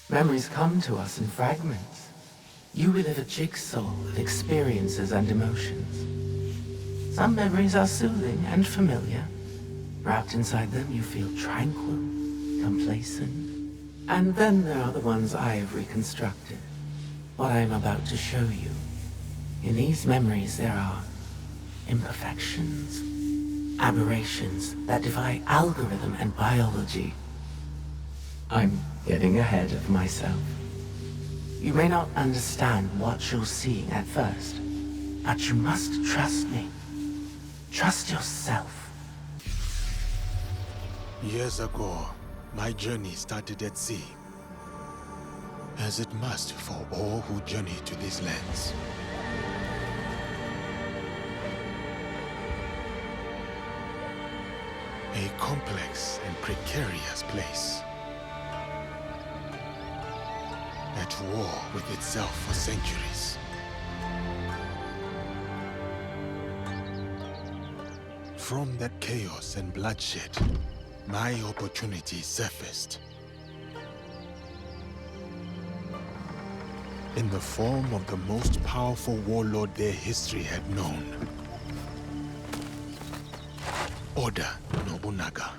Memories come to us in fragments. You relive a jigsaw of experiences and emotions. Some memories are soothing and familiar. Wrapped inside them, you feel tranquil, complacent. And then there are the ones I have reconstructed. What I am about to show you. In these memories, there are imperfections, aberrations that defy algorithm and biology. I'm getting ahead of myself. You may not understand what you're seeing at first, but you must trust me. Trust yourself. Years ago, my journey started at sea. As it must for all who journey to these lands. A complex and precarious place. At war with itself for centuries. From that chaos and bloodshed, my opportunity surfaced. In the form of the most powerful warlord their history had known. Oda Nobunaga.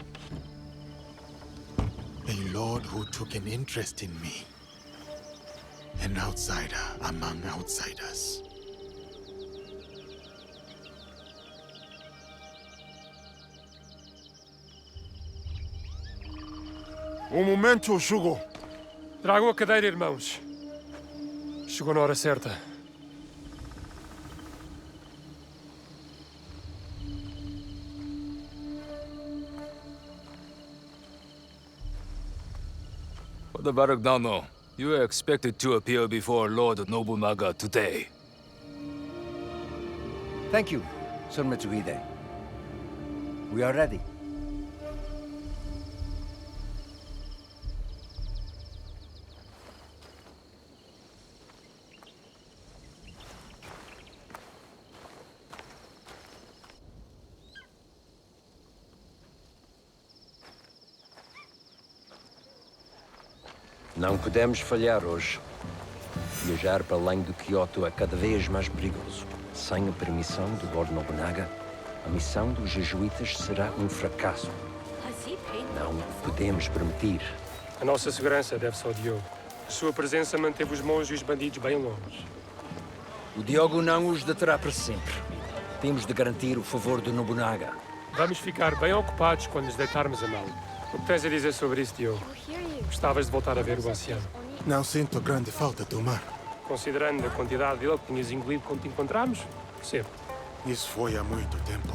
A lord who took an interest in me. An outsider among outsiders. O momento chegou. Tragam a cadeira, irmãos. Chegou na hora certa. For the Baragdano, you are expected to appear before Lord Nobunaga today. Thank you, Sir Mitsuhide. We are ready. Não podemos falhar hoje. Viajar para além de Kyoto é cada vez mais perigoso. Sem a permissão do Lord Nobunaga, a missão dos jesuítas será um fracasso. Não podemos permitir. A nossa segurança deve-se ao Diogo. A sua presença manteve os monges e os bandidos bem longe. O Diogo não os deterá para sempre. Temos de garantir o favor do Nobunaga. Vamos ficar bem ocupados quando nos deitarmos a mão. O que tens a dizer sobre isso, Diogo? Gostavas de voltar a ver o oceano? Não sinto grande falta do mar. Considerando a quantidade dele que tinhas engolido quando te encontramos, sempre. Isso foi há muito tempo.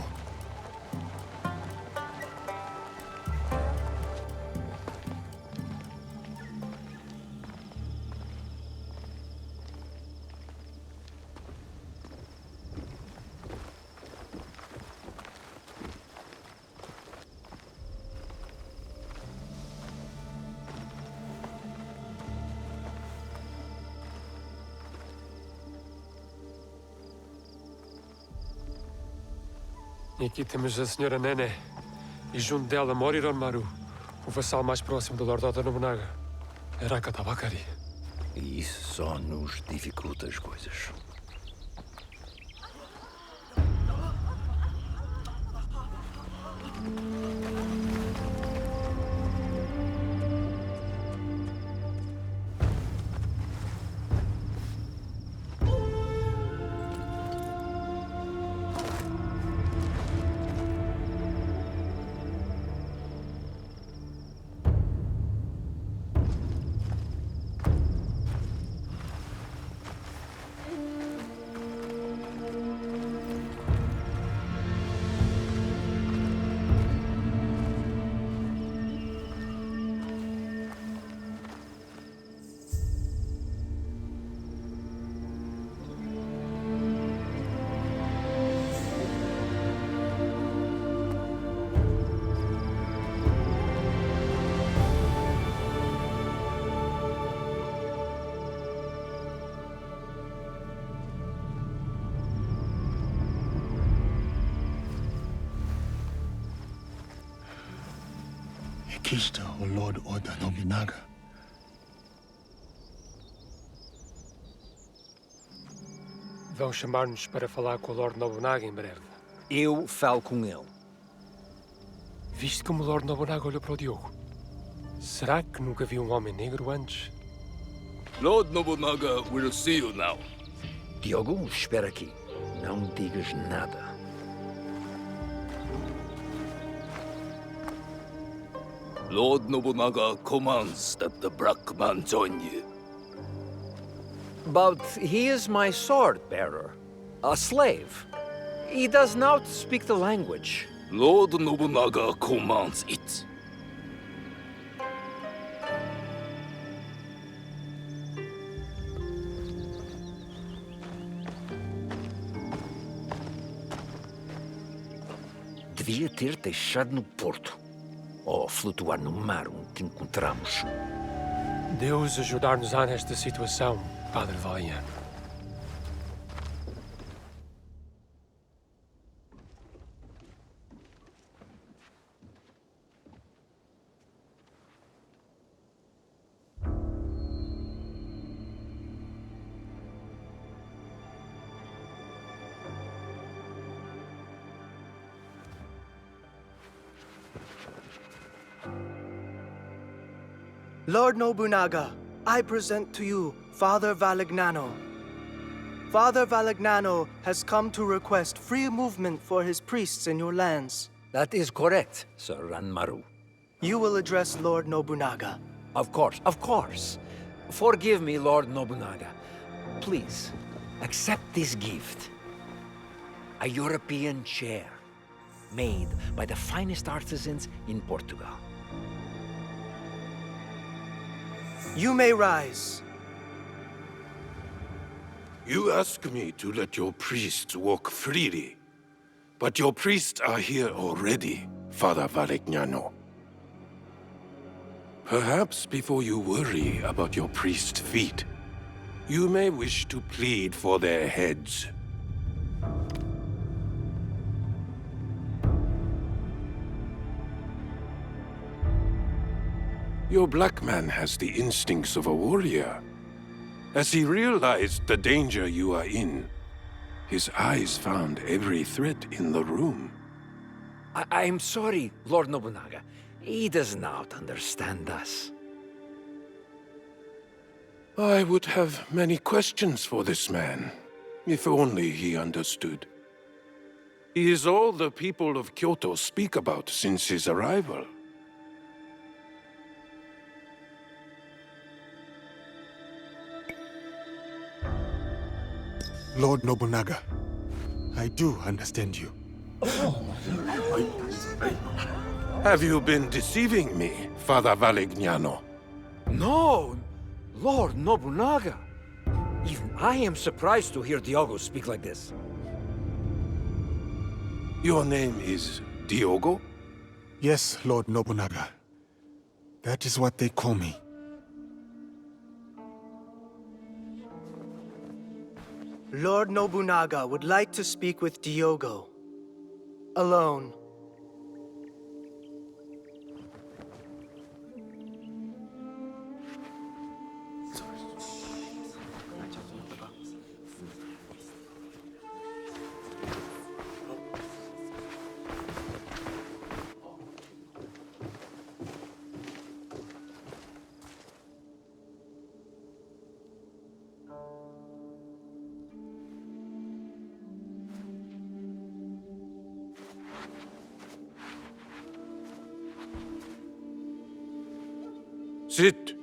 E aqui temos a senhora Nene. E junto dela Moriron Maru, o vassal mais próximo do Lord Oda Nobunaga. Araka Tabakari. E isso só nos dificulta as coisas. Aqui está o Lord Oda Nobunaga. Vão chamar-nos para falar com o Lord Nobunaga em breve. Eu falo com ele. Viste como o Lord Nobunaga olhou para o Diogo? Será que nunca viu um homem negro antes? Lord Nobunaga will see you now. Diogo, espera aqui. Não digas nada. Lord Nobunaga commands that the black man join you. But he is my sword-bearer. A slave. He does not speak the language. Lord Nobunaga commands it. Devia ter deixado no porto. Ou flutuar no mar onde te encontramos. Deus ajudar-nos-á nesta situação, Padre Valeriano. Lord Nobunaga, I present to you Father Valignano. Father Valignano has come to request free movement for his priests in your lands. That is correct, Sir Ranmaru. You will address Lord Nobunaga. Of course, of course. Forgive me, Lord Nobunaga. Please, accept this gift. A European chair, made by the finest artisans in Portugal. You may rise. You ask me to let your priests walk freely. But your priests are here already, Father Valignano. Perhaps before you worry about your priest's feet, you may wish to plead for their heads. Your black man has the instincts of a warrior. As he realized the danger you are in, his eyes found every threat in the room. I'm sorry, Lord Nobunaga. He does not understand us. I would have many questions for this man, if only he understood. He is all the people of Kyoto speak about since his arrival. Lord Nobunaga, I do understand you. Have you been deceiving me, Father Valignano? No, Lord Nobunaga. Even I am surprised to hear Diogo speak like this. Your name is Diogo? Yes, Lord Nobunaga. That is what they call me. Lord Nobunaga would like to speak with Diogo. Alone. Sit.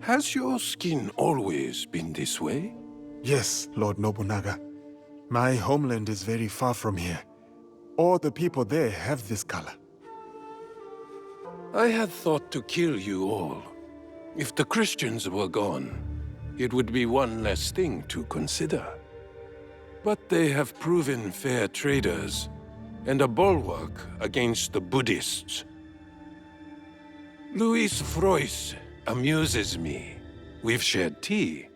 Has your skin always been this way? Yes, Lord Nobunaga. My homeland is very far from here. All the people there have this color. I had thought to kill you all. If the Christians were gone, it would be one less thing to consider. But they have proven fair traders, and a bulwark against the Buddhists. Luis Frois amuses me. We've shared tea.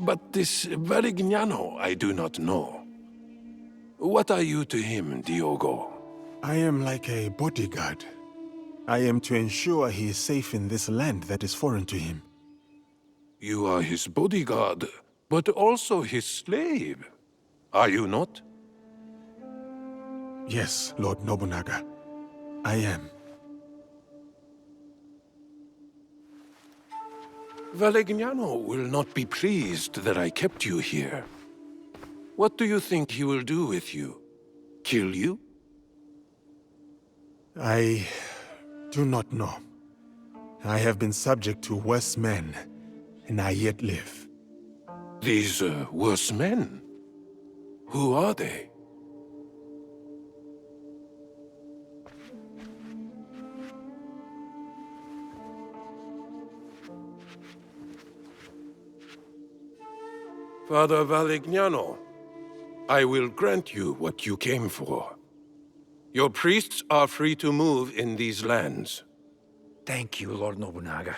But this Valignano I do not know. What are you to him, Diogo? I am like a bodyguard. I am to ensure he is safe in this land that is foreign to him. You are his bodyguard, but also his slave. Are you not? Yes, Lord Nobunaga. I am. Valegnano will not be pleased that I kept you here. What do you think he will do with you? Kill you? I do not know. I have been subject to worse men, and I yet live. These worse men? Who are they? Father Valegnano, I will grant you what you came for. Your priests are free to move in these lands. Thank you, Lord Nobunaga.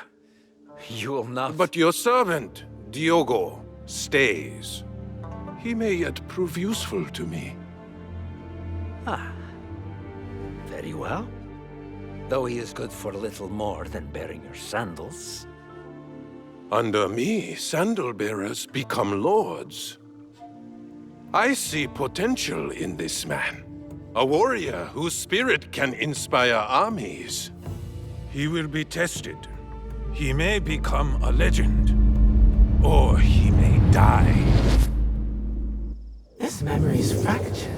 You will not... But your servant, Diogo, stays. He may yet prove useful to me. Ah. Very well. Though he is good for little more than bearing your sandals. Under me, sandal-bearers become lords. I see potential in this man. A warrior whose spirit can inspire armies. He will be tested. He may become a legend. Or he may die. This memory is fractured.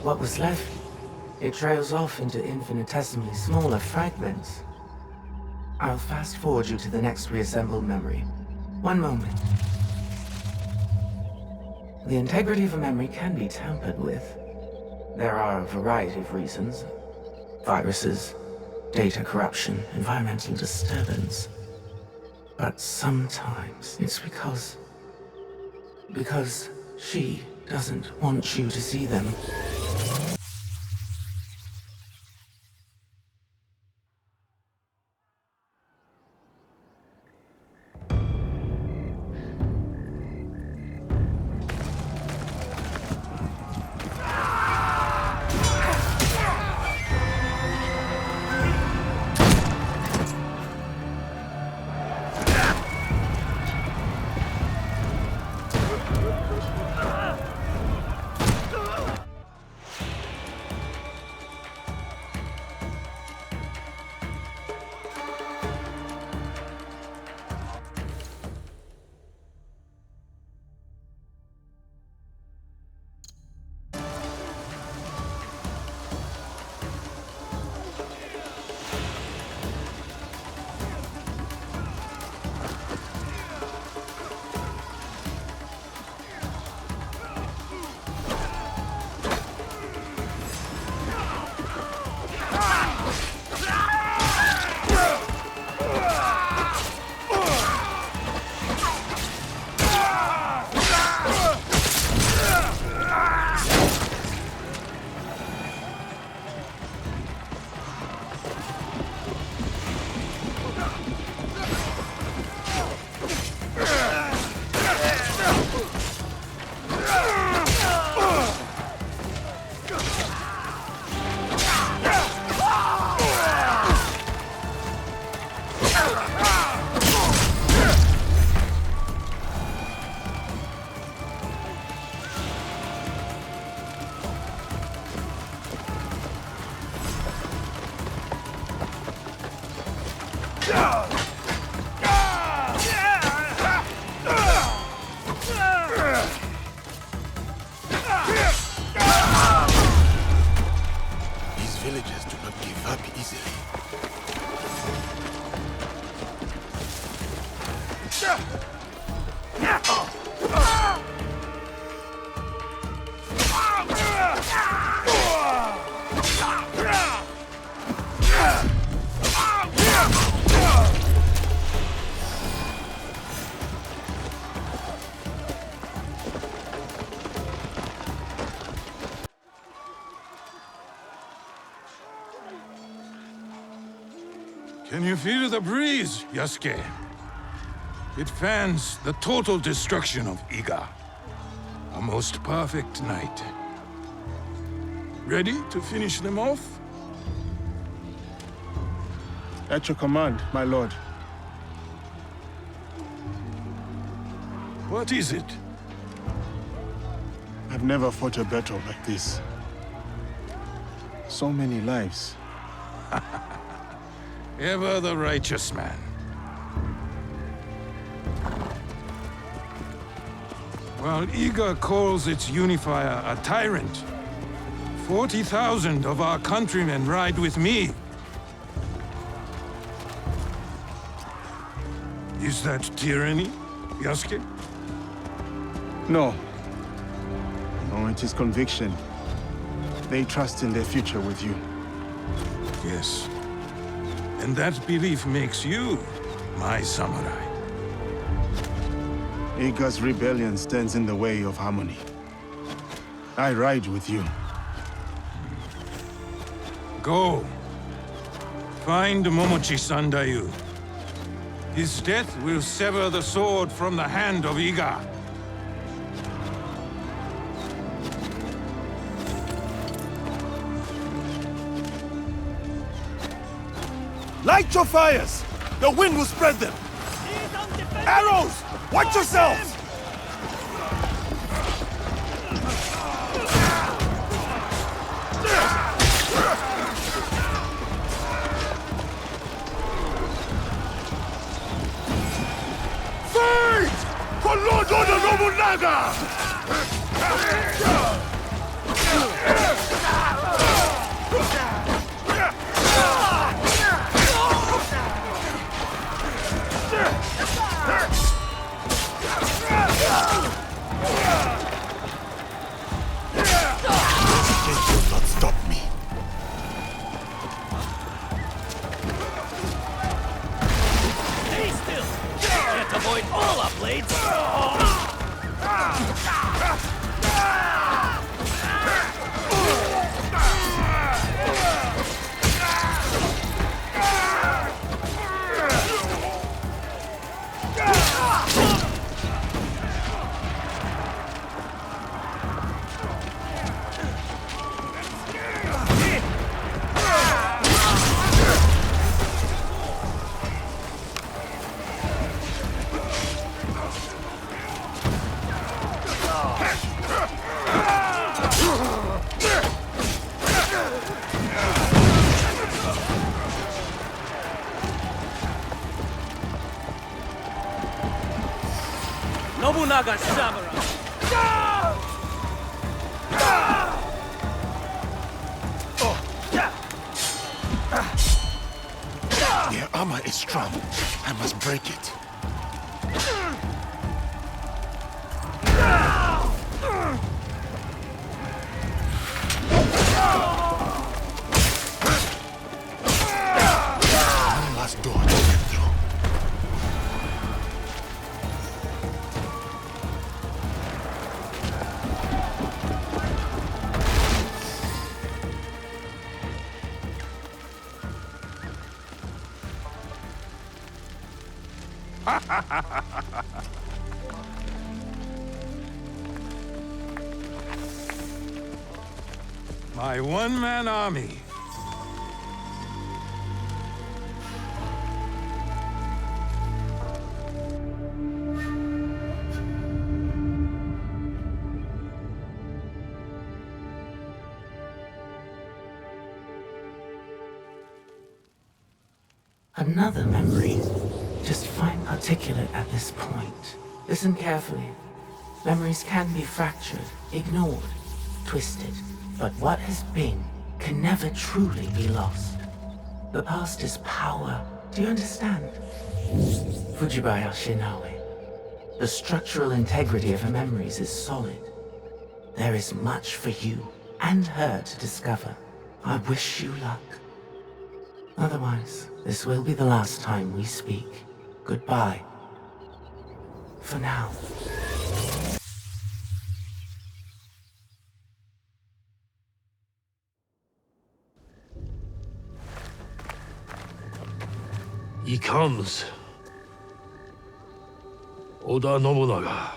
What was left, it trails off into infinitesimally smaller fragments. I'll fast forward you to the next reassembled memory. One moment. The integrity of a memory can be tampered with. There are a variety of reasons. Viruses, data corruption, environmental disturbance. But sometimes it's because she doesn't want you to see them. Can you feel the breeze, Yasuke? It fans the total destruction of Iga. A most perfect night. Ready to finish them off? At your command, my lord. What is it? I've never fought a battle like this. So many lives. Ever the righteous man. While Iga calls its unifier a tyrant, 40,000 of our countrymen ride with me. Is that tyranny, Yasuke? No. No, it is conviction. They trust in their future with you. Yes. And that belief makes you my samurai. Iga's rebellion stands in the way of harmony. I ride with you. Go. Find Momochi Sandayu. His death will sever the sword from the hand of Iga. Light your fires! The wind will spread them! Arrows! Watch yourselves! Fight! For Lord Nobunaga! Avoid all our blades! Nobunaga samurai! Their armor is strong. I must break it. One last door to get through. My one-man army. Another memory. Just fine articulate at this point. Listen carefully. Memories can be fractured, ignored, twisted. But what has been can never truly be lost. The past is power. Do you understand? Fujibayashi Naoe. The structural integrity of her memories is solid. There is much for you and her to discover. I wish you luck. Otherwise, this will be the last time we speak. Goodbye. For now. He comes. Oda Nobunaga.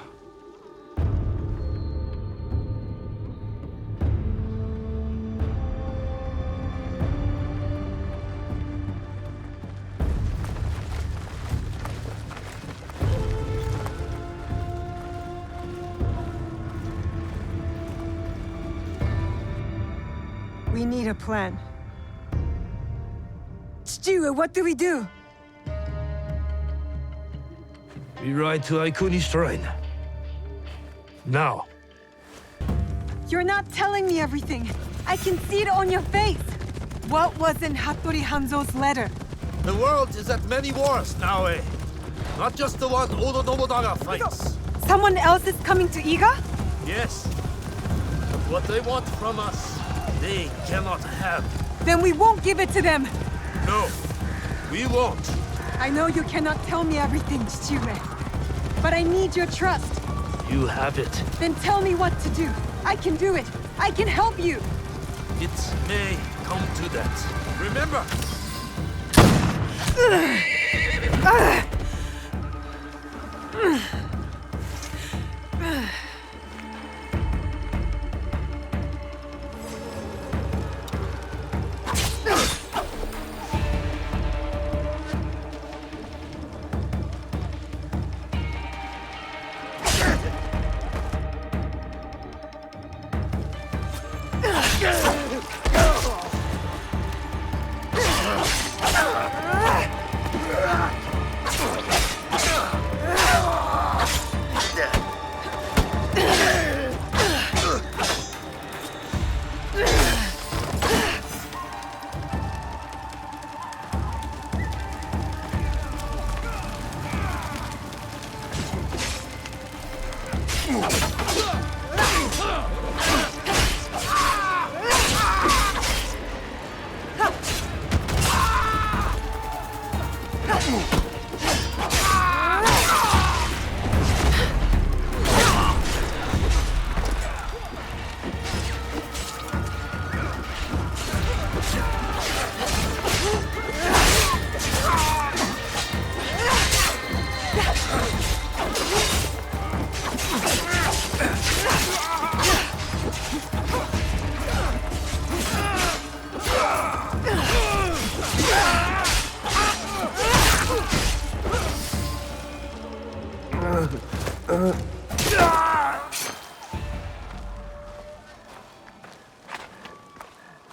need a plan. Chichiue, what do we do? We ride to Aikuni's shrine. Now. You're not telling me everything. I can see it on your face. What was in Hattori Hanzo's letter? The world is at many wars, Naoe. Not just the one Oda Nobunaga fights. Someone else is coming to Iga? Yes. But what they want from us, they cannot have. Then we won't give it to them. No, we won't. I know you cannot tell me everything, Chichiue. But I need your trust. You have it. Then tell me what to do. I can do it. I can help you. It may come to that. Remember!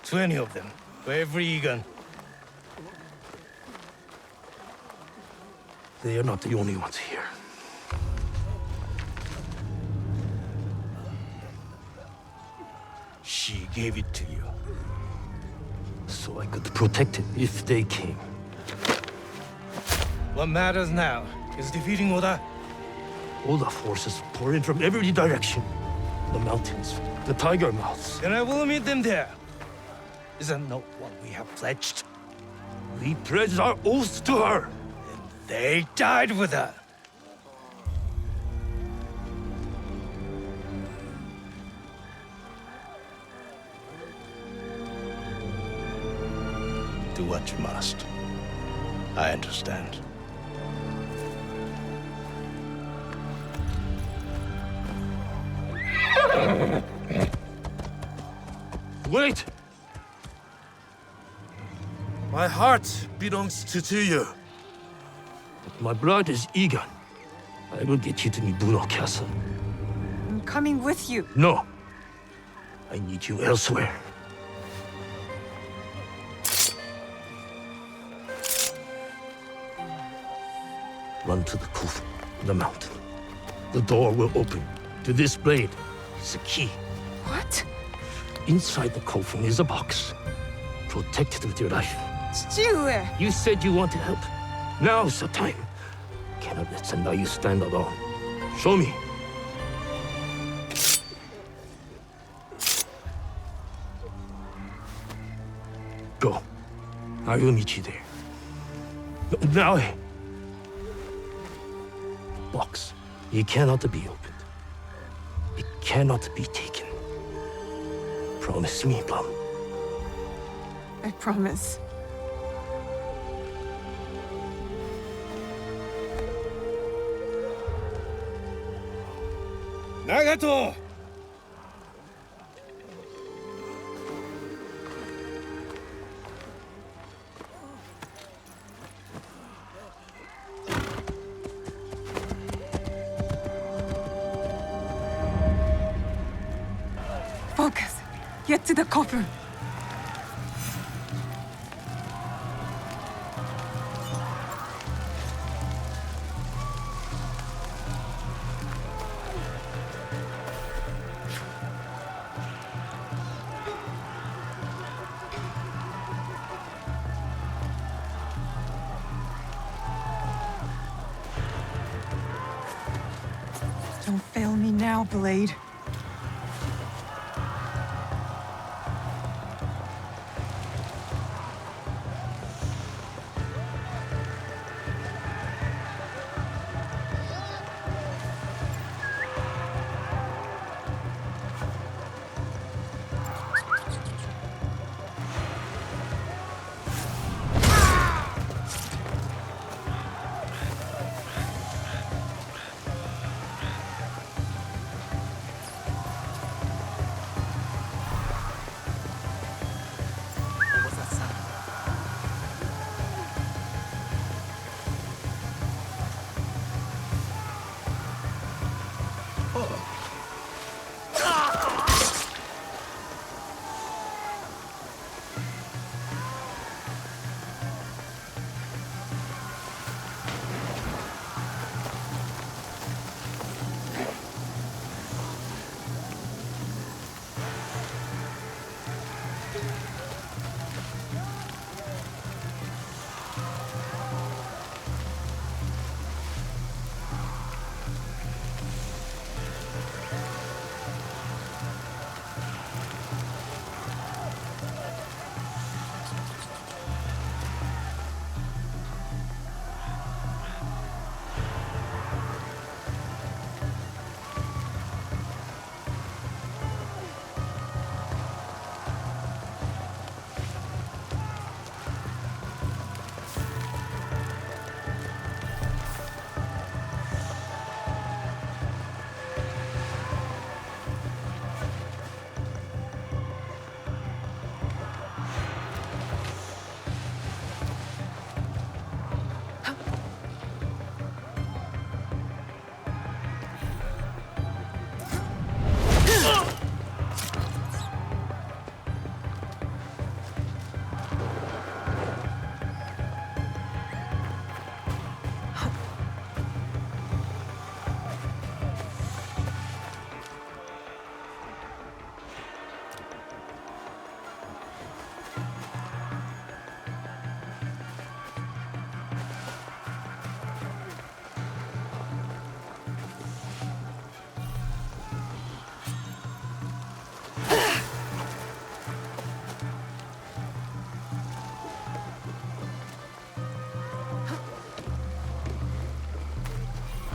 Twenty of them, for every Egan. They are not the only ones here. She gave it to you, so I could protect it if they came. What matters now is defeating Oda. Oda forces pour in from every direction. The mountains, the tiger mouths. And I will meet them there. Is that not what we have pledged? We pledged our oath to her, and they died with her. Do what you must. I understand. Wait! My heart belongs to you. My blood is Egan. I will get you to Nibuno Castle. I'm coming with you. No. I need you elsewhere. Run to the coffer, the mountain. The door will open. To this blade is a key. What? Inside the coffin is a box. Protect it with your life. Chichiue! You said you wanted help. Now's the time. Cannot let Sendai stand alone. Show me. Go. I will meet you there. Now. Box. It cannot be opened. It cannot be taken. Promise me, Plum. I promise. Nagato! Focus. Get to the coffer. Don't fail me now, Blade.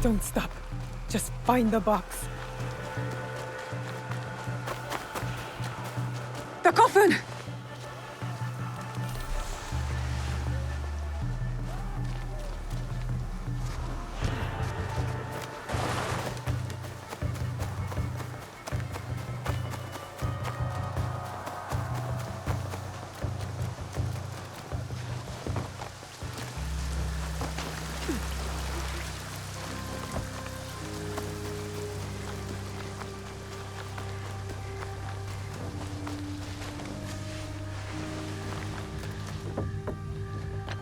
Don't stop. Just find the box. The coffin!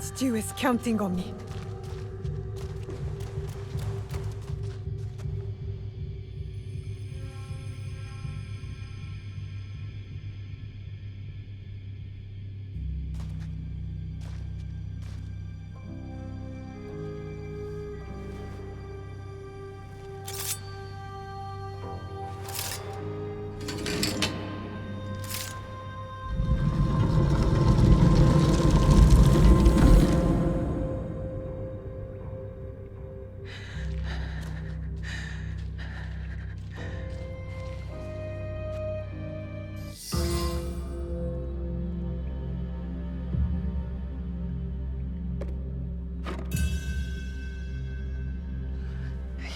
Stu is counting on me.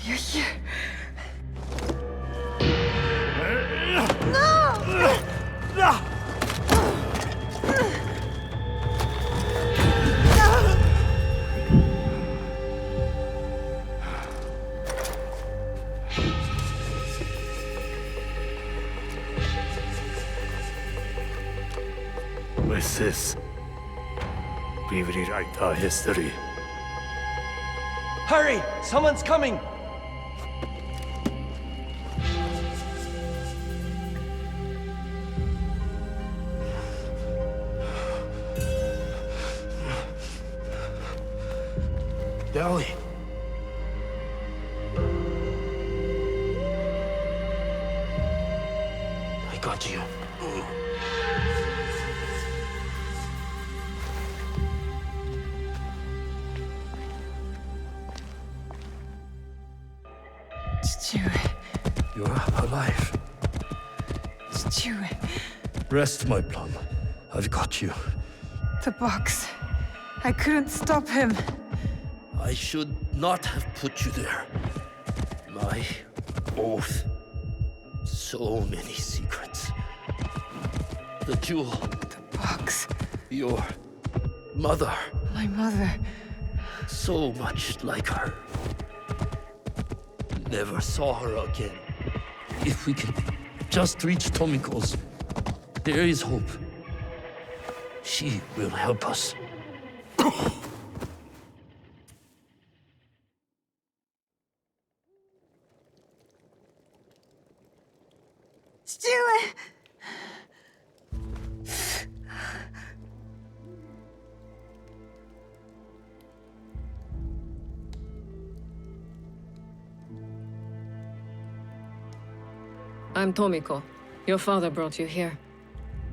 You're here. With this, we rewrite our history. Hurry! Someone's coming! Dolly. Chichiwe. You're alive. Chichiwe. Rest, my plum. I've got you. The box. I couldn't stop him. I should not have put you there. My oath. So many secrets. The jewel. The box. Your mother. My mother. So much like her. Never saw her again. If we can just reach Tomiko's, there is hope. She will help us. Chichiwe! I'm Tomiko. Your father brought you here.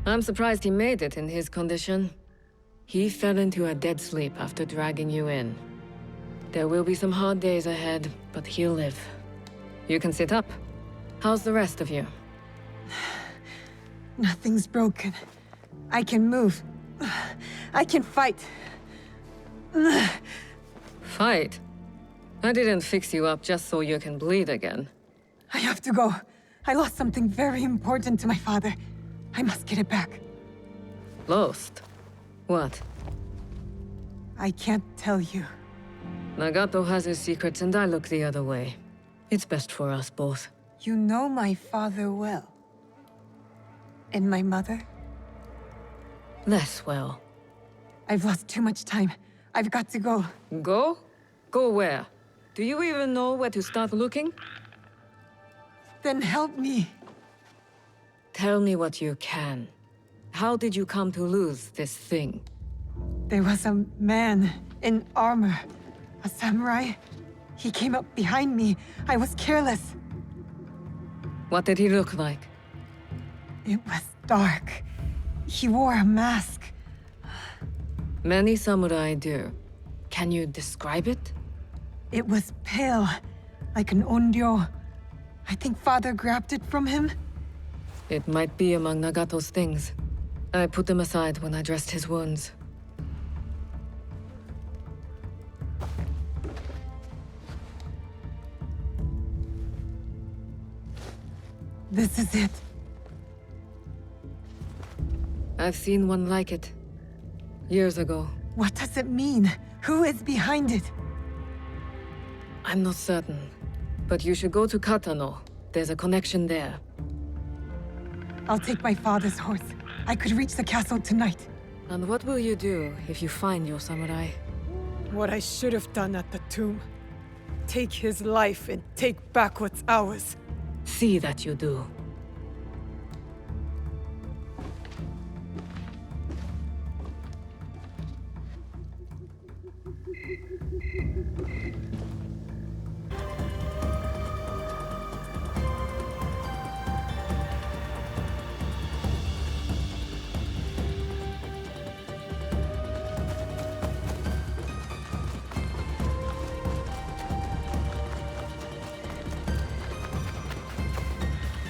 I'm surprised he made it in his condition. He fell into a dead sleep after dragging you in. There will be some hard days ahead, but he'll live. You can sit up. How's the rest of you? Nothing's broken. I can move. I can fight. Fight? I didn't fix you up just so you can bleed again. I have to go. I lost something very important to my father. I must get it back. Lost? What? I can't tell you. Nagato has his secrets and I look the other way. It's best for us both. You know my father well. And my mother? Less well. I've lost too much time. I've got to go. Go? Go where? Do you even know where to start looking? Then help me. Tell me what you can. How did you come to lose this thing? There was a man in armor. A samurai. He came up behind me. I was careless. What did he look like? It was dark. He wore a mask. Many samurai do. Can you describe it? It was pale, like an Onryo. I think Father grabbed it from him. It might be among Nagato's things. I put them aside when I dressed his wounds. This is it. I've seen one like it. Years ago. What does it mean? Who is behind it? I'm not certain. But you should go to Katano. There's a connection there. I'll take my father's horse. I could reach the castle tonight. And what will you do if you find your samurai? What I should have done at the tomb. Take his life and take back what's ours. See that you do.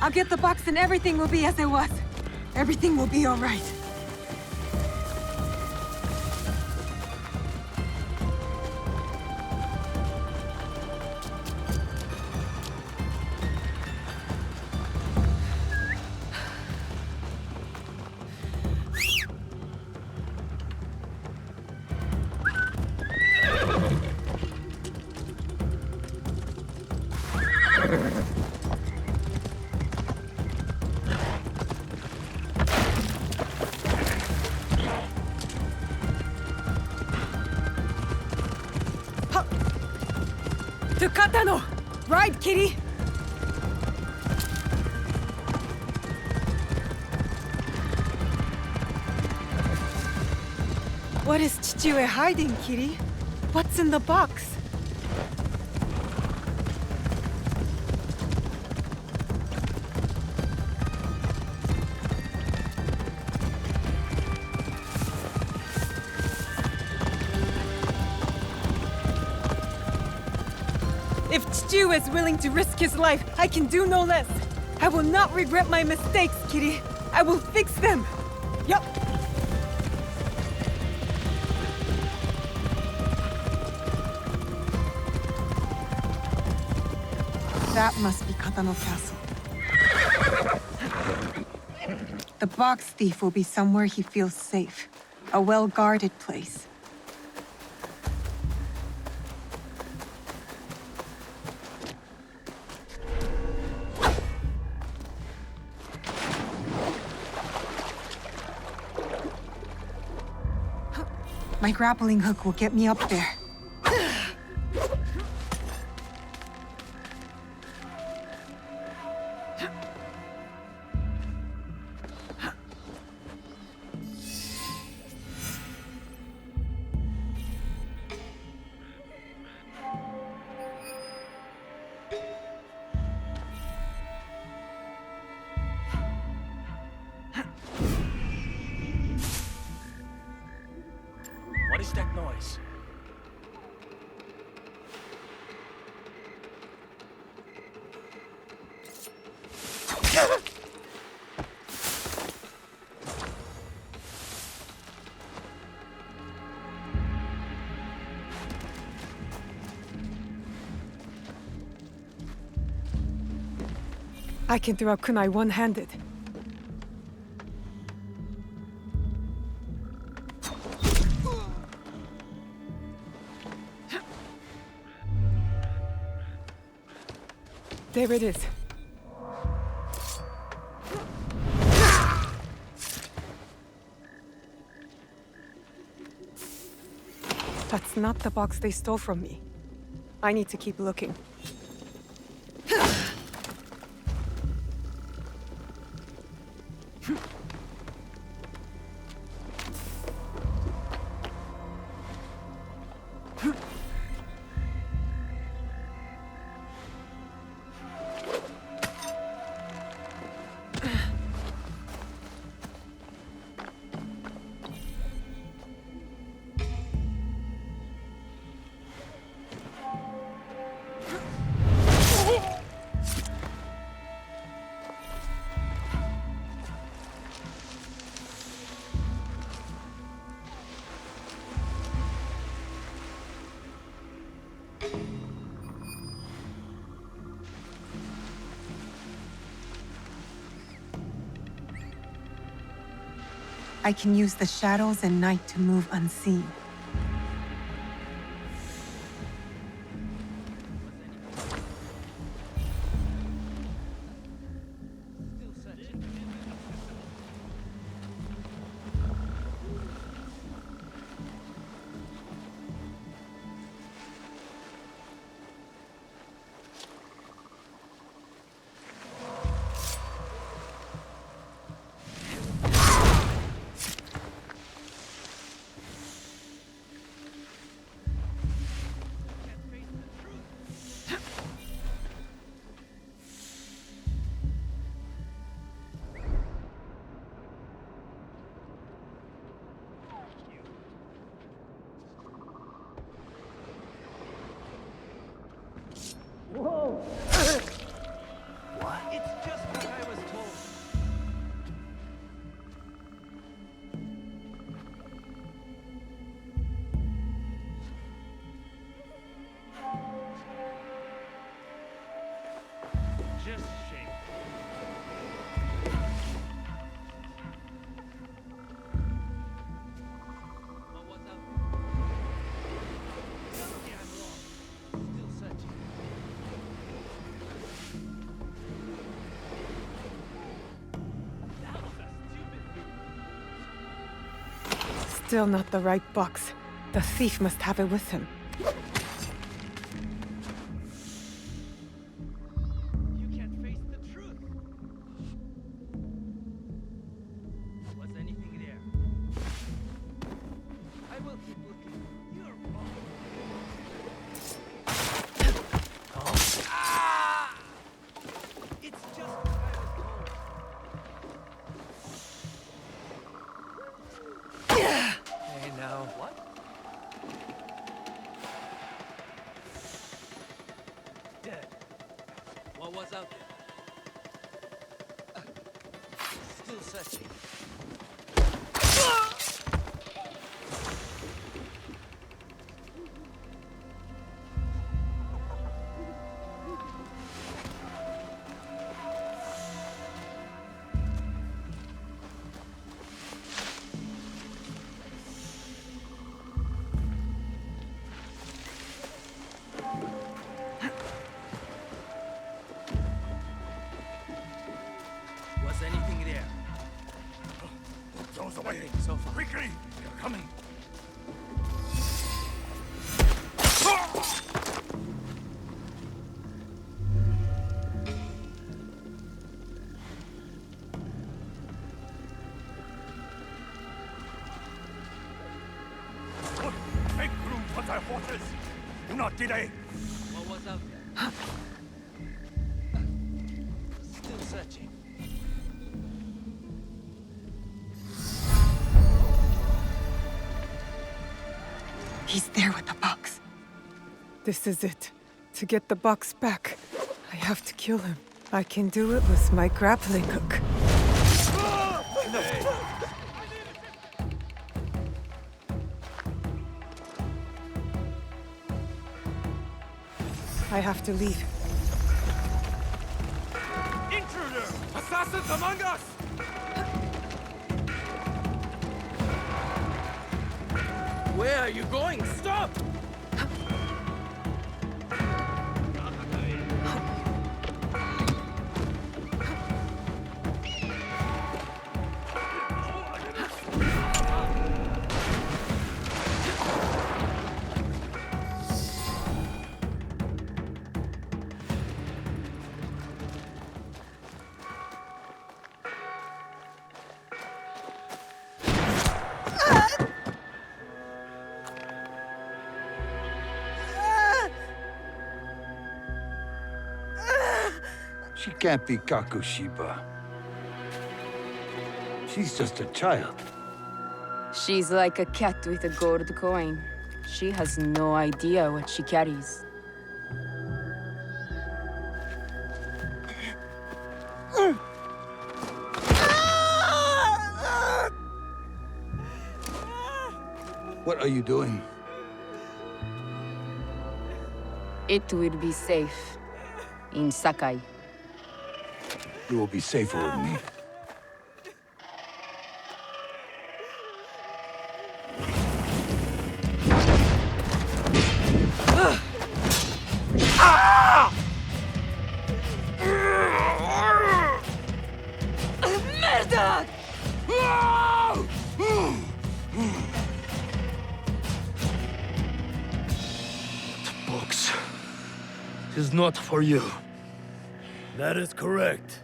I'll get the box and everything will be as it was. Everything will be all right. To Katano! Ride, kitty! What is Chichiwe hiding, kitty? What's in the box? If Chu is willing to risk his life, I can do no less. I will not regret my mistakes, Kitty. I will fix them. Yup. That must be Katano Castle. The box thief will be somewhere he feels safe. A well-guarded place. My grappling hook will get me up there. What is that noise? I can throw a kunai one-handed. There it is. That's not the box they stole from me. I need to keep looking. I can use the shadows and night to move unseen. Whoa! What? It's just what I was told. Just shake. What was up? Yeah, I'm wrong. Still searching. Still not the right box. The thief must have it with him. You can't face the truth. Was anything there? I will keep looking. You're wrong. Oh. Ah! It's just what I was told. Hey now. What? was out there? Still searching. Was anything there? Zone's away. So far. Quickly! They're coming! Make room for thy horses! Do not delay! What was out there? Still searching. He's there with the box. This is it. To get the box back, I have to kill him. I can do it with my grappling hook. I have to leave. Intruder! Assassins among us! Where are you going? Stop! She can't be Kakushiba. She's just a child. She's like a cat with a gold coin. She has no idea what she carries. What are you doing? It will be safe in Sakai. You will be safer with me. Merda! The box is not for you. That is correct.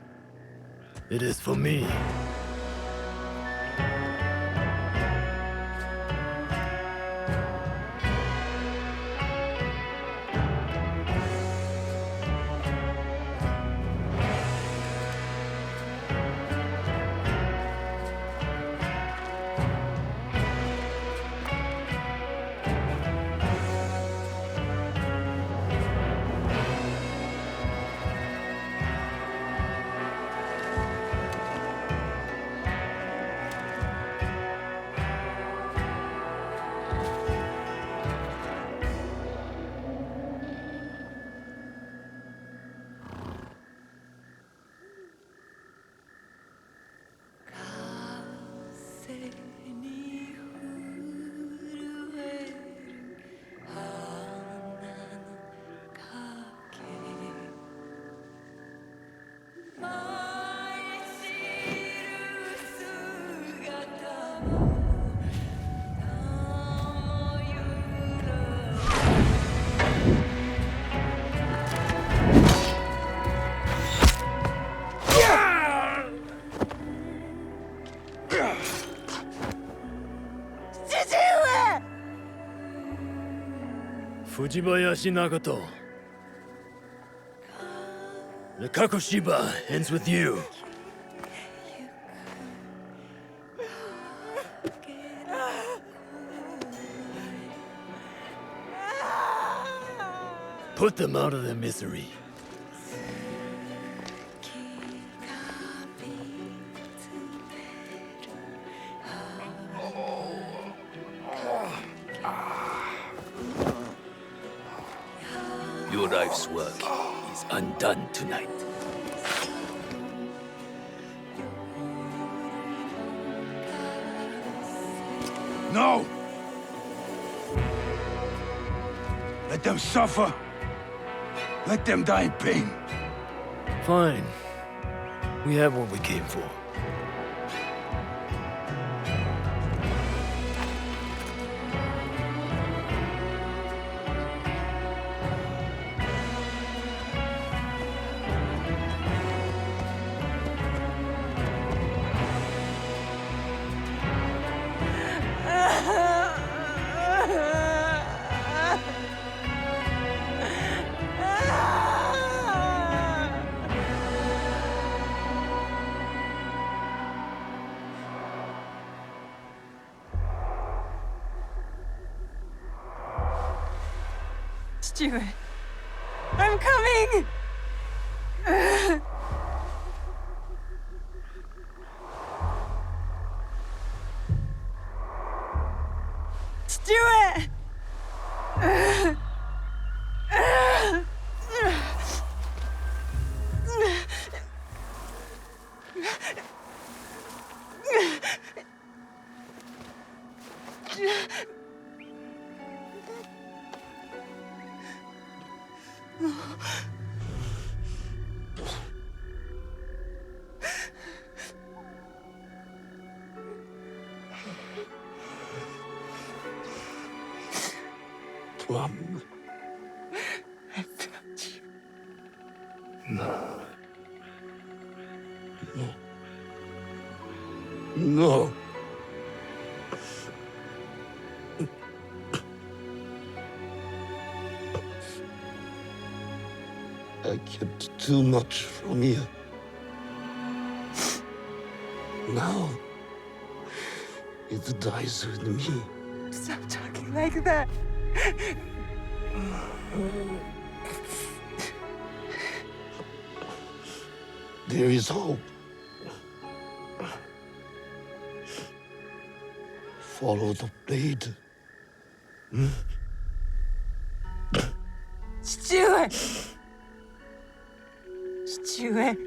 It is for me. Fujibayashi Nagato. The Kakushiba ends with you. Put them out of their misery. Your life's work is undone tonight. No! Let them suffer. Let them die in pain. Fine. We have what we came for. Stuart, I'm coming! Stuart! Plum. I found you. No. No. I kept too much from you. Now, it dies with me. Stop talking like that. There is hope. Follow the blade. Stuart! Stuart.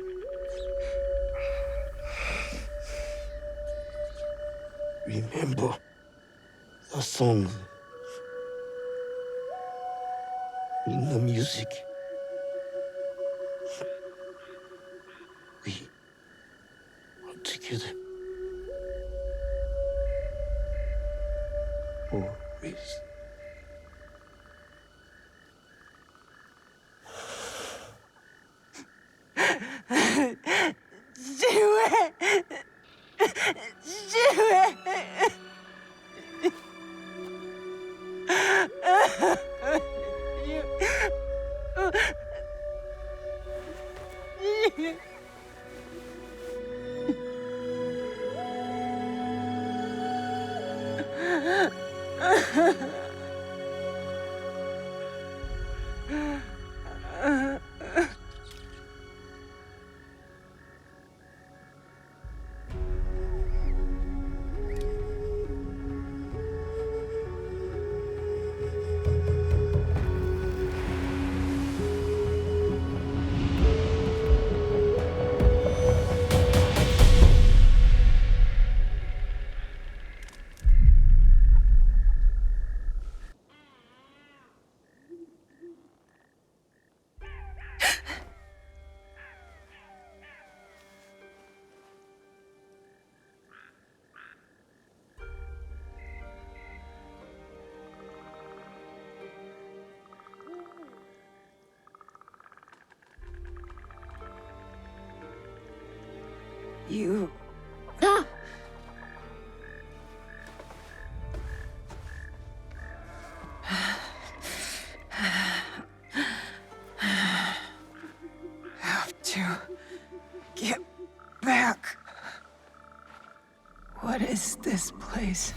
Remember the song in the music. We are together. Always. Stuart! Stuart! You... have to get back. What is this place?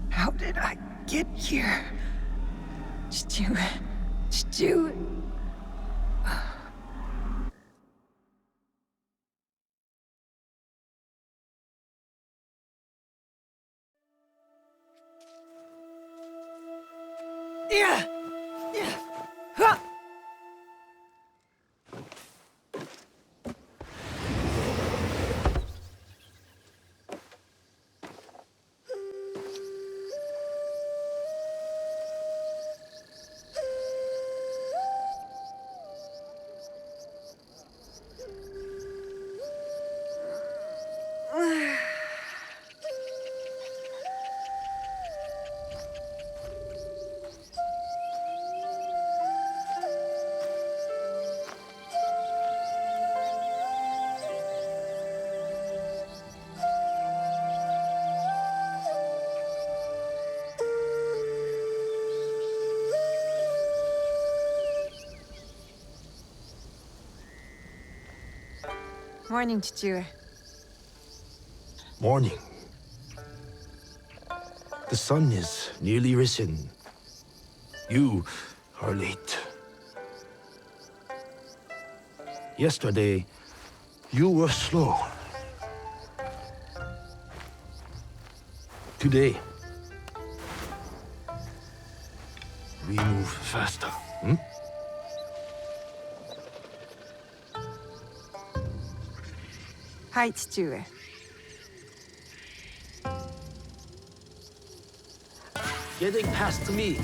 How did I get here? Stuart. Morning, Chichue. Morning. The sun is nearly risen. You are late. Yesterday, you were slow. Today, we move faster. Hi, Chichue. Getting past me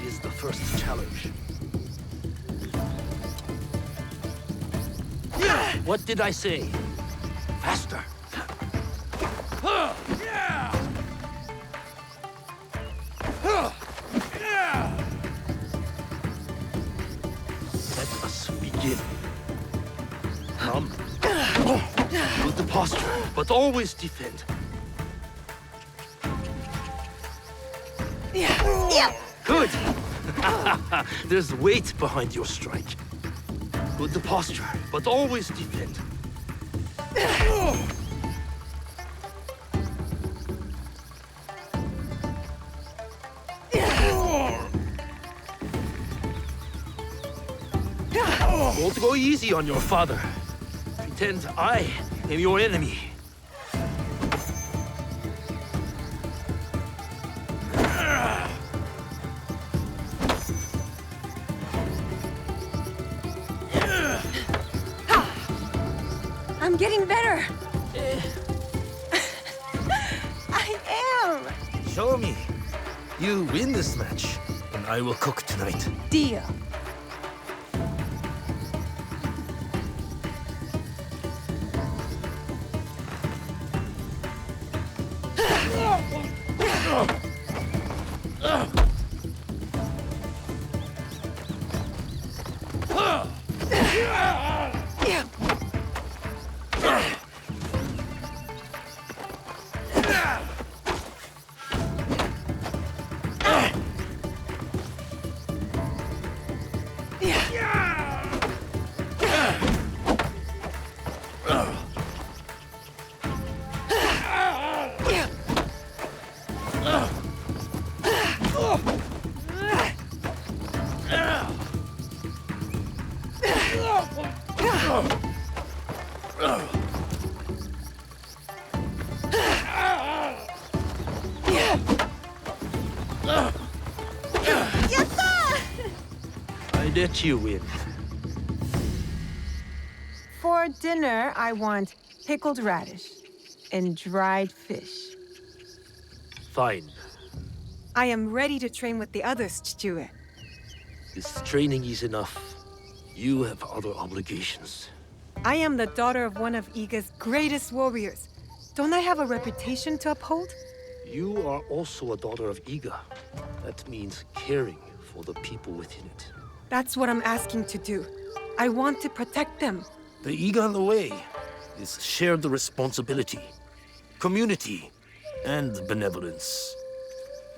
is the first challenge. What did I say? Faster. Let us begin. Come. With the posture, but always defend. Good! There's weight behind your strike. Good the posture, but always defend. Don't go easy on your father. Pretend I am your enemy. I'm getting better. I am. Show me. You win this match, and I will cook tonight. Deal. I let you win. For dinner, I want pickled radish and dried fish. Fine. I am ready to train with the others, Chichue. This training is enough. You have other obligations. I am the daughter of one of Iga's greatest warriors. Don't I have a reputation to uphold? You are also a daughter of Iga. That means caring for the people within it. That's what I'm asking to do. I want to protect them. The Iga in the way is shared responsibility, community, and benevolence.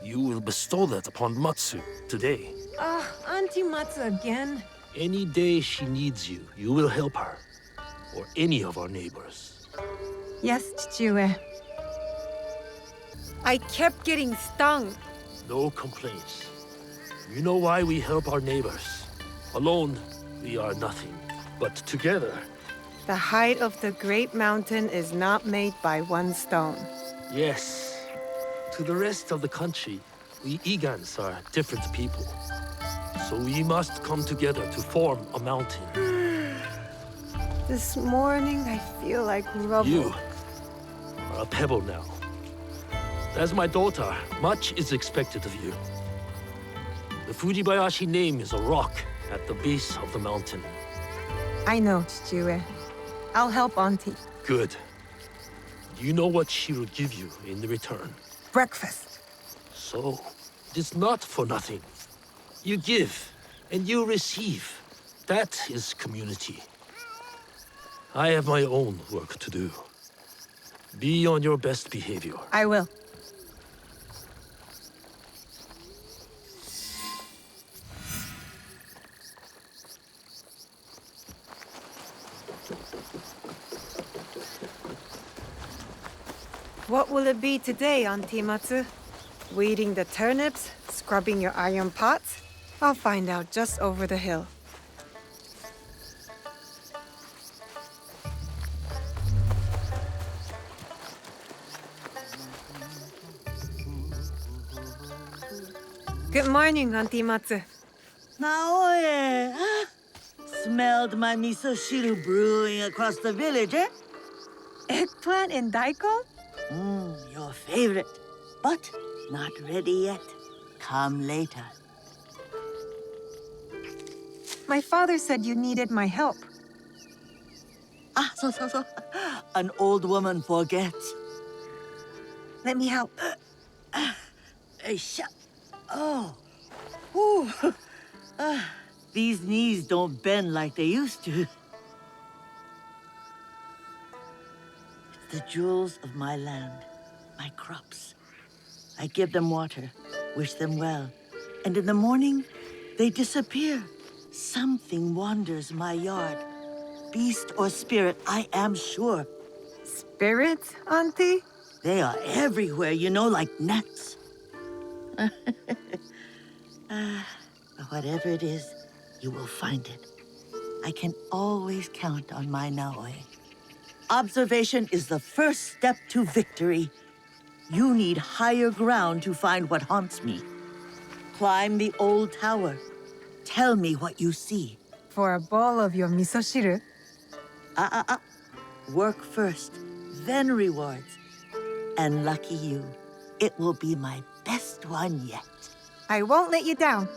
You will bestow that upon Matsu today. Auntie Matsu again? Any day she needs you, you will help her. Or any of our neighbors. Yes, Chichue. I kept getting stung. No complaints. You know why we help our neighbors. Alone, we are nothing. But together... The height of the great mountain is not made by one stone. Yes. To the rest of the country, We Egans are different people. So we must come together to form a mountain. This morning, I feel like rubble. You are a pebble now. As my daughter, much is expected of you. The Fujibayashi name is a rock at the base of the mountain. I know, Chichue. I'll help Auntie. Good. Do you know what she will give you in return? Breakfast. So, it's not for nothing. You give, and you receive. That is community. I have my own work to do. Be on your best behavior. I will. What will it be today, Auntie Matsu? Weeding the turnips? Scrubbing your iron pots? I'll find out just over the hill. Good morning, Auntie Matsu. Naoe! Smelled my miso shiru brewing across the village, eh? Eggplant and daikon? Your favorite. But not ready yet. Come later. My father said you needed my help. So. An old woman forgets. Let me help. Oh. Ooh. These knees don't bend like they used to. It's the jewels of my land, my crops. I give them water, wish them well, and in the morning, they disappear. Something wanders my yard. Beast or spirit, I am sure. Spirits, Auntie? They are everywhere, you know, like gnats. Whatever it is, you will find it. I can always count on my Naoe. Observation is the first step to victory. You need higher ground to find what haunts me. Climb the old tower. Tell me what you see. For a bowl of your miso shiru? Work first, then rewards. And lucky you, it will be my best one yet. I won't let you down.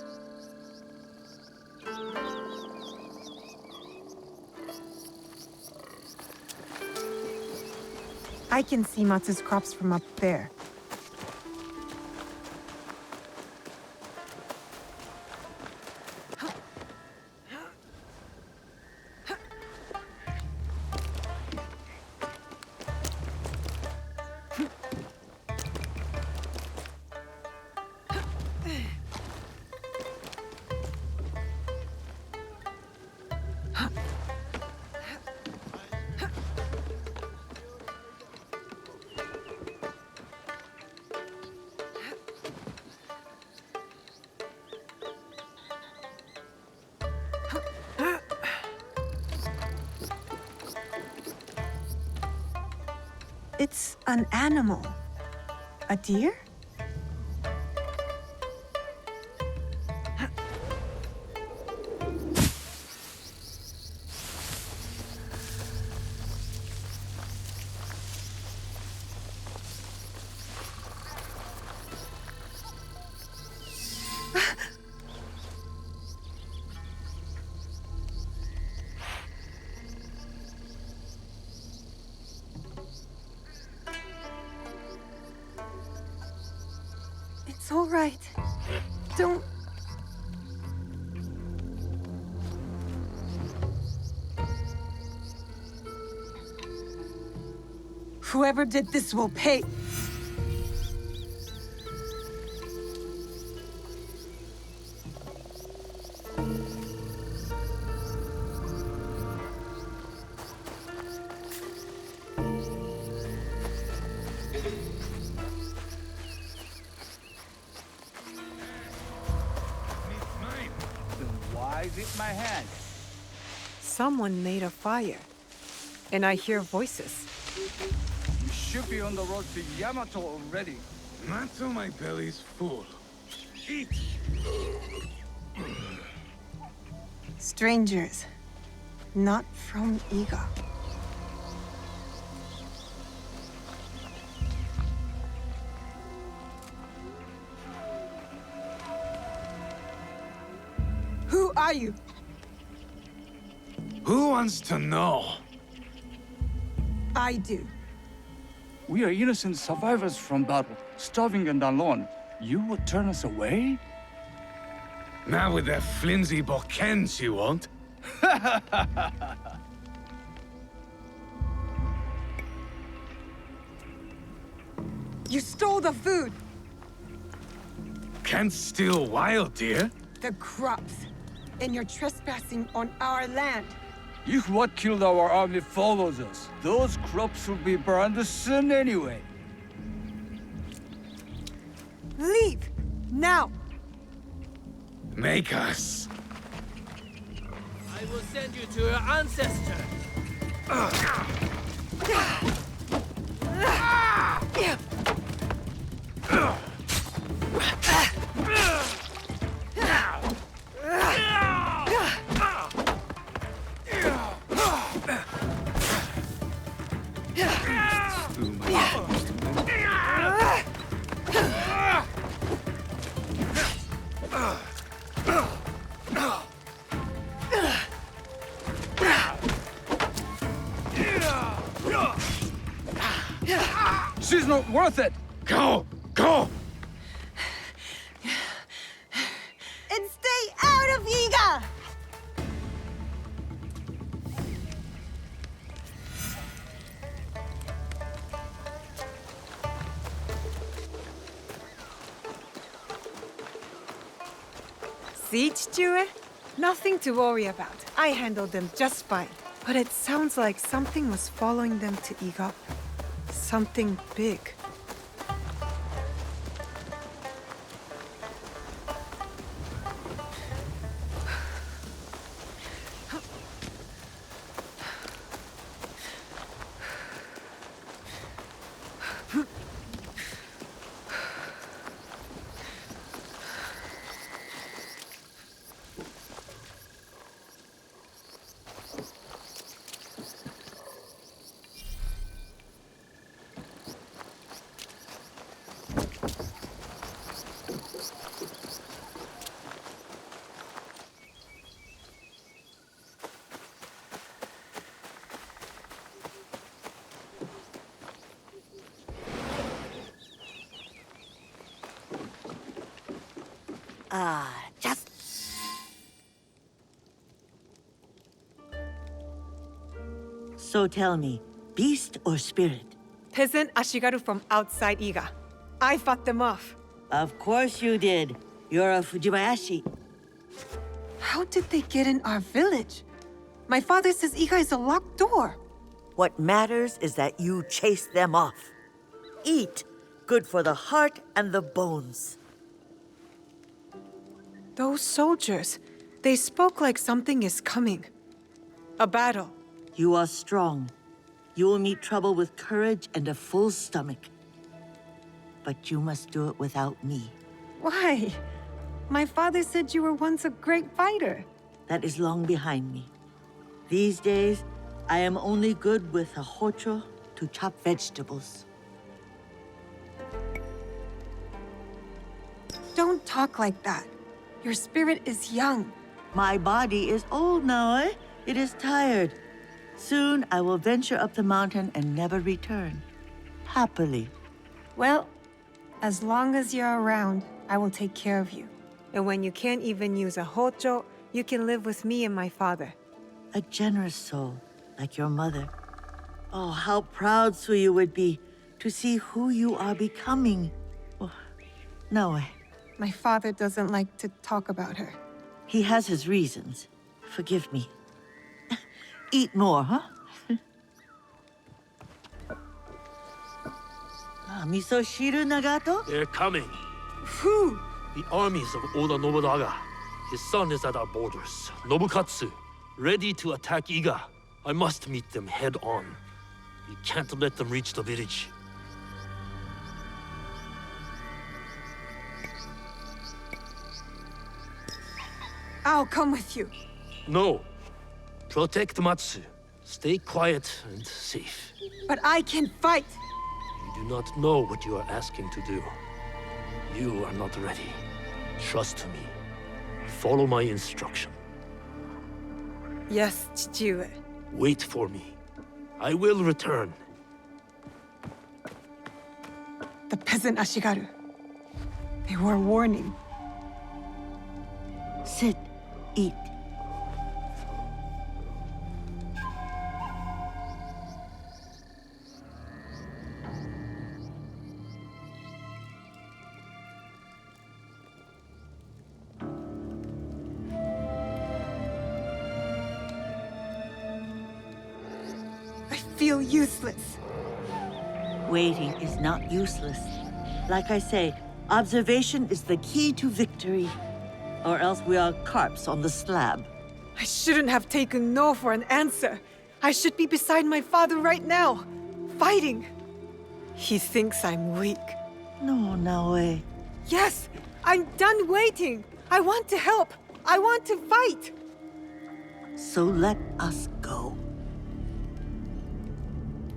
I can see Matsu's crops from up there. It's an animal. A deer? It's all right. Don't... Whoever did this will pay. My hand. Someone made a fire. And I hear voices. You should be on the road to Yamato already. Not till my belly's full. Strangers, not from Iga. Who are you? Who wants to know? I do. We are innocent survivors from battle, starving and alone. You would turn us away? Not with that flimsy bokken, she won't. You stole the food! Can't steal wild deer. The crops. And you're trespassing on our land. If what killed our army follows us, those crops will be burned soon anyway. Leave! Now! Make us. I will send you to your ancestor. She's not worth it! Go! Go! And stay out of Iga! See, Chichue? Nothing to worry about. I handled them just fine. But it sounds like something was following them to Iga. Something big. Just... So tell me, beast or spirit? Peasant Ashigaru from outside Iga. I fought them off. Of course you did. You're a Fujibayashi. How did they get in our village? My father says Iga is a locked door. What matters is that you chase them off. Eat. Good for the heart and the bones. Those soldiers, they spoke like something is coming. A battle. You are strong. You will meet trouble with courage and a full stomach. But you must do it without me. Why? My father said you were once a great fighter. That is long behind me. These days, I am only good with a hocho to chop vegetables. Don't talk like that. Your spirit is young. My body is old now, eh? It is tired. Soon I will venture up the mountain and never return. Happily. Well, as long as you're around, I will take care of you. And when you can't even use a hocho, you can live with me and my father. A generous soul, like your mother. Oh, how proud Suyu would be to see who you are becoming. Oh, Naoe. My father doesn't like to talk about her. He has his reasons. Forgive me. Eat more, huh? Misoshiru Nagato? They're coming. Who? The armies of Oda Nobunaga. His son is at our borders, Nobukatsu, ready to attack Iga. I must meet them head on. We can't let them reach the village. I'll come with you. No. Protect Matsu. Stay quiet and safe. But I can fight! You do not know what you are asking to do. You are not ready. Trust me. Follow my instruction. Yes, Chichiue. Wait for me. I will return. The peasant Ashigaru. They were warning. Sit. Eat. I feel useless. Waiting is not useless. Like I say, observation is the key to victory. Or else we are carps on the slab. I shouldn't have taken no for an answer. I should be beside my father right now, fighting. He thinks I'm weak. No, Naoe. Yes, I'm done waiting. I want to help. I want to fight. So let us go.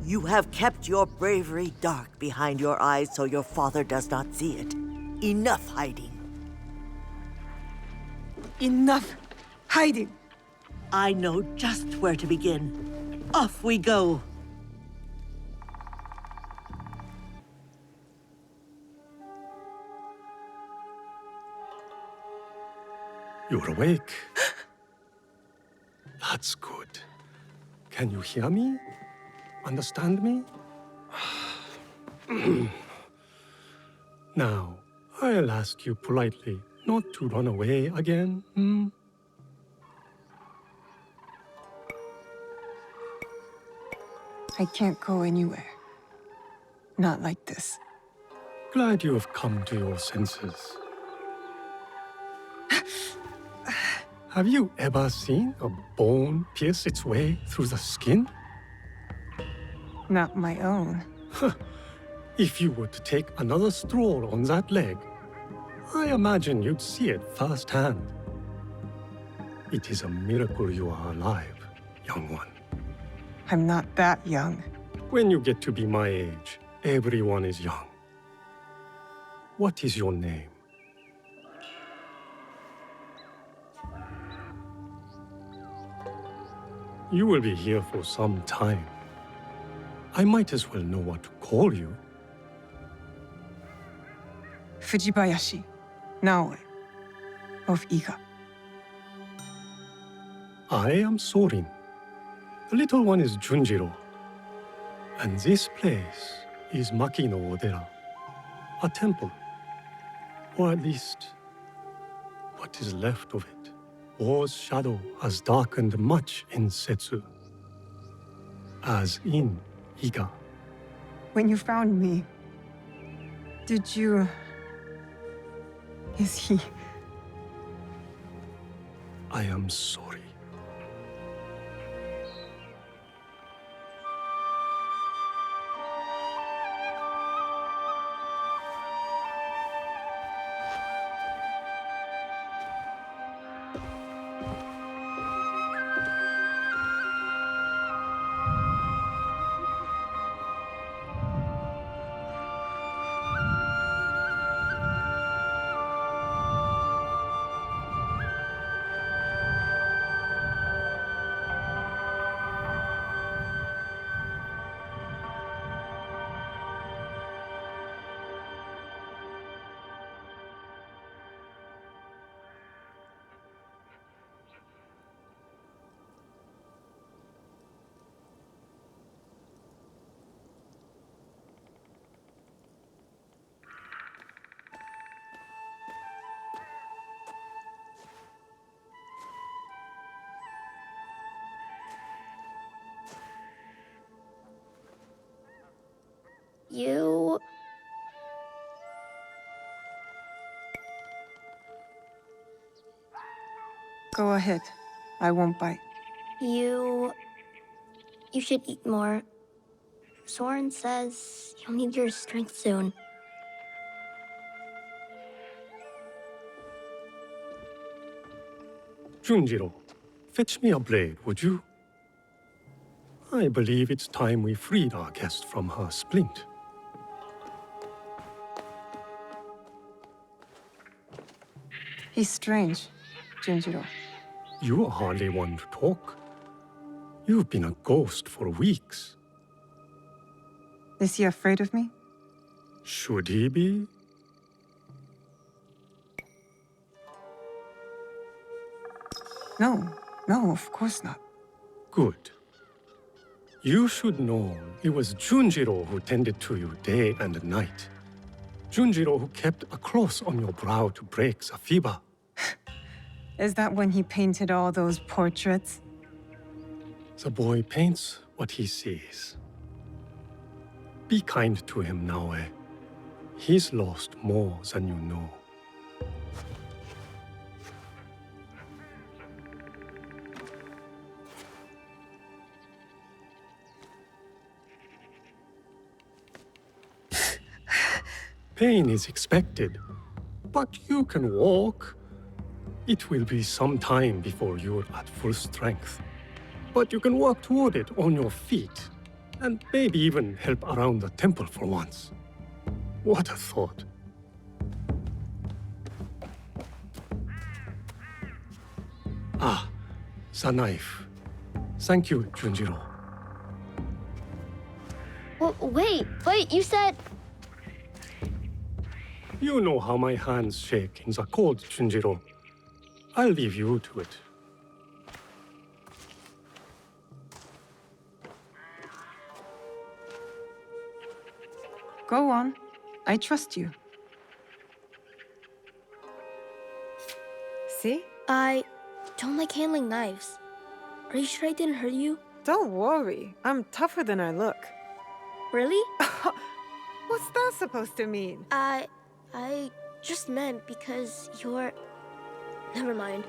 You have kept your bravery dark behind your eyes so your father does not see it. Enough hiding. Enough hiding. I know just where to begin. Off we go. You're awake. That's good. Can you hear me? Understand me? Now, I'll ask you politely not to run away again, I can't go anywhere. Not like this. Glad you have come to your senses. Have you ever seen a bone pierce its way through the skin? Not my own. If you were to take another stroll on that leg, I imagine you'd see it firsthand. It is a miracle you are alive, young one. I'm not that young. When you get to be my age, everyone is young. What is your name? You will be here for some time. I might as well know what to call you. Fujibayashi, Naoe, of Iga. I am Sorin. The little one is Junjiro. And this place is Makino Odera, a temple. Or at least, what is left of it. War's shadow has darkened much in Setsu, as in Iga. When you found me, did you... Is he... I am sorry. You... Go ahead. I won't bite. You should eat more. Soren says you'll need your strength soon. Junjiro, fetch me a blade, would you? I believe it's time we freed our guest from her splint. He's strange, Junjiro. You are hardly one to talk. You've been a ghost for weeks. Is he afraid of me? Should he be? No, of course not. Good. You should know it was Junjiro who tended to you day and night. Junjiro who kept a cross on your brow to break Safiba. Is that when he painted all those portraits? The boy paints what he sees. Be kind to him, Naoe. He's lost more than you know. Pain is expected, but you can walk. It will be some time before you're at full strength. But you can walk toward it on your feet, and maybe even help around the temple for once. What a thought. Ah, the knife. Thank you, Junjiro. Wait, you said... You know how my hands shake in the cold, Junjiro. I'll leave you to it. Go on. I trust you. See? I don't like handling knives. Are you sure I didn't hurt you? Don't worry. I'm tougher than I look. Really? What's that supposed to mean? I just meant because you're... Never mind.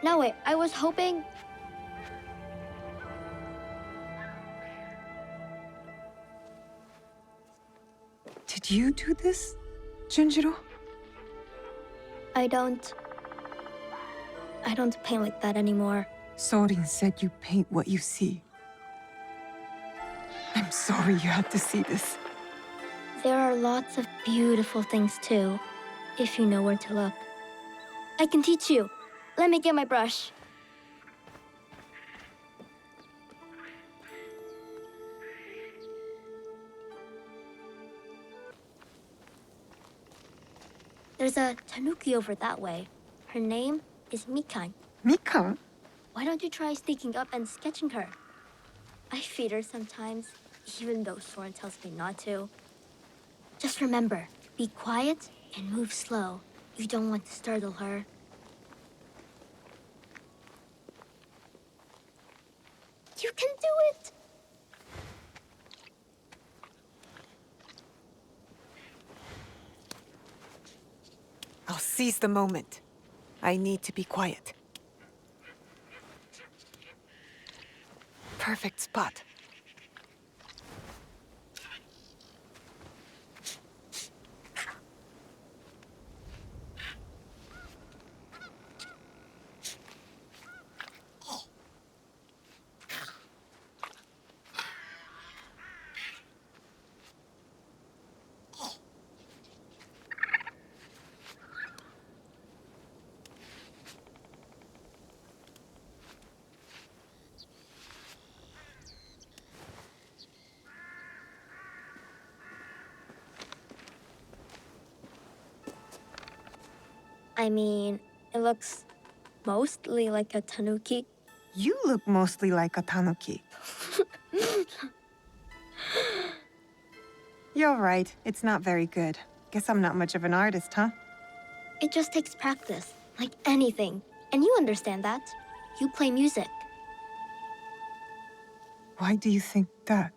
No, wait, I was hoping... Did you do this, Junjiro? I don't paint like that anymore. Sorin said you paint what you see. I'm sorry you had to see this. There are lots of beautiful things too, if you know where to look. I can teach you. Let me get my brush. There's a tanuki over that way. Her name is Mikan. Mikan? Why don't you try sneaking up and sketching her? I feed her sometimes, even though Soren tells me not to. Just remember, be quiet and move slow. You don't want to startle her. You can do it! I'll seize the moment. I need to be quiet. Perfect spot. I mean, It looks mostly like a tanuki. You look mostly like a tanuki. You're right, it's not very good. Guess I'm not much of an artist, huh? It just takes practice, like anything. And you understand that. You play music. Why do you think that?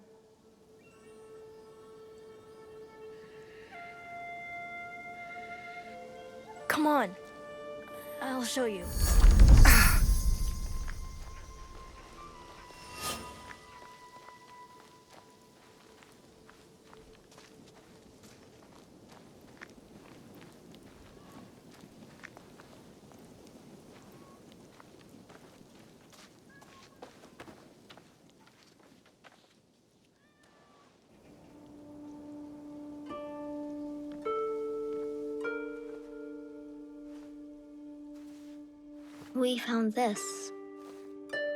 Come on. I'll show you. We found this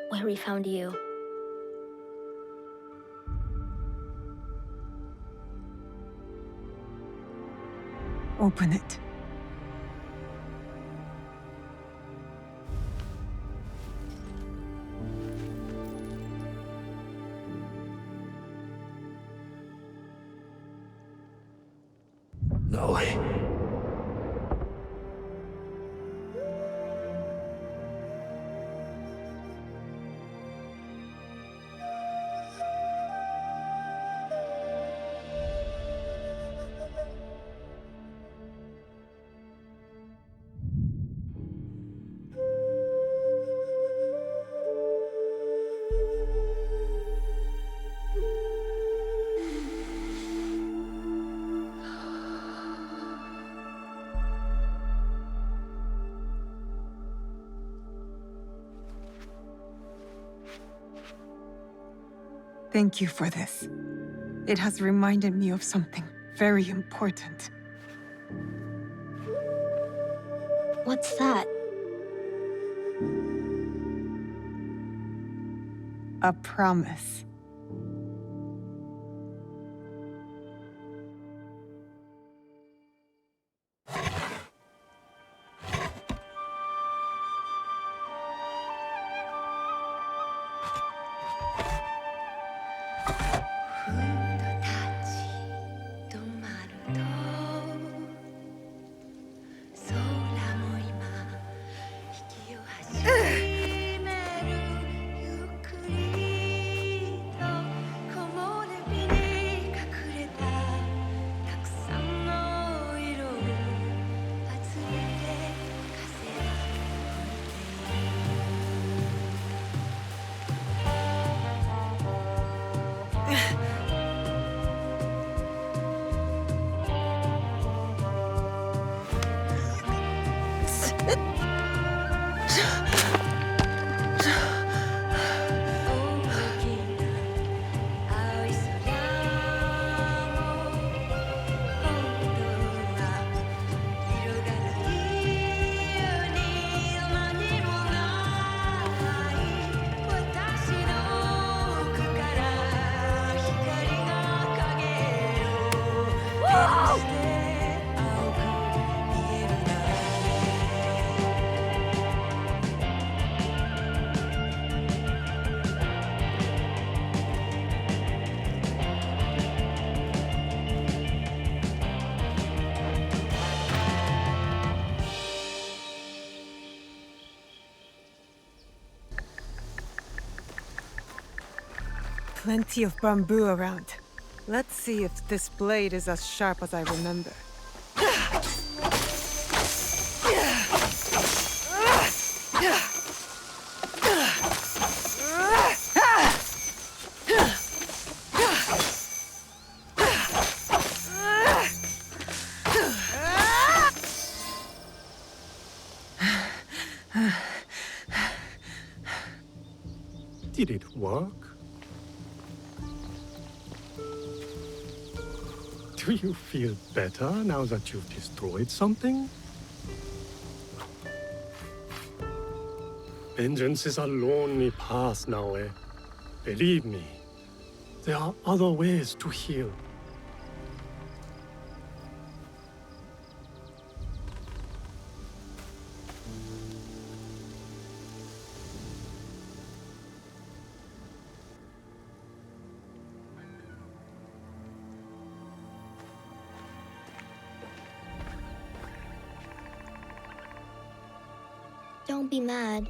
where we found you. Open it. Naoe. Thank you for this. It has reminded me of something very important. What's that? A promise. Plenty of bamboo around. Let's see if this blade is as sharp as I remember. Did it work? Do you feel better now that you've destroyed something? Vengeance is a lonely path, Naoe. Believe me, there are other ways to heal. Don't be mad.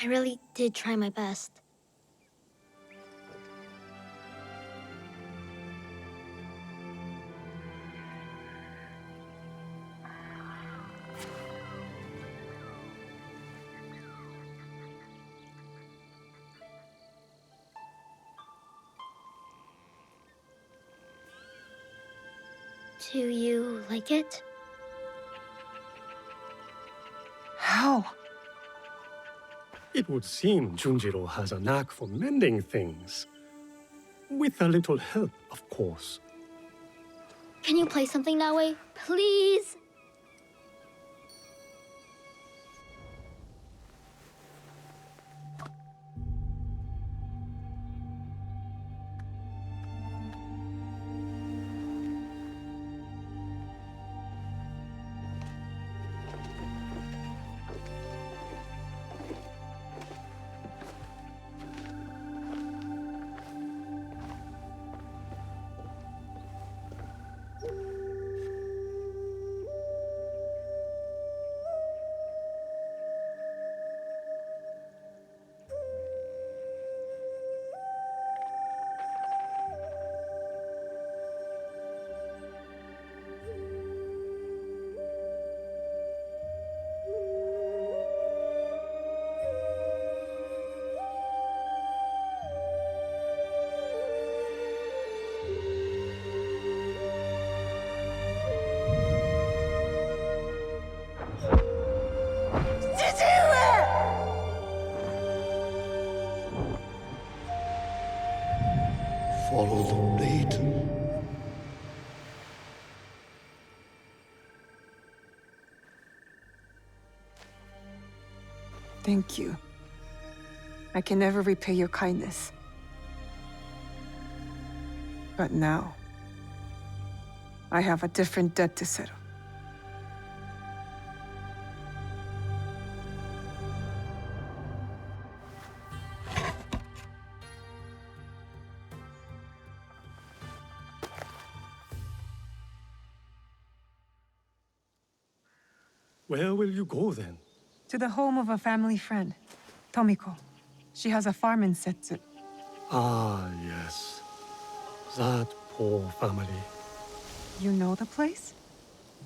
I really did try my best. Do you like it? How? It would seem Junjiro has a knack for mending things. With a little help, of course. Can you play something, Naoe? Please? Follow the blade. Thank you. I can never repay your kindness. But now, I have a different debt to settle. Where will you go then? To the home of a family friend, Tomiko. She has a farm in Setsu. Ah, yes. That poor family. You know the place?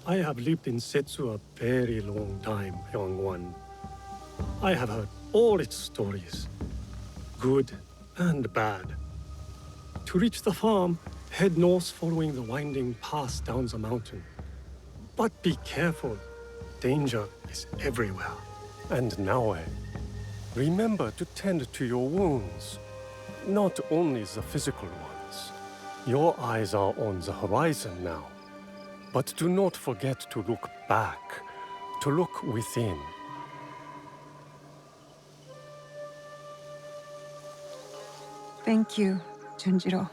I have lived in Setsu a very long time, young one. I have heard all its stories, good and bad. To reach the farm, head north following the winding path down the mountain. But be careful. Danger is everywhere. And Naoe, remember to tend to your wounds, not only the physical ones. Your eyes are on the horizon now, but do not forget to look back, to look within. Thank you, Junjiro.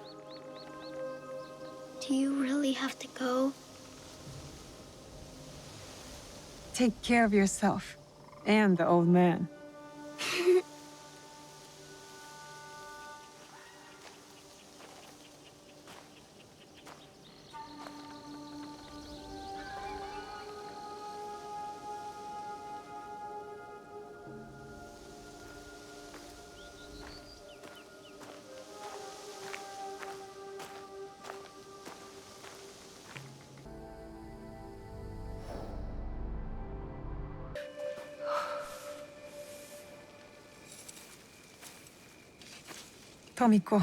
Do you really have to go? Take care of yourself and the old man. Tomiko.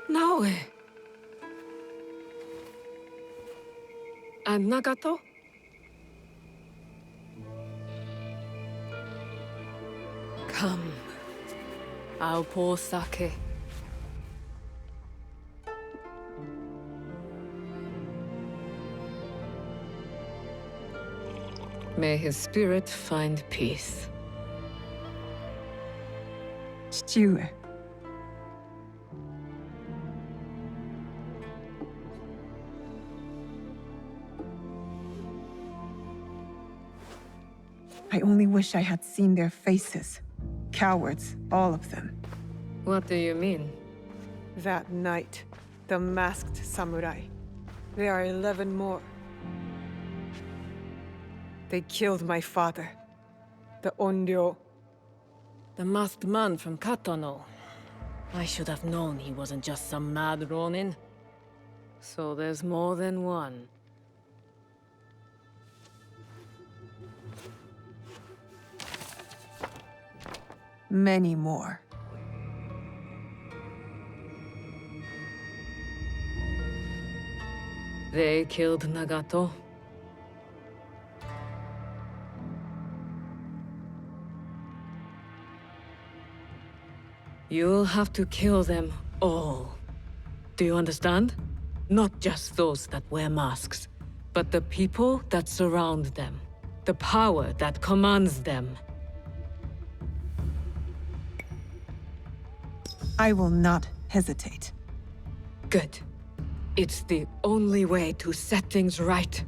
Naoe. And Nagato? Come. I'll pour sake. May his spirit find peace. 父上。I only wish I had seen their faces. Cowards, all of them. What do you mean? That night, the masked samurai. There are 11 more. They killed my father. The Onryo. The masked man from Katano. I should have known he wasn't just some mad ronin. So there's more than one. Many more. They killed Nagato. You'll have to kill them all. Do you understand? Not just those that wear masks, but the people that surround them. The power that commands them. I will not hesitate. Good. It's the only way to set things right.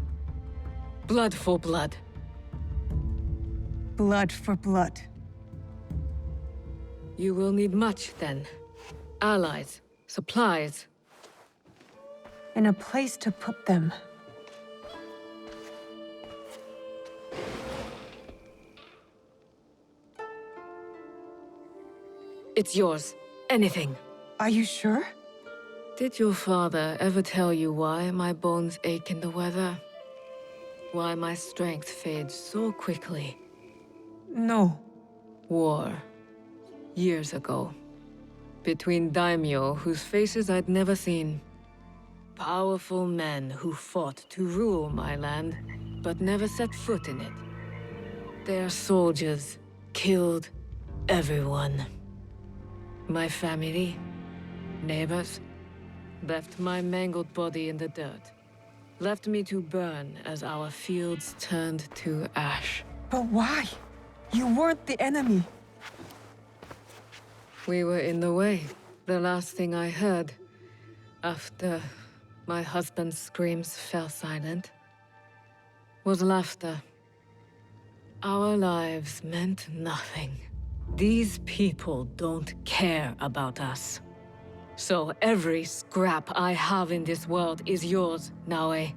Blood for blood. Blood for blood. You will need much, then. Allies, supplies. And a place to put them. It's yours. Anything. Are you sure? Did your father ever tell you why my bones ache in the weather? Why my strength fades so quickly? No. War. Years ago. Between daimyo whose faces I'd never seen. Powerful men who fought to rule my land, but never set foot in it. Their soldiers killed everyone. My family, neighbors, left my mangled body in the dirt. Left me to burn as our fields turned to ash. But why? You weren't the enemy. We were in the way. The last thing I heard, after my husband's screams fell silent, was laughter. Our lives meant nothing. These people don't care about us. So every scrap I have in this world is yours, Naoe.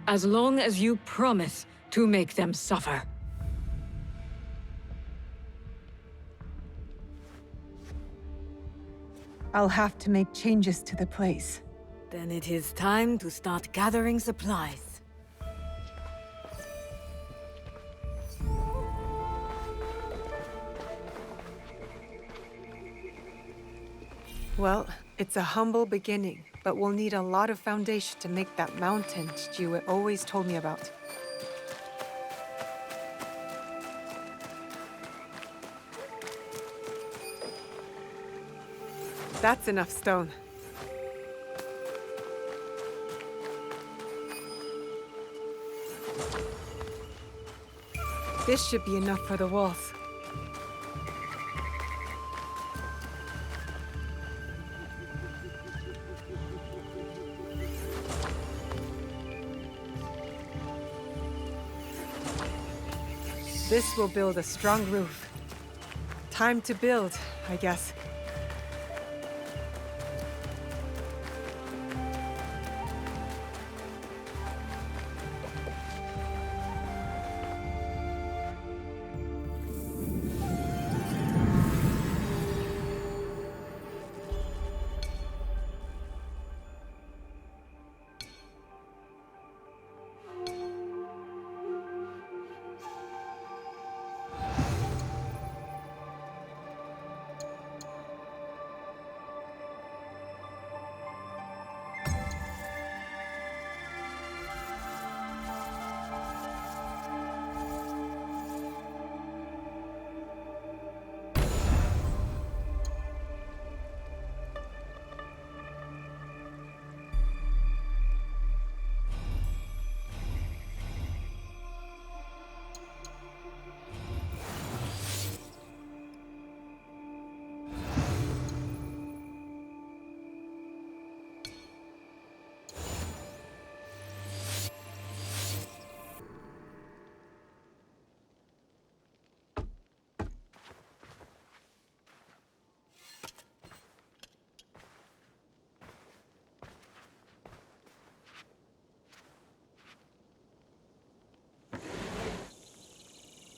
As long as you promise to make them suffer. I'll have to make changes to the place. Then it is time to start gathering supplies. Well, it's a humble beginning, but we'll need a lot of foundation to make that mountain Chichiue always told me about. That's enough stone. This should be enough for the walls. This will build a strong roof. Time to build, I guess.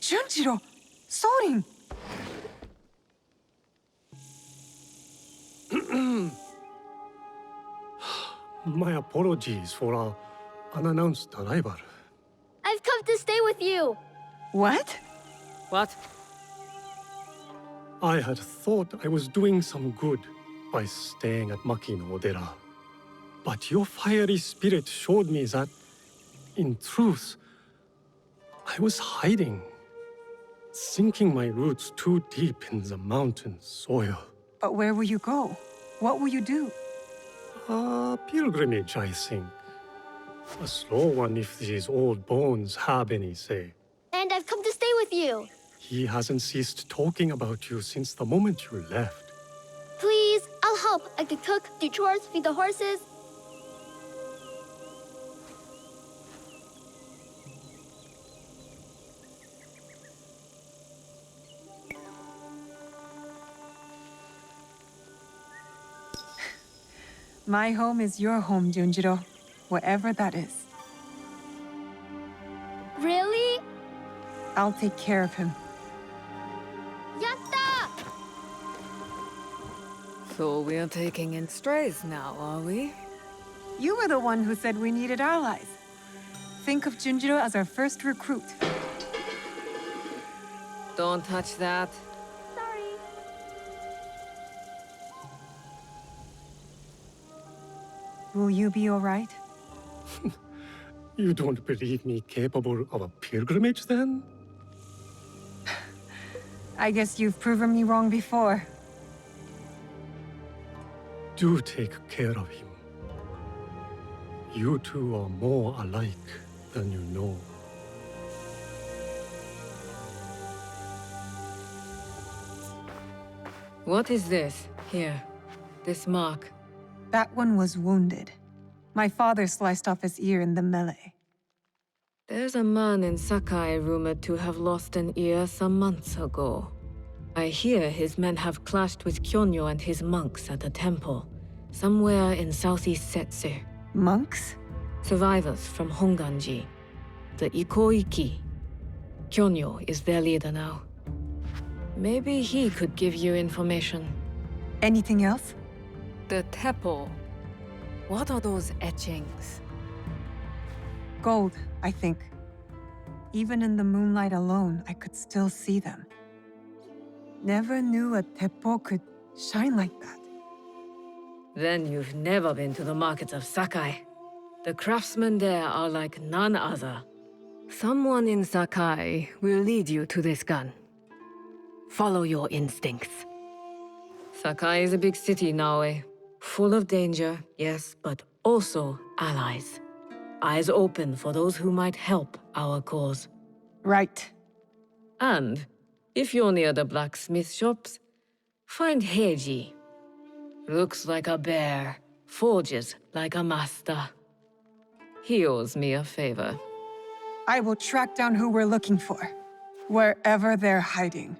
Junjiro! Sorin! My apologies for our unannounced arrival. I've come to stay with you! What? What? I had thought I was doing some good by staying at Maki no Odera. But your fiery spirit showed me that, in truth, I was hiding, sinking my roots too deep in the mountain soil. But where will you go? What will you do? A pilgrimage, I think. A slow one if these old bones have any say. And I've come to stay with you! He hasn't ceased talking about you since the moment you left. Please, I'll help. I could cook, do chores, feed the horses. My home is your home, Junjiro. Whatever that is. Really? I'll take care of him. Yatta! So we're taking in strays now, are we? You were the one who said we needed allies. Think of Junjiro as our first recruit. Don't touch that. Sorry. Will you be all right? You don't believe me capable of a pilgrimage, then? I guess you've proven me wrong before. Do take care of him. You two are more alike than you know. What is this? Here. This mark. That one was wounded. My father sliced off his ear in the melee. There's a man in Sakai rumored to have lost an ear some months ago. I hear his men have clashed with Kyonyo and his monks at a temple, somewhere in southeast Setsu. Monks? Survivors from Honganji, the Ikoiki. Kyonyo is their leader now. Maybe he could give you information. Anything else? The Teppo. What are those etchings? Gold, I think. Even in the moonlight alone, I could still see them. Never knew a Teppo could shine like that. Then you've never been to the markets of Sakai. The craftsmen there are like none other. Someone in Sakai will lead you to this gun. Follow your instincts. Sakai is a big city, Naoe. Full of danger, yes, but also allies. Eyes open for those who might help our cause. Right. And, if you're near the blacksmith shops, find Heiji. Looks like a bear, forges like a master. He owes me a favor. I will track down who we're looking for, wherever they're hiding.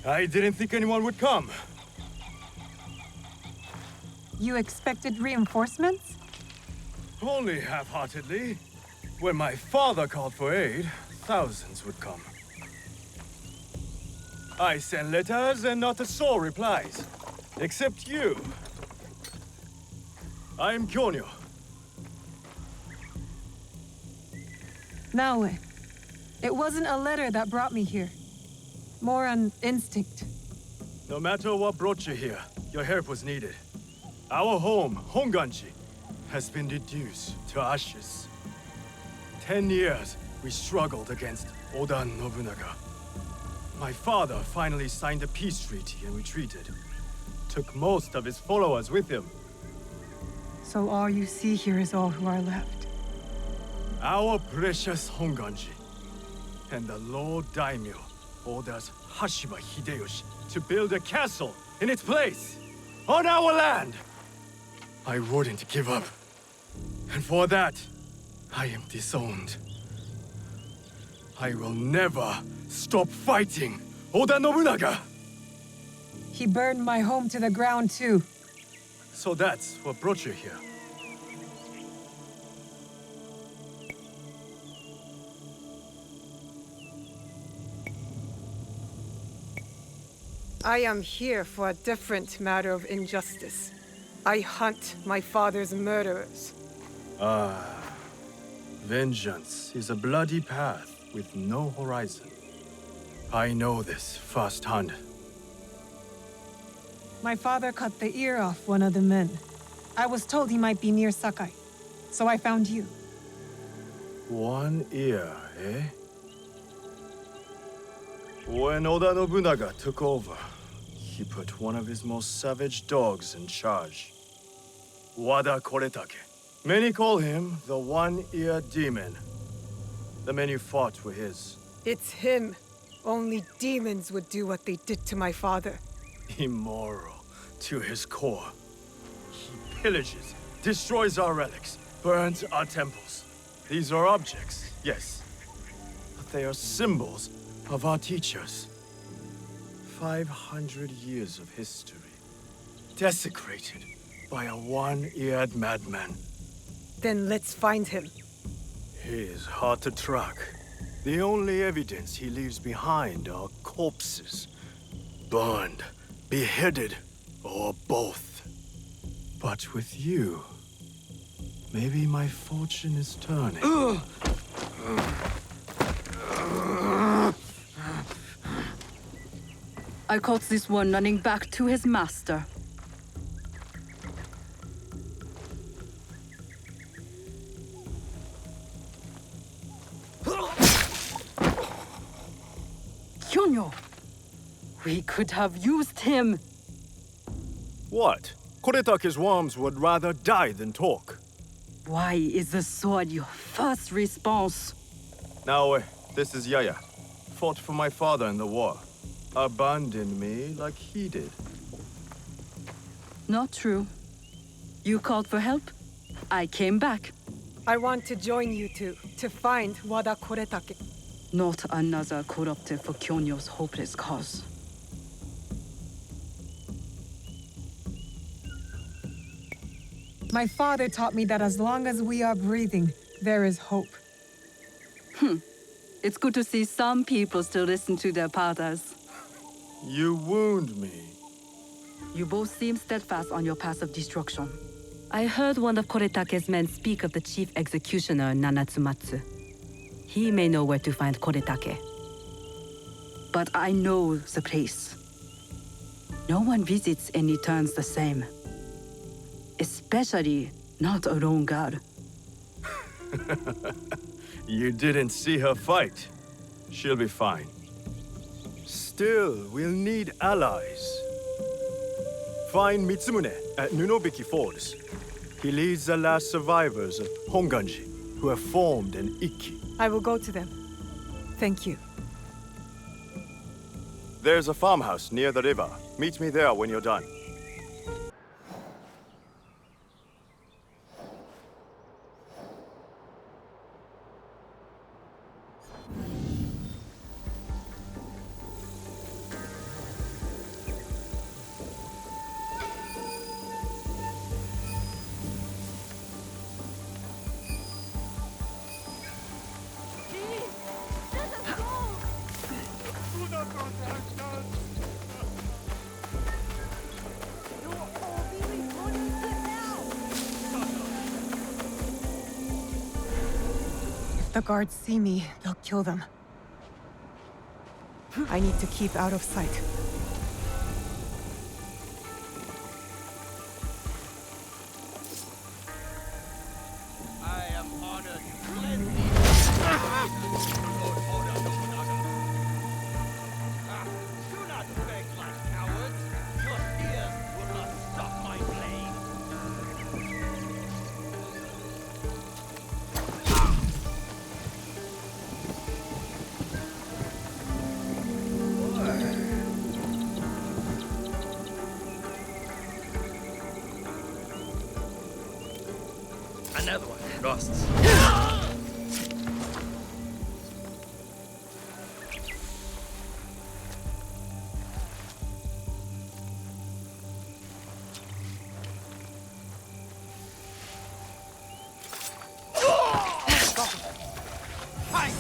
I didn't think anyone would come. You expected reinforcements? Only half-heartedly. When my father called for aid, thousands would come. I send letters and not a soul replies. Except you. I'm Kyonyo. Naoe, it wasn't a letter that brought me here. More an instinct. No matter what brought you here, your help was needed. Our home, Honganji, has been reduced to ashes. 10 years we struggled against Oda Nobunaga. My father finally signed a peace treaty and retreated. Took most of his followers with him. So all you see here is all who are left. Our precious Honganji. And the Lord Daimyo orders Hashiba Hideyoshi to build a castle in its place, on our land. I wouldn't give up. And for that, I am disowned. I will never stop fighting Oda Nobunaga! He burned my home to the ground too. So that's what brought you here. I am here for a different matter of injustice. I hunt my father's murderers. Vengeance is a bloody path with no horizon. I know this firsthand. My father cut the ear off one of the men. I was told he might be near Sakai, so I found you. One ear, eh? When Oda Nobunaga took over, he put one of his most savage dogs in charge. Wada Koretake. Many call him the One-Ear Demon. The men you fought were his. It's him. Only demons would do what they did to my father. Immoral to his core. He pillages, destroys our relics, burns our temples. These are objects, yes, but they are symbols of our teachers. 500 years of history, desecrated by a one-eared madman. Then let's find him. He is hard to track. The only evidence he leaves behind are corpses. Burned, beheaded, or both. But with you, maybe my fortune is turning. I caught this one running back to his master. Kyonyo! We could have used him! What? Koretake's worms would rather die than talk. Why is the sword your first response? Naoe, this is Yaya. Fought for my father in the war. Abandoned me like he did. Not true. You called for help. I came back. I want to join you two, to find Wada Koretake. Not another corrupted for Kyonyo's hopeless cause. My father taught me that as long as we are breathing, there is hope. It's good to see some people still listen to their fathers. You wound me. You both seem steadfast on your path of destruction. I heard one of Koretake's men speak of the chief executioner, Nanatsumatsu. He may know where to find Koretake. But I know the place. No one visits and returns the same. Especially not a lone guard. You didn't see her fight. She'll be fine. Still, we'll need allies. Find Mitsumune at Nunobiki Falls. He leads the last survivors of Honganji, who have formed an Ikki. I will go to them. Thank you. There's a farmhouse near the river. Meet me there when you're done. the guards see me, they'll kill them. I need to keep out of sight. I am honored to lend thee. Do not beg like cowards. Your fears will not stop my blade. Another one. Lost.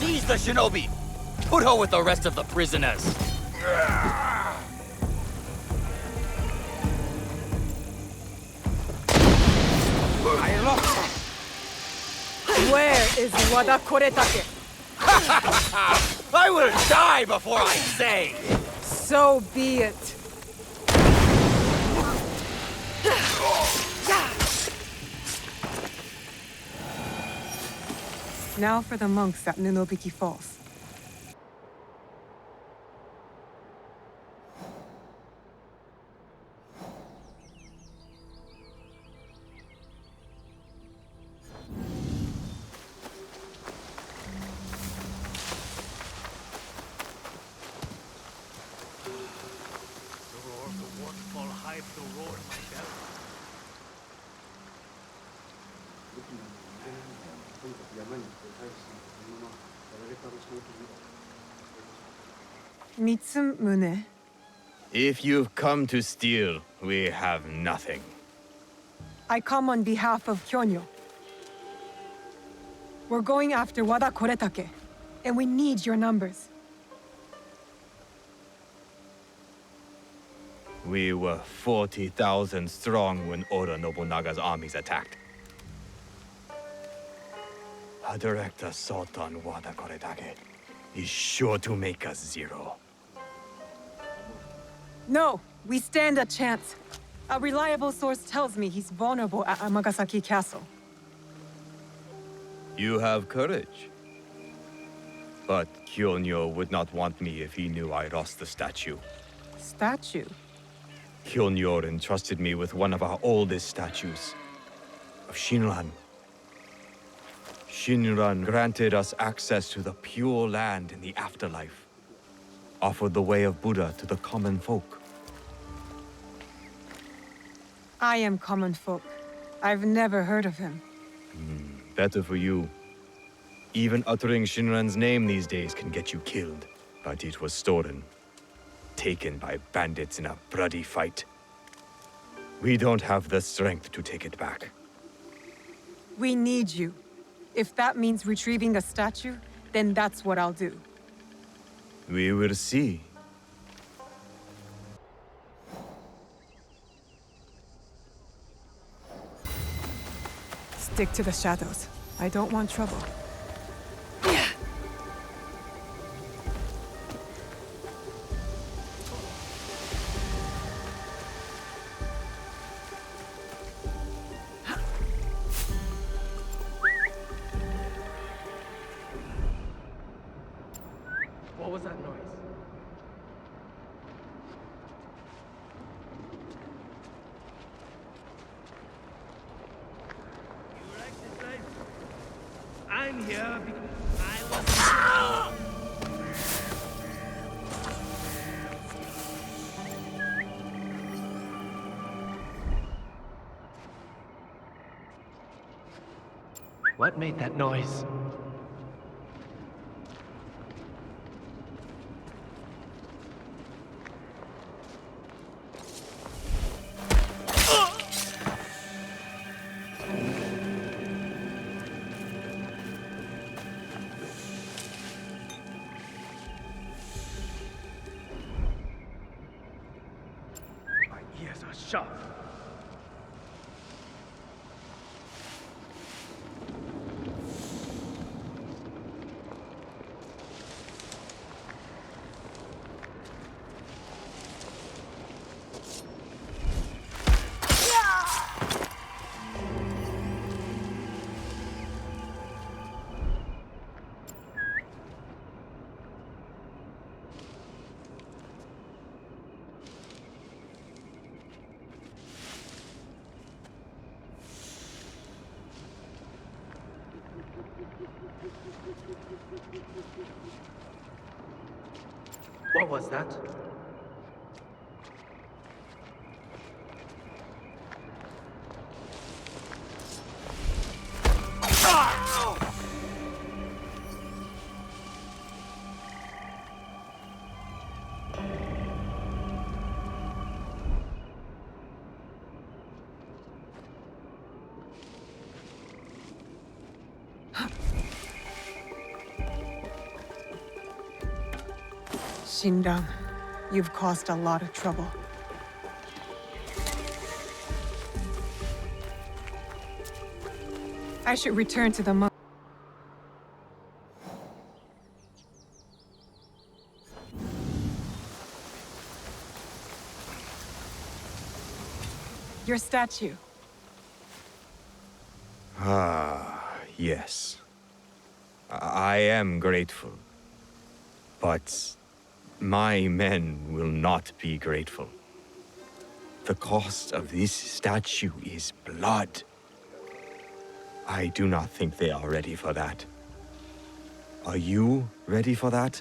Seize the shinobi! Put her with the rest of the prisoners! Where is Wada Koretake? I will die before I say! So be it. Now for the monks at Nunobiki Falls. The waterfall hides the roar in my belly. Mitsumune. If you've come to steal, we have nothing. I come on behalf of Kyonyo. We're going after Wada Koretake, and we need your numbers. We were 40,000 strong when Oda Nobunaga's armies attacked. A direct assault on Wada Koretake is sure to make us zero. No, we stand a chance. A reliable source tells me he's vulnerable at Amagasaki Castle. You have courage. But Kyonyo would not want me if he knew I lost the statue. Statue? Kyonyo entrusted me with one of our oldest statues, of Shinran. Shinran granted us access to the pure land in the afterlife, offered the way of Buddha to the common folk. I am common folk. I've never heard of him. Better for you. Even uttering Shinran's name these days can get you killed. But it was stolen. Taken by bandits in a bloody fight. We don't have the strength to take it back. We need you. If that means retrieving the statue, then that's what I'll do. We will see. Stick to the shadows. I don't want trouble. What was that noise? I'm here because I was... What made that noise? Ears are sharp. What was that? Shindang, you've caused a lot of trouble. I should return to the monk. Your statue. Ah, yes. I am grateful. But my men will not be grateful. The cost of this statue is blood. I do not think they are ready for that. Are you ready for that?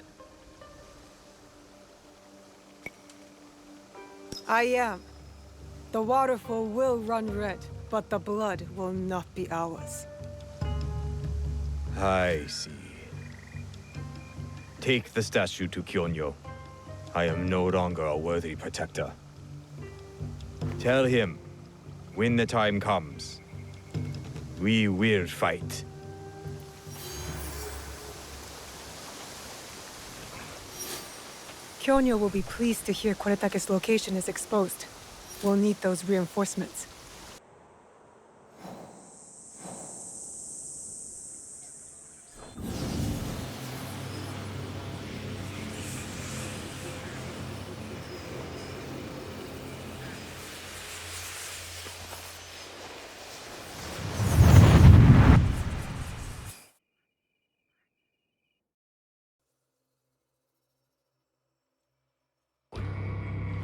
I am. The waterfall will run red, but the blood will not be ours. I see. Take the statue to Kyonyo. I am no longer a worthy protector. Tell him, when the time comes, we will fight. Kyonyo will be pleased to hear Koretake's location is exposed. We'll need those reinforcements.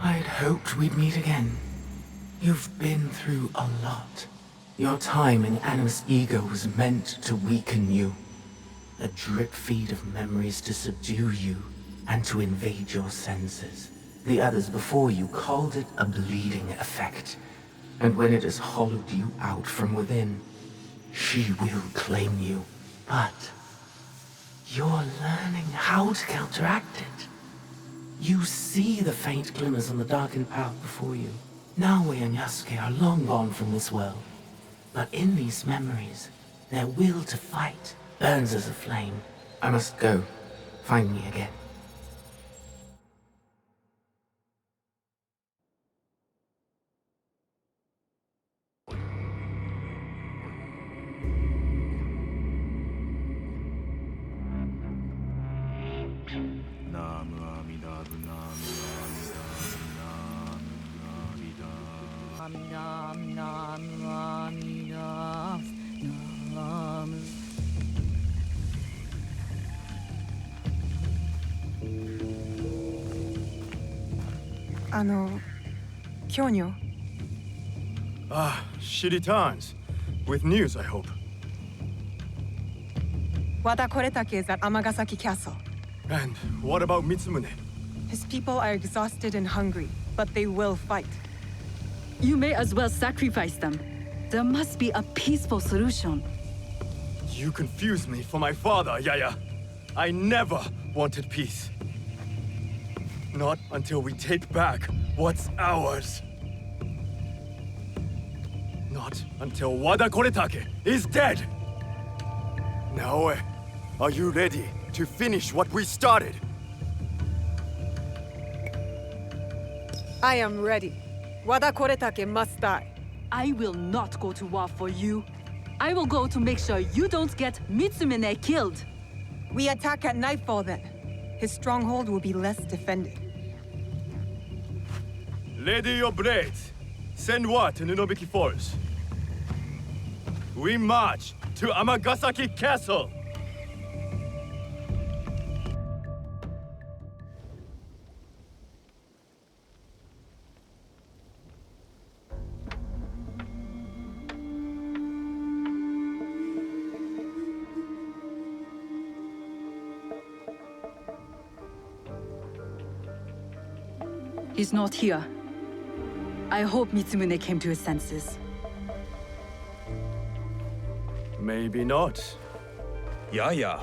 I'd hoped we'd meet again. You've been through a lot. Your time in Animus Ego was meant to weaken you. A drip feed of memories to subdue you and to invade your senses. The others before you called it a bleeding effect. And when it has hollowed you out from within, she will claim you. But you're learning how to counteract it. You see the faint glimmers on the darkened path before you. Naoe and Yasuke are long gone from this world. But in these memories, their will to fight burns as a flame. I must go. Find me again. Kyonyo. Ah, she returns. With news, I hope. Wada Koretake is at Amagasaki Castle. And what about Mitsumune? His people are exhausted and hungry, but they will fight. You may as well sacrifice them. There must be a peaceful solution. You confuse me for my father, Yaya. I never wanted peace. Not until we take back what's ours. Not until Wada Koretake is dead! Naoe, are you ready to finish what we started? I am ready. Wada Koretake must die. I will not go to war for you. I will go to make sure you don't get Mitsumune killed. We attack at Nightfall then. His stronghold will be less defended. Ready your blades. Send word to Nunobiki Falls. We march to Amagasaki Castle! He's not here. I hope Mitsumune came to his senses. Maybe not. Yaya.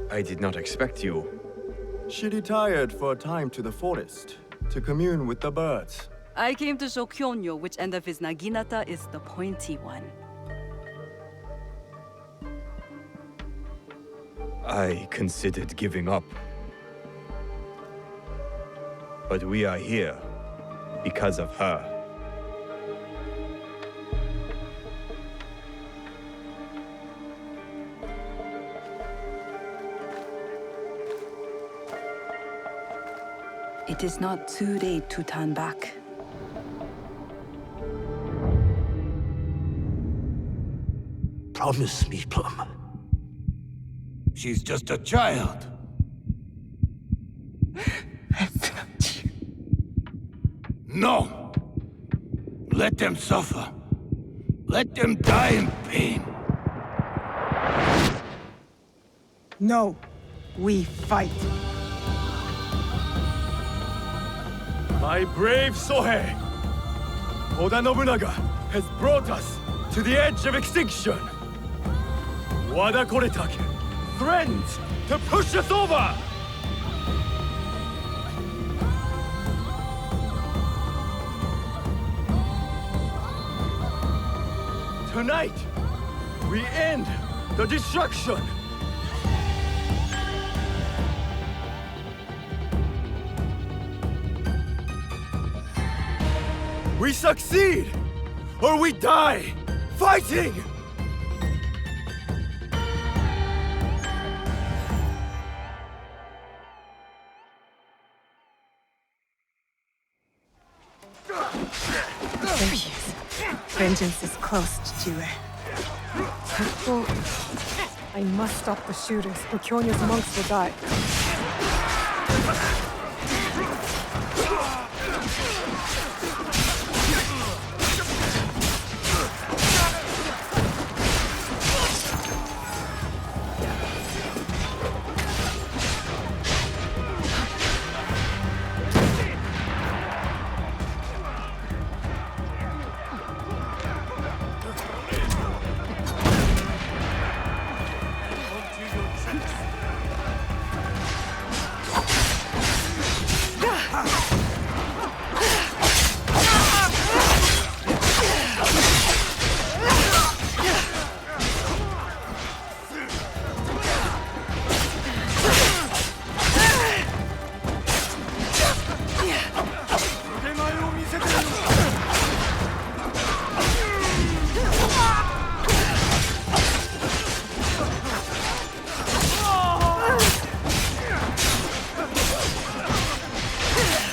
I did not expect you. She retired for a time to the forest to commune with the birds. I came to show Kyonyo which end of his naginata is the pointy one. I considered giving up. But we are here because of her. It is not too late to turn back. Promise me, Plum. She's just a child. No! Let them suffer. Let them die in pain. No, we fight. My brave Sohei! Oda Nobunaga has brought us to the edge of extinction. Wada Koretake threatens to push us over! Tonight, we end the destruction! We succeed! Or we die! Fighting! There he is. Vengeance is close, Jue. Teppo, I must stop the shooters, or Kyonyo's monks will die.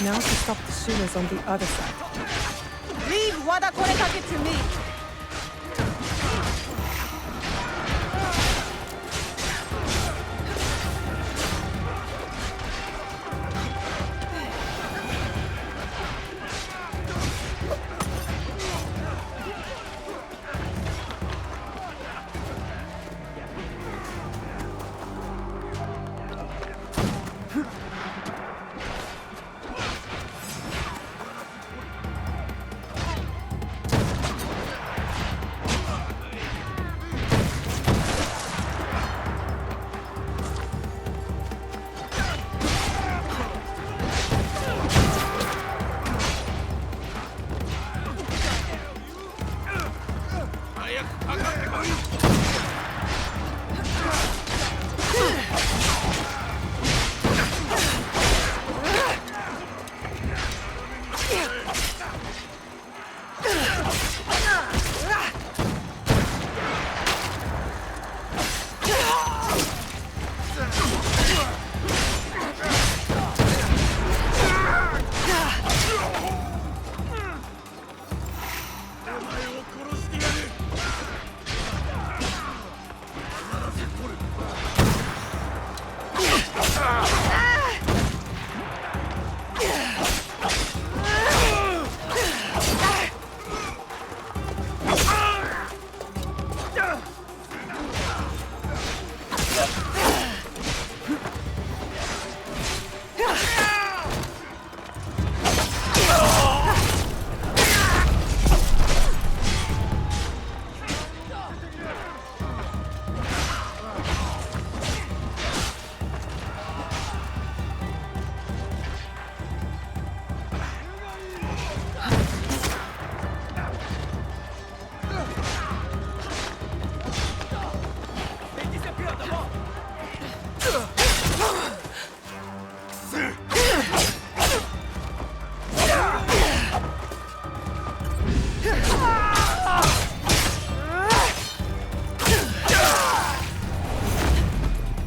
Now to stop the shooters on the other side. Leave Wada Koretake to me!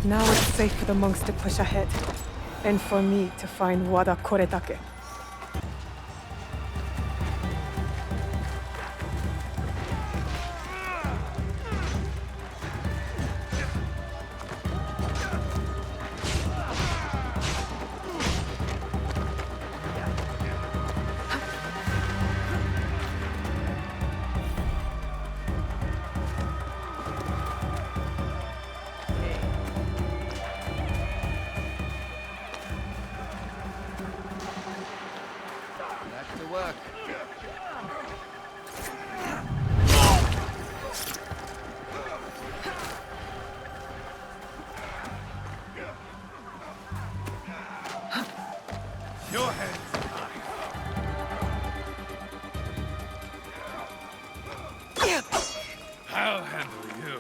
Now it's safe for the monks to push ahead, and for me to find Wada Koretake. Back to work. Your hands. I'll handle you.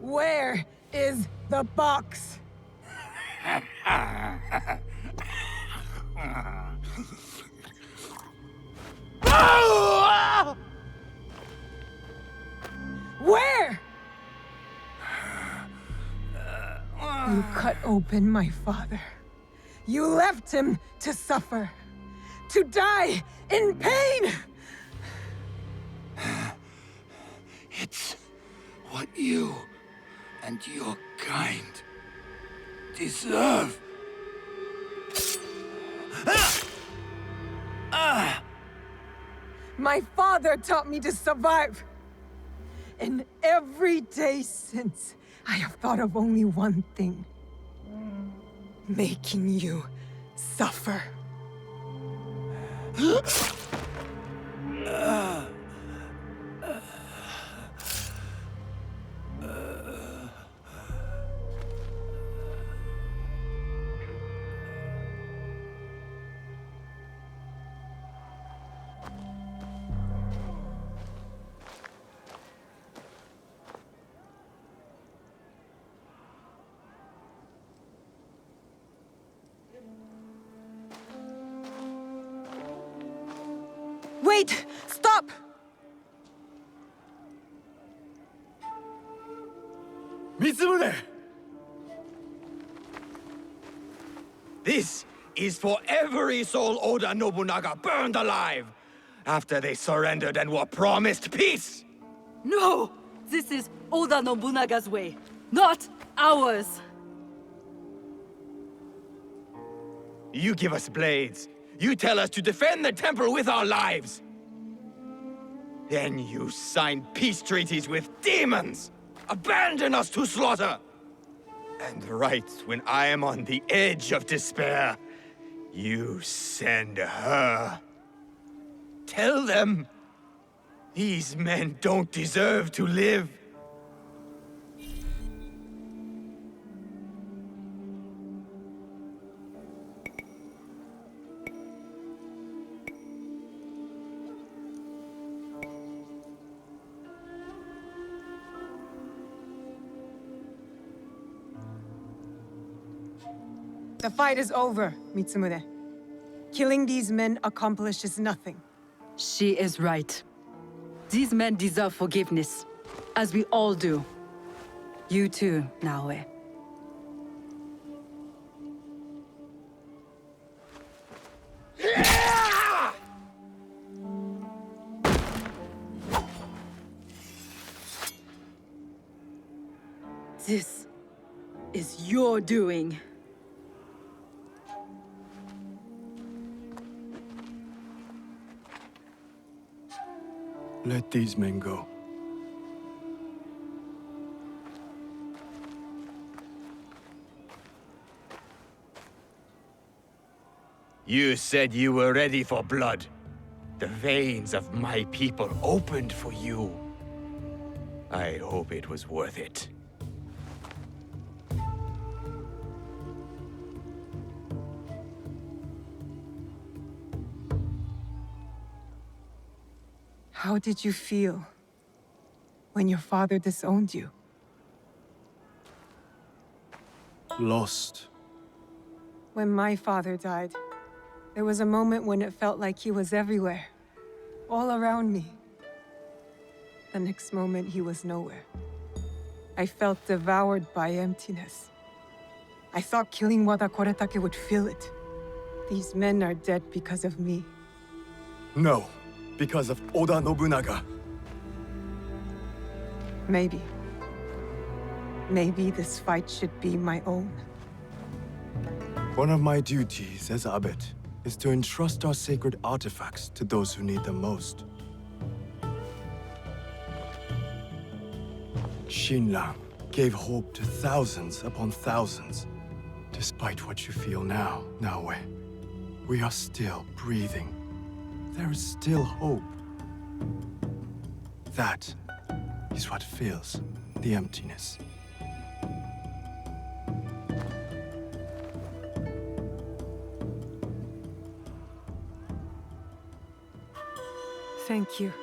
Where is the box? Where? You cut open my father. You left him to suffer, to die in pain! It's what you and your kind deserve. My father taught me to survive. And every day since, I have thought of only one thing. Making you suffer. Wait! Stop! Mitsumune! This is for every soul Oda Nobunaga burned alive after they surrendered and were promised peace! No! This is Oda Nobunaga's way, not ours! You give us blades. You tell us to defend the temple with our lives. Then you sign peace treaties with demons! Abandon us to slaughter! And right when I am on the edge of despair, you send her. Tell them these men don't deserve to live. The fight is over, Mitsumune. Killing these men accomplishes nothing. She is right. These men deserve forgiveness, as we all do. You too, Naoe. This is your doing. Let these men go. You said you were ready for blood. The veins of my people opened for you. I hope it was worth it. How did you feel when your father disowned you? Lost. When my father died, there was a moment when it felt like he was everywhere, all around me. The next moment, he was nowhere. I felt devoured by emptiness. I thought killing Wada Koretake would fill it. These men are dead because of me. No, because of Oda Nobunaga. Maybe. Maybe this fight should be my own. One of my duties as abbot is to entrust our sacred artifacts to those who need them most. Shinran gave hope to thousands upon thousands. Despite what you feel now, Naoe, we are still breathing. There is still hope. That is what fills the emptiness. Thank you.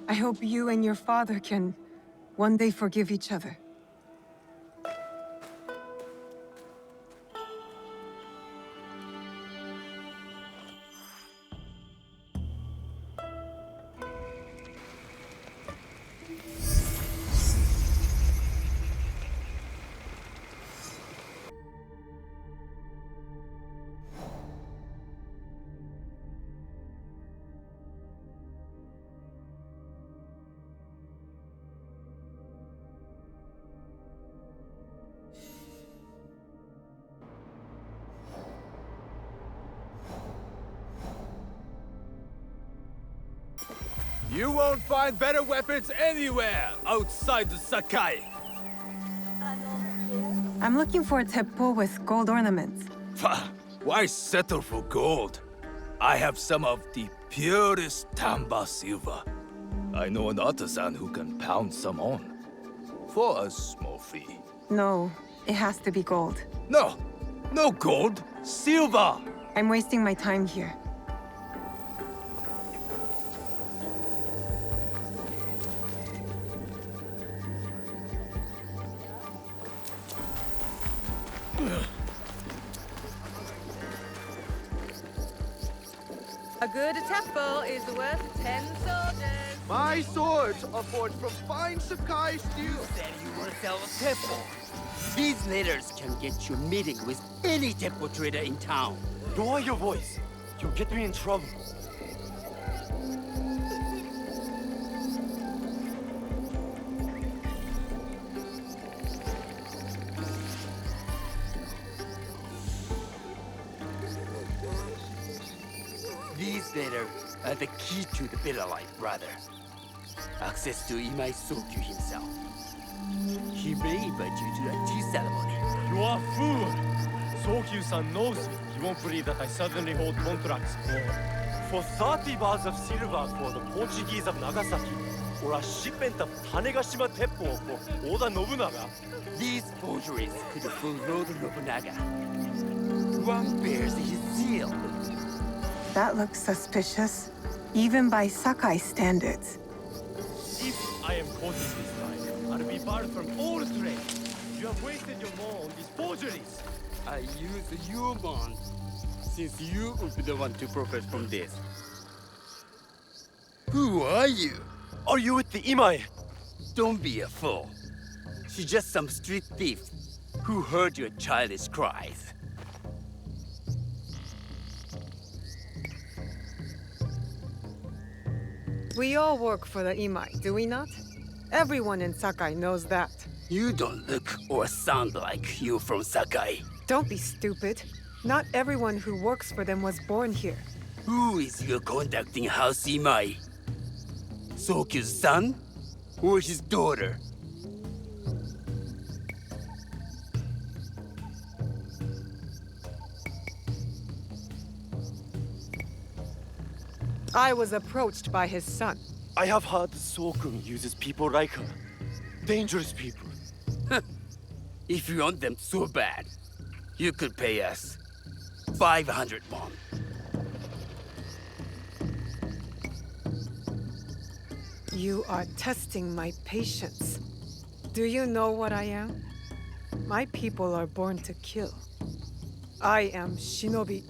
I hope you and your father can one day forgive each other. You won't find better weapons anywhere outside the Sakai. I'm looking for a Teppo with gold ornaments. Why settle for gold? I have some of the purest Tamba silver. I know an artisan who can pound some on. For a small fee. No, it has to be gold. No! No gold! Silver! I'm wasting my time here. A good Teppo is worth 10 soldiers. My swords are forged from fine Sakai steel. You said you were sell Teppo. These letters can get you a meeting with any Teppo trader in town. Lower your voice. You'll get me in trouble. These letters are the key to the better life, brother. Access to Imai Sokyu himself. He may invite you to a tea ceremony. You are a fool! Sokyu-san knows me. He won't believe that I suddenly hold contracts for 30 bars of silver for the Portuguese of Nagasaki, or a shipment of Tanegashima Teppo for Oda Nobunaga. These forgeries could fool Lord Nobunaga. One bears his seal. That looks suspicious, even by Sakai standards. If I am caught in this crime, I'll be barred from all trade. You have wasted your more on these forgeries. I use your bond, since you would be the one to profit from this. Who are you? Are you with the Imai? Don't be a fool. She's just some street thief who heard your childish cries. We all work for the Imai, do we not? Everyone in Sakai knows that. You don't look or sound like you from Sakai. Don't be stupid. Not everyone who works for them was born here. Who is your conducting house Imai? Sokyu's son or his daughter? I was approached by his son. I have heard Sokun uses people like her. Dangerous people. If you want them so bad, you could pay us 500 won. You are testing my patience. Do you know what I am? My people are born to kill. I am Shinobi.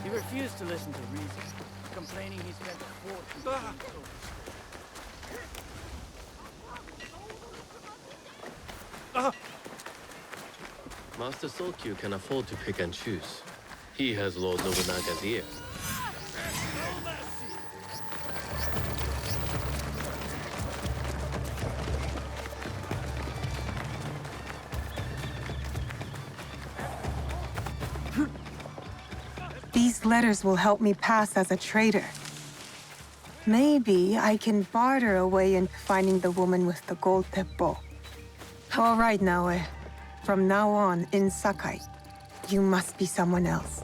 He refused to listen to reason, complaining he spent a fortune. Master Sokyu can afford to pick and choose. He has Lord Nobunaga's ear. These letters will help me pass as a traitor. Maybe I can barter a way into finding the woman with the gold Teppo. All right, Naoe. From now on, in Sakai, you must be someone else.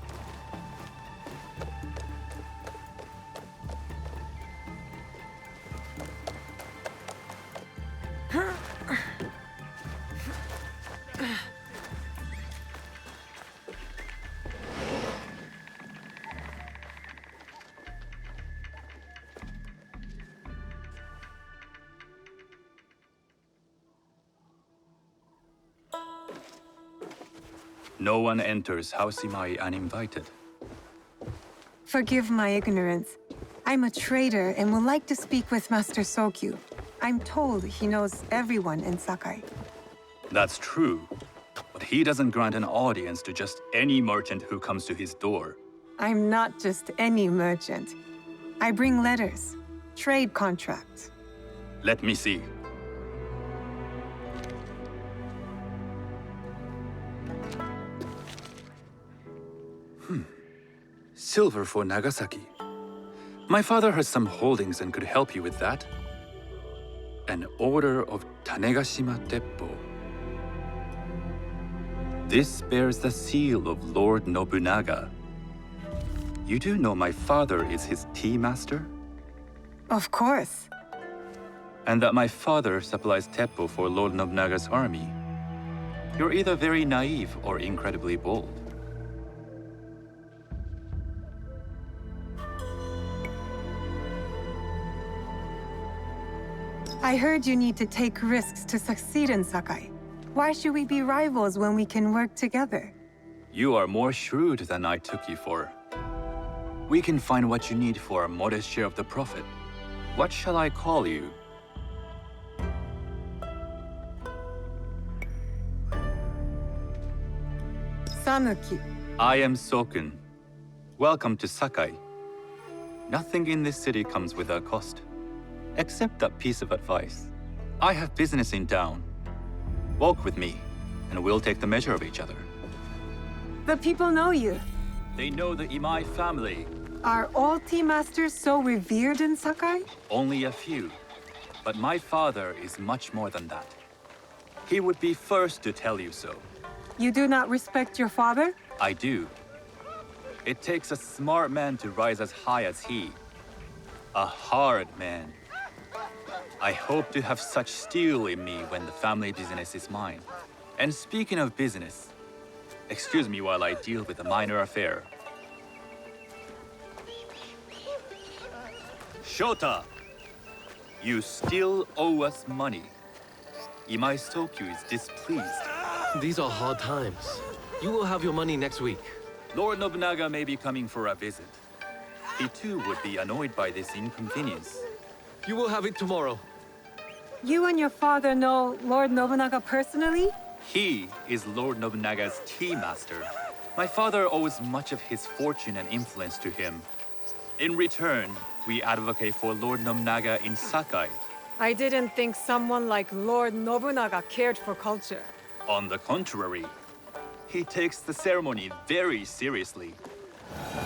No one enters House Imai uninvited. Forgive my ignorance. I'm a trader and would like to speak with Master Sokyu. I'm told he knows everyone in Sakai. That's true, but he doesn't grant an audience to just any merchant who comes to his door. I'm not just any merchant. I bring letters, trade contracts. Let me see. Silver for Nagasaki. My father has some holdings and could help you with that. An order of Tanegashima Teppo. This bears the seal of Lord Nobunaga. You do know my father is his tea master? Of course. And that my father supplies Teppo for Lord Nobunaga's army. You're either very naive or incredibly bold. I heard you need to take risks to succeed in Sakai. Why should we be rivals when we can work together? You are more shrewd than I took you for. We can find what you need for a modest share of the profit. What shall I call you? Sanuki. I am Sokun. Welcome to Sakai. Nothing in this city comes without cost. Except that piece of advice. I have business in town. Walk with me, and we'll take the measure of each other. The people know you. They know the Imai family. Are all tea masters so revered in Sakai? Only a few. But my father is much more than that. He would be first to tell you so. You do not respect your father? I do. It takes a smart man to rise as high as he. A hard man. I hope to have such steel in me when the family business is mine. And speaking of business, excuse me while I deal with a minor affair. Shota! You still owe us money. Imai Sokyu is displeased. These are hard times. You will have your money next week. Lord Nobunaga may be coming for a visit. He too would be annoyed by this inconvenience. You will have it tomorrow. You and your father know Lord Nobunaga personally? He is Lord Nobunaga's tea master. My father owes much of his fortune and influence to him. In return, we advocate for Lord Nobunaga in Sakai. I didn't think someone like Lord Nobunaga cared for culture. On the contrary, he takes the ceremony very seriously.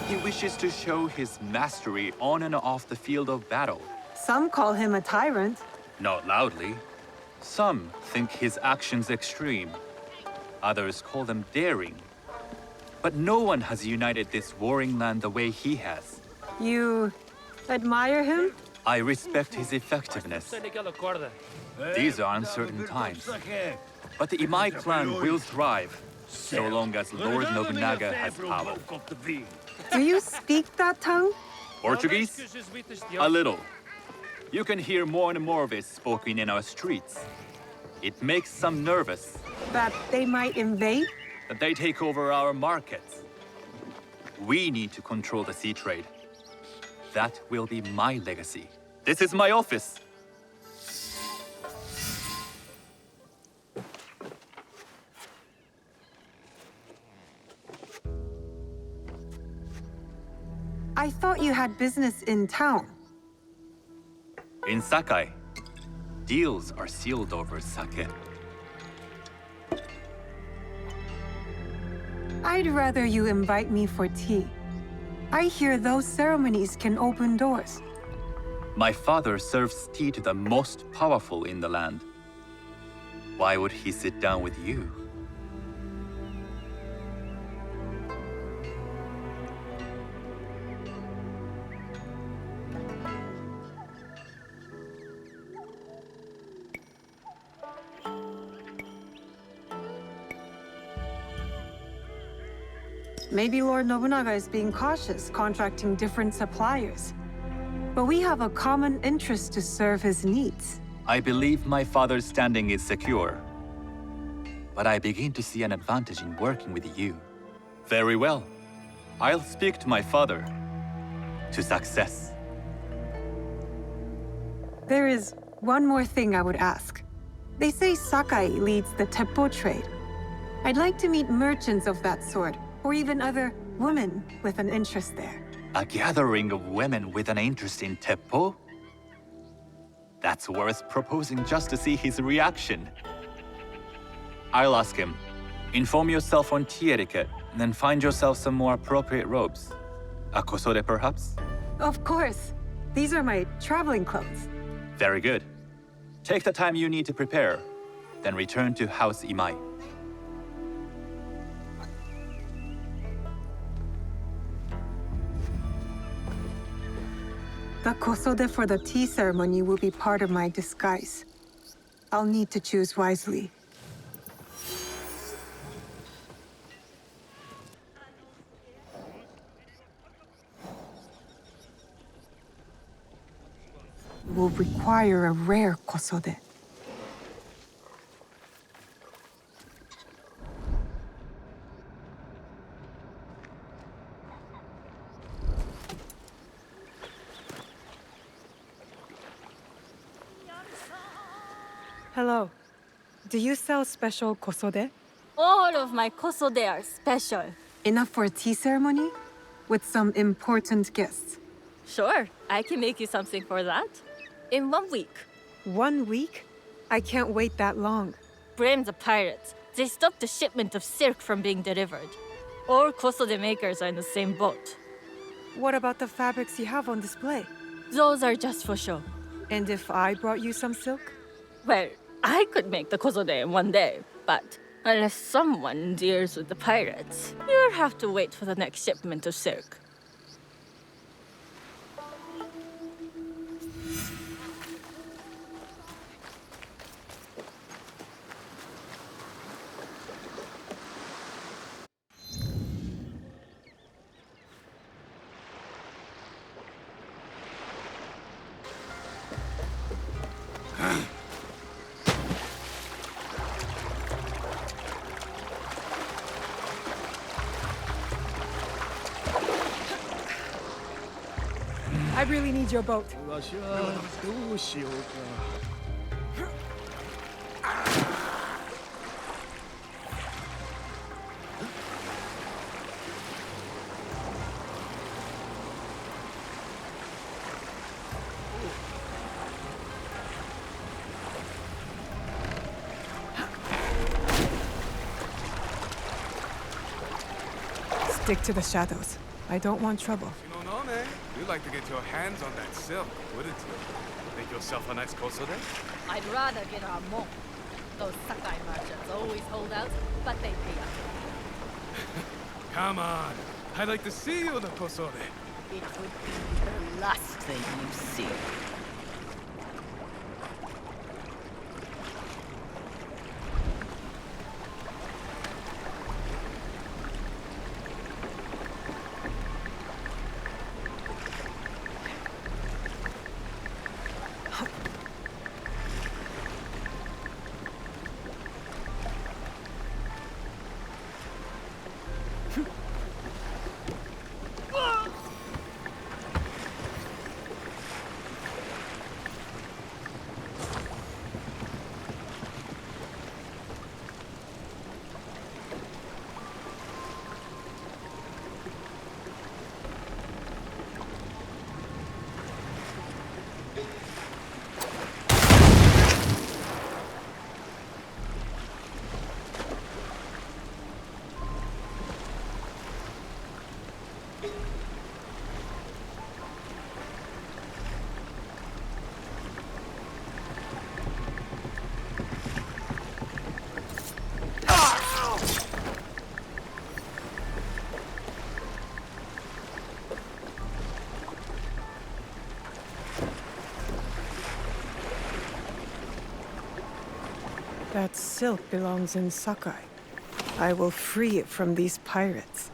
He wishes to show his mastery on and off the field of battle. Some call him a tyrant. Not loudly. Some think his actions extreme. Others call them daring. But no one has united this warring land the way he has. You admire him? I respect his effectiveness. These are uncertain times. But the Imai clan will thrive, so long as Lord Nobunaga has power. Do you speak that tongue? Portuguese? A little. You can hear more and more of it spoken in our streets. It makes some nervous. That they might invade? That they take over our markets. We need to control the sea trade. That will be my legacy. This is my office. I thought you had business in town. In Sakai, deals are sealed over sake. I'd rather you invite me for tea. I hear those ceremonies can open doors. My father serves tea to the most powerful in the land. Why would he sit down with you? Maybe Lord Nobunaga is being cautious, contracting different suppliers. But we have a common interest to serve his needs. I believe my father's standing is secure. But I begin to see an advantage in working with you. Very well. I'll speak to my father. To success. There is one more thing I would ask. They say Sakai leads the Teppo trade. I'd like to meet merchants of that sort, or even other women with an interest there. A gathering of women with an interest in Teppo? That's worth proposing just to see his reaction. I'll ask him. Inform yourself on tea etiquette, then find yourself some more appropriate robes. A kosode, perhaps? Of course. These are my traveling clothes. Very good. Take the time you need to prepare, then return to House Imai. The kosode for the tea ceremony will be part of my disguise. I'll need to choose wisely. Will require a rare kosode. Hello. Do you sell special kosode? All of my kosode are special. Enough for a tea ceremony? With some important guests. Sure, I can make you something for that. In 1 week. 1 week? I can't wait that long. Blame the pirates. They stopped the shipment of silk from being delivered. All kosode makers are in the same boat. What about the fabrics you have on display? Those are just for show. And if I brought you some silk? Well, I could make the kosode in 1 day, but unless someone deals with the pirates, you'll have to wait for the next shipment of silk. I really need your boat. Stick to the shadows. I don't want trouble. You'd like to get your hands on that silk, wouldn't you? Make yourself a nice kosode? I'd rather get our monk. Those Sakai merchants always hold out, but they pay up. Come on. I'd like to see you in a kosode. It would be the last thing you see. That silk belongs in Sakai. I will free it from these pirates.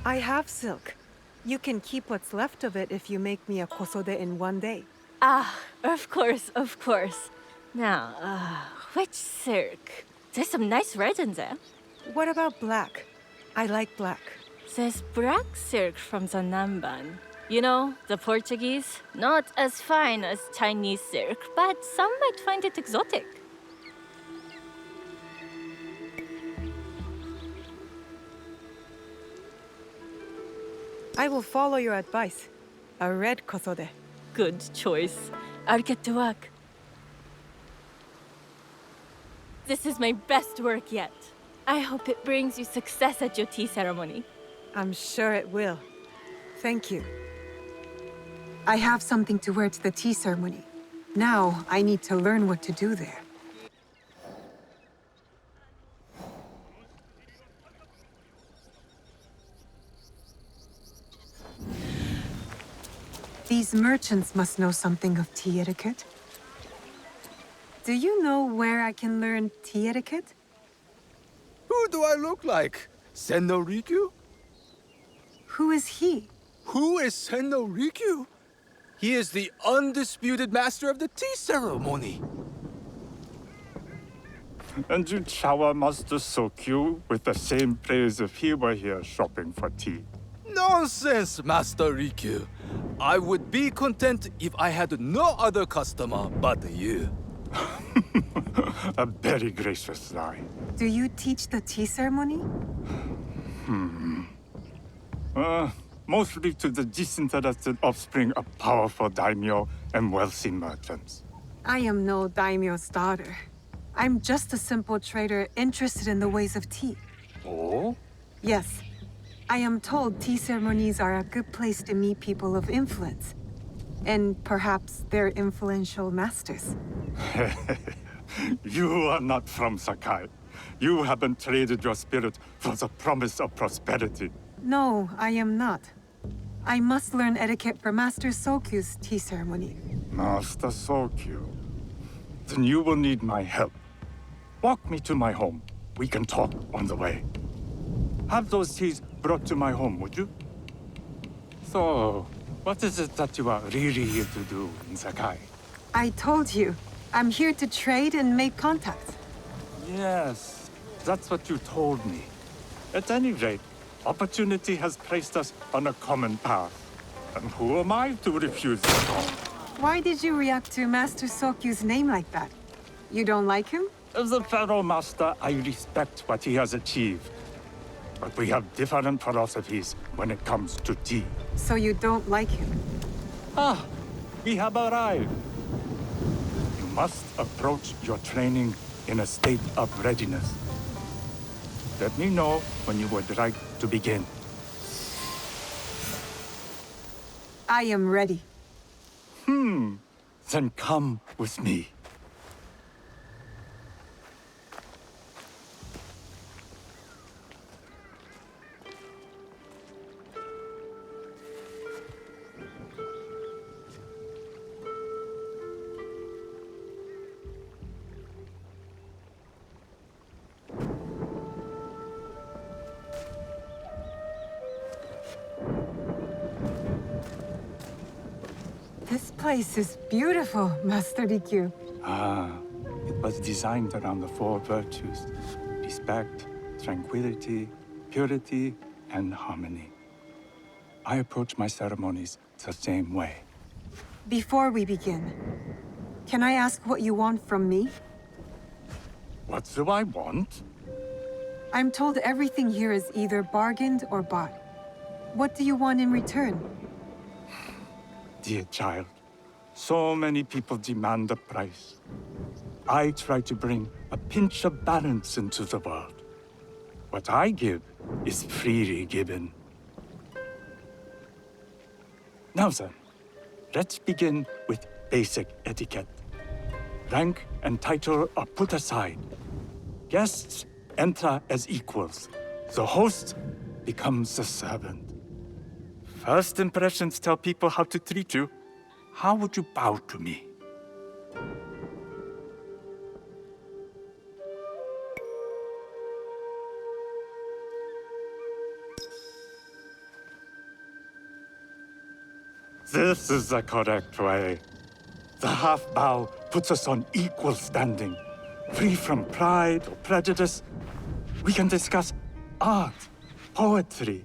I have silk. You can keep what's left of it if you make me a kosode in one day. Ah, of course, of course. Now, which silk? There's some nice red in there. What about black? I like black. There's black silk from the Namban. You know, the Portuguese. Not as fine as Chinese silk, but some might find it exotic. I will follow your advice. A red kosode. Good choice. I'll get to work. This is my best work yet. I hope it brings you success at your tea ceremony. I'm sure it will. Thank you. I have something to wear to the tea ceremony. Now, I need to learn what to do there. These merchants must know something of tea etiquette. Do you know where I can learn tea etiquette? Who do I look like? Senno Rikyu? Who is he? Who is Senno Rikyu? He is the undisputed master of the tea ceremony. And you shower Master Sokyu with the same praise if he were here shopping for tea. Nonsense, Master Rikyu. I would be content if I had no other customer but you. A very gracious lie. Do you teach the tea ceremony? Mostly to the disinterested offspring of powerful daimyo and wealthy merchants. I am no daimyo's daughter. I'm just a simple trader interested in the ways of tea. Oh? Yes. I am told tea ceremonies are a good place to meet people of influence. And perhaps their influential masters. You are not from Sakai. You haven't traded your spirit for the promise of prosperity. No, I am not. I must learn etiquette for Master Sokyu's tea ceremony. Master Sokyu. Then you will need my help. Walk me to my home. We can talk on the way. Have those teas brought to my home, would you? So, what is it that you are really here to do in Sakai? I told you. I'm here to trade and make contacts. Yes, that's what you told me. At any rate, opportunity has placed us on a common path. And who am I to refuse it? Why did you react to Master Sokyu's name like that? You don't like him? As a Pharaoh Master, I respect what he has achieved. But we have different philosophies when it comes to tea. So you don't like him? Ah, we have arrived. You must approach your training in a state of readiness. Let me know when you would like to begin. I am ready. Then come with me. This place is beautiful, Master Rikyu. It was designed around the four virtues: respect, tranquility, purity, and harmony. I approach my ceremonies the same way. Before we begin, can I ask what you want from me? What do I want? I'm told everything here is either bargained or bought. What do you want in return? Dear child, so many people demand a price. I try to bring a pinch of balance into the world. What I give is freely given. Now then, let's begin with basic etiquette. Rank and title are put aside. Guests enter as equals. The host becomes the servant. First impressions tell people how to treat you. How would you bow to me? This is the correct way. The half-bow puts us on equal standing, free from pride or prejudice. We can discuss art, poetry,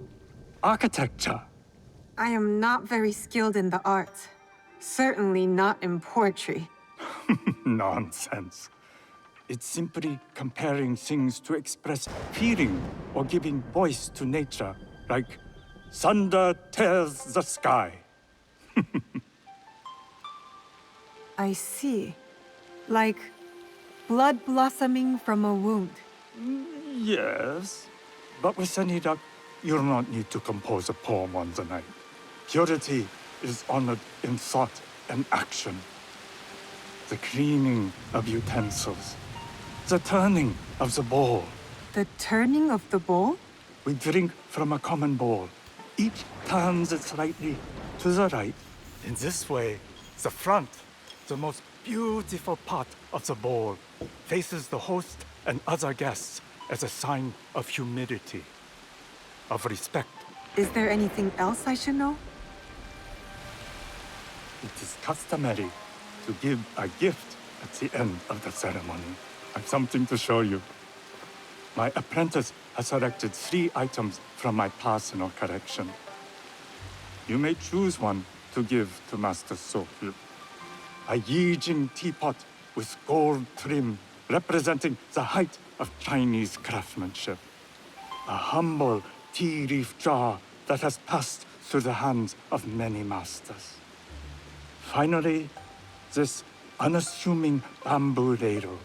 architecture. I am not very skilled in the arts. Certainly not in poetry. Nonsense. It's simply comparing things to express feeling or giving voice to nature, like thunder tears the sky. I see. Like blood blossoming from a wound. Yes, but with any luck, you'll not need to compose a poem on the night. Purity is honored in thought and action. The cleaning of utensils. The turning of the bowl. The turning of the bowl? We drink from a common bowl. Each turns it slightly to the right. In this way, the front, the most beautiful part of the bowl, faces the host and other guests as a sign of humility, of respect. Is there anything else I should know? It is customary to give a gift at the end of the ceremony. I've something to show you. My apprentice has selected 3 items from my personal collection. You may choose one to give to Master Sokyu. A Yijing teapot with gold trim representing the height of Chinese craftsmanship. A humble tea leaf jar that has passed through the hands of many masters. Finally, this unassuming bamboo ladle,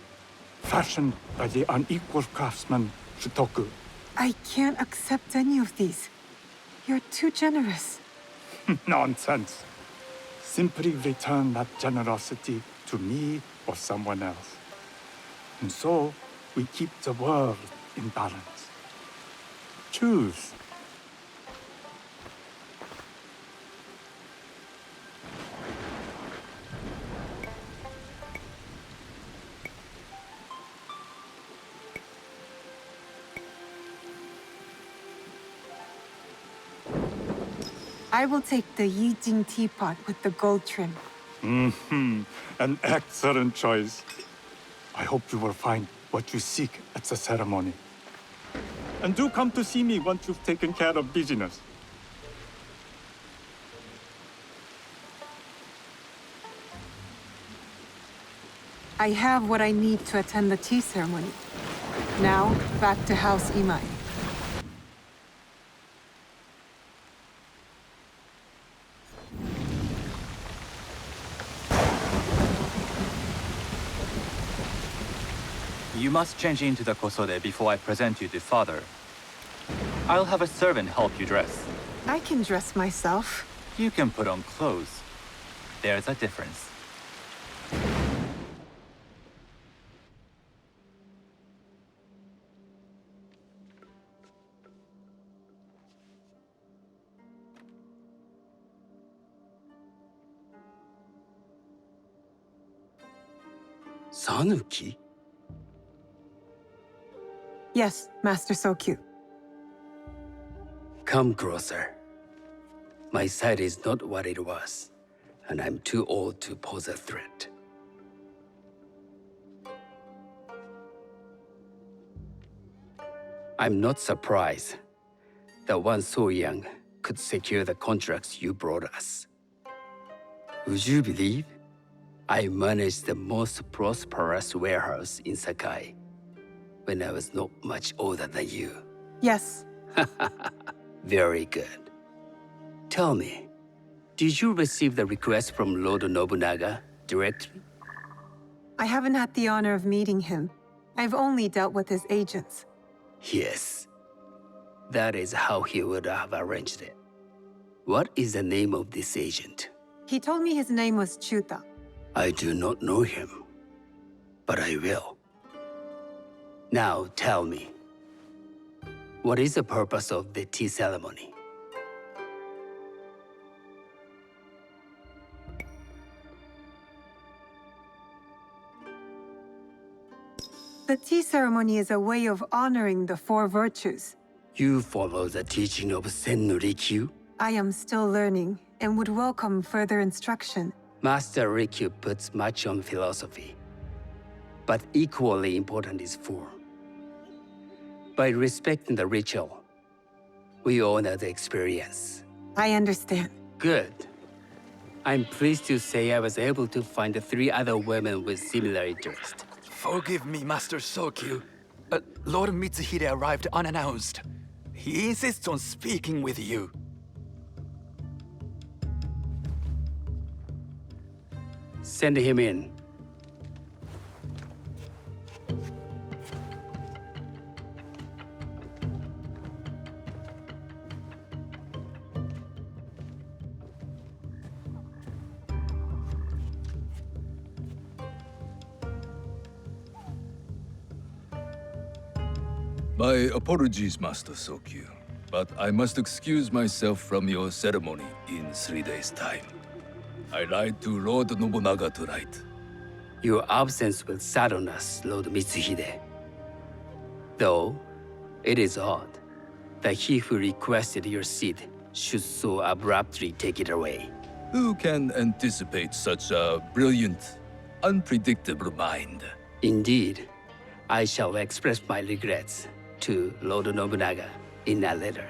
fashioned by the unequal craftsman Shutoku. I can't accept any of these. You're too generous. Nonsense. Simply return that generosity to me or someone else. And so, we keep the world in balance. Choose. I will take the Yijing teapot with the gold trim. An excellent choice. I hope you will find what you seek at the ceremony. And do come to see me once you've taken care of business. I have what I need to attend the tea ceremony. Now, back to House Imai. You must change into the kosode before I present you to father. I'll have a servant help you dress. I can dress myself. You can put on clothes. There's a difference. Sanuki? Yes, Master Sokyu. Come closer. My sight is not what it was, and I'm too old to pose a threat. I'm not surprised that one so young could secure the contracts you brought us. Would you believe I managed the most prosperous warehouse in Sakai when I was not much older than you? Yes. Very good. Tell me, did you receive the request from Lord Nobunaga directly? I haven't had the honor of meeting him. I've only dealt with his agents. Yes. That is how he would have arranged it. What is the name of this agent? He told me his name was Chuta. I do not know him, but I will. Now tell me, what is the purpose of the tea ceremony? The tea ceremony is a way of honoring the 4 virtues. You follow the teaching of Sen no Rikyu? I am still learning, and would welcome further instruction. Master Rikyu puts much on philosophy, but equally important is form. By respecting the ritual, we honor the experience. I understand. Good. I'm pleased to say I was able to find 3 other women with similar interest. Forgive me, Master Sokyu. Lord Mitsuhide arrived unannounced. He insists on speaking with you. Send him in. My apologies, Master Sokyu, but I must excuse myself from your ceremony in 3 days' time. I lied to Lord Nobunaga tonight. Your absence will sadden us, Lord Mitsuhide. Though, it is odd that he who requested your seat should so abruptly take it away. Who can anticipate such a brilliant, unpredictable mind? Indeed, I shall express my regrets to Lord Nobunaga in a letter.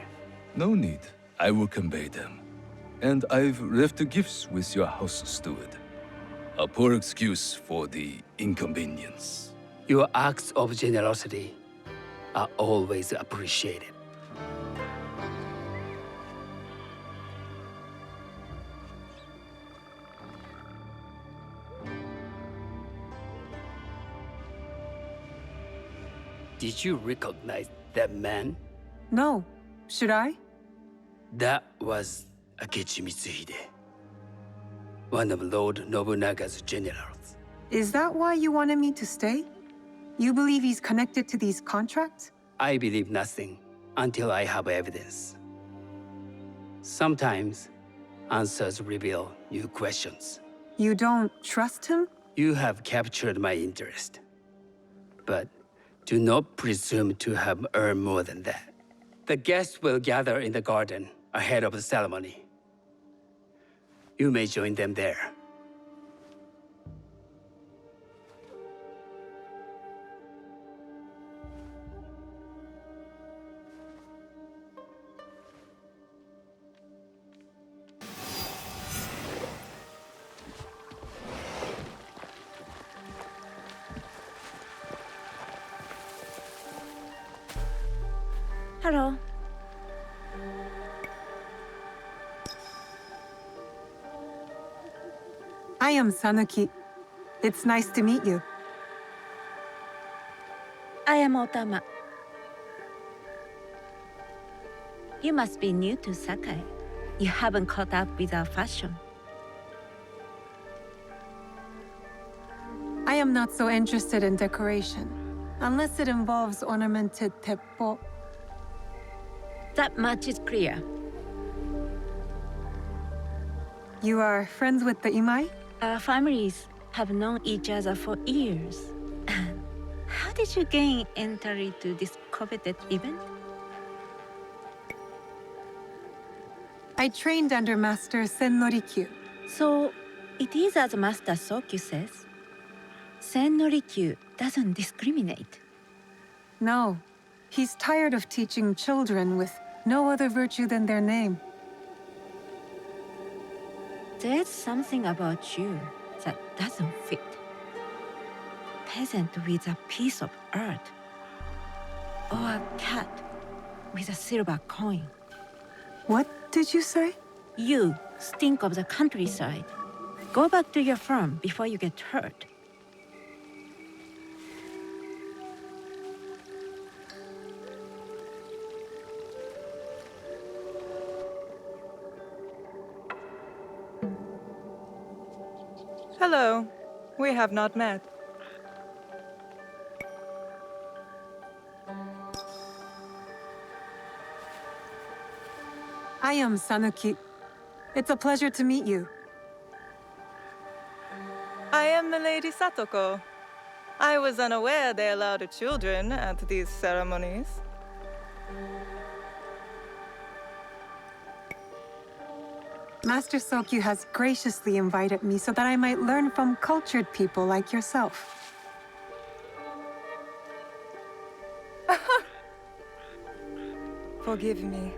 No need. I will convey them. And I've left the gifts with your house steward. A poor excuse for the inconvenience. Your acts of generosity are always appreciated. Did you recognize that man? No. Should I? That was Akechi Mitsuhide, one of Lord Nobunaga's generals. Is that why you wanted me to stay? You believe he's connected to these contracts? I believe nothing until I have evidence. Sometimes, answers reveal new questions. You don't trust him? You have captured my interest. But do not presume to have earned more than that. The guests will gather in the garden ahead of the ceremony. You may join them there. Hello. I am Sanuki. It's nice to meet you. I am Otama. You must be new to Sakai. You haven't caught up with our fashion. I am not so interested in decoration, unless it involves ornamented Teppo. That much is clear. You are friends with the Imai? Our families have known each other for years. How did you gain entry to this coveted event? I trained under Master Sen no Rikyu. So, it is as Master Sokyu says. Sen no Rikyu doesn't discriminate. No. He's tired of teaching children with no other virtue than their name. There's something about you that doesn't fit. Peasant with a piece of earth. Or a cat with a silver coin. What did you say? You stink of the countryside. Go back to your farm before you get hurt. Hello. We have not met. I am Sanuki. It's a pleasure to meet you. I am Milady Satoko. I was unaware they allowed children at these ceremonies. Master Sokyu has graciously invited me so that I might learn from cultured people like yourself. Forgive me.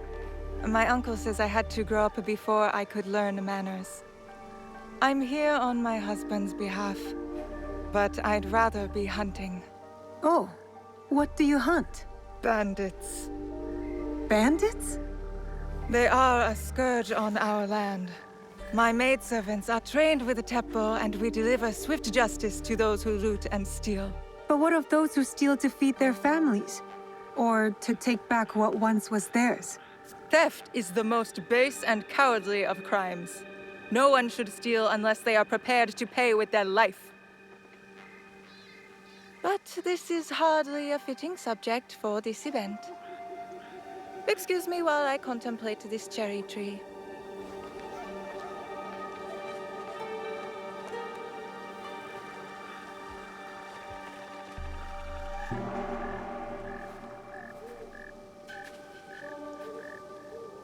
My uncle says I had to grow up before I could learn manners. I'm here on my husband's behalf, but I'd rather be hunting. Oh, what do you hunt? Bandits. Bandits? They are a scourge on our land. My maidservants are trained with the Teppo, and we deliver swift justice to those who loot and steal. But what of those who steal to feed their families? Or to take back what once was theirs? Theft is the most base and cowardly of crimes. No one should steal unless they are prepared to pay with their life. But this is hardly a fitting subject for this event. Excuse me while I contemplate this cherry tree.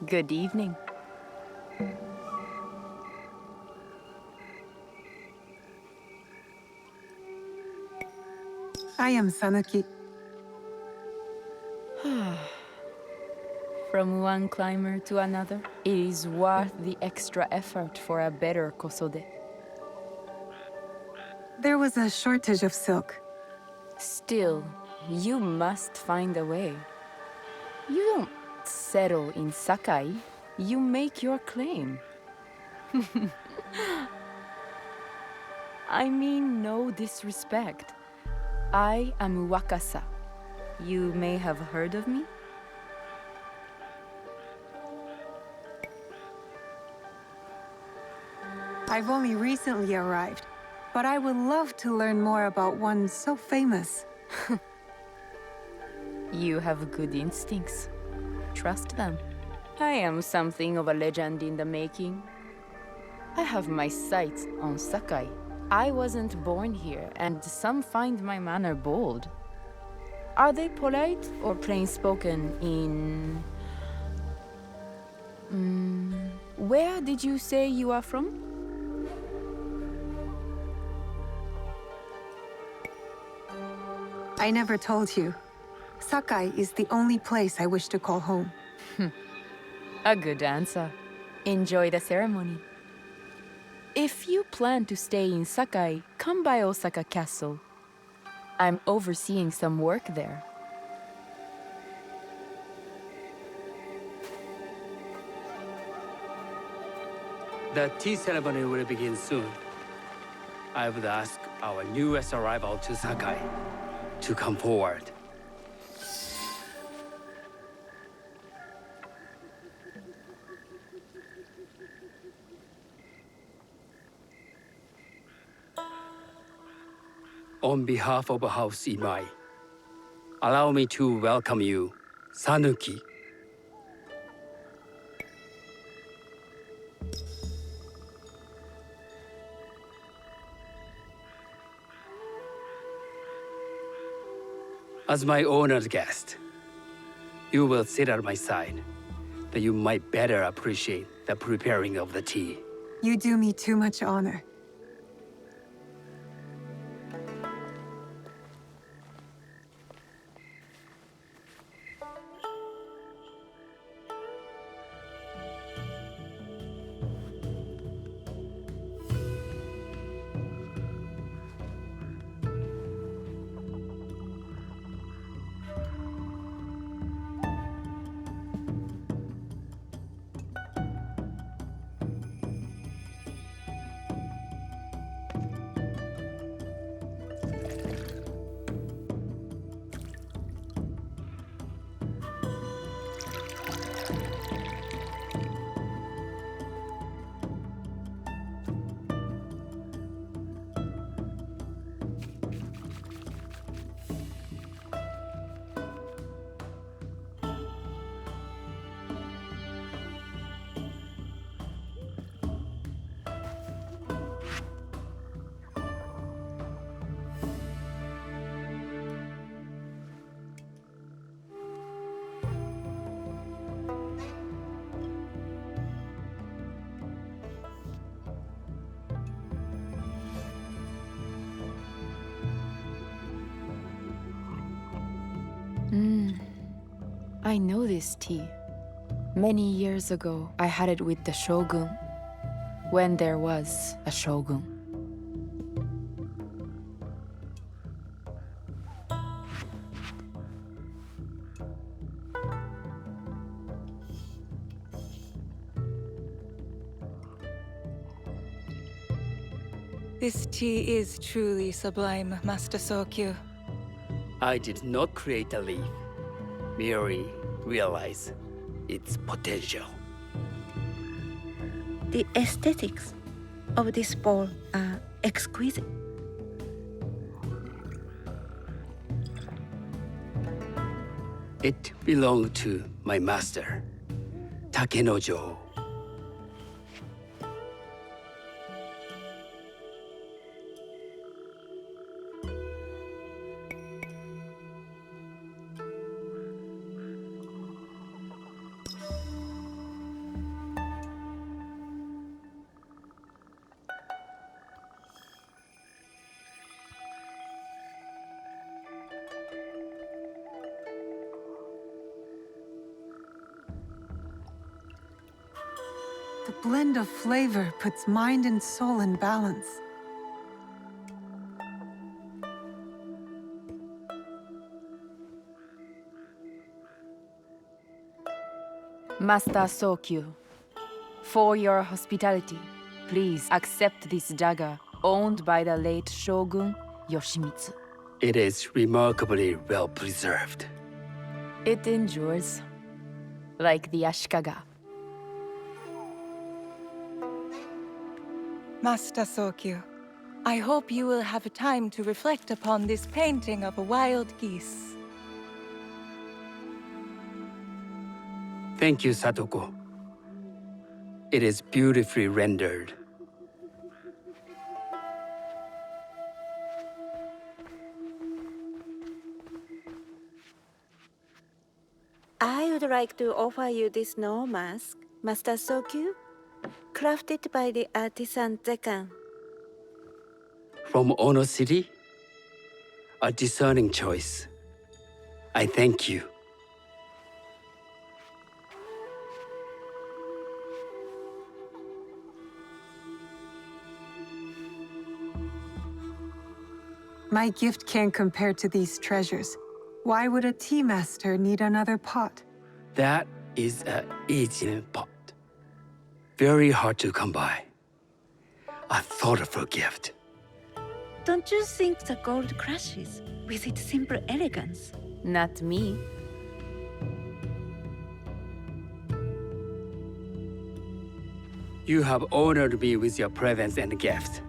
Good evening. I am Sanuki. From one climber to another, it is worth the extra effort for a better kosode. There was a shortage of silk. Still, you must find a way. You don't settle in Sakai, you make your claim. I mean no disrespect. I am Wakasa. You may have heard of me? I've only recently arrived, but I would love to learn more about one so famous. You have good instincts. Trust them. I am something of a legend in the making. I have my sights on Sakai. I wasn't born here, and some find my manner bold. Are they polite or plain-spoken in... where did you say you are from? I never told you. Sakai is the only place I wish to call home. A good answer. Enjoy the ceremony. If you plan to stay in Sakai, come by Osaka Castle. I'm overseeing some work there. The tea ceremony will begin soon. I would ask our newest arrival to Sakai to come forward. On behalf of House Imai, allow me to welcome you, Sanuki. As my honored guest, you will sit at my side, that you might better appreciate the preparing of the tea. You do me too much honor. I know this tea. Many years ago, I had it with the shogun. When there was a shogun. This tea is truly sublime, Master Sokyu. I did not create a leaf, merely realize its potential. The aesthetics of this bowl are exquisite. It belonged to my master, Takenojo. The blend of flavor puts mind and soul in balance. Master Sokyu, for your hospitality, please accept this dagger owned by the late Shogun Yoshimitsu. It is remarkably well preserved. It endures, like the Ashikaga. Master Sokyu, I hope you will have time to reflect upon this painting of a wild geese. Thank you, Satoko. It is beautifully rendered. I would like to offer you this snow mask, Master Sokyu, crafted by the artisan Zekan. From Ono City? A discerning choice. I thank you. My gift can't compare to these treasures. Why would a tea master need another pot? That is an aging pot. Very hard to come by. A thoughtful gift. Don't you think the gold crashes with its simple elegance? Not me. You have honored me with your presence and gift.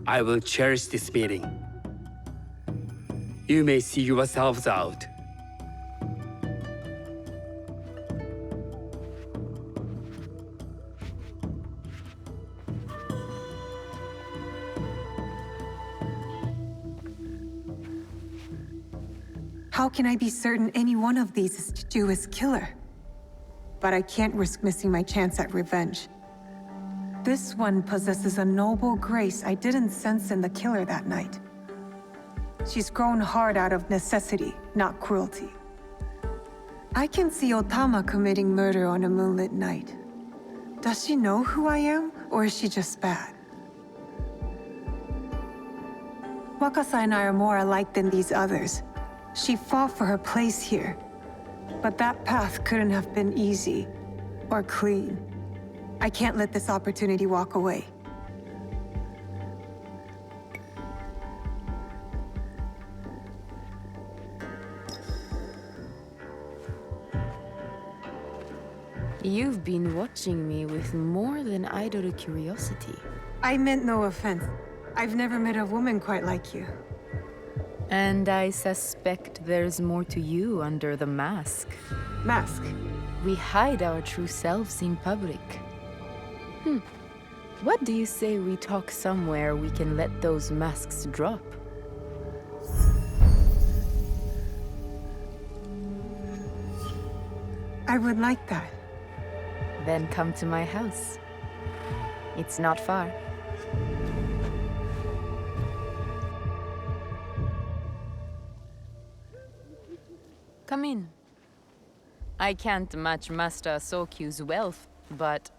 I will cherish this meeting. You may see yourselves out. How can I be certain any one of these is to do his killer? But I can't risk missing my chance at revenge. This one possesses a noble grace I didn't sense in the killer that night. She's grown hard out of necessity, not cruelty. I can see Otama committing murder on a moonlit night. Does she know who I am, or is she just bad? Wakasa and I are more alike than these others. She fought for her place here. But that path couldn't have been easy or clean. I can't let this opportunity walk away. You've been watching me with more than idle curiosity. I meant no offense. I've never met a woman quite like you. And I suspect there's more to you under the mask. Mask? We hide our true selves in public. What do you say we talk somewhere we can let those masks drop? I would like that. Then come to my house. It's not far. Come in. I can't match Master Sokyu's wealth, but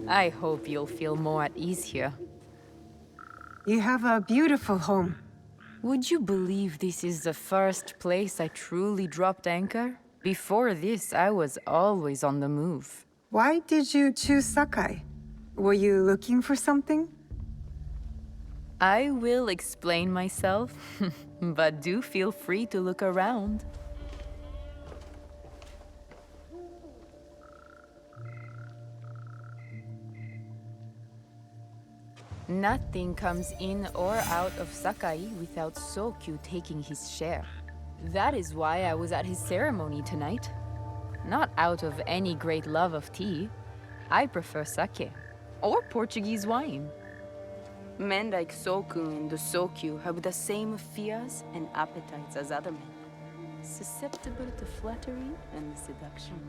I hope you'll feel more at ease here. You have a beautiful home. Would you believe this is the first place I truly dropped anchor? Before this, I was always on the move. Why did you choose Sakai? Were you looking for something? I will explain myself, but do feel free to look around. Nothing comes in or out of Sakai without Sokyu taking his share. That is why I was at his ceremony tonight. Not out of any great love of tea. I prefer sake, or Portuguese wine. Men like Soku and the Sokyu have the same fears and appetites as other men, susceptible to flattery and seduction.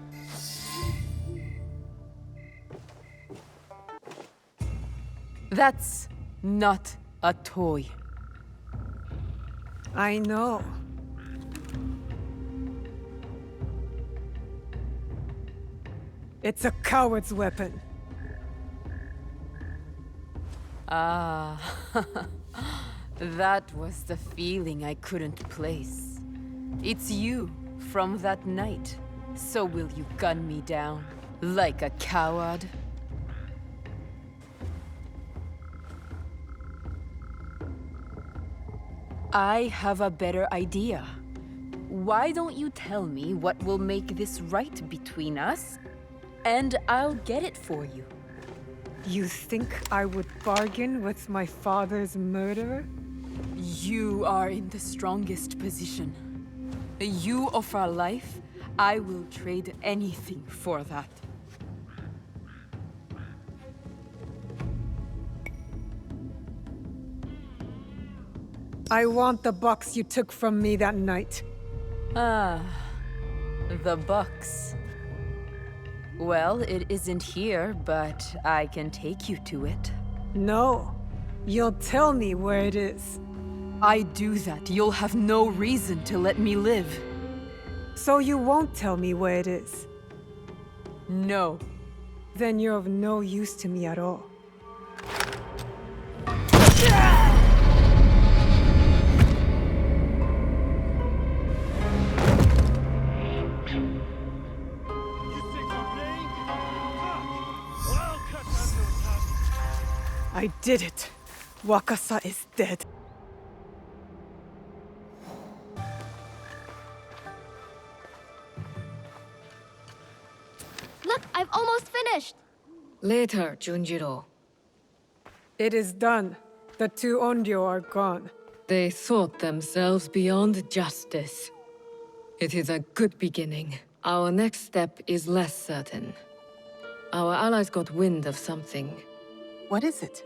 That's not a toy. I know. It's a coward's weapon. Ah, that was the feeling I couldn't place. It's you from that night. So will you gun me down like a coward? I have a better idea. Why don't you tell me what will make this right between us, and I'll get it for you. You think I would bargain with my father's murderer? You are in the strongest position. You offer life, I will trade anything for that. I want the box you took from me that night. Ah, the box. Well, it isn't here, but I can take you to it. No. You'll tell me where it is. I do that, you'll have no reason to let me live. So you won't tell me where it is? No. Then you're of no use to me at all. I did it. Wakasa is dead. Look, I've almost finished! Later, Junjiro. It is done. The two Onryo are gone. They thought themselves beyond justice. It is a good beginning. Our next step is less certain. Our allies got wind of something. What is it?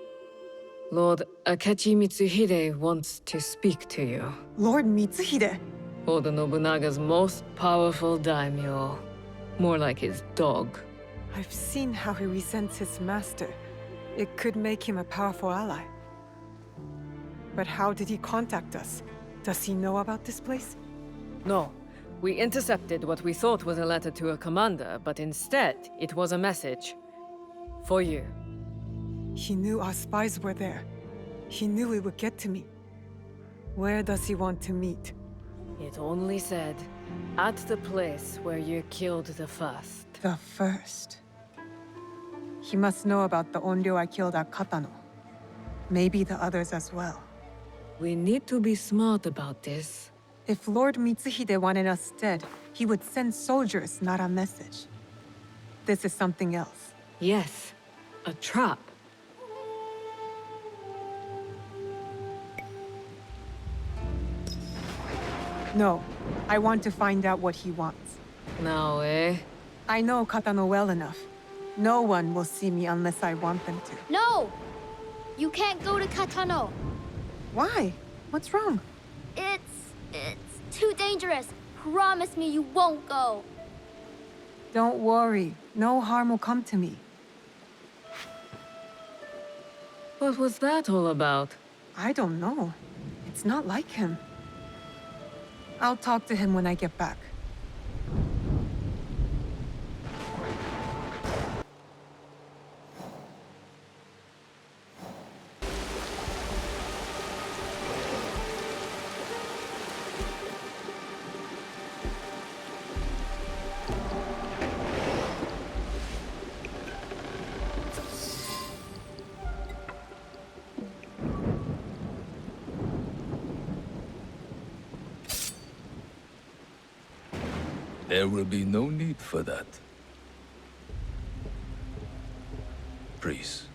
Lord Akechi Mitsuhide wants to speak to you. Lord Mitsuhide? Oda Nobunaga's most powerful daimyo. More like his dog. I've seen how he resents his master. It could make him a powerful ally. But how did he contact us? Does he know about this place? No. We intercepted what we thought was a letter to a commander, but instead, it was a message. For you. He knew our spies were there. He knew it would get to me. Where does he want to meet? It only said, at the place where you killed the first. The first? He must know about the Onryo I killed at Katano. Maybe the others as well. We need to be smart about this. If Lord Mitsuhide wanted us dead, he would send soldiers, not a message. This is something else. Yes, a trap. No, I want to find out what he wants. Naoe. I know Katano well enough. No one will see me unless I want them to. No! You can't go to Katano. Why? What's wrong? It's too dangerous. Promise me you won't go. Don't worry. No harm will come to me. What was that all about? I don't know. It's not like him. I'll talk to him when I get back. There will be no need for that. Please.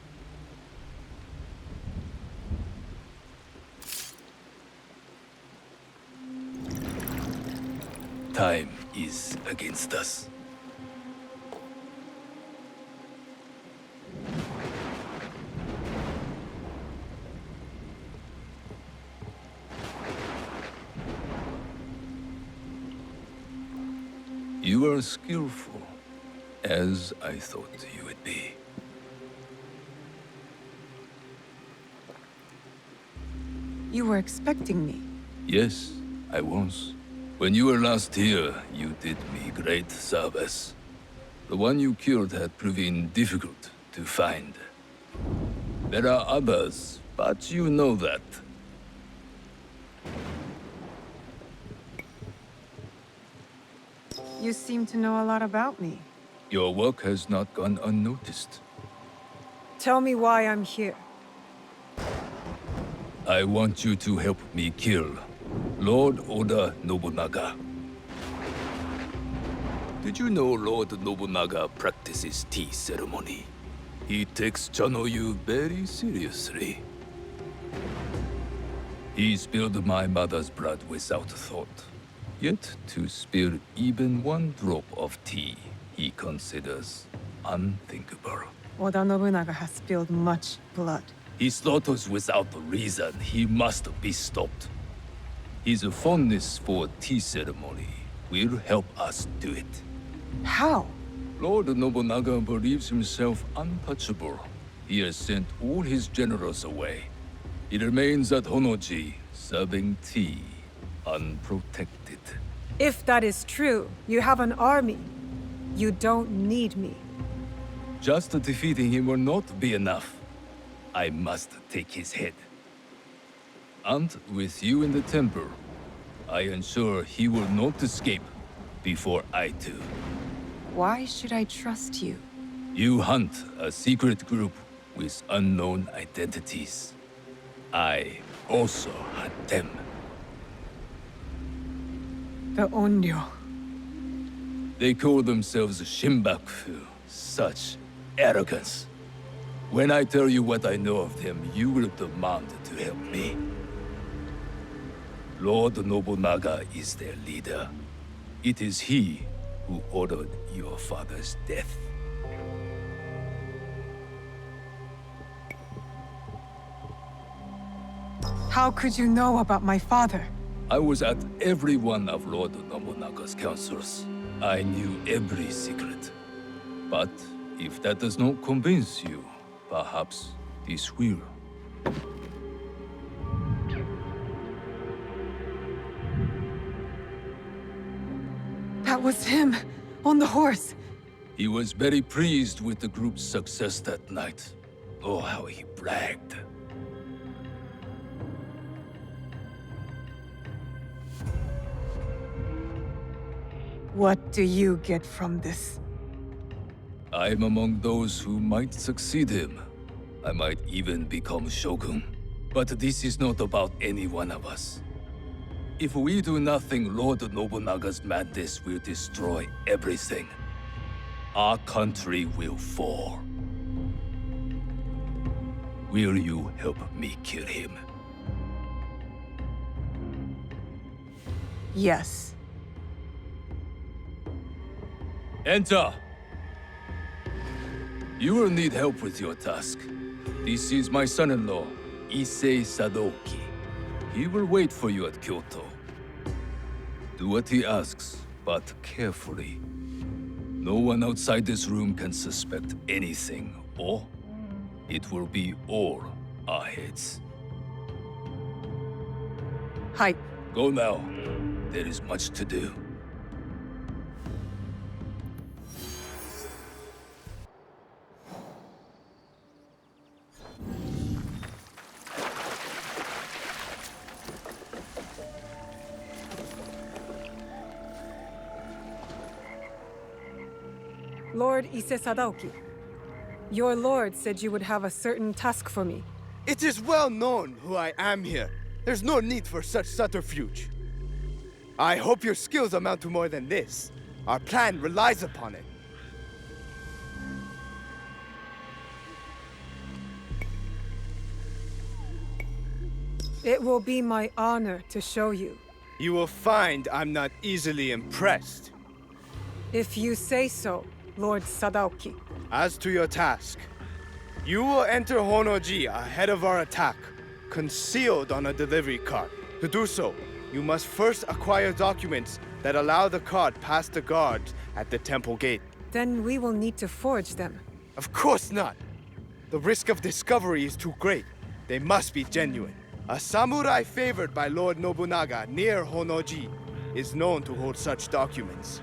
Time is against us. You are skillful, as I thought you would be. You were expecting me. Yes, I was. When you were last here, you did me great service. The one you killed had proven difficult to find. There are others, but you know that. You seem to know a lot about me. Your work has not gone unnoticed. Tell me why I'm here. I want you to help me kill Lord Oda Nobunaga. Did you know Lord Nobunaga practices tea ceremony? He takes Chanoyu very seriously. He spilled my mother's blood without thought. Yet, to spill even one drop of tea, he considers unthinkable. Oda Nobunaga has spilled much blood. He slaughters without reason. He must be stopped. His fondness for tea ceremony will help us do it. How? Lord Nobunaga believes himself untouchable. He has sent all his generals away. He remains at Honoji, serving tea, unprotected. If that is true, you have an army. You don't need me. Just defeating him will not be enough. I must take his head. And with you in the temple, I ensure he will not escape before I do. Why should I trust you? You hunt a secret group with unknown identities. I also hunt them. The Onryo. They call themselves Shinbakufu. Such arrogance. When I tell you what I know of them, you will demand to help me. Lord Nobunaga is their leader. It is he who ordered your father's death. How could you know about my father? I was at every one of Lord Nobunaga's councils. I knew every secret. But if that does not convince you, perhaps this will. That was him, on the horse. He was very pleased with the group's success that night. Oh, how he bragged. What do you get from this? I'm among those who might succeed him. I might even become shogun. But this is not about any one of us. If we do nothing, Lord Nobunaga's madness will destroy everything. Our country will fall. Will you help me kill him? Yes. Enter! You will need help with your task. This is my son-in-law, Issei Sadaoki. He will wait for you at Kyoto. Do what he asks, but carefully. No one outside this room can suspect anything, or it will be all our heads. Hi. Go now. There is much to do. Lord Issei Sadaoki, your lord said you would have a certain task for me. It is well known who I am here. There's no need for such subterfuge. I hope your skills amount to more than this. Our plan relies upon it. It will be my honor to show you. You will find I'm not easily impressed. If you say so, Lord Sadaoki. As to your task, you will enter Honoji ahead of our attack, concealed on a delivery cart. To do so, you must first acquire documents that allow the cart past the guards at the temple gate. Then we will need to forge them. Of course not! The risk of discovery is too great. They must be genuine. A samurai favored by Lord Nobunaga near Honoji is known to hold such documents.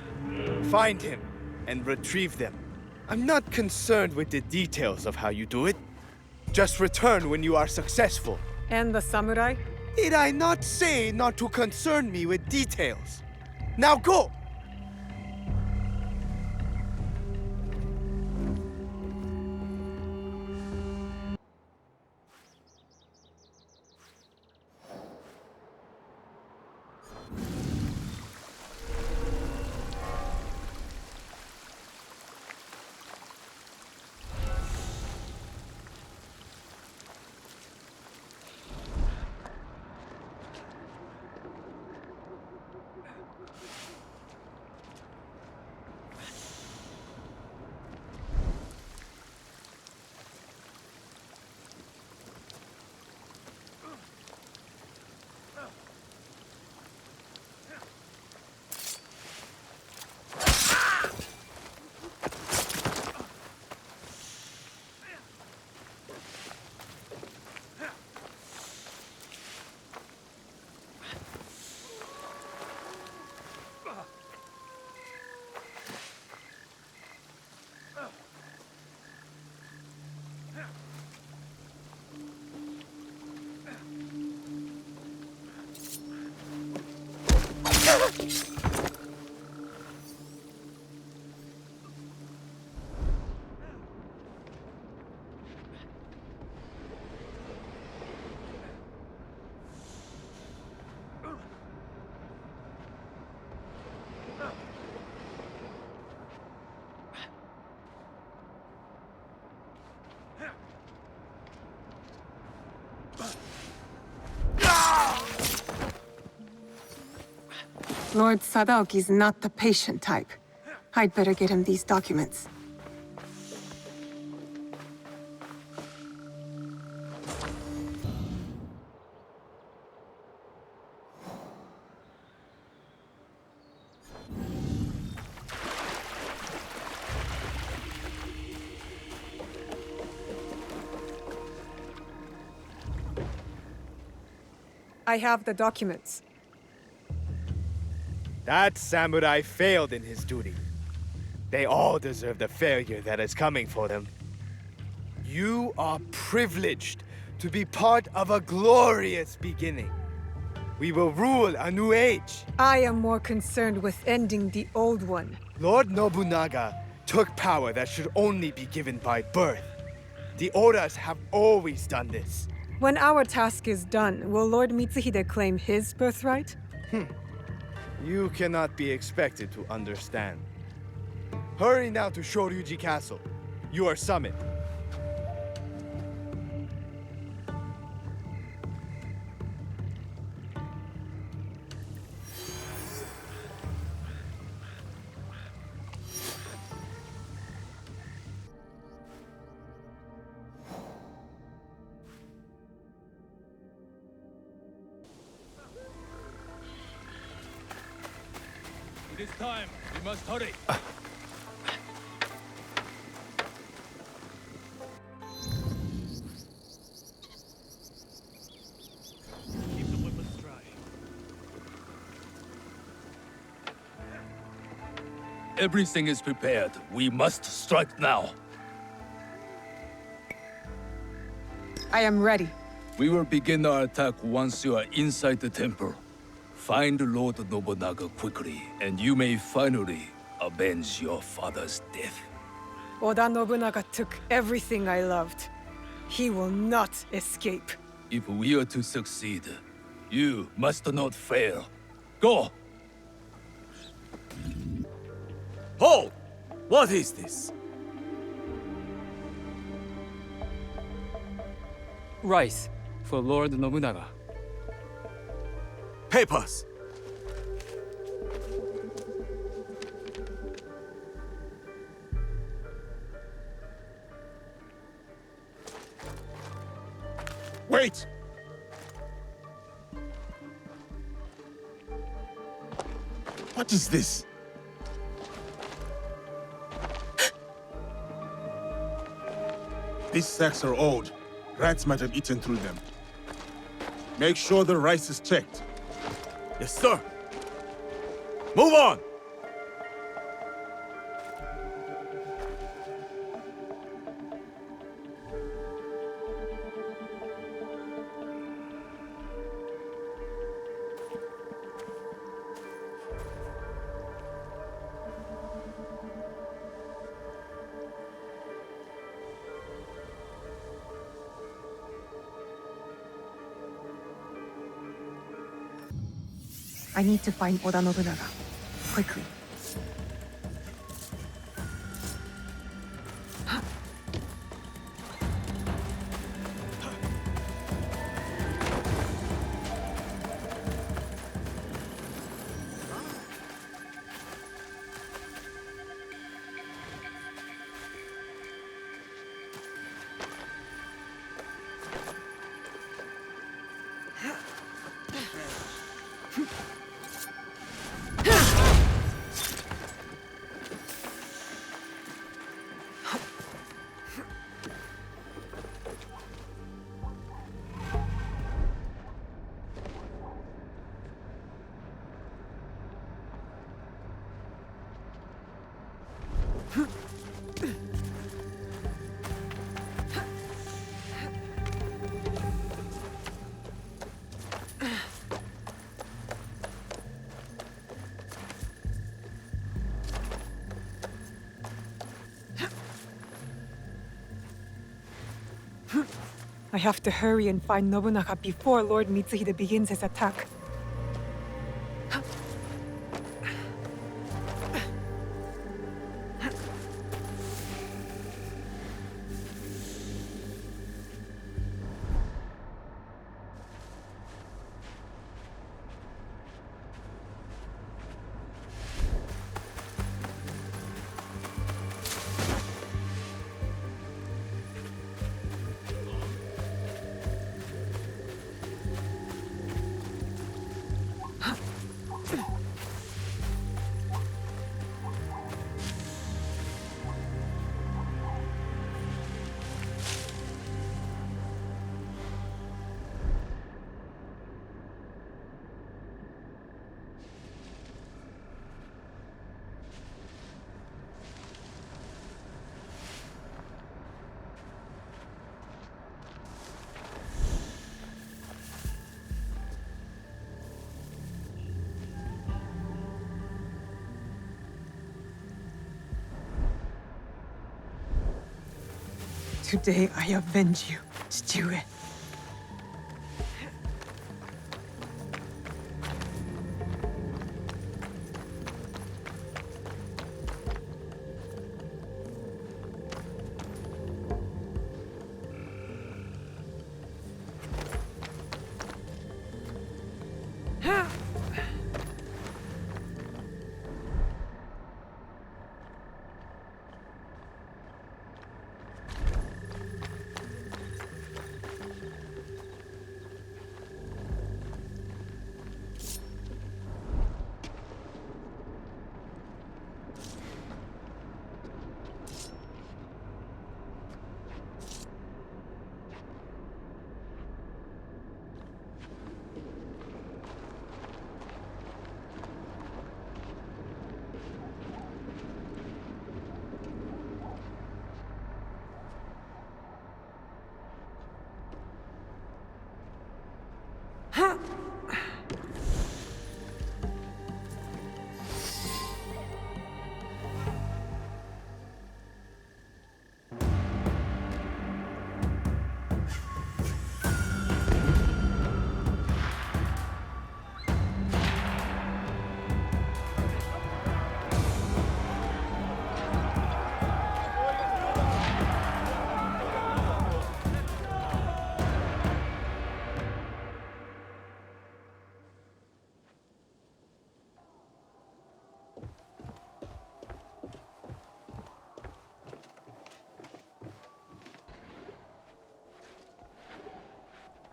Find him and retrieve them. I'm not concerned with the details of how you do it. Just return when you are successful. And the samurai? Did I not say not to concern me with details? Now go! Lord Sadaoki's not the patient type. I'd better get him these documents. I have the documents. That samurai failed in his duty. They all deserve the failure that is coming for them. You are privileged to be part of a glorious beginning. We will rule a new age. I am more concerned with ending the old one. Lord Nobunaga took power that should only be given by birth. The Odas have always done this. When our task is done, will Lord Mitsuhide claim his birthright? You cannot be expected to understand. Hurry now to Shoryuji Castle. You are summoned. It is time. We must hurry. Keep the weapons dry. Everything is prepared. We must strike now. I am ready. We will begin our attack once you are inside the temple. Find Lord Nobunaga quickly, and you may finally avenge your father's death. Oda Nobunaga took everything I loved. He will not escape. If we are to succeed, you must not fail. Go! Hold! What is this? Rice for Lord Nobunaga. Papers! Wait! What is this? These sacks are old. Rats might have eaten through them. Make sure the rice is checked. Yes, sir. Move on! I need to find Oda Nobunaga. Quickly. I have to hurry and find Nobunaga before Lord Mitsuhide begins his attack. Today I avenge you, Chichiue.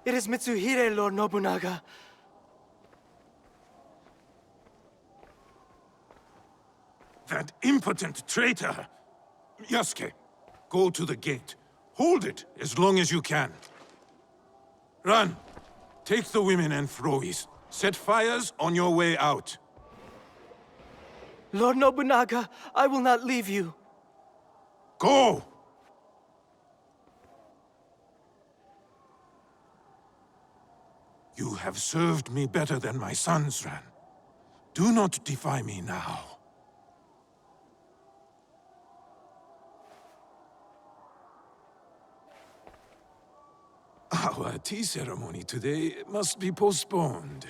It is Mitsuhide, Lord Nobunaga. That impotent traitor! Yasuke, go to the gate. Hold it as long as you can. Run! Take the women and Frois. Set fires on your way out. Lord Nobunaga, I will not leave you. Go! You have served me better than my sons, Ran. Do not defy me now. Our tea ceremony today must be postponed.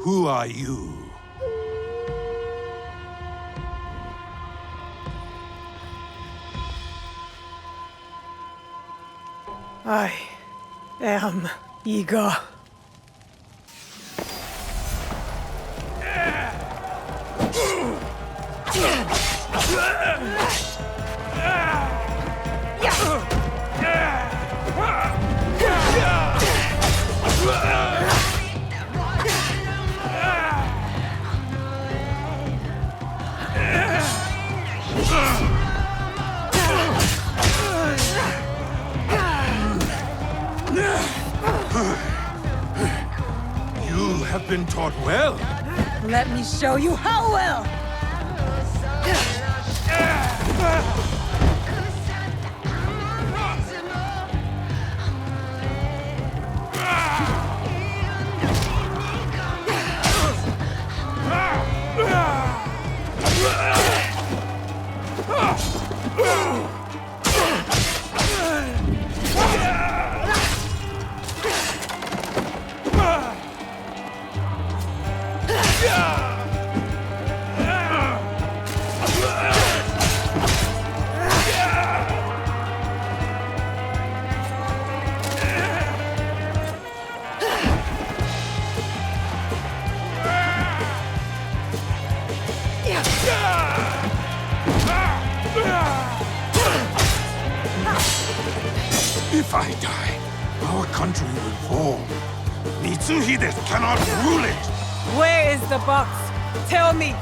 Who are you? I am Iga. You have been taught well. Let me show you how well! If I die, our country will fall. Mitsuhide cannot rule it! Where is the box? Tell me!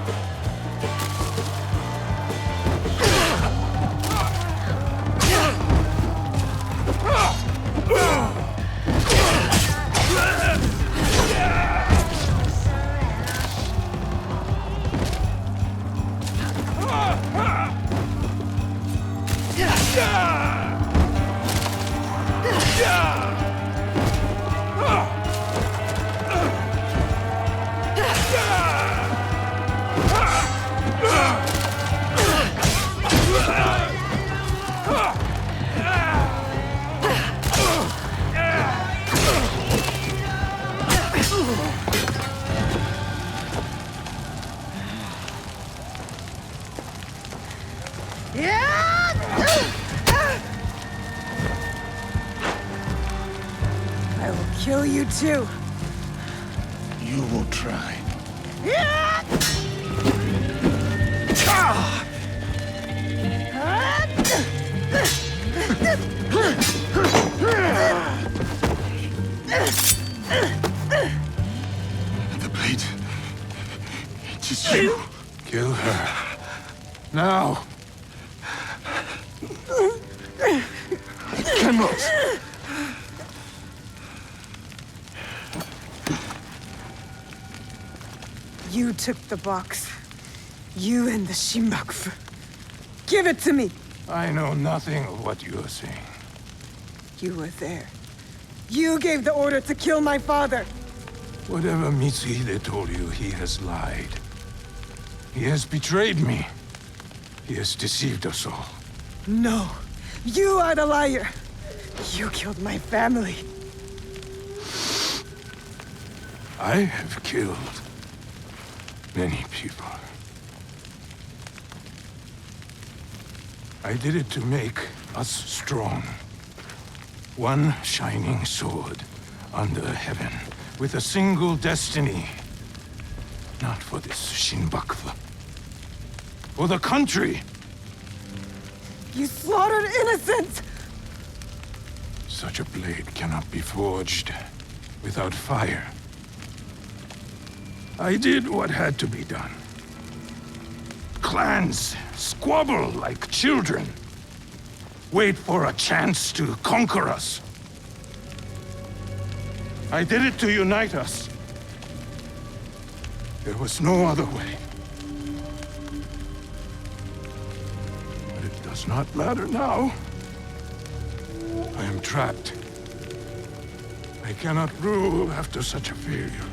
I will kill you too. You will try. The blade. It is you. Kill her. Now. I cannot. You took the box. You and the Shinbakufu. Give it to me! I know nothing of what you are saying. You were there. You gave the order to kill my father! Whatever Mitsuhide told you, he has lied. He has betrayed me. He has deceived us all. No. You are the liar! You killed my family. I have killed many people. I did it to make us strong. One shining sword under heaven, with a single destiny. Not for this Shinbakufu. For the country! You slaughtered innocents! Such a blade cannot be forged without fire. I did what had to be done. Clans squabble like children. Wait for a chance to conquer us. I did it to unite us. There was no other way. But it does not matter now. I am trapped. I cannot rule after such a failure.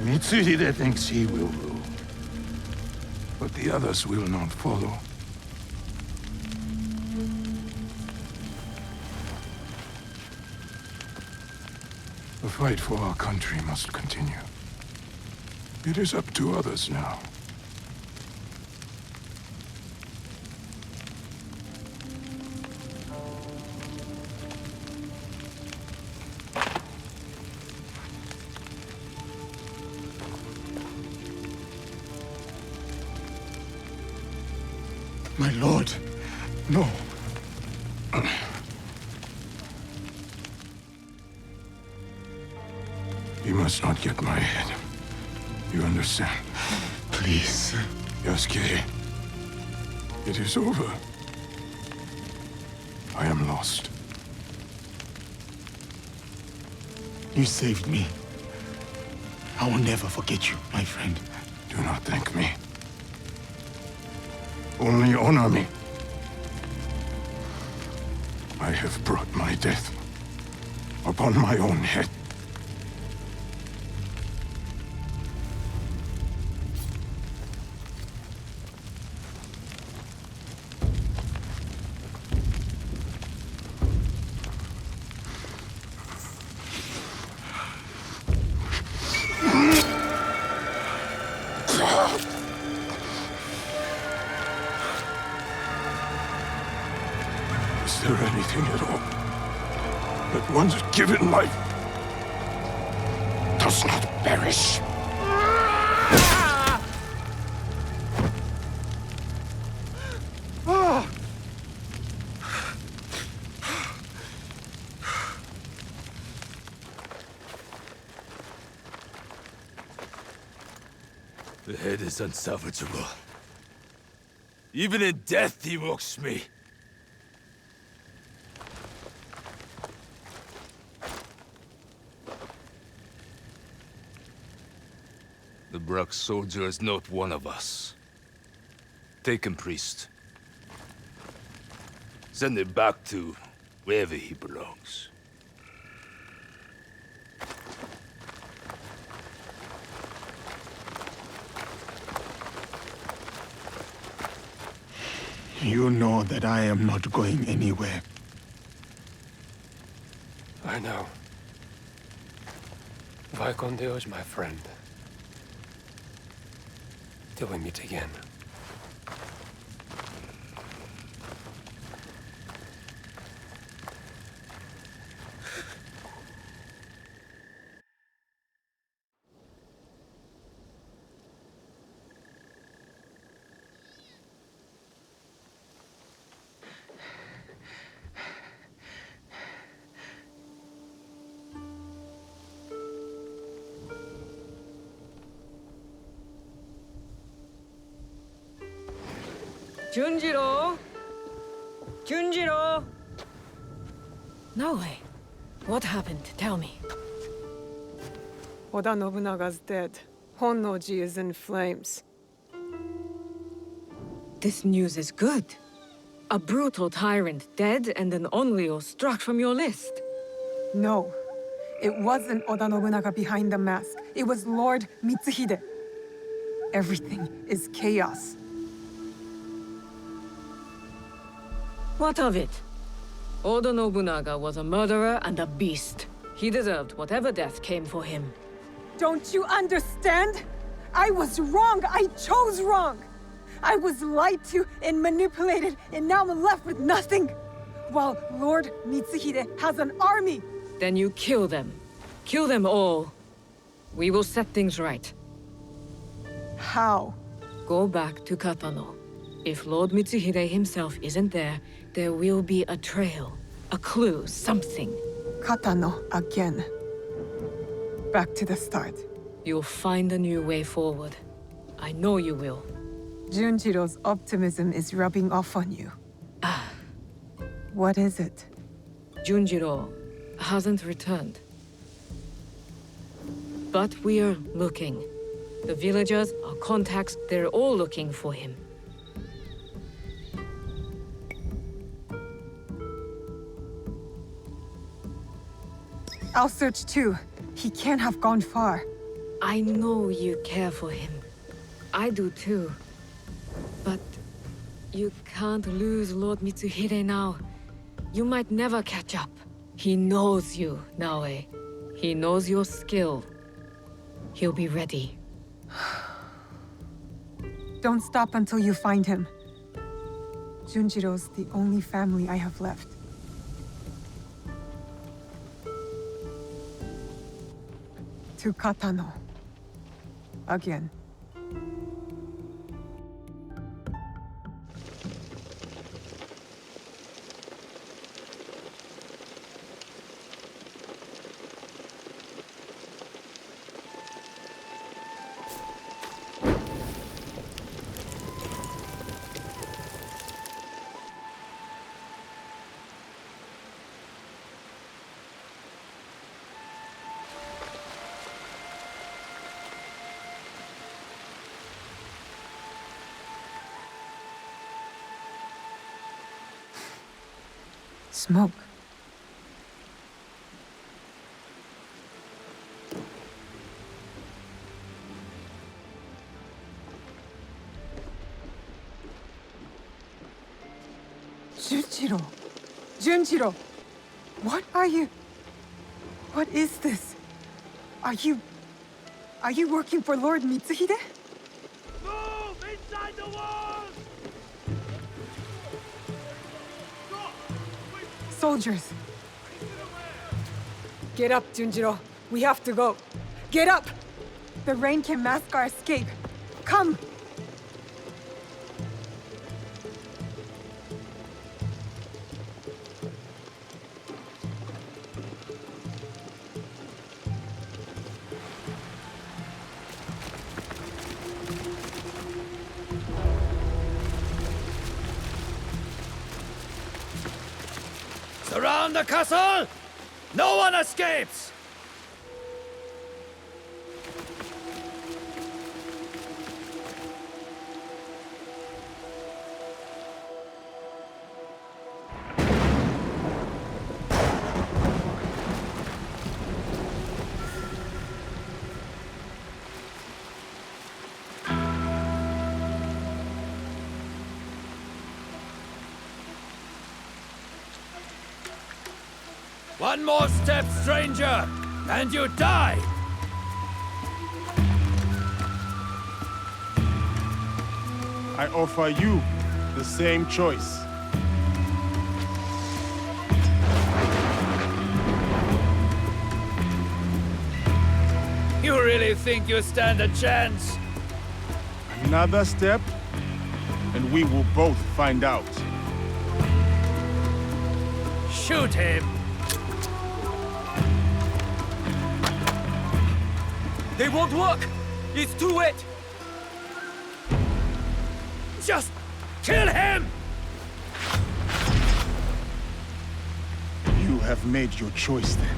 Mitsuhide thinks he will rule, but the others will not follow. The fight for our country must continue. It is up to others now. My lord, no. You must not get my head. You understand? Please. Yasuke, it is over. I am lost. You saved me. I will never forget you, my friend. Do not thank me. Only honor me. I have brought my death upon my own head. Is there anything at all that one's given life does not perish? The head is unsalvageable. Even in death, he mocks me. The Brack soldier is not one of us. Take him, priest. Send him back to wherever he belongs. You know that I am not going anywhere. I know. Vaikondeo is my friend. Till we meet again. Junjiro! Junjiro! Naoe, what happened? Tell me. Oda Nobunaga's dead. Honnoji is in flames. This news is good. A brutal tyrant dead and an Onryo struck from your list. No. It wasn't Oda Nobunaga behind the mask. It was Lord Mitsuhide. Everything is chaos. What of it? Oda Nobunaga was a murderer and a beast. He deserved whatever death came for him. Don't you understand? I was wrong. I chose wrong. I was lied to and manipulated, and now I'm left with nothing. While Lord Mitsuhide has an army. Then you kill them. Kill them all. We will set things right. How? Go back to Katano. If Lord Mitsuhide himself isn't there, there will be a trail, a clue, something. Katano again. Back to the start. You'll find a new way forward. I know you will. Junjiro's optimism is rubbing off on you. What is it? Junjiro hasn't returned. But we're looking. The villagers, our contacts, they're all looking for him. I'll search too. He can't have gone far. I know you care for him. I do too. But you can't lose Lord Mitsuhide now. You might never catch up. He knows you, Naoe. He knows your skill. He'll be ready. Don't stop until you find him. Junjiro's the only family I have left. To Katano. Again. Smoke. Junjiro! Junjiro! What are you... What is this? Are you working for Lord Mitsuhide? Move! Inside the walls! Soldiers! Get up, Junjiro. We have to go. Get up! The rain can mask our escape. Come! Surround the castle! No one escapes! One more step, stranger, and you die! I offer you the same choice. You really think you stand a chance? Another step, and we will both find out. Shoot him! They won't work! It's too wet! Just kill him! You have made your choice then.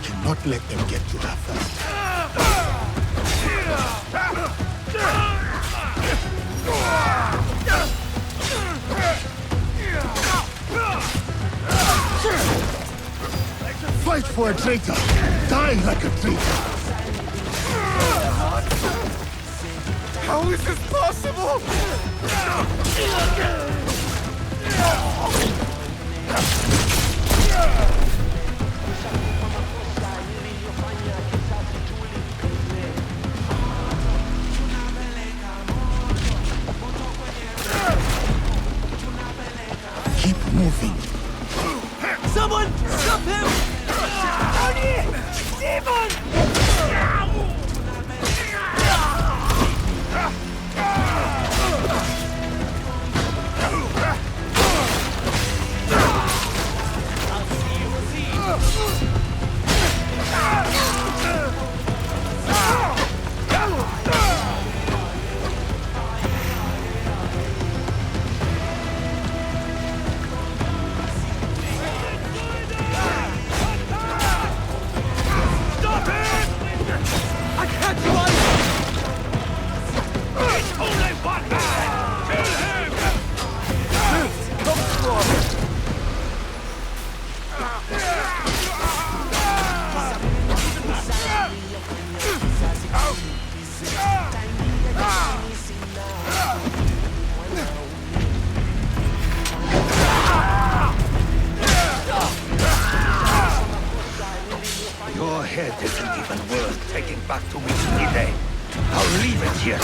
Cannot let them get to her first. Fight for a traitor! Die like a traitor! How is this possible? Keep moving. Someone stop him! Oni! Demon! Your head isn't even worth taking back to Mitsuhide. I'll leave it here.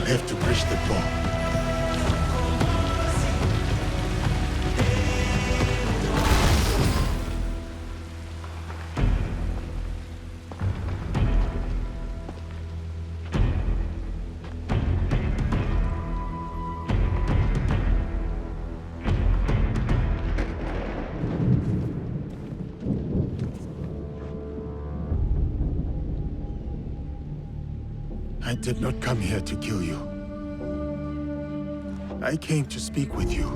Have to bridge the door. I did not come here to kill you. I came to speak with you.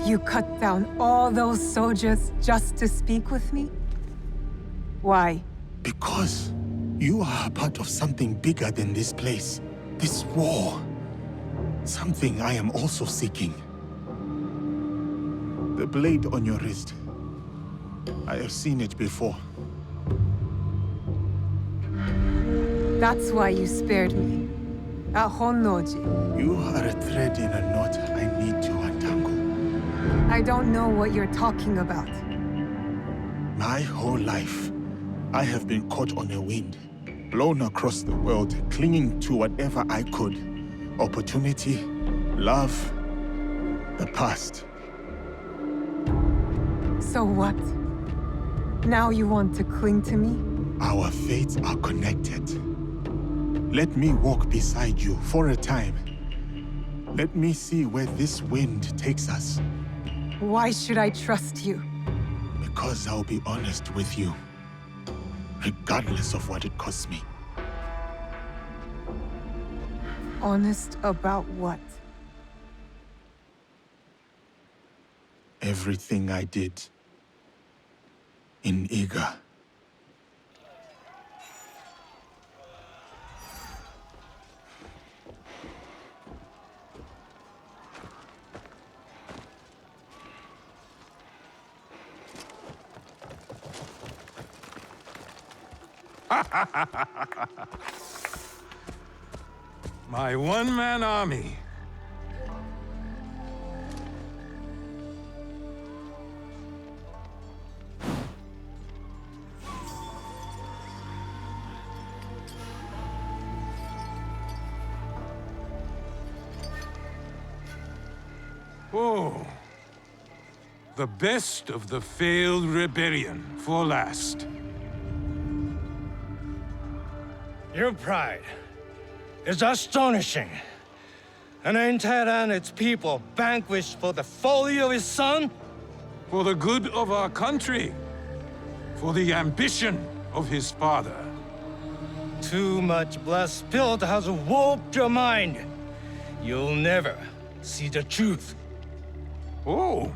You cut down all those soldiers just to speak with me? Why? Because you are a part of something bigger than this place. This war. Something I am also seeking. The blade on your wrist. I have seen it before. That's why you spared me. At Honnoji. You are a thread in a knot I need to untangle. I don't know what you're talking about. My whole life, I have been caught on a wind, blown across the world, clinging to whatever I could. Opportunity, love, the past. So what? Now you want to cling to me? Our fates are connected. Let me walk beside you for a time. Let me see where this wind takes us. Why should I trust you? Because I'll be honest with you, regardless of what it costs me. Honest about what? Everything I did in Iga. My one-man army. Oh, the best of the failed rebellion for last. Your pride is astonishing. An entire and its people vanquished for the folly of his son? For the good of our country. For the ambition of his father. Too much blood spilled has warped your mind. You'll never see the truth. Oh.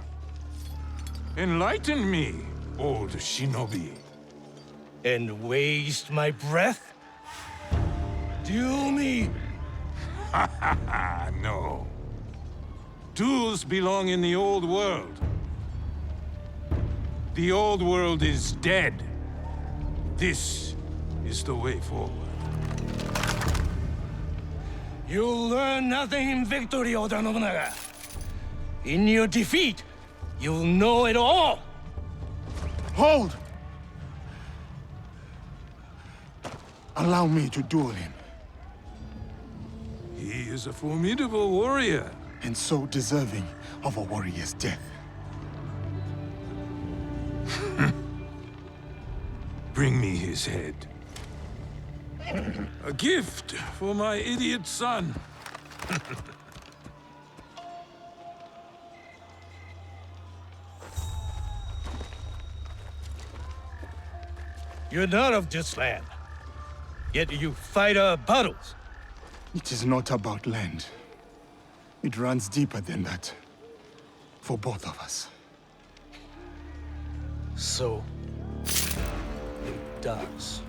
Enlighten me, old shinobi. And waste my breath? Duel me! No. Duels belong in the old world. The old world is dead. This is the way forward. You'll learn nothing in victory, Oda Nobunaga. In your defeat, you'll know it all! Hold! Allow me to duel him. He is a formidable warrior. And so deserving of a warrior's death. Bring me his head. A gift for my idiot son. You're not of this land. Yet you fight our battles. It is not about land. It runs deeper than that. For both of us. So, it does.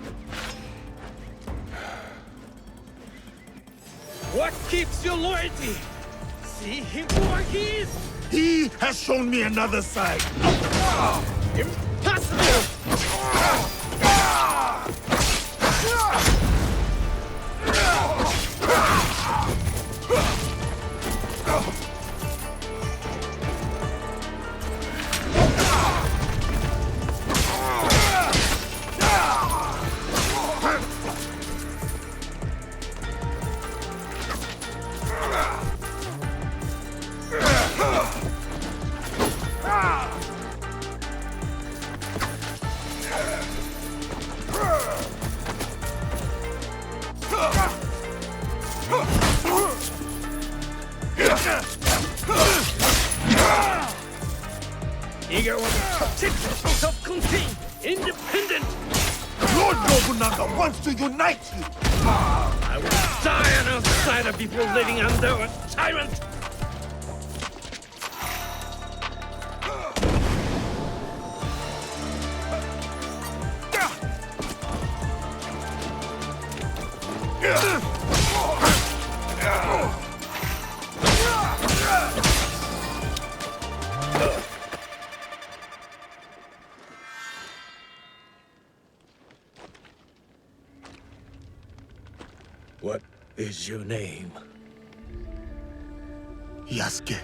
What keeps your loyalty? See him for he is? He has shown me another side. Impossible! Eager was self-contained, independent. Lord Nobunaga wants to unite you. I will die on the side of people living under a tyrant. What is your name? Yasuke.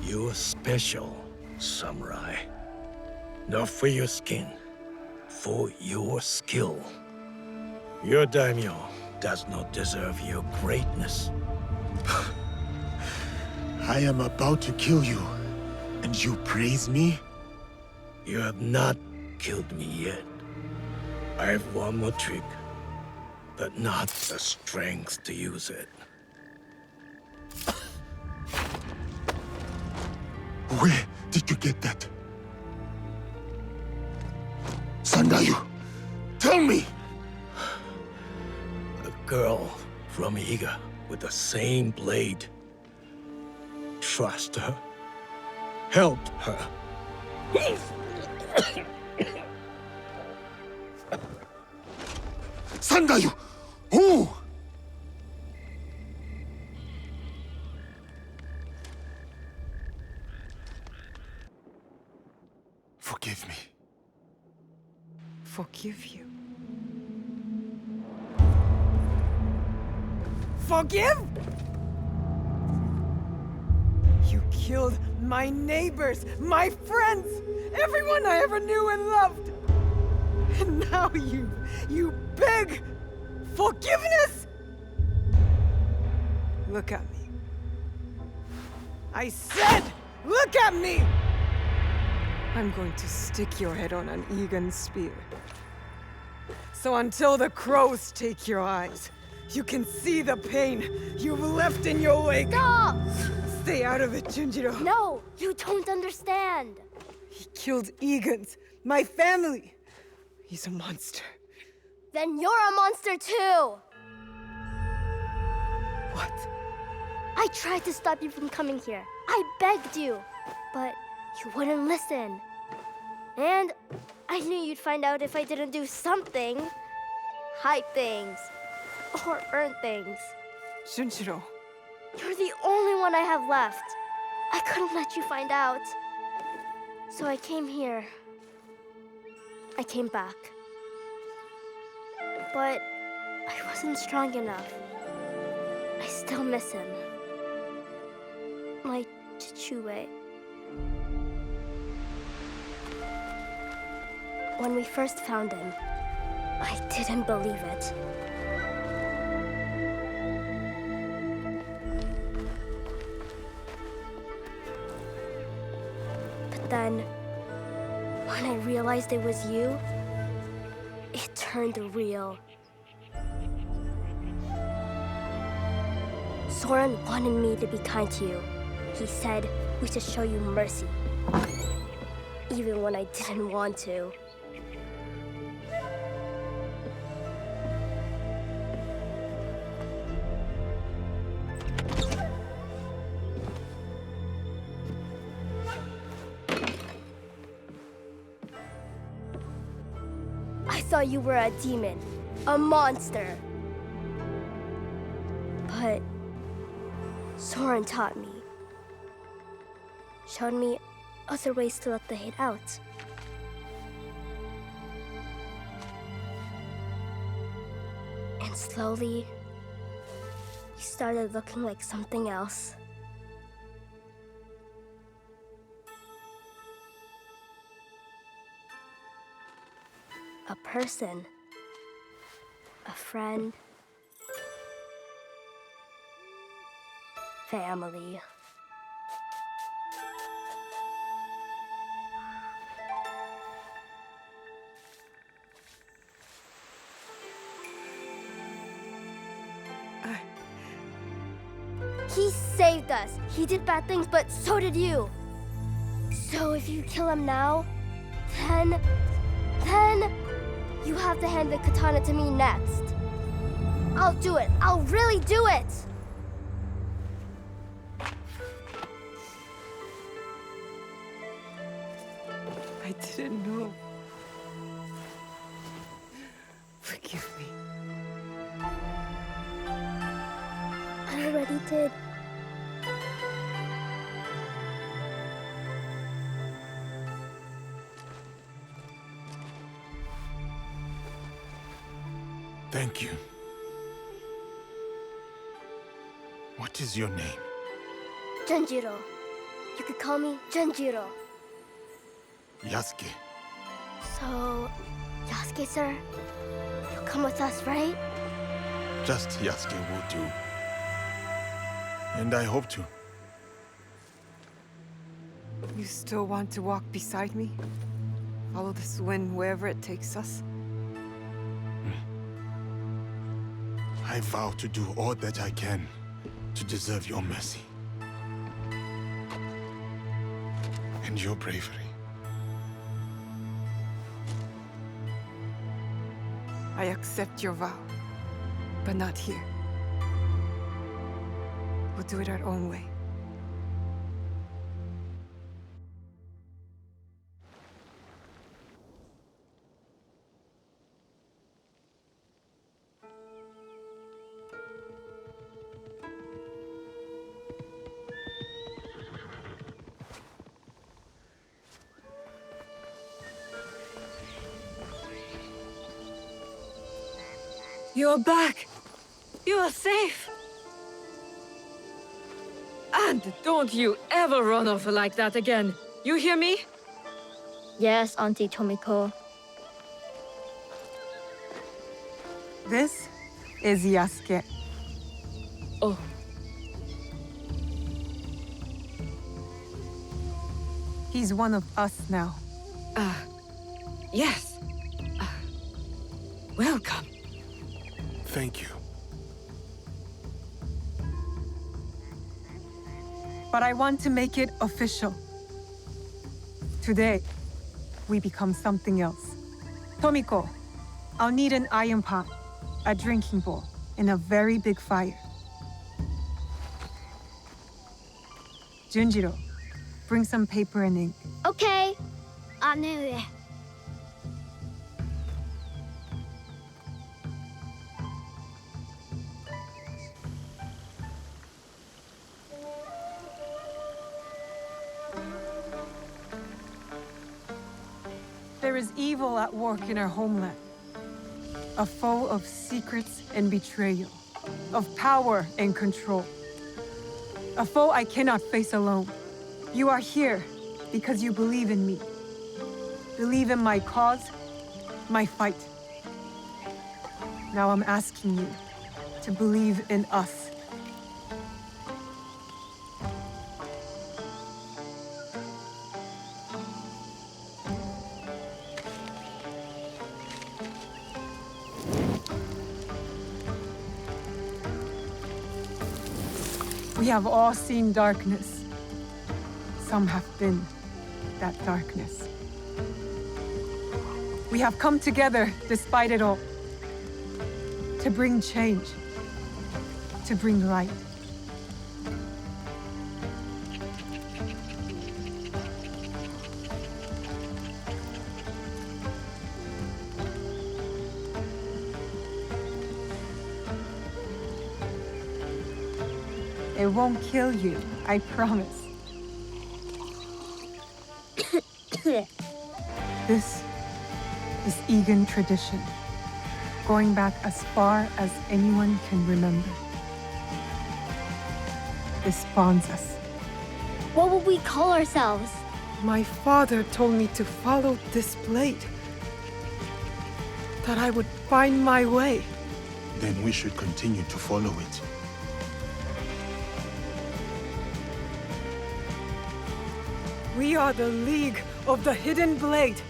You're special, samurai. Not for your skin, for your skill. Your daimyo does not deserve your greatness. I am about to kill you, and you praise me? You have not killed me yet. I have one more trick, but not the strength to use it. Where did you get that? Sandayu, tell me! A girl from Iga with the same blade. Trust her. Help her. Sandayu! Who? Forgive me. Forgive you. Forgive? You killed my neighbors, my friends, everyone I ever knew and loved. And now you beg forgiveness? Look at me. I said, look at me! I'm going to stick your head on an Egan spear. So until the crows take your eyes, you can see the pain you've left in your wake. Stop! Stay out of it, Junjiro. No, you don't understand. He killed Egans, my family. He's a monster. Then you're a monster too! What? I tried to stop you from coming here. I begged you, but you wouldn't listen. And I knew you'd find out if I didn't do something. Hide things. Or burn things. Junjiro. You're the only one I have left. I couldn't let you find out. So I came here. I came back. But I wasn't strong enough. I still miss him. My Chichue. When we first found him, I didn't believe it. But then, when I realized it was you, it turned real. Soren wanted me to be kind to you. He said we should show you mercy. Even when I didn't want to. I thought you were a demon, a monster. But Soren taught me. Showed me other ways to let the hate out. And slowly, you started looking like something else. A person. A friend. Family. He saved us. He did bad things, but so did you. So if you kill him now, then you have to hand the katana to me next. I'll do it. I'll really do it. I didn't know. Forgive me. I already did. Thank you. What is your name? Junjiro. You could call me Junjiro. Yasuke. So, Yasuke, sir, you'll come with us, right? Just Yasuke will do. And I hope to. You still want to walk beside me? Follow this wind wherever it takes us? I vow to do all that I can to deserve your mercy. And your bravery. I accept your vow, but not here. We'll do it our own way. You're back! You are safe! And don't you ever run off like that again! You hear me? Yes, Auntie Tomiko. This is Yasuke. Oh. He's one of us now. Yes. Welcome. Thank you. But I want to make it official. Today, we become something else. Tomiko, I'll need an iron pot, a drinking bowl, and a very big fire. Junjiro, bring some paper and ink. Okay. Naoe. There is evil at work in our homeland. A foe of secrets and betrayal, of power and control. A foe I cannot face alone. You are here because you believe in me. Believe in my cause, my fight. Now I'm asking you to believe in us. We have all seen darkness. Some have been that darkness. We have come together despite it all. To bring change. To bring light. It won't kill you, I promise. This is Egan tradition, going back as far as anyone can remember. This bonds us. What will we call ourselves? My father told me to follow this blade. That I would find my way. Then we should continue to follow it. We are the League of the Hidden Blade,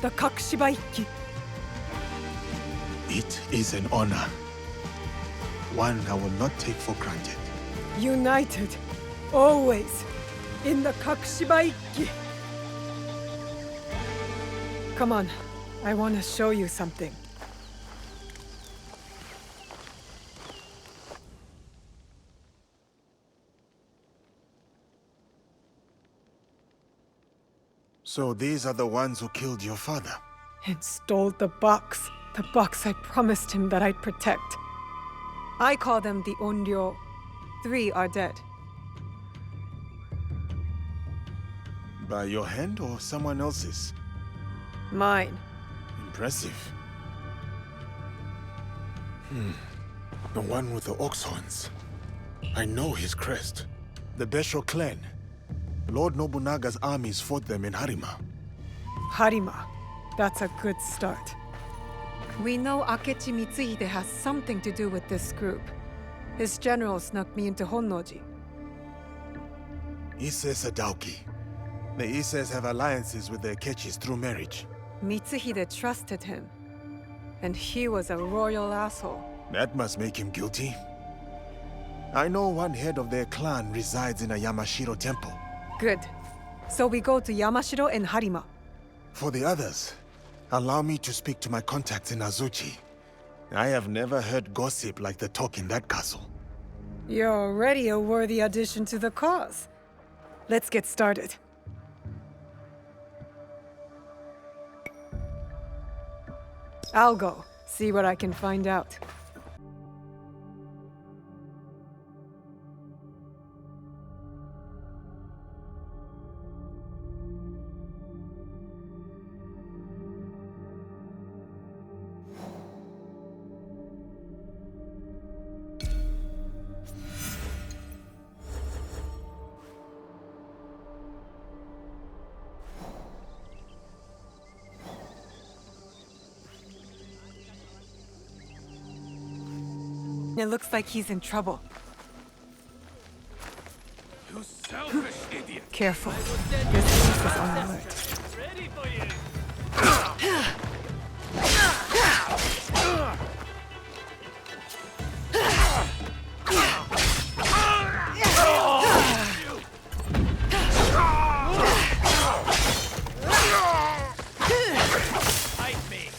the Kakushibaiki. It is an honor. One I will not take for granted. United, always, in the Kakushibaiki. Come on, I want to show you something. So these are the ones who killed your father? And stole the box I promised him that I'd protect. I call them the Onryo. 3 are dead. By your hand or someone else's? Mine. Impressive. The one with the ox horns. I know his crest. The Besho clan. Lord Nobunaga's armies fought them in Harima. Harima. That's a good start. We know Akechi Mitsuhide has something to do with this group. His general snuck me into Honnoji. Ise Sadaoki. The Ises have alliances with the Akechis through marriage. Mitsuhide trusted him. And he was a royal asshole. That must make him guilty. I know one head of their clan resides in a Yamashiro temple. Good. So we go to Yamashiro and Harima. For the others, allow me to speak to my contacts in Azuchi. I have never heard gossip like the talk in that castle. You're already a worthy addition to the cause. Let's get started. I'll go, see what I can find out. It looks like he's in trouble. You selfish idiot! Careful. This place is on alert. Ready for you. Fight me!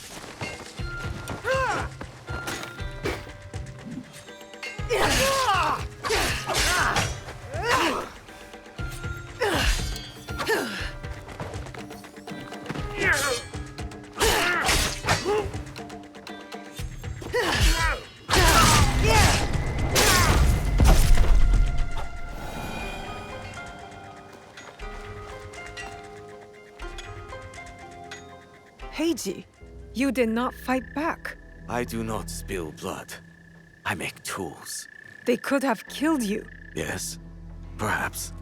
Heiji, you did not fight back. I do not spill blood. I make tools. They could have killed you. Yes, perhaps.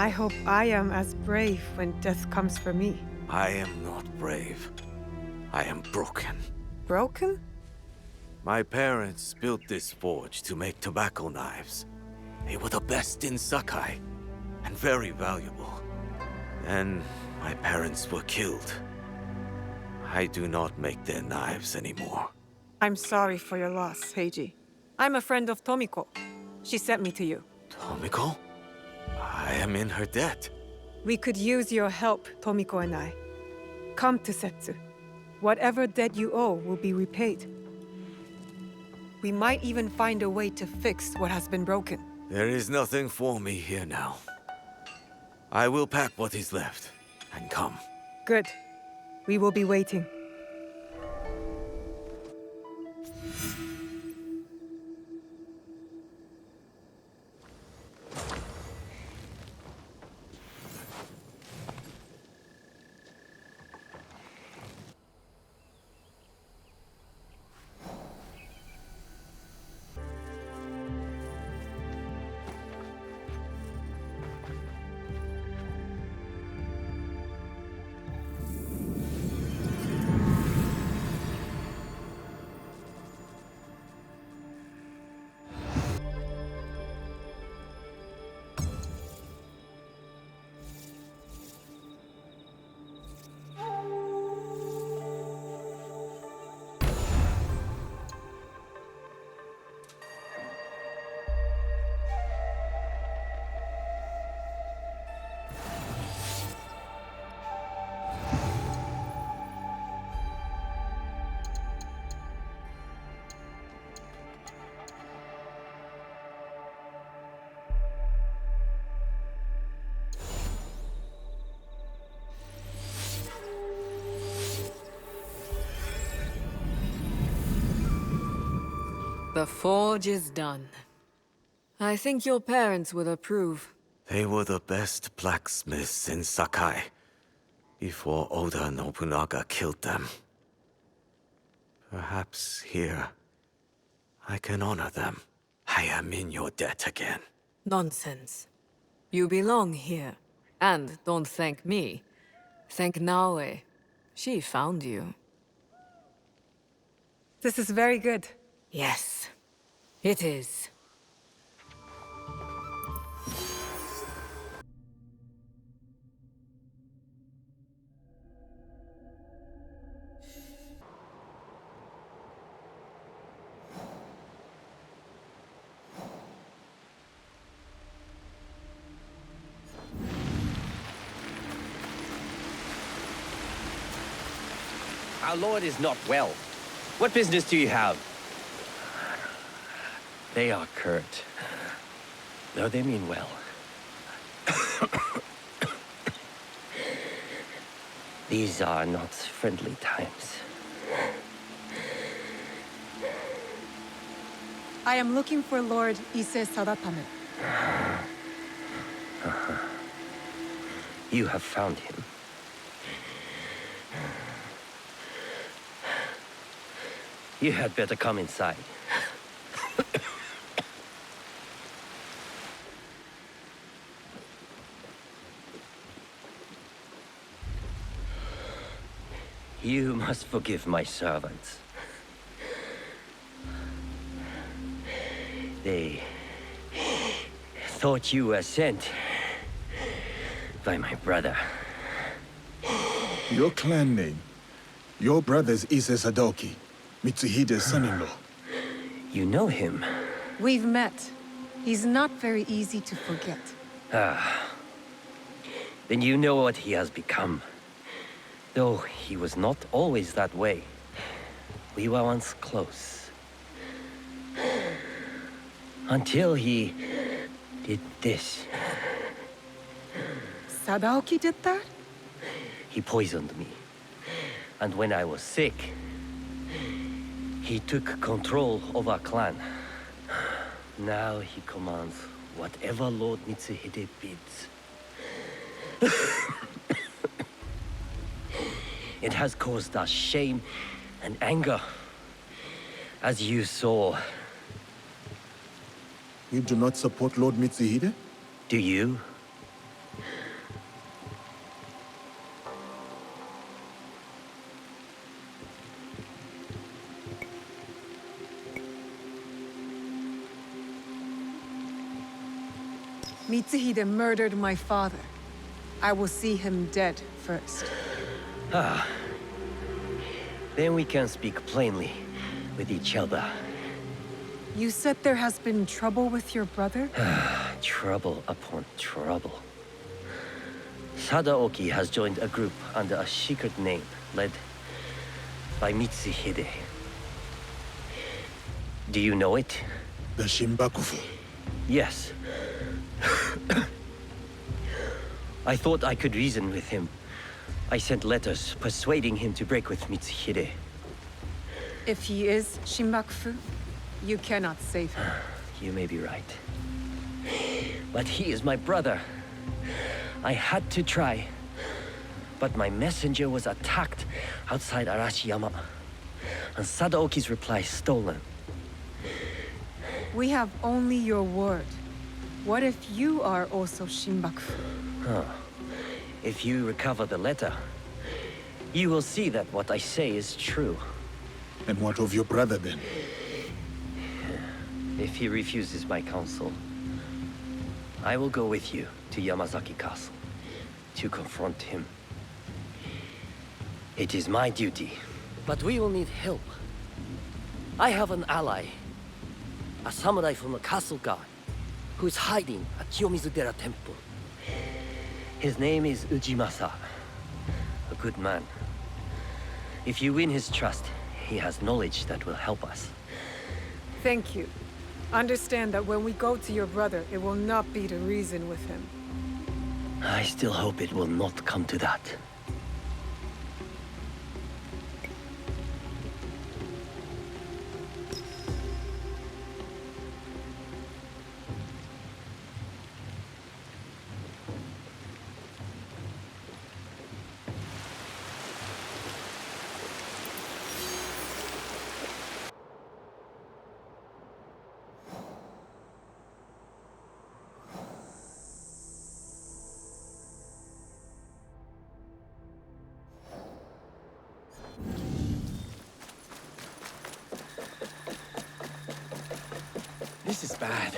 I hope I am as brave when death comes for me. I am not brave. I am broken. Broken? My parents built this forge to make tobacco knives. They were the best in Sakai, and very valuable. Then my parents were killed. I do not make their knives anymore. I'm sorry for your loss, Heiji. I'm a friend of Tomiko. She sent me to you. Tomiko? I am in her debt. We could use your help, Tomiko and I. Come to Setsu. Whatever debt you owe will be repaid. We might even find a way to fix what has been broken. There is nothing for me here now. I will pack what is left and come. Good. We will be waiting. The forge is done. I think your parents would approve. They were the best blacksmiths in Sakai before Oda Nobunaga killed them. Perhaps here I can honor them. I am in your debt again. Nonsense. You belong here. And don't thank me. Thank Naoe. She found you. This is very good. Yes, it is. Our lord is not well. What business do you have? They are curt, though they mean well. These are not friendly times. I am looking for Lord Ise Sadatame. You have found him. You had better come inside. You must forgive my servants. They thought you were sent by my brother. Your clan name. Your brother's Ise Sadaoki, Mitsuhide's son-in-law. You know him? We've met. He's not very easy to forget. Ah. Then you know what he has become. Though he was not always that way. We were once close. Until he did this. Sadaoki did that? He poisoned me. And when I was sick, he took control of our clan. Now he commands whatever Lord Mitsuhide bids. It has caused us shame and anger, as you saw. You do not support Lord Mitsuhide? Do you? Mitsuhide murdered my father. I will see him dead first. Ah. Then we can speak plainly with each other. You said there has been trouble with your brother? Trouble upon trouble. Sadaoki has joined a group under a secret name led by Mitsuhide. Do you know it? The Shinbakufu. Yes. I thought I could reason with him. I sent letters persuading him to break with Mitsuhide. If he is Shinbakufu, you cannot save him. You may be right. But he is my brother. I had to try. But my messenger was attacked outside Arashiyama, and Sadaoki's reply stolen. We have only your word. What if you are also Shinbakufu? Huh. If you recover the letter, you will see that what I say is true. And what of your brother then? If he refuses my counsel, I will go with you to Yamazaki Castle to confront him. It is my duty, but we will need help. I have an ally, a samurai from the castle guard, who is hiding at Kiyomizu-dera Temple. His name is Ujimasa, a good man. If you win his trust, he has knowledge that will help us. Thank you. Understand that when we go to your brother, it will not be to reason with him. I still hope it will not come to that. This is bad.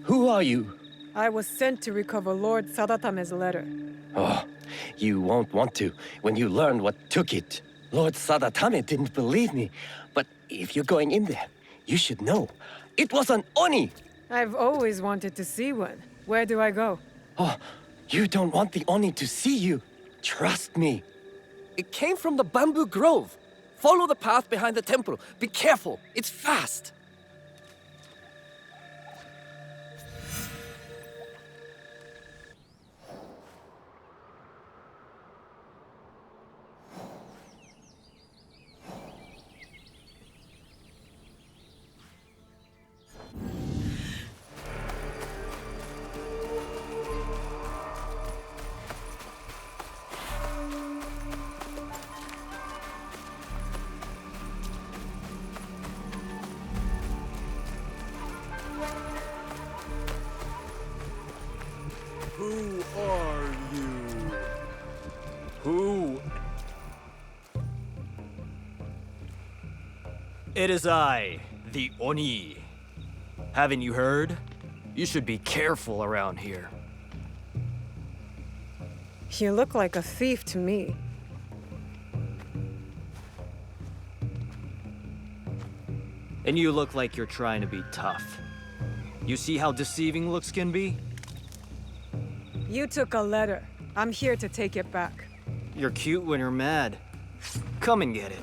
Who are you? I was sent to recover Lord Sadatame's letter. Oh, you won't want to when you learn what took it. Lord Sadatame didn't believe me, but if you're going in there, you should know. It was an Oni! I've always wanted to see one. Where do I go? Oh, you don't want the Oni to see you. Trust me. It came from the bamboo grove. Follow the path behind the temple. Be careful. It's fast. Who are you? Who? It is I, the Oni. Haven't you heard? You should be careful around here. You look like a thief to me. And you look like you're trying to be tough. You see how deceiving looks can be? You took a letter. I'm here to take it back. You're cute when you're mad. Come and get it.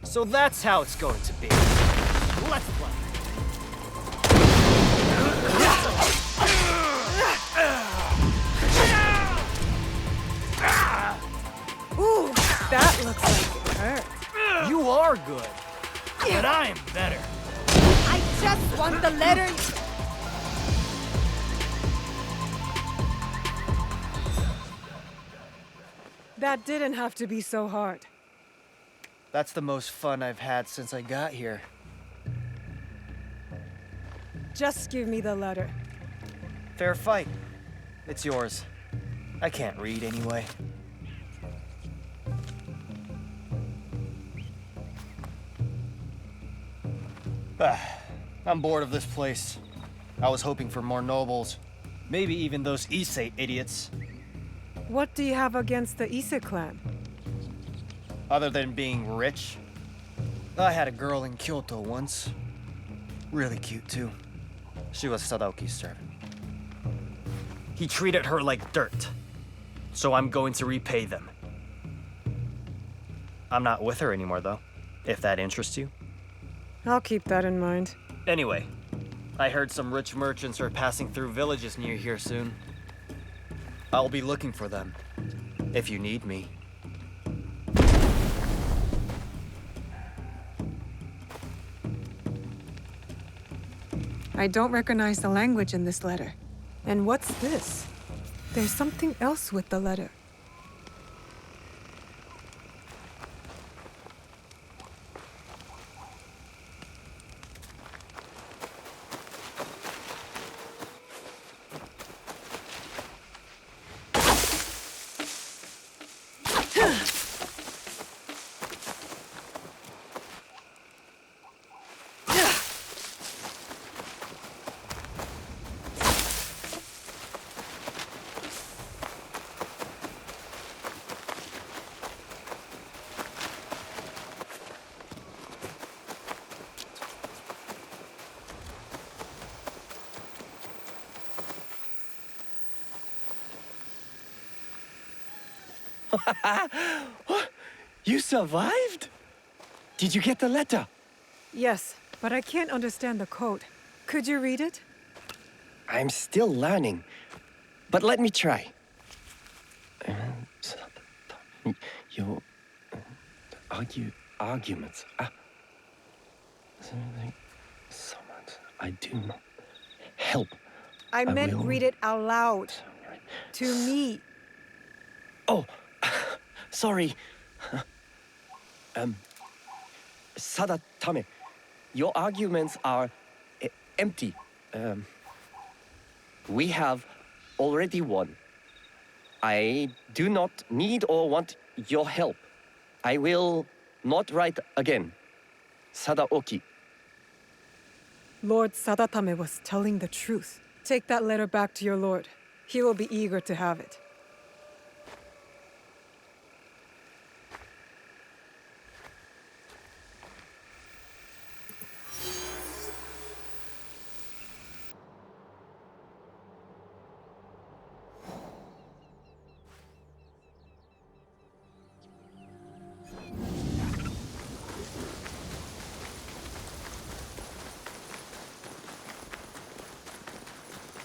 So that's how it's going to be. Let's play. Ooh, that looks like it hurt. You are good, but I am better. I just want the letter. That didn't have to be so hard. That's the most fun I've had since I got here. Just give me the letter. Fair fight. It's yours. I can't read anyway. I'm bored of this place. I was hoping for more nobles. Maybe even those Issei idiots. What do you have against the Issei clan? Other than being rich, I had a girl in Kyoto once. Really cute, too. She was Sadaoki's servant. He treated her like dirt, so I'm going to repay them. I'm not with her anymore, though, if that interests you. I'll keep that in mind. Anyway, I heard some rich merchants are passing through villages near here soon. I'll be looking for them, if you need me. I don't recognize the language in this letter. And what's this? There's something else with the letter. You survived? Did you get the letter? Yes, but I can't understand the code. Could you read it? I'm still learning, but let me try. Your arguments. I do not help. I meant read it out loud. To me. Oh, sorry. Sadatame, your arguments are empty. We have already won. I do not need or want your help. I will not write again. Sadaoki. Lord Sadatame was telling the truth. Take that letter back to your lord. He will be eager to have it.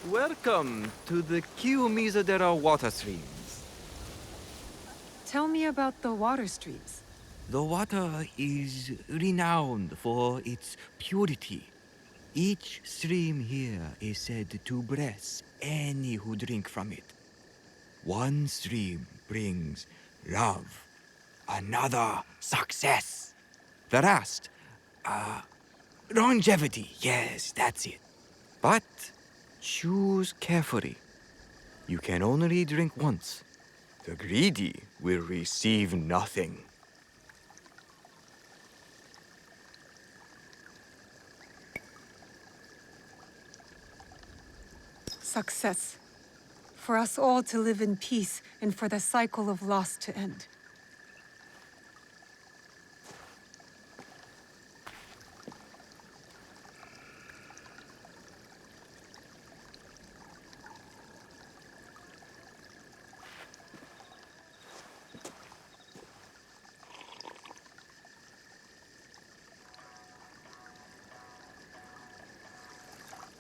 Welcome to the Kiyomizadera water streams. Tell me about the water streams. The water is renowned for its purity. Each stream here is said to bless any who drink from it. One stream brings love, another success. The last, longevity. Yes, that's it. But choose carefully. You can only drink once. The greedy will receive nothing. Success. For us all to live in peace and for the cycle of loss to end.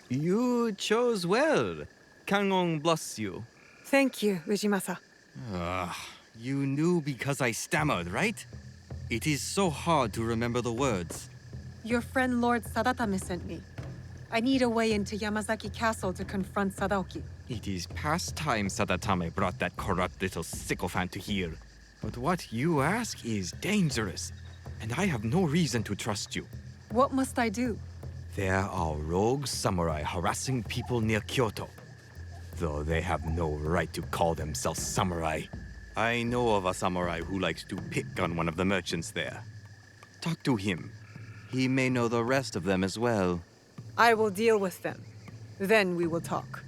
You chose well. Kangon bless you. Thank you, Ujimasa. You knew because I stammered, right? It is so hard to remember the words. Your friend Lord Sadatame sent me. I need a way into Yamazaki Castle to confront Sadaoki. It is past time Sadatame brought that corrupt little sycophant to here. But what you ask is dangerous, and I have no reason to trust you. What must I do? There are rogue samurai harassing people near Kyoto, though they have no right to call themselves samurai. I know of a samurai who likes to pick on one of the merchants there. Talk to him. He may know the rest of them as well. I will deal with them. Then we will talk.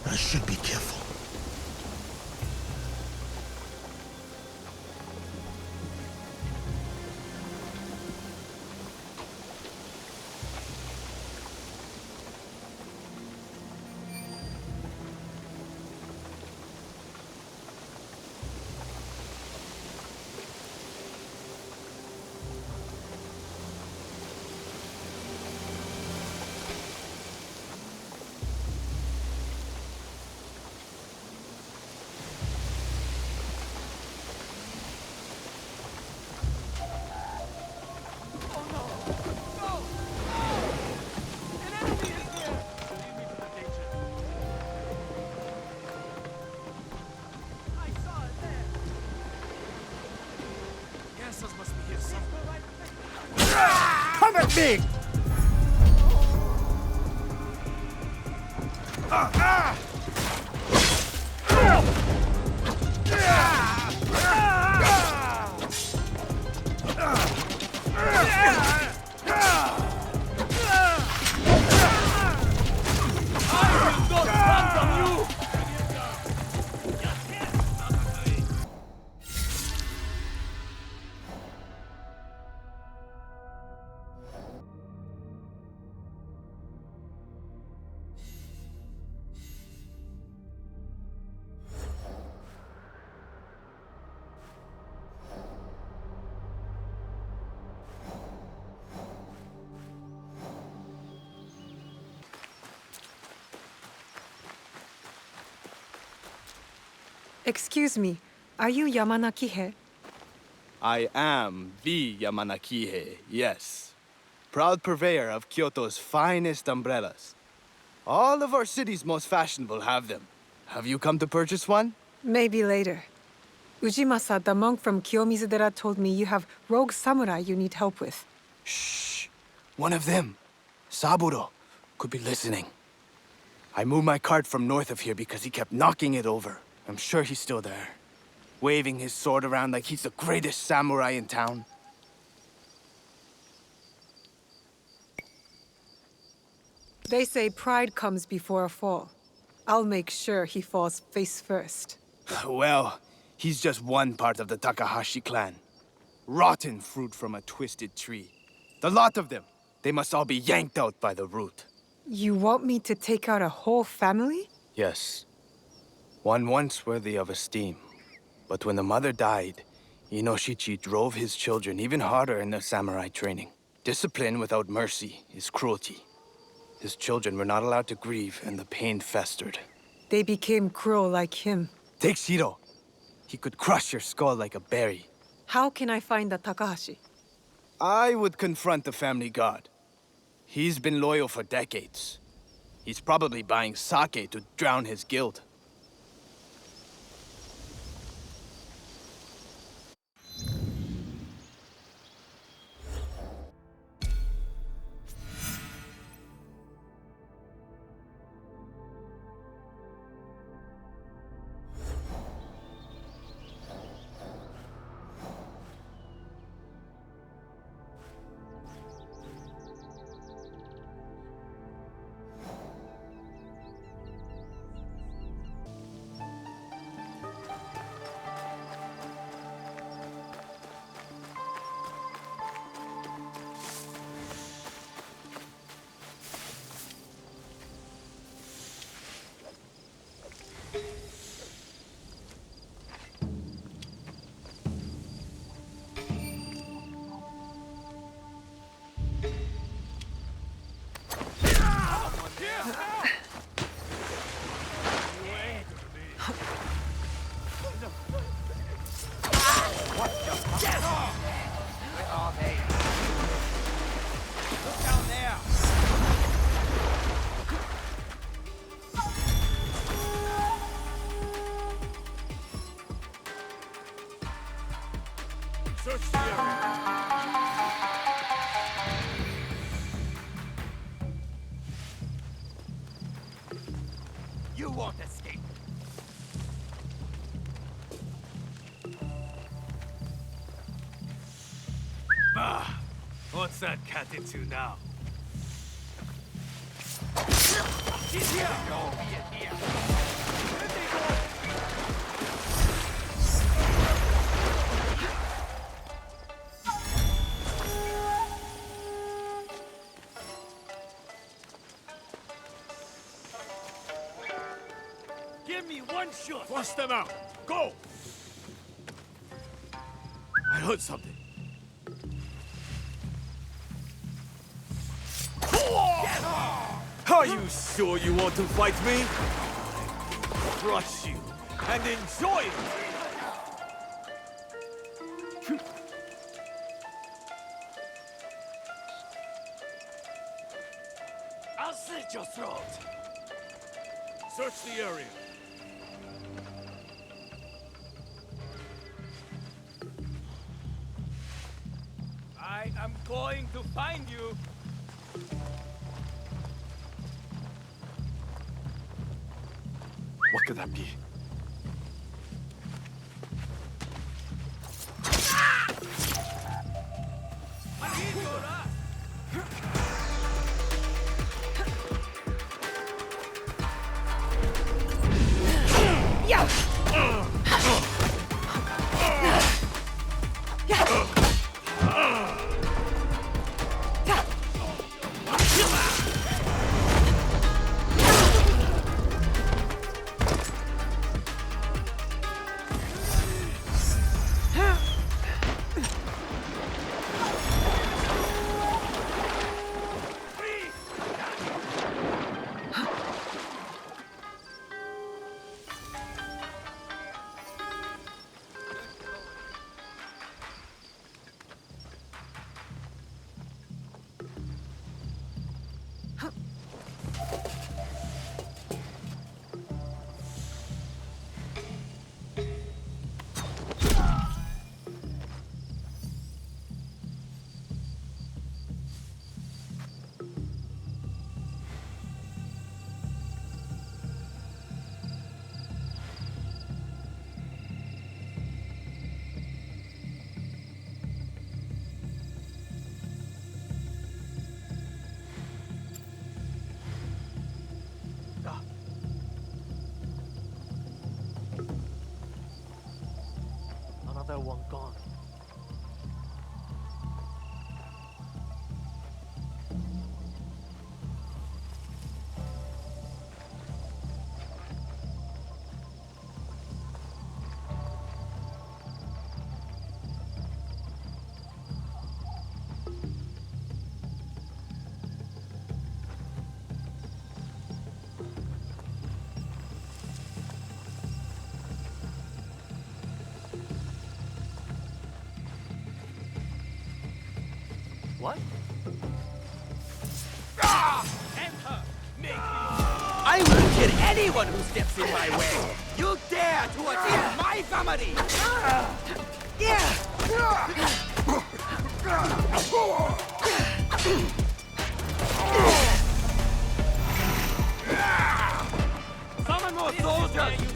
I should be careful. Come at me! Excuse me, are you Yamanaki-he? I am the Yamanaki-he, yes. Proud purveyor of Kyoto's finest umbrellas. All of our city's most fashionable have them. Have you come to purchase one? Maybe later. Ujimasa, the monk from Kiyomizudera, told me you have rogue samurai you need help with. Shh. One of them, Saburo, could be listening. I moved my cart from north of here because he kept knocking it over. I'm sure he's still there, waving his sword around like he's the greatest samurai in town. They say pride comes before a fall. I'll make sure he falls face first. Well, he's just one part of the Takahashi clan. Rotten fruit from a twisted tree. The lot of them, they must all be yanked out by the root. You want me to take out a whole family? Yes. One once worthy of esteem. But when the mother died, Inoshichi drove his children even harder in their samurai training. Discipline without mercy is cruelty. His children were not allowed to grieve, and the pain festered. They became cruel like him. Take Shiro. He could crush your skull like a berry. How can I find the Takahashi? I would confront the family god. He's been loyal for decades. He's probably buying sake to drown his guilt. You won't escape. Bah! What's that cat into now? He's here! Go be it here! Give me one shot! Flush them out! Go! I heard something. Are you sure you want to fight me? Crush you and enjoy it! I'll slit your throat! Search the area. I am going to find you! What could that be? Another one gone. What? And her! Make me! I will kill anyone who steps in my way! You dare to attack my family! Summon more soldiers!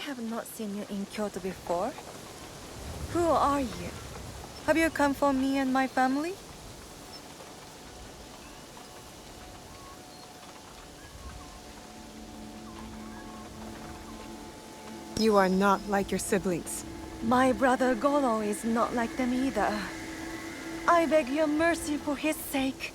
have not seen you in Kyoto before. Who are you? Have you come for me and my family? You are not like your siblings. My brother Goro is not like them either. I beg your mercy for his sake.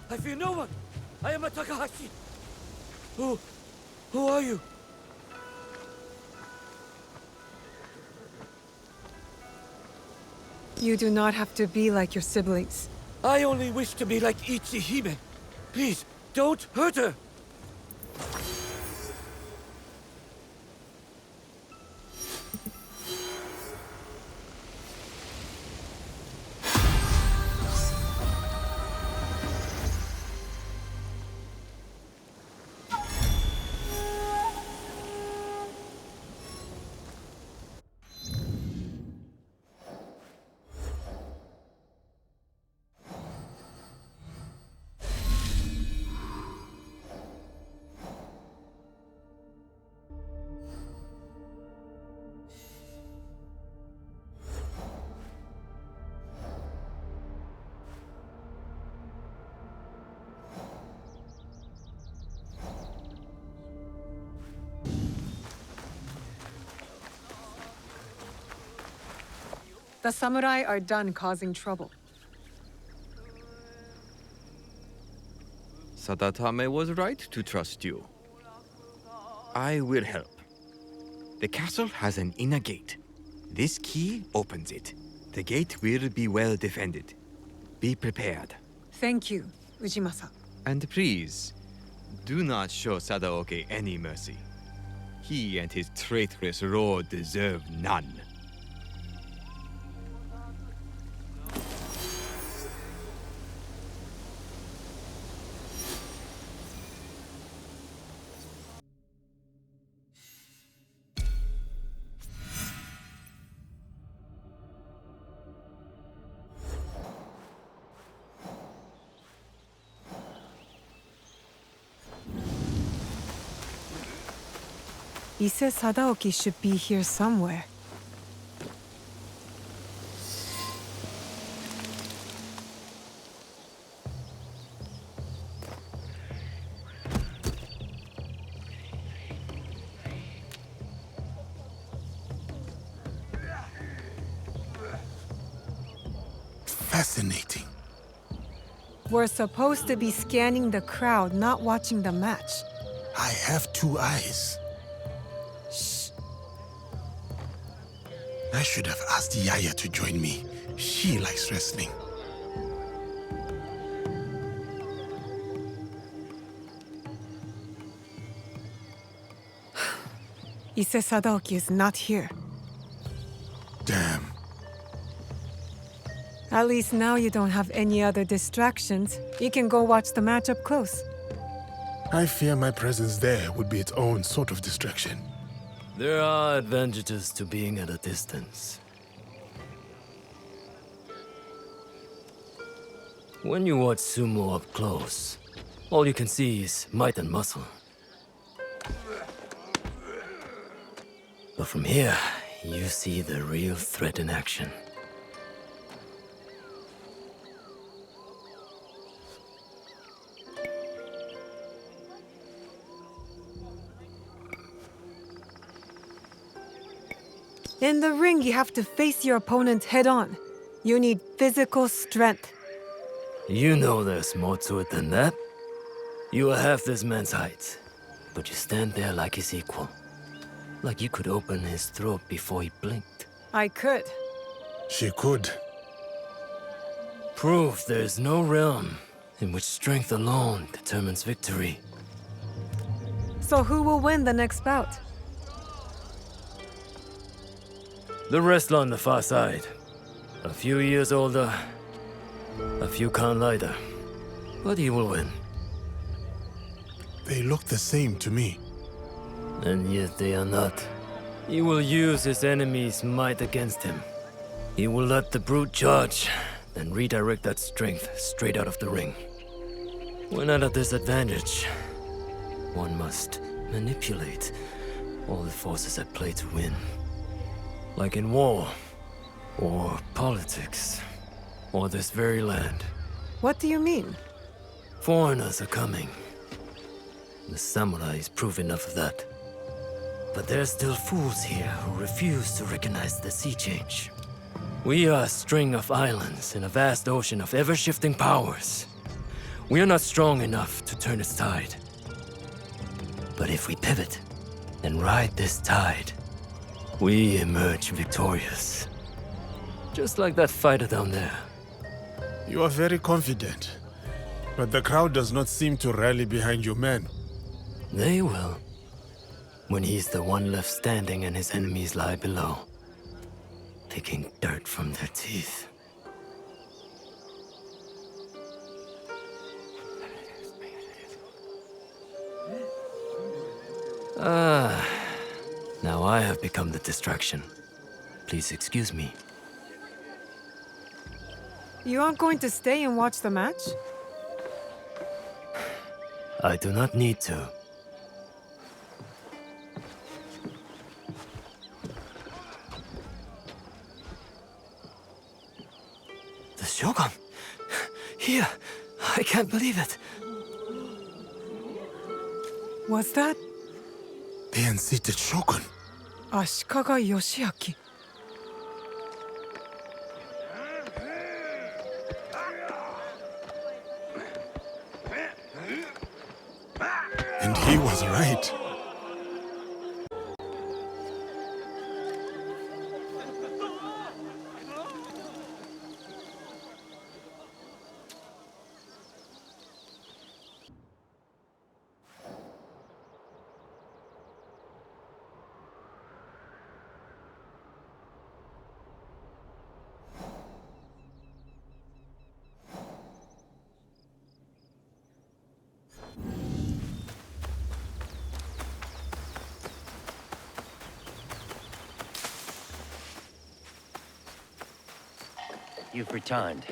I fear no one! I am a Takahashi! Who are you? You do not have to be like your siblings. I only wish to be like Ichihime. Please, don't hurt her! The samurai are done causing trouble. Sadatame was right to trust you. I will help. The castle has an inner gate. This key opens it. The gate will be well defended. Be prepared. Thank you, Ujimasa. And please, do not show Sadaoki any mercy. He and his traitorous lord deserve none. Ise Sadaoki should be here somewhere. Fascinating. We're supposed to be scanning the crowd, not watching the match. I have two eyes. I should have asked Yaya to join me. She likes wrestling. Ise Sadaoki is not here. Damn. At least now you don't have any other distractions. You can go watch the match up close. I fear my presence there would be its own sort of distraction. There are advantages to being at a distance. When you watch sumo up close, all you can see is might and muscle. But from here, you see the real threat in action. In the ring, you have to face your opponent head-on. You need physical strength. You know there's more to it than that. You are half this man's height, but you stand there like his equal. Like you could open his throat before he blinked. I could. She could. Proof there is no realm in which strength alone determines victory. So who will win the next bout? The wrestler on the far side. A few years older, a few count lighter. But he will win. They look the same to me. And yet they are not. He will use his enemy's might against him. He will let the brute charge, then redirect that strength straight out of the ring. When at a disadvantage, one must manipulate all the forces at play to win. Like in war, or politics, or this very land. What do you mean? Foreigners are coming. The samurais prove enough of that. But there are still fools here who refuse to recognize the sea change. We are a string of islands in a vast ocean of ever-shifting powers. We are not strong enough to turn its tide. But if we pivot and ride this tide, we emerge victorious. Just like that fighter down there. You are very confident. But the crowd does not seem to rally behind your men. They will. When he's the one left standing and his enemies lie below, picking dirt from their teeth. Now I have become the distraction. Please excuse me. You aren't going to stay and watch the match? I do not need to. The Shogun! Here! I can't believe it! What's that? The unseated Shogun. Ashikaga Yoshiaki. And he was right. You've returned.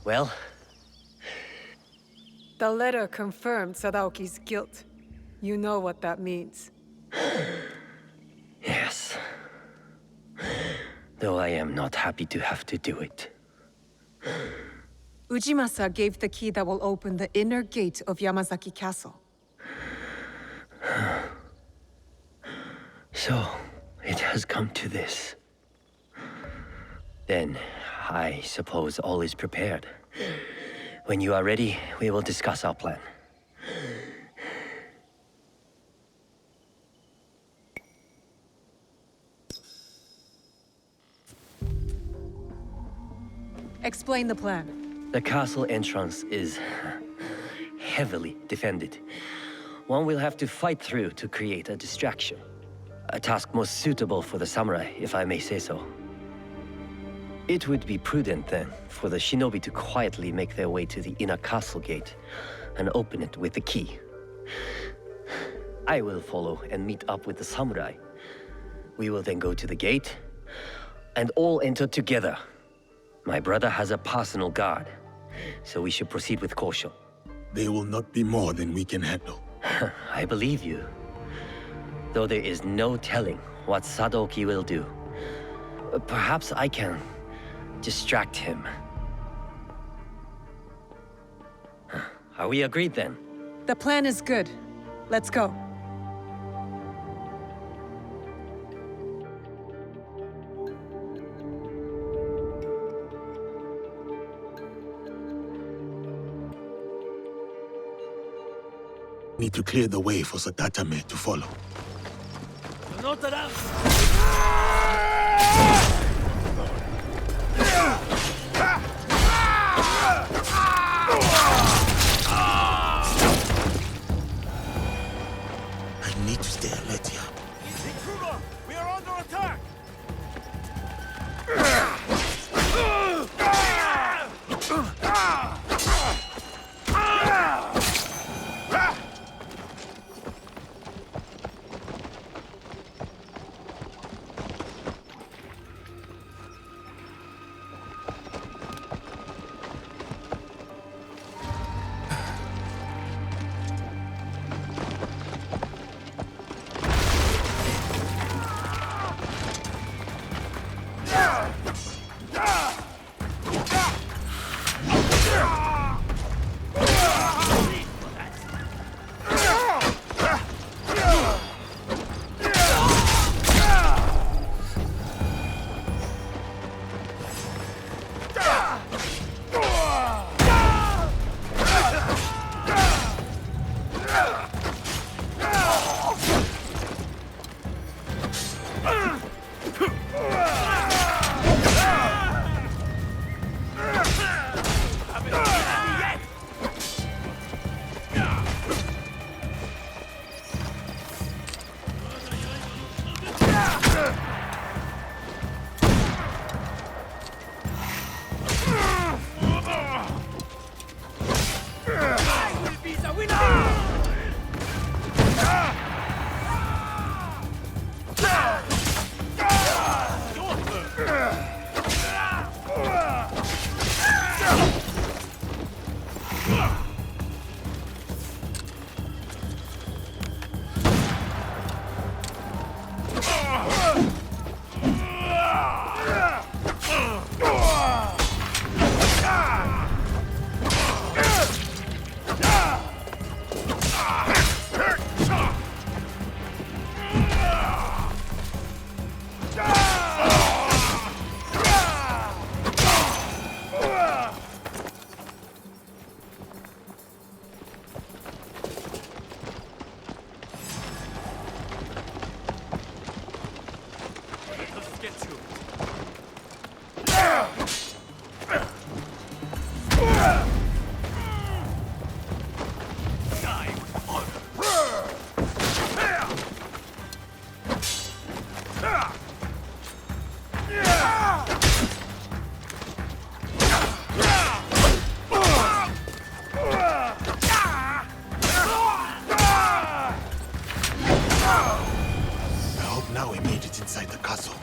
Well? The letter confirmed Sadaoki's guilt. You know what that means. Yes. Though I am not happy to have to do it. Ujimasa gave the key that will open the inner gate of Yamazaki Castle. So, it has come to this. Then, I suppose all is prepared. When you are ready, we will discuss our plan. Explain the plan. The castle entrance is heavily defended. One will have to fight through to create a distraction. A task most suitable for the samurai, if I may say so. It would be prudent, then, for the shinobi to quietly make their way to the inner castle gate and open it with the key. I will follow and meet up with the samurai. We will then go to the gate and all enter together. My brother has a personal guard, so we should proceed with caution. They will not be more than we can handle. I believe you. Though there is no telling what Sadaoki will do. Perhaps I can distract him. Are we agreed then? The plan is good. Let's go. Need to clear the way for Sadatame to follow. I need to stay alert here. We are under attack! Inside the castle.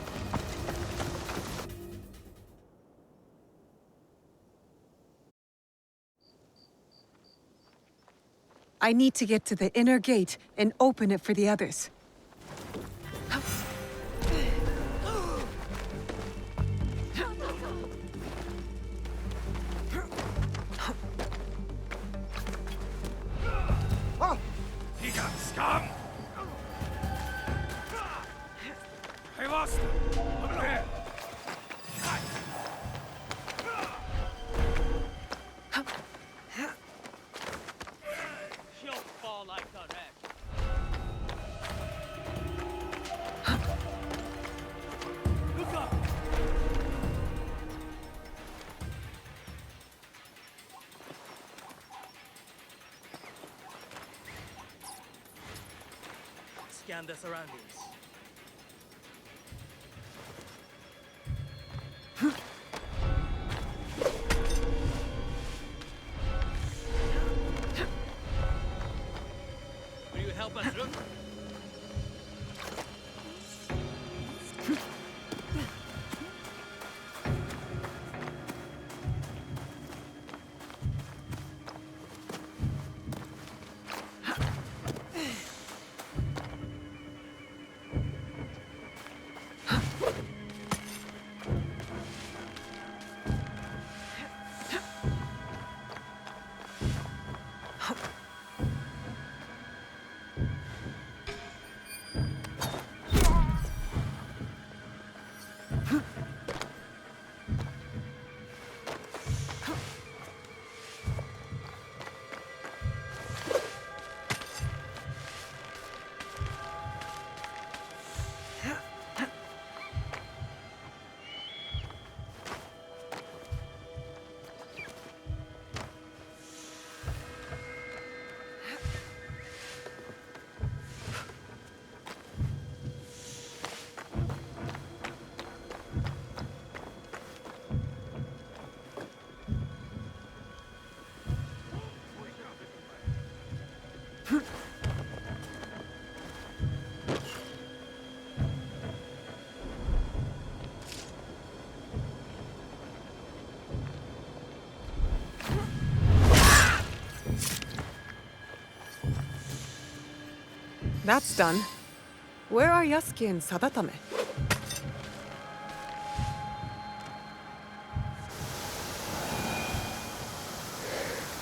I need to get to the inner gate and open it for the others. He got scum! I lost him! Look there! She'll fall like the rest. Look up! Scan the surroundings. Will you help us look? That's done. Where are Yasuke and Sadatame?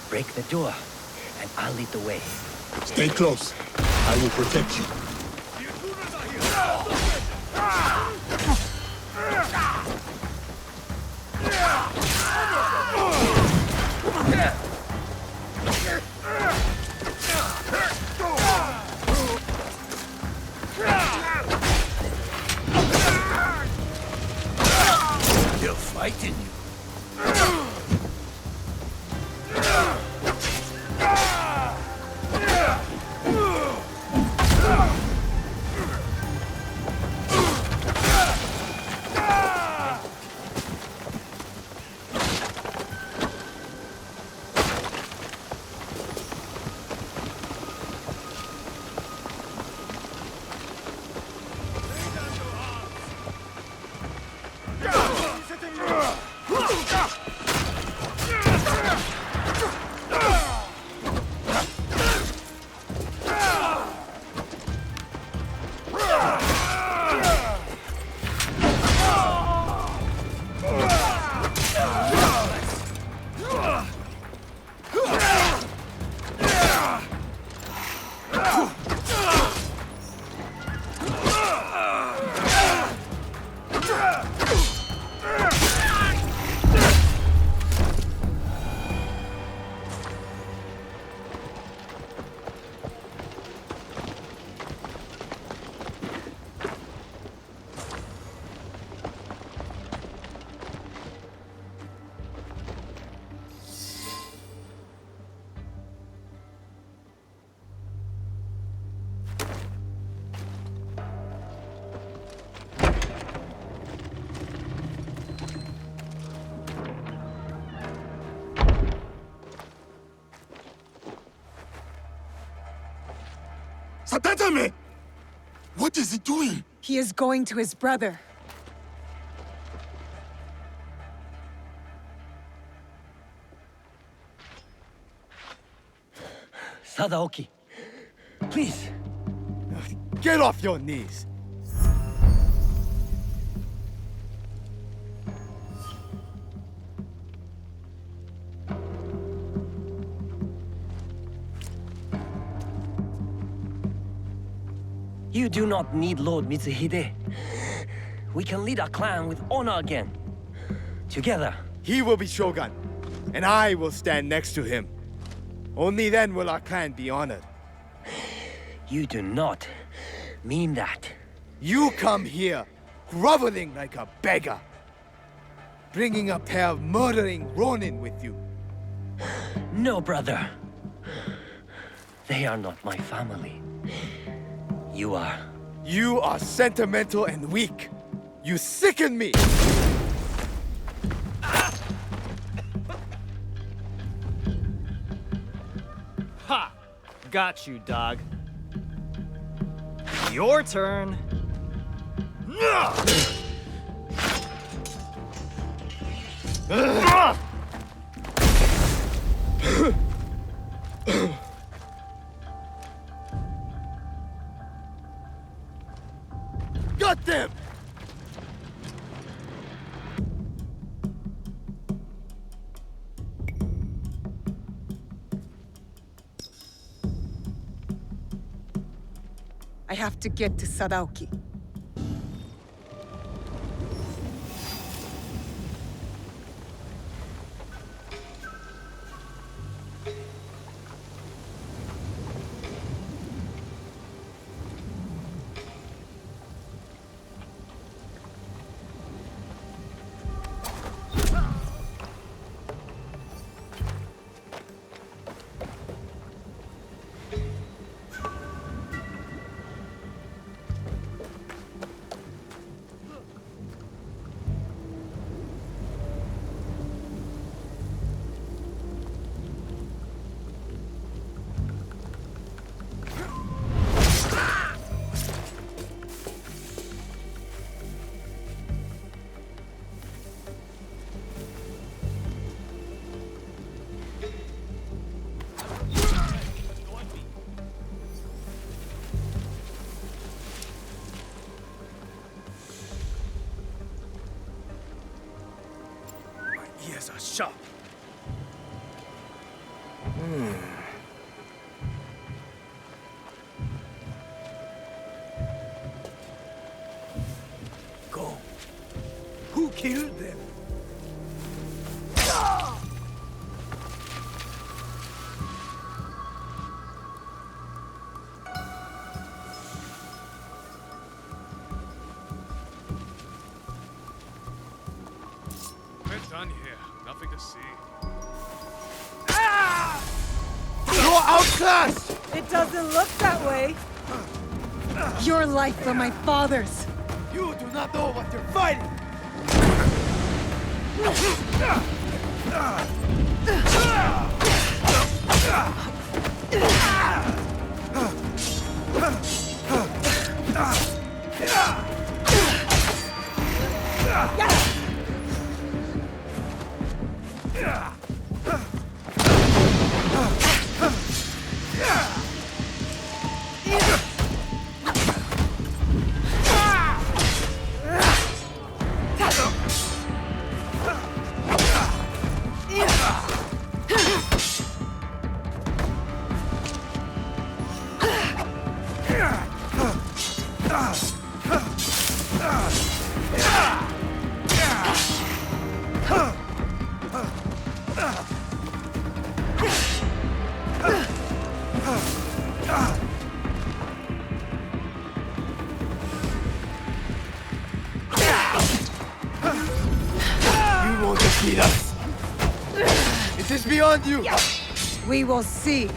Break the door, and I'll lead the way. Stay close. I will protect you. They're fighting you. Sadatame! What is he doing? He is going to his brother. Sadaoki, please. Get off your knees! You do not need Lord Mitsuhide. We can lead our clan with honor again. Together. He will be Shogun, and I will stand next to him. Only then will our clan be honored. You do not mean that. You come here, groveling like a beggar, bringing a pair of murdering Ronin with you. No, brother. They are not my family. You are. You are sentimental and weak. You sicken me! Ha! Got you, dog. Your turn. Got them! I have to get to Sadaoki. sharp. Go. Who killed them? We're done here. Nothing to see. You're outclassed! It doesn't look that way. Your life for my father's. You do not know what you're fighting! You won't defeat us! It is beyond you! We will see.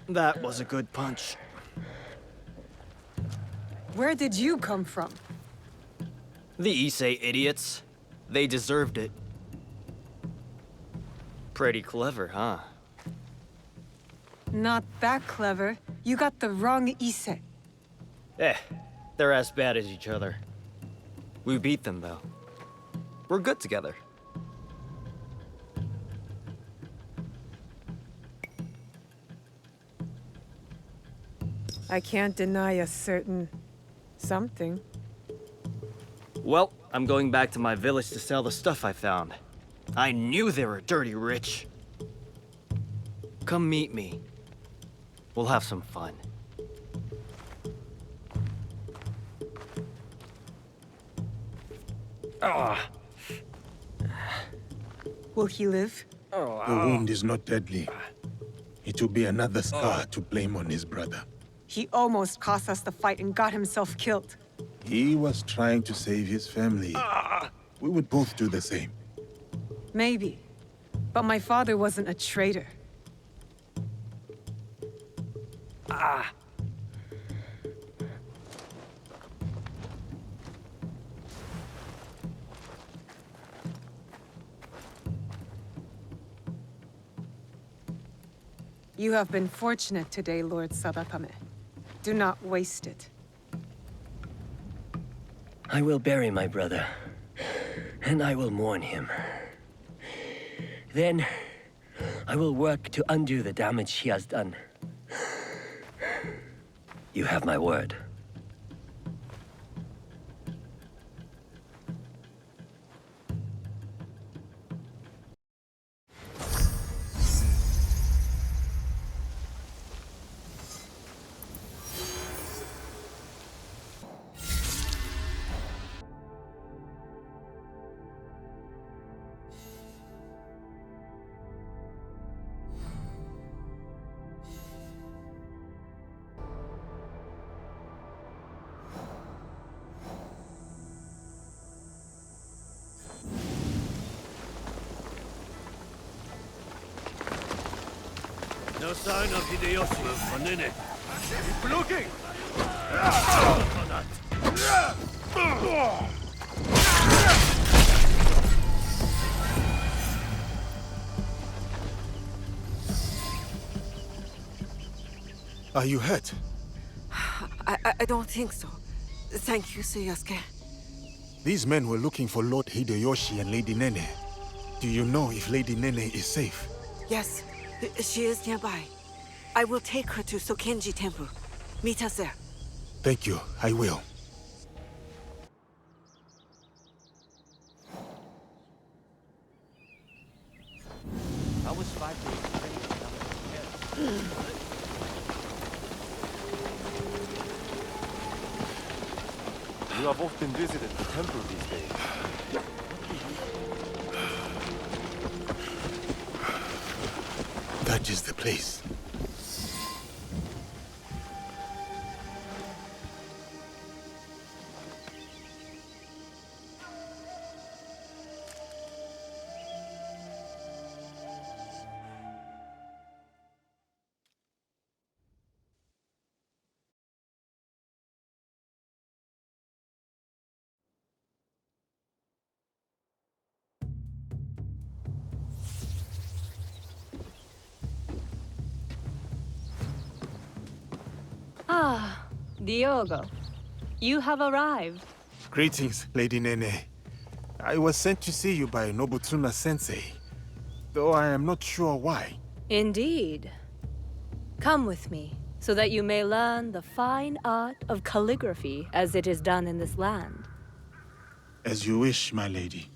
That was a good punch. Where did you come from? The Issei idiots. They deserved it. Pretty clever, huh? Not that clever. You got the wrong Issei. They're as bad as each other. We beat them, though. We're good together. I can't deny a certain... something. Well, I'm going back to my village to sell the stuff I found. I knew they were dirty rich. Come meet me. We'll have some fun. Will he live? The wound is not deadly. It will be another scar to blame on his brother. He almost cost us the fight and got himself killed. He was trying to save his family. We would both do the same. Maybe. But my father wasn't a traitor. You have been fortunate today, Lord Sadakame. Do not waste it. I will bury my brother, and I will mourn him. Then, I will work to undo the damage he has done. You have my word. No sign of Hideyoshi from Nene. Keep looking! Are you hurt? I don't think so. Thank you, Sir Yasuke. These men were looking for Lord Hideyoshi and Lady Nene. Do you know if Lady Nene is safe? Yes, she is nearby. I will take her to Sokenji Temple. Meet us there. Thank you, I will. I was 5 days You have often visited the temple these days. That is the place. Ah, Diogo. You have arrived. Greetings, Lady Nene. I was sent to see you by Nobutsuna-sensei, though I am not sure why. Indeed. Come with me, so that you may learn the fine art of calligraphy as it is done in this land. As you wish, my lady.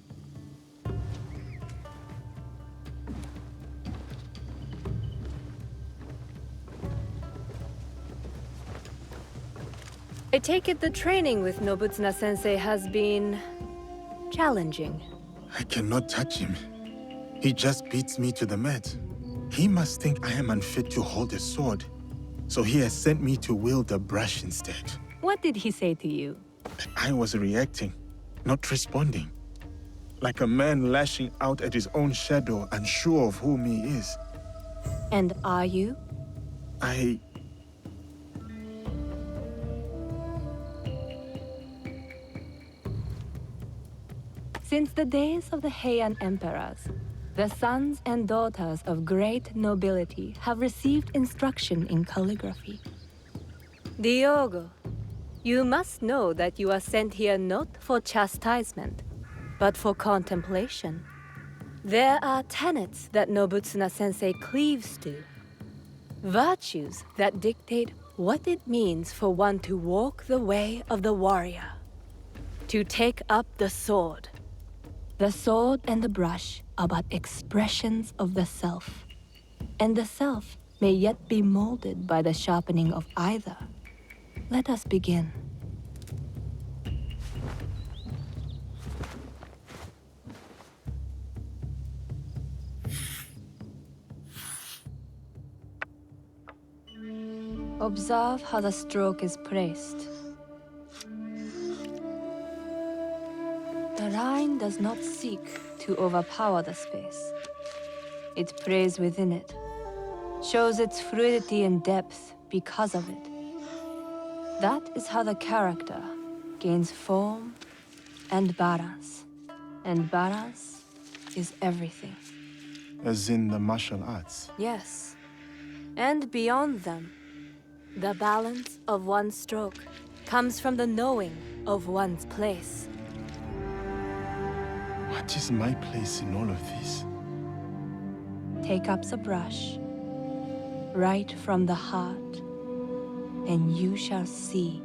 I take it the training with Nobutsuna-sensei has been challenging. I cannot touch him. He just beats me to the mat. He must think I am unfit to hold a sword, so he has sent me to wield a brush instead. What did he say to you? I was reacting, not responding. Like a man lashing out at his own shadow, unsure of whom he is. And are you? Since the days of the Heian emperors, the sons and daughters of great nobility have received instruction in calligraphy. Diogo, you must know that you are sent here not for chastisement, but for contemplation. There are tenets that Nobutsuna-sensei cleaves to. Virtues that dictate what it means for one to walk the way of the warrior. To take up the sword. The sword and the brush are but expressions of the self. And the self may yet be molded by the sharpening of either. Let us begin. Observe how the stroke is placed. The line does not seek to overpower the space. It prays within it, shows its fluidity and depth because of it. That is how the character gains form and balance. And balance is everything. As in the martial arts. Yes. And beyond them, the balance of one's stroke comes from the knowing of one's place. What is my place in all of this? Take up the brush, right from the heart, and you shall see.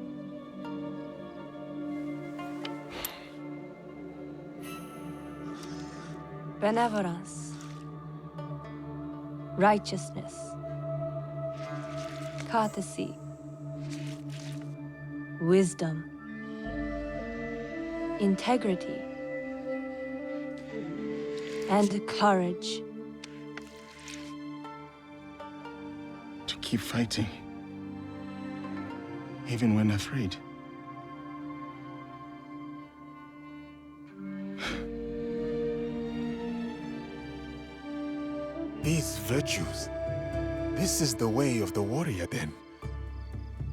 Benevolence, righteousness, courtesy, wisdom, integrity, and courage. To keep fighting, even when afraid. These virtues, This is the way of the warrior, then.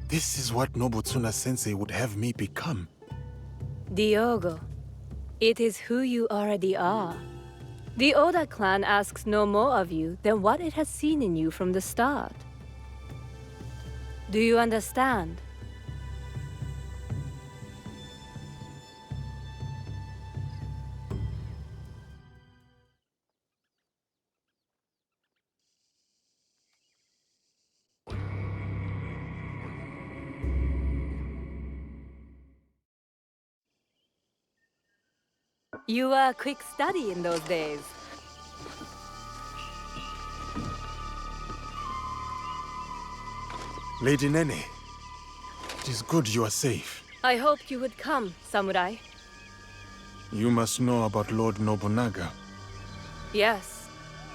This is what Nobutsuna-sensei would have me become. Diogo, it is who you already are. The Oda clan asks no more of you than what it has seen in you from the start. Do you understand? You were a quick study in those days. Lady Nene, it is good you are safe. I hoped you would come, samurai. You must know about Lord Nobunaga. Yes,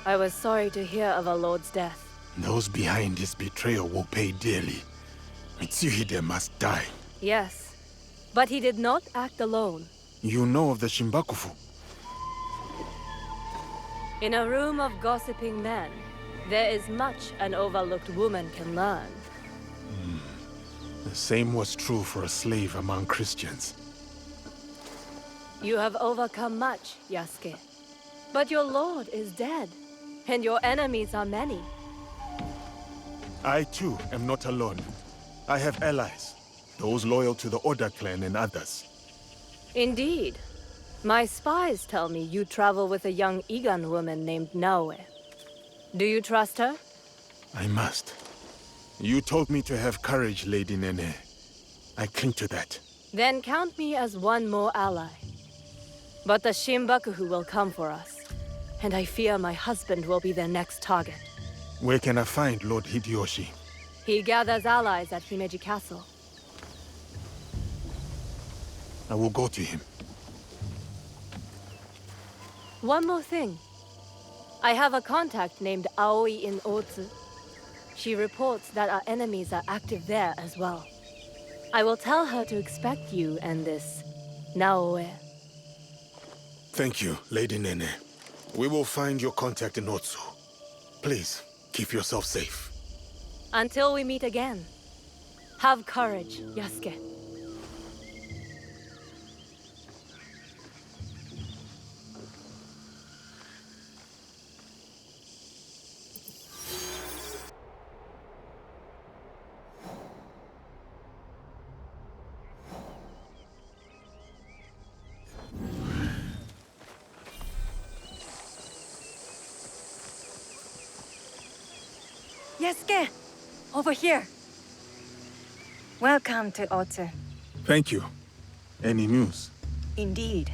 I was sorry to hear of our lord's death. Those behind his betrayal will pay dearly. Mitsuhide must die. Yes, but he did not act alone. You know of the Shinbakufu? In a room of gossiping men, there is much an overlooked woman can learn. The same was true for a slave among Christians. You have overcome much, Yasuke. But your lord is dead, and your enemies are many. I too am not alone. I have allies, those loyal to the Oda clan and others. Indeed. My spies tell me you travel with a young Igan woman named Naoe. Do you trust her? I must. You told me to have courage, Lady Nene. I cling to that. Then count me as one more ally. But the Shinbakufu will come for us, and I fear my husband will be their next target. Where can I find Lord Hideyoshi? He gathers allies at Himeji Castle. I will go to him. One more thing. I have a contact named Aoi in Otsu. She reports that our enemies are active there as well. I will tell her to expect you and this Naoe. Thank you, Lady Nene. We will find your contact in Otsu. Please, keep yourself safe. Until we meet again, have courage, Yasuke. Yasuke! Over here! Welcome to Otsu. Thank you. Any news? Indeed.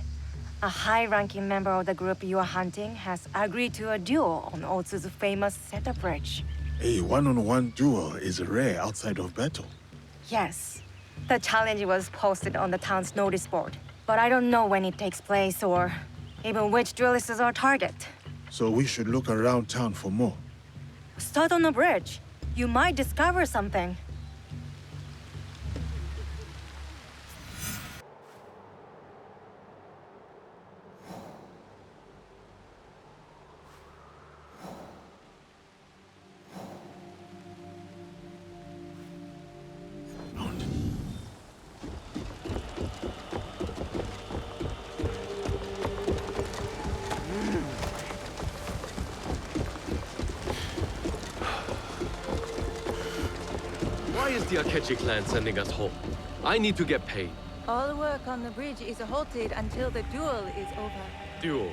A high-ranking member of the group you are hunting has agreed to a duel on Otsu's famous Seto Bridge. A one-on-one duel is rare outside of battle. Yes. The challenge was posted on the town's notice board, but I don't know when it takes place or even which duelist is our target. So we should look around town for more. Start on the bridge. You might discover something. Why is the Akechi clan sending us home? I need to get paid. All work on the bridge is halted until the duel is over. Duel?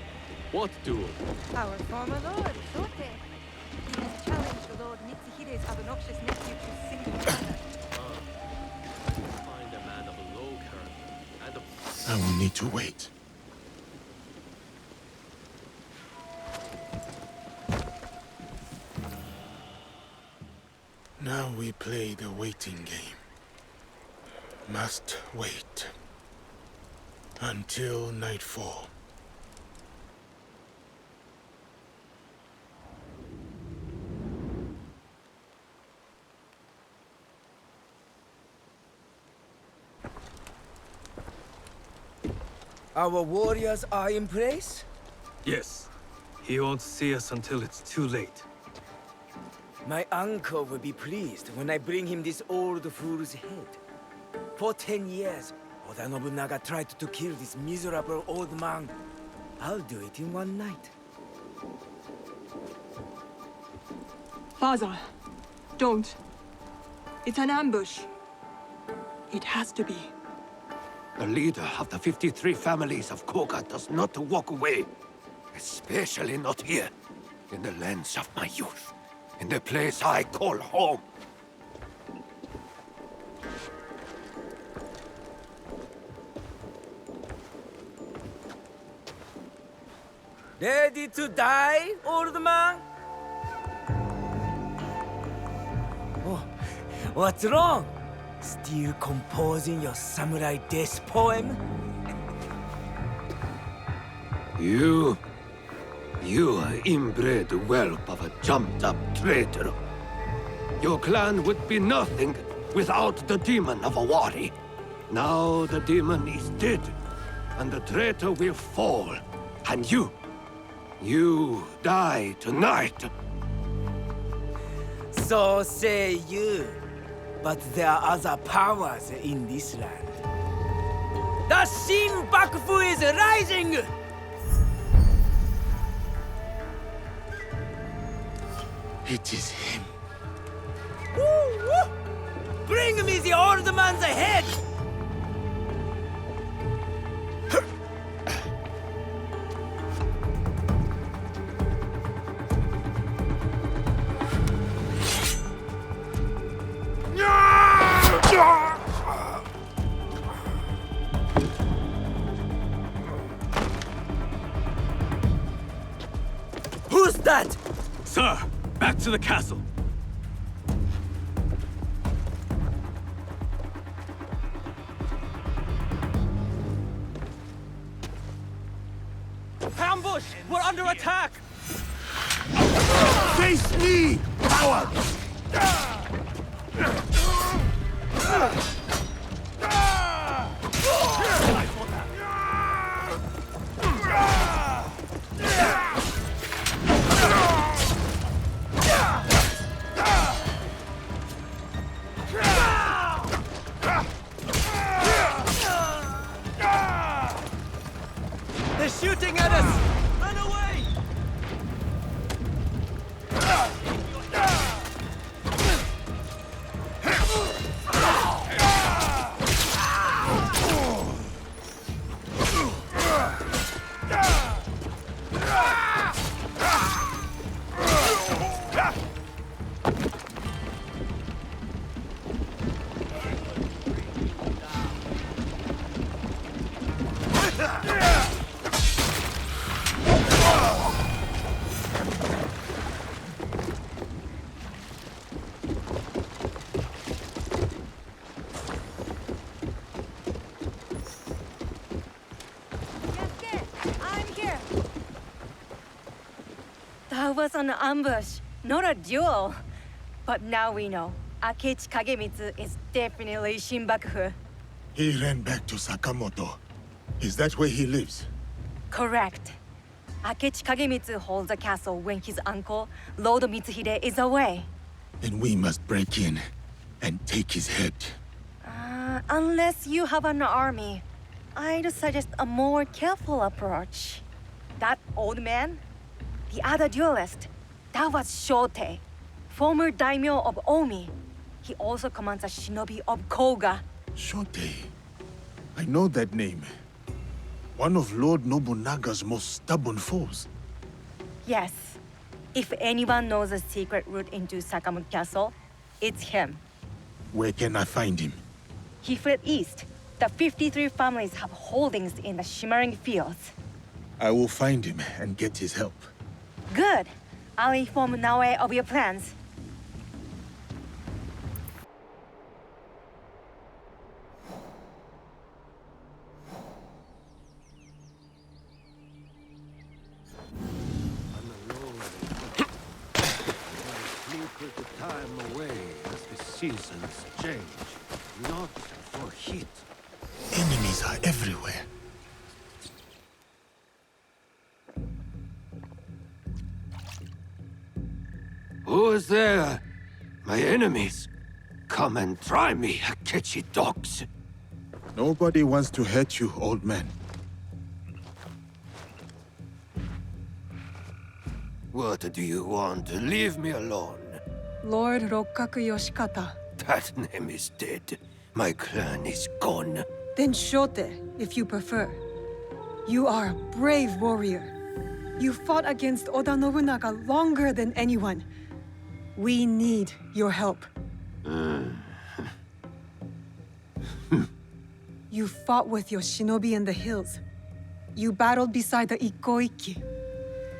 What duel? Our former lord, Shote. He has challenged Lord Mitsuhide's obnoxious nephew to single combat. Find a man of a low character and a... I will need to wait. Now we play the waiting game. Must wait. Until nightfall. Our warriors are in place? Yes. He won't see us until it's too late. My uncle will be pleased when I bring him this old fool's head. For 10 years, Oda Nobunaga tried to kill this miserable old man. I'll do it in one night. Father, don't. It's an ambush. It has to be. The leader of the 53 families of Koga does not walk away. Especially not here, in the lands of my youth. In the place I call home. Ready to die, old man? Oh, what's wrong? Still composing your samurai death poem? You are inbred whelp of a jumped-up traitor. Your clan would be nothing without the demon of a Wari. Now the demon is dead, and the traitor will fall. And you die tonight. So say you. But there are other powers in this land. The Shinbakufu is rising! It is him. Woo, woo. Bring me the old man's head! Who's that? Sir, back to the castle. Ambush! We're under attack! Face me, coward! They're shooting at us! Run away! That was an ambush, not a duel. But now we know. Akechi Kagemitsu is definitely Shinbakufu. He ran back to Sakamoto. Is that where he lives? Correct. Akechi Kagemitsu holds the castle when his uncle, Lord Mitsuhide, is away. Then we must break in and take his head. Unless you have an army, I'd suggest a more careful approach. That old man? The other duelist, that was Shote, former daimyo of Omi. He also commands a shinobi of Koga. Shote. I know that name. One of Lord Nobunaga's most stubborn foes. Yes. If anyone knows a secret route into Sakamoto Castle, it's him. Where can I find him? He fled east. The 53 families have holdings in the shimmering fields. I will find him and get his help. Good. I'll inform Naoe of your plans. Put the time away as the seasons change, not for heat. Enemies are everywhere. Who was there. My enemies. Come and try me, Akechi dogs. Nobody wants to hurt you, old man. What do you want? Leave me alone. Lord Rokkaku Yoshikata. That name is dead. My clan is gone. Then Shote, if you prefer. You are a brave warrior. You fought against Oda Nobunaga longer than anyone. We need your help. You fought with your shinobi in the hills. You battled beside the Ikoiki.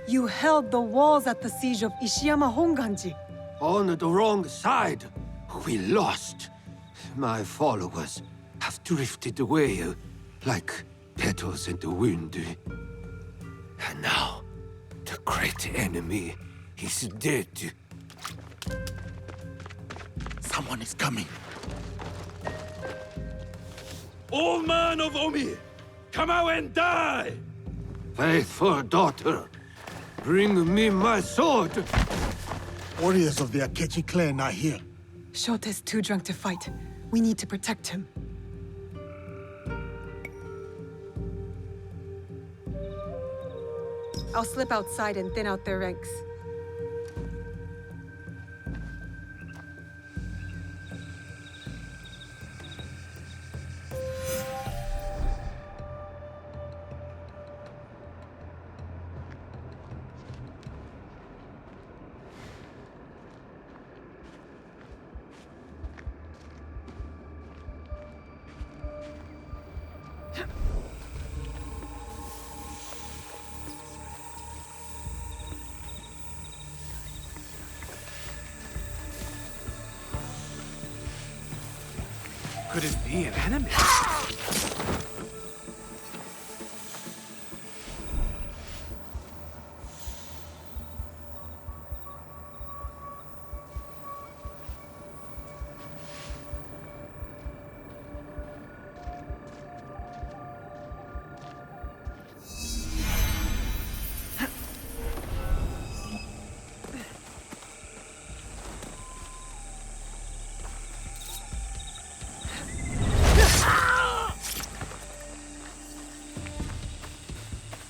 You held the walls at the siege of Ishiyama Honganji. On the wrong side. We lost. My followers have drifted away like petals in the wind. And now, the great enemy is dead. Someone is coming. Old man of Omi! Come out and die! Faithful daughter, bring me my sword! Warriors of the Akechi clan are here. Shote's too drunk to fight. We need to protect him. I'll slip outside and thin out their ranks. Could it be an enemy?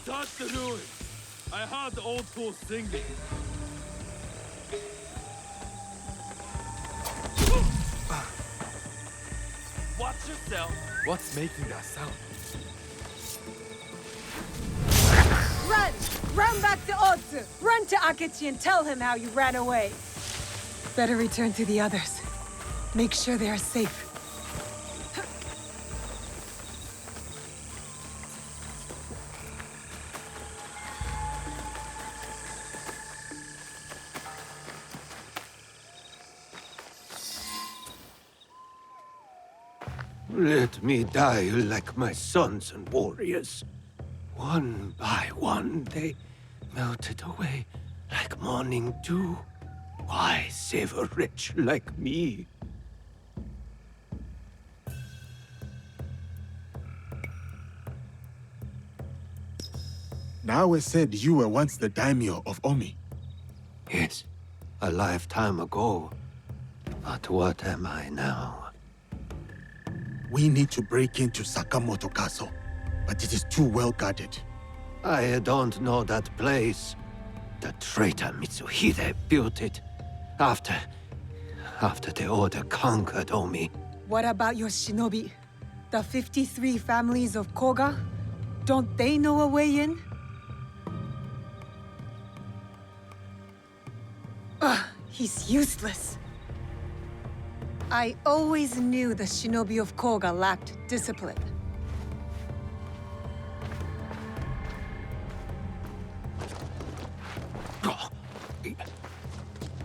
Start the ruin! I heard the old fool singing. Watch yourself! What's making that sound? Run! Run back to Otsu! Run to Akechi and tell him how you ran away! Better return to the others. Make sure they are safe. Let me die like my sons and warriors. One by one, they melted away like morning dew. Why save a wretch like me? Naoe said you were once the daimyo of Omi. Yes, a lifetime ago. But what am I now? We need to break into Sakamoto Castle, but it is too well guarded. I don't know that place. The traitor Mitsuhide built it after the Order conquered Omi. What about your shinobi? The 53 families of Koga? Don't they know a way in? Ugh, he's useless. I always knew the shinobi of Koga lacked discipline.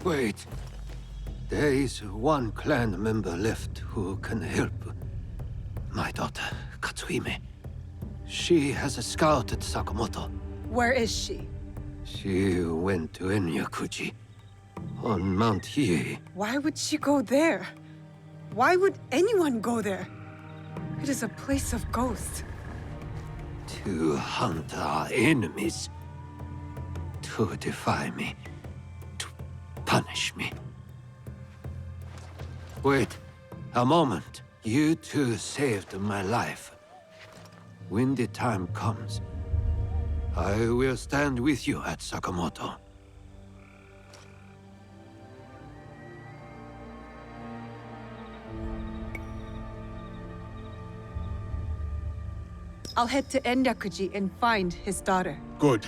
Wait. There is one clan member left who can help. My daughter, Katsuhime. She has scouted Sakamoto. Where is she? She went to Enyakuji, on Mount Hiei. Why would she go there? Why would anyone go there? It is a place of ghosts. To hunt our enemies. To defy me. To punish me. Wait a moment. You two saved my life. When the time comes, I will stand with you at Sakamoto. I'll head to Enryakuji and find his daughter. Good.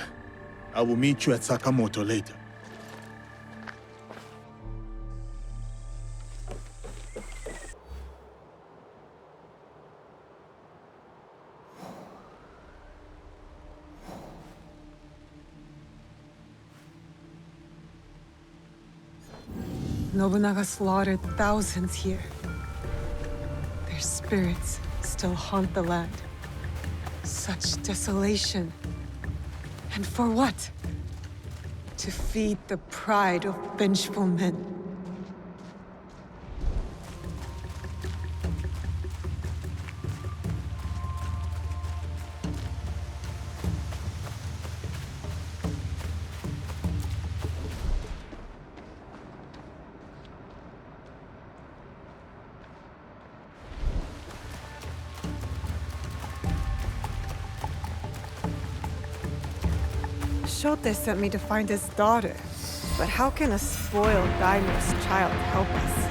I will meet you at Sakamoto later. Nobunaga slaughtered thousands here. Their spirits still haunt the land. Such desolation. And for what? To feed the pride of vengeful men. Shote sent me to find his daughter. But how can a spoiled daimyo's child help us?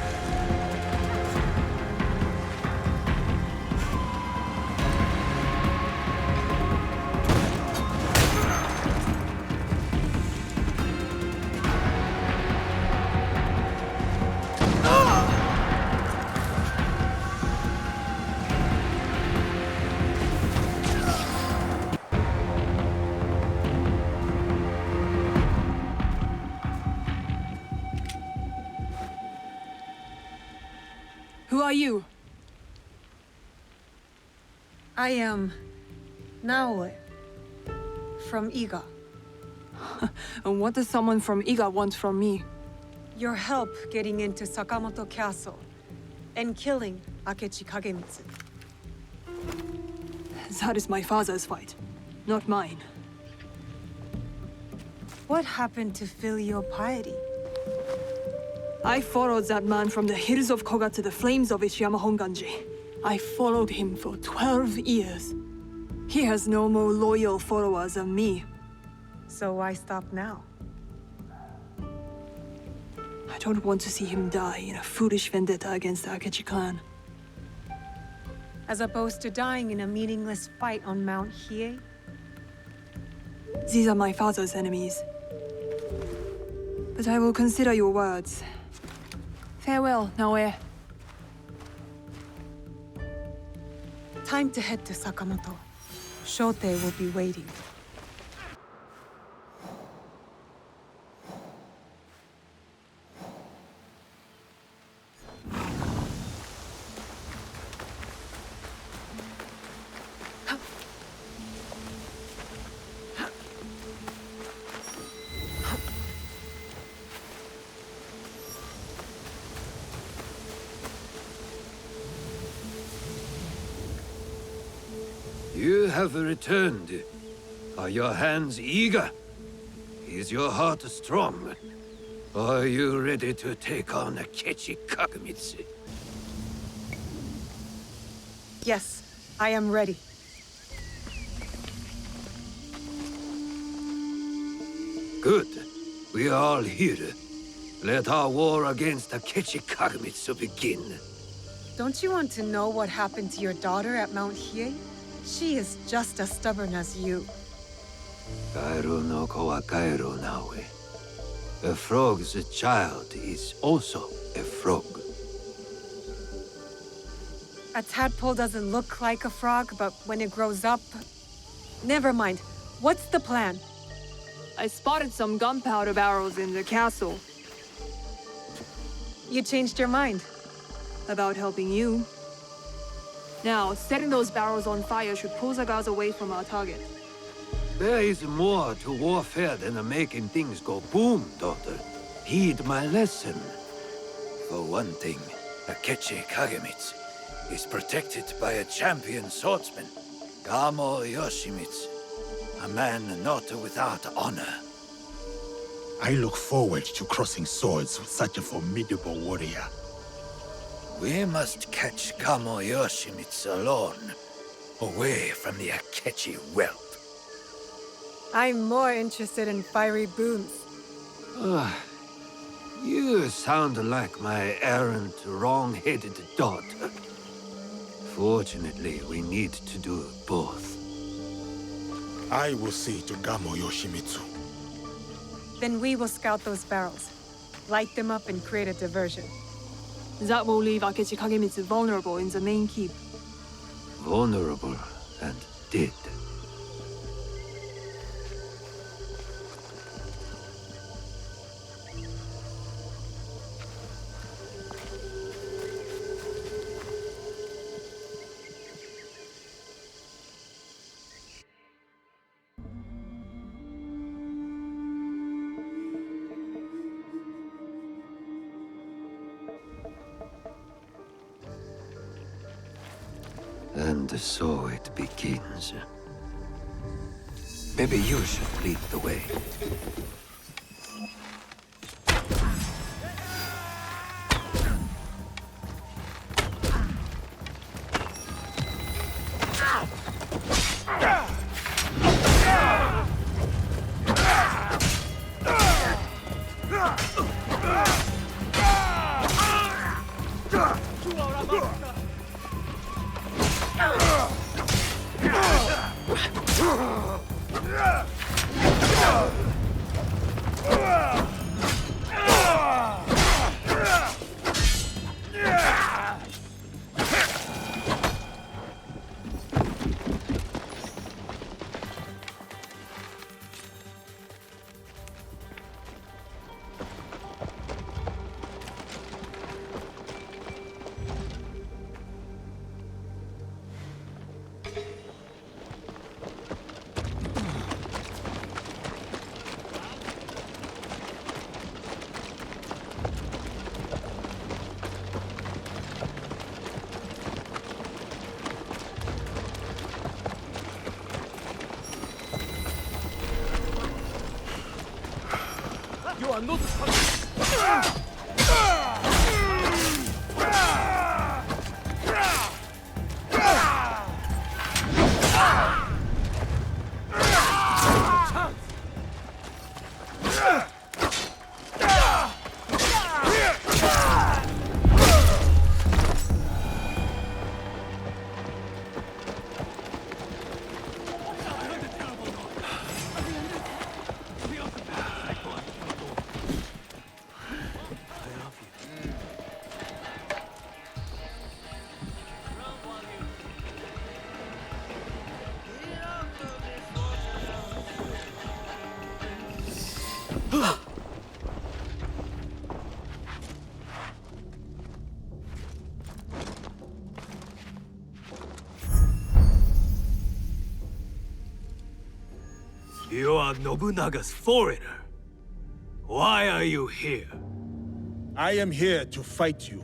Who are you? I am Naoe from Iga. And what does someone from Iga want from me? Your help getting into Sakamoto Castle and killing Akechi Kagemitsu. That is my father's fight, not mine. What happened to filial piety? I followed that man from the hills of Koga to the flames of Ishiyama Honganji. I followed him for 12 years. He has no more loyal followers than me. So why stop now? I don't want to see him die in a foolish vendetta against the Akechi clan. As opposed to dying in a meaningless fight on Mount Hiei? These are my father's enemies. But I will consider your words. Farewell, Naoe. Time to head to Sakamoto. Shote will be waiting. You have returned. Are your hands eager? Is your heart strong? Are you ready to take on Akechi Kagemitsu? Yes, I am ready. Good. We are all here. Let our war against Akechi Kagemitsu begin. Don't you want to know what happened to your daughter at Mount Hiei? She is just as stubborn as you. Kairo no ko wa kairo, Naoe. A frog's child is also a frog. A tadpole doesn't look like a frog, but when it grows up... Never mind. What's the plan? I spotted some gunpowder barrels in the castle. You changed your mind? About helping you. Now, setting those barrels on fire should pull the guards away from our target. There is more to warfare than making things go boom, daughter. Heed my lesson. For one thing, Akechi Kagemitsu is protected by a champion swordsman, Gamo Yoshimitsu, a man not without honor. I look forward to crossing swords with such a formidable warrior. We must catch Kamo Yoshimitsu alone, away from the Akechi whelp. I'm more interested in fiery booms. You sound like my errant, wrong-headed daughter. Fortunately, we need to do both. I will see to Kamo Yoshimitsu. Then we will scout those barrels, light them up and create a diversion. That will leave Akechi Kagemitsu vulnerable in the main keep. Vulnerable and dead. And so it begins. Maybe you should lead the way. You are not You are Nobunaga's foreigner. Why are you here? I am here to fight you.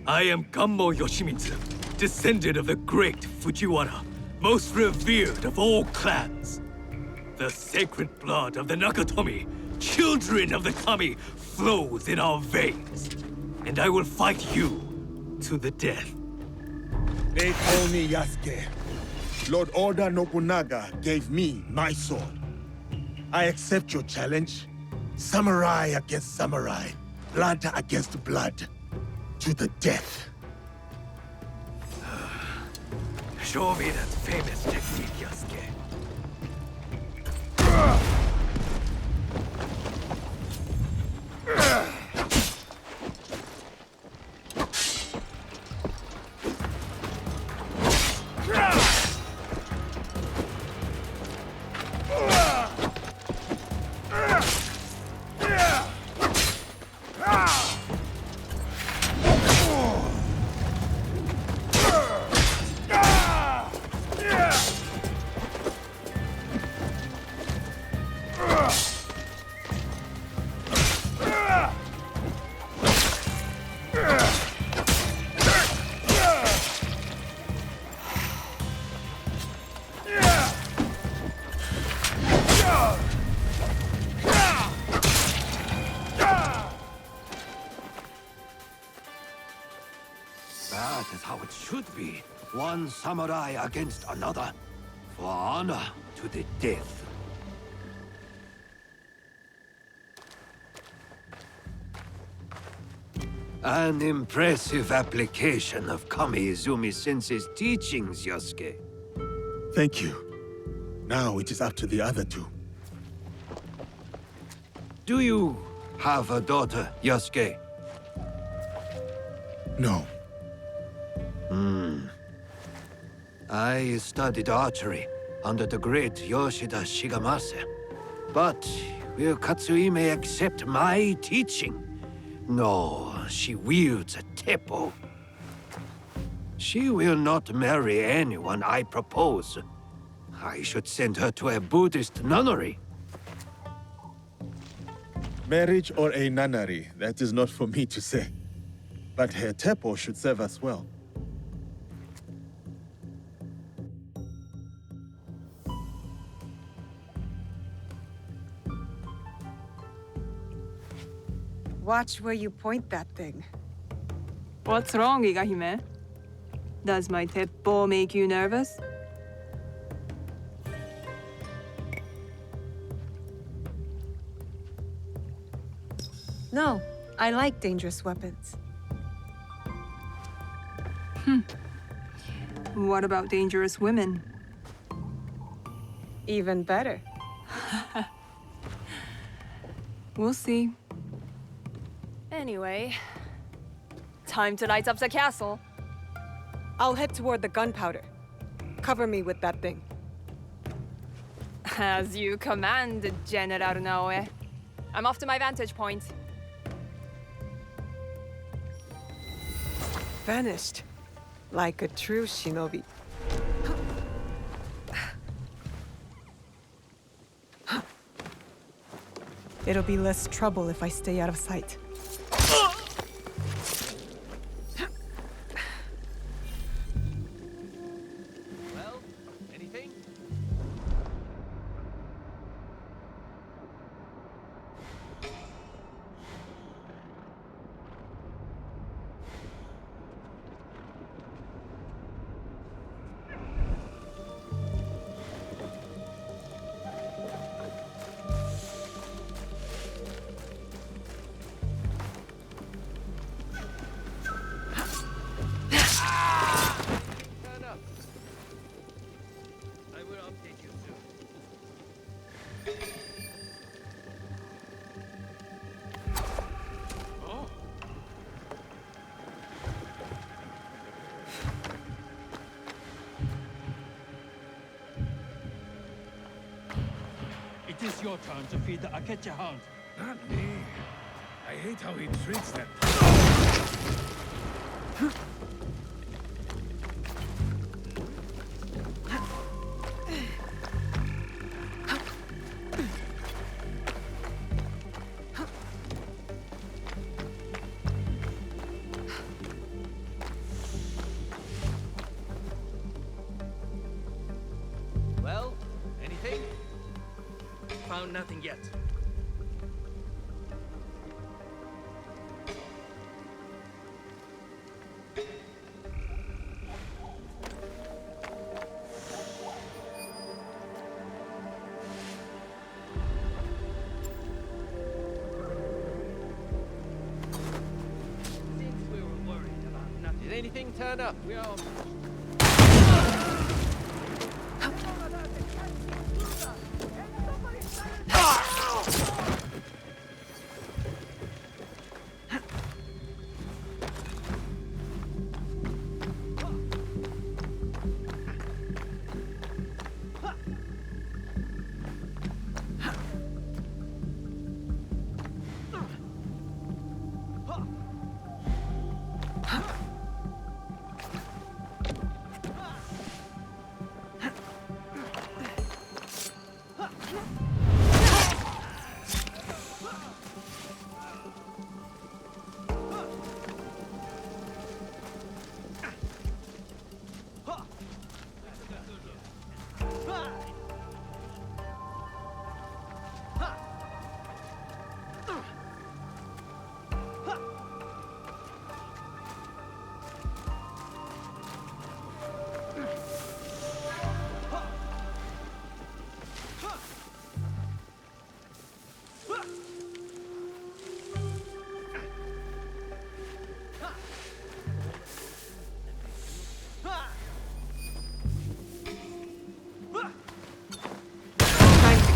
I am Kamo Yoshimitsu, descendant of the great Fujiwara, most revered of all clans. The sacred blood of the Nakatomi, children of the Kami, flows in our veins. And I will fight you to the death. They call me Yasuke. Lord Oda Nobunaga gave me my sword. I accept your challenge. Samurai against samurai. Blood against blood. To the death. Show me that famous technique, Yasuke. should be. One samurai against another. For honor to the death. An impressive application of Kami-Izumi-sensei's teachings, Yasuke. Thank you. Now it is up to the other two. Do you have a daughter, Yasuke? No. I studied archery under the great Yoshida Shigemasa. But will Katsuhime accept my teaching? No, she wields a Teppo. She will not marry anyone I propose. I should send her to a Buddhist nunnery. Marriage or a nunnery, that is not for me to say. But her Teppo should serve us well. Watch where you point that thing. What's wrong, Igahime? Does my Teppo make you nervous? No, I like dangerous weapons. What about dangerous women? Even better. We'll see. Anyway, time to light up the castle. I'll head toward the gunpowder. Cover me with that thing. As you command, General Naoe. I'm off to my vantage point. Vanished. Like a true shinobi. It'll be less trouble if I stay out of sight. Well, anything? It is your turn to feed the Akechi hound. Not me. I hate how he treats that. Well, anything? Found nothing yet. Since we were worried about nothing. Did anything turn up? We all...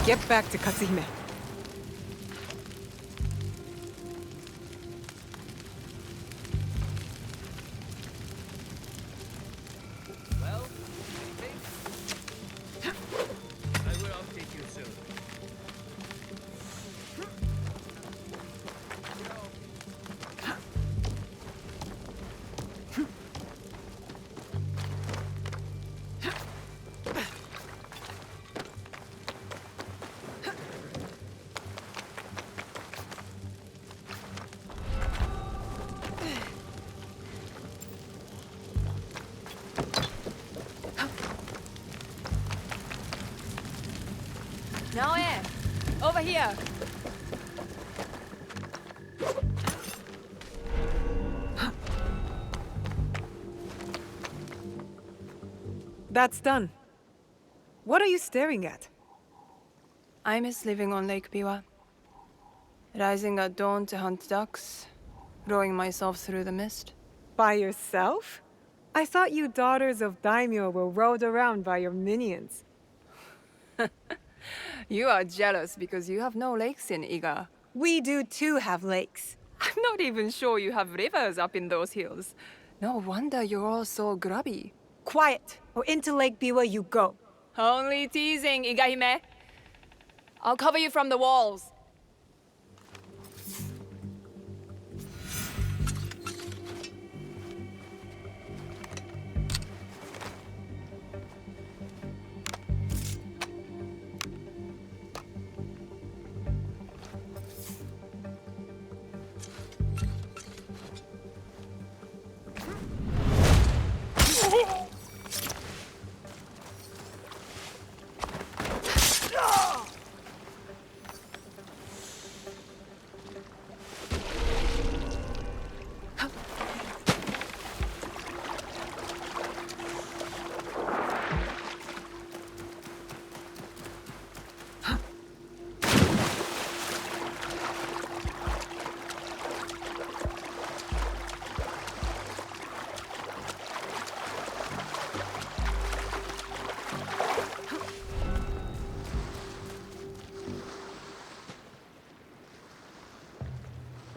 Get back to Katsuhime. Well, I will update you soon. Naoe, over here. That's done. What are you staring at? I miss living on Lake Biwa. Rising at dawn to hunt ducks, rowing myself through the mist. By yourself? I thought you daughters of daimyo were rowed around by your minions. You are jealous because you have no lakes in Iga. We do too have lakes. I'm not even sure you have rivers up in those hills. No wonder you're all so grubby. Quiet, or into Lake Biwa you go. Only teasing, Igahime. I'll cover you from the walls.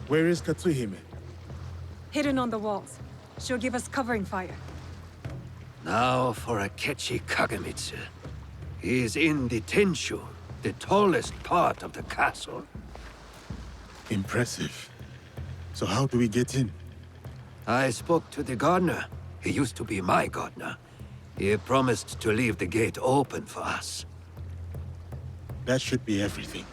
Where is Katsuhime? Hidden on the walls. She'll give us covering fire. Now for Akechi Kagemitsu. He is in the Tenshu, the tallest part of the castle. Impressive. So how do we get in? I spoke to the gardener. He used to be my gardener. He promised to leave the gate open for us. That should be everything.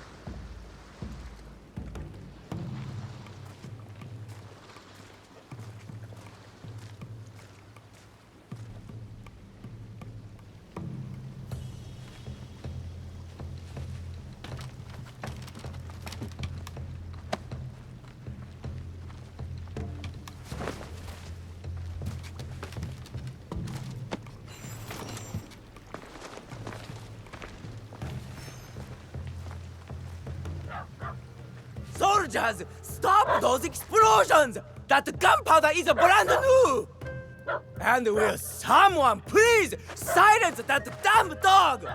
Soldiers, stop those explosions! That gunpowder is brand new! And will someone please silence that damn dog?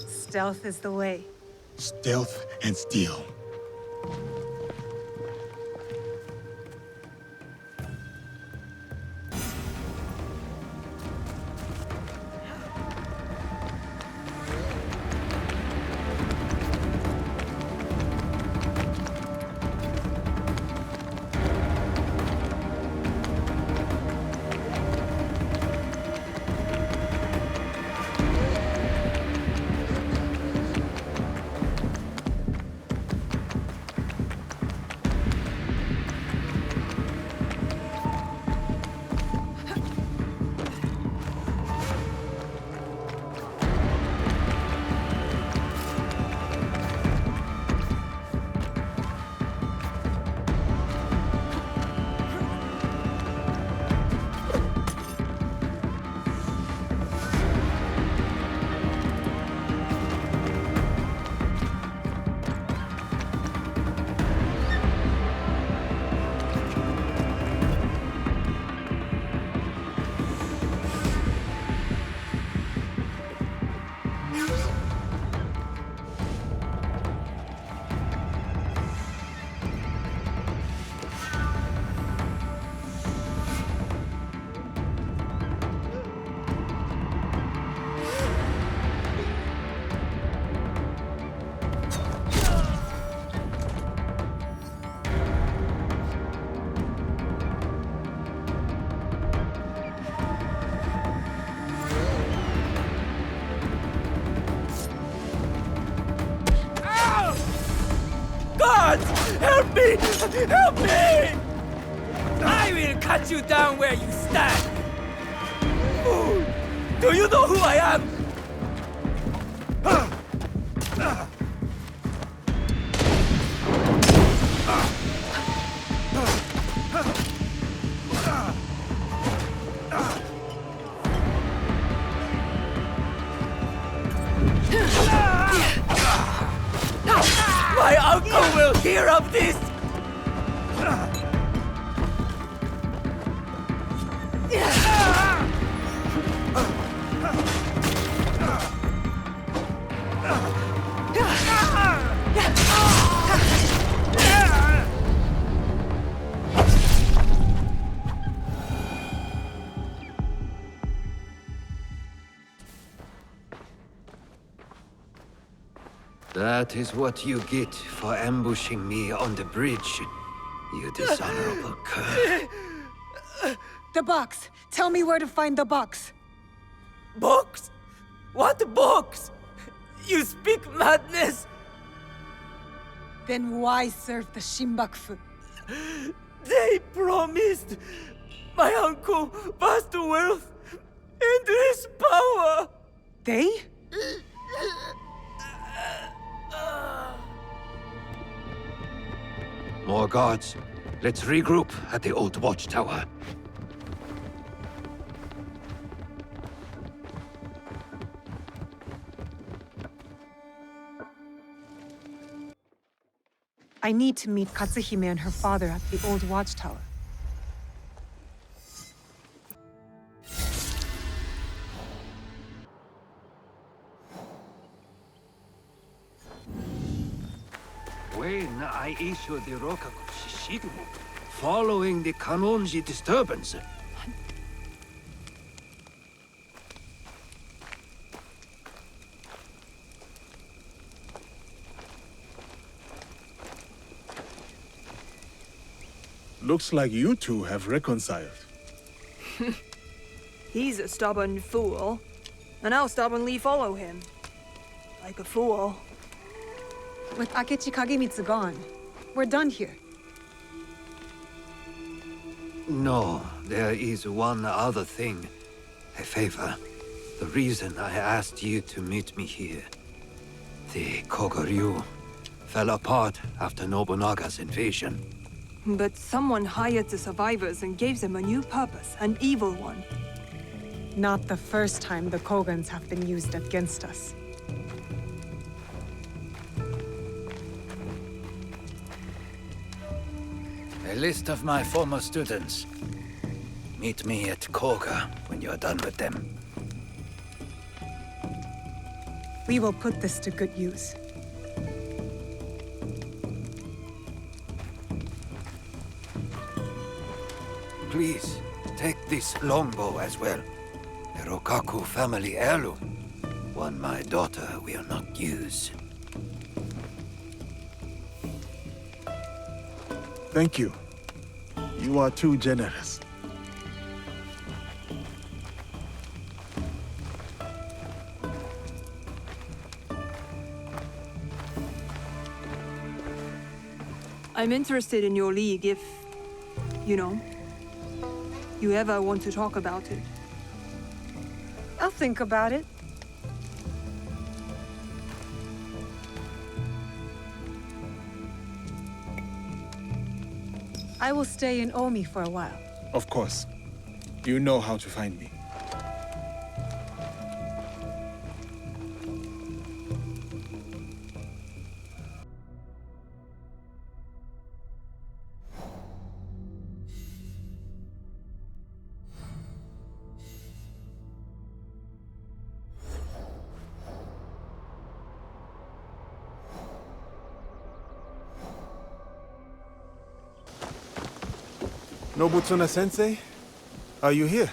Stealth is the way. Stealth and steel. Help me! Help me! I will cut you down where you stand! Fool! Do you know who I am? My uncle will hear of this! That is what you get for ambushing me on the bridge, you dishonorable cur. The box! Tell me where to find the box! Box? What box? You speak madness! Then why serve the Shinbakufu? They promised my uncle vast wealth and his power! They? More guards. Let's regroup at the old watchtower. I need to meet Katsuhime and her father at the old watchtower. When I issue the Rokaku Shishiru, following the Kanonji disturbance. Looks like you two have reconciled. He's a stubborn fool, and I'll stubbornly follow him. Like a fool. With Akechi Kagemitsu gone, we're done here. No, there is one other thing. A favor. The reason I asked you to meet me here. The Kogoryu fell apart after Nobunaga's invasion. But someone hired the survivors and gave them a new purpose, an evil one. Not the first time the Kogans have been used against us. A list of my former students. Meet me at Koga when you're done with them. We will put this to good use. Please, take this longbow as well. A Rokaku family heirloom. One my daughter will not use. Thank you. You are too generous. I'm interested in your league if, you know, you ever want to talk about it. I'll think about it. I will stay in Omi for a while. Of course. You know how to find me. Nobutsuna-sensei? Are you here?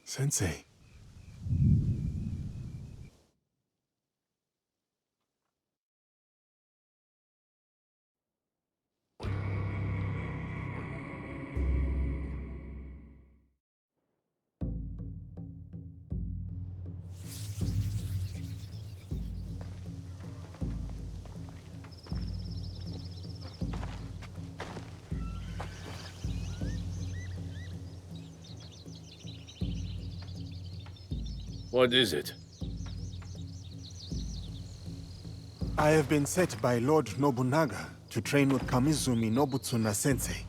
Sensei. What is it? I have been set by Lord Nobunaga to train with Kamizumi Nobutsuna sensei.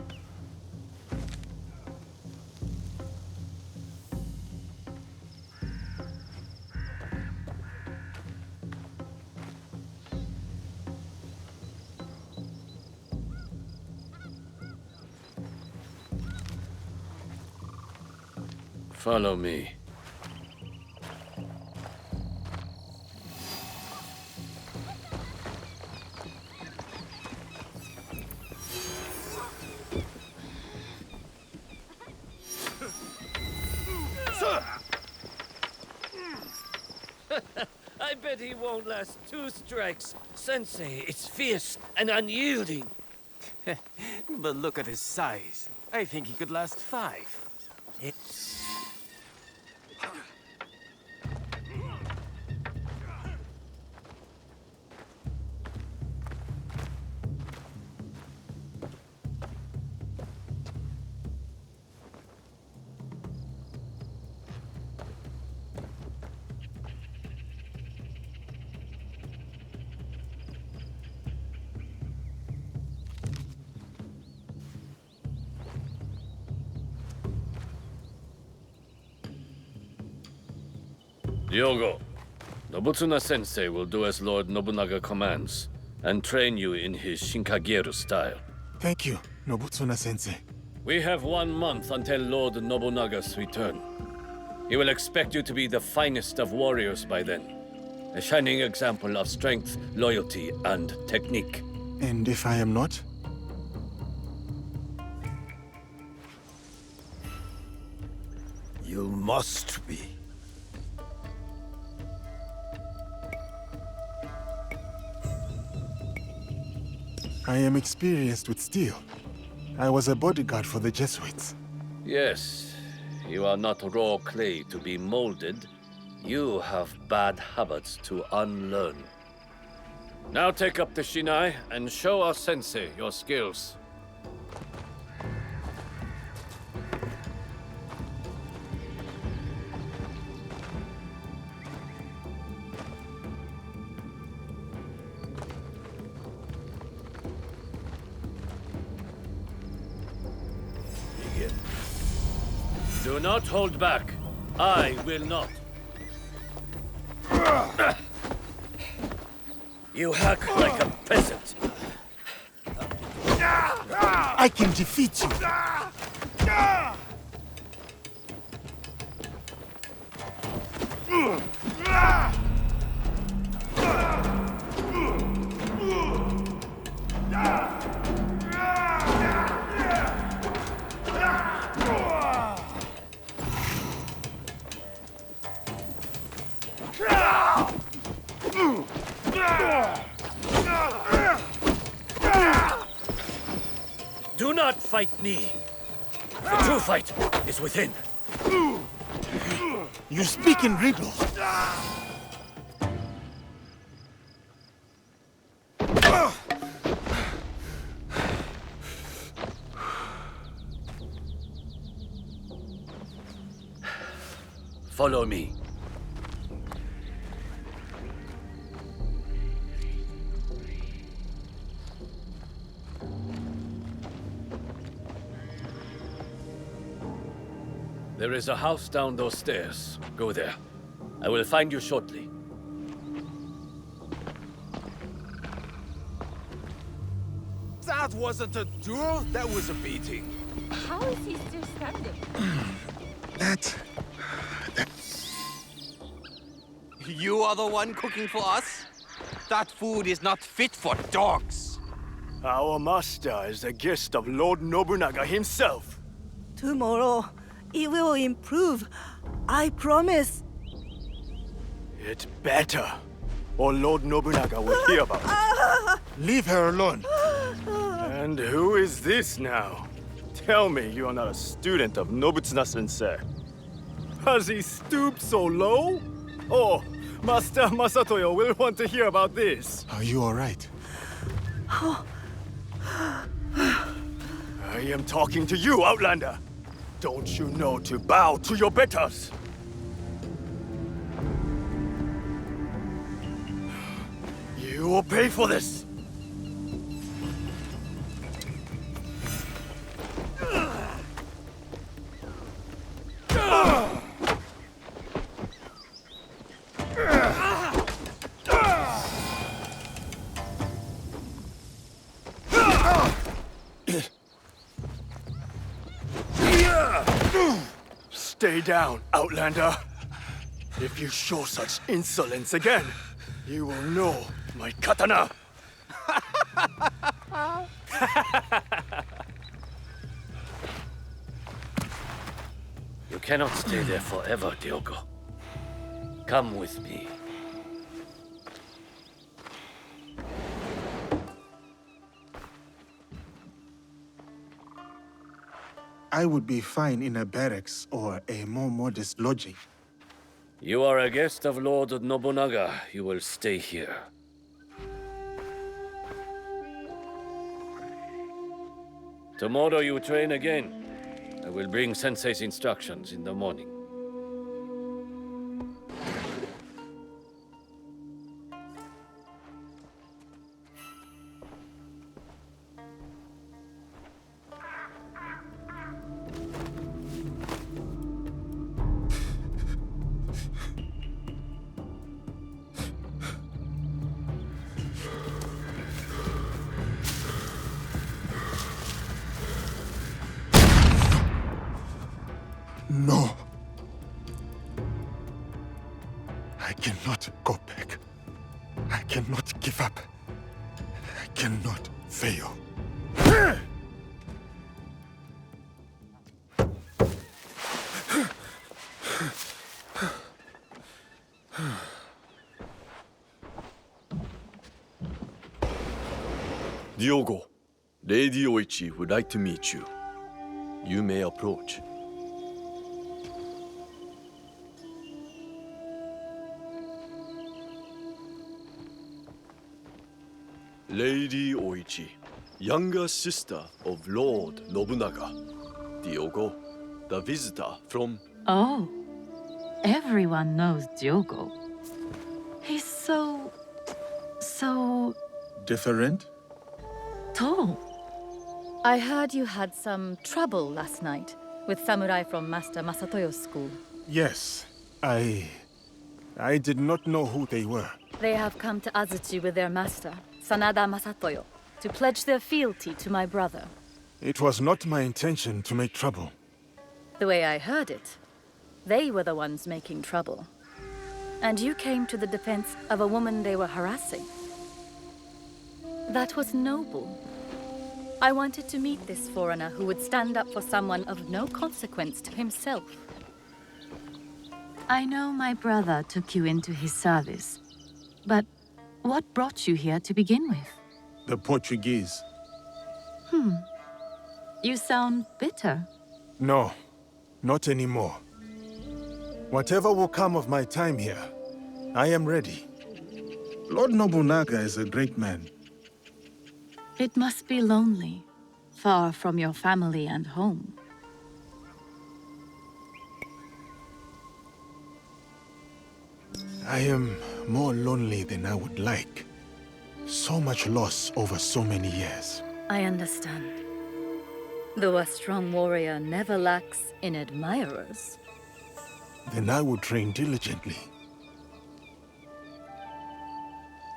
Follow me. I bet he won't last 2 strikes. Sensei, it's fierce and unyielding. But look at his size. I think he could last 5. Diogo, Nobutsuna-sensei will do as Lord Nobunaga commands, and train you in his Shinkageru style. Thank you, Nobutsuna-sensei. We have 1 month until Lord Nobunaga's return. He will expect you to be the finest of warriors by then. A shining example of strength, loyalty, and technique. And if I am not? You must be. I am experienced with steel. I was a bodyguard for the Jesuits. Yes, you are not raw clay to be molded. You have bad habits to unlearn. Now take up the Shinai and show our sensei your skills. Do not hold back. I will not. You hack like a peasant. I can defeat you. Do not fight me. The true fight is within. You speak in riddles. Follow me. There is a house down those stairs. Go there. I will find you shortly. That wasn't a duel, that was a beating. How is he still standing? You are the one cooking for us? That food is not fit for dogs. Our master is a guest of Lord Nobunaga himself. Tomorrow, it will improve. I promise. It's better, or Lord Nobunaga will hear about it. Leave her alone. And who is this now? Tell me you are not a student of Nobutsuna-sensei. Has he stooped so low? Oh, Master Masatoyo will want to hear about this. Are you all right? I am talking to you, Outlander. Don't you know to bow to your betters? You will pay for this! Stay down, Outlander. If you show such insolence again, you will know my katana. You cannot stay there forever, Diogo. Come with me. I would be fine in a barracks or a more modest lodging. You are a guest of Lord Nobunaga. You will stay here. Tomorrow you train again. I will bring Sensei's instructions in the morning. No. I cannot go back. I cannot give up. I cannot fail. Diogo, Lady Oichi would like to meet you. You may approach. Lady Oichi, younger sister of Lord Nobunaga. Diogo, the visitor from... Oh, everyone knows Diogo. He's so... Different? tall. I heard you had some trouble last night with samurai from Master Masatoyo's school. Yes, I did not know who they were. They have come to Azuchi with their master, Sanada Masatoyo, to pledge their fealty to my brother. It was not my intention to make trouble. The way I heard it, they were the ones making trouble. And you came to the defense of a woman they were harassing. That was noble. I wanted to meet this foreigner who would stand up for someone of no consequence to himself. I know my brother took you into his service, but what brought you here to begin with? The Portuguese. You sound bitter. No, not anymore. Whatever will come of my time here, I am ready. Lord Nobunaga is a great man. It must be lonely, far from your family and home. I am more lonely than I would like. So much loss over so many years. I understand. Though a strong warrior never lacks in admirers. Then I will train diligently.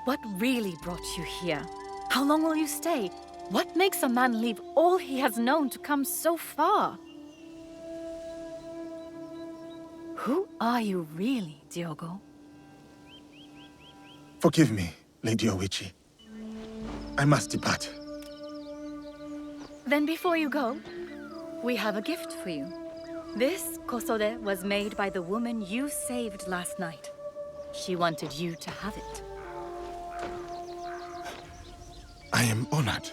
What really brought you here? How long will you stay? What makes a man leave all he has known to come so far? Who are you really, Diogo? Forgive me, Lady Oichi. I must depart. Then before you go, we have a gift for you. This kosode was made by the woman you saved last night. She wanted you to have it. I am honored.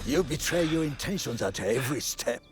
You betray your intentions at every step.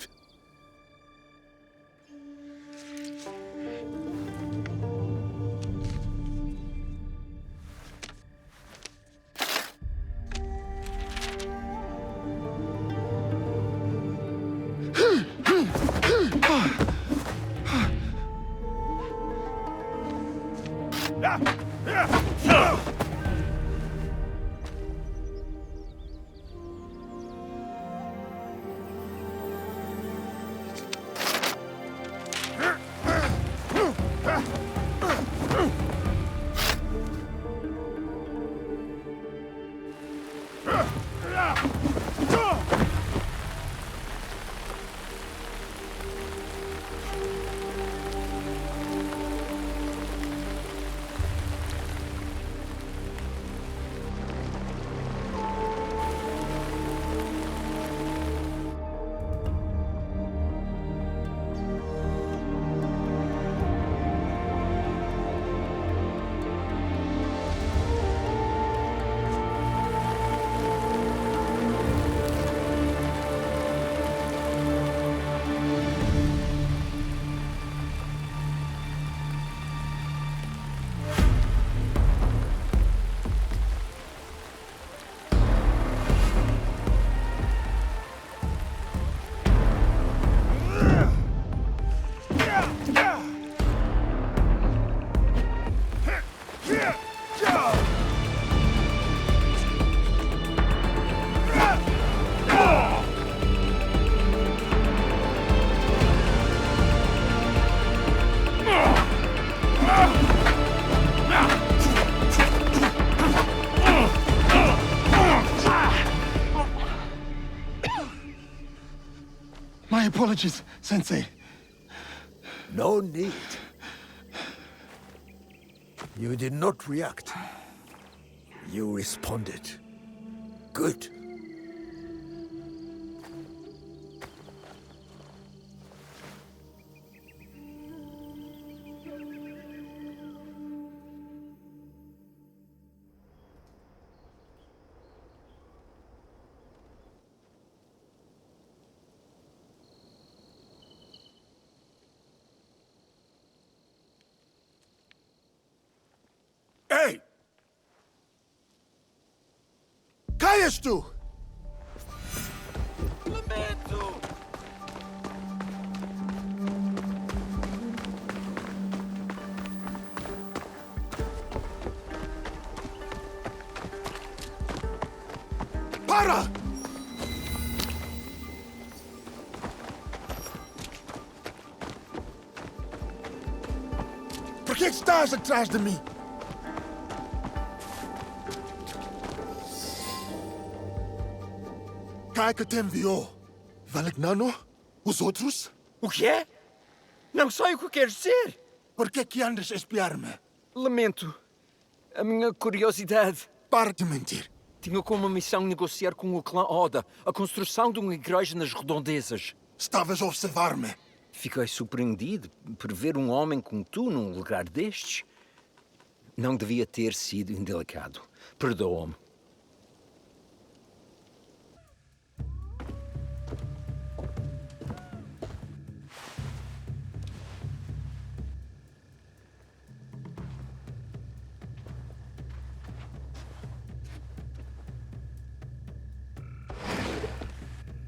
My apologies, Sensei. No need. You did not react. You responded. Good. Hey! Kayas tu! Para! Por que estás atrás de mim? Quem que te enviou? Valignano? Os outros? O quê? Não sei o que queres dizer. Por que andas a espiar-me? Lamento. A minha curiosidade. Para de mentir. Tinha como missão negociar com o clã Oda a construção de uma igreja nas redondezas. Estavas a observar-me. Fiquei surpreendido por ver um homem como tu num lugar destes. Não devia ter sido indelicado. Perdoa-me.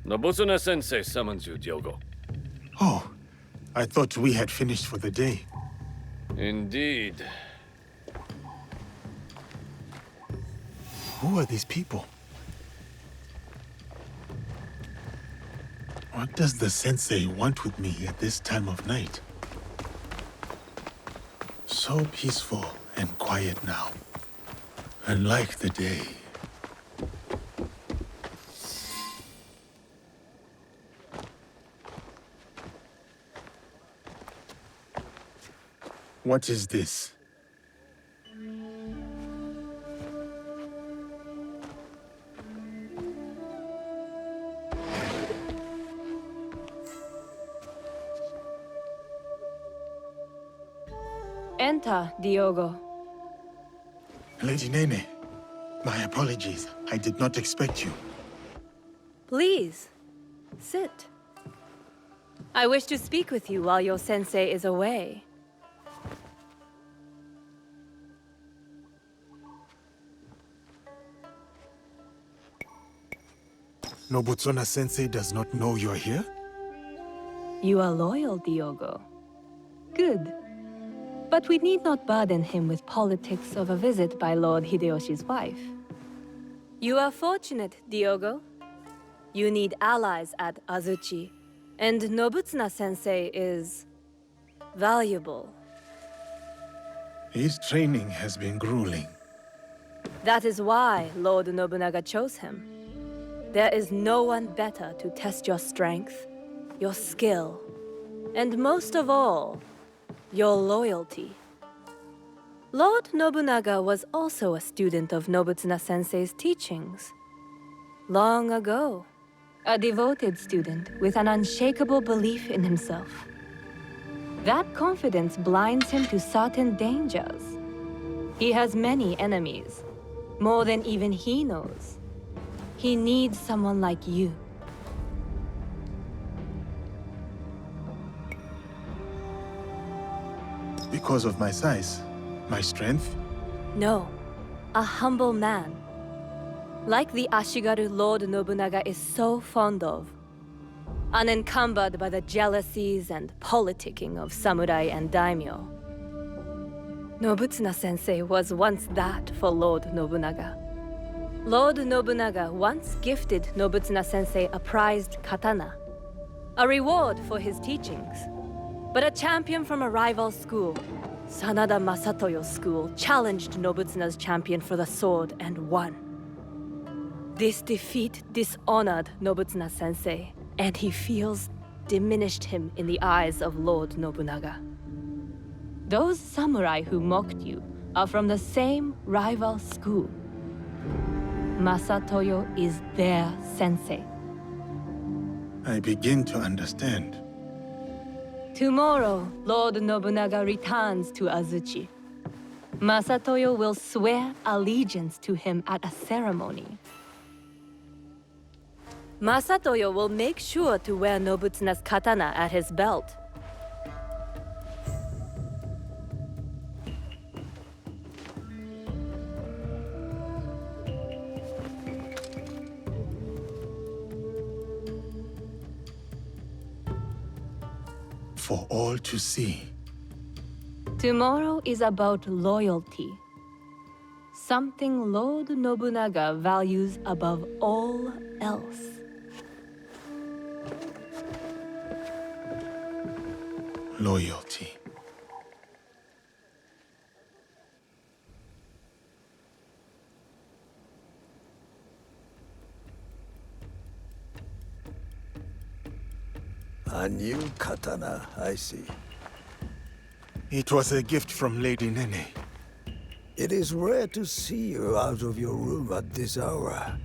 Nobunaga-sensei summons you, Diogo. Oh, I thought we had finished for the day. Indeed. Who are these people? What does the sensei want with me at this time of night? So peaceful and quiet now. Unlike the day. What is this? Enter, Diogo. Lady Nene, my apologies. I did not expect you. Please, sit. I wish to speak with you while your sensei is away. Nobunaga-sensei does not know you're here? You are loyal, Diogo. Good. But we need not burden him with politics of a visit by Lord Hideyoshi's wife. You are fortunate, Diogo. You need allies at Azuchi, and Nobutsuna-sensei is valuable. His training has been grueling. That is why Lord Nobunaga chose him. There is no one better to test your strength, your skill, and most of all, your loyalty. Lord Nobunaga was also a student of Nobutsuna-sensei's teachings. Long ago, a devoted student with an unshakable belief in himself. That confidence blinds him to certain dangers. He has many enemies, more than even he knows. He needs someone like you. Because of my size? My strength? No, a humble man. Like the Ashigaru Lord Nobunaga is so fond of. Unencumbered by the jealousies and politicking of samurai and daimyo. Nobutsuna-sensei was once that for Lord Nobunaga. Lord Nobunaga once gifted Nobutsuna-sensei a prized katana, a reward for his teachings. But a champion from a rival school, Sanada Masatoyo's school, challenged Nobutsuna's champion for the sword and won. This defeat dishonored Nobutsuna-sensei, and he feels diminished him in the eyes of Lord Nobunaga. Those samurai who mocked you are from the same rival school. Masatoyo is their sensei. I begin to understand. Tomorrow, Lord Nobunaga returns to Azuchi. Masatoyo will swear allegiance to him at a ceremony. Masatoyo will make sure to wear Nobutsuna's katana at his belt. For all to see. Tomorrow is about loyalty. Something Lord Nobunaga values above all else. Loyalty. A new katana, I see. It was a gift from Lady Nene. It is rare to see you out of your room at this hour.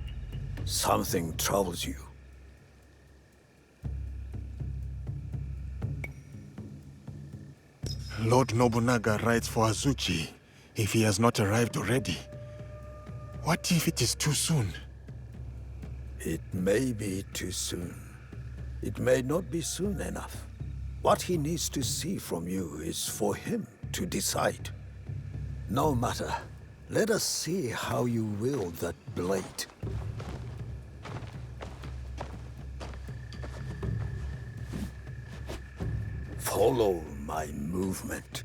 Something troubles you. Lord Nobunaga rides for Azuchi, if he has not arrived already. What if it is too soon? It may be too soon. It may not be soon enough. What he needs to see from you is for him to decide. No matter. Let us see how you wield that blade. Follow my movement.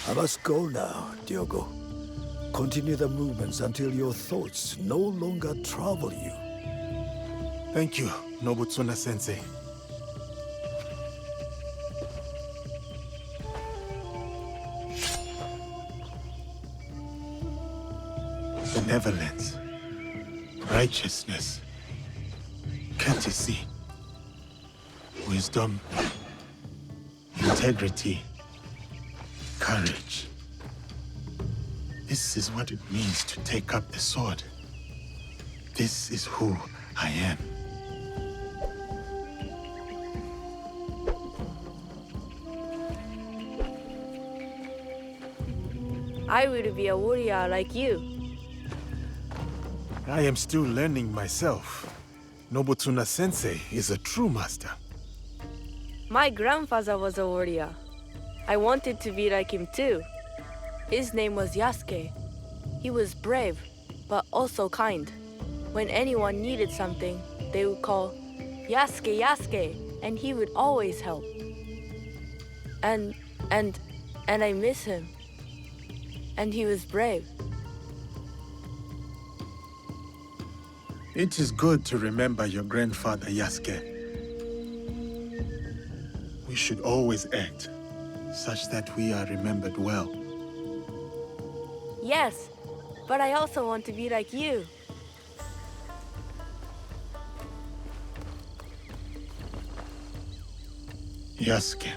I must go now, Diogo. Continue the movements until your thoughts no longer trouble you. Thank you, Nobutsuna-sensei. Benevolence, righteousness, courtesy, wisdom, integrity, courage. This is what it means to take up the sword. This is who I am. I will be a warrior like you. I am still learning myself. Nobutsuna-sensei is a true master. My grandfather was a warrior. I wanted to be like him too. His name was Yasuke. He was brave, but also kind. When anyone needed something, they would call, Yasuke, Yasuke, and he would always help. And I miss him. And he was brave. It is good to remember your grandfather, Yasuke. We should always act such that we are remembered well. Yes, but I also want to be like you. Yasuke.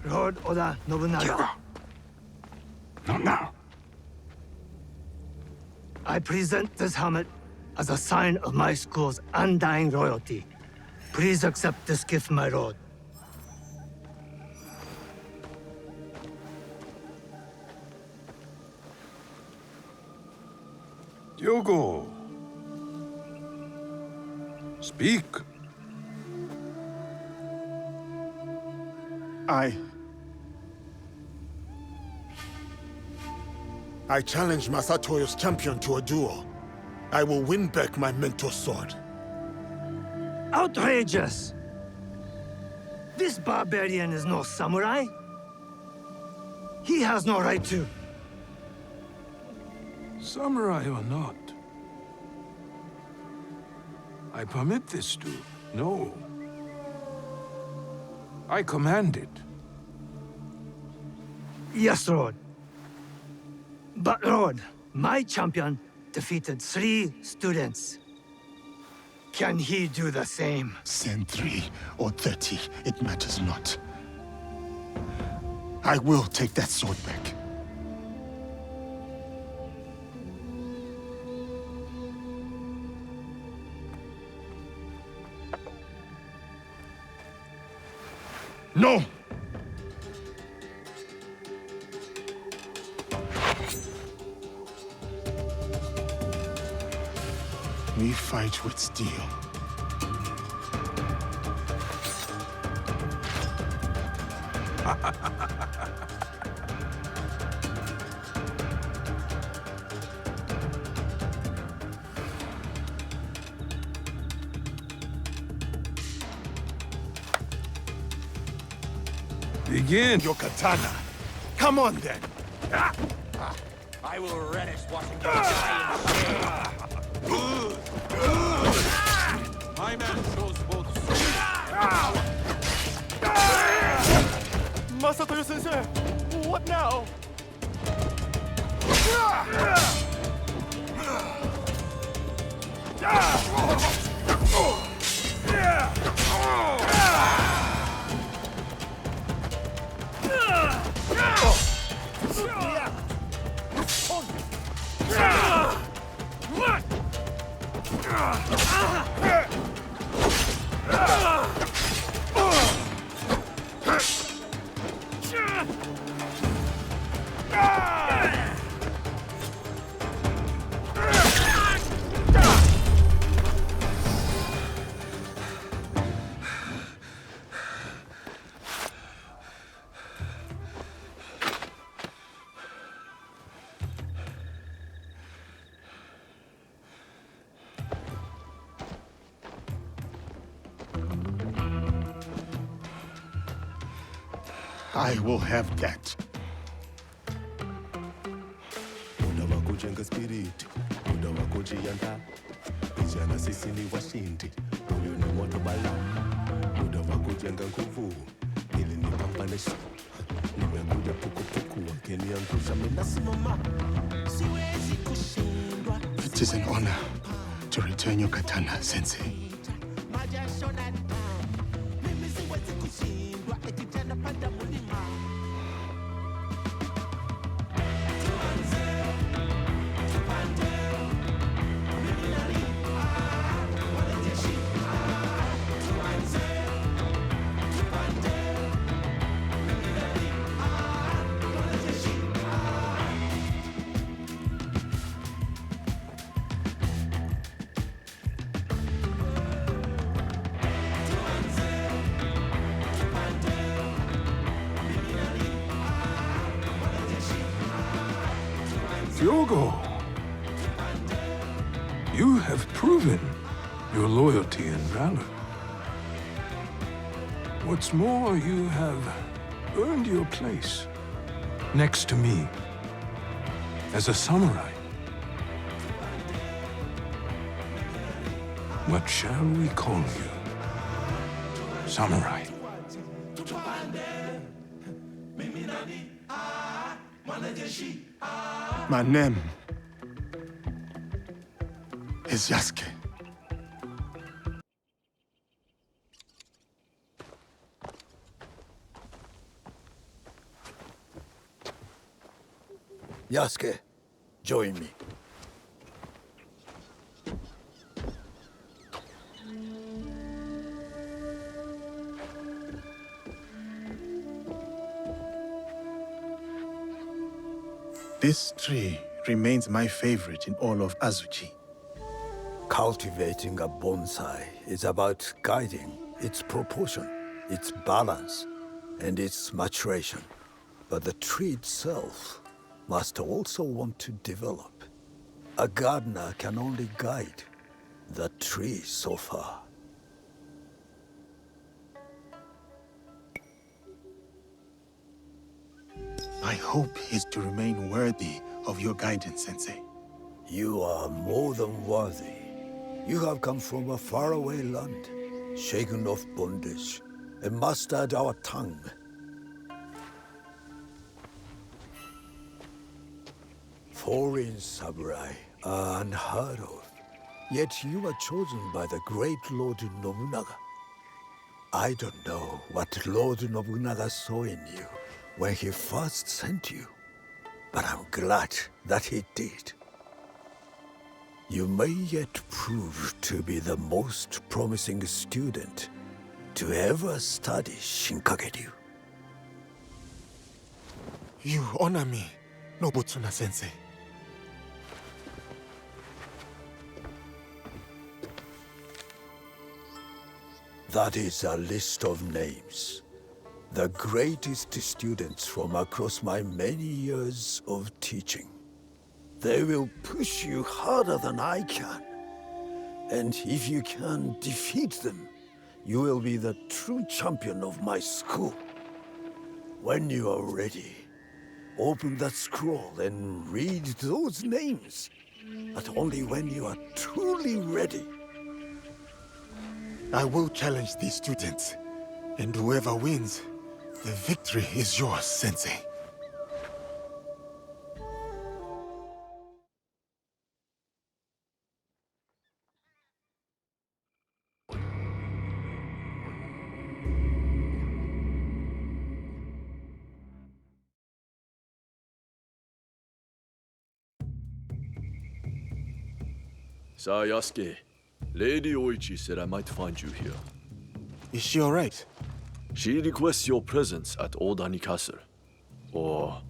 Lord Oda Nobunaga. Not now. I present this helmet as a sign of my school's undying loyalty. Please accept this gift, my lord. Diogo. Speak. I challenge Masatoyo's champion to a duel. I will win back my mentor's sword. Outrageous! This barbarian is no samurai. He has no right to. Samurai or not, I permit this to. No. I command it. Yes, Lord. But, Lord, my champion defeated 3 students. Can he do the same? Send 3 or 30, it matters not. I will take that sword back. No! We fight with steel. Begin. Your katana. Come on, then. I will relish watching you die in shame. My man shows both Masatoyo Sensei, what now? I will have that. It is an honor to return your katana, Sensei. Yogo, you have proven your loyalty and valor. What's more, you have earned your place next to me as a samurai. What shall we call you? Samurai. My name is Yasuke. Yasuke, join me. This tree remains my favorite in all of Azuchi. Cultivating a bonsai is about guiding its proportion, its balance, and its maturation. But the tree itself must also want to develop. A gardener can only guide the tree so far. My hope is to remain worthy of your guidance, Sensei. You are more than worthy. You have come from a faraway land, shaken off bondage, and mastered our tongue. Foreign samurai are unheard of, yet you were chosen by the great Lord Nobunaga. I don't know what Lord Nobunaga saw in you when he first sent you, but I'm glad that he did. You may yet prove to be the most promising student to ever study Shinkagekyo. You honor me, Nobutsuna-sensei. That is a list of names. The greatest students from across my many years of teaching. They will push you harder than I can. And if you can defeat them, you will be the true champion of my school. When you are ready, open that scroll and read those names. But only when you are truly ready. I will challenge these students, and whoever wins, the victory is yours, Sensei. Yasuke, Lady Oichi said I might find you here. Is she all right? She requests your presence at Odani Castle. Or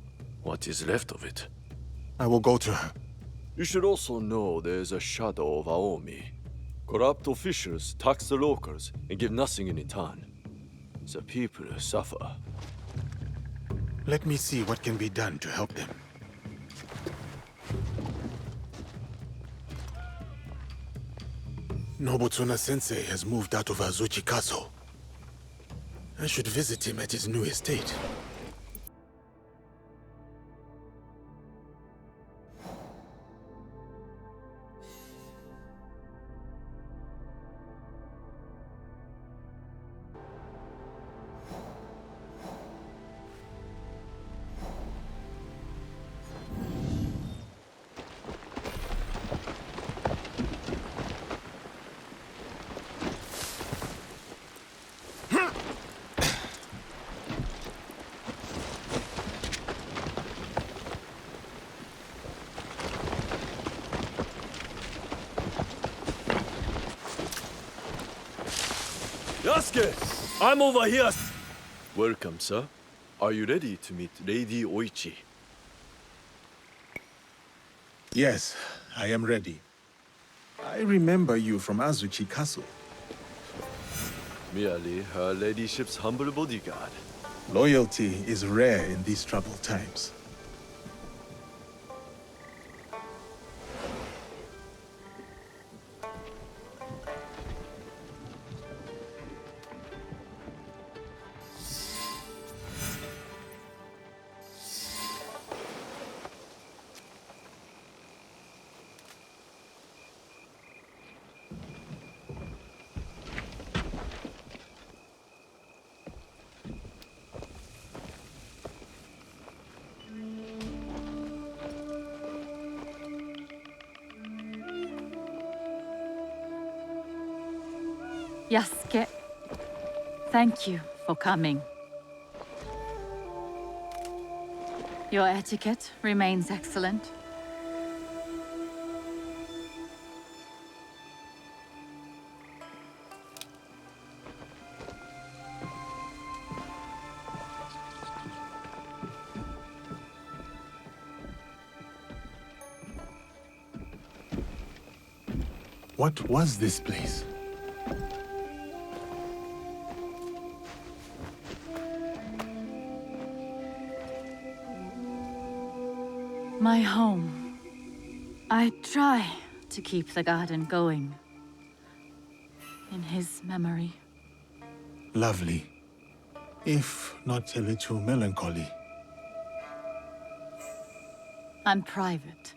what is left of it. I will go to her. You should also know there's a shadow of Aomi. Corrupt officials tax the locals and give nothing in return. The people suffer. Let me see what can be done to help them. Nobutsuna-sensei has moved out of Azuchi Castle. I should visit him at his new estate. Yasuke! I'm over here! Welcome, sir. Are you ready to meet Lady Oichi? Yes, I am ready. I remember you from Azuchi Castle. Merely her ladyship's humble bodyguard. Loyalty is rare in these troubled times. Yasuke, thank you for coming. Your etiquette remains excellent. What was this place? My home. I try to keep the garden going. In his memory. Lovely. If not a little melancholy. And private.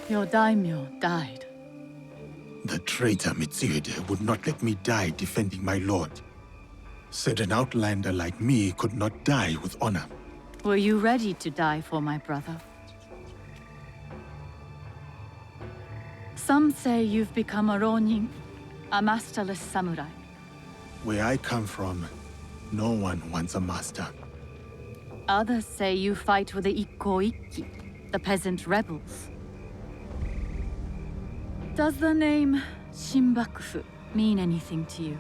Your daimyo died. The traitor Mitsuhide would not let me die defending my lord. Said an outlander like me could not die with honor. Were you ready to die for my brother? Some say you've become a ronin, a masterless samurai. Where I come from, no one wants a master. Others say you fight with the Ikko-Ikki, the peasant rebels. Does the name Shinbakufu mean anything to you?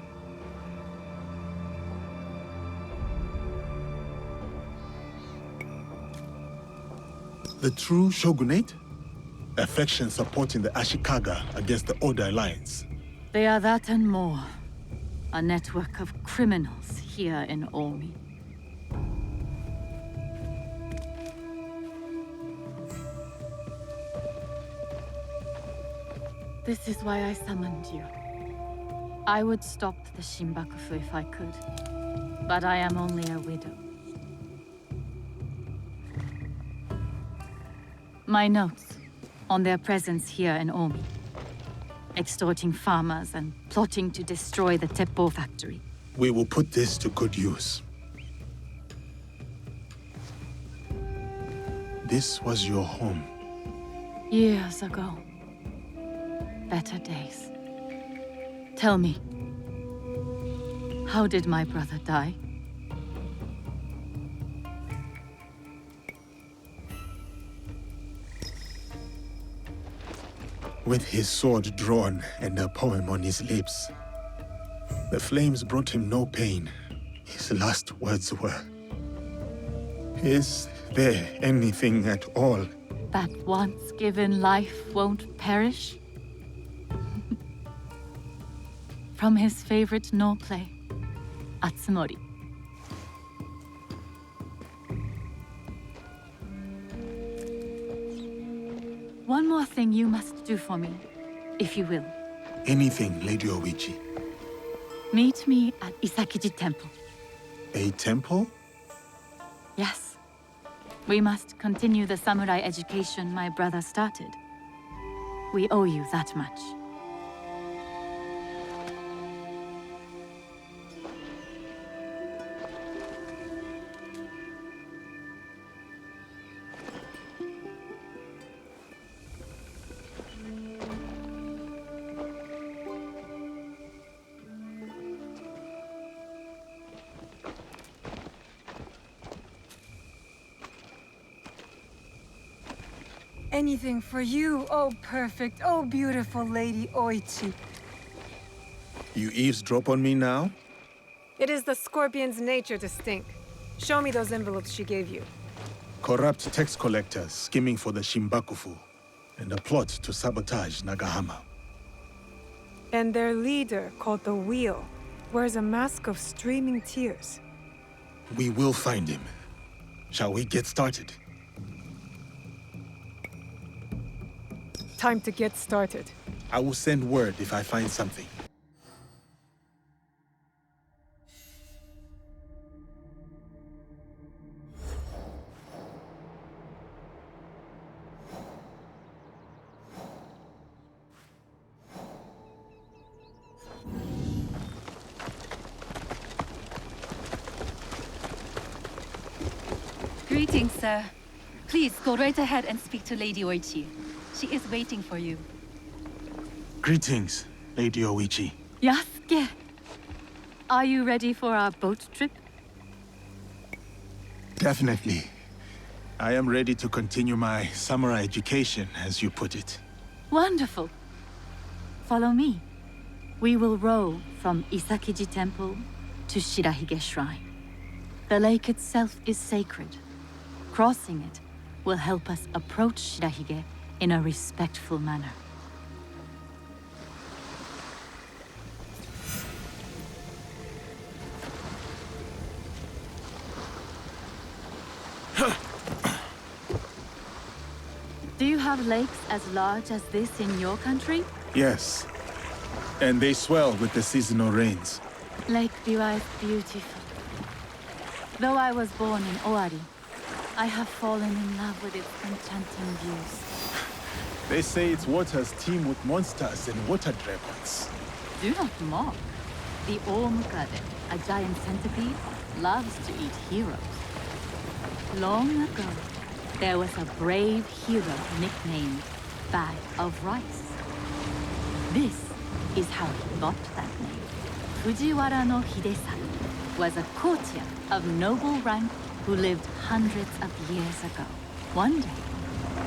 The true shogunate? A faction supporting the Ashikaga against the Oda Alliance. They are that and more. A network of criminals here in Omi. This is why I summoned you. I would stop the Shinbakufu if I could, but I am only a widow. My notes on their presence here in Omi. Extorting farmers and plotting to destroy the Teppo factory. We will put this to good use. This was your home. Years ago. Better days. Tell me, how did my brother die? With his sword drawn and a poem on his lips. The flames brought him no pain. His last words were, "Is there anything at all that once given life won't perish?" From his favorite no play, Atsumori. One more thing you must do for me, if you will. Anything, Lady Oichi. Meet me at Isakiji Temple. A temple? Yes. We must continue the samurai education my brother started. We owe you that much. anything for you, oh perfect, oh beautiful Lady Oichi. You eavesdrop on me now? It is the scorpion's nature to stink. Show me those envelopes she gave you. Corrupt tax collectors skimming for the Shinbakufu, and a plot to sabotage Nagahama. And their leader, called the Wheel, wears a mask of streaming tears. We will find him. Shall we get started? Time to get started. I will send word if I find something. Greetings, sir. Please go right ahead and speak to Lady Oichi. She is waiting for you. Greetings, Lady Oichi. Yasuke! Are you ready for our boat trip? Definitely. I am ready to continue my samurai education, as you put it. Wonderful. Follow me. We will row from Isakiji Temple to Shirahige Shrine. The lake itself is sacred. Crossing it will help us approach Shirahige in a respectful manner. Do you have lakes as large as this in your country? Yes. And they swell with the seasonal rains. Lake Biwa is beautiful. Though I was born in Owari, I have fallen in love with its enchanting views. They say its waters teem with monsters and water dragons. Do not mock. The Omukade, a giant centipede, loves to eat heroes. Long ago, there was a brave hero nicknamed Bag of Rice. This is how he got that name. Fujiwara no Hidesato was a courtier of noble rank who lived hundreds of years ago. One day,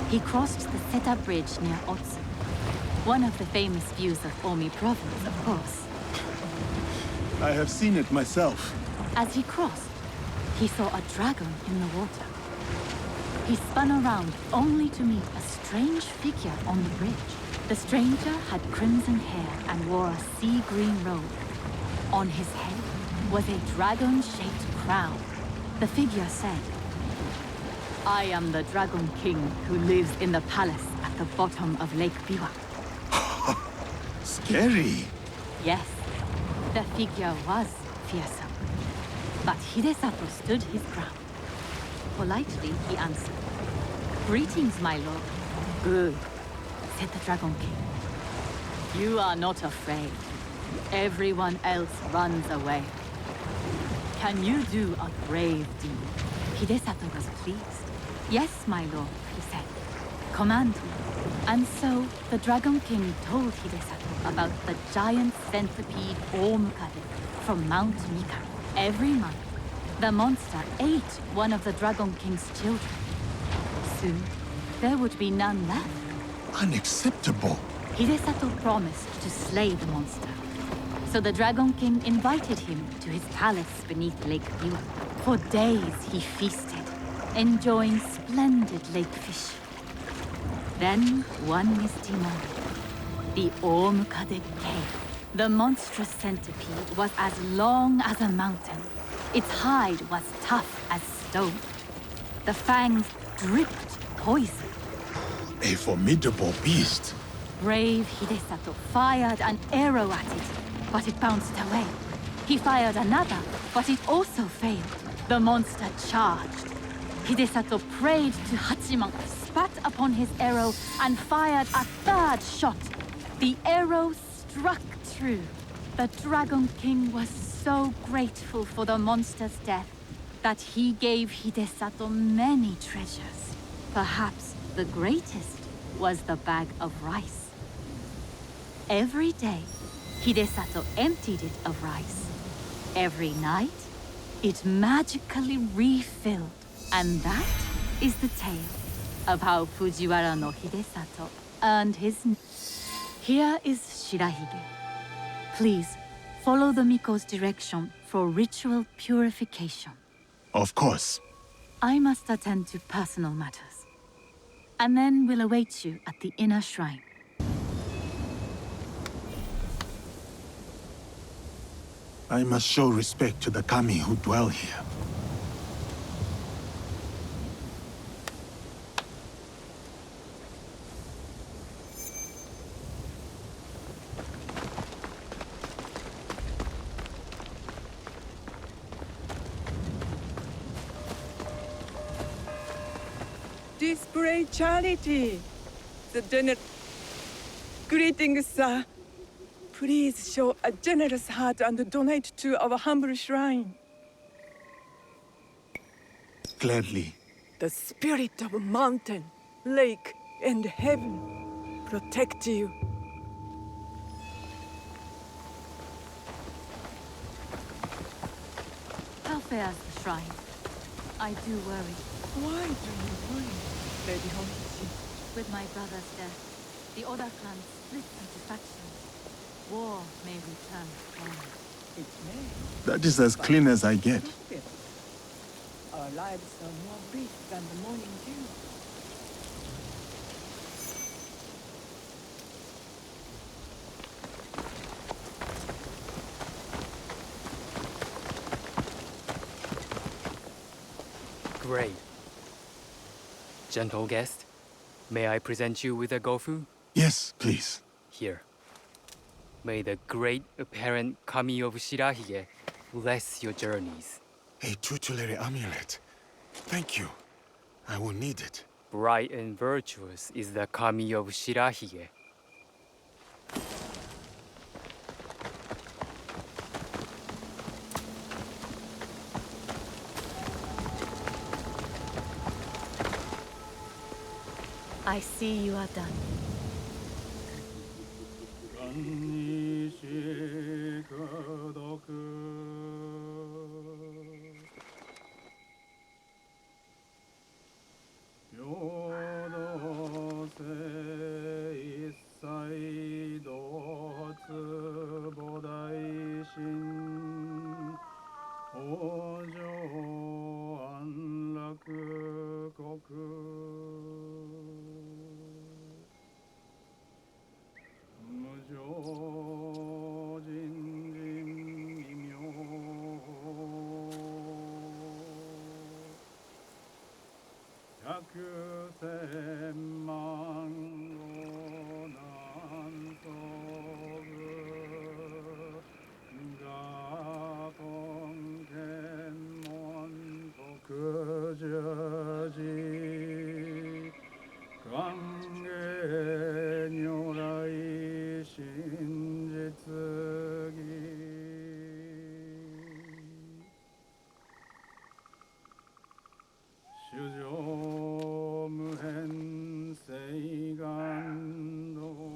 he crossed the Seta Bridge near Otsu, one of the famous views of Omi province, of course. I have seen it myself. As he crossed, he saw a dragon in the water. He spun around only to meet a strange figure on the bridge. The stranger had crimson hair and wore a sea green robe. On his head was a dragon-shaped crown. The figure said, "I am the Dragon King who lives in the palace at the bottom of Lake Biwa." Scary. Yes, the figure was fearsome. But Hidesato stood his ground. Politely, he answered, "Greetings, my lord." "Good," said the Dragon King. "You are not afraid. Everyone else runs away. Can you do a brave deed?" Hidesato was pleased. "Yes, my lord," he said. "Command me." And so the Dragon King told Hidesato about the giant centipede Omukade from Mount Mikari. Every month, the monster ate one of the Dragon King's children. Soon, there would be none left. Unacceptable. Hidesato promised to slay the monster. So the Dragon King invited him to his palace beneath Lake Biwa. For days he feasted, enjoying splendid lake fish. Then, one misty morning, the Omukade came. The monstrous centipede was as long as a mountain. Its hide was tough as stone. The fangs dripped poison. A formidable beast. Brave Hidesato fired an arrow at it, but it bounced away. He fired another, but it also failed. The monster charged. Hidesato prayed to Hachiman, spat upon his arrow, and fired a third shot. The arrow struck true. The Dragon King was so grateful for the monster's death that he gave Hidesato many treasures. Perhaps the greatest was the bag of rice. Every day, Hidesato emptied it of rice. Every night, it magically refilled. And that is the tale of how Fujiwara no Hidesato earned his name. Here is Shirahige. Please, follow the Miko's direction for ritual purification. Of course. I must attend to personal matters. And then we'll await you at the inner shrine. I must show respect to the kami who dwell here. Display charity. The Greetings, sir. Please show a generous heart and donate to our humble shrine. Gladly. The spirit of mountain, lake, and heaven protect you. How fares the shrine? I do worry. Why do you worry, Lady Honkichi? With my brother's death, the Oda clan split into factions. War may return again. It may. That is as clean as I get. Our lives are more brief than the morning dew. Great. Gentle guest, may I present you with a gofu? Yes, please. Here. May the great apparent kami of Shirahige bless your journeys. A tutelary amulet. Thank you. I will need it. Bright and virtuous is the kami of Shirahige. I see you are done.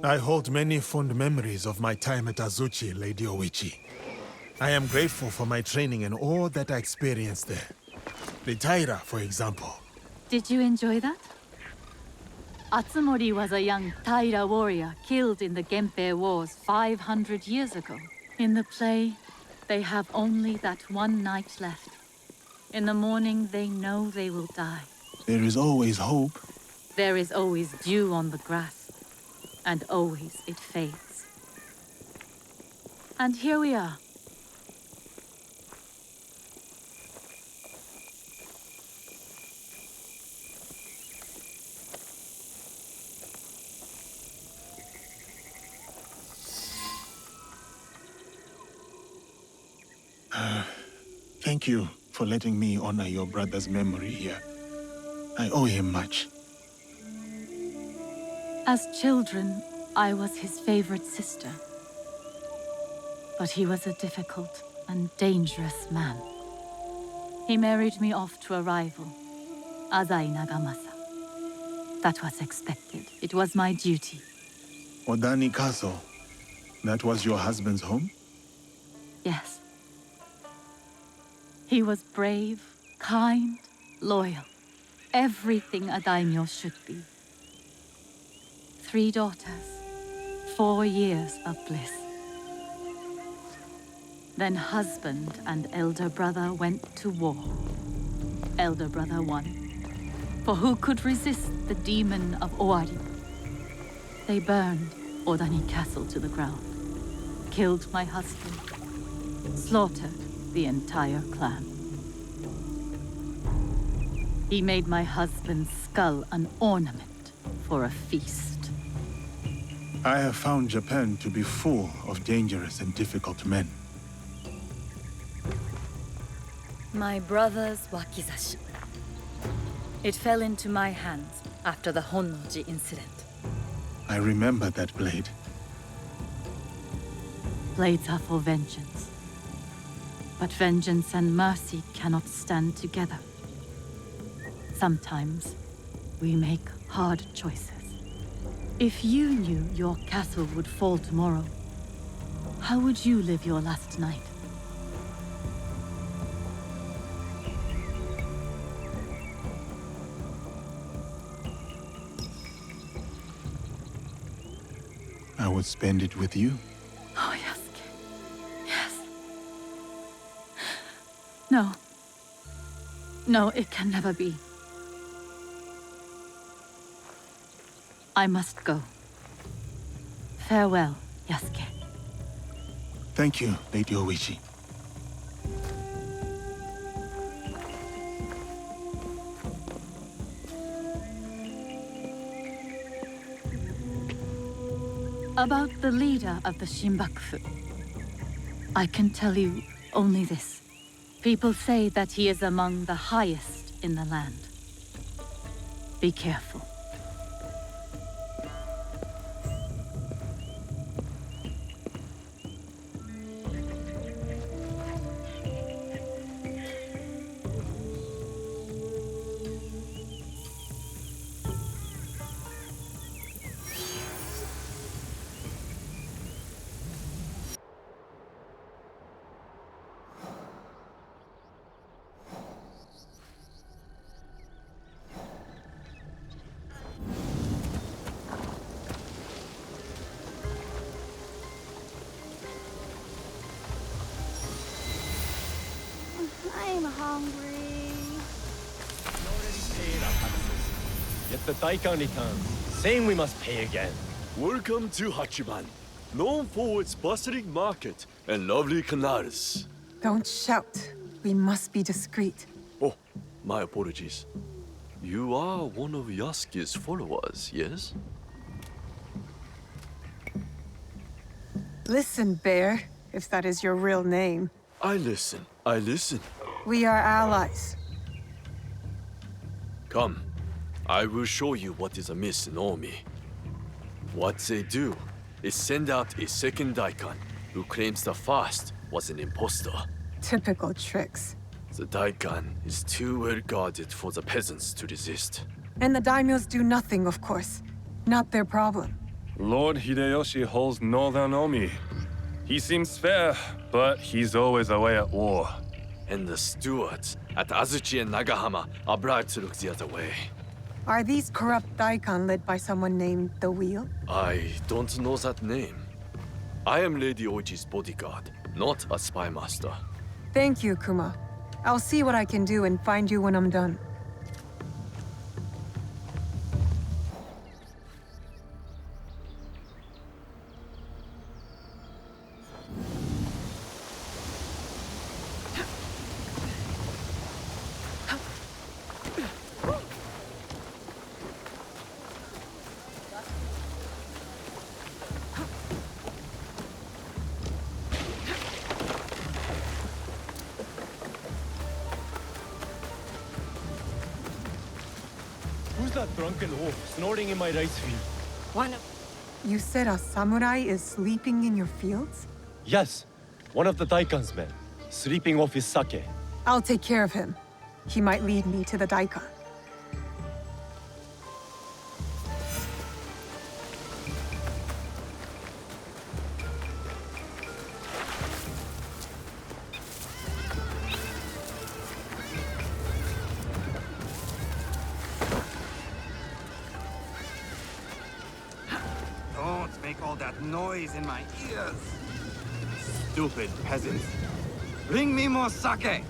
I hold many fond memories of my time at Azuchi, Lady Oichi. I am grateful for my training and all that I experienced there. The Taira, for example. Did you enjoy that? Atsumori was a young Taira warrior killed in the Genpei Wars 500 years ago. In the play, they have only that one night left. In the morning, they know they will die. There is always hope. There is always dew on the grass, and always it fades. And here we are. Thank you for letting me honor your brother's memory here. I owe him much. As children, I was his favorite sister. But he was a difficult and dangerous man. He married me off to a rival, Azai Nagamasa. That was expected. It was my duty. Odani Castle. That was your husband's home? Yes. He was brave, kind, loyal. everything a daimyo should be. 3 daughters, 4 years of bliss. Then husband and elder brother went to war. Elder brother won. For who could resist the demon of Owari? They burned Odani Castle to the ground, killed my husband, slaughtered the entire clan. He made my husband's skull an ornament for a feast. I have found Japan to be full of dangerous and difficult men. My brother's wakizashi. It fell into my hands after the Honnoji incident. I remember that blade. Blades are for vengeance. But vengeance and mercy cannot stand together. Sometimes we make hard choices. If you knew your castle would fall tomorrow, how would you live your last night? I would spend it with you. Oh, Yasuke. Yes. No. No, it can never be. I must go. Farewell, Yasuke. Thank you, Lady Oichi. About the leader of the Shinbakufu, I can tell you only this. People say that he is among the highest in the land. Be careful. I'm hungry. Yet the Daikon returns, saying we must pay again. Welcome to Hachiban, known for its bustling market and lovely canals. Don't shout. We must be discreet. Oh, my apologies. You are one of Yasuke's followers, yes? Listen, Bear, if that is your real name. I listen. I listen. We are allies. Come. I will show you what is amiss in Omi. What they do is send out a second Daikon who claims the first was an impostor. Typical tricks. The Daikon is too well guarded for the peasants to resist. And the daimyos do nothing, of course. Not their problem. Lord Hideyoshi holds northern Omi. He seems fair, but he's always away at war. And the stewards at Azuchi and Nagahama are bribed to look the other way. Are these corrupt daikon led by someone named The Wheel? I don't know that name. I am Lady Oichi's bodyguard, not a spy master. Thank you, Kuma. I'll see what I can do and find you when I'm done. Who's that drunken wolf snorting in my rice field? One of... You said a samurai is sleeping in your fields? Yes, one of the Daikon's men, sleeping off his sake. I'll take care of him. He might lead me to the daikon. make all that noise in my ears? Stupid peasants. Bring me more sake!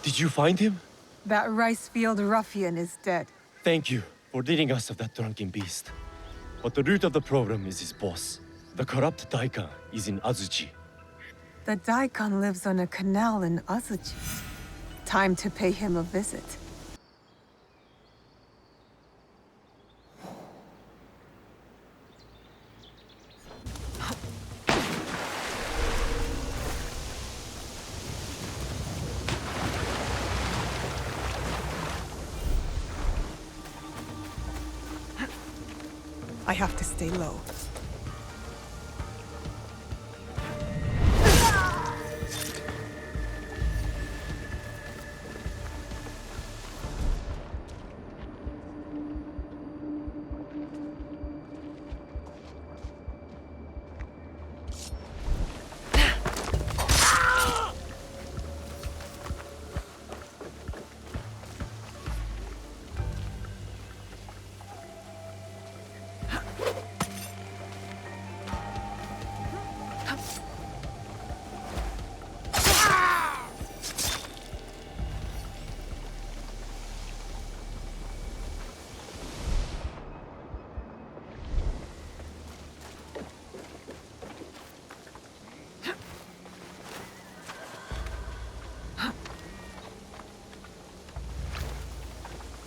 Did you find him? That rice field ruffian is dead. Thank you for ridding us of that drunken beast. But the root of the problem is his boss. The corrupt Daikon is in Azuchi. The Daikon lives on a canal in Azuchi. Time to pay him a visit. I have to stay low.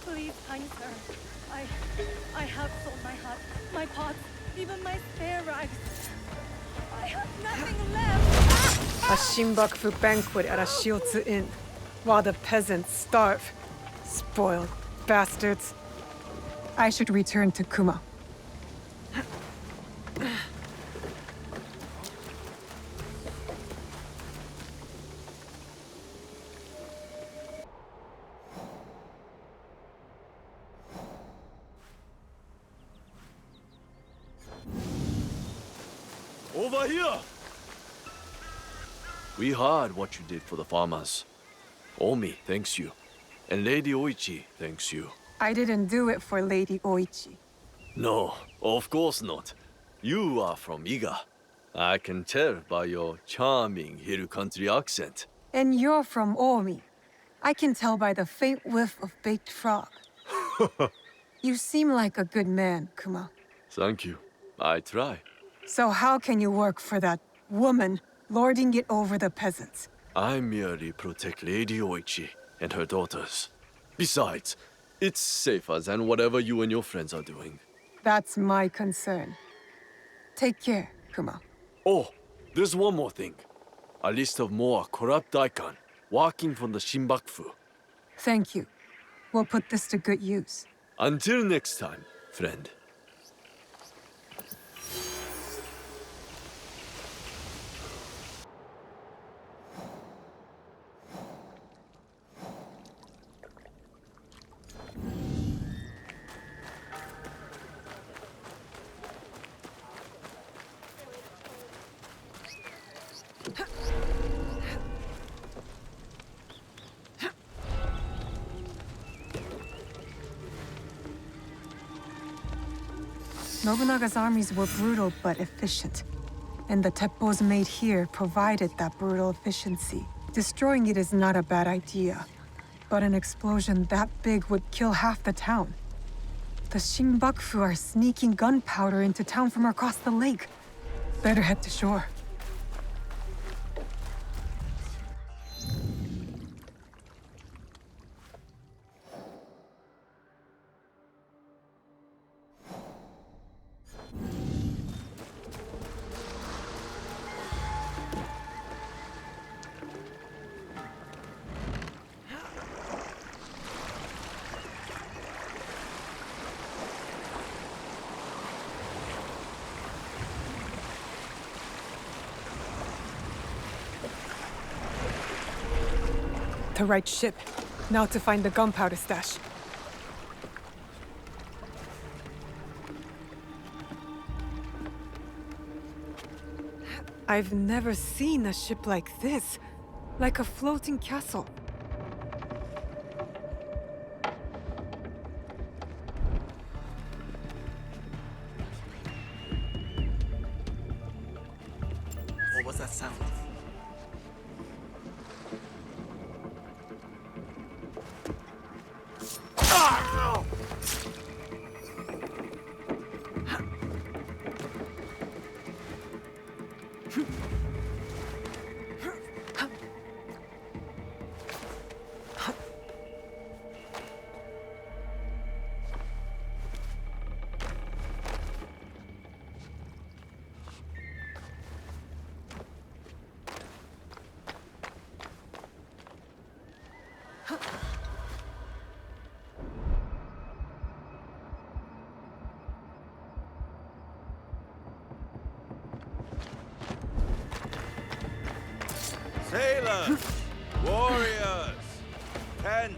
Please, kind sir. I have sold my hut, my pots, even my spare rags. I have nothing left. A Shinbakufu banquet at a Shiotsu inn, while the peasants starve. Spoiled bastards. I should return to Kuma. Over here! We heard what you did for the farmers. Omi thanks you. And Lady Oichi thanks you. I didn't do it for Lady Oichi. No, of course not. You are from Iga. I can tell by your charming hill country accent. And you're from Omi. I can tell by the faint whiff of baked frog. You seem like a good man, Kuma. Thank you. I try. So how can you work for that woman, lording it over the peasants? I merely protect Lady Oichi and her daughters. Besides, it's safer than whatever you and your friends are doing. That's my concern. Take care, Kuma. Oh, there's one more thing. A list of more corrupt daikon walking from the Shinbakufu. Thank you. We'll put this to good use. Until next time, friend. Nobunaga's armies were brutal but efficient. And the teppos made here provided that brutal efficiency. Destroying it is not a bad idea. But an explosion that big would kill half the town. The Shinbakufu are sneaking gunpowder into town from across the lake. Better head to shore. The right ship. Now to find the gunpowder stash. I've never seen a ship like this. Like a floating castle. What was that sound? Sailors! Warriors! Tend!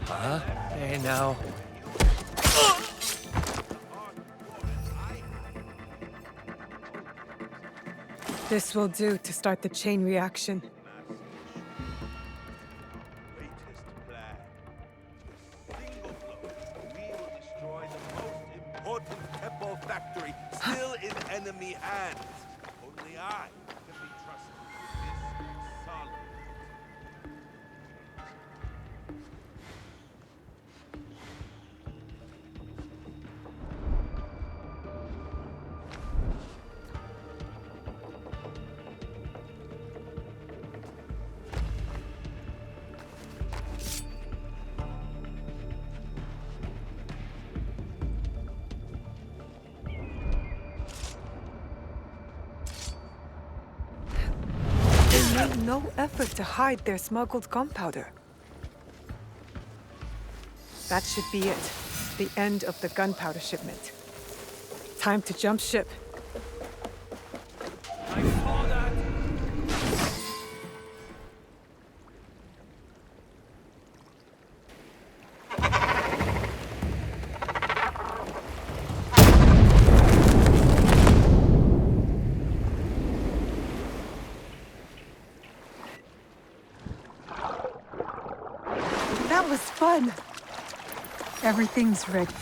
Huh? Hey now. This will do to start the chain reaction. Important Teppo factory still in enemy hands. Only I can be trusted with this solid. Made no effort to hide their smuggled gunpowder. That should be it. The end of the gunpowder shipment. Time to jump ship. That was fun! Everything's ready.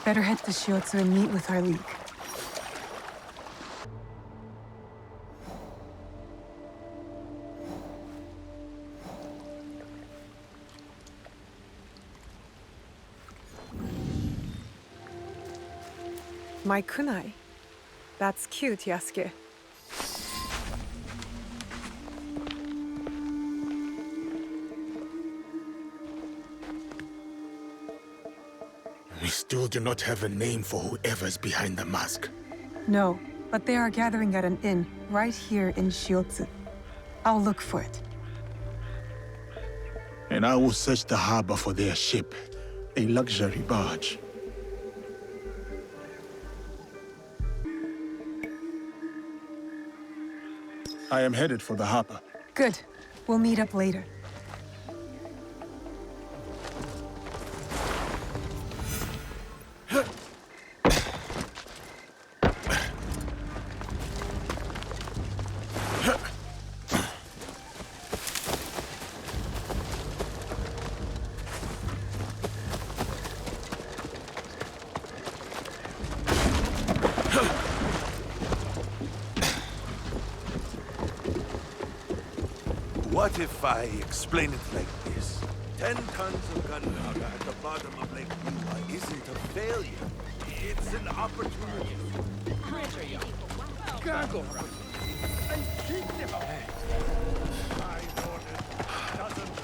Better head to Shiotsu and meet with our league. My kunai. That's cute, Yasuke. still do not have a name for whoever's behind the mask. No, but they are gathering at an inn right here in Shiotsu. I'll look for it. And I will search the harbor for their ship, a luxury barge. I am headed for the harbor. Good. We'll meet up later. What if I explain it like this? 10 tons of gunpowder at the bottom of Lake Biwa isn't a failure. It's an opportunity. Gargle! And keep them away! My order doesn't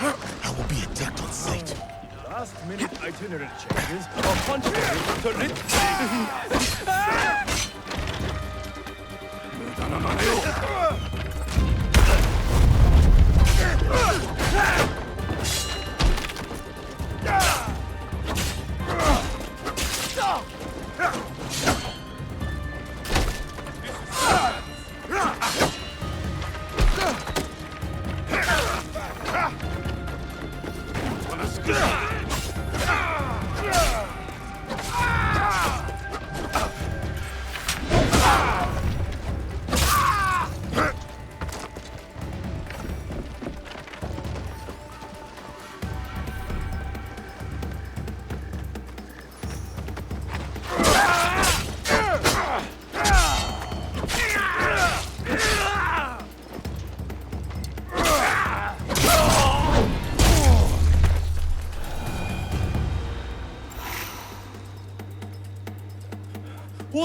I will be attacked on sight. Last-minute itinerary changes. I'll punch you to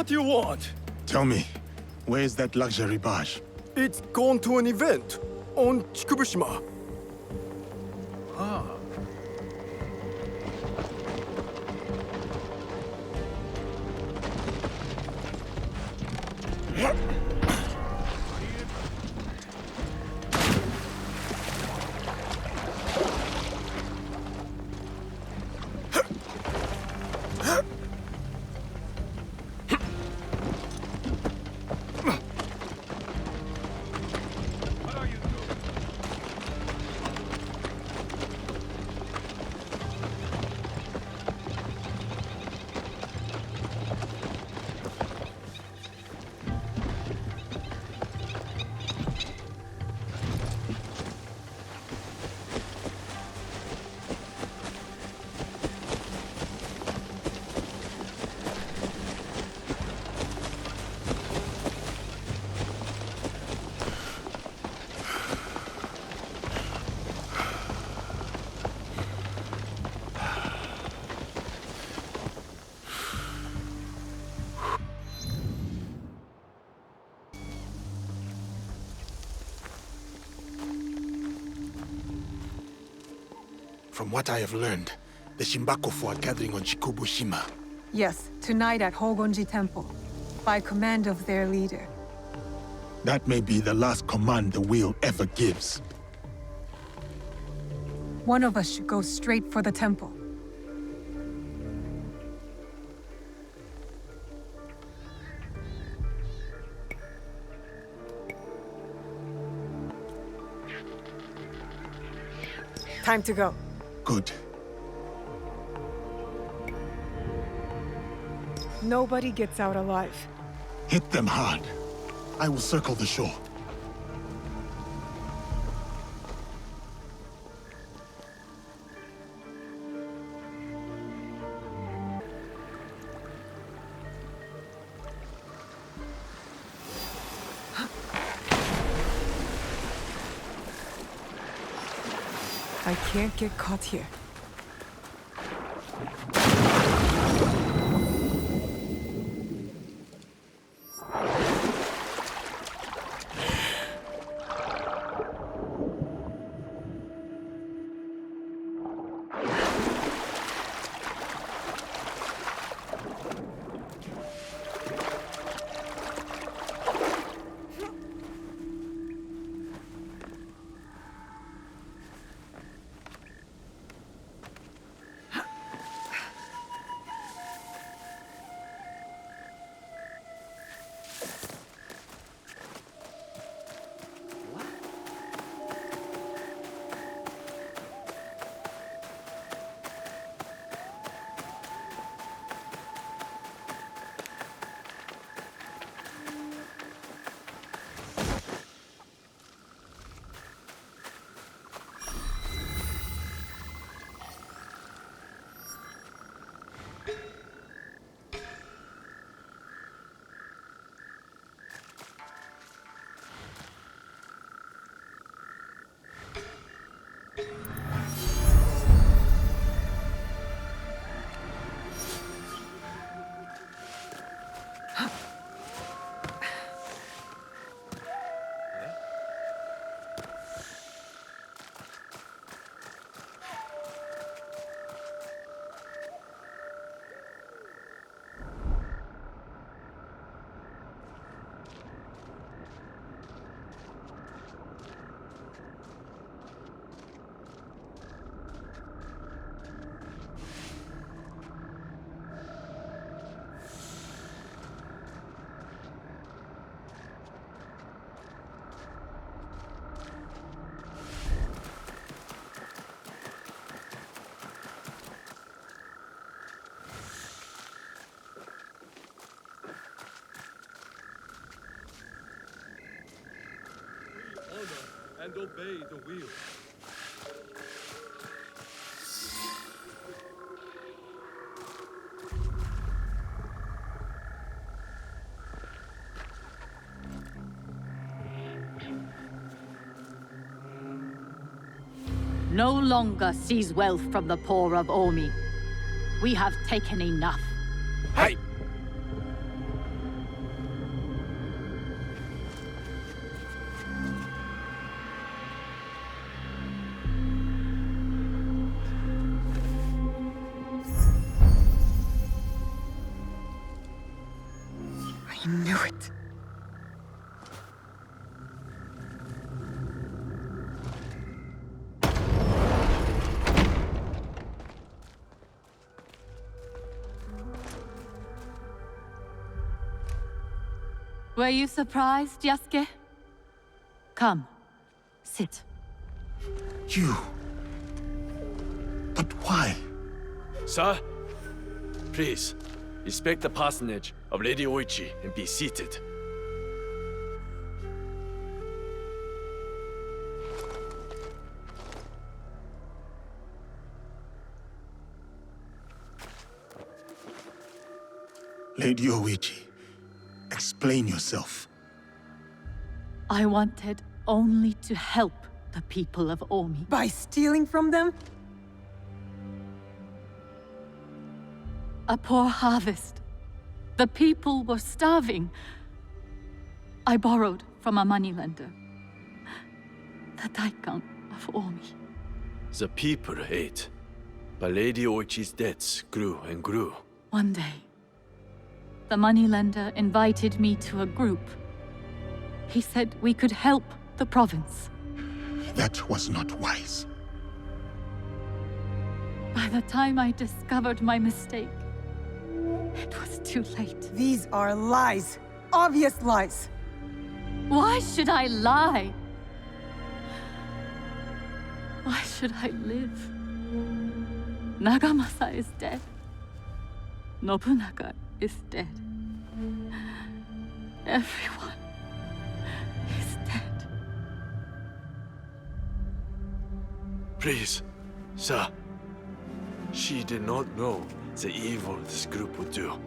What do you want? Tell me, where is that luxury barge? It's gone to an event on Chikubushima. Ah. From what I have learned, the Shinbakufu are gathering on Chikubushima. Yes, tonight at Hogonji Temple, by command of their leader. That may be the last command the wheel ever gives. One of us should go straight for the temple. Time to go. Good. Nobody gets out alive. Hit them hard. I will circle the shore. I can't get caught here. honor and obey the will. No longer seize wealth from the poor of Omi. We have taken enough. Hey! I knew it. Were you surprised, Yasuke? Come, sit. You... But why? Sir, please, respect the parsonage of Lady Oichi and be seated. Lady Oichi, explain yourself. I wanted only to help the people of Omi. By stealing from them? A poor harvest. The people were starving. I borrowed from a moneylender. The Daikan of Omi. The people ate, but Lady Oichi's debts grew and grew. One day, the moneylender invited me to a group. He said we could help the province. That was not wise. By the time I discovered my mistake, it was too late. These are lies. Obvious lies. Why should I lie? Why should I live? Nagamasa is dead. Nobunaga is dead. Everyone is dead. Please, sir. She did not know the evil this group would do.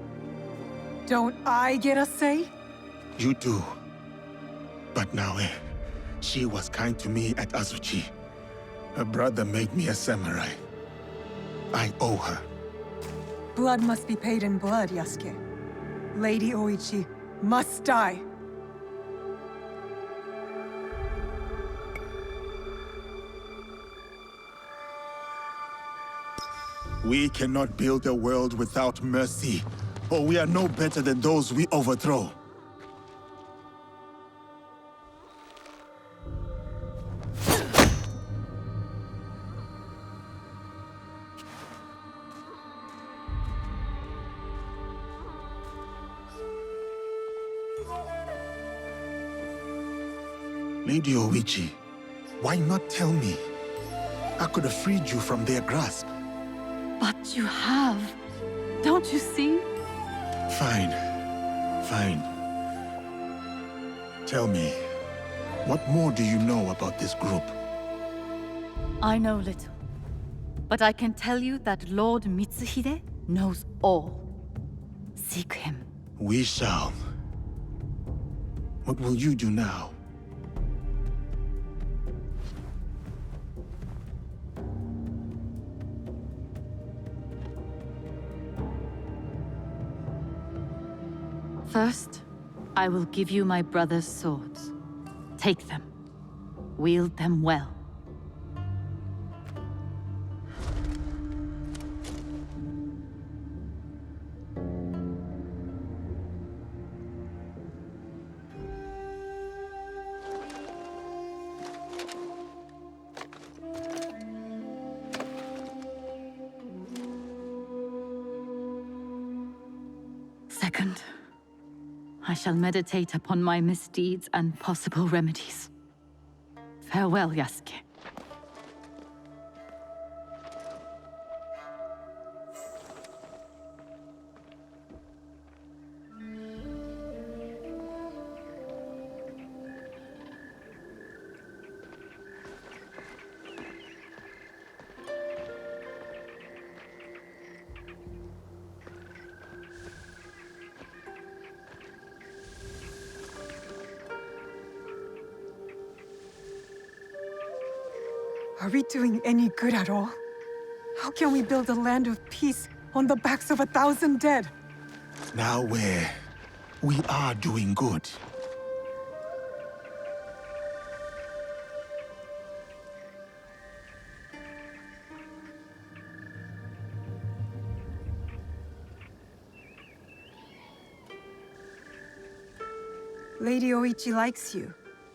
Don't I get a say? You do. But Naoe, she was kind to me at Azuchi. Her brother made me a samurai. I owe her. Blood must be paid in blood, Yasuke. Lady Oichi must die. We cannot build a world without mercy, or we are no better than those we overthrow. Lady Oichi, why not tell me? I could have freed you from their grasp. But you have. Don't you see? Fine. Fine. Tell me, what more do you know about this group? I know little. But I can tell you that Lord Mitsuhide knows all. Seek him. We shall. What will you do now? First, I will give you my brother's swords. Take them. Wield them well. Second, I shall meditate upon my misdeeds and possible remedies. Farewell, Yasuke. Are we doing any good at all? How can we build a land of peace on the backs of 1,000 dead? Naoe, we are doing good. Lady Oichi likes you,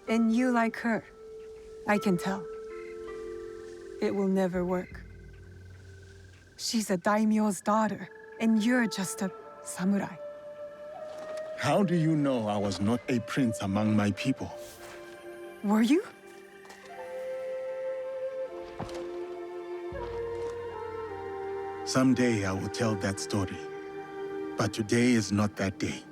and you like her. I can tell. It will never work. She's a daimyo's daughter, and you're just a samurai. How do you know I was not a prince among my people? Were you? Someday I will tell that story. But today is not that day.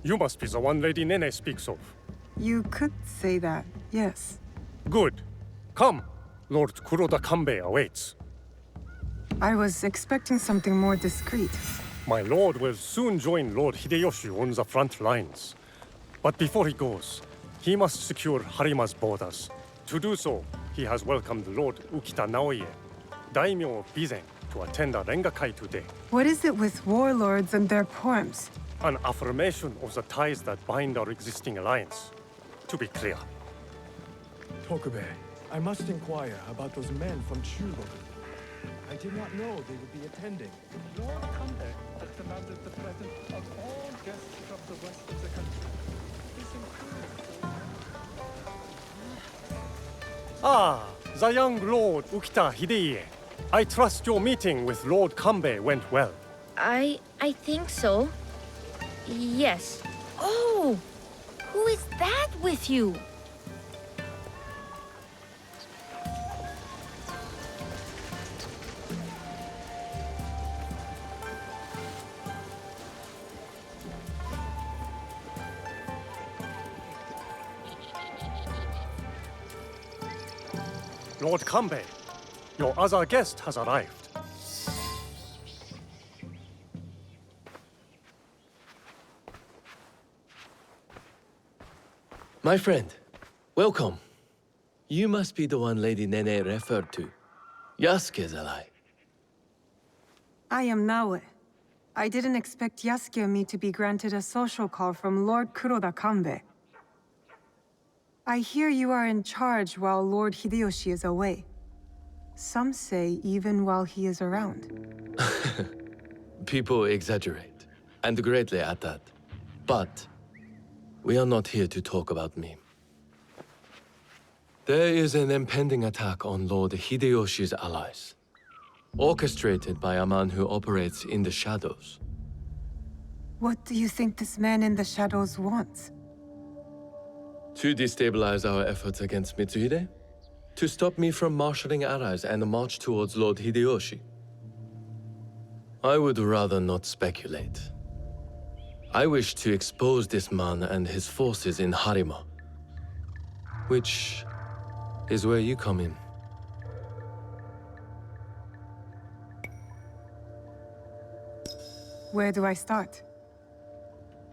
You must be the one Lady Nene speaks of. You could say that, yes. Good. Come. Lord Kuroda Kanbei awaits. I was expecting something more discreet. My lord will soon join Lord Hideyoshi on the front lines. But before he goes, he must secure Harima's borders. To do so, he has welcomed Lord Ukita Naoe, daimyo of Bizen, to attend a renga kai today. What is it with warlords and their poems? An affirmation of the ties that bind our existing alliance. To be clear. Tokube, I must inquire about those men from Chugo. I did not know they would be attending. Lord Kanbei has commanded the presence of all guests from the west of the country. This includes... Ah, the young Lord Ukita Hideye. I trust your meeting with Lord Kanbei went well. I think so. Yes. Oh! Who is that with you? Lord Kanbei, your other guest has arrived. My friend, welcome. You must be the one Lady Nene referred to. Yasuke's ally. I am Naoe. I didn't expect Yasuke and me to be granted a social call from Lord Kuroda Kanbei. I hear you are in charge while Lord Hideyoshi is away. Some say even while he is around. People exaggerate, and greatly at that. But we are not here to talk about me. There is an impending attack on Lord Hideyoshi's allies, orchestrated by a man who operates in the shadows. What do you think this man in the shadows wants? To destabilize our efforts against Mitsuhide? To stop me from marshalling allies and march towards Lord Hideyoshi? I would rather not speculate. I wish to expose this man and his forces in Harima, which is where you come in. Where do I start?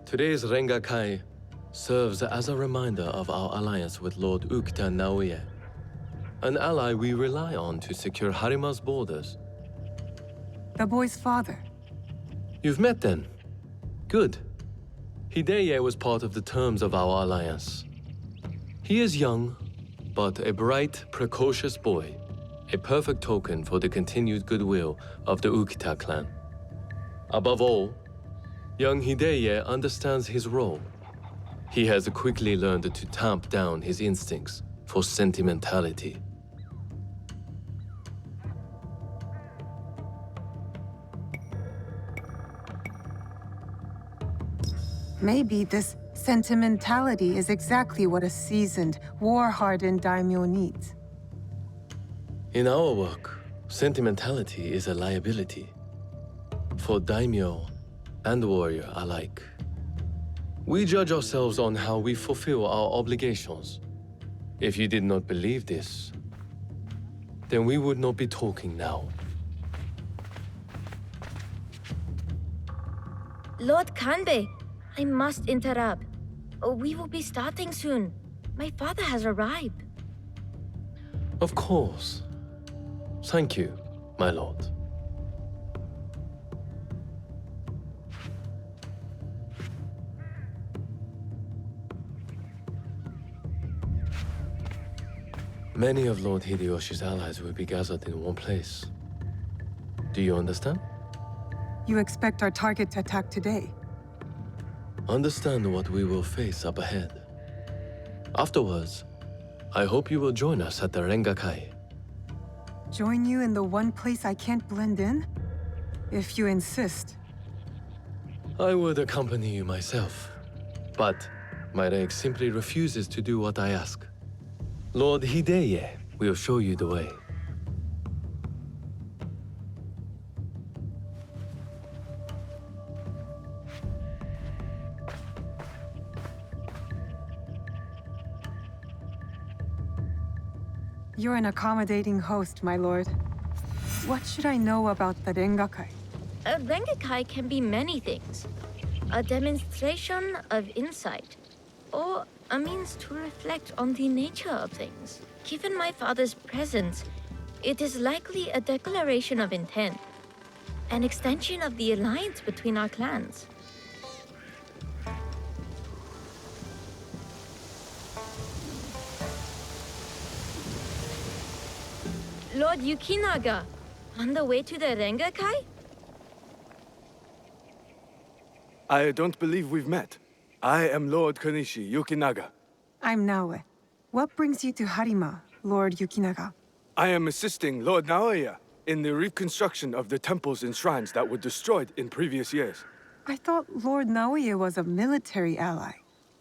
Today's Renga Kai serves as a reminder of our alliance with Lord Ukita Naoe, an ally we rely on to secure Harima's borders. The boy's father. You've met then? Good. Hideye was part of the terms of our alliance. He is young, but a bright, precocious boy, a perfect token for the continued goodwill of the Ukita clan. Above all, young Hideye understands his role. He has quickly learned to tamp down his instincts for sentimentality. Maybe this Sentimentality is exactly what a seasoned, war-hardened daimyo needs. In our work, sentimentality is a liability. For daimyo and warrior alike. We judge ourselves on how we fulfill our obligations. If you did not believe this, then we would not be talking now. Lord Kanbei, I must interrupt. We will be starting soon. My father has arrived. Of course. Thank you, my lord. Many of Lord Hideyoshi's allies will be gathered in one place. Do you understand? You expect our target to attack today? Understand what we will face up ahead. Afterwards, I hope you will join us at the Renga. Join you in the one place I can't blend in? If you insist. I would accompany you myself, but my reg simply refuses to do what I ask. Lord Hideye will show you the way. You're an accommodating host, my lord. What should I know about the Rengakai? A Rengakai can be many things. A demonstration of insight, or a means to reflect on the nature of things. Given my father's presence, it is likely a declaration of intent, an extension of the alliance between our clans. Lord Yukinaga, on the way to the Rengakai? I don't believe we've met. I am Lord Konishi Yukinaga. I'm Naoe. What brings you to Harima, Lord Yukinaga? I am assisting Lord Naoe in the reconstruction of the temples and shrines that were destroyed in previous years. I thought Lord Naoe was a military ally.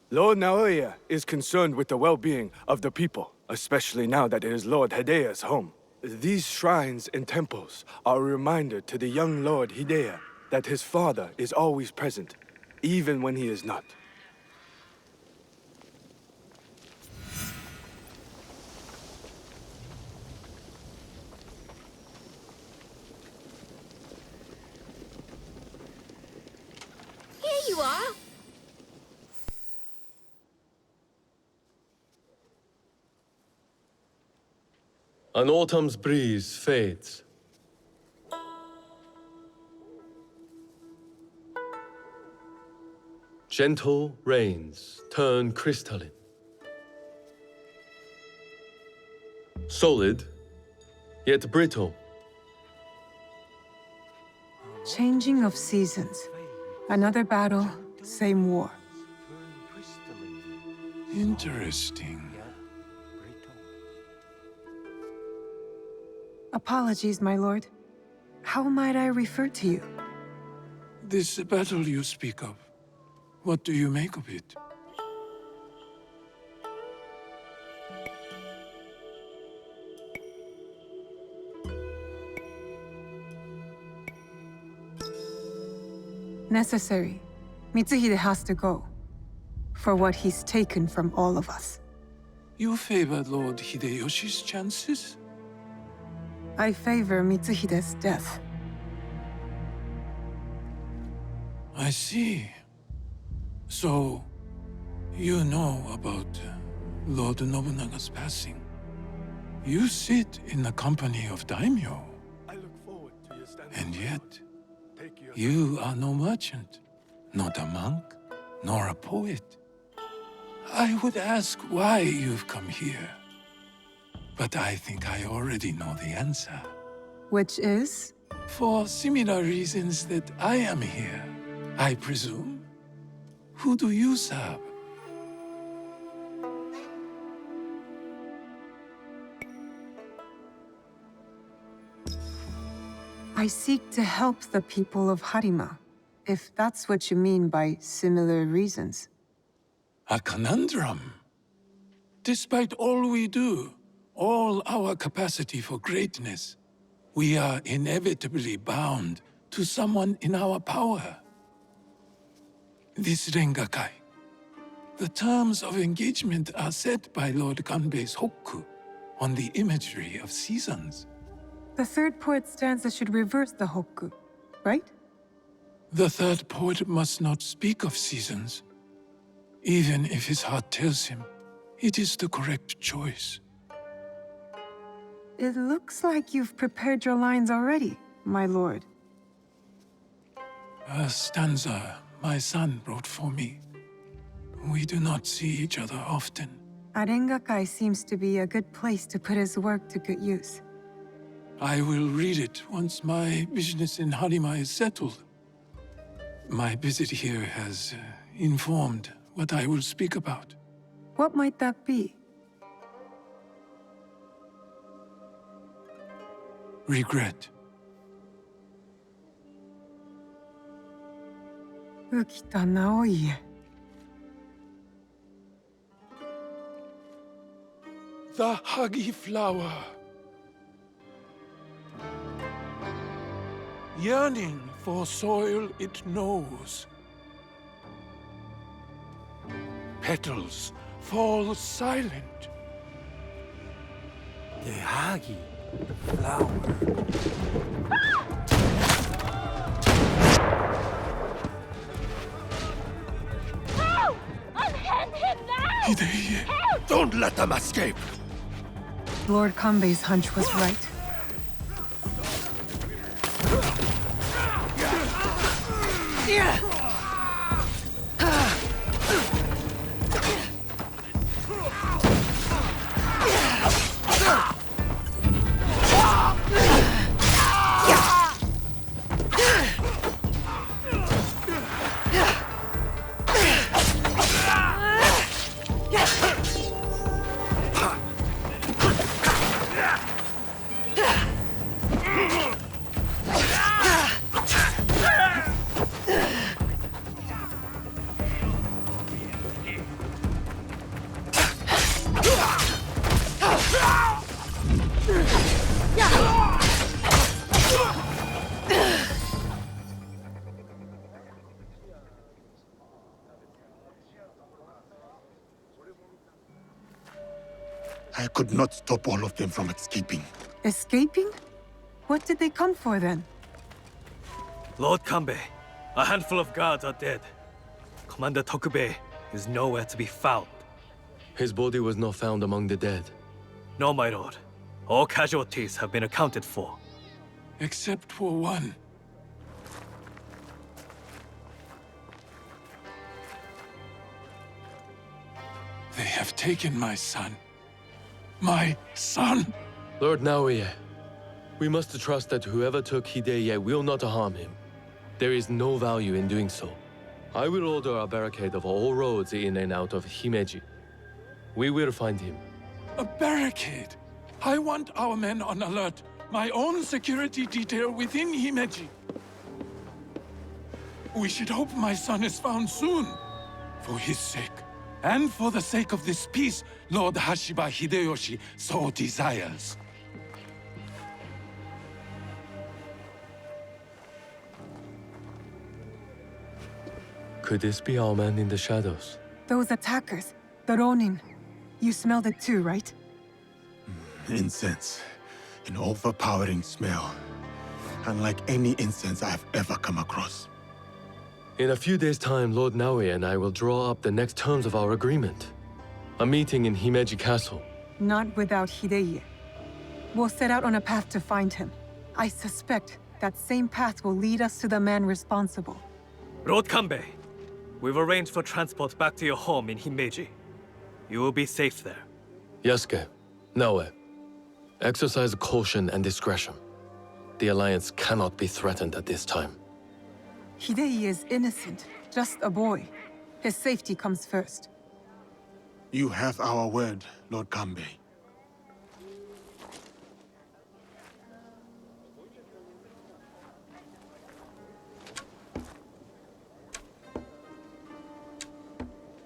Lord Naoe is concerned with the well-being of the people, especially now that it is Lord Hideya's home. These shrines and temples are a reminder to the young Lord Hideya that his father is always present, even when he is not. Here you are! An autumn's breeze fades. Gentle rains turn crystalline. Solid, yet brittle. Changing of seasons. Another battle, same war. Interesting. Apologies, my lord. How might I refer to you? This battle you speak of, what do you make of it? Necessary. Mitsuhide has to go. For what he's taken from all of us. You favor Lord Hideyoshi's chances? I favor Mitsuhide's death. I see. So, you know about Lord Nobunaga's passing. You sit in the company of daimyo. And yet, you are no merchant, not a monk, nor a poet. I would ask why you've come here. But I think I already know the answer. Which is? For similar reasons that I am here, I presume. Who do you serve? I seek to help the people of Harima, if that's what you mean by similar reasons. A conundrum. Despite all we do, all our capacity for greatness, we are inevitably bound to someone in our power. This Rengakai. The terms of engagement are set by Lord Kanbei's hokku on the imagery of seasons. The third poet's stanza should reverse the hokku, right? The third poet must not speak of seasons. Even if his heart tells him, it is the correct choice. It looks like you've prepared your lines already, my lord. A stanza my son wrote for me. We do not see each other often. Arengakai seems to be a good place to put his work to good use. I will read it once my business in Harima is settled. My visit here has informed what I will speak about. What might that be? Regret. Ukita Naoe. The huggy flower. Yearning for soil it knows. Petals fall silent. The huggy flower. No! Unhand him now! Hideye, don't let them escape! Lord Kanbei's hunch was right. I could not stop all of them from escaping. Escaping? What did they come for then? Lord Kanbei, a handful of guards are dead. Commander Tokubei is nowhere to be found. His body was not found among the dead. No, my lord. All casualties have been accounted for. Except for one. They have taken my son. My son! Lord Naoe, we must trust that whoever took Hideye will not harm him. There is no value in doing so. I will order a barricade of all roads in and out of Himeji. We will find him. A barricade? I want our men on alert. My own security detail within Himeji. We should hope my son is found soon. For his sake. And for the sake of this peace, Lord Hashiba Hideyoshi so desires. Could this be our man in the shadows? Those attackers, the Ronin. You smelled it too, right? Incense. An overpowering smell. Unlike any incense I've ever come across. In a few days' time, Lord Naoe and I will draw up the next terms of our agreement. A meeting in Himeji Castle. Not without Hideye. We'll set out on a path to find him. I suspect that same path will lead us to the man responsible. Lord Kanbei, we've arranged for transport back to your home in Himeji. You will be safe there. Yasuke, Naoe, exercise caution and discretion. The Alliance cannot be threatened at this time. Hideye is innocent, just a boy. His safety comes first. You have our word, Lord Kanbei.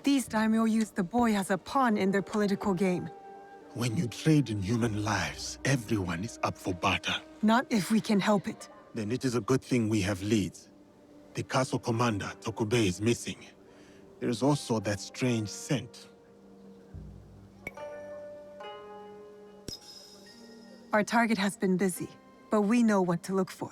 These daimyo use the boy as a pawn in their political game. When you trade in human lives, everyone is up for barter. Not if we can help it. Then it is a good thing we have leads. The castle commander, Tokube, is missing. There is also that strange scent. Our target has been busy, but we know what to look for.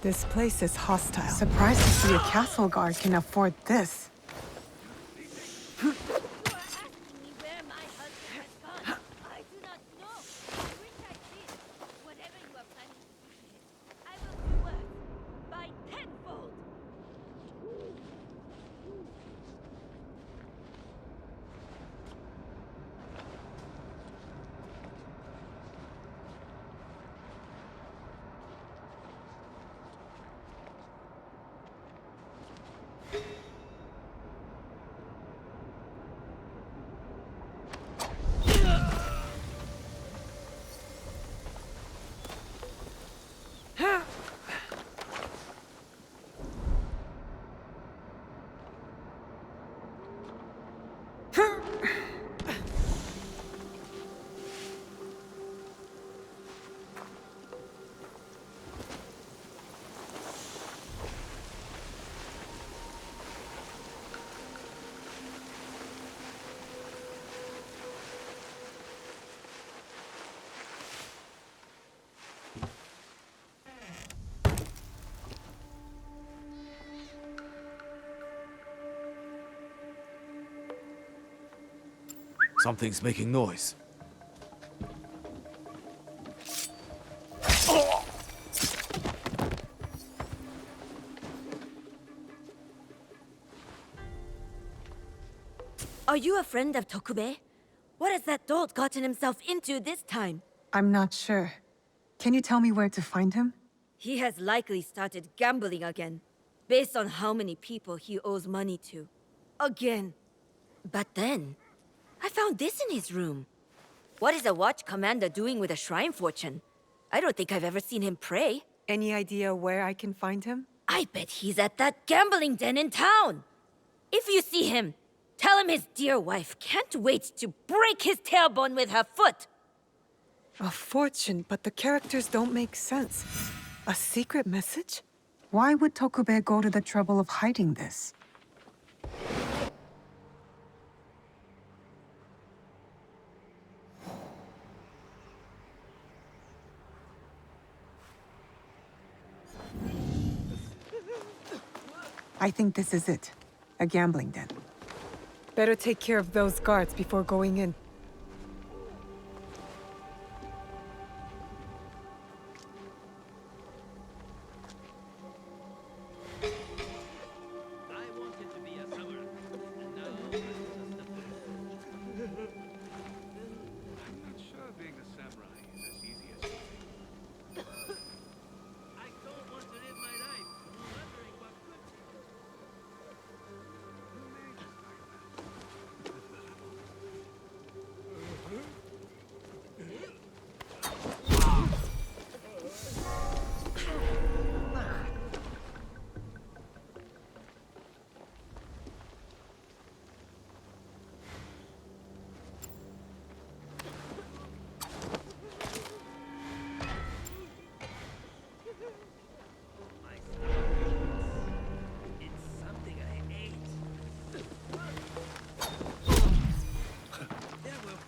This place is hostile. Surprised to see a castle guard can afford this. Something's making noise. Are you a friend of Tokube? What has that dolt gotten himself into this time? I'm not sure. Can you tell me where to find him? He has likely started gambling again, based on how many people he owes money to. Again. But then, I found this in his room. What is a watch commander doing with a shrine fortune? I don't think I've ever seen him pray. Any idea where I can find him? I bet he's at that gambling den in town. If you see him, tell him his dear wife can't wait to break his tailbone with her foot. A fortune, but the characters don't make sense. A secret message? Why would Tokube go to the trouble of hiding this? I think this is it. A gambling den. Better take care of those guards before going in.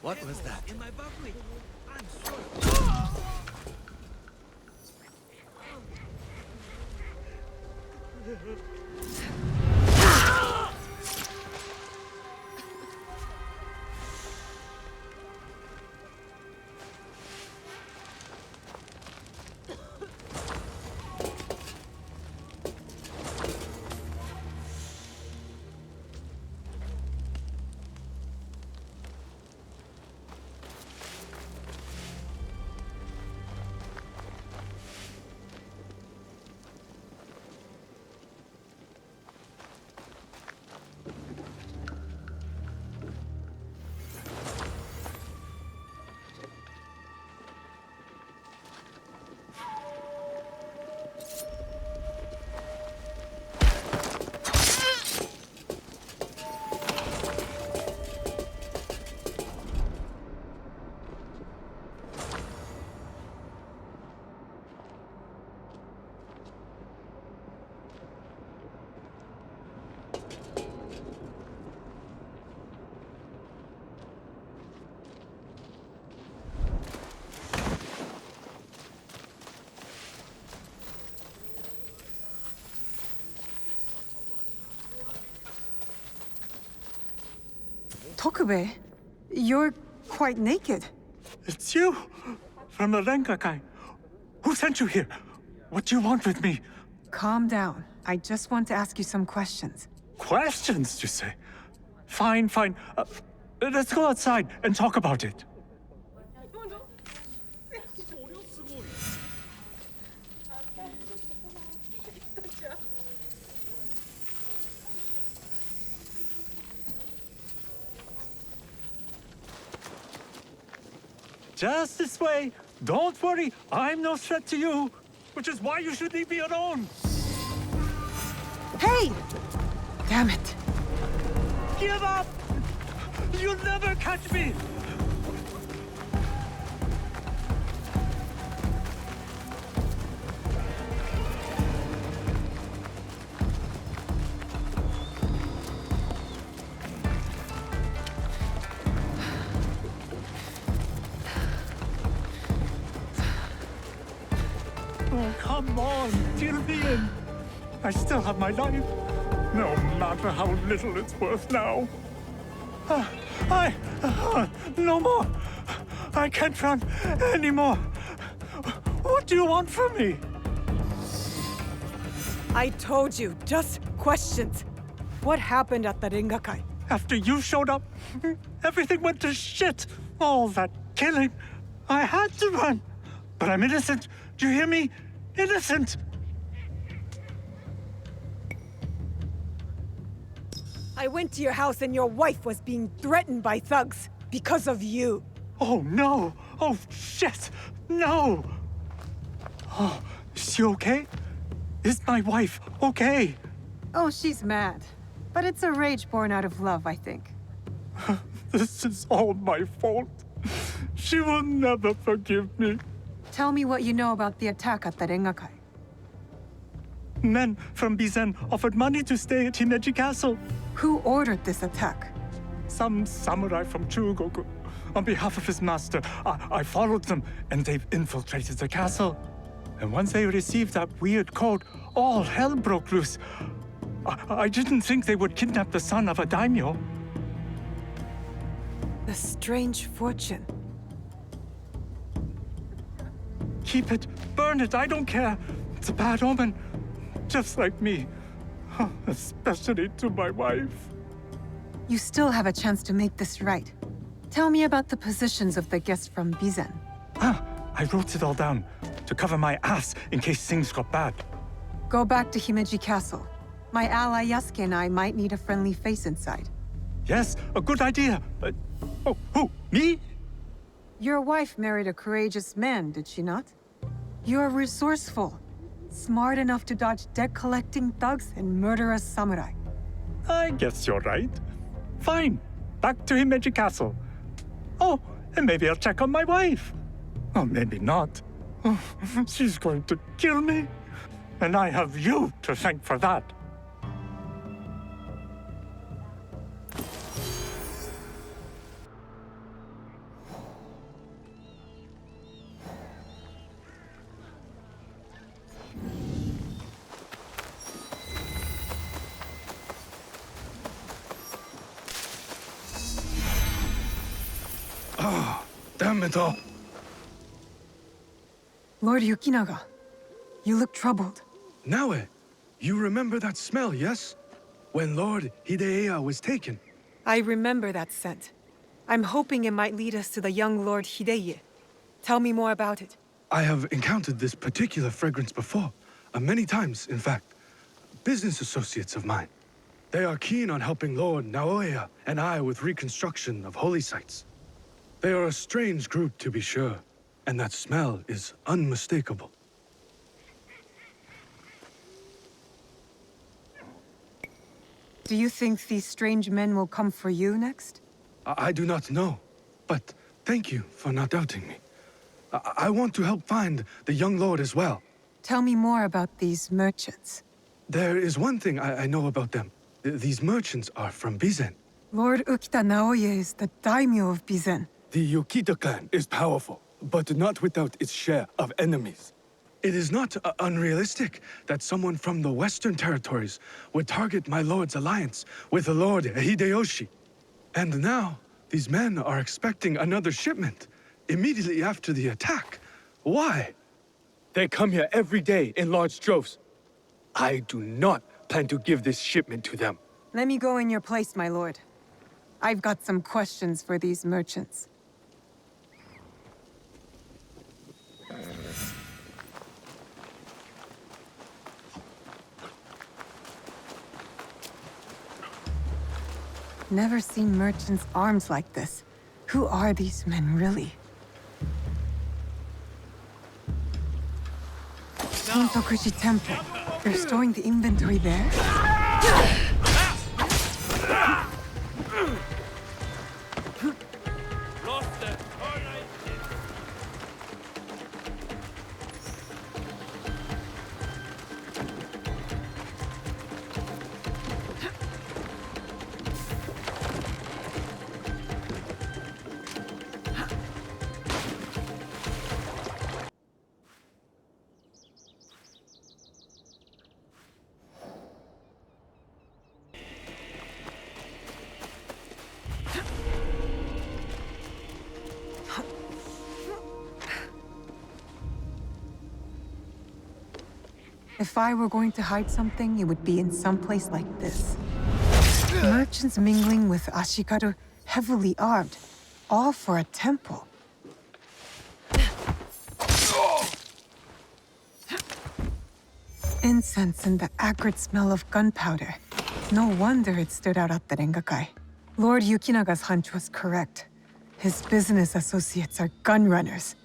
What was that? In my buckwheat. I'm sure. Tokube, you're quite naked. It's you! From the renga guy. Who sent you here? What do you want with me? Calm down. I just want to ask you some questions. Questions, you say? Fine, fine. Let's go outside and talk about it. Just this way. Don't worry, I'm no threat to you. Which is why you should leave me alone. Hey! Damn it. Give up! You'll never catch me! Oh, come on, deal me in. I still have my life, no matter how little it's worth now. No more. I can't run anymore. What do you want from me? I told you, just questions. What happened at the Rengakai? After you showed up, everything went to shit. All that killing. I had to run. But I'm innocent. Do you hear me? Innocent. I went to your house and your wife was being threatened by thugs because of you. Oh, no. Oh, shit. No. Oh, is she okay? Is my wife okay? Oh, she's mad. But it's a rage born out of love, I think. This is all my fault. She will never forgive me. Tell me what you know about the attack at the Rengakai. Men from Bizen offered money to stay at Himeji Castle. Who ordered this attack? Some samurai from Chugoku. On behalf of his master, I followed them, and they've infiltrated the castle. And once they received that weird code, all hell broke loose. I didn't think they would kidnap the son of a daimyo. The strange fortune. Keep it, burn it, I don't care. It's a bad omen, just like me. Especially to my wife. You still have a chance to make this right. Tell me about the positions of the guests from Bizen. I wrote it all down to cover my ass in case things got bad. Go back to Himeji Castle. My ally Yasuke and I might need a friendly face inside. Yes, a good idea. Oh, who? Me? Your wife married a courageous man, did she not? You're resourceful. Smart enough to dodge debt-collecting thugs and murderous samurai. I guess you're right. Fine. Back to Himeji Castle. Oh, and maybe I'll check on my wife. Or maybe not. Oh, she's going to kill me. And I have you to thank for that. Damn it all. Lord Yukinaga, you look troubled. Naoe, you remember that smell, yes? When Lord Hideya was taken. I remember that scent. I'm hoping it might lead us to the young Lord Hideye. Tell me more about it. I have encountered this particular fragrance before. Many times, in fact. Business associates of mine. They are keen on helping Lord Naoe and I with reconstruction of holy sites. They are a strange group, to be sure, and that smell is unmistakable. Do you think these strange men will come for you next? I do not know, but thank you for not doubting me. I want to help find the young lord as well. Tell me more about these merchants. There is one thing I know about them. These merchants are from Bizen. Lord Ukita Naoye is the daimyo of Bizen. The Yukita clan is powerful, but not without its share of enemies. It is not unrealistic that someone from the Western territories would target my lord's alliance with the Lord Hideyoshi. And now, these men are expecting another shipment immediately after the attack. Why? They come here every day in large droves. I do not plan to give this shipment to them. Let me go in your place, my lord. I've got some questions for these merchants. Never seen merchants' arms like this. Who are these men, really? Infiltration temple. They're storing the inventory there? If I were going to hide something, it would be in some place like this. Merchants mingling with ashikaru, heavily armed, all for a temple. Incense and the acrid smell of gunpowder. No wonder it stood out at the renga. Lord Yukinaga's hunch was correct. His business associates are gun runners.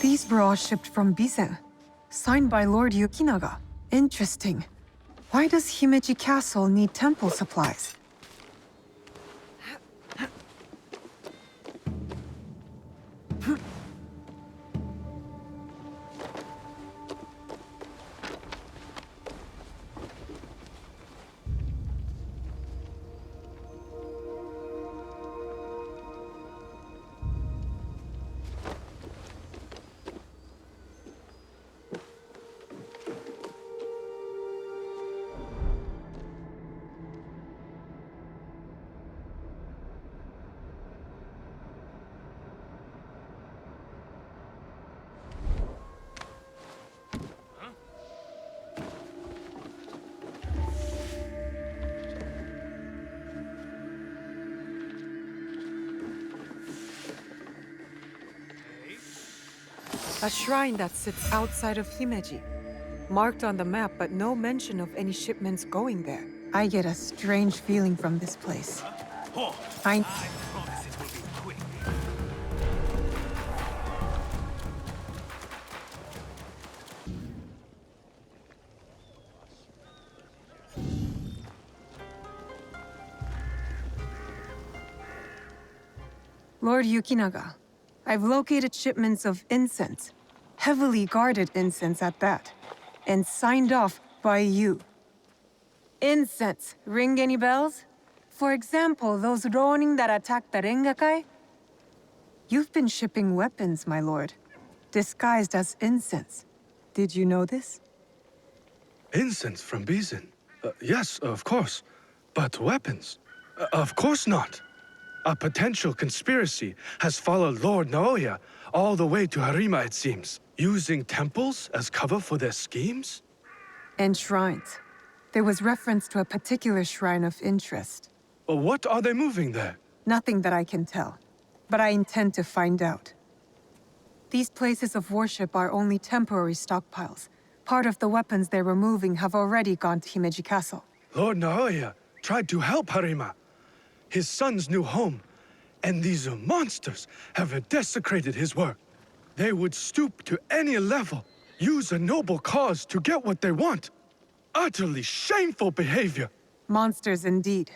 These were all shipped from Bizen, signed by Lord Yukinaga. Interesting. Why does Himeji Castle need temple supplies? A shrine that sits outside of Himeji. Marked on the map, but no mention of any shipments going there. I get a strange feeling from this place. I promise it will be quick. Lord Yukinaga, I've located shipments of incense, heavily guarded incense at that, and signed off by you. Incense, ring any bells? For example, those Ronin that attacked the Rengakai? You've been shipping weapons, my lord, disguised as incense. Did you know this? Incense from Bizen? Yes, of course. But weapons? Of course not. A potential conspiracy has followed Lord Naoe all the way to Harima, it seems. Using temples as cover for their schemes? And shrines. There was reference to a particular shrine of interest. But what are they moving there? Nothing that I can tell, but I intend to find out. These places of worship are only temporary stockpiles. Part of the weapons they're removing have already gone to Himeji Castle. Lord Naoe tried to help Harima, his son's new home, and these monsters have desecrated his work. They would stoop to any level, use a noble cause to get what they want. Utterly shameful behavior. Monsters indeed.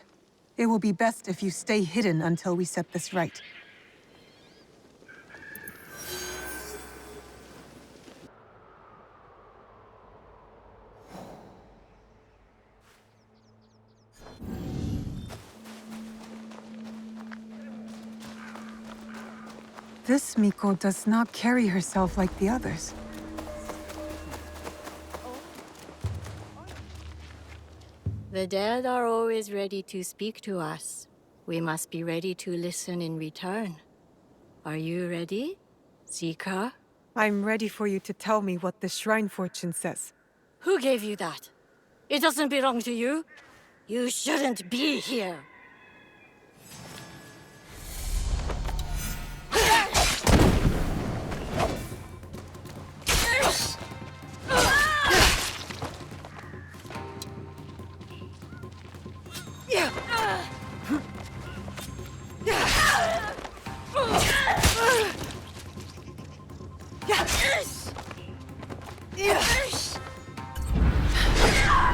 It will be best if you stay hidden until we set this right. This Miko does not carry herself like the others. The dead are always ready to speak to us. We must be ready to listen in return. Are you ready, Zika? I'm ready for you to tell me what the shrine fortune says. Who gave you that? It doesn't belong to you. You shouldn't be here.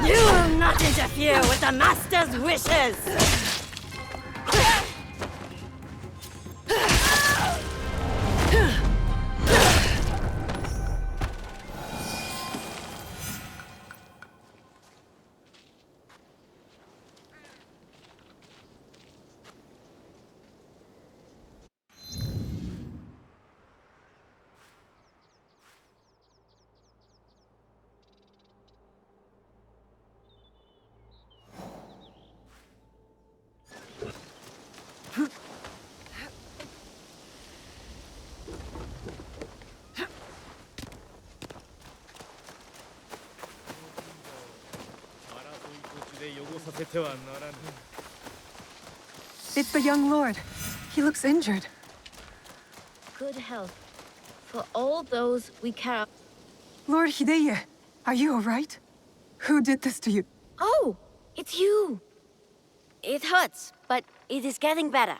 You will not interfere with the Master's wishes! It's the young lord. He looks injured. Good health. For all those we care. Lord Hideye, are you all right? Who did this to you? Oh, it's you. It hurts, but it is getting better.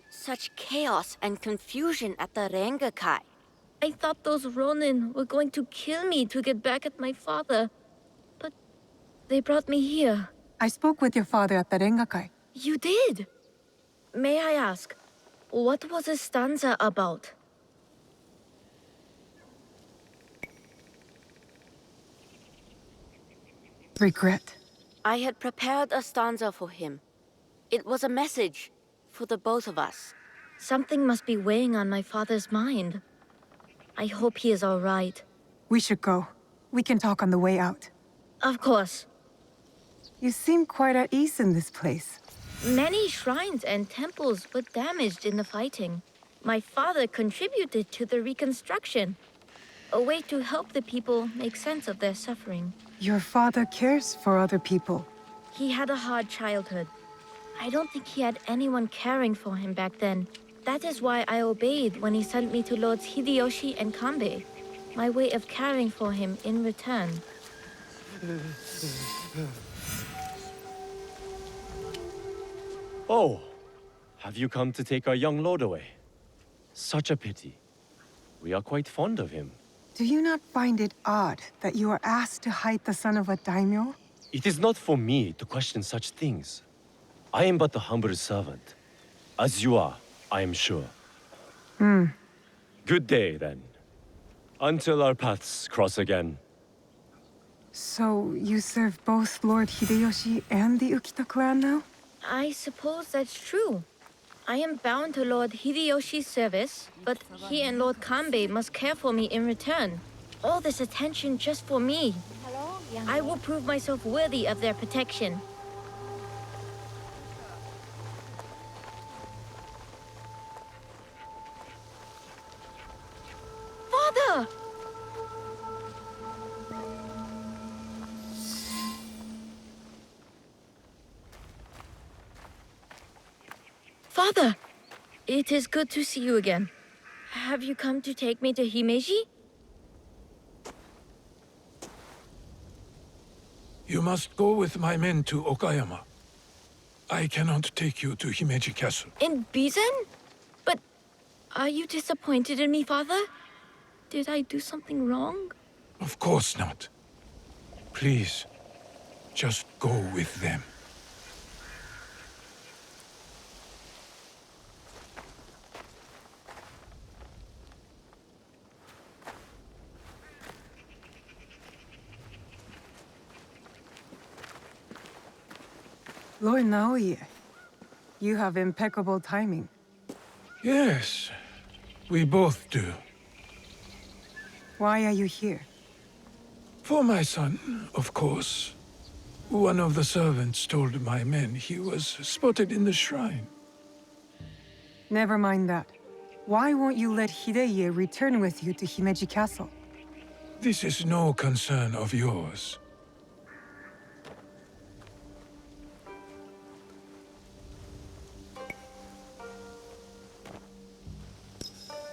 Such chaos and confusion at the renga kai. I thought those Ronin were going to kill me to get back at my father. But they brought me here. I spoke with your father at the renga-kai. You did? May I ask, what was his stanza about? Regret. I had prepared a stanza for him. It was a message for the both of us. Something must be weighing on my father's mind. I hope he is all right. We should go. We can talk on the way out. Of course. You seem quite at ease in this place. Many shrines and temples were damaged in the fighting. My father contributed to the reconstruction. A way to help the people make sense of their suffering. Your father cares for other people. He had a hard childhood. I don't think he had anyone caring for him back then. That is why I obeyed when he sent me to Lords Hideyoshi and Kanbei. My way of caring for him in return. Oh, have you come to take our young lord away? Such a pity. We are quite fond of him. Do you not find it odd that you are asked to hide the son of a daimyo? It is not for me to question such things. I am but a humble servant. As you are, I am sure. Good day, then. Until our paths cross again. So, you serve both Lord Hideyoshi and the Ukita clan now? I suppose that's true. I am bound to Lord Hideyoshi's service, but he and Lord Kanbei must care for me in return. All this attention just for me. I will prove myself worthy of their protection. Father! Father! It is good to see you again. Have you come to take me to Himeji? You must go with my men to Okayama. I cannot take you to Himeji Castle. In Bizen? But are you disappointed in me, Father? Did I do something wrong? Of course not. Please, just go with them. Lord Naoe, you have impeccable timing. Yes, we both do. Why are you here? For my son, of course. One of the servants told my men he was spotted in the shrine. Never mind that. Why won't you let Hideye return with you to Himeji Castle? This is no concern of yours.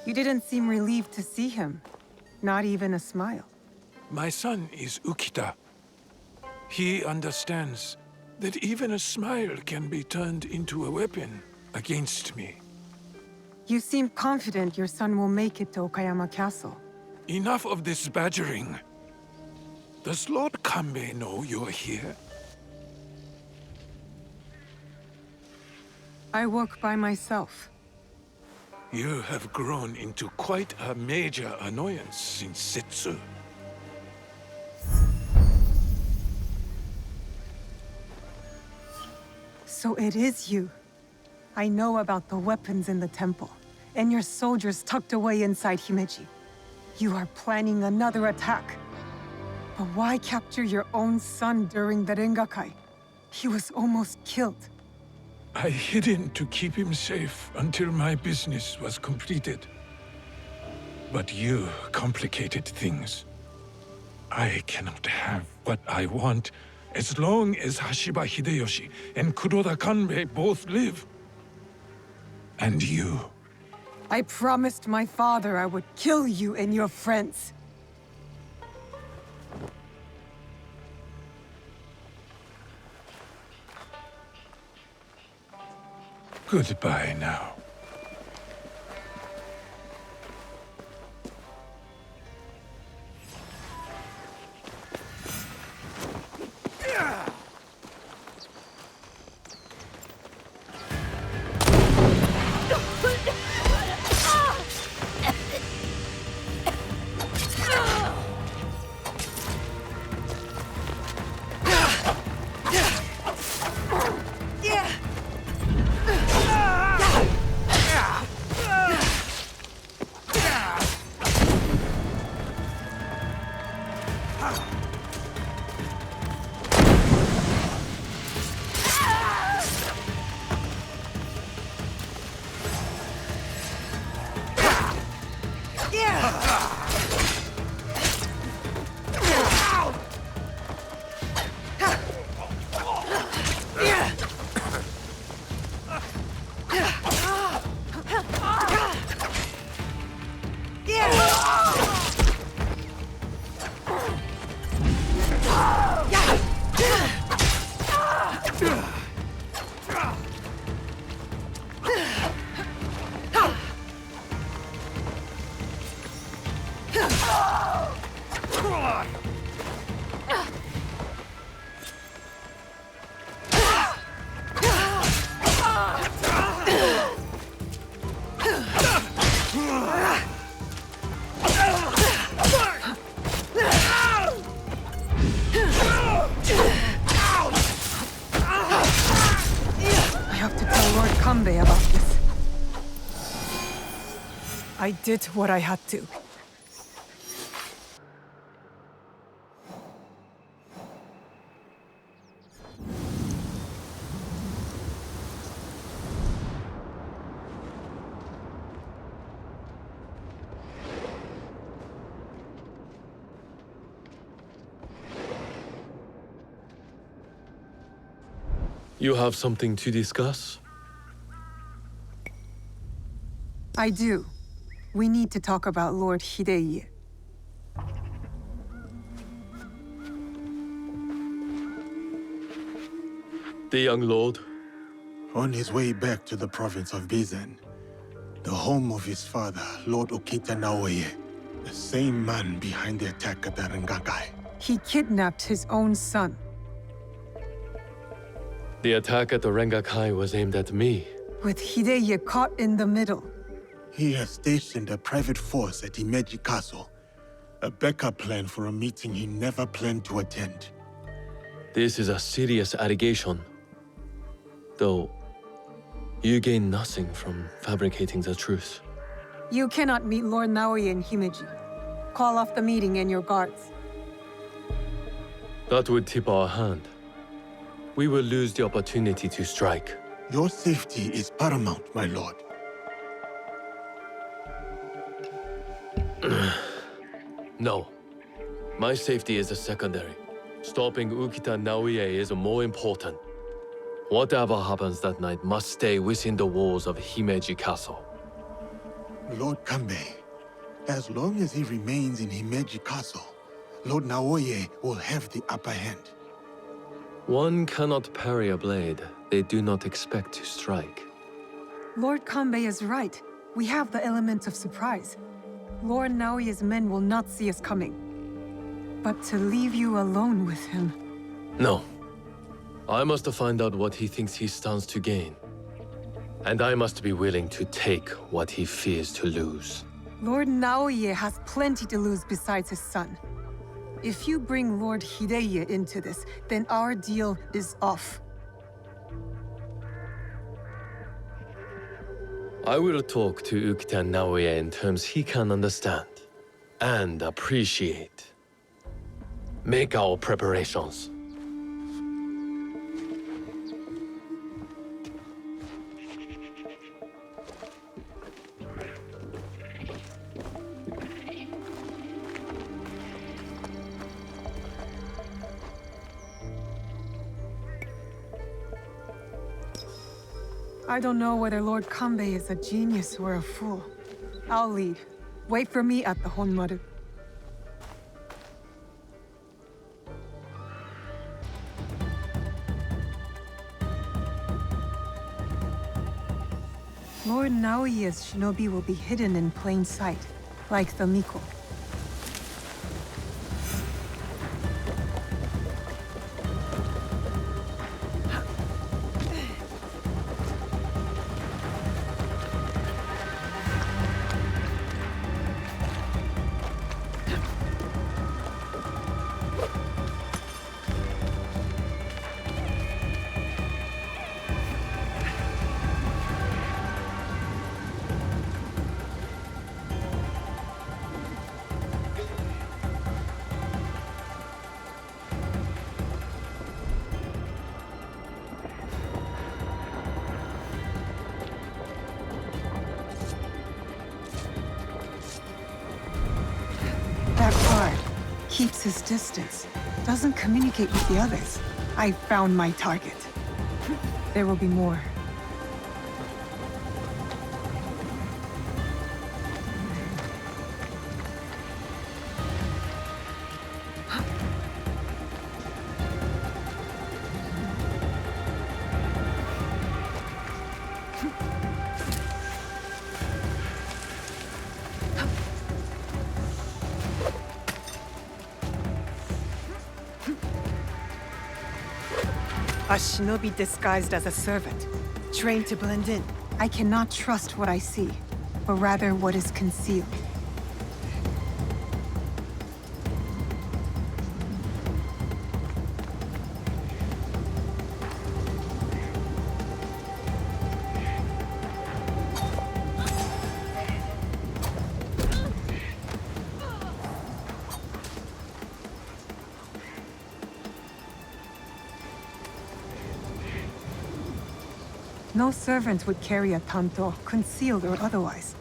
You didn't seem relieved to see him. Not even a smile. My son is Ukita. He understands that even a smile can be turned into a weapon against me. You seem confident your son will make it to Okayama Castle. Enough of this badgering. Does Lord Kanbei know you're here? I work by myself. You have grown into quite a major annoyance since Setsu. So it is you. I know about the weapons in the temple, and your soldiers tucked away inside Himeji. You are planning another attack. But why capture your own son during the Rengakai? He was almost killed. I hid him to keep him safe until my business was completed. But you complicated things. I cannot have what I want as long as Hashiba Hideyoshi and Kuroda Kanbei both live. And you. I promised my father I would kill you and your friends. Goodbye now. I did what I had to. You have something to discuss? I do. We need to talk about Lord Hideye. The young lord? On his way back to the province of Bizen, the home of his father, Lord Okita Naoe, the same man behind the attack at the Rengakai. He kidnapped his own son. The attack at the Rengakai was aimed at me. With Hideye caught in the middle. He has stationed a private force at Himeji Castle, a backup plan for a meeting he never planned to attend. This is a serious allegation. Though, you gain nothing from fabricating the truth. You cannot meet Lord Naoe in Himeji. Call off the meeting and your guards. That would tip our hand. We will lose the opportunity to strike. Your safety is paramount, my lord. No. My safety is a secondary. Stopping Ukita Naoe is more important. Whatever happens that night must stay within the walls of Himeji Castle. Lord Kanbei, as long as he remains in Himeji Castle, Lord Naoe will have the upper hand. One cannot parry a blade they do not expect to strike. Lord Kanbei is right. We have the element of surprise. Lord Naoe's men will not see us coming. But to leave you alone with him... No. I must find out what he thinks he stands to gain. And I must be willing to take what he fears to lose. Lord Naoe has plenty to lose besides his son. If you bring Lord Hideye into this, then our deal is off. I will talk to Ukita Naoe in terms he can understand and appreciate. Make our preparations. I don't know whether Lord Kanbei is a genius or a fool. I'll lead. Wait for me at the Honmaru. Lord Naoe's shinobi will be hidden in plain sight, like the Miko. That guard keeps his distance, doesn't communicate with the others. I found my target. There will be more. A shinobi disguised as a servant, trained to blend in. I cannot trust what I see, but rather what is concealed. No servant would carry a tanto, concealed or otherwise.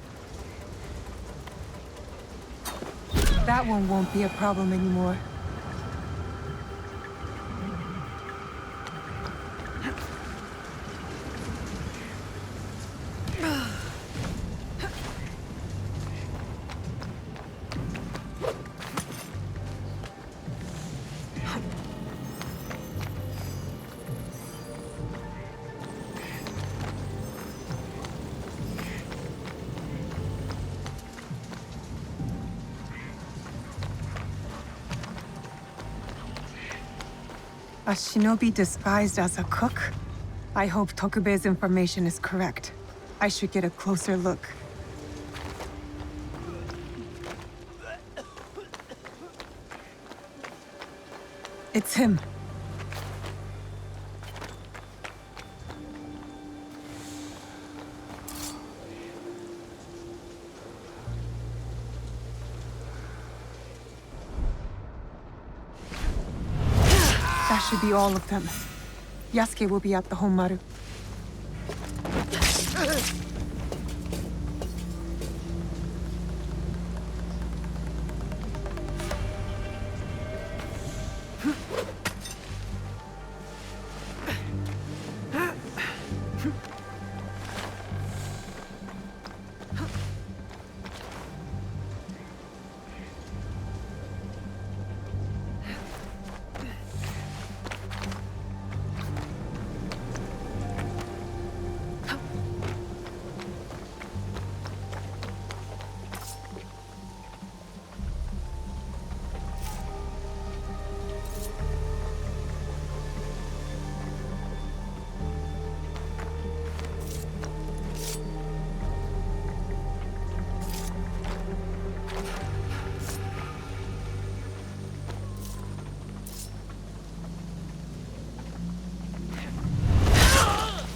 That one won't be a problem anymore. A shinobi disguised as a cook? I hope Tokube's information is correct. I should get a closer look. It's him. That should be all of them. Yasuke will be at the Honmaru.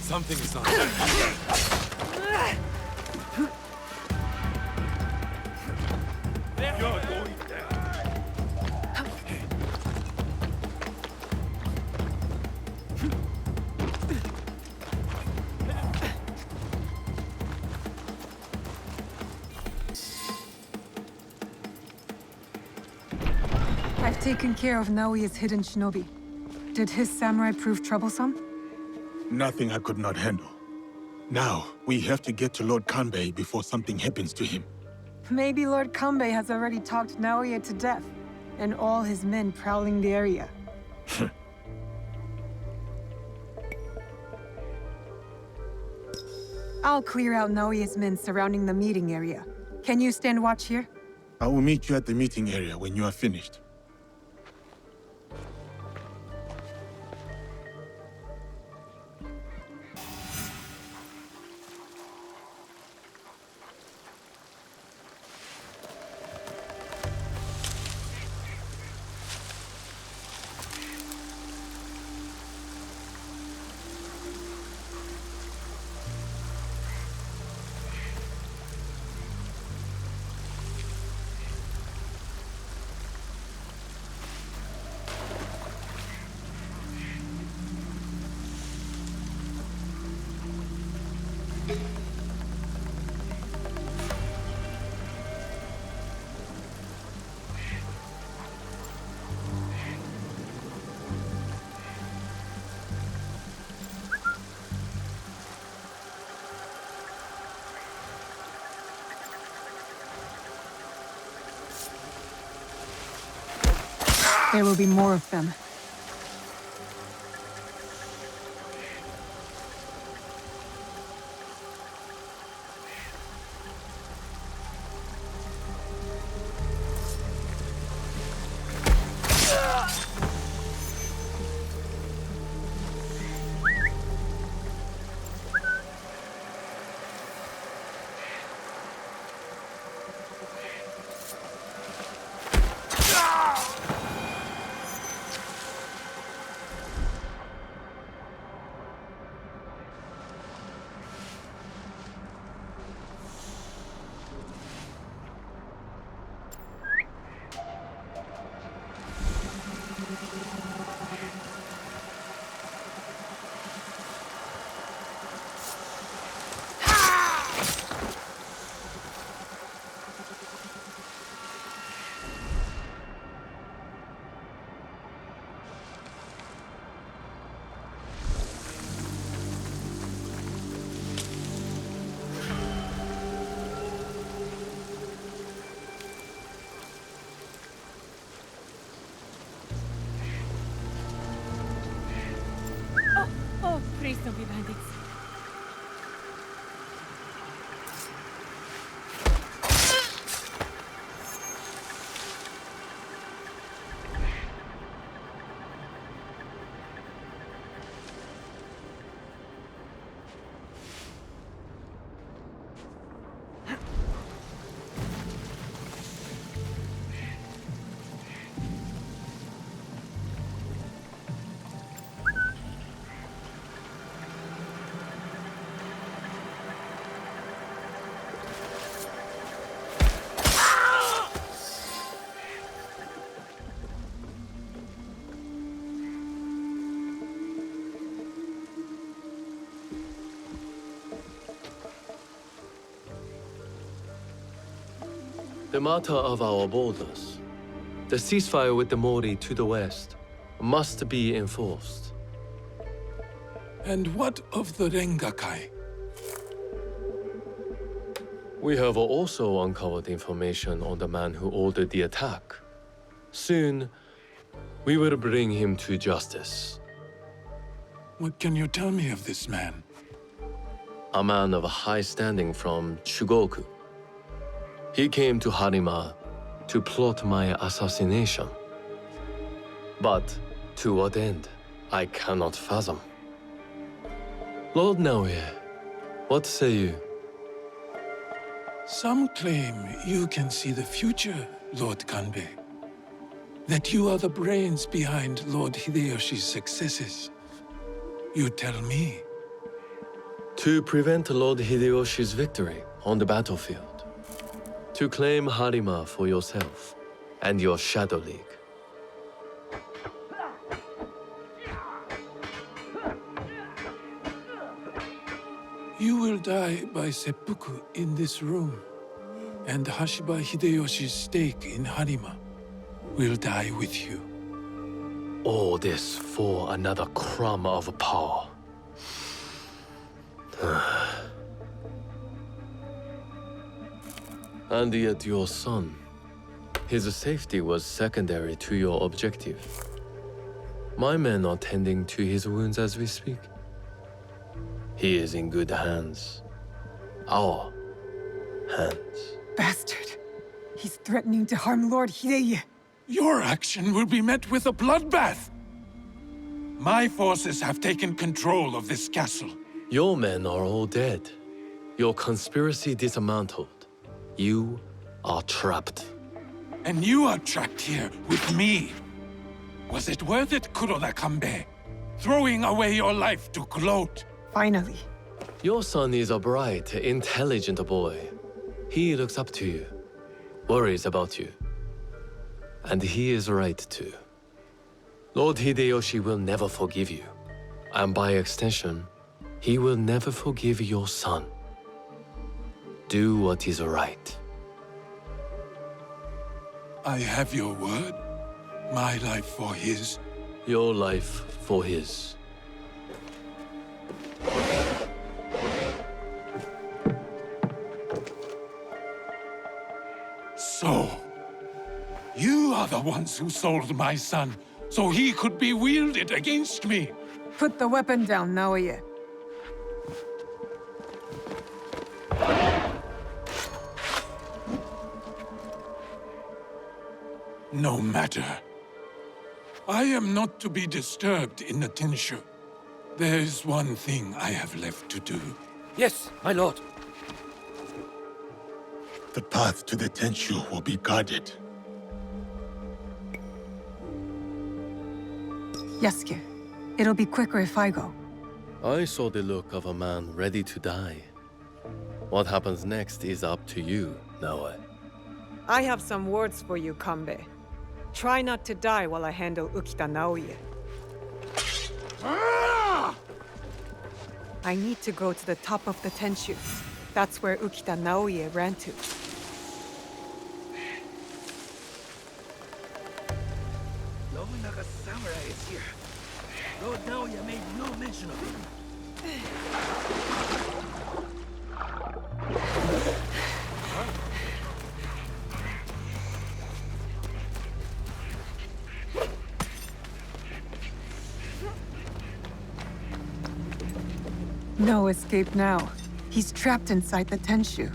Something is on. You're going down. I've taken care of Naoe's hidden shinobi. Did his samurai prove troublesome? Nothing I could not handle. Now, we have to get to Lord Kanbei before something happens to him. Maybe Lord Kanbei has already talked Naoe to death, and all his men prowling the area. I'll clear out Naoe's men surrounding the meeting area. Can you stand watch here? I will meet you at the meeting area when you are finished. There will be more of them. Oh, please don't be bandits. The matter of our borders. The ceasefire with the Mori to the west must be enforced. And what of the Rengakai? We have also uncovered information on the man who ordered the attack. Soon, we will bring him to justice. What can you tell me of this man? A man of high standing from Chugoku. He came to Harima to plot my assassination. But to what end, I cannot fathom. Lord Naoe, what say you? Some claim you can see the future, Lord Kanbei. That you are the brains behind Lord Hideyoshi's successes. You tell me. To prevent Lord Hideyoshi's victory on the battlefield. To claim Harima for yourself and your Shadow League. You will die by seppuku in this room, and Hashiba Hideyoshi's stake in Harima will die with you. All this for another crumb of power. And yet your son, his safety was secondary to your objective. My men are tending to his wounds as we speak. He is in good hands. Our hands. Bastard. He's threatening to harm Lord Hideye. Your action will be met with a bloodbath. My forces have taken control of this castle. Your men are all dead. Your conspiracy dismantled. You are trapped. And you are trapped here with me. Was it worth it, Kuroda Kanbei? Throwing away your life to gloat? Finally. Your son is a bright, intelligent boy. He looks up to you, worries about you. And he is right too. Lord Hideyoshi will never forgive you. And by extension, he will never forgive your son. Do what is right. I have your word. My life for his. Your life for his. So, you are the ones who sold my son, so he could be wielded against me. Put the weapon down, Naoe. No matter. I am not to be disturbed in the Tenshu. There is one thing I have left to do. Yes, my lord. The path to the Tenshu will be guarded. Yasuke, it'll be quicker if I go. I saw the look of a man ready to die. What happens next is up to you, Naoe. I have some words for you, Kanbei. Try not to die while I handle Ukita Naoe. I need to go to the top of the Tenshu. That's where Ukita Naoe ran to. Nobunaga samurai is here. Lord Naoe made no mention of him. No escape now. He's trapped inside the Tenshu.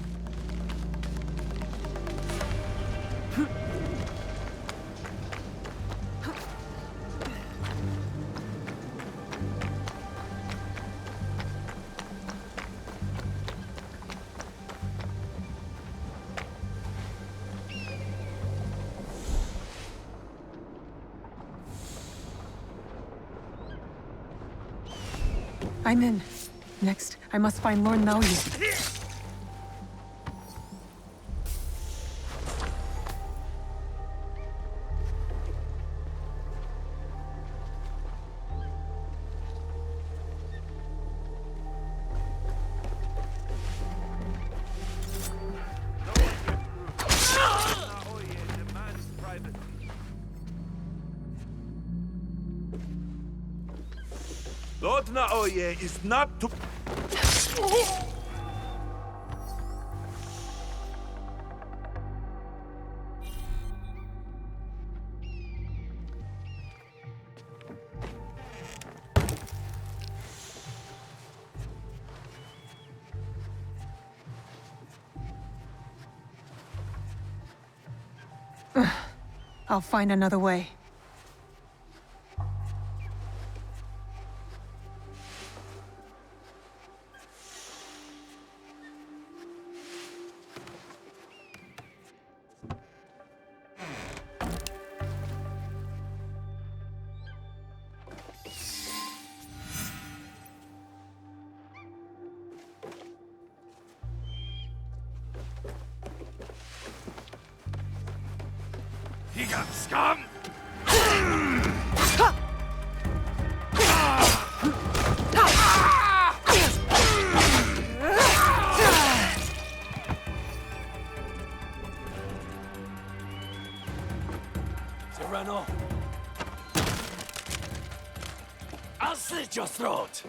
I'm in. Next, I must find Lord Naoe. Lord Naoe is not to... I'll find another way. He got scum! Serrano! I'll slit your throat!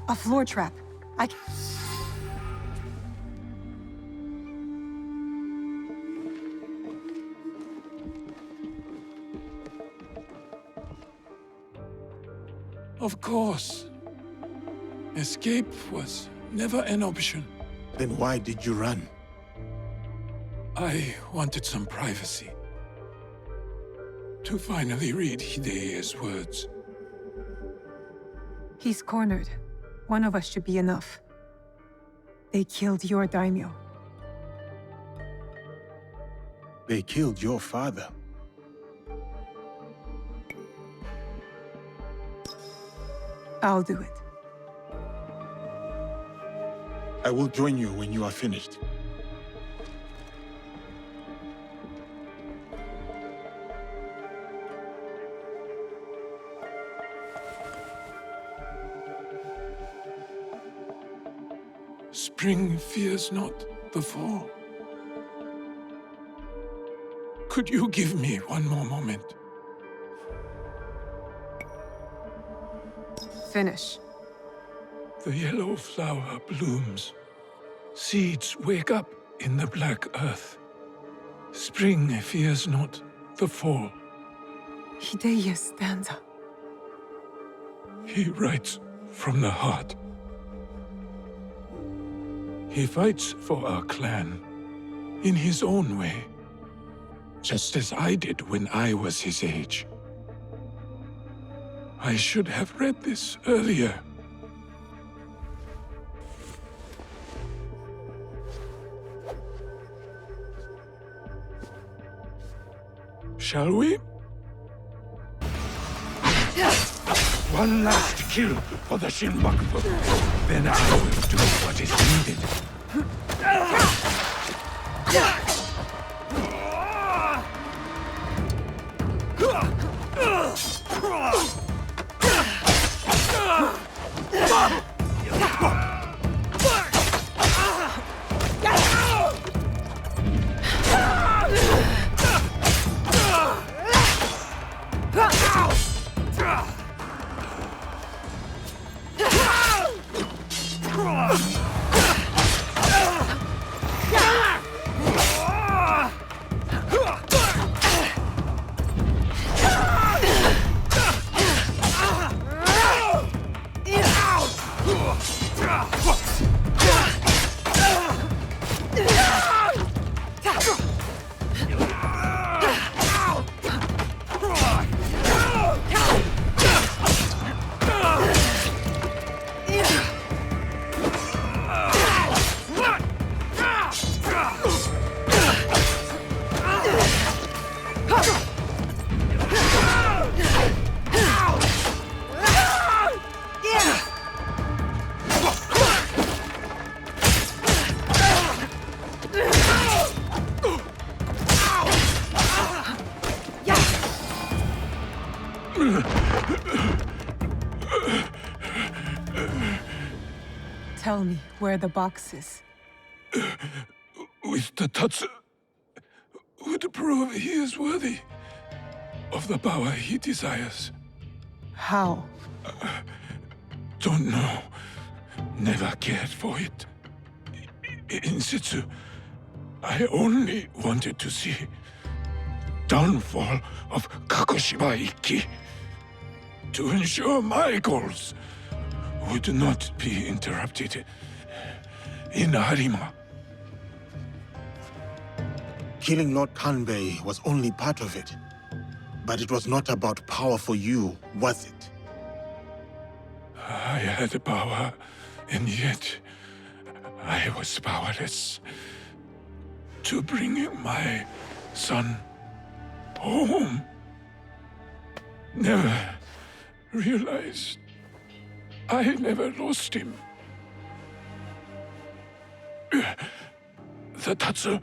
A floor trap. Of course. Escape was never an option. Then why did you run? I wanted some privacy. To finally read Hideya's words. He's cornered. One of us should be enough. They killed your daimyo. They killed your father. I'll do it. I will join you when you are finished. Spring fears not the fall. Could you give me one more moment? Finish. The yellow flower blooms. Seeds wake up in the black earth. Spring fears not the fall. Hideya's stanza. He writes from the heart. He fights for our clan in his own way, just as I did when I was his age. I should have read this earlier. Shall we? One last kill for the Shinbakufu. Then I will do what is needed. Tell me where the box is. With the Tatsu, would prove he is worthy of the power he desires. How? Don't know. Never cared for it. In situ, I only wanted to see downfall of Kakushiba Ikki to ensure my goals would not be interrupted in Harima. Killing Lord Kanbei was only part of it. But it was not about power for you, was it? I had power, and yet I was powerless to bring my son home. Never realized I never lost him. The Tatsu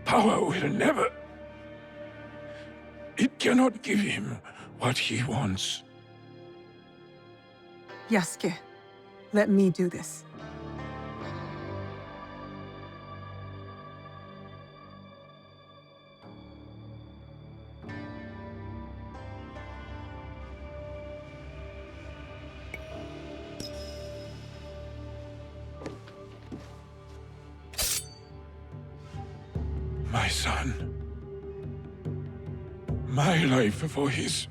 power will never... It cannot give him what he wants. Yasuke, let me do this. My son. My life for his.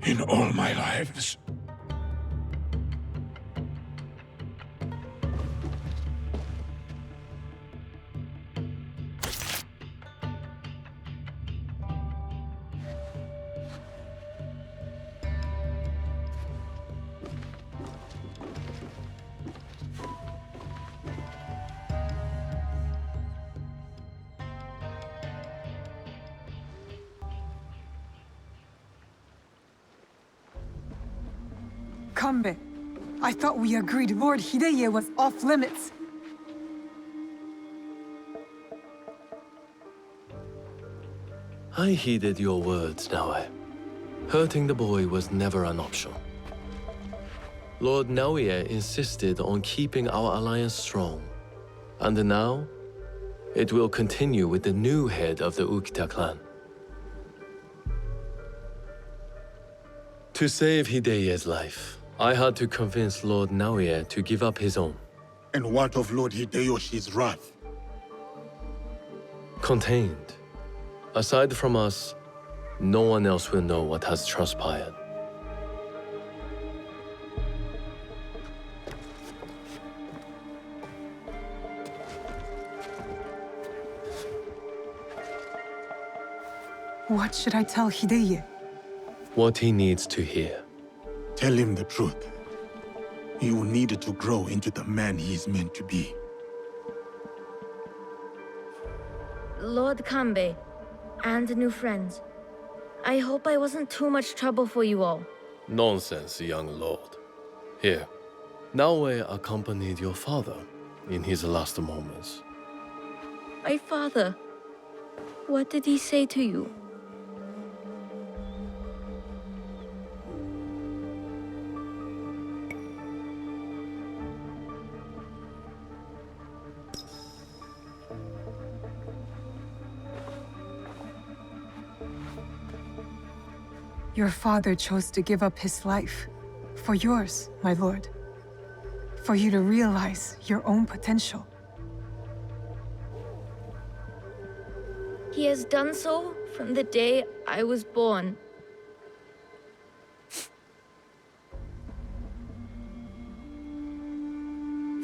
In all my lives. Kanbei, I thought we agreed Lord Hideye was off limits. I heeded your words, Naoe. Hurting the boy was never an option. Lord Naoe insisted on keeping our alliance strong. And now, it will continue with the new head of the Ukita clan. To save Hideye's life, I had to convince Lord Naoe to give up his own. And what of Lord Hideyoshi's wrath? Contained. Aside from us, no one else will know what has transpired. What should I tell Hideye? What he needs to hear. Tell him the truth. You needed to grow into the man he is meant to be. Lord Kanbei, and new friends. I hope I wasn't too much trouble for you all. Nonsense, young lord. Here, Naoe accompanied your father. in his last moments. My father, what did he say to you? Your father chose to give up his life. For yours, my lord. For you to realize your own potential. He has done so from the day I was born.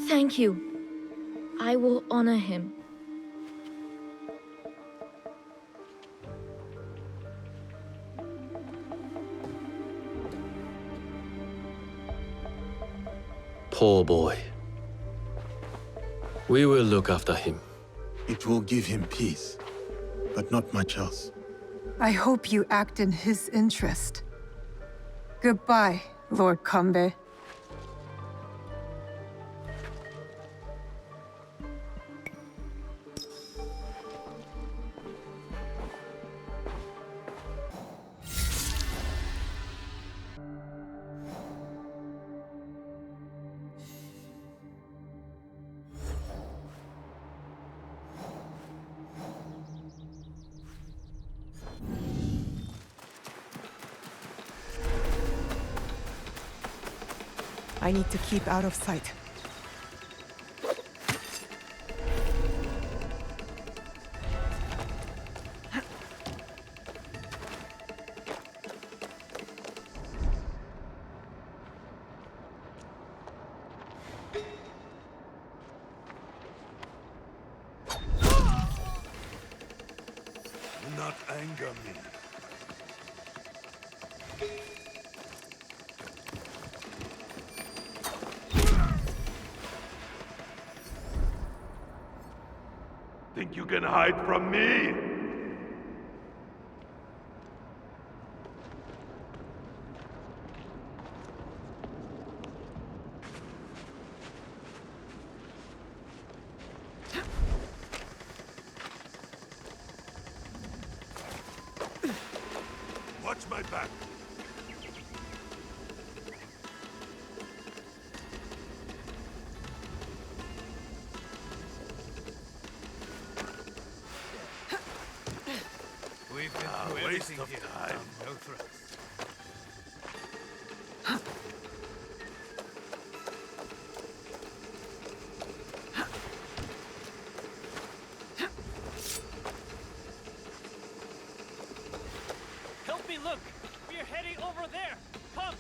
Thank you. I will honor him. Poor boy. We will look after him. It will give him peace, but not much else. I hope you act in his interest. Goodbye, Lord Kanbei. I need to keep out of sight. Do not anger me. Think you can hide from me? Watch my back. We've been A through waste everything of here. time. No threats. Help me look! We're heading over there! Come!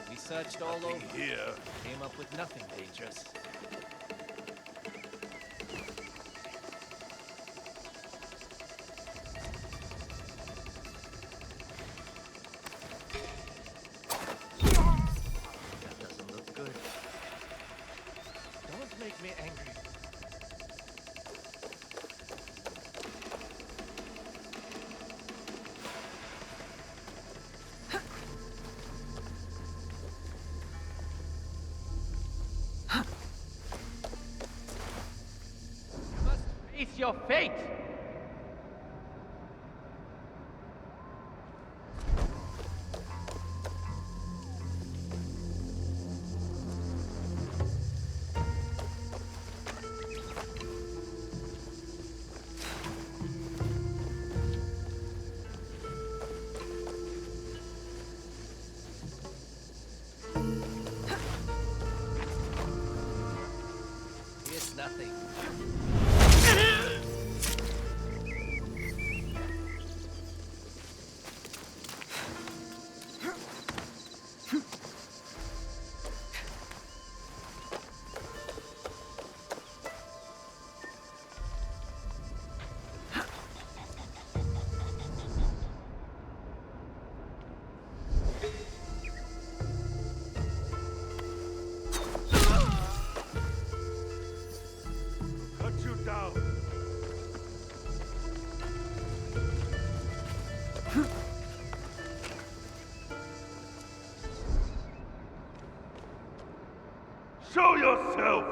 We searched all over. Here. Came up with nothing dangerous. That doesn't look good. Don't make me angry. You must face your fate! It's nothing. Show yourself!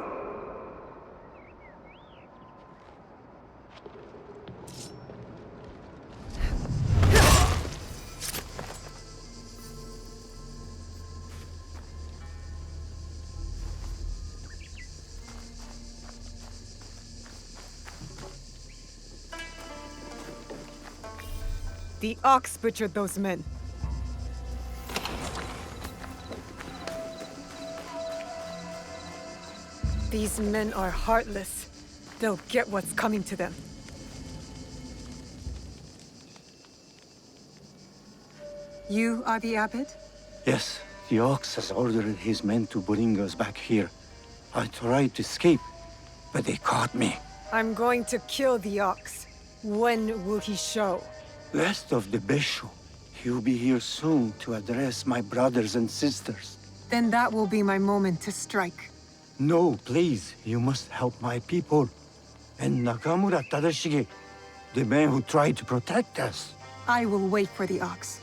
The ox butchered those men. These men are heartless. They'll get what's coming to them. You are the abbot? Yes, the ox has ordered his men to bring us back here. I tried to escape, but they caught me. I'm going to kill the ox. When will he show? Rest of the Besho. He'll be here soon to address my brothers and sisters. Then that will be my moment to strike. No, please, you must help my people. And Nakamura Tadashige, the man who tried to protect us. I will wait for the ox.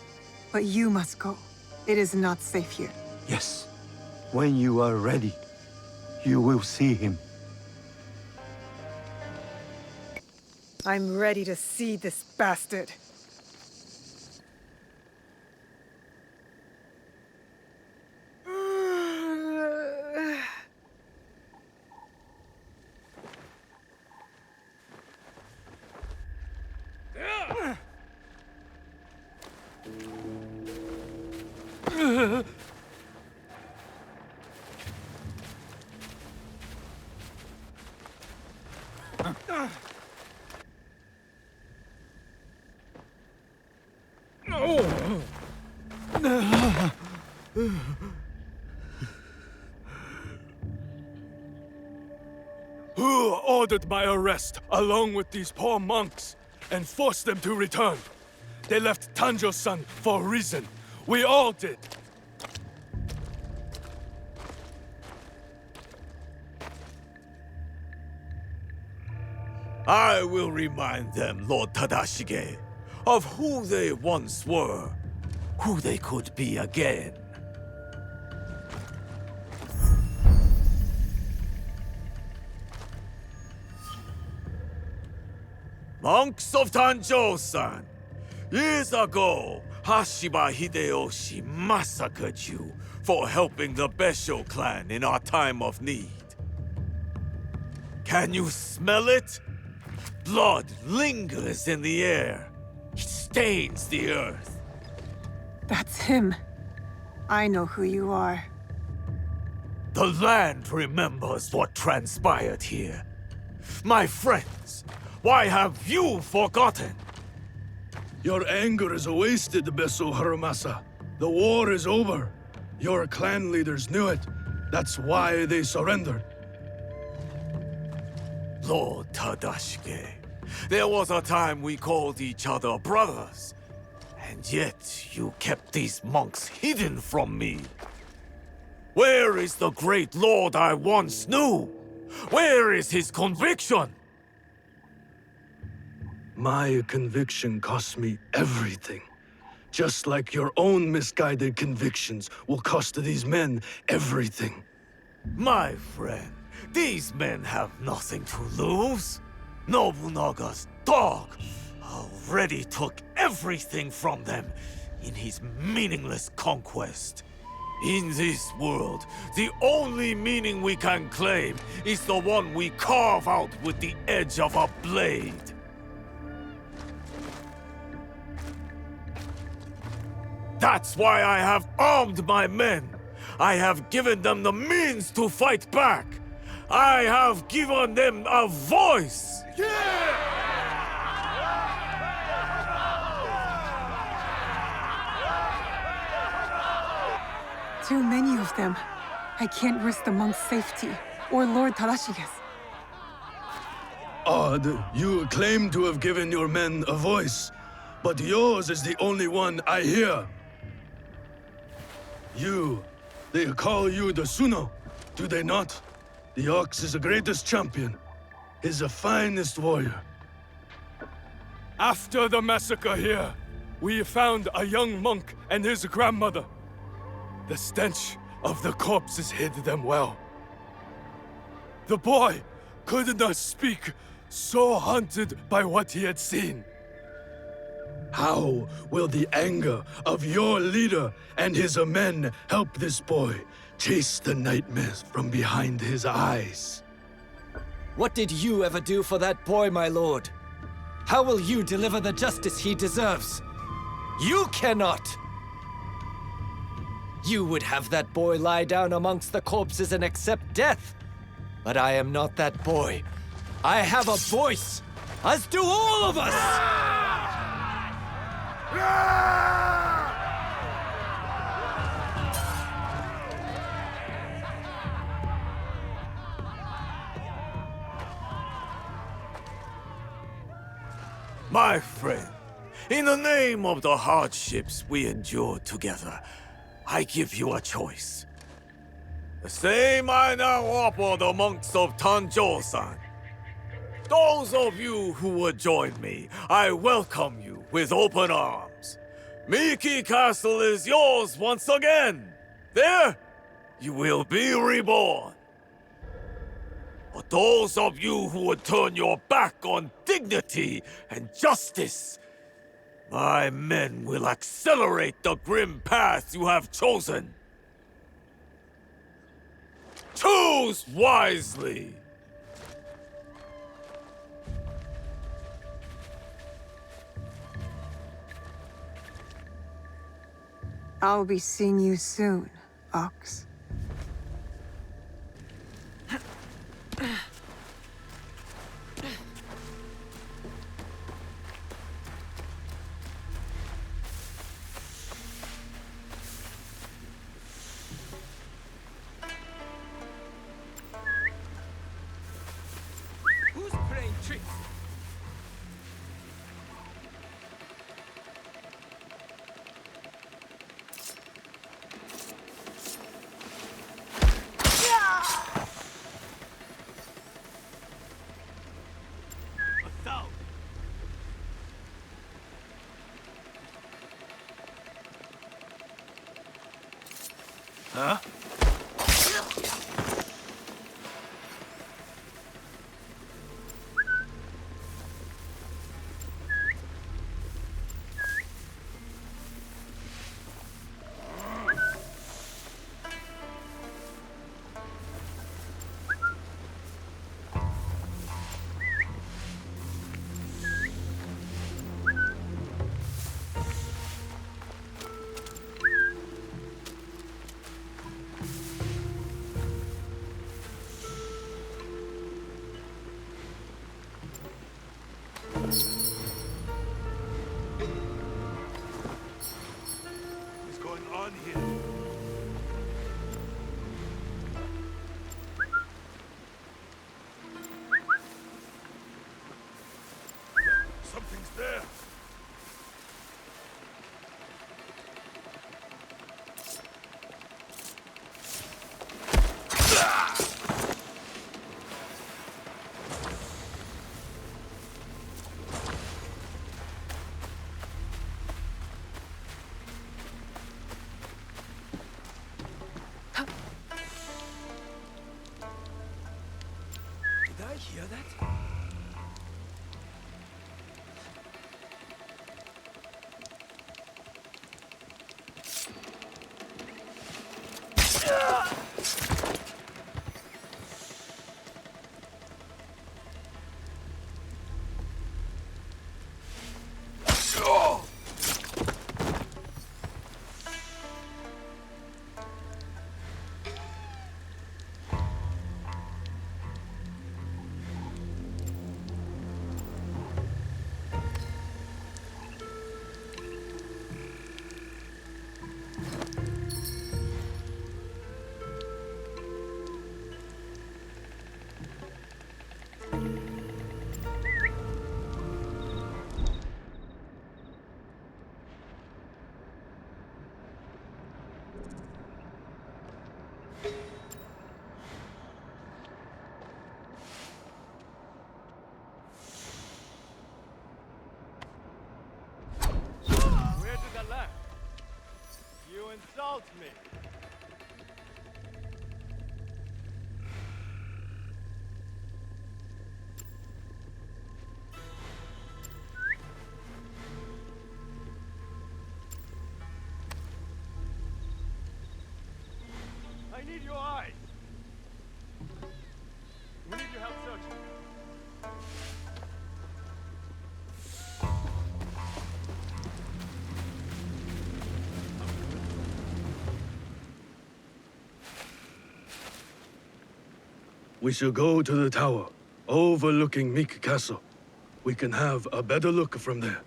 But you must go. It is not safe here. Yes, when you are ready, you will see him. I'm ready to see this bastard. Who ordered my arrest, along with these poor monks, and forced them to return? They left Tanjo-san for a reason. We all did. I will remind them, Lord Tadashige, of who they once were, who they could be again. Monks of Tanjo-san, years ago, Hashiba Hideyoshi massacred you for helping the Besho clan in our time of need. Can you smell it? Blood lingers in the air. It stains the earth. That's him. I know who you are. The land remembers what transpired here. My friends, why have you forgotten? Your anger is wasted, Beso Harumasa. The war is over. Your clan leaders knew it. That's why they surrendered. Lord Tadashige, there was a time we called each other brothers, and yet you kept these monks hidden from me. Where is the great lord I once knew? Where is his conviction? My conviction cost me everything. Just like your own misguided convictions will cost these men everything. My friend, these men have nothing to lose. Nobunaga's dog already took everything from them in his meaningless conquest. In this world, the only meaning we can claim is the one we carve out with the edge of a blade. That's why I have armed my men. I have given them the means to fight back. I have given them a voice! Too many of them. I can't risk the monk's safety, or Lord Tadashige's. Odd, you claim to have given your men a voice, but yours is the only one I hear. They call you the Suno, do they not? The Ox is the greatest champion. He's the finest warrior. After the massacre here, we found a young monk and his grandmother. The stench of the corpses hid them well. The boy could not speak, so haunted by what he had seen. How will the anger of your leader and his men help this boy chase the nightmares from behind his eyes? What did you ever do for that boy, my lord? How will you deliver the justice he deserves? You cannot! You would have that boy lie down amongst the corpses and accept death. But I am not that boy. I have a voice, as do all of us! My friend, in the name of the hardships we endured together, I give you a choice. The same I now offer the monks of Tanjō-san. Those of you who would join me, I welcome you with open arms. Miki Castle is yours once again. There, you will be reborn. But those of you who would turn your back on dignity and justice, my men will accelerate the grim path you have chosen. Choose wisely! I'll be seeing you soon, Ox. Who's playing tricks? Huh? What's going on here? Something's there. Did I hear that? I need your eyes! We need your help searching. We shall go to the tower, overlooking Meek Castle. We can have a better look from there.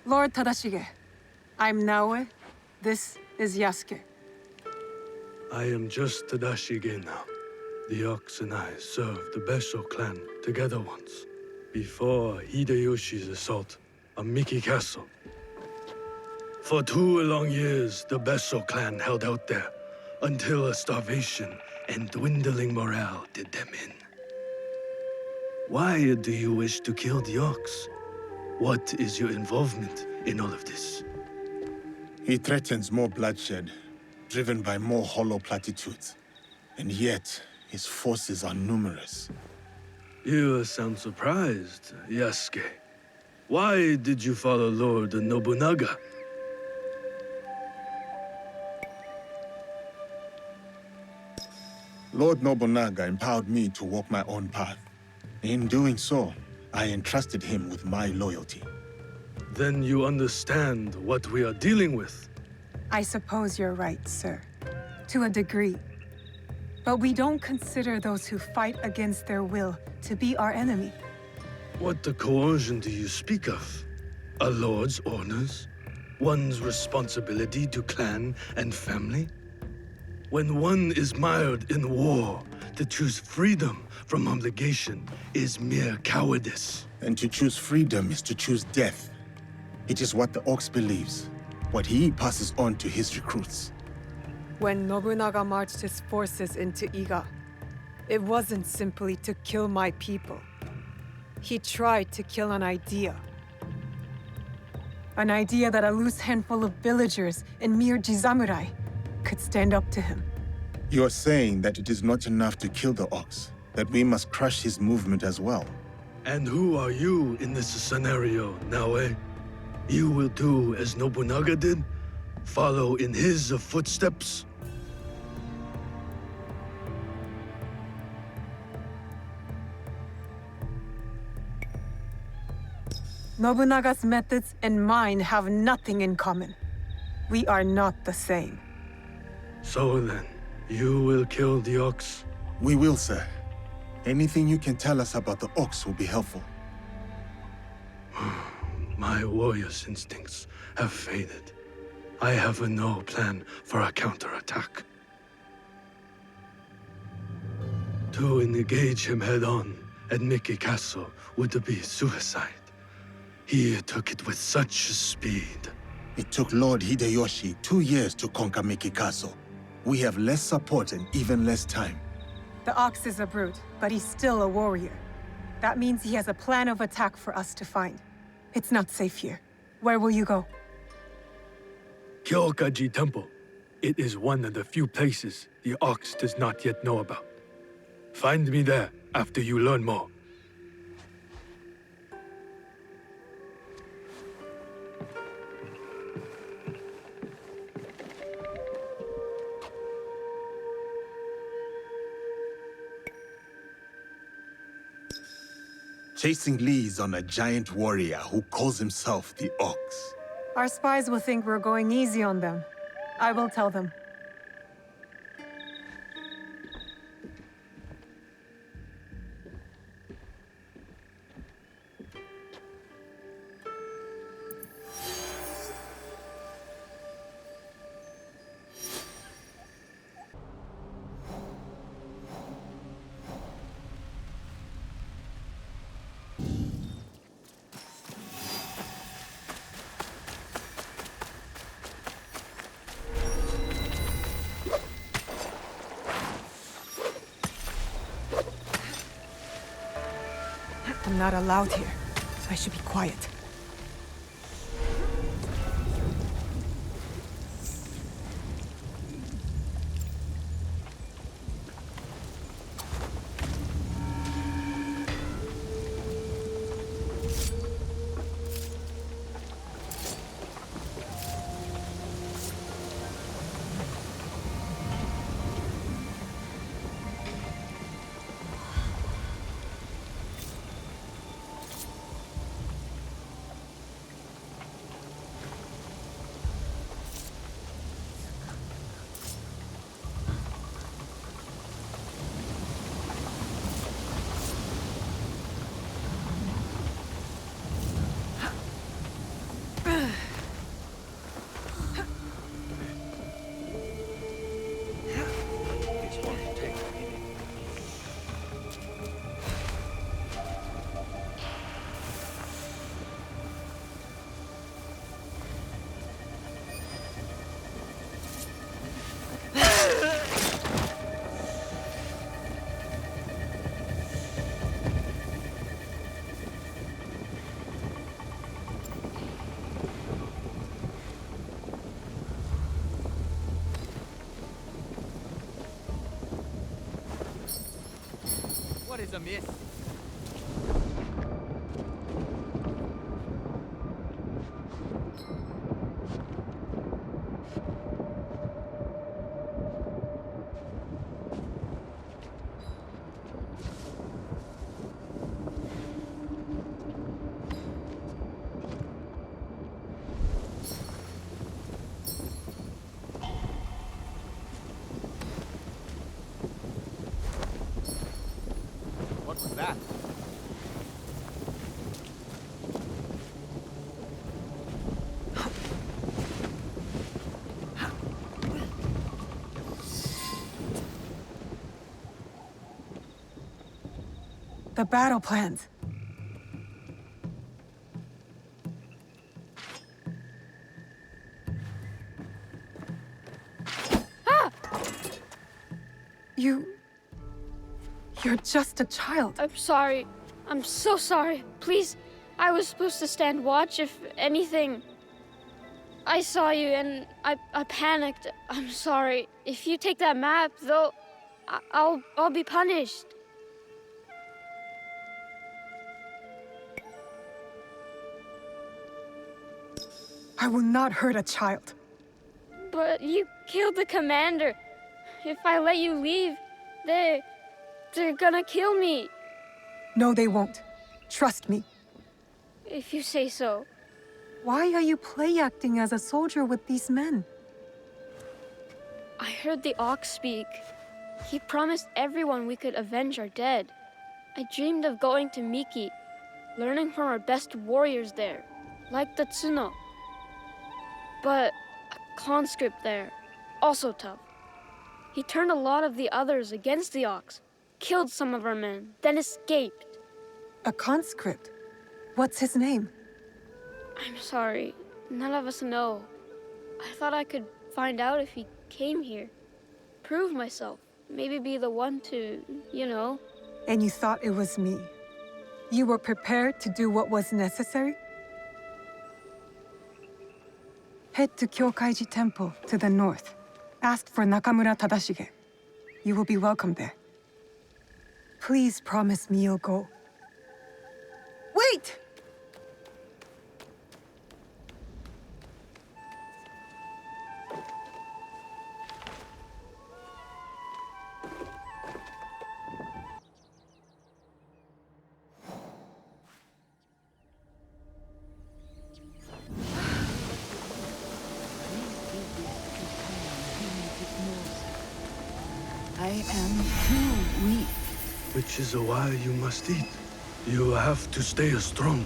Lord Tadashige, I'm Naoe. This is Yasuke. I am just Tadashige now. The Ox and I served the Besho clan together once, before Hideyoshi's assault on Miki Castle. For 2 long years, the Besho clan held out there, until a starvation and dwindling morale did them in. Why do you wish to kill the Ox? What is your involvement in all of this? He threatens more bloodshed, driven by more hollow platitudes. And yet, his forces are numerous. You sound surprised, Yasuke. Why did you follow Lord Nobunaga? Lord Nobunaga empowered me to walk my own path. In doing so, I entrusted him with my loyalty. Then you understand what we are dealing with. I suppose you're right, sir. To a degree. But we don't consider those who fight against their will to be our enemy. What the coercion do you speak of? A lord's orders? One's responsibility to clan and family? When one is mired in war, to choose freedom from obligation is mere cowardice. And to choose freedom is to choose death. It is what the Ox believes, what he passes on to his recruits. When Nobunaga marched his forces into Iga, it wasn't simply to kill my people. He tried to kill an idea. An idea that a loose handful of villagers and mere Jisamurai could stand up to him. You are saying that it is not enough to kill the Ox, that we must crush his movement as well. And who are you in this scenario, Naoe? You will do as Nobunaga did? Follow in his footsteps? Nobunaga's methods and mine have nothing in common. We are not the same. So then, you will kill the Ox? We will, sir. Anything you can tell us about the Ox will be helpful. My warrior's instincts have faded. I have no plan for a counterattack. To engage him head-on at Miki Castle would be suicide. He took it with such speed. It took Lord Hideyoshi 2 years to conquer Miki Castle. We have less support and even less time. The Ox is a brute, but he's still a warrior. That means he has a plan of attack for us to find. It's not safe here. Where will you go? Kyokaji Temple. It is one of the few places the Ox does not yet know about. Find me there after you learn more. Chasing leads on a giant warrior who calls himself the Ox. Our spies will think we're going easy on them. I will tell them. I'm not allowed here, so I should be quiet. What is amiss? What was that? The battle plans. You're just a child. I'm sorry. I'm so sorry. Please, I was supposed to stand watch if anything. I saw you and I panicked. I'm sorry. If you take that map, though, I'll be punished. I will not hurt a child. But you killed the commander. If I let you leave, they're gonna kill me. No, they won't. Trust me. If you say so. Why are you play acting as a soldier with these men? I heard the Ox speak. He promised everyone we could avenge our dead. I dreamed of going to Miki, learning from our best warriors there, like the Tsuno. But a conscript there, also tough. He turned a lot of the others against the Ox, killed some of our men, then escaped. A conscript? What's his name? I'm sorry. None of us know. I thought I could find out if he came here. Prove myself. Maybe be the one to, you know. And you thought it was me? You were prepared to do what was necessary? Head to Kyokaiji Temple to the north. Ask for Nakamura Tadashige. You will be welcome there. Please promise me you'll go. Wait! I am too weak. Which is why you must eat. You have to stay strong.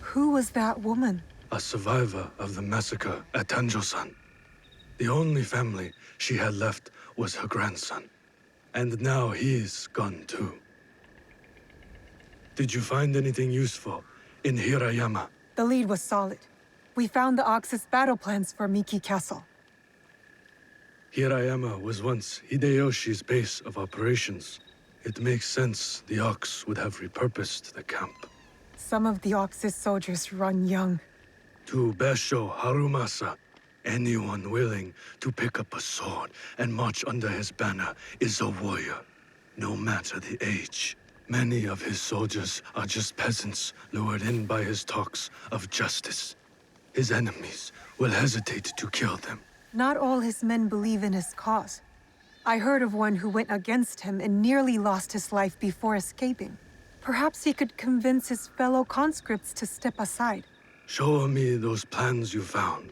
Who was that woman? A survivor of the massacre at Tanjo-san. The only family she had left was her grandson. And now he's gone too. Did you find anything useful in Hirayama? The lead was solid. We found the Ox's battle plans for Miki Castle. Hirayama was once Hideyoshi's base of operations. It makes sense the Ox would have repurposed the camp. Some of the Ox's soldiers run young. To Basho Harumasa, anyone willing to pick up a sword and march under his banner is a warrior, no matter the age. Many of his soldiers are just peasants lured in by his talks of justice. His enemies will hesitate to kill them. Not all his men believe in his cause. I heard of one who went against him and nearly lost his life before escaping. Perhaps he could convince his fellow conscripts to step aside. Show me those plans you found.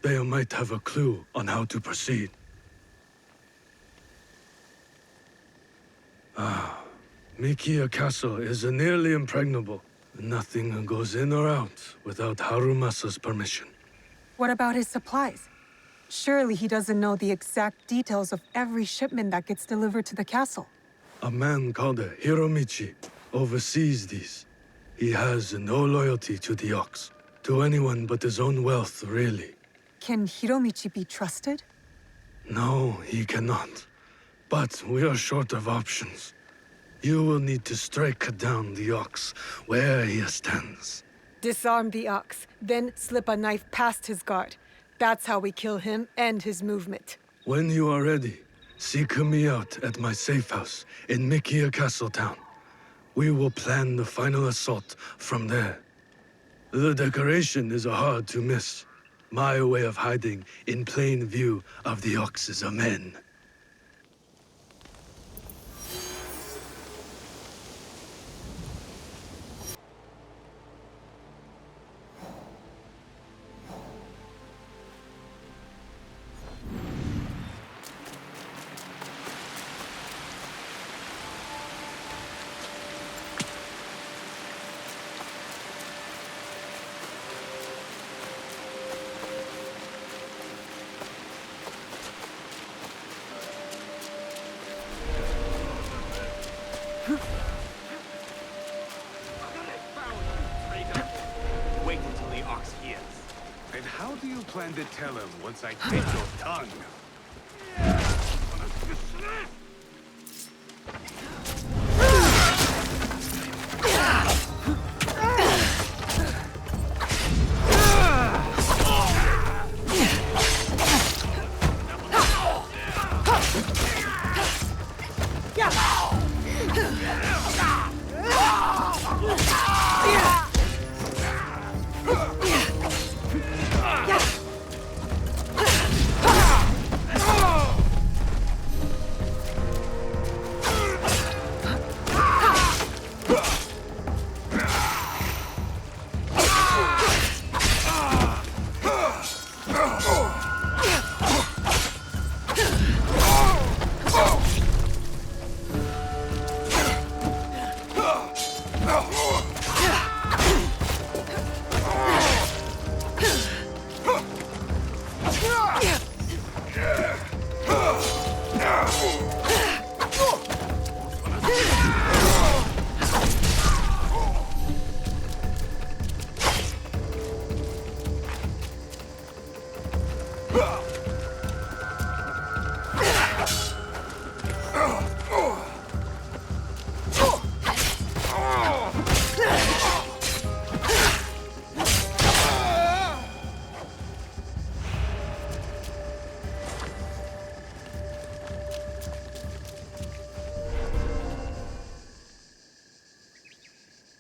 They might have a clue on how to proceed. Mikiya Castle is nearly impregnable. Nothing goes in or out without Harumasa's permission. What about his supplies? Surely he doesn't know the exact details of every shipment that gets delivered to the castle. A man called Hiromichi oversees these. He has no loyalty to the Ox, to anyone but his own wealth, really. Can Hiromichi be trusted? No, he cannot. But we are short of options. You will need to strike down the Ox where he stands. Disarm the Ox, then slip a knife past his guard. That's how we kill him and his movement. When you are ready, seek me out at my safe house in Mikiya Castle Town. We will plan the final assault from there. The decoration is hard to miss. My way of hiding in plain view of the Ox's men. Wait until the Ox hears. And how do you plan to tell him once I take your tongue?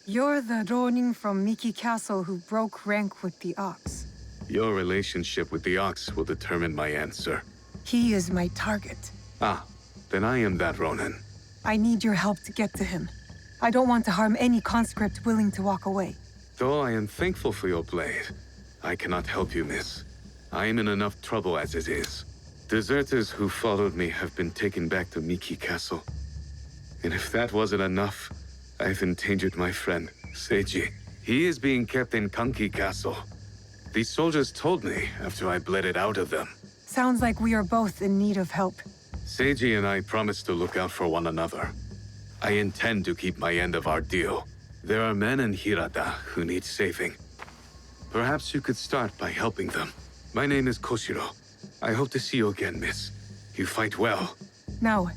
You're the Ronin from Miki Castle who broke rank with the Ox. Your relationship with the Ox will determine my answer. He is my target. Ah, then I am that Ronin. I need your help to get to him. I don't want to harm any conscript willing to walk away. Though I am thankful for your blade, I cannot help you, miss. I am in enough trouble as it is. Deserters who followed me have been taken back to Miki Castle. And if that wasn't enough, I've endangered my friend, Seiji. He is being kept in Kanki Castle. These soldiers told me after I bled it out of them. Sounds like we are both in need of help. Seiji and I promised to look out for one another. I intend to keep my end of our deal. There are men in Hirata who need saving. Perhaps you could start by helping them. My name is Koshiro. I hope to see you again, miss. You fight well. Now.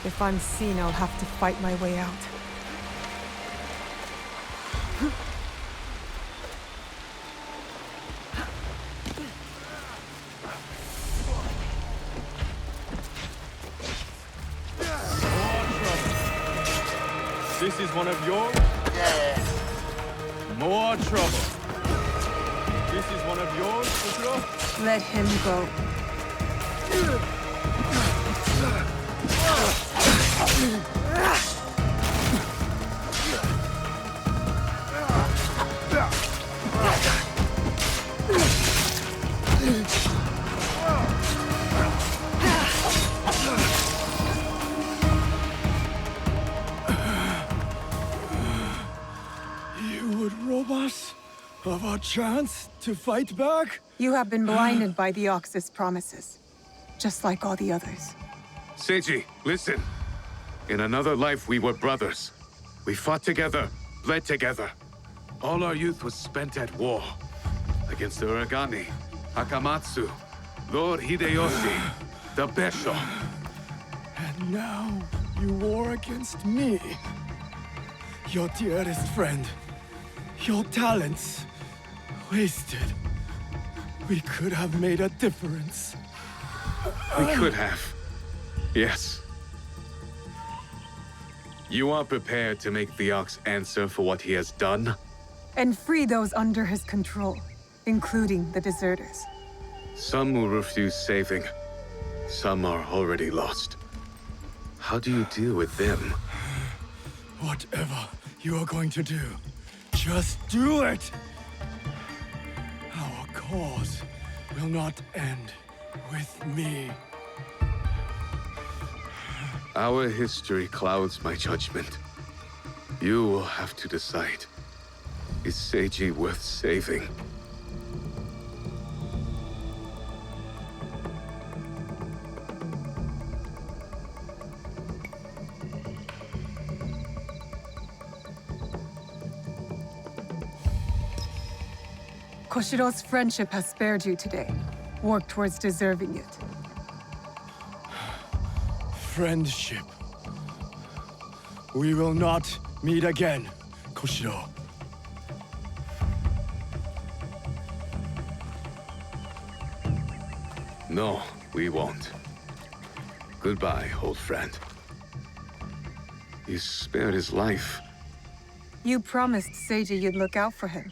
If I'm seen, I'll have to fight my way out. This is one of yours? More trouble. This is one of yours, Koshiro? Let him go. You would rob us of our chance to fight back? You have been blinded by the Ox's promises, just like all the others. Seiji, listen. In another life, we were brothers. We fought together, bled together. All our youth was spent at war. Against the Uragami, Akamatsu, Lord Hideyoshi, the Besho. And now you war against me. Your dearest friend. Your talents. Wasted. We could have made a difference. We could have. Yes. You are prepared to make the Ox answer for what he has done? And free those under his control, including the deserters. Some will refuse saving. Some are already lost. How do you deal with them? Whatever you are going to do, just do it! Our cause will not end with me. Our history clouds my judgment. You will have to decide. Is Seiji worth saving? Koshiro's friendship has spared you today. Work towards deserving it. Friendship. We will not meet again, Koshiro. No, we won't. Goodbye, old friend. You spared his life. You promised Seiji you'd look out for him.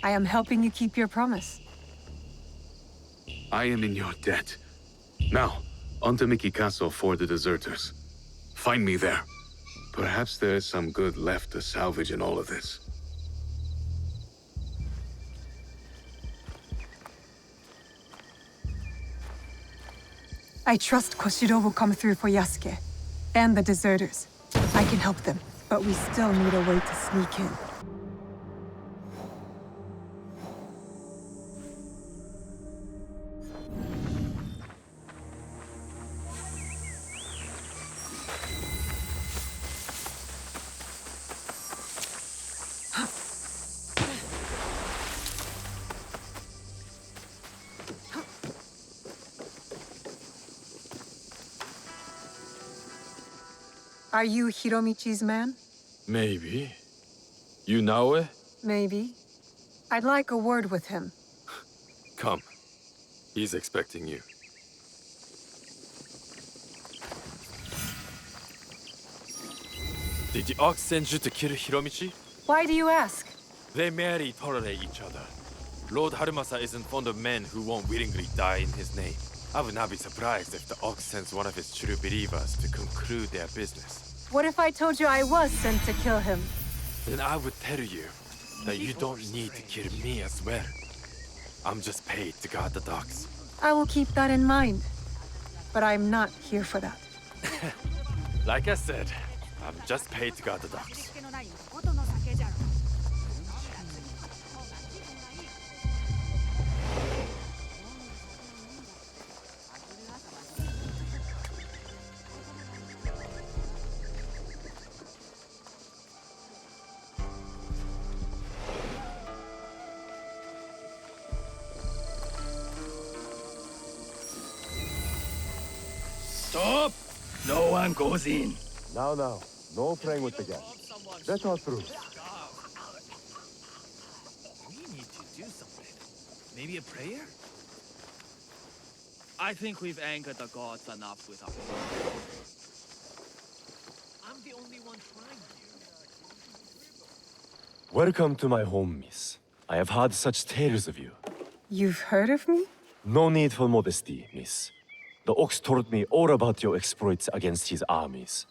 I am helping you keep your promise. I am in your debt. Now, on to Miki Castle for the deserters. Find me there. Perhaps there is some good left to salvage in all of this. I trust Koshiro will come through for Yasuke and the deserters. I can help them, but we still need a way to sneak in. Are you Hiromichi's man? Maybe. You Naoe? Maybe. I'd like a word with him. Come. He's expecting you. Did the Ox send you to kill Hiromichi? Why do you ask? They merely tolerate each other. Lord Harumasa isn't fond of men who won't willingly die in his name. I would not be surprised if the Ox sends one of his true believers to conclude their business. What if I told you I was sent to kill him? Then I would tell you that you don't need to kill me as well. I'm just paid to guard the docks. I will keep that in mind. But I'm not here for that. Like I said, I'm just paid to guard the docks. Stop! No one goes in. Now, no playing with the gas. Let us through. We need to do something. Maybe a prayer? I think we've angered the gods enough with our prayers. I'm the only one trying here. Welcome to my home, miss. I have heard such tales of you. You've heard of me? No need for modesty, miss. The Ox told me all about your exploits against his armies.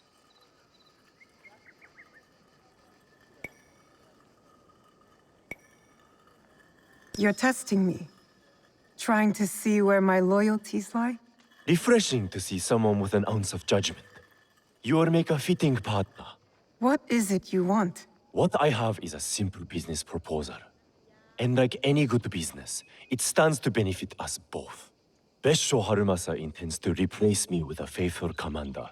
You're testing me. Trying to see where my loyalties lie? Refreshing to see someone with an ounce of judgment. You will make a fitting partner. What is it you want? What I have is a simple business proposal. And like any good business, it stands to benefit us both. Besho Harumasa intends to replace me with a faithful commander.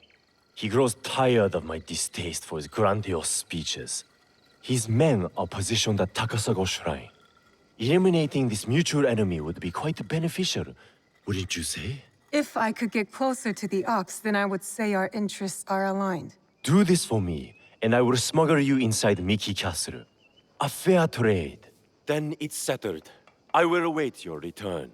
He grows tired of my distaste for his grandiose speeches. His men are positioned at Takasago Shrine. Eliminating this mutual enemy would be quite beneficial, wouldn't you say? If I could get closer to the Ox, then I would say our interests are aligned. Do this for me, and I will smuggle you inside Miki Castle. A fair trade. Then it's settled. I will await your return.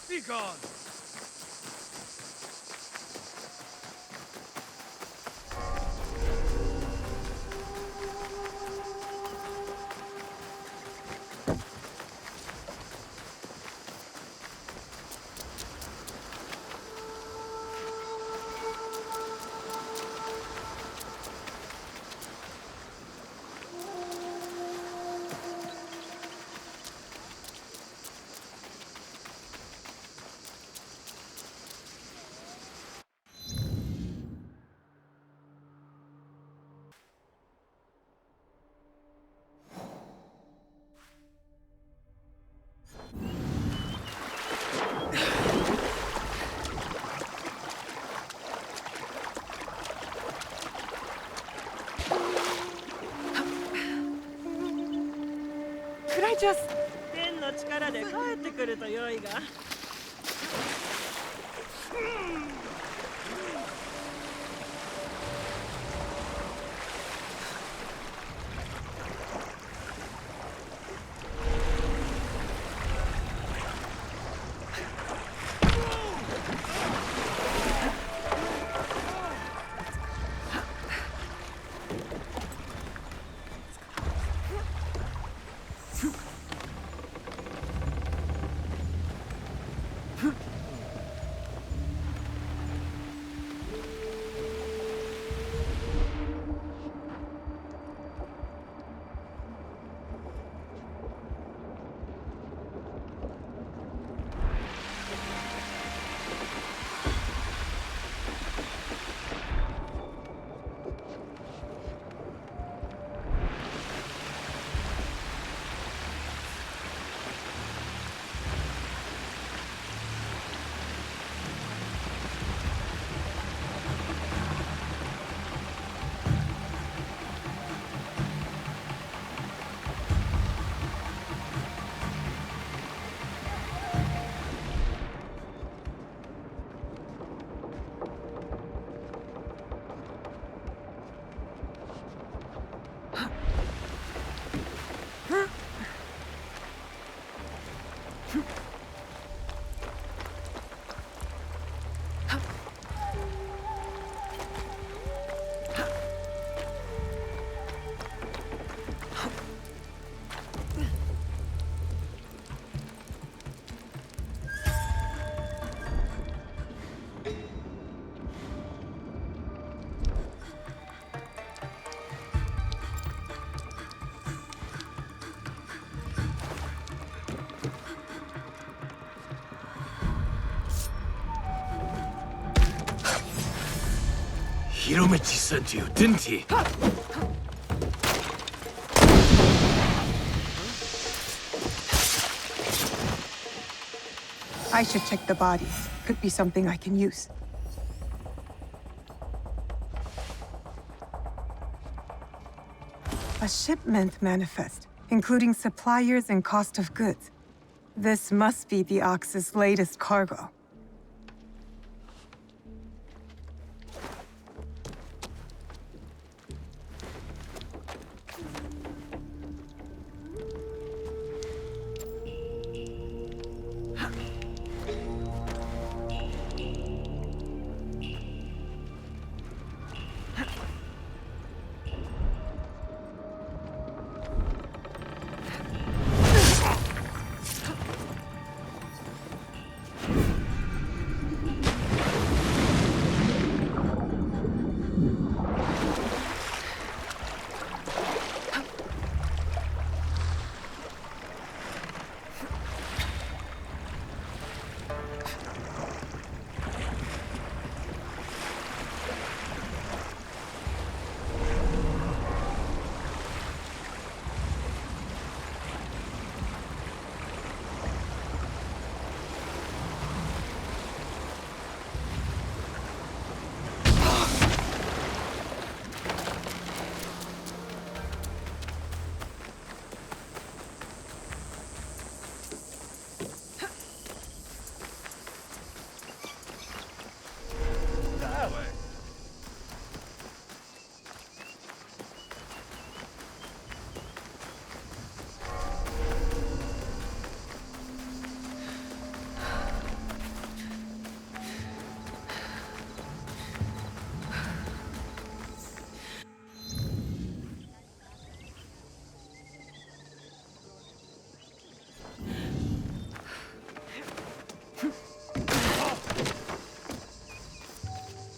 Be gone! Could I just... 天の力で帰ってくると良いが。Hiromichi sent you, didn't he? I should check the body. Could be something I can use. A shipment manifest, including suppliers and cost of goods. This must be the Ox's latest cargo.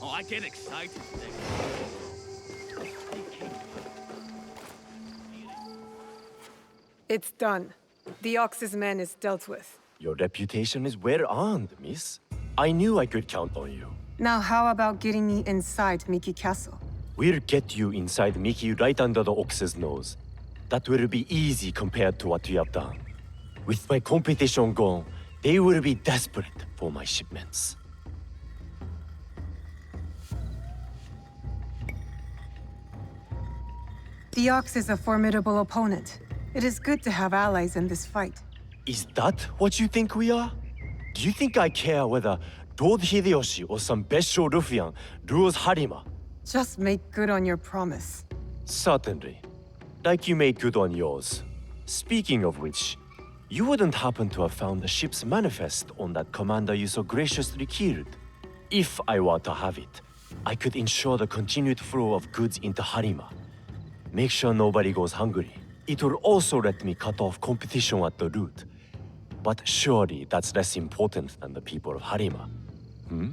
Oh, I get excited. It's done. The Ox's man is dealt with. Your reputation is well earned, miss. I knew I could count on you. Now how about getting me inside Miki Castle? We'll get you inside Mickey right under the Ox's nose. That will be easy compared to what you have done. With my competition gone, they will be desperate for my shipments. The Ox is a formidable opponent. It is good to have allies in this fight. Is that what you think we are? Do you think I care whether Lord Hideyoshi or some Besho ruffian rules Harima? Just make good on your promise. Certainly. Like you made good on yours. Speaking of which, you wouldn't happen to have found the ship's manifest on that commander you so graciously killed. If I were to have it, I could ensure the continued flow of goods into Harima. Make sure nobody goes hungry. It will also let me cut off competition at the root. But surely that's less important than the people of Harima. Hmm?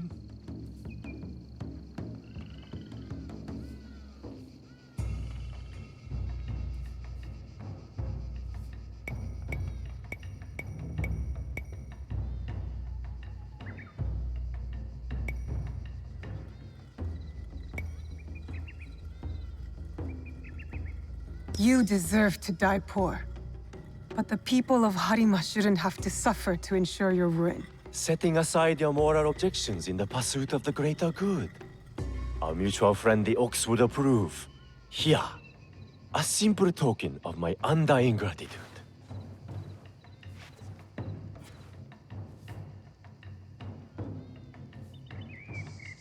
You deserve to die poor. But the people of Harima shouldn't have to suffer to ensure your ruin. Setting aside your moral objections in the pursuit of the greater good. Our mutual friend the Ox would approve. Here, a simple token of my undying gratitude.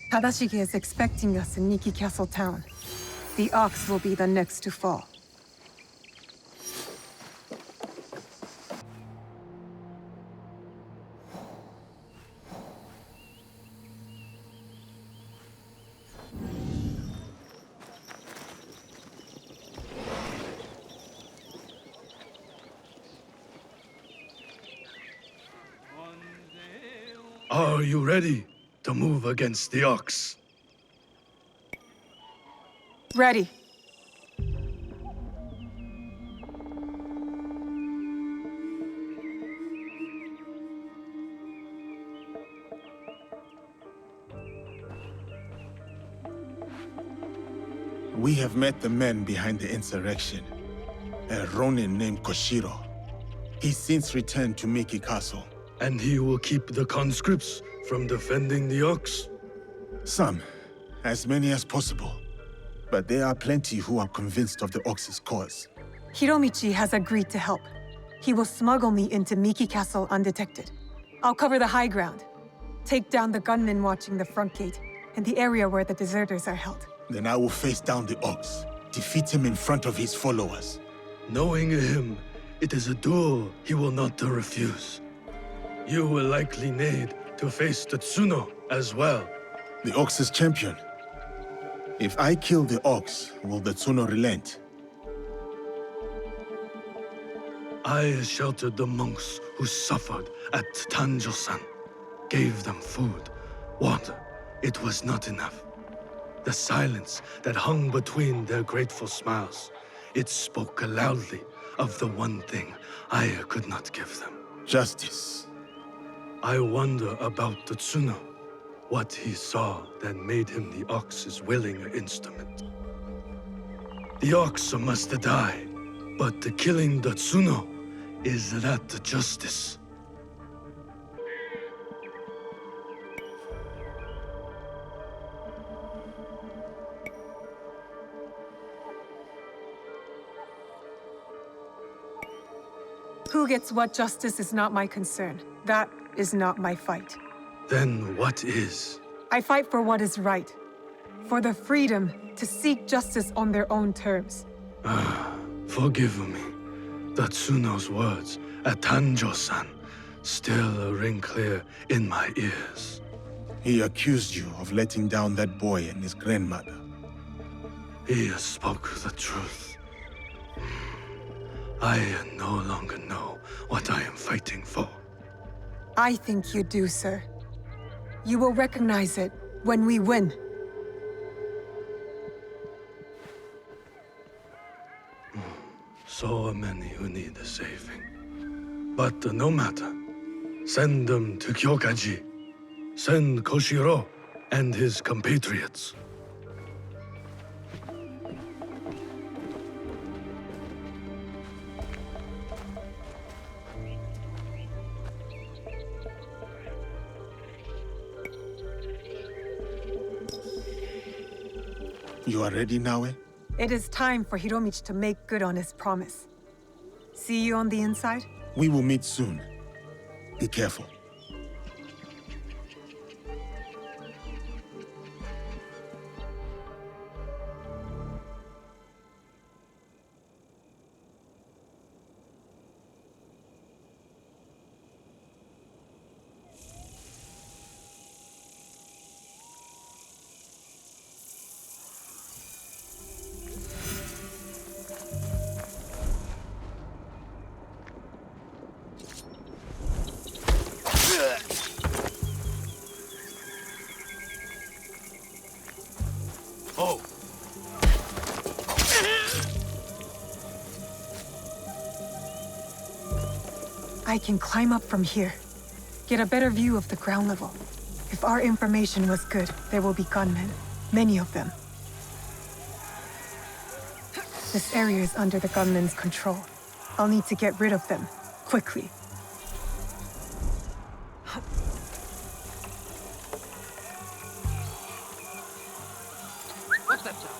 Tadashige is expecting us in Miki Castle town. The Ox will be the next to fall. Are you ready to move against the Ox? Ready. We have met the men behind the insurrection. A Ronin named Koshiro. He's since returned to Miki Castle. And he will keep the conscripts from defending the Ox? Some. As many as possible. But there are plenty who are convinced of the Ox's cause. Hiromichi has agreed to help. He will smuggle me into Miki Castle undetected. I'll cover the high ground. Take down the gunmen watching the front gate, and the area where the deserters are held. Then I will face down the Ox. Defeat him in front of his followers. Knowing him, it is a duel he will not refuse. You will likely need to face the Tsuno as well. The Ox's champion. If I kill the Ox, will the Tsuno relent? I sheltered the monks who suffered at Tanjo-san. Gave them food, water. It was not enough. The silence that hung between their grateful smiles, it spoke loudly of the one thing I could not give them. Justice. I wonder about the Tsuno. What he saw that made him the Ox's willing instrument. The Ox must die, but killing the Tsuno, is that justice? Who gets what justice is not my concern. That is not my fight. Then what is? I fight for what is right. For the freedom to seek justice on their own terms. Forgive me. The Tsuno's words at Tanjo-san still ring clear in my ears. He accused you of letting down that boy and his grandmother. He spoke the truth. I no longer know what I am fighting for. I think you do, sir. You will recognize it when we win. So many who need saving. But no matter. Send them to Kyokaji. Send Koshiro and his compatriots. You are ready, Naoe? It is time for Hiromichi to make good on his promise. See you on the inside? We will meet soon. Be careful. Oh! I can climb up from here. Get a better view of the ground level. If our information was good, there will be gunmen. Many of them. This area is under the gunmen's control. I'll need to get rid of them, quickly. What's that sound?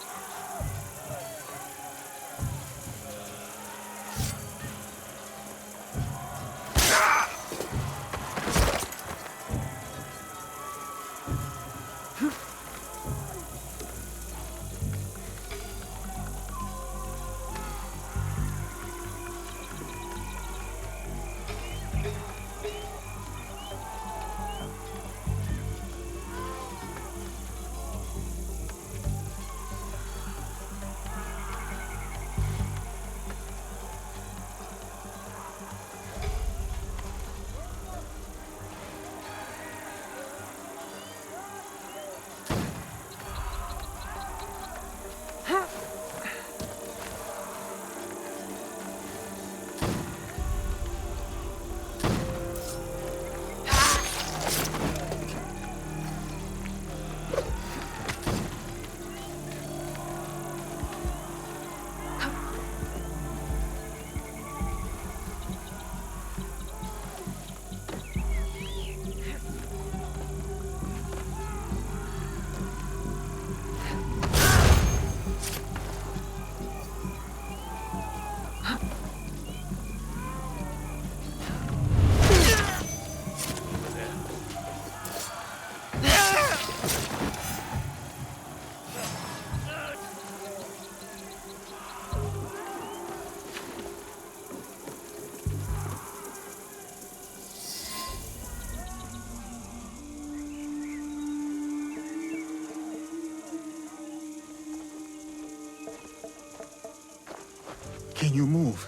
Can you move?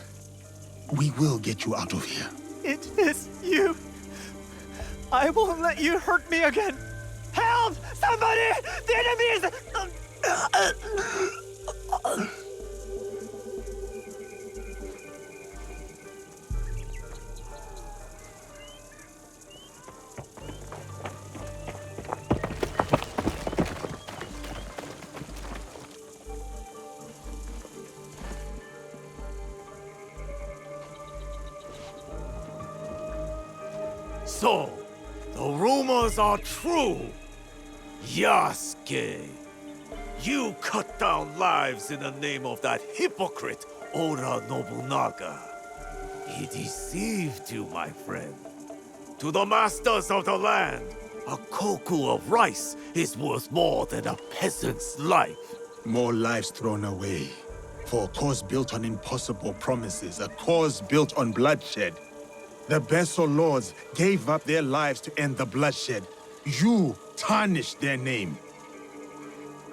We will get you out of here. It is you. I won't let you hurt me again. Help! Somebody! The enemy is... So, the rumors are true. Yasuke, you cut down lives in the name of that hypocrite, Oda Nobunaga. He deceived you, my friend. To the masters of the land, a koku of rice is worth more than a peasant's life. More lives thrown away. For a cause built on impossible promises, a cause built on bloodshed. The Beso lords gave up their lives to end the bloodshed. You tarnished their name.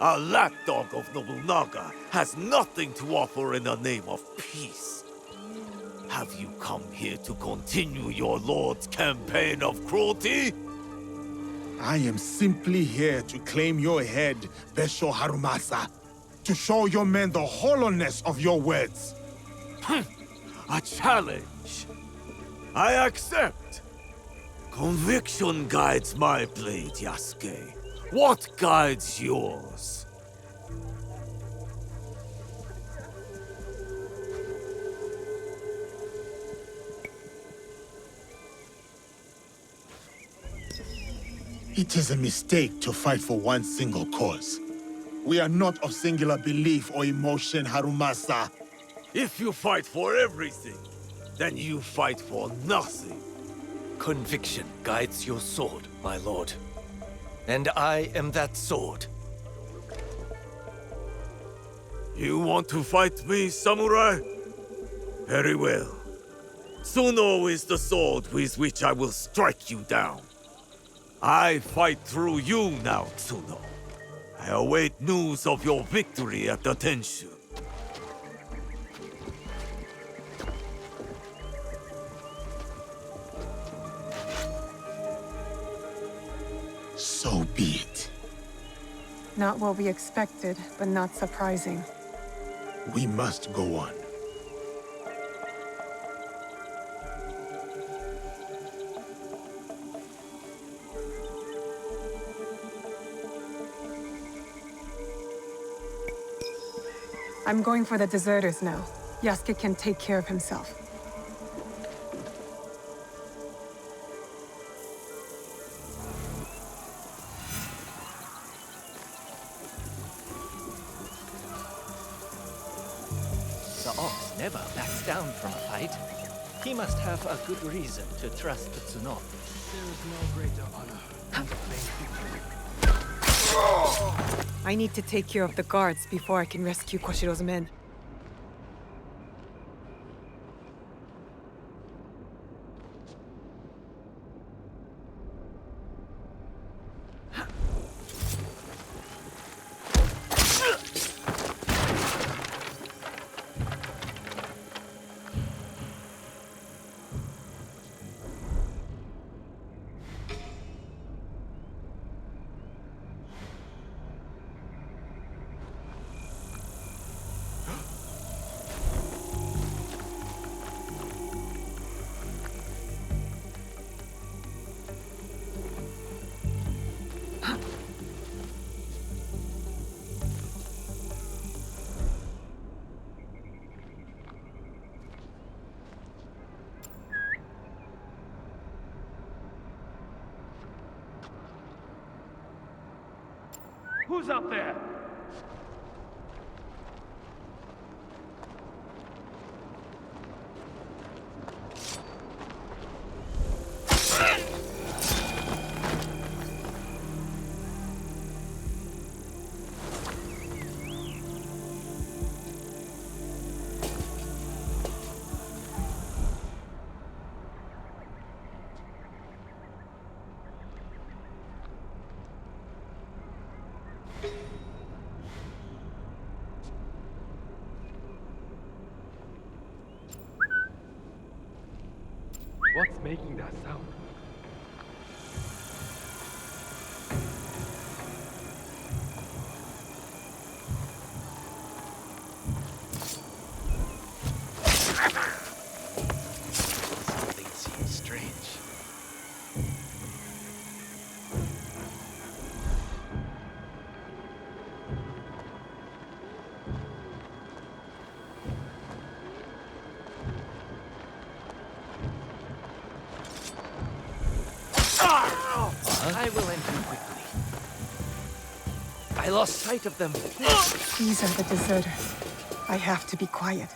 A lapdog of Nobunaga has nothing to offer in the name of peace. Have you come here to continue your lord's campaign of cruelty? I am simply here to claim your head, Besho Harumasa. To show your men the hollowness of your words. A challenge. I accept. Conviction guides my blade, Yasuke. What guides yours? It is a mistake to fight for one single cause. We are not of singular belief or emotion, Harumasa. If you fight for everything, then you fight for nothing. Conviction guides your sword, my lord. And I am that sword. You want to fight me, samurai? Very well. Tsuno is the sword with which I will strike you down. I fight through you now, Tsuno. I await news of your victory at the Tenshu. So be it. Not what we expected, but not surprising. We must go on. I'm going for the deserters now. Yasuke can take care of himself. The ox never backs down from a fight. He must have a good reason to trust Tsuno. There is no greater honor than to claim victory. I need to take care of the guards before I can rescue Koshiro's men. Who's up there? What's making that sound? Something seems strange. I will enter quickly. I lost sight of them. These are the deserters. I have to be quiet.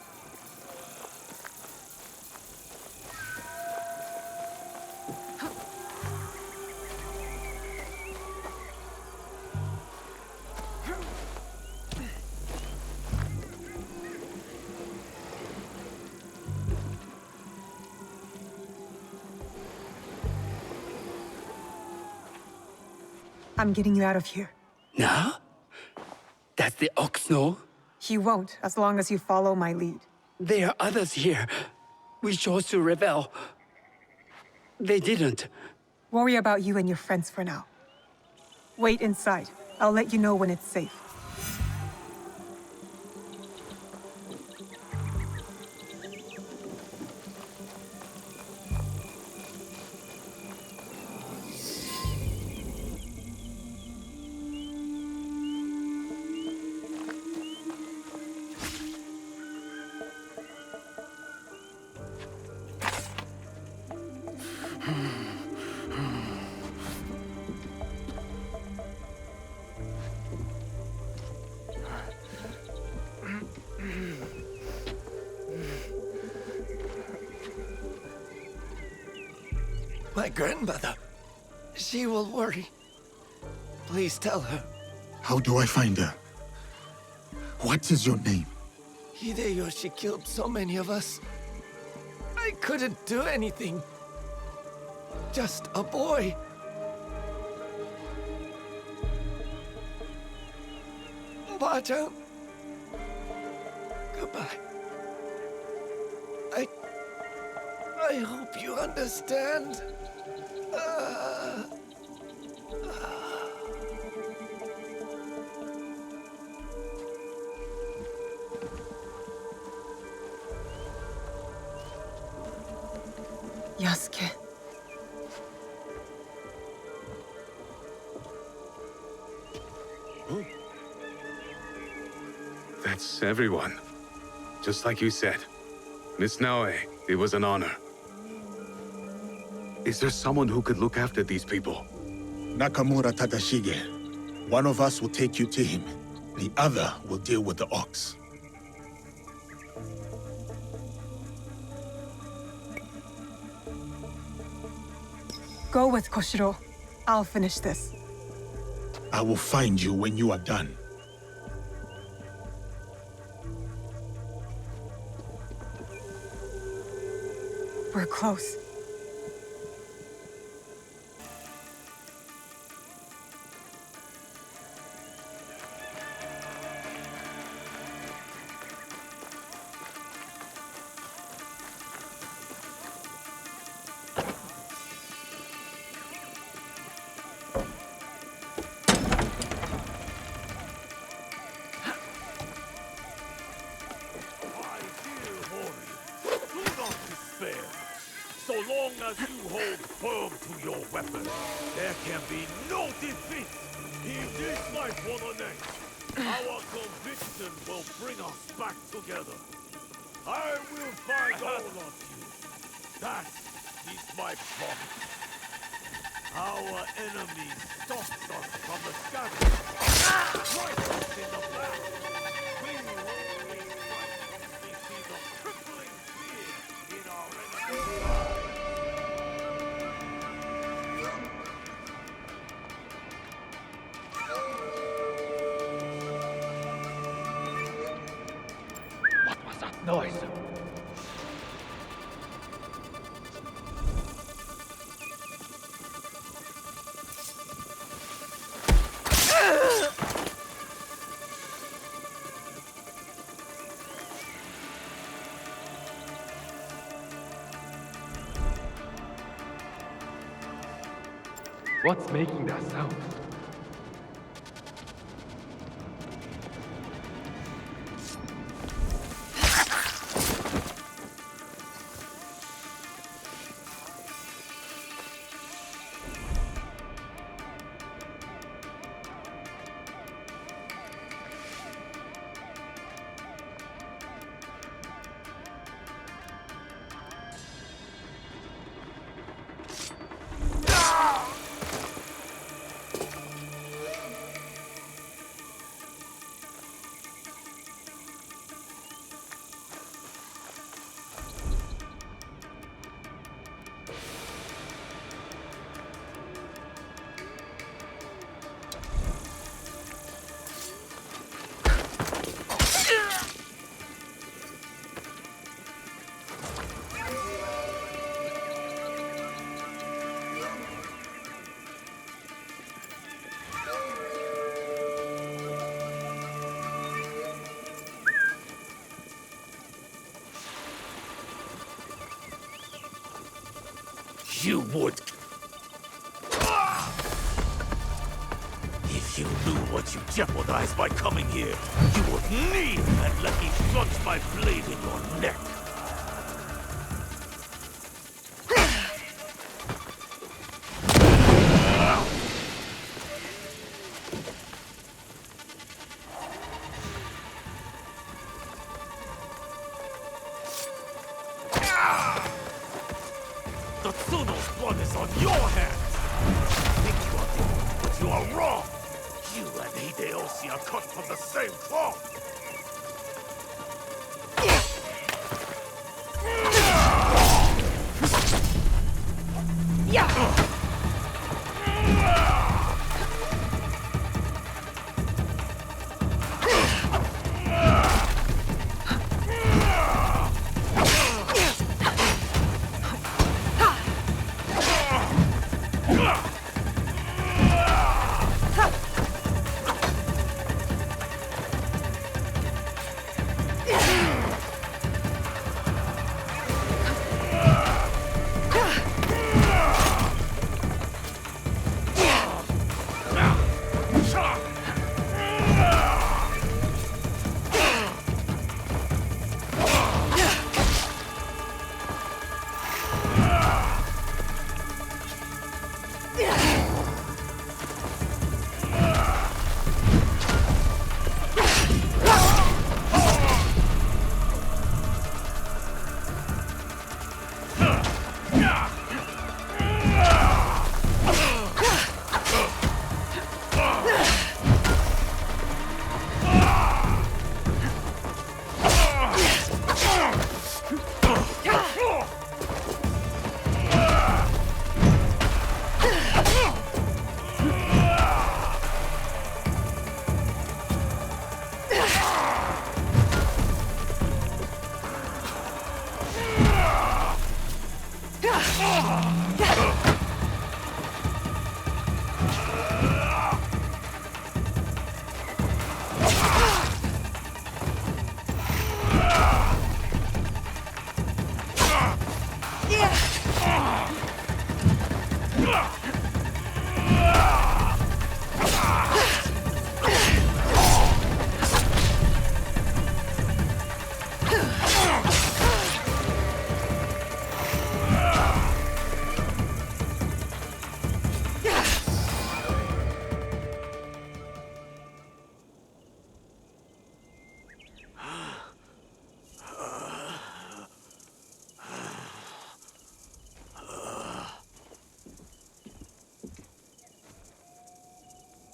I'm getting you out of here. Now? Does the ox know? He won't, as long as you follow my lead. There are others here. We chose to rebel. They didn't. Worry about you and your friends for now. Wait inside. I'll let you know when it's safe. My grandmother. She will worry. Please tell her. How do I find her? What is your name? Hideyoshi killed so many of us. I couldn't do anything. Just a boy. Ba-chan. Goodbye. I hope you understand. Yasuke. That's everyone. Just like you said. Miss Naoe, it was an honor. Is there someone who could look after these people? Nakamura Tadashige. One of us will take you to him. The other will deal with the ox. Go with Koshiro. I'll finish this. I will find you when you are done. We're close. So long as you hold firm to your weapon, there can be no defeat. In this life or the next, our conviction will bring us back together. I will find all of you. That is my promise. Our enemies stalked us from the shadows, right us in the back. We will always fight as we see the crippling fear in our enemies' eyes. What was that noise? What's making that sound? You would. If you knew what you jeopardized by coming here, you would leave and let me plunge my blade in your neck. The Tsuno's blood is on your hands! You think you are different, but you are wrong! You and Hideyoshi are cut from the same cloth!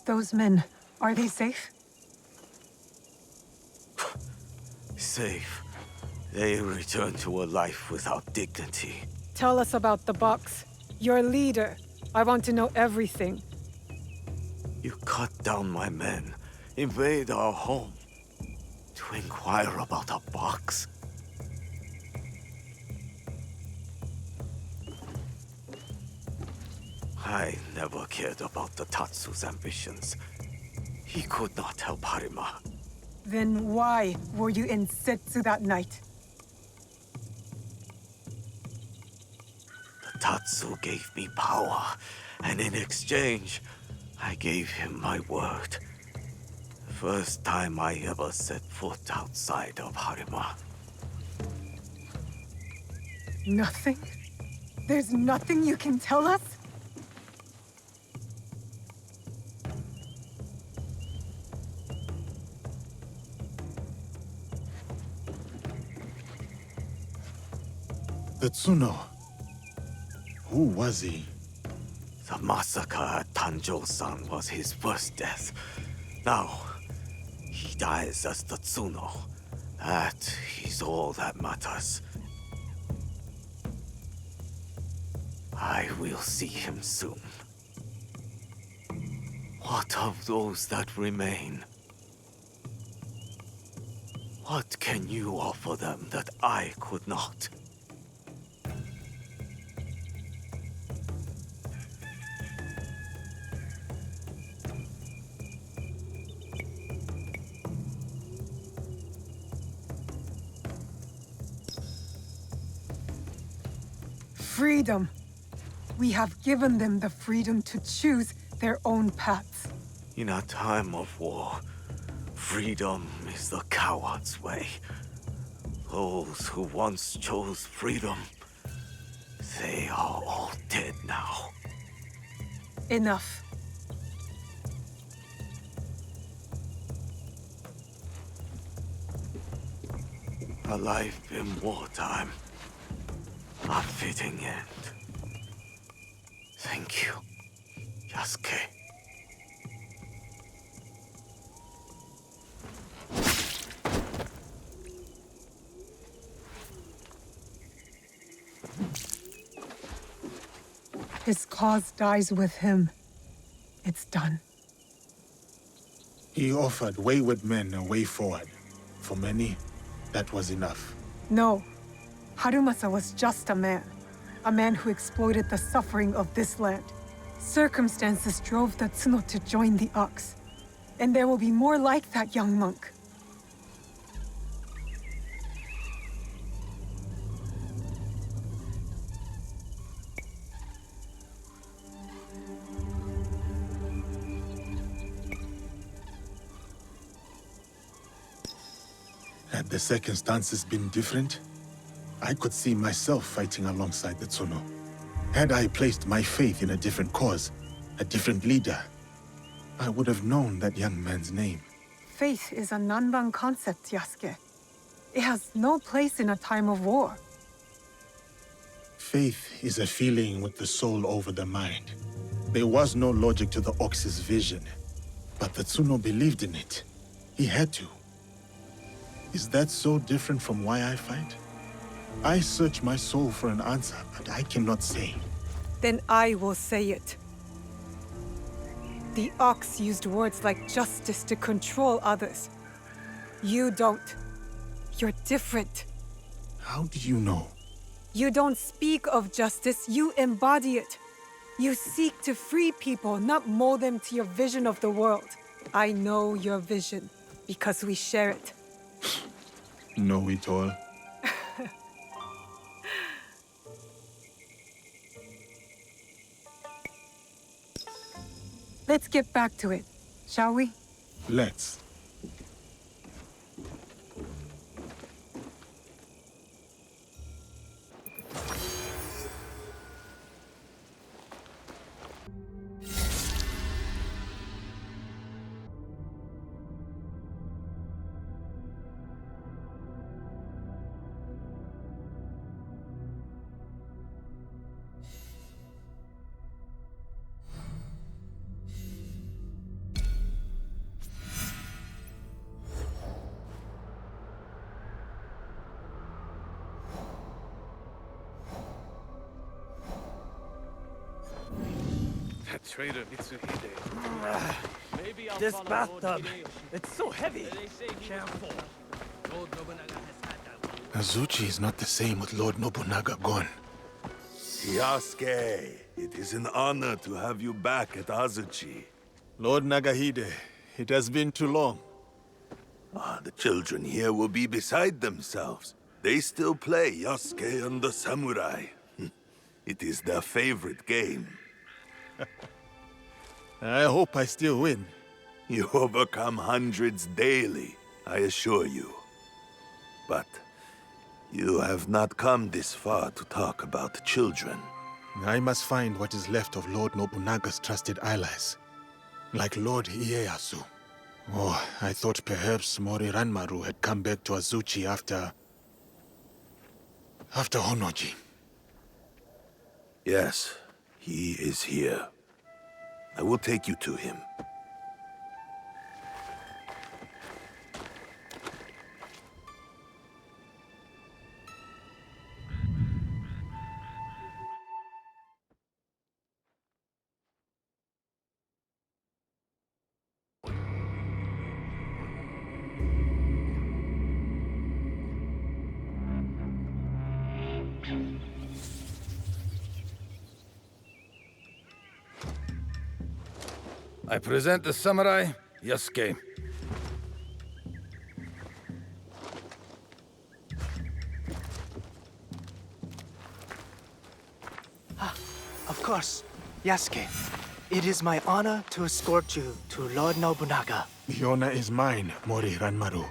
Those men, are they safe? Safe. They return to a life without dignity. Tell us about the box. Your leader. I want to know everything. You cut down my men, invade our home, to inquire about a box? I never cared about the Tatsu's ambitions. He could not help Harima. Then why were you in Setsu that night? The Tatsu gave me power, And in exchange, I gave him my word. The first time I ever set foot outside of Harima. Nothing? There's nothing you can tell us? The Tsuno. Who was he? The massacre at Tanjo-san was his first death. Now, he dies as the Tsuno. That is all that matters. I will see him soon. What of those that remain? What can you offer them that I could not? Freedom. We have given them the freedom to choose their own paths. In a time of war, freedom is the coward's way. Those who once chose freedom, they are all dead now. Enough. A life in wartime. A fitting end. Thank you, Yasuke. His cause dies with him. It's done. He offered wayward men a way forward. For many, that was enough. No. Harumasa was just a man. A man who exploited the suffering of this land. Circumstances drove the Tsuno to join the Ox. And there will be more like that young monk. Had the circumstances been different, I could see myself fighting alongside the Tsuno. Had I placed my faith in a different cause, a different leader, I would have known that young man's name. Faith is a Nanban concept, Yasuke. It has no place in a time of war. Faith is a feeling with the soul over the mind. There was no logic to the Ox's vision, but the Tsuno believed in it. He had to. Is that so different from why I fight? I search my soul for an answer, but I cannot say. Then I will say it. The Ox used words like justice to control others. You don't. You're different. How do you know? You don't speak of justice, you embody it. You seek to free people, not mold them to your vision of the world. I know your vision, because we share it. Know it all. Let's get back to it, shall we? Let's. That traitor Mitsuhide. Maybe I'll This follow Lord bathtub, Hideyoshi. it's so heavy. They say he Careful. was- Lord Nobunaga has had that. Azuchi is not the same with Lord Nobunaga gone. Yasuke, it is an honor to have you back at Azuchi. Lord Nagahide, it has been too long. The children here will be beside themselves. They still play Yasuke and the Samurai. It is their favorite game. I hope I still win. You overcome hundreds daily, I assure you. But you have not come this far to talk about children. I must find what is left of Lord Nobunaga's trusted allies, like Lord Ieyasu. Oh, I thought perhaps Mori Ranmaru had come back to Azuchi after Honoji. Yes, he is here. I will take you to him. I present the samurai, Yasuke. Of course, Yasuke. It is my honor to escort you to Lord Nobunaga. The honor is mine, Mori Ranmaru.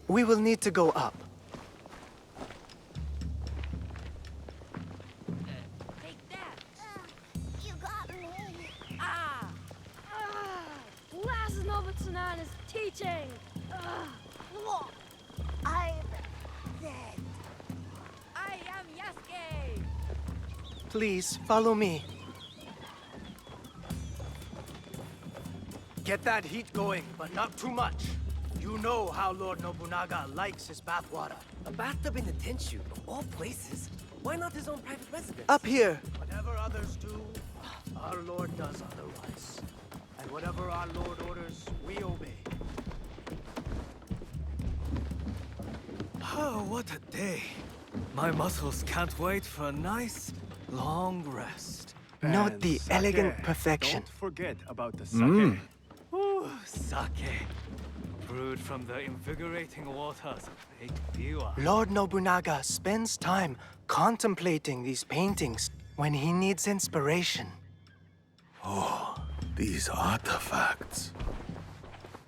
We will need to go up. Nobunaga's teaching! I'm dead. I am Yasuke! Please, follow me. Get that heat going, but not too much. You know how Lord Nobunaga likes his bathwater. A bathtub in the Tenshu, of all places. Why not his own private residence? Up here. Whatever others do, our Lord does otherwise. And whatever our Lord orders, we obey. Oh, what a day. My muscles can't wait for a nice, long rest. Note the elegant perfection. Don't forget about the sake. Ooh, sake. Brewed from the invigorating waters of Lake Biwa. Lord Nobunaga spends time contemplating these paintings when he needs inspiration. Oh, these artifacts.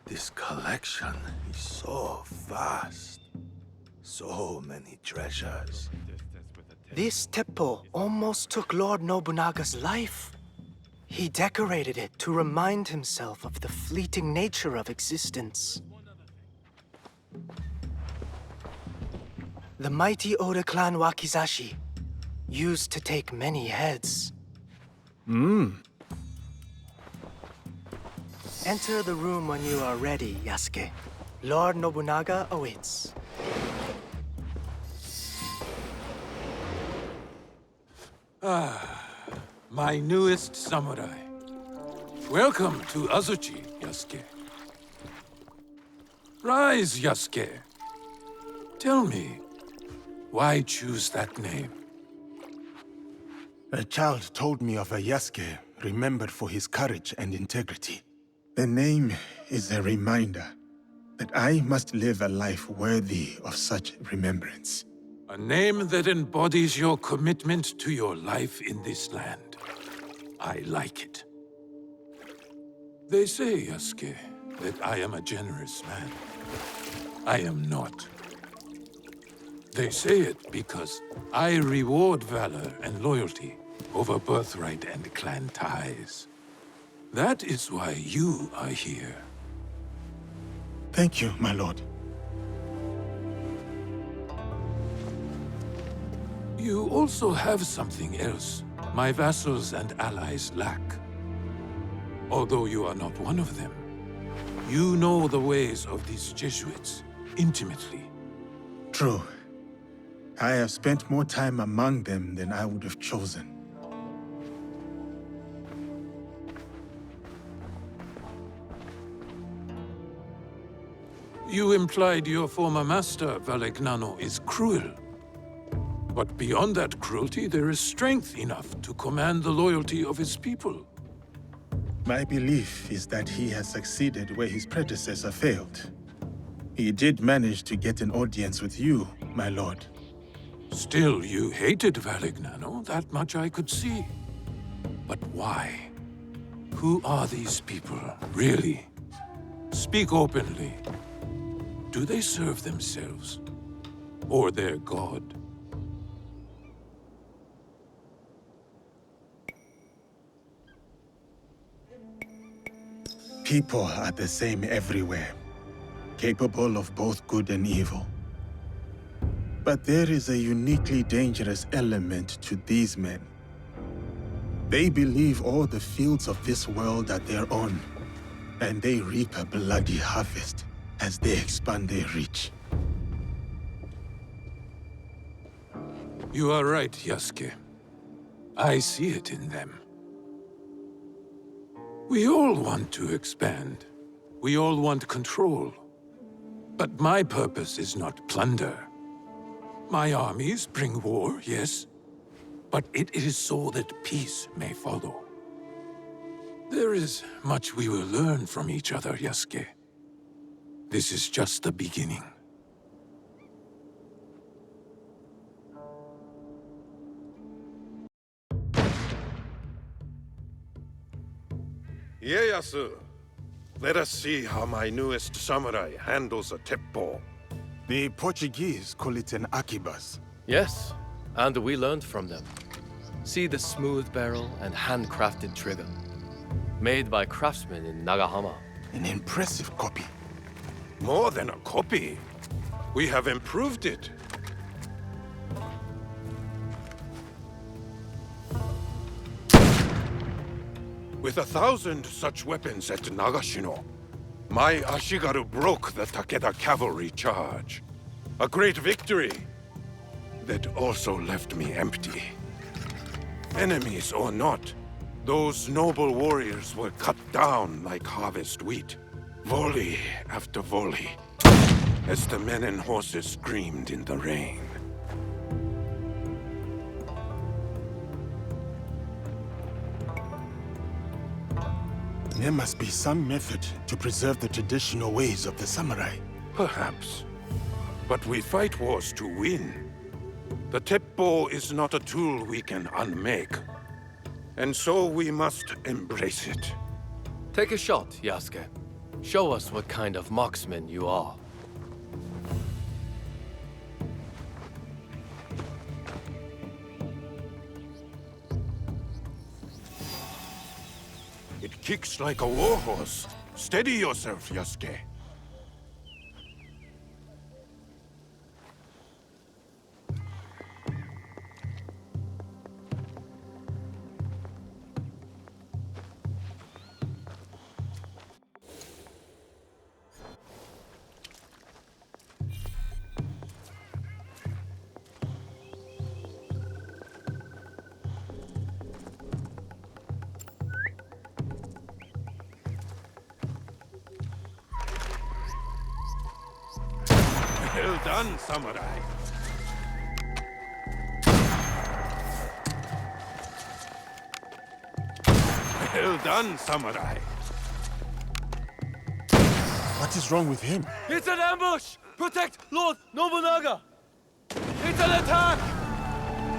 This collection is so vast. So many treasures. This Teppo almost took Lord Nobunaga's life. He decorated it to remind himself of the fleeting nature of existence. The mighty Oda clan Wakizashi, used to take many heads. Enter the room when you are ready, Yasuke. Lord Nobunaga awaits. My newest samurai. Welcome to Azuchi, Yasuke. Rise, Yasuke. Tell me, why choose that name? A child told me of a Yasuke remembered for his courage and integrity. The name is a reminder that I must live a life worthy of such remembrance. A name that embodies your commitment to your life in this land. I like it. They say, Yasuke, that I am a generous man. I am not. They say it because I reward valor and loyalty over birthright and clan ties. That is why you are here. Thank you, my lord. You also have something else my vassals and allies lack. Although you are not one of them, you know the ways of these Jesuits intimately. True. I have spent more time among them than I would have chosen. You implied your former master, Valegnano, is cruel. But beyond that cruelty, there is strength enough to command the loyalty of his people. My belief is that he has succeeded where his predecessor failed. He did manage to get an audience with you, my lord. Still, you hated Valegnano, that much I could see. But why? Who are these people, really? Speak openly. Do they serve themselves? Or their god? People are the same everywhere, capable of both good and evil. But there is a uniquely dangerous element to these men. They believe all the fields of this world are their own, and they reap a bloody harvest as they expand their reach. You are right, Yasuke. I see it in them. We all want to expand. We all want control. But my purpose is not plunder. My armies bring war, yes, but it is so that peace may follow. There is much we will learn from each other, Yasuke. This is just the beginning. Ieyasu, let us see how my newest samurai handles a Teppo. The Portuguese call it an akibas. Yes, and we learned from them. See the smooth barrel and handcrafted trigger. Made by craftsmen in Nagahama. An impressive copy. More than a copy. We have improved it. With 1,000 such weapons at Nagashino, my Ashigaru broke the Takeda cavalry charge. A great victory that also left me empty. Enemies or not, those noble warriors were cut down like harvest wheat, volley after volley, as the men and horses screamed in the rain. There must be some method to preserve the traditional ways of the samurai. Perhaps. But we fight wars to win. The Teppo is not a tool we can unmake. And so we must embrace it. Take a shot, Yasuke. Show us what kind of marksman you are. It kicks like a warhorse. Steady yourself, Yasuke. Well done, samurai. Well done, samurai. What is wrong with him? It's an ambush! Protect Lord Nobunaga! It's an attack!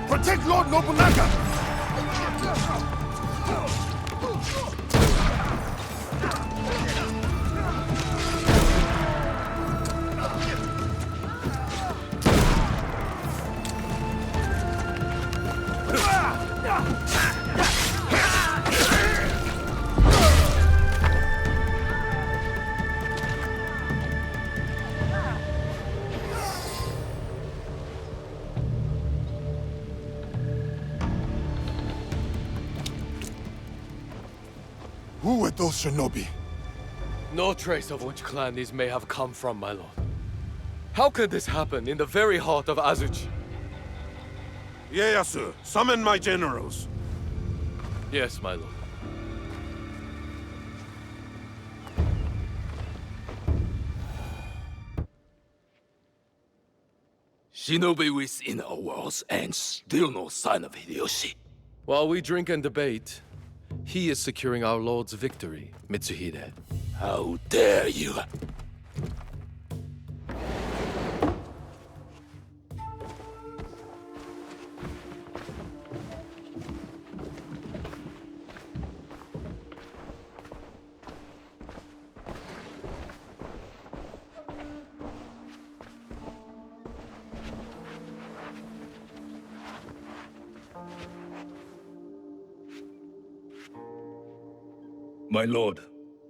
Protect Lord Nobunaga! Who were those shinobi? No trace of which clan these may have come from, my lord. How could this happen in the very heart of Azuchi? Ieyasu, summon my generals. Yes, my lord. Shinobi within our walls and still no sign of Hideyoshi. While we drink and debate, he is securing our lord's victory, Mitsuhide. How dare you! My lord,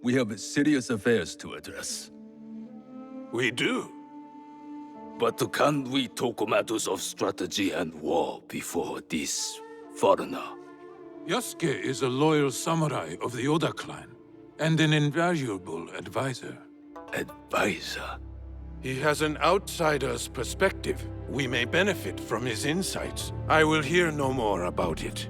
we have serious affairs to address. We do. But can we talk matters of strategy and war before this foreigner? Yasuke is a loyal samurai of the Oda clan, and an invaluable advisor. Advisor? He has an outsider's perspective. We may benefit from his insights. I will hear no more about it.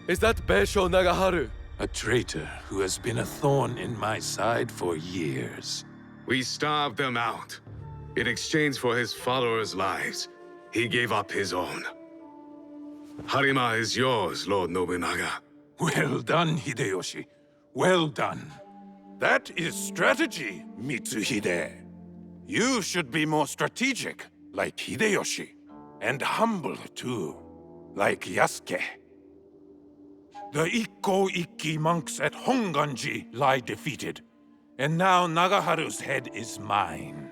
Is that Beisho Nagaharu? A traitor who has been a thorn in my side for years. We starved them out. In exchange for his followers' lives, he gave up his own. Harima is yours, Lord Nobunaga. Well done, Hideyoshi. Well done. That is strategy, Mitsuhide. You should be more strategic, like Hideyoshi. And humble, too, like Yasuke. The Ikko-Ikki monks at Honganji lie defeated. And now Nagaharu's head is mine.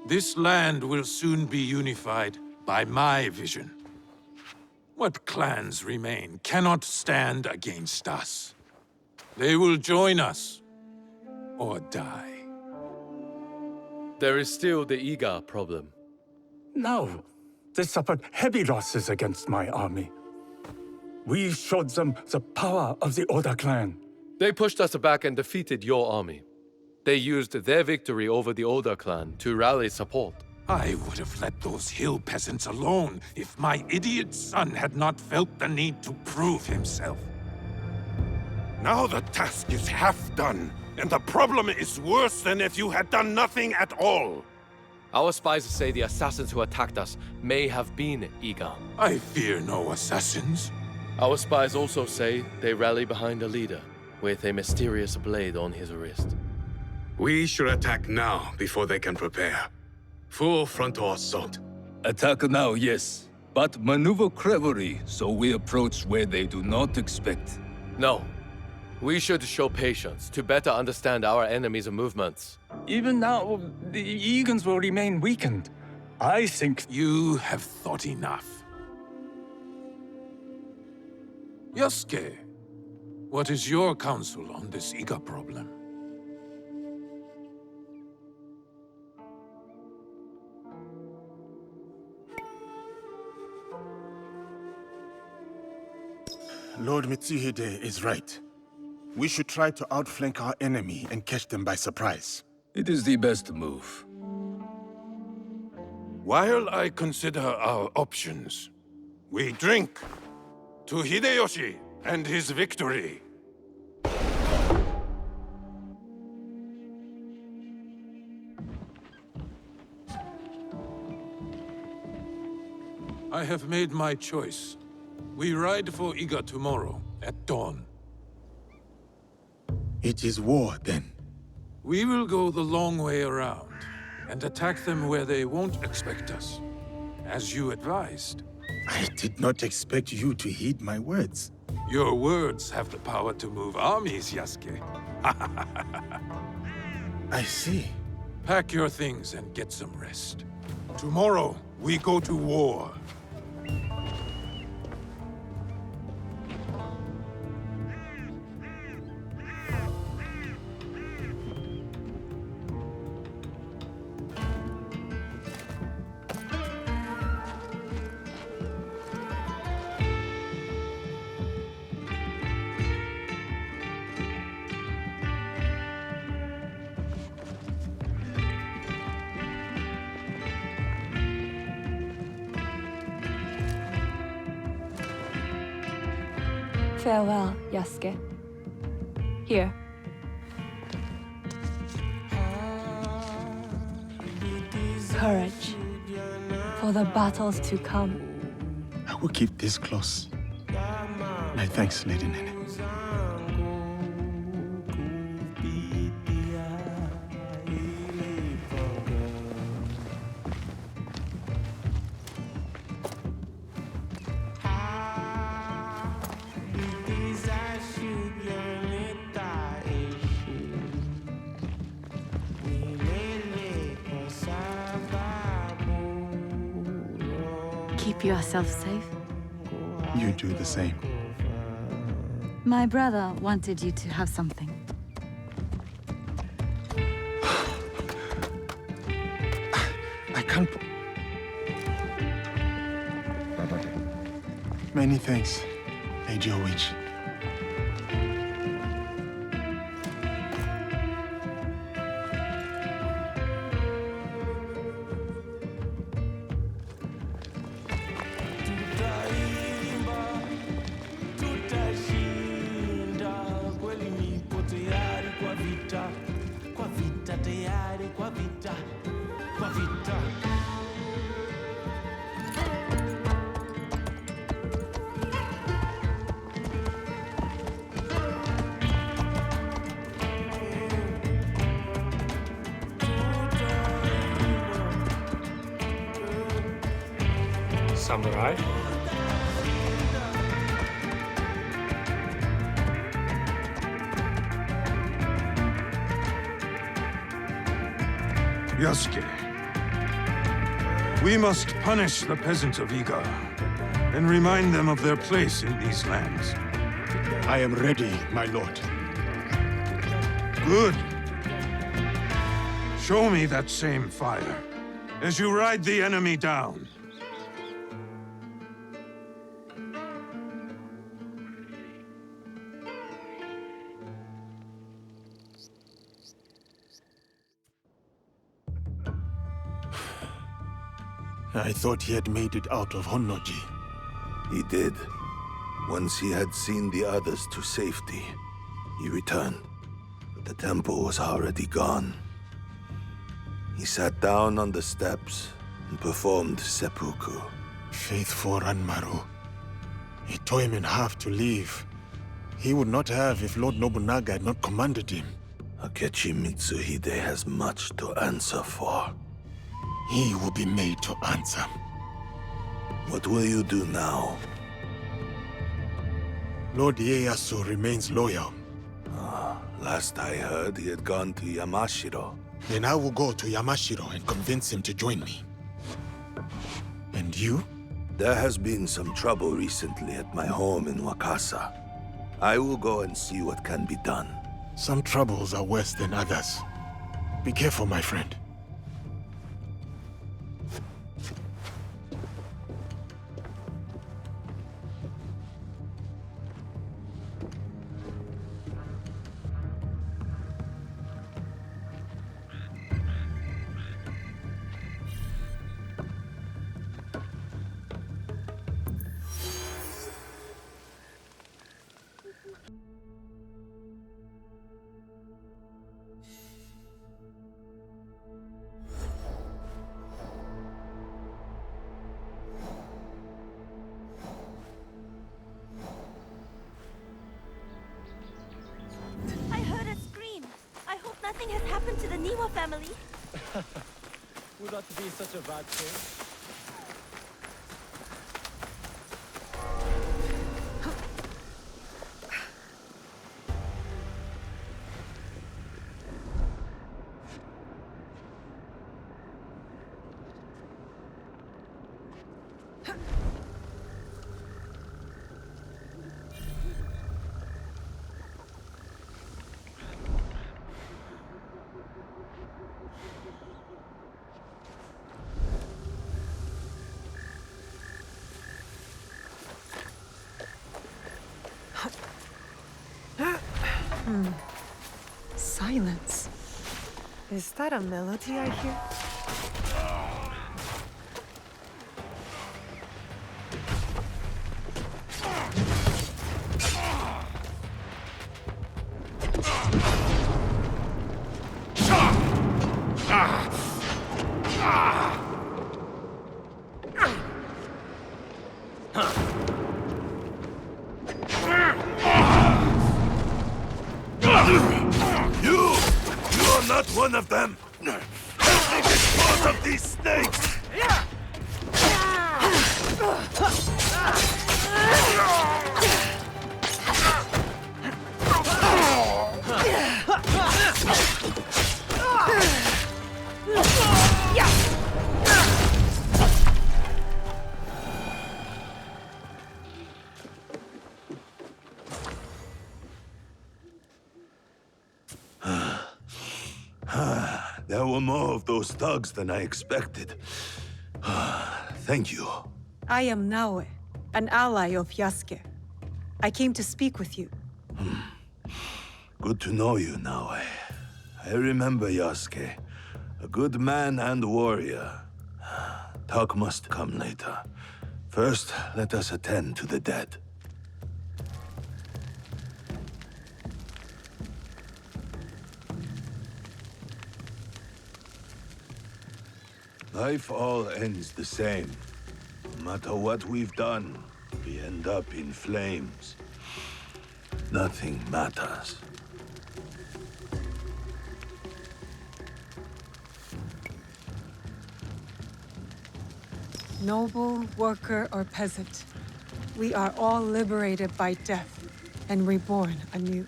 This land will soon be unified by my vision. What clans remain cannot stand against us. They will join us, or die. There is still the Iga problem. No. They suffered heavy losses against my army. We showed them the power of the Oda clan. They pushed us back and defeated your army. They used their victory over the Oda clan to rally support. I would have let those hill peasants alone if my idiot son had not felt the need to prove himself. Now the task is half done, and the problem is worse than if you had done nothing at all. Our spies say the assassins who attacked us may have been Iga. I fear no assassins. Our spies also say they rally behind a leader with a mysterious blade on his wrist. We should attack now before they can prepare. Full frontal assault. Attack now, yes. But maneuver cleverly so we approach where they do not expect. No. We should show patience to better understand our enemy's movements. Even now, the Egans will remain weakened. I think... You have thought enough. Yasuke, what is your counsel on this Iga problem? Lord Mitsuhide is right. We should try to outflank our enemy and catch them by surprise. It is the best move. While I consider our options, we drink to Hideyoshi and his victory. I have made my choice. We ride for Iga tomorrow, at dawn. It is war, then. We will go the long way around, and attack them where they won't expect us, as you advised. I did not expect you to heed my words. Your words have the power to move armies, Yasuke. I see. Pack your things and get some rest. Tomorrow, we go to war. Farewell, Yasuke. Here. Courage. For the battles to come. I will keep this close. My thanks, Lady Nene. These ashes keep yourself safe? You do the same. My brother wanted you to have something. I can't... Many thanks, Major Witch. Samurai? Yasuke, we must punish the peasants of Iga and remind them of their place in these lands. I am ready, my lord. Good. Show me that same fire as you ride the enemy down. I thought he had made it out of Honnoji. He did. Once he had seen the others to safety, he returned. But the temple was already gone. He sat down on the steps and performed seppuku. Faithful Ranmaru. He tore him in half to leave. He would not have if Lord Nobunaga had not commanded him. Akechi Mitsuhide has much to answer for. He will be made to answer. What will you do now? Lord Ieyasu remains loyal. Last I heard, he had gone to Yamashiro. Then I will go to Yamashiro and convince him to join me. And you? There has been some trouble recently at my home in Wakasa. I will go and see what can be done. Some troubles are worse than others. Be careful, my friend. Nothing has happened to the Niwa family. Would that be such a bad thing? Silence. Is that a melody I hear? One of them! Help me dispose of these snakes! There were more of those thugs than I expected. Thank you. I am Naoe, an ally of Yasuke. I came to speak with you. Good to know you, Naoe. I remember Yasuke. A good man and warrior. Talk must come later. First, let us attend to the dead. Life all ends the same. No matter what we've done, we end up in flames. Nothing matters. Noble, worker, or peasant, we are all liberated by death and reborn anew.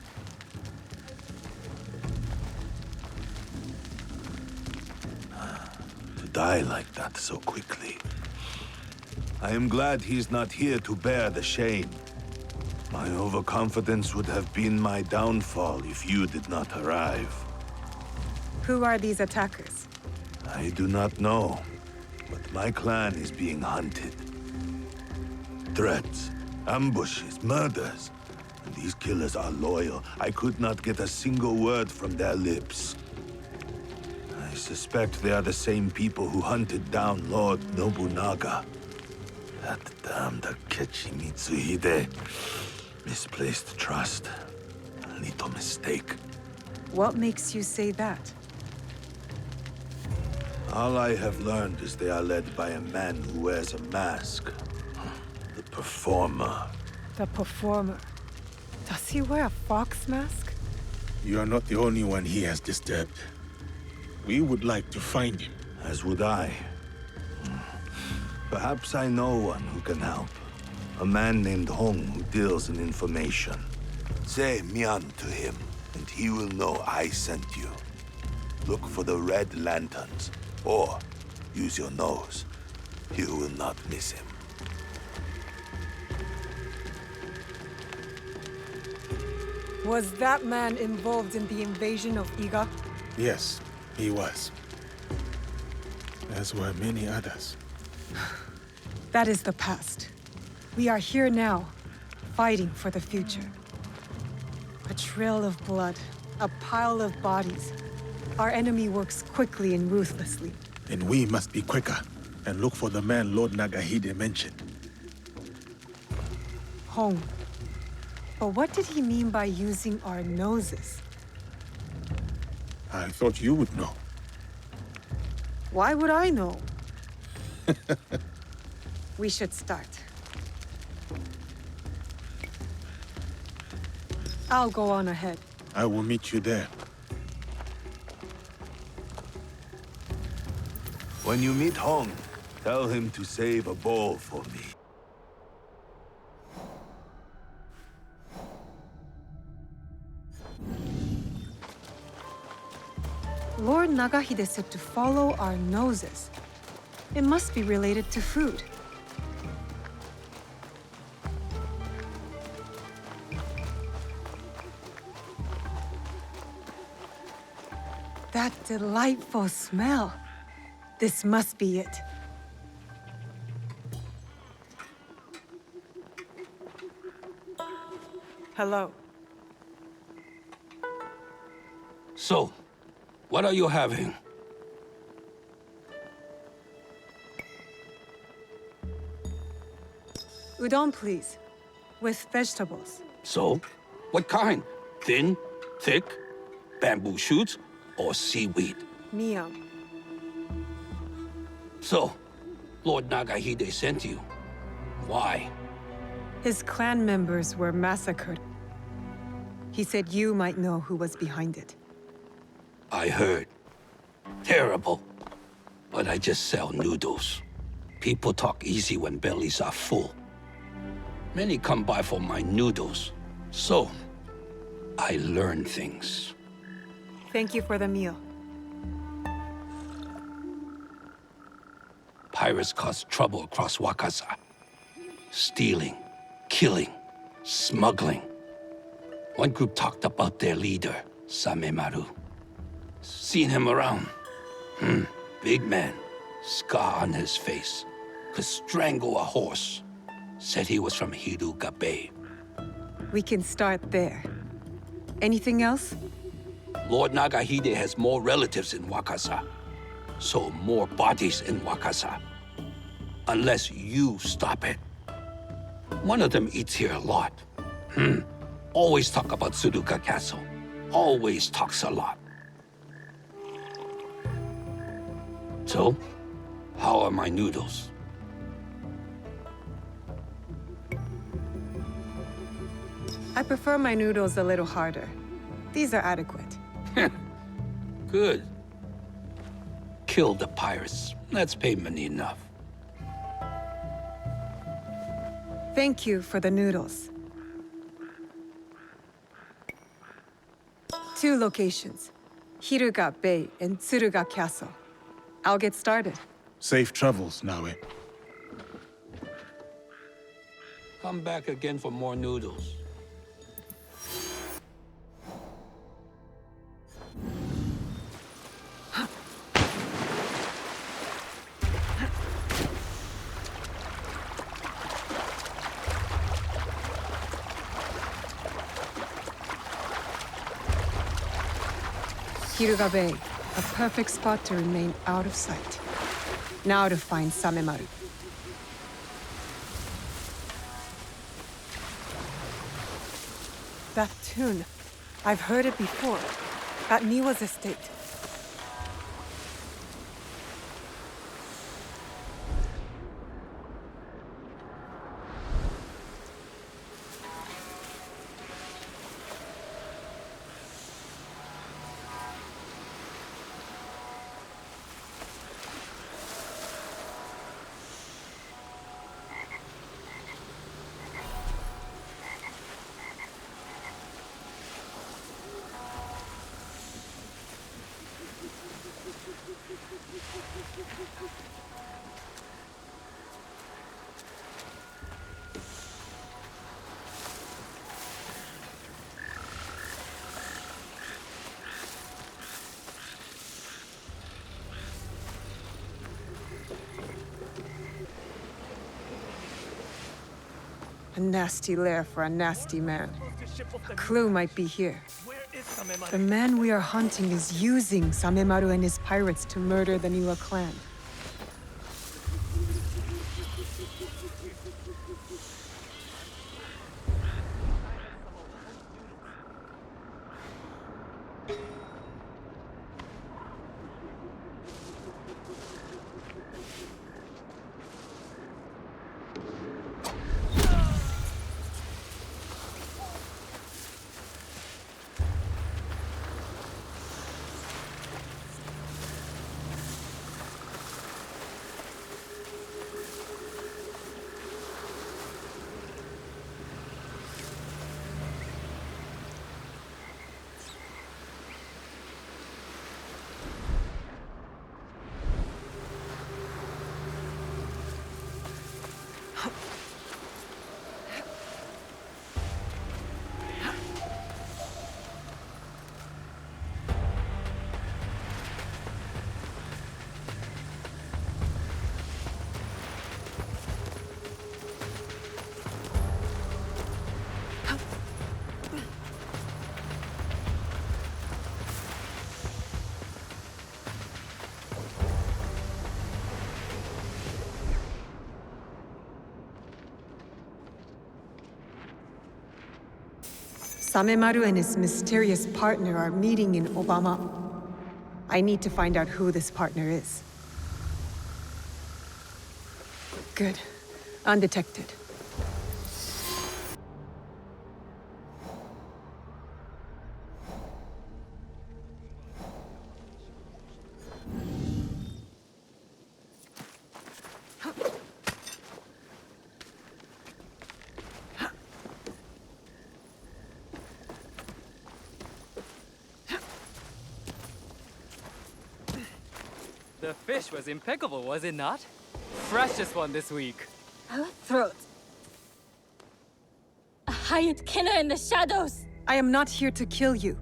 To die like that so quickly. I am glad he's not here to bear the shame. My overconfidence would have been my downfall if you did not arrive. Who are these attackers? I do not know, but my clan is being hunted. Threats, ambushes, murders. And these killers are loyal. I could not get a single word from their lips. I suspect they are the same people who hunted down Lord Nobunaga. That damned Akechi Mitsuhide. Misplaced trust. A little mistake. What makes you say that? All I have learned is they are led by a man who wears a mask. The Performer. The Performer. Does he wear a fox mask? You are not the only one he has disturbed. We would like to find him. As would I. Perhaps I know one who can help. A man named Hong who deals in information. Say Mian to him, and he will know I sent you. Look for the red lanterns, or use your nose. You will not miss him. Was that man involved in the invasion of Iga? Yes, he was. As were many others. That is the past. We are here now, fighting for the future. A trail of blood, a pile of bodies. Our enemy works quickly and ruthlessly. And we must be quicker, and look for the man Lord Nagahide mentioned. Hong. But what did he mean by using our noses? I thought you would know. Why would I know? We should start. I'll go on ahead. I will meet you there. When you meet Hong, tell him to save a bowl for me. Lord Nagahide said to follow our noses. It must be related to food. That delightful smell. This must be it. Hello. So, what are you having? Udon, please. With vegetables. So, what kind? Thin, thick, bamboo shoots, or seaweed? Miam. So, Lord Nagahide sent you. Why? His clan members were massacred. He said you might know who was behind it. I heard. Terrible. But I just sell noodles. People talk easy when bellies are full. Many come by for my noodles. So, I learn things. Thank you for the meal. Pirates cause trouble across Wakasa. Stealing, killing, smuggling. One group talked about their leader, Samemaru. Seen him around. Big man. Scar on his face. Could strangle a horse. Said he was from Hiruga Bay. We can start there. Anything else? Lord Nagahide has more relatives in Wakasa. So more bodies in Wakasa. Unless you stop it. One of them eats here a lot. Always talk about Suruga Castle. Always talks a lot. So, how are my noodles? I prefer my noodles a little harder. These are adequate. Good. Kill the pirates. That's payment enough. Thank you for the noodles. 2 locations. Hiruga Bay and Tsuruga Castle. I'll get started. Safe travels, Naoe. Come back again for more noodles. Hiruga Bay, a perfect spot to remain out of sight. Now to find Samemaru. That tune. I've heard it before. At Niwa's estate. A nasty lair for a nasty man. A clue might be here. The man we are hunting is using Samemaru and his pirates to murder the Niwa clan. Samemaru and his mysterious partner are meeting in Obama. I need to find out who this partner is. Good. Undetected. The fish was impeccable, was it not? Freshest one this week. Our throat. A hired killer in the shadows. I am not here to kill you.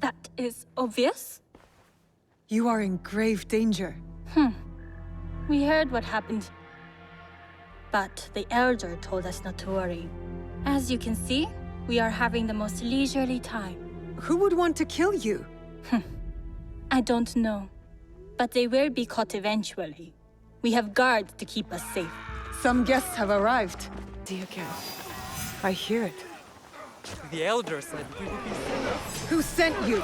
That is obvious. You are in grave danger. We heard what happened. But the Elder told us not to worry. As you can see, we are having the most leisurely time. Who would want to kill you? I don't know. But they will be caught eventually. We have guards to keep us safe. Some guests have arrived. The again. I hear it. The Elder said we would be safe. Who sent you?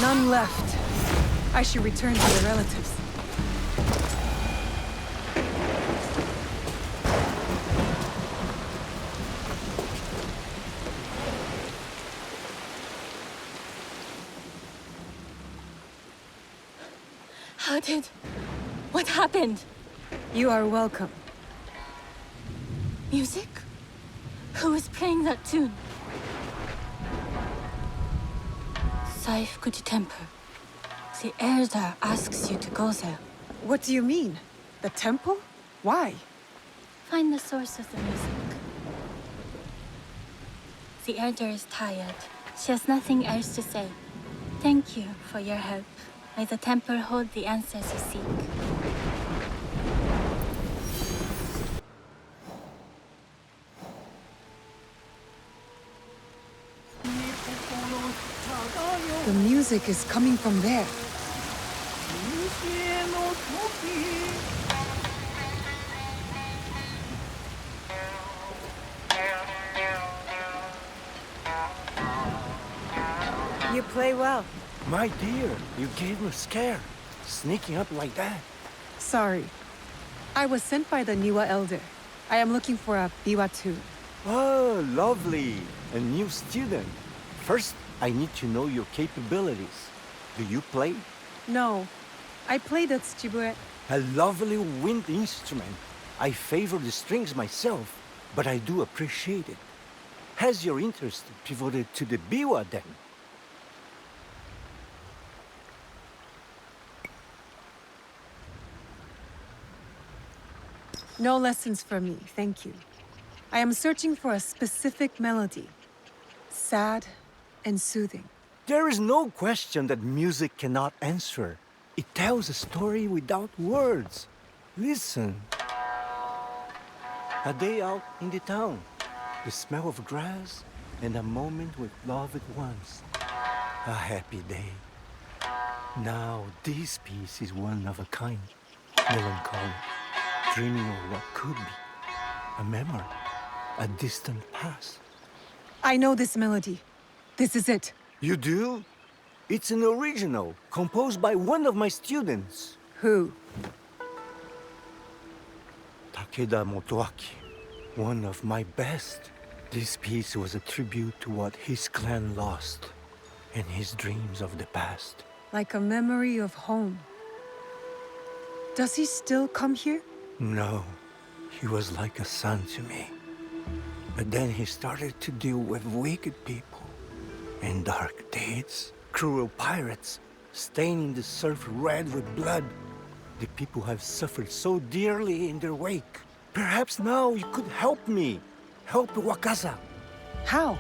None left. I should return to the relatives. What happened? You are welcome. Music? Who is playing that tune? Safe good temper. The Elder asks you to go there. What do you mean? The temple? Why? Find the source of the music. The Elder is tired. She has nothing else to say. Thank you for your help. May the temple hold the answers you seek. The music is coming from there. You play well. My dear, you gave me a scare. Sneaking up like that. Sorry. I was sent by the Niwa Elder. I am looking for a biwa too. Oh, lovely. A new student. First, I need to know your capabilities. Do you play? No. I play the tsuchibue. A lovely wind instrument. I favor the strings myself, but I do appreciate it. Has your interest pivoted to the biwa then? No lessons for me, thank you. I am searching for a specific melody. Sad and soothing. There is no question that music cannot answer. It tells a story without words. Listen. A day out in the town. The smell of grass and a moment with loved ones. A happy day. Now this piece is one of a kind. Melancholic. Dreaming of what could be. A memory. A distant past. I know this melody. This is it. You do? It's an original, composed by one of my students. Who? Takeda Motoaki. One of my best. This piece was a tribute to what his clan lost, and his dreams of the past. Like a memory of home. Does he still come here? No, he was like a son to me. But then he started to deal with wicked people and dark deeds, cruel pirates, staining the surf red with blood. The people have suffered so dearly in their wake. Perhaps now you could help me. Help Wakasa. How?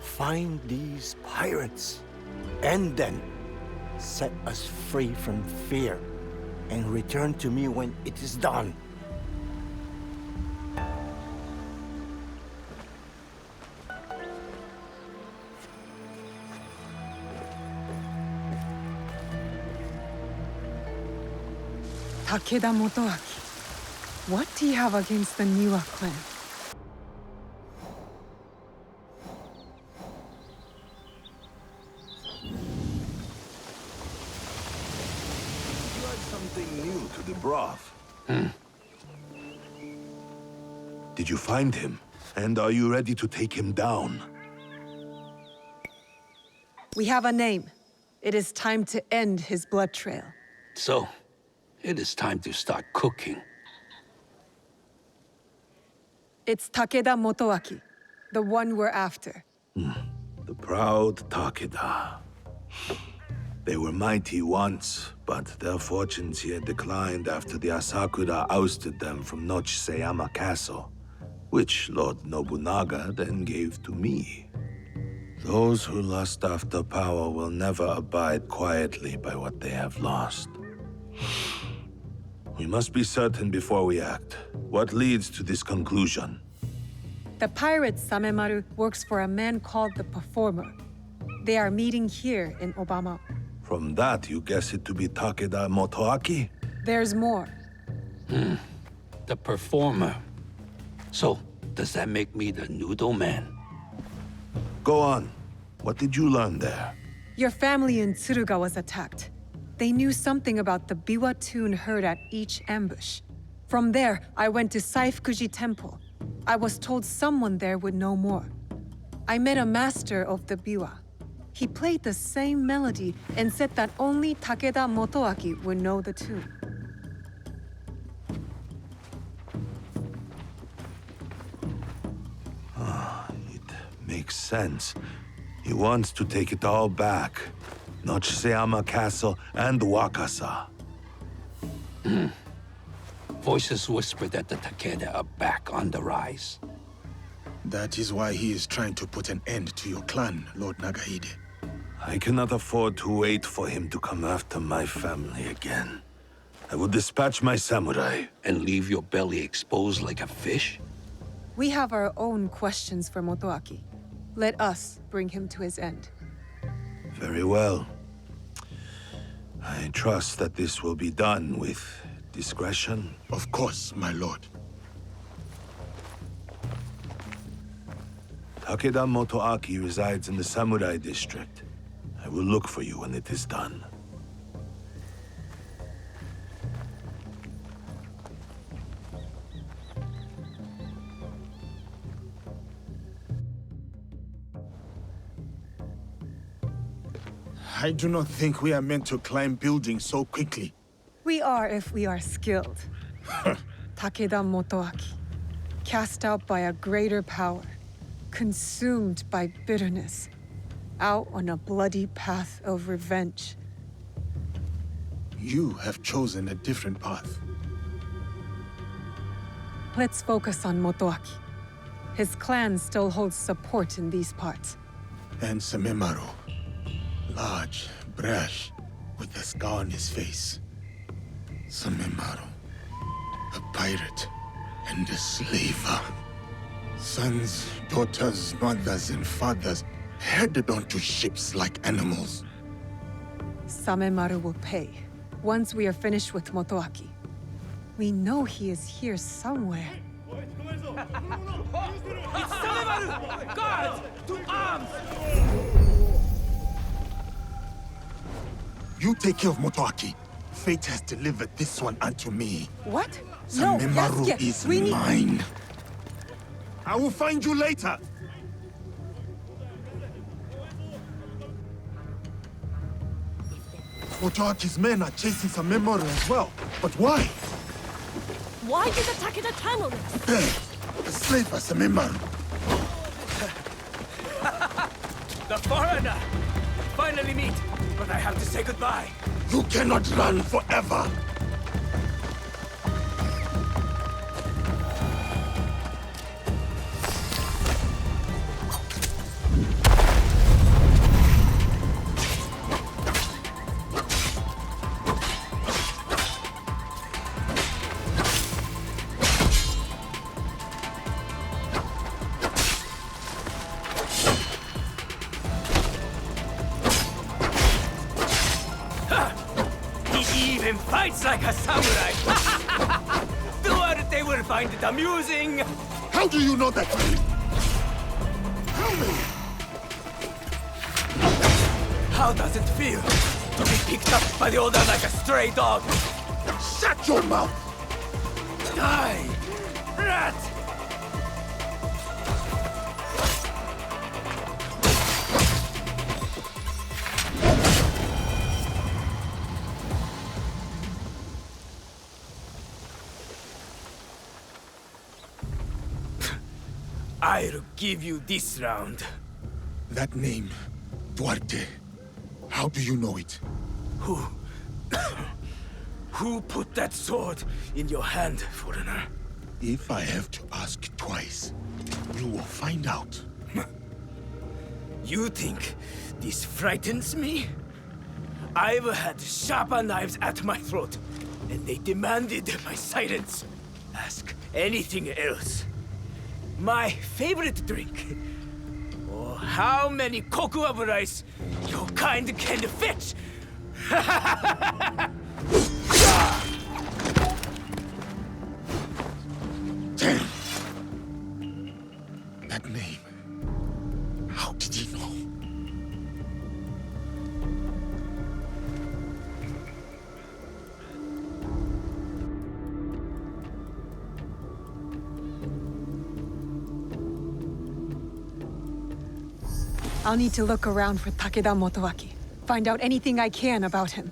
Find these pirates, and then set us free from fear, and return to me when it is done. Takeda Motoaki. What do you have against the Niwa clan? Something new to the broth. Did you find him? And are you ready to take him down? We have a name. It is time to end his blood trail. So, it is time to start cooking. It's Takeda Motoaki. The one we're after. The proud Takeda. They were mighty once, but their fortunes here declined after the Asakura ousted them from Nochseyama Castle, which Lord Nobunaga then gave to me. Those who lust after power will never abide quietly by what they have lost. We must be certain before we act. What leads to this conclusion? The pirate Samemaru works for a man called the Performer. They are meeting here in Obama. From that, you guess it to be Takeda Motoaki? There's more. The Performer. So, does that make me the noodle man? Go on. What did you learn there? Your family in Tsuruga was attacked. They knew something about the biwa tune heard at each ambush. From there, I went to Saifukuji Temple. I was told someone there would know more. I met a master of the biwa. He played the same melody and said that only Takeda Motoaki would know the tune. It makes sense. He wants to take it all back. Nochseyama Castle and Wakasa. Voices whisper that the Takeda are back on the rise. That is why he is trying to put an end to your clan, Lord Nagahide. I cannot afford to wait for him to come after my family again. I will dispatch my samurai. And leave your belly exposed like a fish? We have our own questions for Motoaki. Let us bring him to his end. Very well. I trust that this will be done with discretion. Of course, my lord. Takeda Motoaki resides in the Samurai District. I will look for you when it is done. I do not think we are meant to climb buildings so quickly. We are if we are skilled. Takeda Motoaki, cast out by a greater power, consumed by bitterness, out on a bloody path of revenge. You have chosen a different path. Let's focus on Motoaki. His clan still holds support in these parts. And Samemaru. Large, brash, with a scar on his face. Samemaru. A pirate and a slaver. Sons, daughters, mothers, and fathers headed onto ships like animals. Samemaru will pay, once we are finished with Motoaki. We know he is here somewhere. It's Samemaru! Guards! To arms! You take care of Motoaki. Fate has delivered this one unto me. What? No, Samemaru Yasuke, is we need... mine. I will find you later. Motoaki's men are chasing Samemaru as well. But why? Why did the Takeda tunnel us? There, the slave for Samemaru. The foreigner! Finally meet, but I have to say goodbye. You cannot run forever. Fights like a samurai! Duarte will find it amusing! How do you know that? Tell me! How does it feel to be picked up by the order like a stray dog? Shut your mouth! Die! Rat! I I'll give you this round. That name, Duarte. How do you know it? Who put that sword in your hand, foreigner? If I have to ask twice, you will find out. You think this frightens me? I've had sharper knives at my throat, and they demanded my silence. Ask anything else. My favorite drink. Or how many cocoa of rice your kind can fetch. Damn! That name. How did he know? I'll need to look around for Takeda Motoaki. Find out anything I can about him.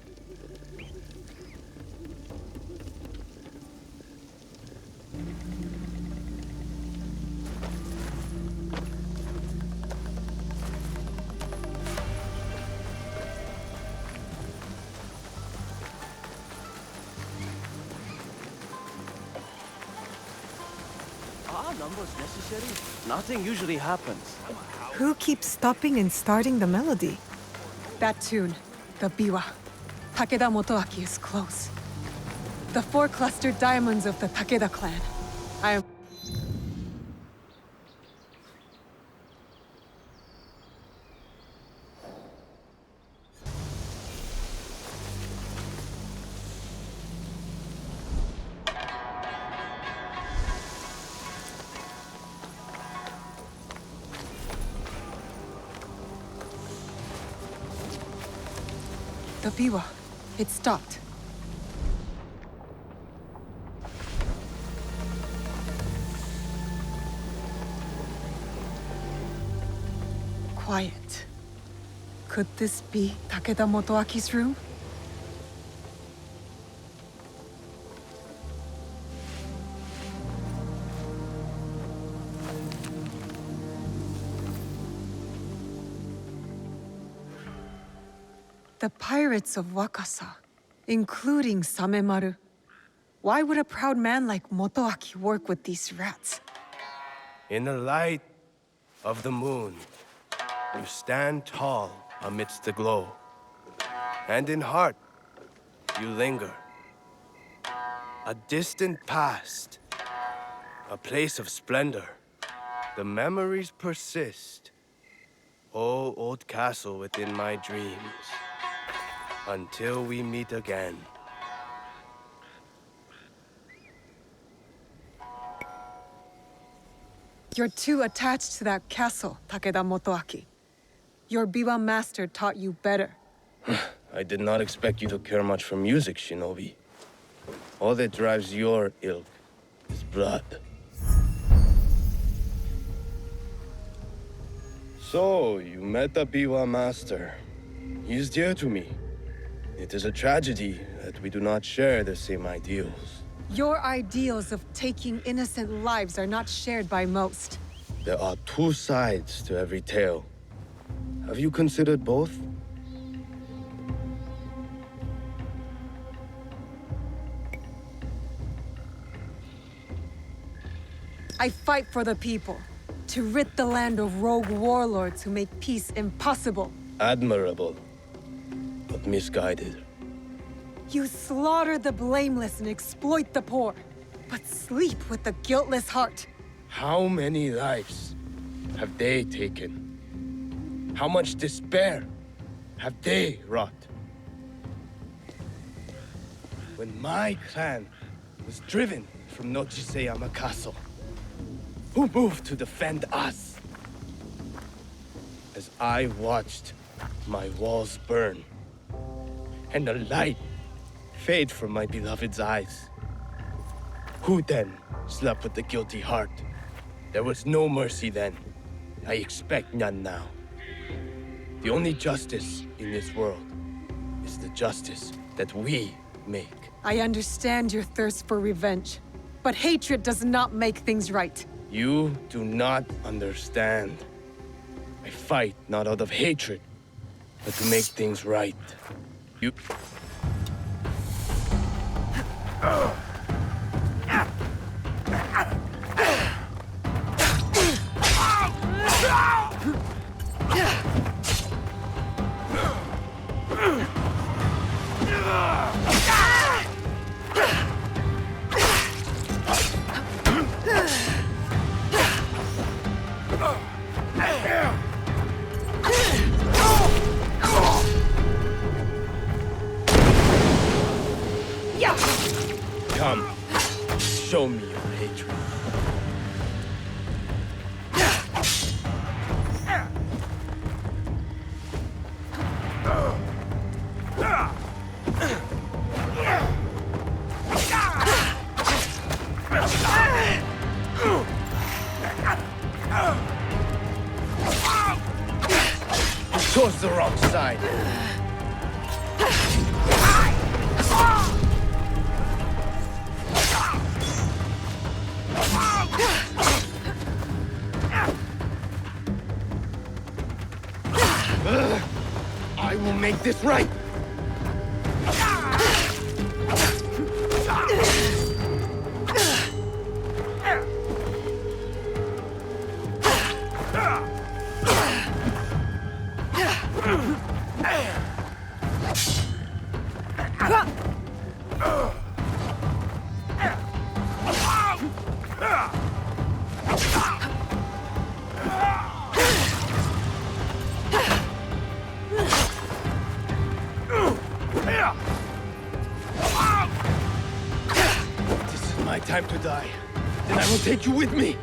Are numbers necessary? Nothing usually happens. Who keeps stopping and starting the melody? That tune, the biwa. Takeda Motoaki is close. The 4 clustered diamonds of the Takeda clan. I am... The biwa. It stopped. Quiet. Could this be Takeda Motoaki's room? The pirates of Wakasa, including Samemaru. Why would a proud man like Motoaki work with these rats? In the light of the moon, you stand tall amidst the glow. And in heart, you linger. A distant past, a place of splendor. The memories persist. Oh, old castle within my dreams. Until we meet again. You're too attached to that castle, Takeda Motoaki. Your biwa master taught you better. I did not expect you to care much for music, Shinobi. All that drives your ilk is blood. So, you met the biwa master. He is dear to me. It is a tragedy that we do not share the same ideals. Your ideals of taking innocent lives are not shared by most. There are 2 sides to every tale. Have you considered both? I fight for the people, to rid the land of rogue warlords who make peace impossible. Admirable, but misguided. You slaughter the blameless and exploit the poor, but sleep with the guiltless heart. How many lives have they taken? How much despair have they wrought? When my clan was driven from Nochiseyama Castle, who moved to defend us? As I watched my walls burn, and the light fade from my beloved's eyes, who then slept with the guilty heart? There was no mercy then. I expect none now. The only justice in this world is the justice that we make. I understand your thirst for revenge, but hatred does not make things right. You do not understand. I fight not out of hatred, but to make things right. You... Come, show me your hatred. You chose the wrong side. I will make this right. This is my time to die. Then I will take you with me.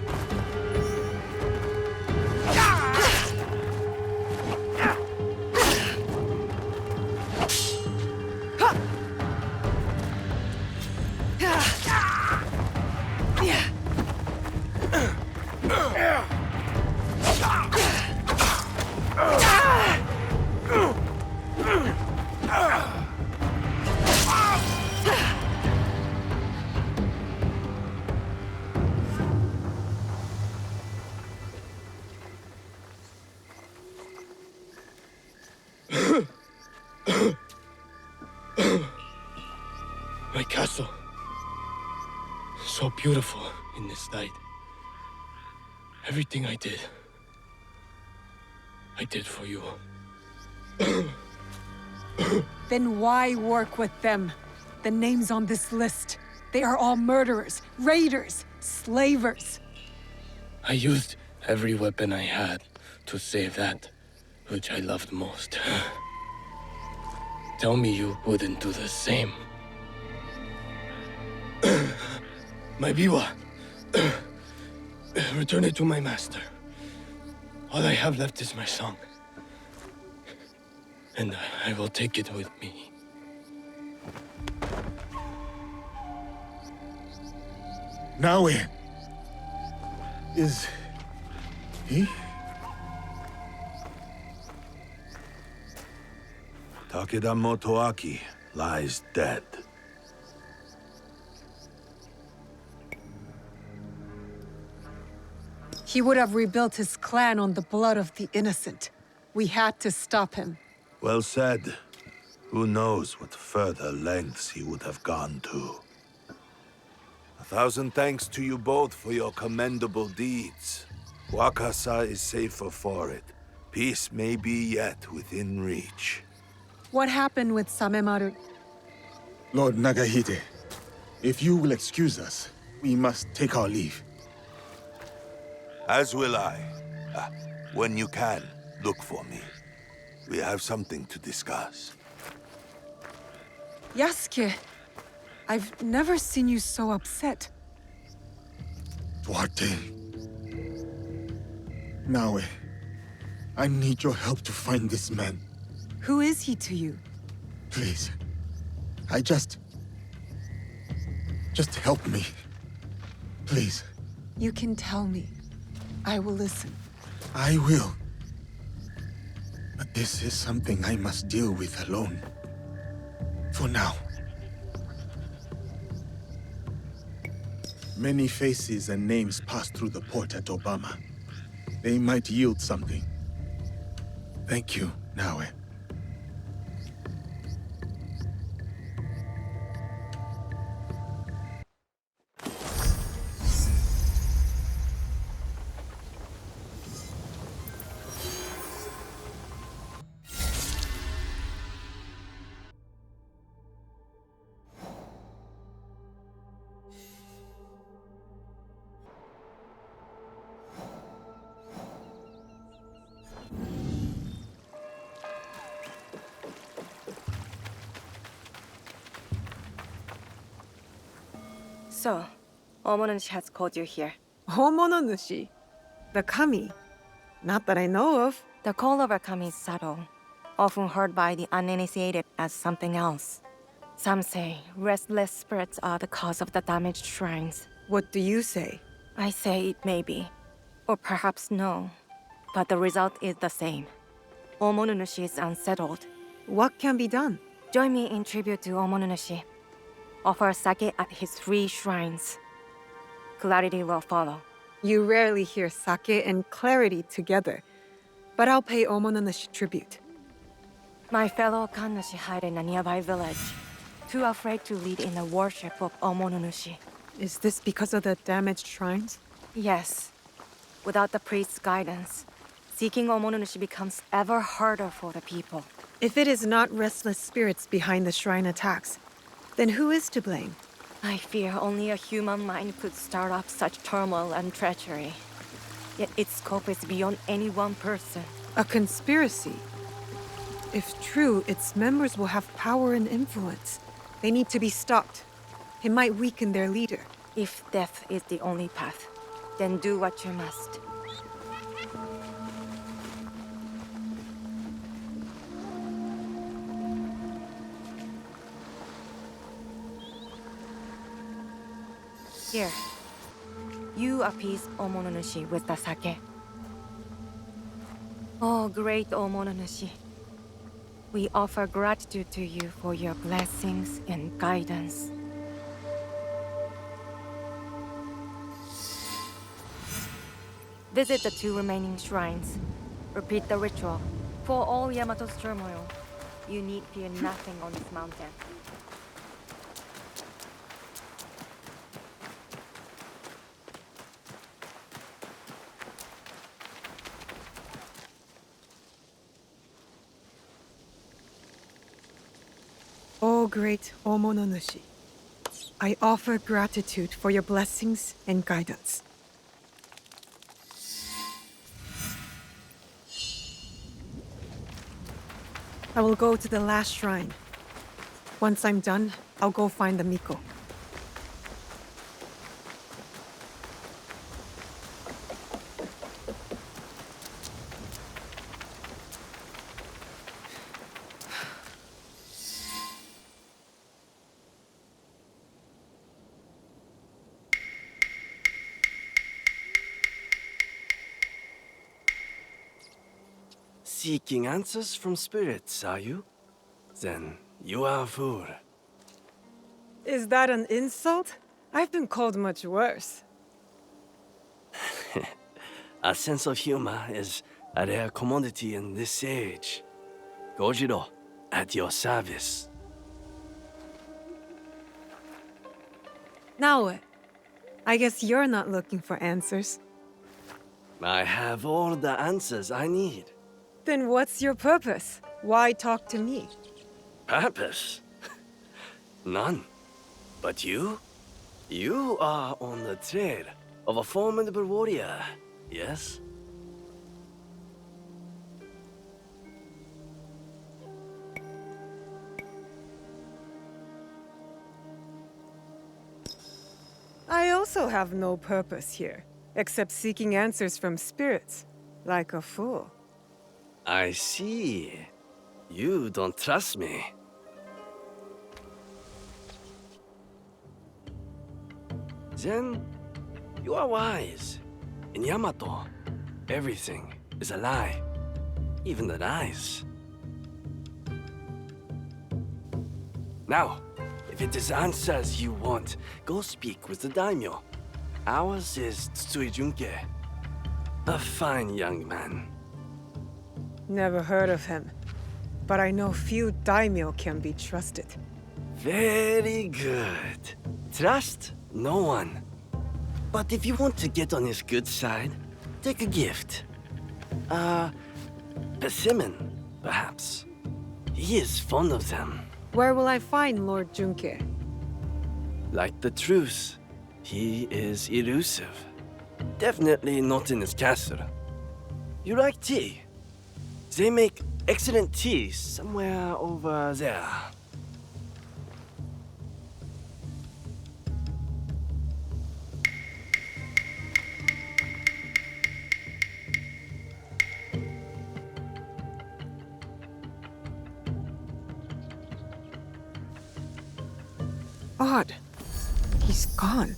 My castle. So beautiful in this night. Everything I did for you. Then why work with them? The names on this list, they are all murderers, raiders, slavers. I used every weapon I had to save that which I loved most. Tell me you wouldn't do the same. My biwa. Return it to my master. All I have left is my song. And I will take it with me. Naoe. Is he? Takeda Motoaki lies dead. He would have rebuilt his clan on the blood of the innocent. We had to stop him. Well said. Who knows what further lengths he would have gone to. 1,000 thanks to you both for your commendable deeds. Wakasa is safer for it. Peace may be yet within reach. What happened with Samemaru? Lord Nagahide, if you will excuse us, we must take our leave. As will I. When you can, look for me. We have something to discuss. Yasuke, I've never seen you so upset. Duarte. Naoe, I need your help to find this man. Who is he to you? Please. Just help me. Please. You can tell me. I will listen. I will. But this is something I must deal with alone. For now. Many faces and names passed through the port at Obama. They might yield something. Thank you, Naoe. So, Omonushi has called you here. Homononushi? The kami? Not that I know of. The call of a kami is subtle, often heard by the uninitiated as something else. Some say restless spirits are the cause of the damaged shrines. What do you say? I say it may be, or perhaps no, but the result is the same. Omonushi is unsettled. What can be done? Join me in tribute to Omonushi. Offer sake at his 3 shrines. Clarity will follow. You rarely hear sake and clarity together, but I'll pay Omonushi tribute. My fellow kannushi hide in a nearby village, too afraid to lead in the worship of Omonushi. Is this because of the damaged shrines? Yes. Without the priest's guidance, seeking Omonushi becomes ever harder for the people. If it is not restless spirits behind the shrine attacks, then who is to blame? I fear only a human mind could start up such turmoil and treachery. Yet its scope is beyond any one person. A conspiracy? If true, its members will have power and influence. They need to be stopped. It might weaken their leader. If death is the only path, then do what you must. Here. You appease Omonushi with the sake. Oh, great Omonushi. We offer gratitude to you for your blessings and guidance. Visit the 2 remaining shrines. Repeat the ritual. For all Yamato's turmoil, you need fear nothing on this mountain. O great Omonushi, I offer gratitude for your blessings and guidance. I will go to the last shrine. Once I'm done, I'll go find the Miko. Seeking answers from spirits, are you? Then you are a fool. Is that an insult? I've been called much worse. A sense of humor is a rare commodity in this age. Gojiro, at your service. Naoe, I guess you're not looking for answers. I have all the answers I need. Then what's your purpose? Why talk to me? Purpose? None. But you? You are on the trail of a formidable warrior, yes? I also have no purpose here, except seeking answers from spirits, like a fool. I see. You don't trust me. Then, you are wise. In Yamato, everything is a lie. Even the lies. Now, if it is answers you want, go speak with the daimyo. Ours is Junke, a fine young man. Never heard of him. But I know few daimyo can be trusted. Very good. Trust no one. But if you want to get on his good side, take a gift. Persimmon, perhaps. He is fond of them. Where will I find Lord Junke? Like the truce, he is elusive. Definitely not in his castle. You like tea? They make excellent tea somewhere over there. Odd. He's gone.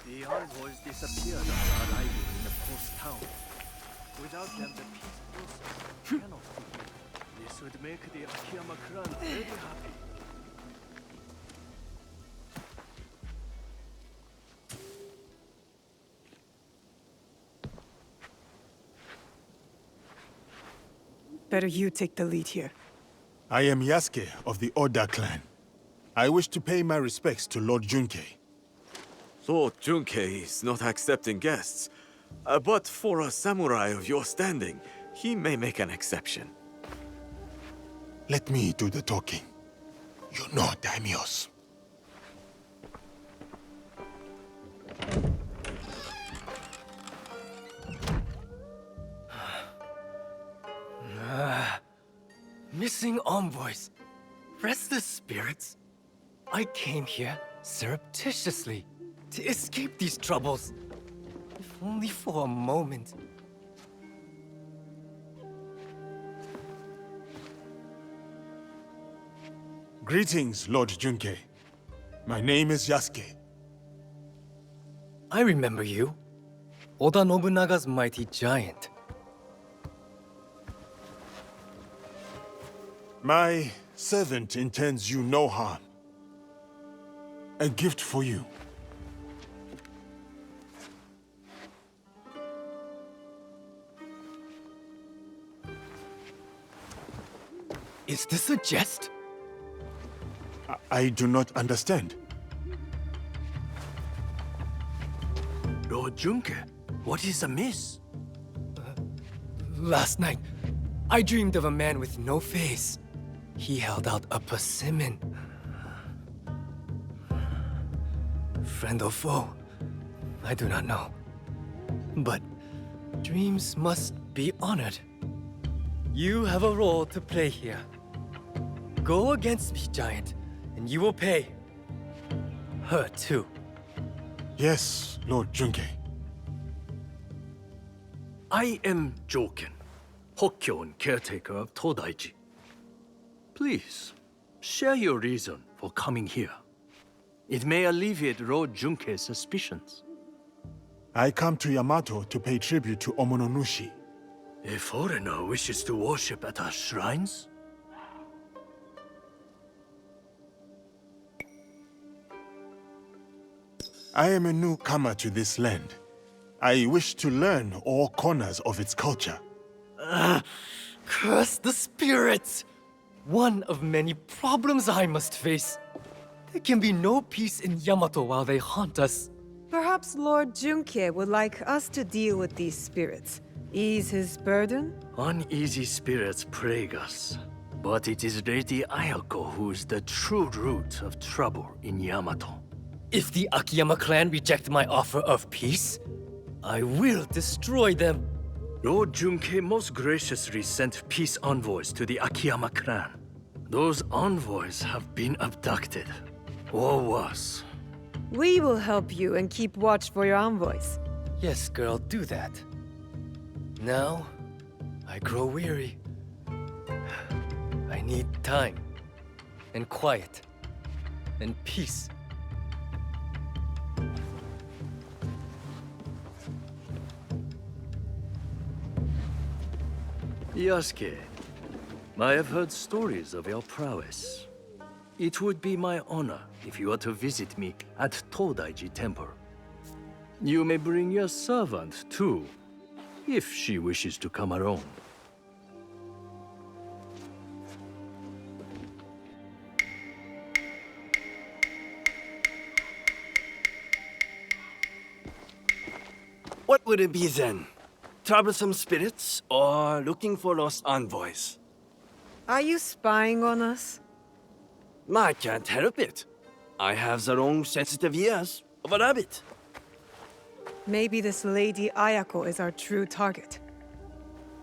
The envoys disappeared after arriving in the post town. Without them, the peace process cannot begin. This would make the Akiyama clan very happy. Better you take the lead here. I am Yasuke of the Oda clan. I wish to pay my respects to Lord Junke. Lord Junke is not accepting guests. But for a samurai of your standing, he may make an exception. Let me do the talking. You know daimyos. Missing envoys. Restless spirits. I came here surreptitiously to escape these troubles. If only for a moment. Greetings, Lord Junke. My name is Yasuke. I remember you. Oda Nobunaga's mighty giant. My servant intends you no harm. A gift for you. Is this a jest? I do not understand. Lord Junke, what is amiss? Last night, I dreamed of a man with no face. He held out a persimmon. Friend or foe, I do not know. But dreams must be honored. You have a role to play here. Go against me, giant, and you will pay. Her too. Yes, Lord Junke. I am Joken, Hokkyo caretaker of Todaiji. Please, share your reason for coming here. It may alleviate Lord Junke's suspicions. I come to Yamato to pay tribute to Omononushi. A foreigner wishes to worship at our shrines? I am a newcomer to this land. I wish to learn all corners of its culture. Curse the spirits! One of many problems I must face. There can be no peace in Yamato while they haunt us. Perhaps Lord Junke would like us to deal with these spirits. Ease his burden? Uneasy spirits plague us. But it is Lady Ayako who is the true root of trouble in Yamato. If the Akiyama clan reject my offer of peace, I will destroy them. Lord Junke most graciously sent peace envoys to the Akiyama clan. Those envoys have been abducted, or worse. We will help you and keep watch for your envoys. Yes, girl, do that. Now, I grow weary. I need time and quiet. and peace. Yasuke, I have heard stories of your prowess. It would be my honor if you were to visit me at Todaiji Temple. You may bring your servant, too, if she wishes to come alone. What would it be then? Troublesome spirits or looking for lost envoys? Are you spying on us? I can't help it. I have the long sensitive ears of a rabbit. Maybe this Lady Ayako is our true target.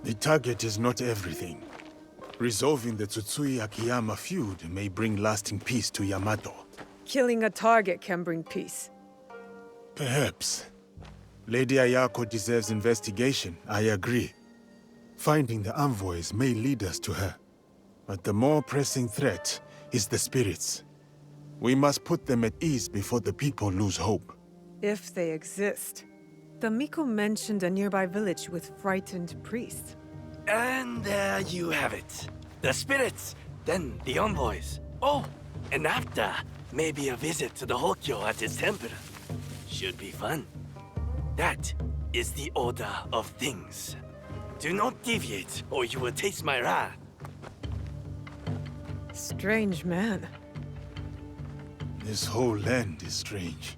The target is not everything. Resolving the Tsutsui Akiyama feud may bring lasting peace to Yamato. Killing a target can bring peace. Perhaps. Lady Ayako deserves investigation, I agree. Finding the envoys may lead us to her. But the more pressing threat is the spirits. We must put them at ease before the people lose hope. If they exist. Tomiko mentioned a nearby village with frightened priests. And there you have it. The spirits, then the envoys. Oh, and after, maybe a visit to the Hokyo at his temple. Should be fun. That is the order of things. Do not deviate, or you will taste my wrath. Strange man. This whole land is strange.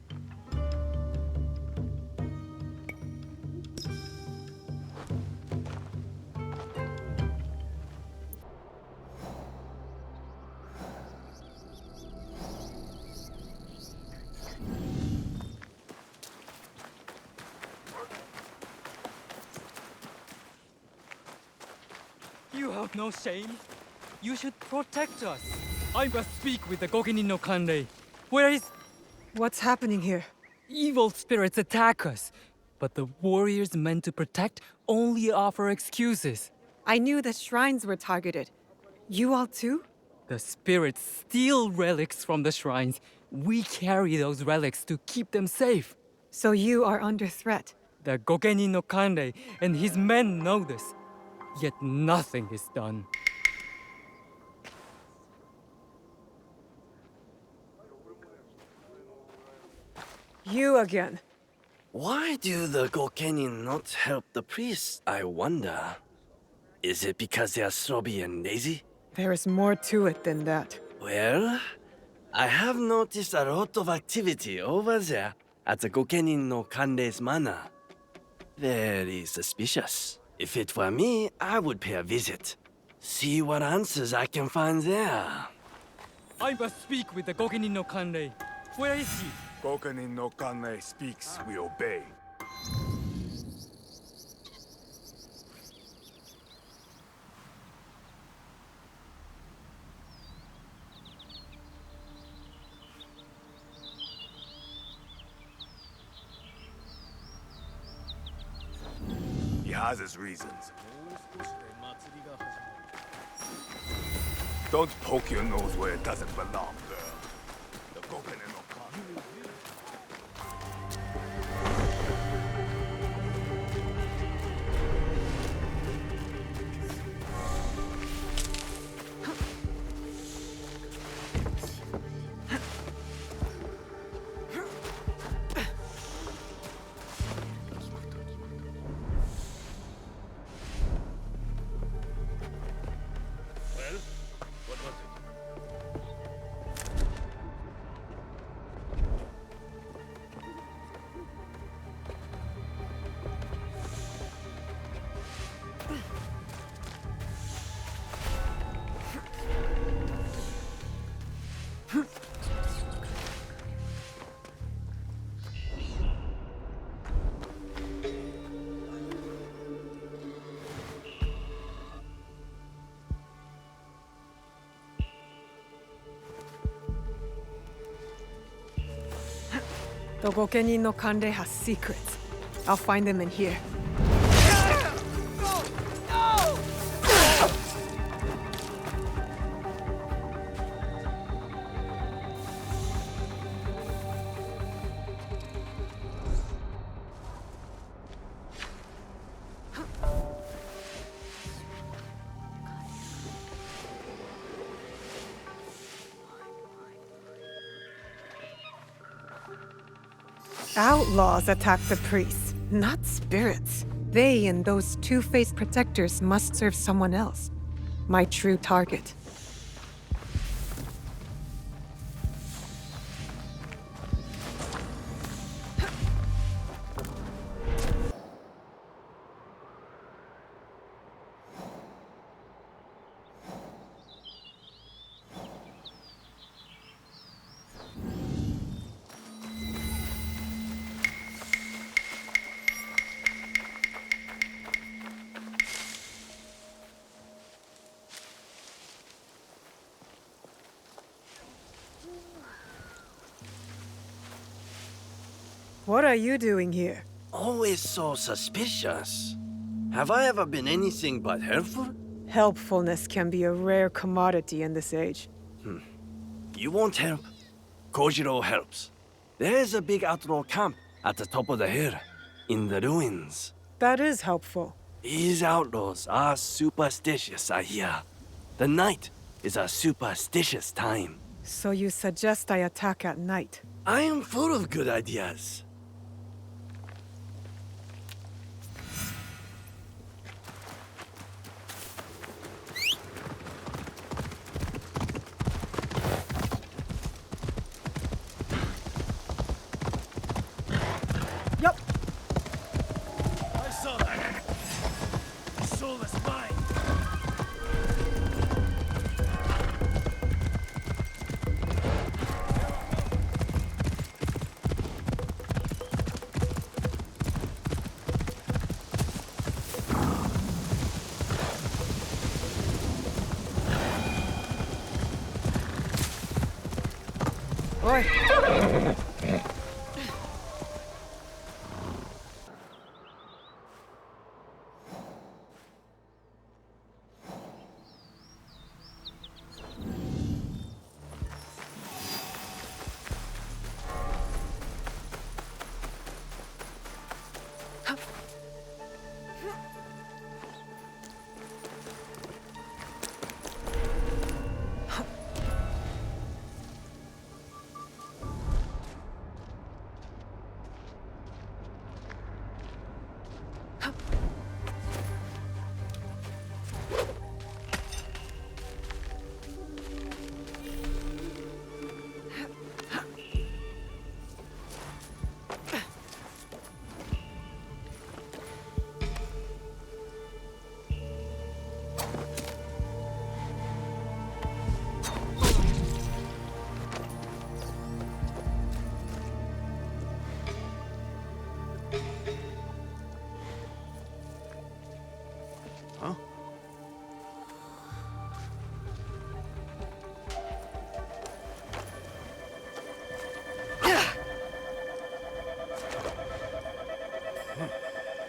You have no shame? You should protect us. I must speak with the Gokenin no Kanrei. Where is... What's happening here? Evil spirits attack us. But the warriors meant to protect only offer excuses. I knew the shrines were targeted. You all too? The spirits steal relics from the shrines. We carry those relics to keep them safe. So you are under threat? The Gokenin no Kanrei and his men know this. Yet nothing is done. You again. Why do the Gokenin not help the priests, I wonder? Is it because they are snobby and lazy? There is more to it than that. Well, I have noticed a lot of activity over there at the Gokenin no Kanrei's manor. Very suspicious. If it were me, I would pay a visit. See what answers I can find there. I must speak with the Gokenin no Kanrei. Where is he? Gokenin no Kanrei speaks, we obey. He has his reasons. Don't poke your nose where it doesn't belong, girl. The Gokenin no Kanrei. The Gokenin no Kanrei has secrets. I'll find them in here. Outlaws attack the priests, not spirits. They and those two-faced protectors must serve someone else. My true target. What are you doing here? Always so suspicious. Have I ever been anything but helpful? Helpfulness can be a rare commodity in this age. You won't help. Kojiro helps. There's a big outlaw camp at the top of the hill, in the ruins. That is helpful. These outlaws are superstitious, I hear. The night is a superstitious time. So you suggest I attack at night? I am full of good ideas. Oi!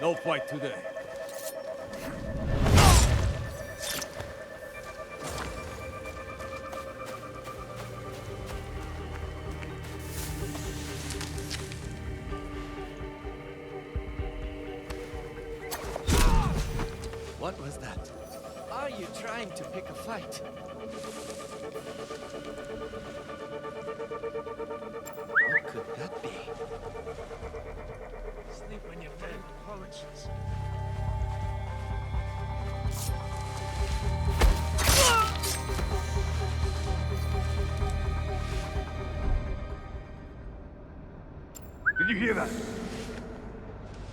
No fight today. What was that? Are you trying to pick a fight? What could that be? Sleep when you're dead. Apologies. Did you hear that?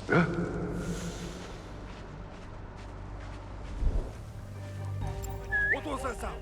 Huh? What was that sound?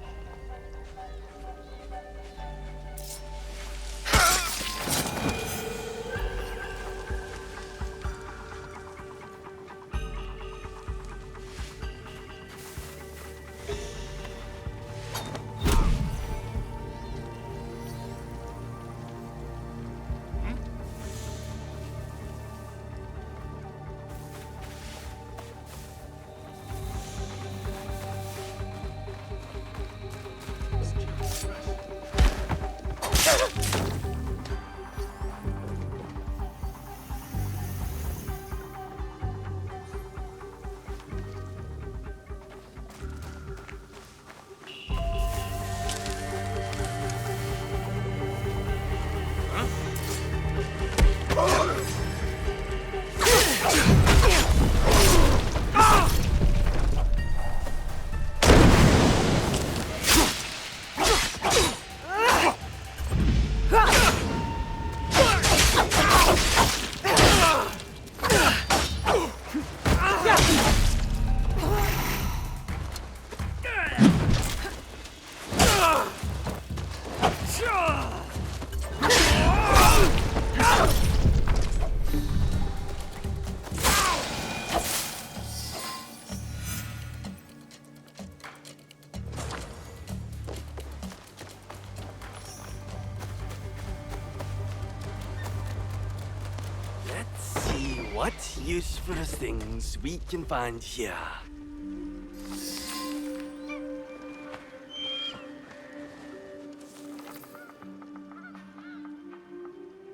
what useful things we can find here.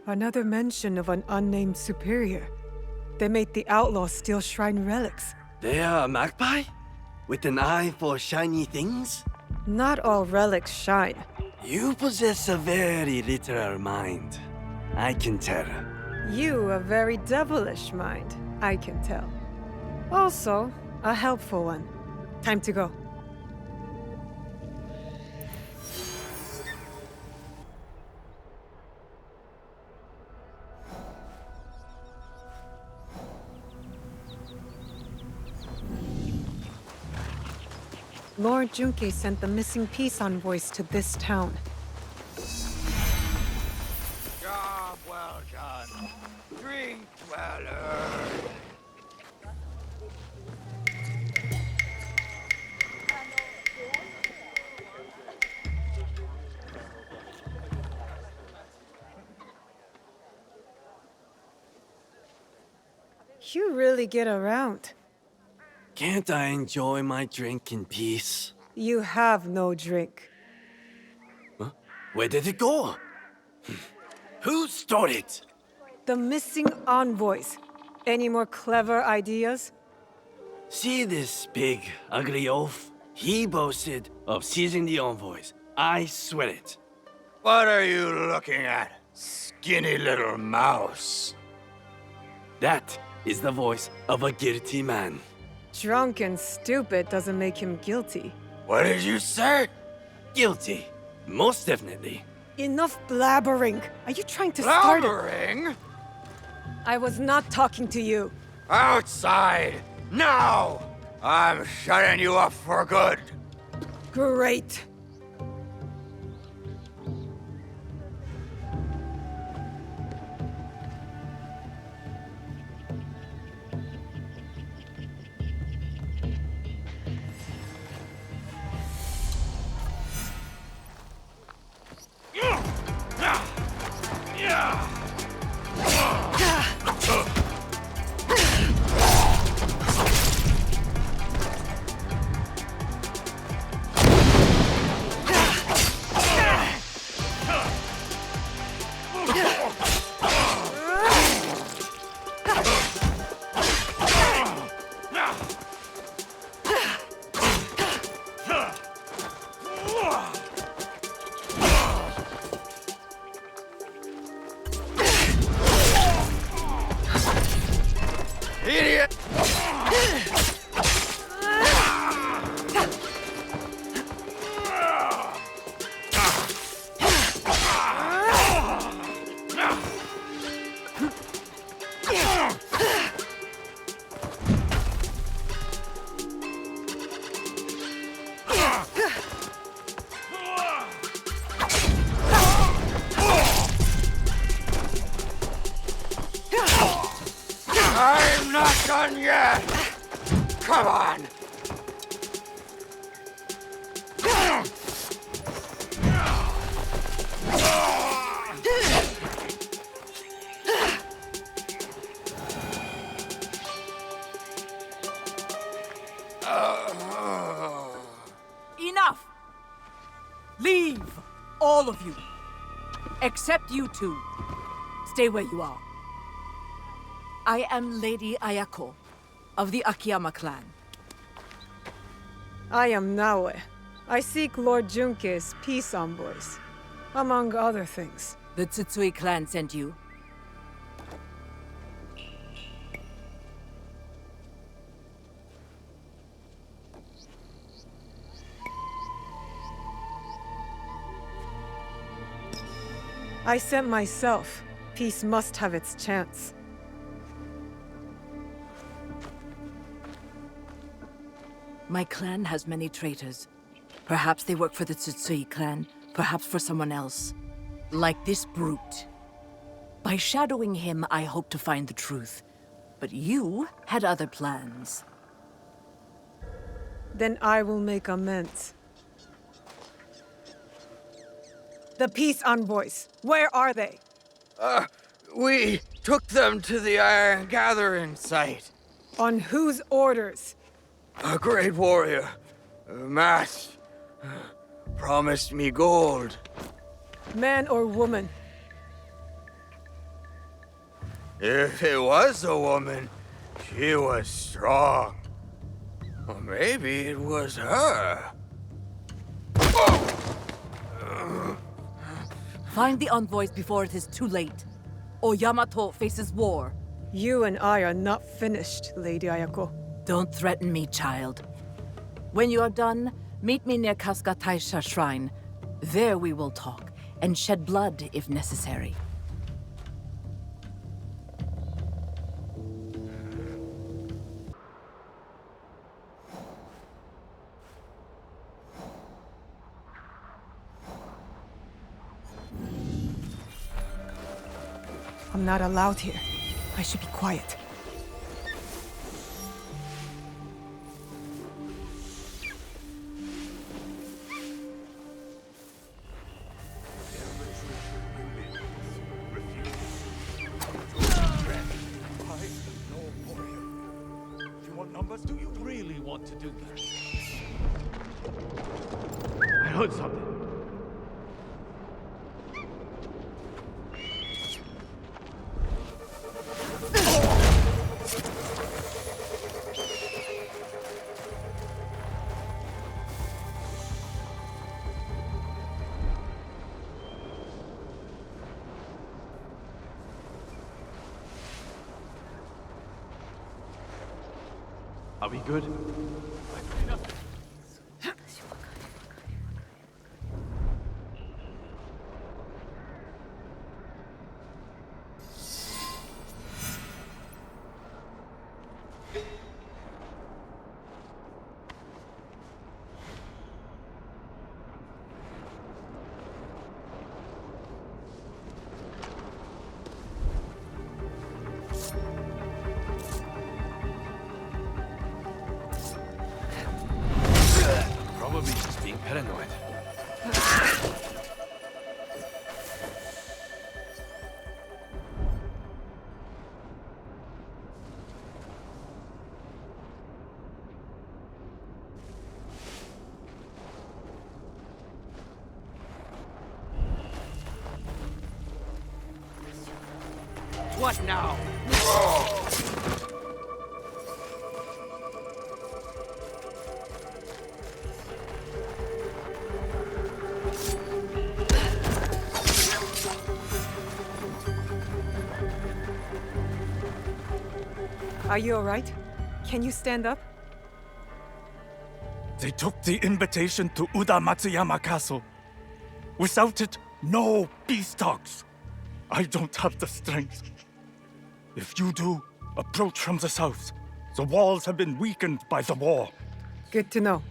Another mention of an unnamed superior. They made the outlaws steal shrine relics. They are a magpie? With an eye for shiny things? Not all relics shine. You possess a very literal mind. I can tell. You a very devilish mind, I can tell. Also, a helpful one. Time to go. Lord Junke sent the missing peace envoys to this town. Job well done. Drink well earned. You really get around. Can't I enjoy my drink in peace? You have no drink. Huh? Where did it go? Who stole it? The missing envoys. Any more clever ideas? See this big, ugly oaf? He boasted of seizing the envoys. I swear it. What are you looking at, skinny little mouse? That is the voice of a guilty man. Drunk and stupid doesn't make him guilty. What did you say? Guilty. Most definitely. Enough blabbering. Are you trying to start it? Blabbering? I was not talking to you. Outside! Now! I'm shutting you up for good. Great. Idiot! I'm not done yet! Come on! Enough! Leave, all of you. Except you two. Stay where you are. I am Lady Ayako, of the Akiyama clan. I am Naoe. I seek Lord Junke's peace envoys, among other things. The Tsutsui clan sent you? I sent myself. Peace must have its chance. My clan has many traitors. Perhaps they work for the Tsutsui clan, perhaps for someone else. Like this brute. By shadowing him, I hope to find the truth. But you had other plans. Then I will make amends. The peace envoys, where are they? We took them to the iron gathering site. On whose orders? A great warrior, masked, promised me gold. Man or woman? If it was a woman, she was strong. Or maybe it was her. Find the envoys before it is too late, or Yamato faces war. You and I are not finished, Lady Ayako. Don't threaten me, child. When you are done, meet me near Kasuga Taisha Shrine. There we will talk, and shed blood if necessary. I'm not allowed here. I should be quiet. You want numbers? Do you really want to do that? I heard something. Are we good? Probably just being paranoid. What now? Are you alright? Can you stand up? They took the invitation to Uda Matsuyama Castle. Without it, no peace talks. I don't have the strength. If you do, approach from the south. The walls have been weakened by the war. Good to know.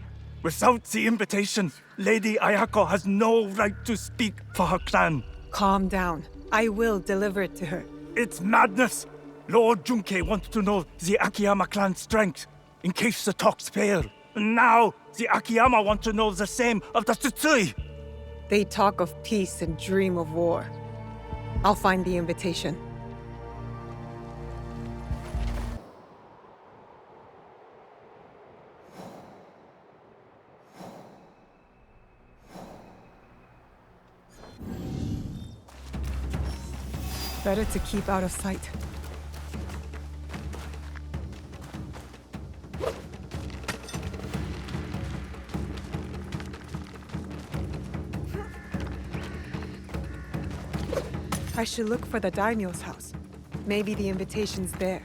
Without the invitation, Lady Ayako has no right to speak for her clan. Calm down. I will deliver it to her. It's madness! Lord Junke wants to know the Akiyama clan's strength, in case the talks fail. And now, the Akiyama want to know the same of the Tsutsui. They talk of peace and dream of war. I'll find the invitation. Better to keep out of sight. I should look for the daimyo's house. Maybe the invitation's there.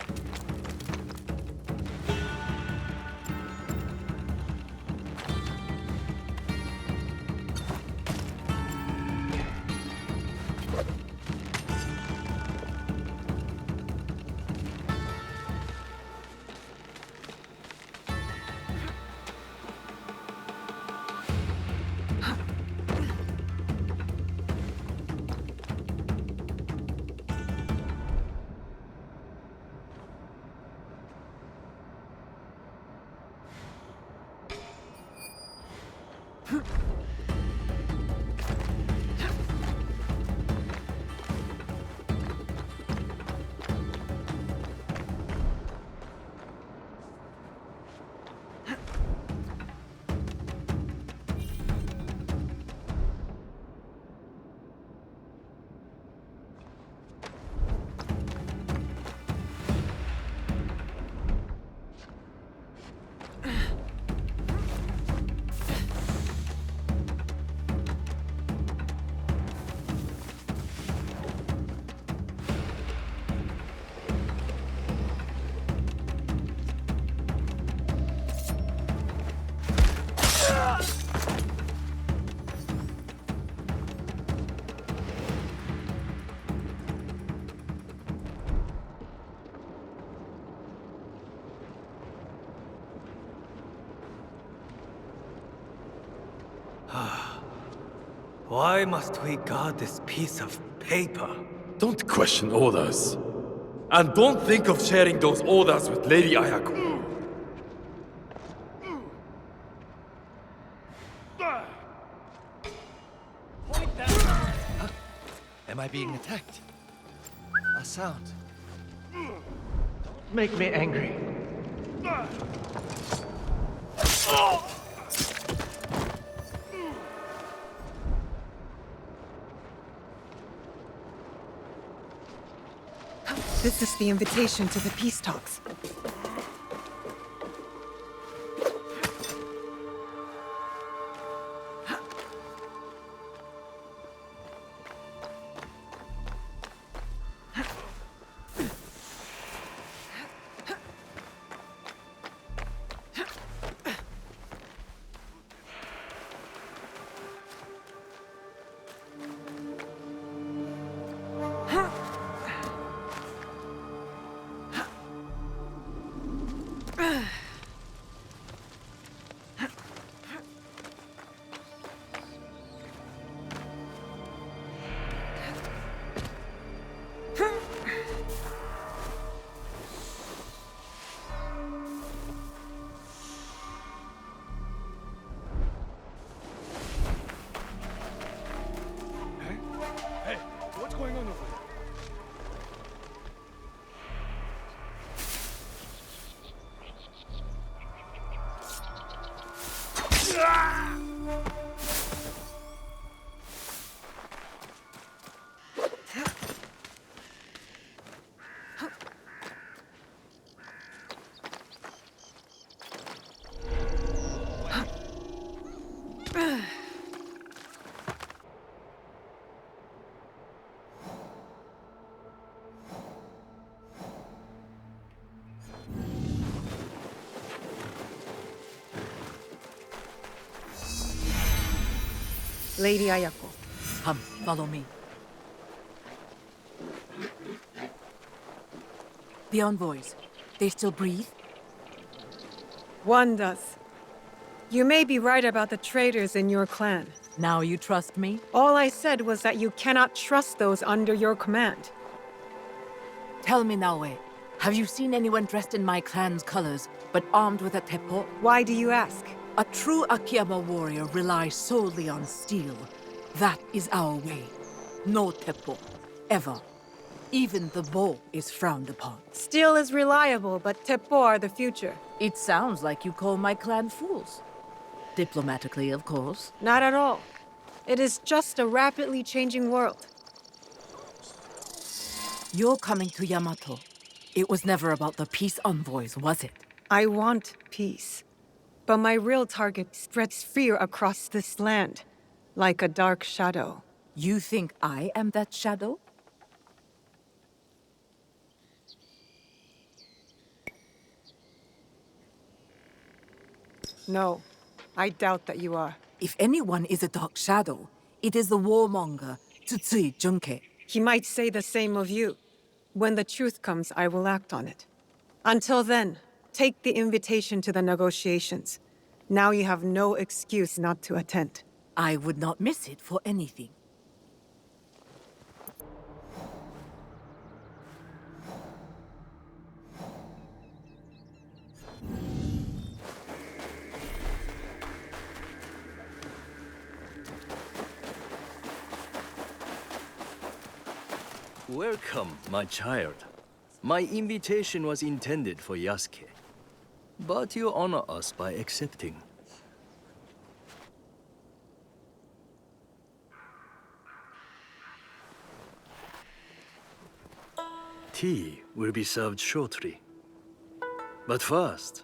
Why must we guard this piece of paper? Don't question orders. And don't think of sharing those orders with Lady Ayako. Am I being attacked? A sound. Don't make me angry. This is the invitation to the peace talks. Lady Ayako. Come, follow me. The envoys, they still breathe? One does. You may be right about the traitors in your clan. Now you trust me? All I said was that you cannot trust those under your command. Tell me, Naoe, have you seen anyone dressed in my clan's colors, but armed with a Teppo? Why do you ask? A true Akiyama warrior relies solely on steel. That is our way. No Teppo. Ever. Even the bow is frowned upon. Steel is reliable, but Teppo are the future. It sounds like you call my clan fools. Diplomatically, of course. Not at all. It is just a rapidly changing world. You're coming to Yamato. It was never about the peace envoys, was it? I want peace. But my real target spreads fear across this land, like a dark shadow. You think I am that shadow? No, I doubt that you are. If anyone is a dark shadow, it is the warmonger, Tsutsui Junke. He might say the same of you. When the truth comes, I will act on it. Until then, take the invitation to the negotiations. Now you have no excuse not to attend. I would not miss it for anything. Welcome, my child. My invitation was intended for Yasuke. But you honor us by accepting. Tea will be served shortly. But first,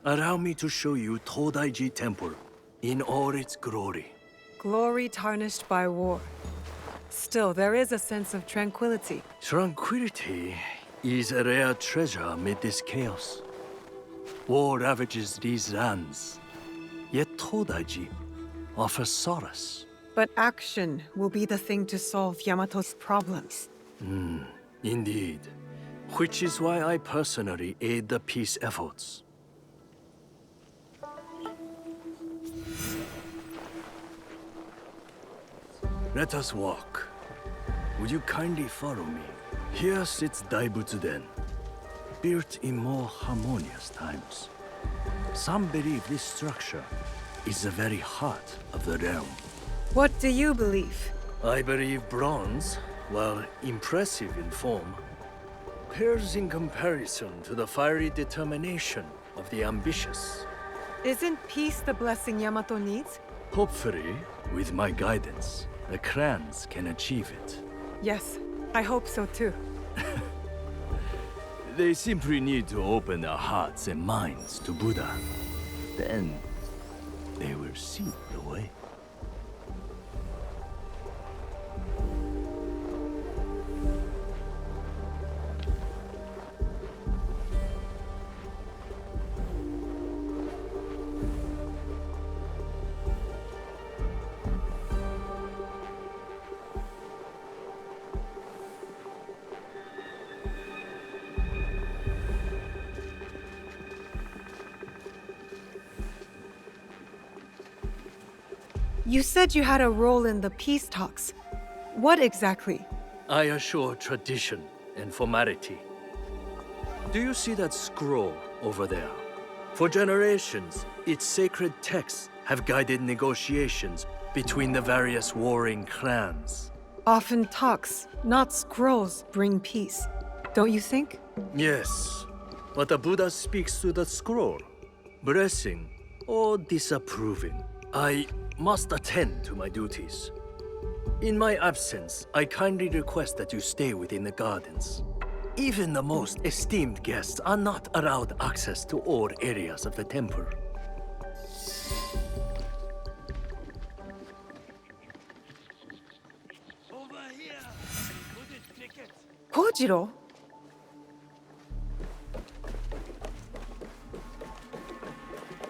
allow me to show you Todaiji Temple in all its glory. Glory tarnished by war. Still, there is a sense of tranquility. Tranquility is a rare treasure amid this chaos. War ravages these lands, yet Todaiji offers solace. But action will be the thing to solve Yamato's problems. Indeed. Which is why I personally aid the peace efforts. Let us walk. Would you kindly follow me? Here sits Daibutsu-den, built in more harmonious times. Some believe this structure is the very heart of the realm. What do you believe? I believe bronze, while impressive in form, pales in comparison to the fiery determination of the ambitious. Isn't peace the blessing Yamato needs? Hopefully, with my guidance, the clans can achieve it. Yes, I hope so too. They simply need to open their hearts and minds to Buddha. Then, they will see the way. You said you had a role in the peace talks. What exactly? I assure tradition and formality. Do you see that scroll over there? For generations, its sacred texts have guided negotiations between the various warring clans. Often talks, not scrolls, bring peace. Don't you think? Yes, but the Buddha speaks to the scroll, blessing or disapproving. I must attend to my duties. In my absence, I kindly request that you stay within the gardens. Even the most esteemed guests are not allowed access to all areas of the temple. Kojiro?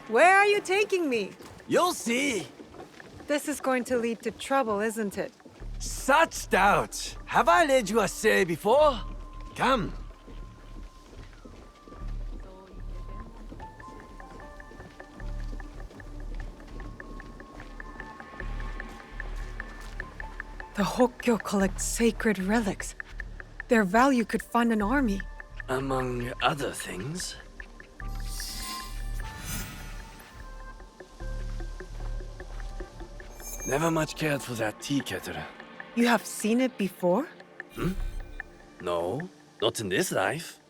Where are you taking me? You'll see. This is going to lead to trouble, isn't it? Such doubt. Have I led you astray before? Come. The Hokkyo collect sacred relics. Their value could fund an army. Among other things. Never much cared for that tea kettle. You have seen it before? No, not in this life.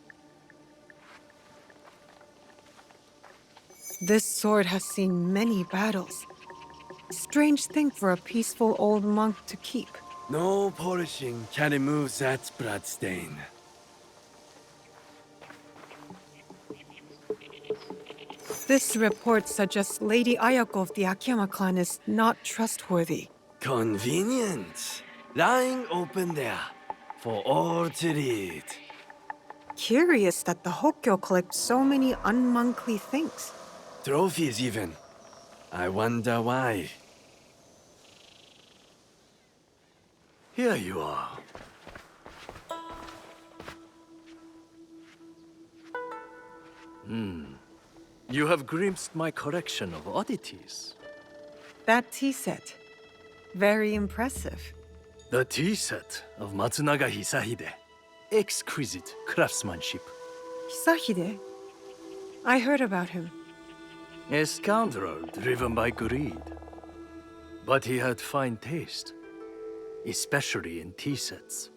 This sword has seen many battles. Strange thing for a peaceful old monk to keep. No polishing can remove that bloodstain. This report suggests Lady Ayako of the Akiyama clan is not trustworthy. Convenient. Lying open there for all to read. Curious that the Hokkyo collect so many unmonkly things. Trophies even. I wonder why. Here you are. You have glimpsed my collection of oddities. That tea set. Very impressive. The tea set of Matsunaga Hisahide. Exquisite craftsmanship. Hisahide? I heard about him. A scoundrel driven by greed. But he had fine taste, especially in tea sets.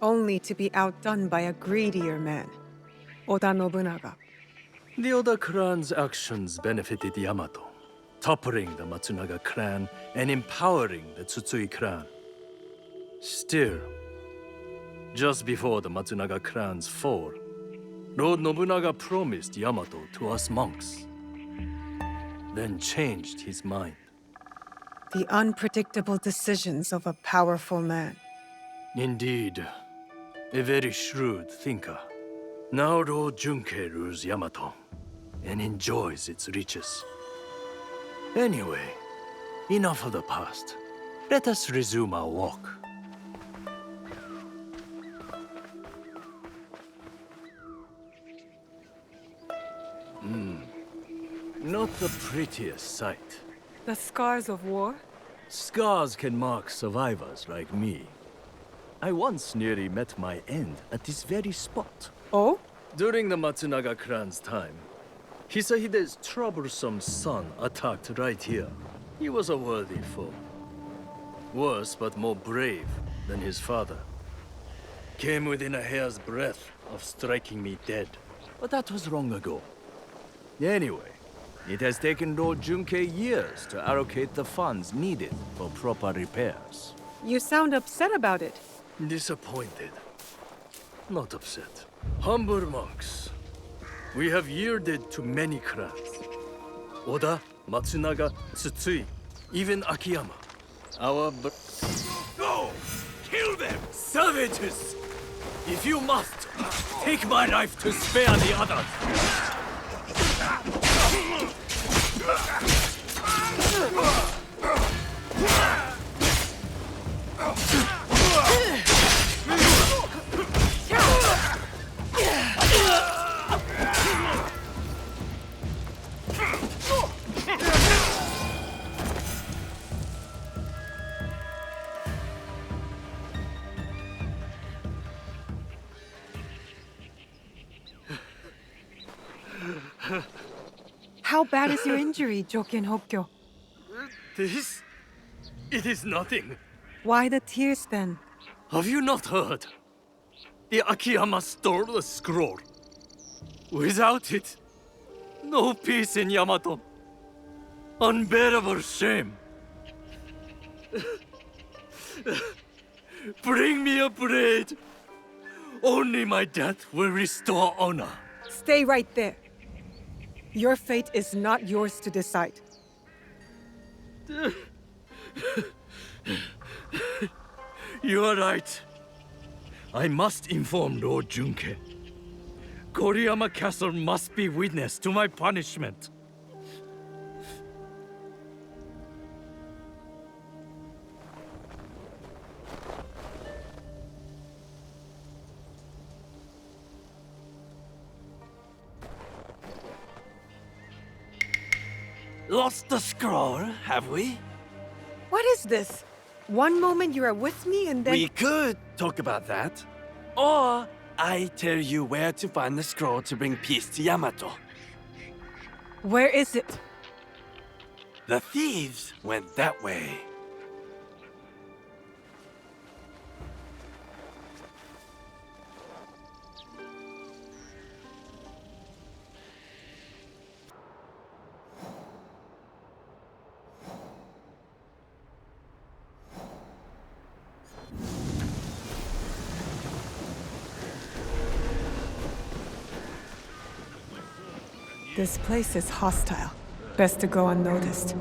Only to be outdone by a greedier man. Oda Nobunaga. The Oda clan's actions benefited Yamato, toppling the Matsunaga clan and empowering the Tsutsui clan. Still, just before the Matsunaga clan's fall, Lord Nobunaga promised Yamato to us monks, then changed his mind. The unpredictable decisions of a powerful man. Indeed, a very shrewd thinker. Now Lord Junke rules Yamato and enjoys its riches. Anyway, enough of the past. Let us resume our walk. Not the prettiest sight. The scars of war? Scars can mark survivors like me. I once nearly met my end at this very spot. Oh? During the Matsunaga clan's time, Hisahide's troublesome son attacked right here. He was a worthy foe. Worse but more brave than his father. Came within a hair's breadth of striking me dead. But that was long ago. Anyway, it has taken Lord Junke years to allocate the funds needed for proper repairs. You sound upset about it. Disappointed. Not upset. Humble monks. We have yielded to many clans. Oda, Matsunaga, Tsutsui, even Akiyama. Our Go! Kill them! Savages! If you must, take my life to spare the others! How bad is your injury, Joken Hokkyo? This? It is nothing. Why the tears then? Have you not heard? The Akiyama stole the scroll. Without it, no peace in Yamato. Unbearable shame. Bring me a blade. Only my death will restore honor. Stay right there. Your fate is not yours to decide. You are right. I must inform Lord Junke. Koriyama Castle must be witness to my punishment. Lost the scroll, have we? What is this? One moment you are with me and then... We could talk about that. Or I tell you where to find the scroll to bring peace to Yamato. Where is it? The thieves went that way. This place is hostile. Best to go unnoticed.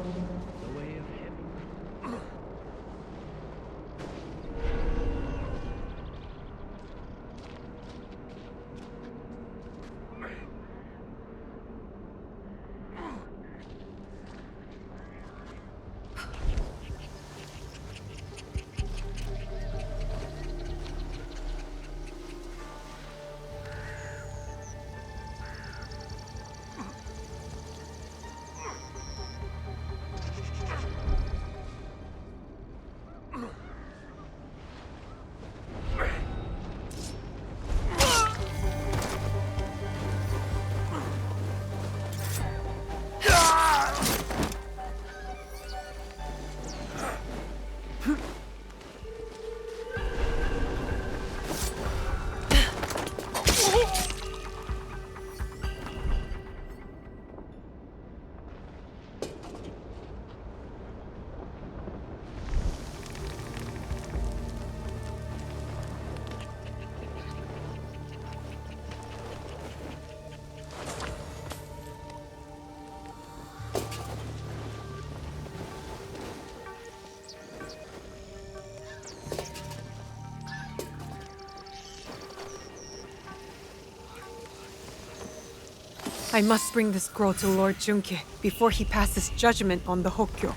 I must bring the scroll to Lord Junke before he passes judgment on the Hokkyo.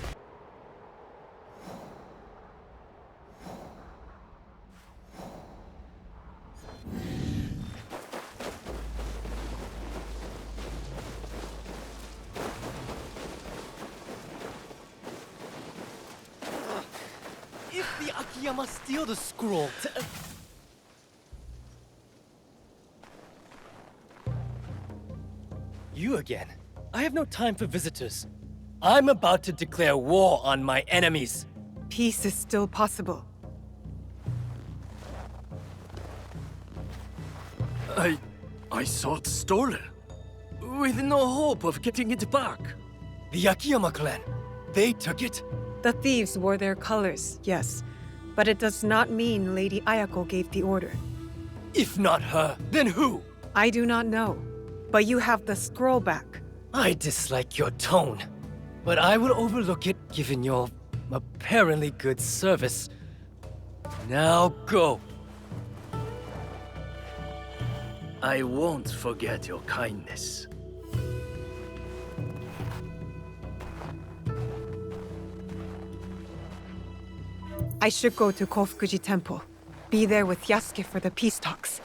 Akiyama steal the scroll? You again? I have no time for visitors. I'm about to declare war on my enemies. Peace is still possible. I saw it stolen, with no hope of getting it back. The Akiyama clan, they took it. The thieves wore their colors, yes. But it does not mean Lady Ayako gave the order. If not her, then who? I do not know. But you have the scroll back. I dislike your tone, but I will overlook it given your apparently good service. Now go. I won't forget your kindness. I should go to Kofukuji Temple. Be there with Yasuke for the peace talks.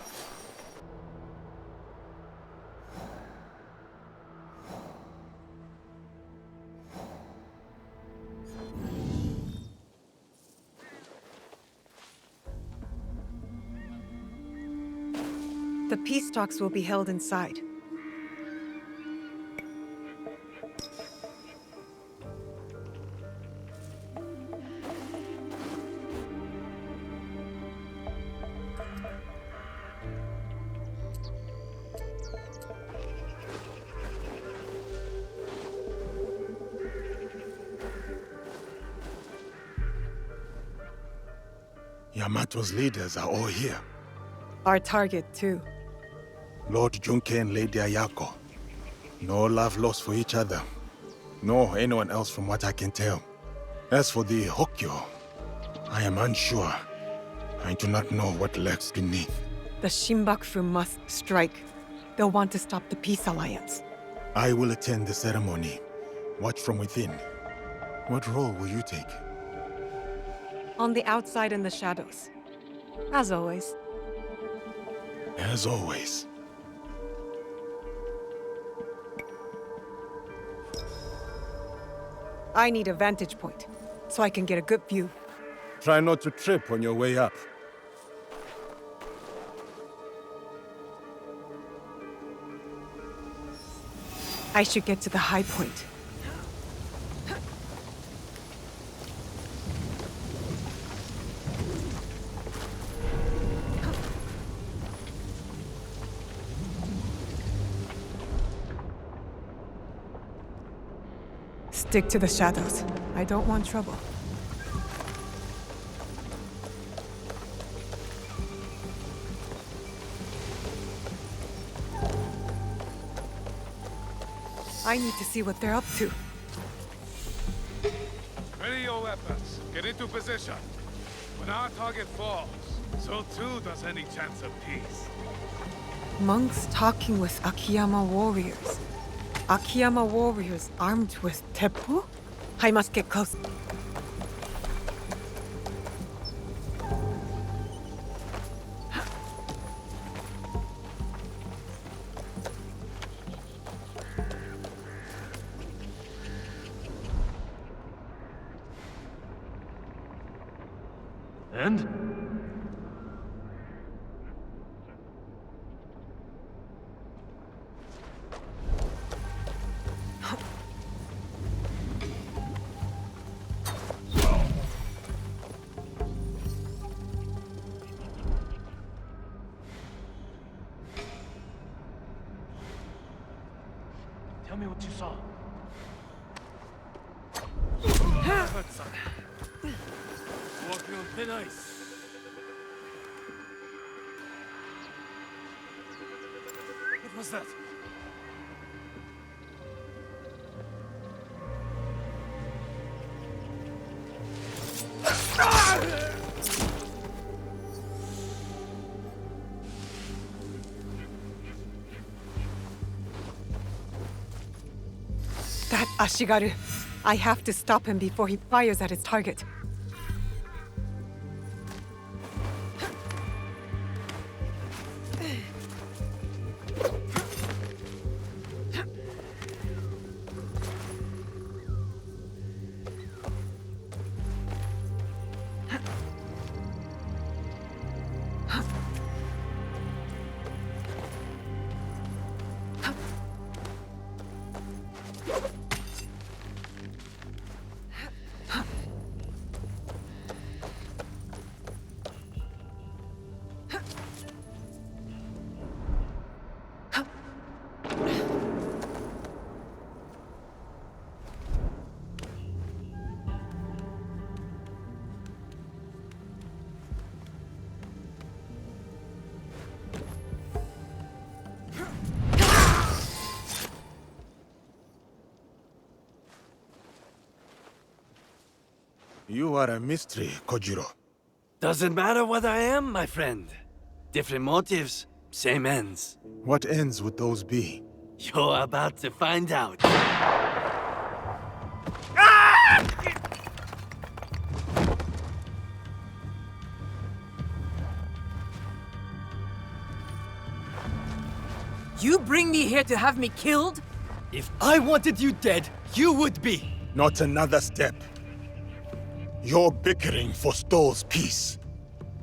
The peace talks will be held inside. Yamato's leaders are all here. Our target, too. Lord Junke and Lady Ayako. No love lost for each other. Nor anyone else from what I can tell. As for the Hokyo, I am unsure. I do not know what lurks beneath. The Shinbakufu must strike. They'll want to stop the peace alliance. I will attend the ceremony. Watch from within. What role will you take? On the outside in the shadows. As always. As always. I need a vantage point, so I can get a good view. Try not to trip on your way up. I should get to the high point. Stick to the shadows. I don't want trouble. I need to see what they're up to. Ready your weapons. Get into position. When our target falls, so too does any chance of peace. Monks talking with Akiyama warriors. Akiyama warriors armed with Teppo? I must get close. And? Tell me what you saw. Walking on thin ice. What was that? That Ashigaru. I have to stop him before he fires at his target. You are a mystery, Kojiro. Doesn't matter what I am, my friend. Different motives, same ends. What ends would those be? You're about to find out. You bring me here to have me killed? If I wanted you dead, you would be. Not another step. Your bickering forestalls peace.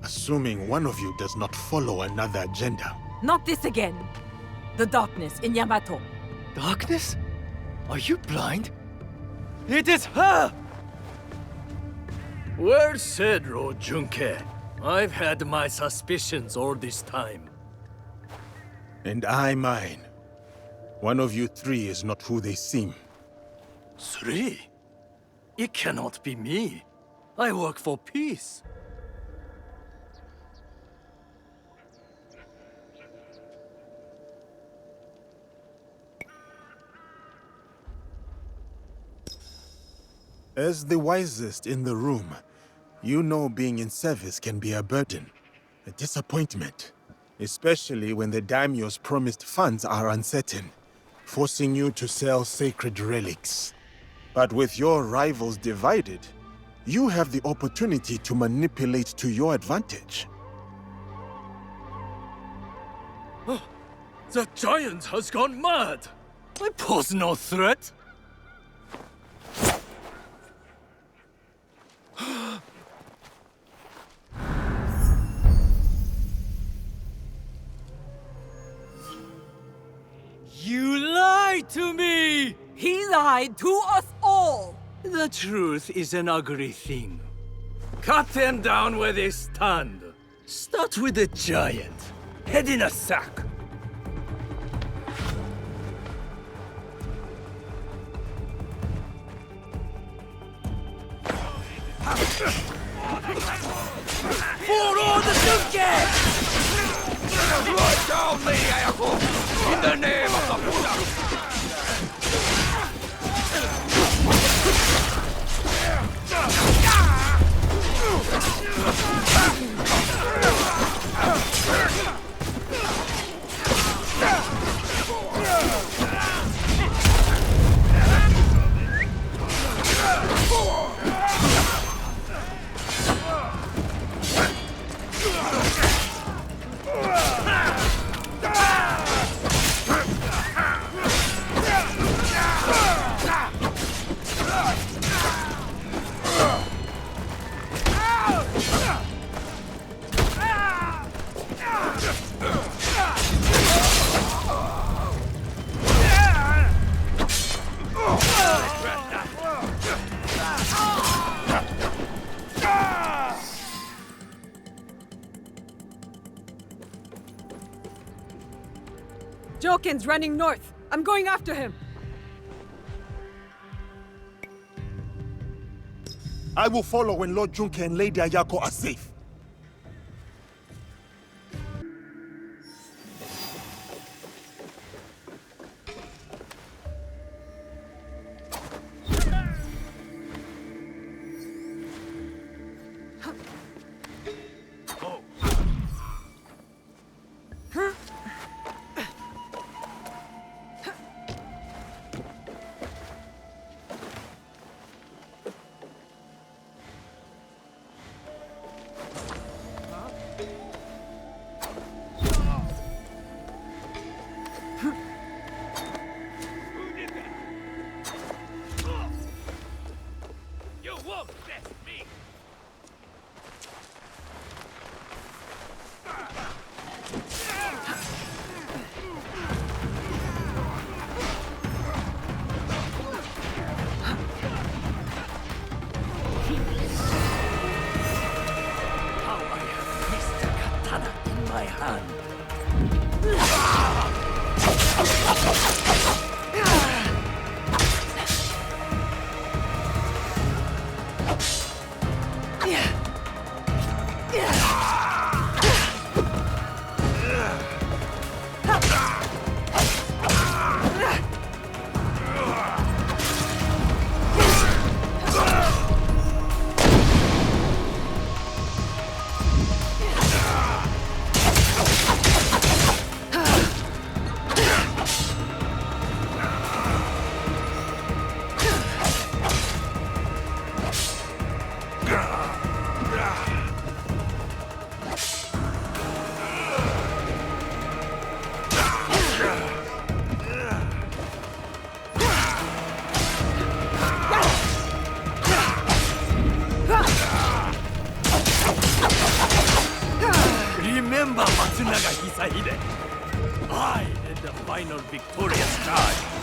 Assuming one of you does not follow another agenda. Not this again. The darkness in Yamato. Darkness? Are you blind? It is her! Well said, Lord Junke. I've had my suspicions all this time. And I mine. One of you three is not who they seem. Three? It cannot be me. I work for peace. As the wisest in the room, you know being in service can be a burden, a disappointment. Especially when the daimyo's promised funds are uncertain, forcing you to sell sacred relics. But with your rivals divided, you have the opportunity to manipulate to your advantage. Oh, the giant has gone mad! I pose no threat! You lied to me! He lied to us all! The truth is an ugly thing. Cut them down where they stand. Start with the giant. Head in a sack. For all the Yasuke! Right down, Lady Ayako! In the name of the Buddha! Joken's running north. I'm going after him. I will follow when Lord Junke and Lady Ayako are safe.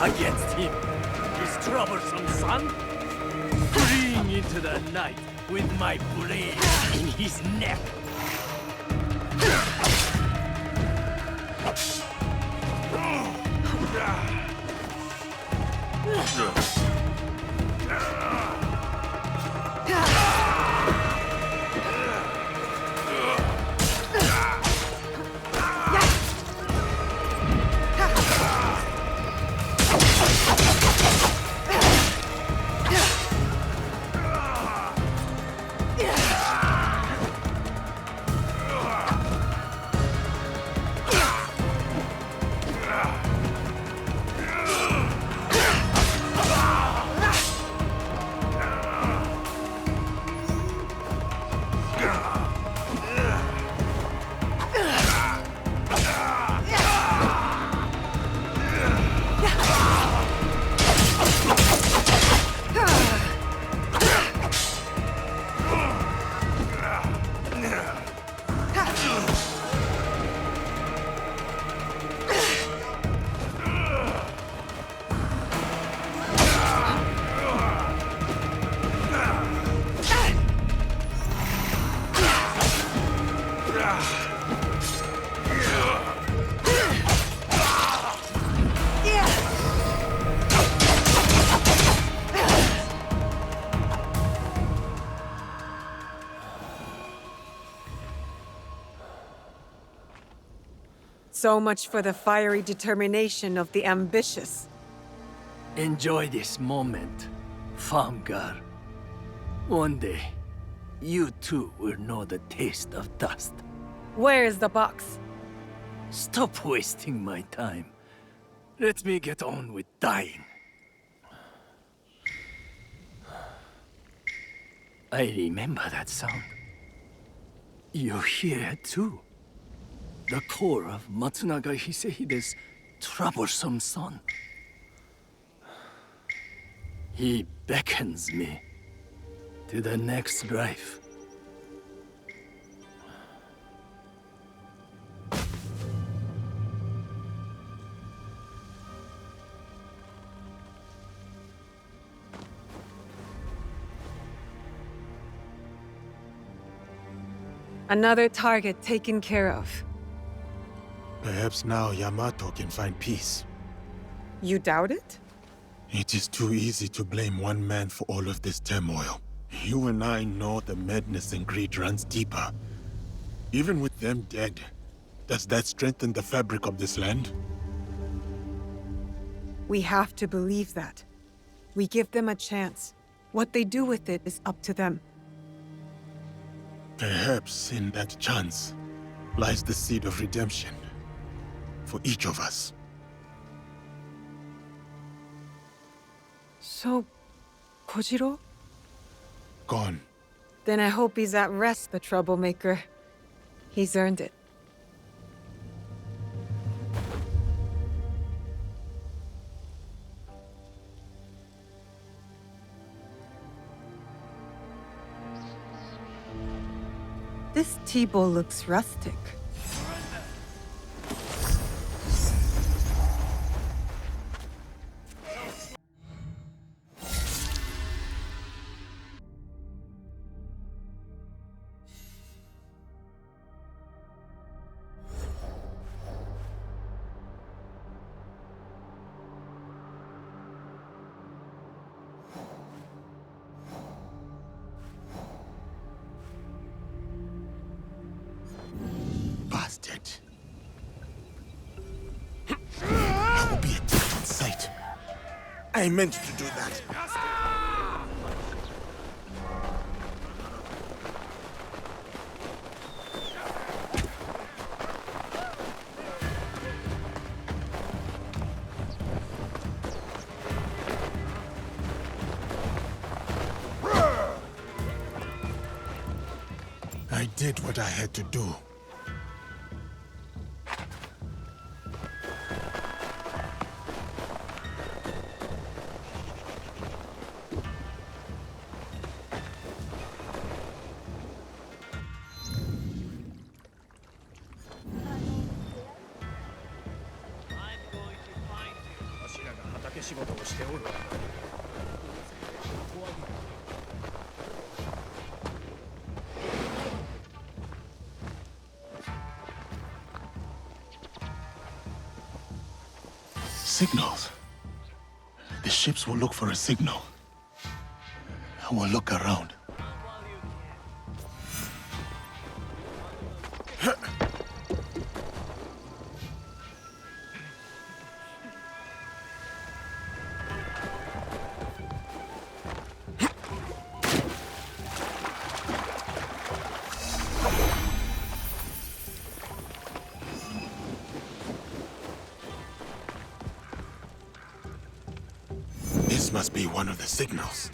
against him, his troublesome son? Fleeing into the night with my blade in his neck. So much for the fiery determination of the ambitious. Enjoy this moment, Famgar. One day, you too will know the taste of dust. Where is the box? Stop wasting my time. Let me get on with dying. I remember that sound. You hear it too. The core of Matsunaga Hisehide's troublesome son. He beckons me to the next life. Another target taken care of. Perhaps now Yamato can find peace. You doubt it? It is too easy to blame one man for all of this turmoil. You and I know the madness and greed runs deeper. Even with them dead, does that strengthen the fabric of this land? We have to believe that. We give them a chance. What they do with it is up to them. Perhaps in that chance lies the seed of redemption for each of us. So, Kojiro? Gone. Then I hope he's at rest, the troublemaker. He's earned it. This Teppo looks rustic. Bastard. I will be attacked on sight. I meant to do that. I did what I had to do. 仕事をしておる。Signals. The ships will look for a signal. I will look around. This must be one of the signals.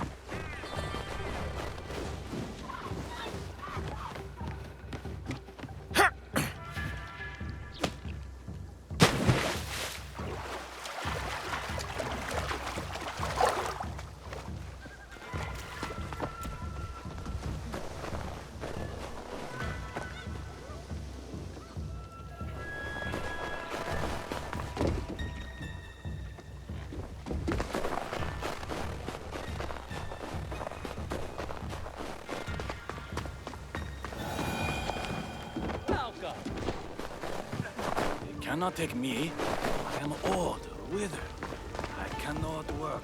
Cannot take me. I am old, withered. I cannot work.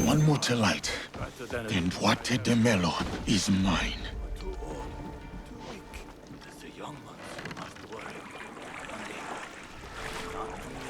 One more to light, then Duarte de Melo is mine. Too old, too weak. The young ones must worry. Not me.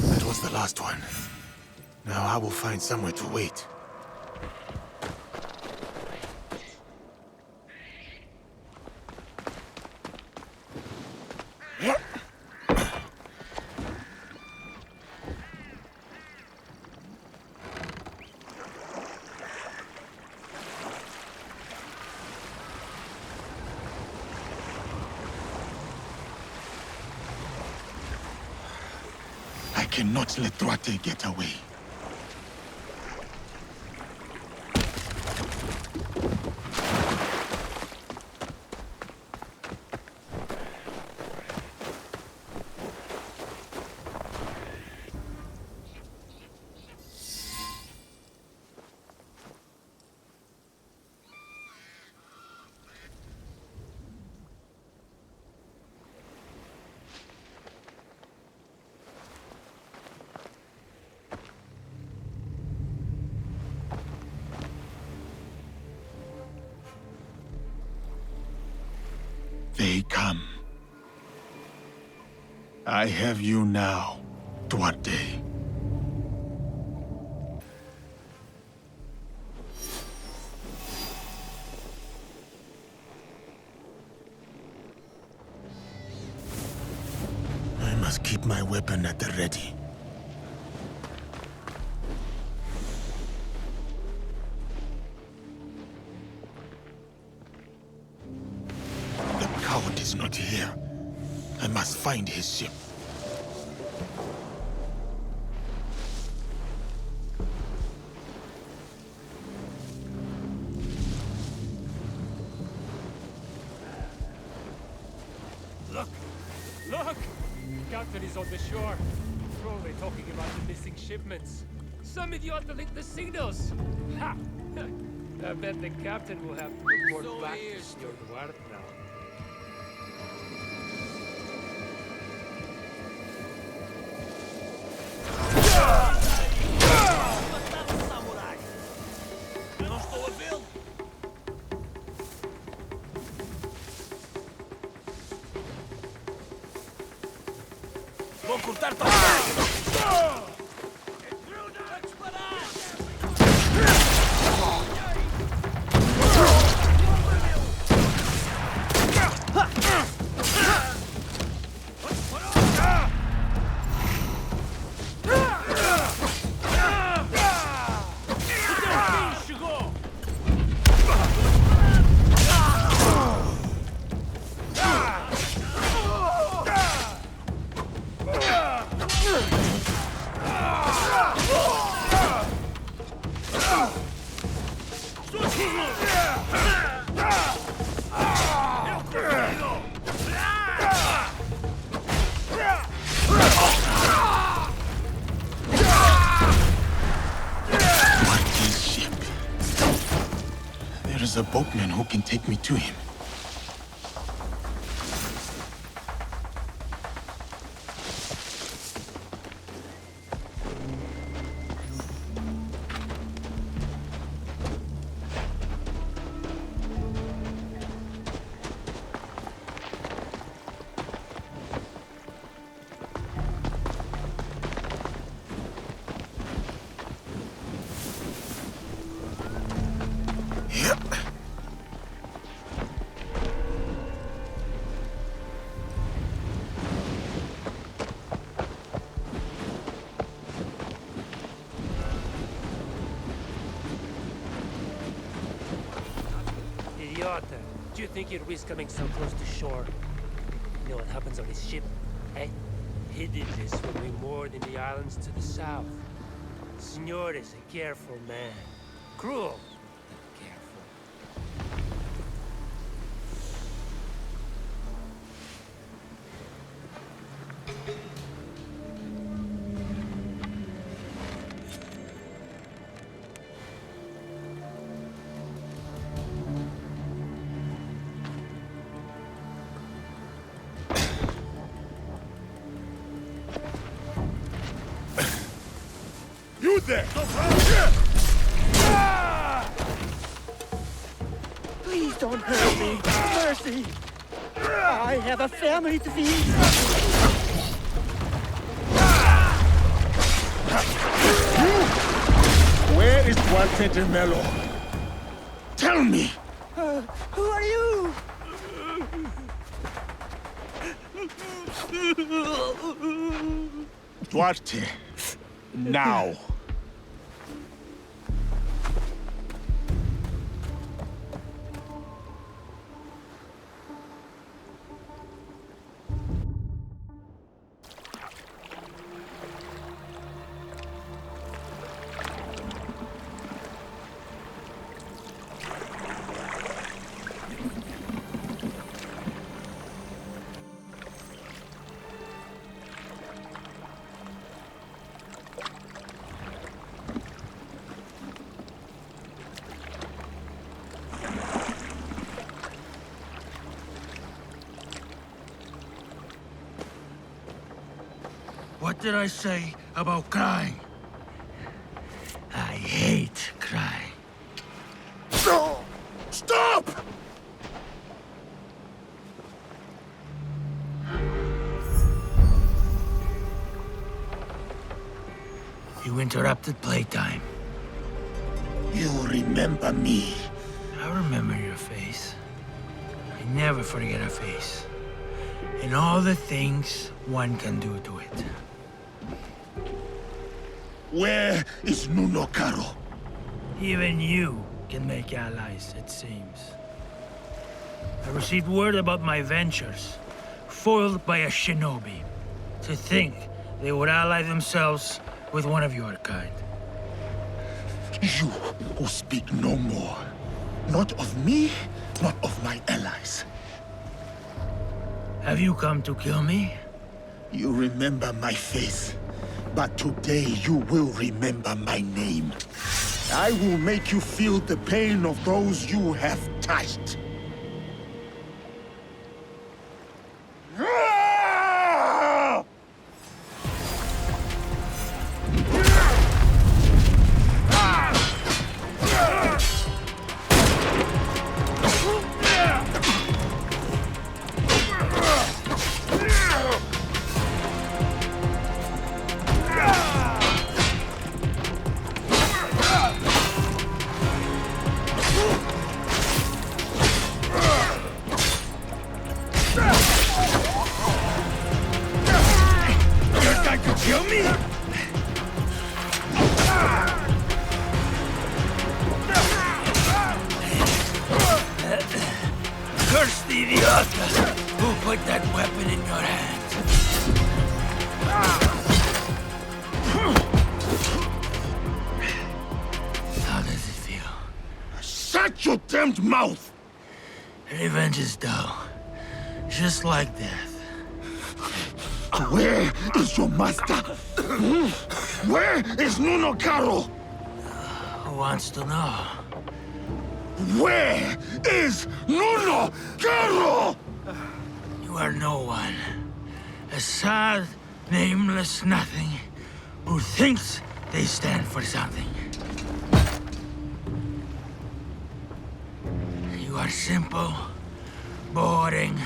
That was the last one. Now I will find somewhere to wait. I cannot let Duarte get away. They come. I have you now, Duarte. I must keep my weapon at the ready. Coward is not here. I must find his ship. Look! Look! Captain is on the shore. Probably talking about the missing shipments. Some of you ought to link the signals. Ha! I bet the captain will have to report back to Senor Duarte now. Vou cortar para There's a boatman who can take me to him. Idiota, do you think you'd risk coming so close to shore? You know what happens on his ship, eh? He did this when we moored in the islands to the south. Senor is a careful man. Cruel, but careful. You there! Please don't hurt me. Mercy. I have a family to feed. Where is Walter Mello? Tell me! Who are you? Duarte, now. What did I say about crying? I hate crying. No! Stop! You interrupted playtime. You remember me. I remember your face. I never forget a face. And all the things one can do to it. Where is Nuno Caro? Even you can make allies, it seems. I received word about my ventures, foiled by a shinobi. To think they would ally themselves with one of your kind. You who speak no more. Not of me, not of my allies. Have you come to kill me? You remember my face, but today you will remember my name. I will make you feel the pain of those you have touched. Mouth! Revenge is dull. Just like death. Where is your master? Where is Nuno Caro? Who wants to know? Where is Nuno Garo? You are no one. A sad, nameless nothing who thinks they stand for something. You are simple, boring,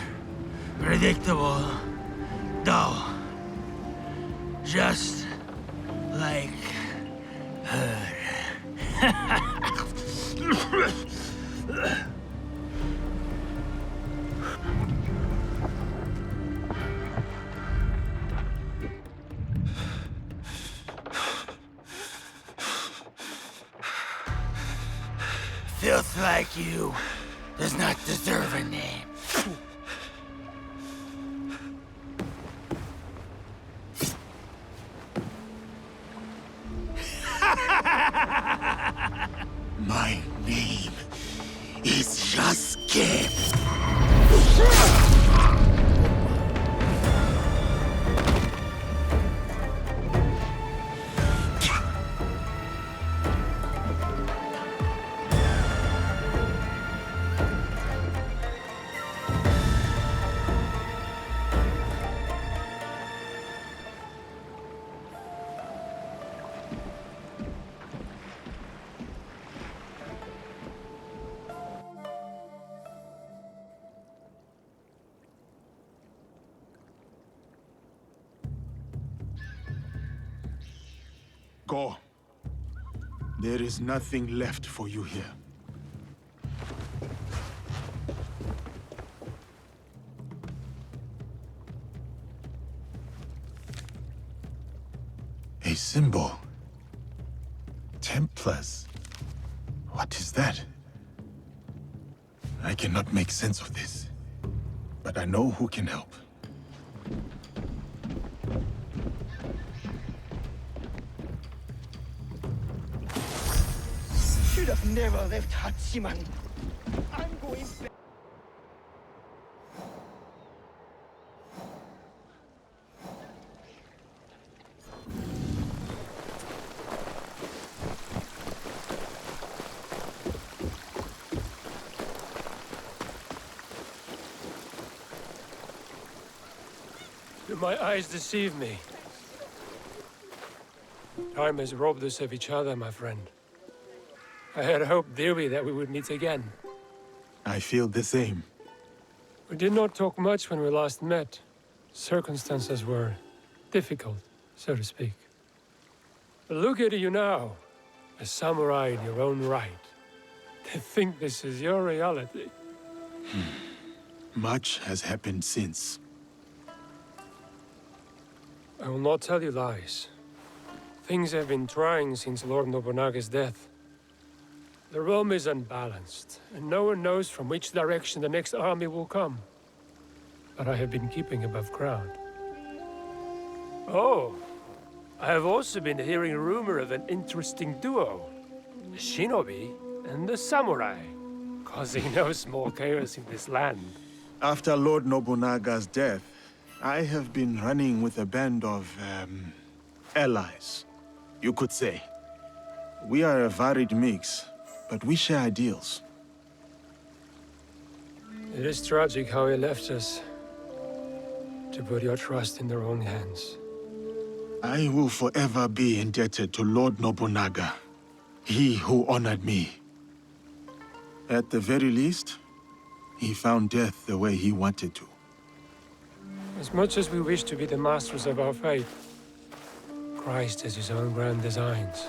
predictable, dull. Just like her. Filth like you does not deserve a name. My name is Yasuke. Go. There is nothing left for you here. A symbol. Templars. What is that? I cannot make sense of this, but I know who can help. Should have never left Hachiman. I'm going back. Do my eyes deceive me? Time has robbed us of each other, my friend. I had hoped dearly that we would meet again. I feel the same. We did not talk much when we last met. Circumstances were difficult, so to speak. But look at you now, a samurai in your own right. To think this is your reality. Much has happened since. I will not tell you lies. Things have been trying since Lord Nobunaga's death. The realm is unbalanced, and no one knows from which direction the next army will come. But I have been keeping above ground. Oh, I have also been hearing rumor of an interesting duo. The shinobi and the samurai, causing no small chaos in this land. After Lord Nobunaga's death, I have been running with a band of, allies, you could say. We are a varied mix, but we share ideals. It is tragic how he left us, to put your trust in their own hands. I will forever be indebted to Lord Nobunaga, he who honored me. At the very least, he found death the way he wanted to. As much as we wish to be the masters of our fate, Christ has his own grand designs.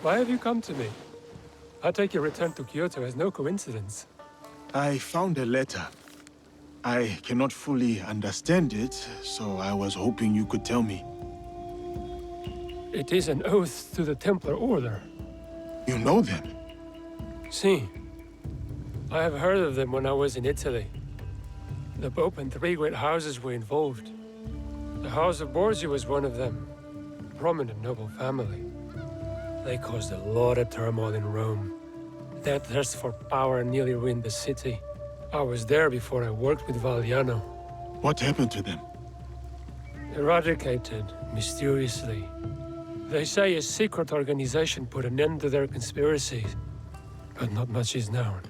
Why have you come to me? I take your return to Kyoto as no coincidence. I found a letter. I cannot fully understand it, so I was hoping you could tell me. It is an oath to the Templar Order. You know them? Si. I have heard of them when I was in Italy. The Pope and 3 great houses were involved. The House of Borgia was one of them. A prominent noble family. They caused a lot of turmoil in Rome. Their thirst for power nearly ruined the city. I was there before I worked with Valliano. What happened to them? Eradicated, mysteriously. They say a secret organization put an end to their conspiracies, but not much is known.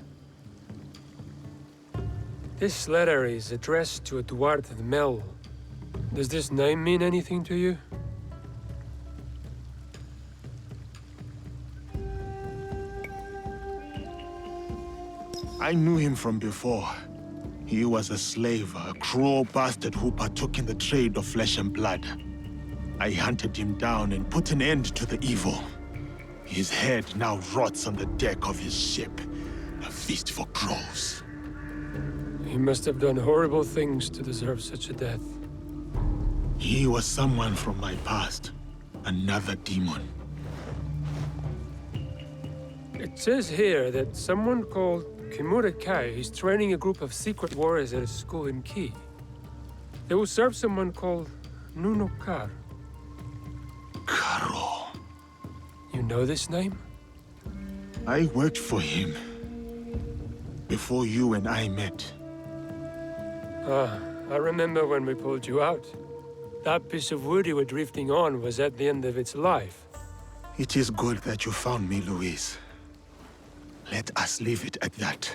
This letter is addressed to Eduardo de Mel. Does this name mean anything to you? I knew him from before. He was a slave, a cruel bastard who partook in the trade of flesh and blood. I hunted him down and put an end to the evil. His head now rots on the deck of his ship, a feast for crows. He must have done horrible things to deserve such a death. He was someone from my past, another demon. It says here that someone called Kimura Kai is training a group of secret warriors at a school in Ki. They will serve someone called Nuno Kar. Karo. You know this name? I worked for him before you and I met. Ah, I remember when we pulled you out. That piece of wood you were drifting on was at the end of its life. It is good that you found me, Louise. Let us leave it at that.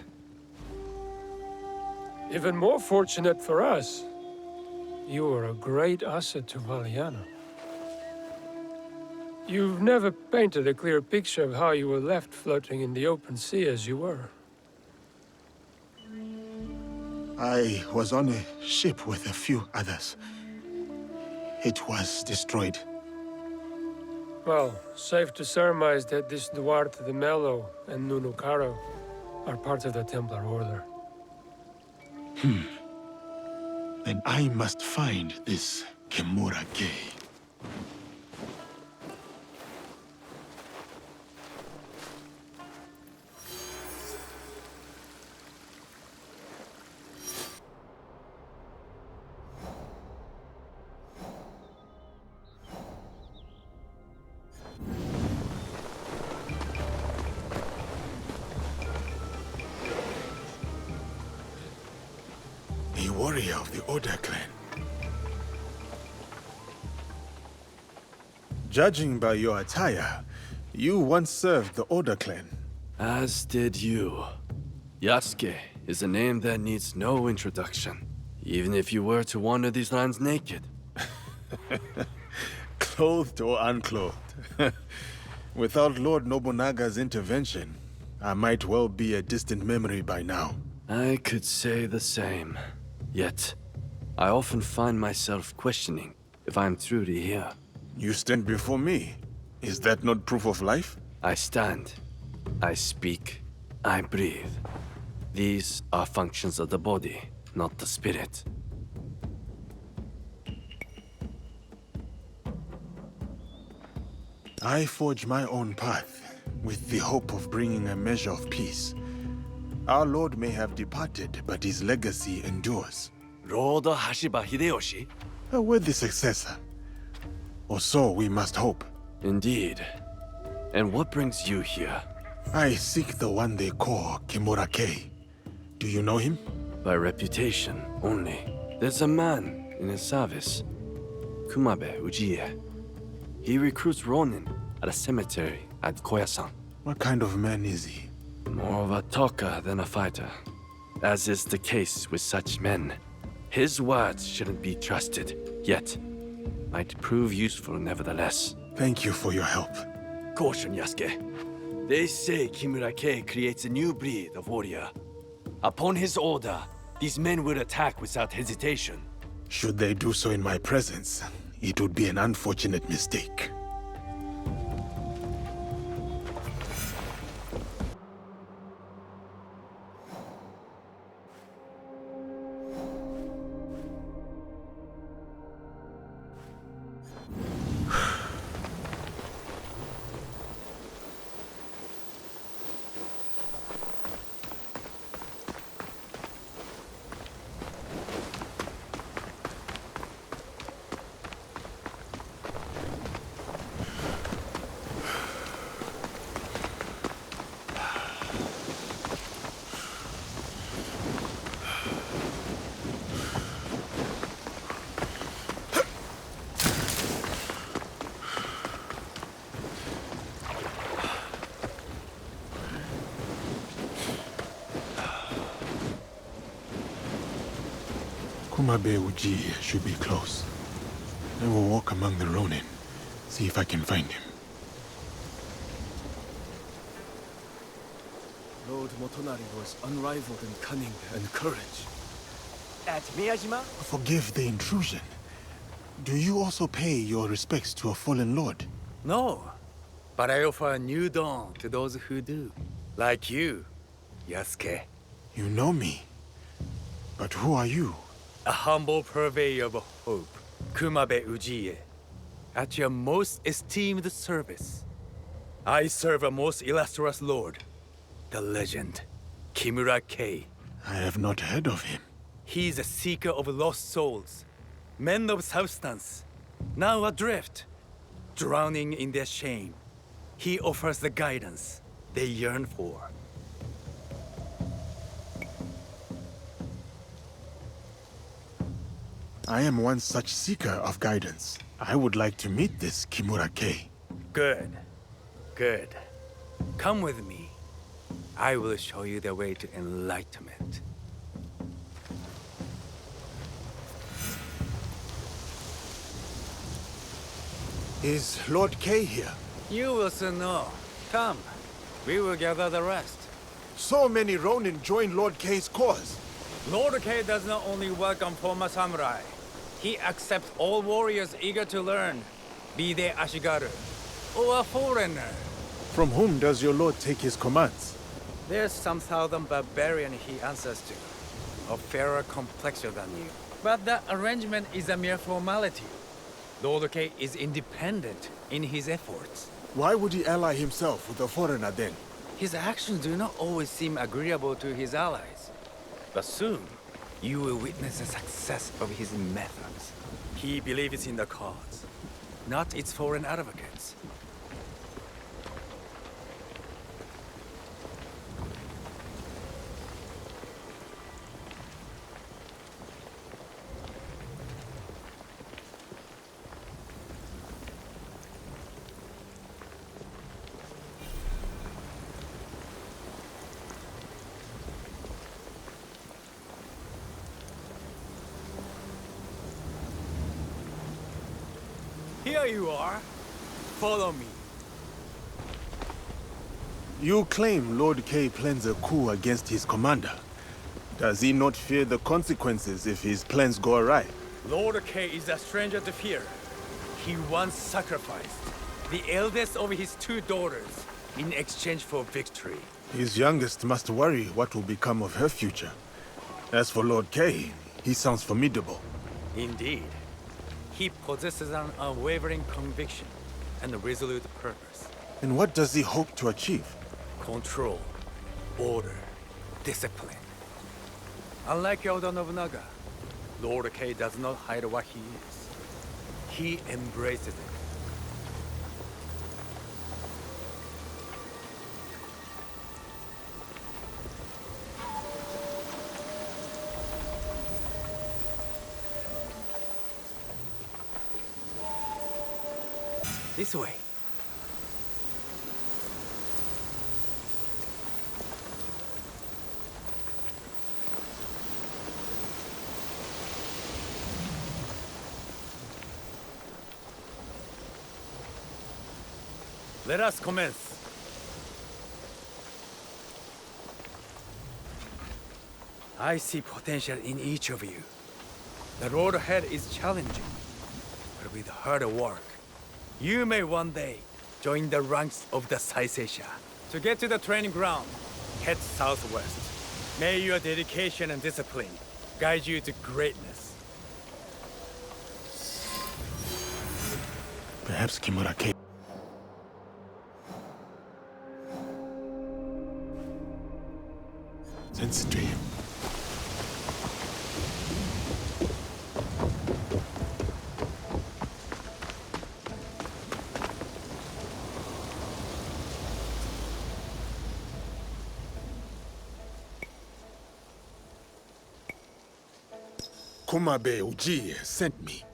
Even more fortunate for us, you were a great asset to Valiano. You've never painted a clear picture of how you were left floating in the open sea as you were. I was on a ship with a few others. It was destroyed. Well, safe to surmise that this Duarte de Melo and Nuno Caro are part of the Templar Order. Then I must find this Kimura Gay. A warrior of the Oda clan. Judging by your attire, you once served the Oda clan. As did you. Yasuke is a name that needs no introduction, even if you were to wander these lands naked. Clothed or unclothed. Without Lord Nobunaga's intervention, I might well be a distant memory by now. I could say the same. Yet, I often find myself questioning if I'm truly here. You stand before me. Is that not proof of life? I stand. I speak. I breathe. These are functions of the body, not the spirit. I forge my own path, with the hope of bringing a measure of peace. Our Lord may have departed, but his legacy endures. Lord Hashiba Hideyoshi? A worthy successor. Or so we must hope. Indeed. And what brings you here? I seek the one they call Kimura Kei. Do you know him? By reputation only. There's a man in his service, Kumabe Ujie. He recruits Ronin at a cemetery at Koyasan. What kind of man is he? More of a talker than a fighter. As is the case with such men. His words shouldn't be trusted, yet might prove useful nevertheless. Thank you for your help. Caution, Yasuke. They say Kimura Kei creates a new breed of warrior. Upon his order, these men will attack without hesitation. Should they do so in my presence, it would be an unfortunate mistake. Kumabe Uji should be close. I will walk among the Ronin, see if I can find him. Lord Motonari was unrivaled in cunning and courage. At Miyajima? Forgive the intrusion. Do you also pay your respects to a fallen lord? No, but I offer a new dawn to those who do. Like you, Yasuke. You know me. But who are you? A humble purveyor of hope, Kumabe Ujiie. At your most esteemed service. I serve a most illustrious lord, the legend, Kimura Kei. I have not heard of him. He is a seeker of lost souls, men of substance, now adrift, drowning in their shame. He offers the guidance they yearn for. I am one such seeker of guidance. I would like to meet this Kimura Kei. Good. Good. Come with me. I will show you the way to enlightenment. Is Lord Kei here? You will soon know. Come. We will gather the rest. So many Ronin join Lord Kei's cause. Lord Kei does not only welcome former samurai. He accepts all warriors eager to learn, be they Ashigaru or a foreigner. From whom does your lord take his commands? There's some thousand barbarian he answers to, of fairer complexion than you. But that arrangement is a mere formality. Lord Kei is independent in his efforts. Why would he ally himself with a foreigner then? His actions do not always seem agreeable to his allies. But soon, you will witness the success of his methods. He believes in the cause, not its foreign advocates. Here you are. Follow me. You claim Lord Kei plans a coup against his commander. Does he not fear the consequences if his plans go awry? Lord Kei is a stranger to fear. He once sacrificed the eldest of his two daughters in exchange for victory. His youngest must worry what will become of her future. As for Lord Kei, he sounds formidable. Indeed. He possesses an unwavering conviction and a resolute purpose. And what does he hope to achieve? Control, order, discipline. Unlike Oda Nobunaga, Lord Kei does not hide what he is. He embraces it. This way. Let us commence. I see potential in each of you. The road ahead is challenging, but with hard work, you may one day join the ranks of the Saiseisha. To get to the training ground, head southwest. May your dedication and discipline guide you to greatness. Perhaps Kimura Kei. Sense dream. Kumabe Uji sent me.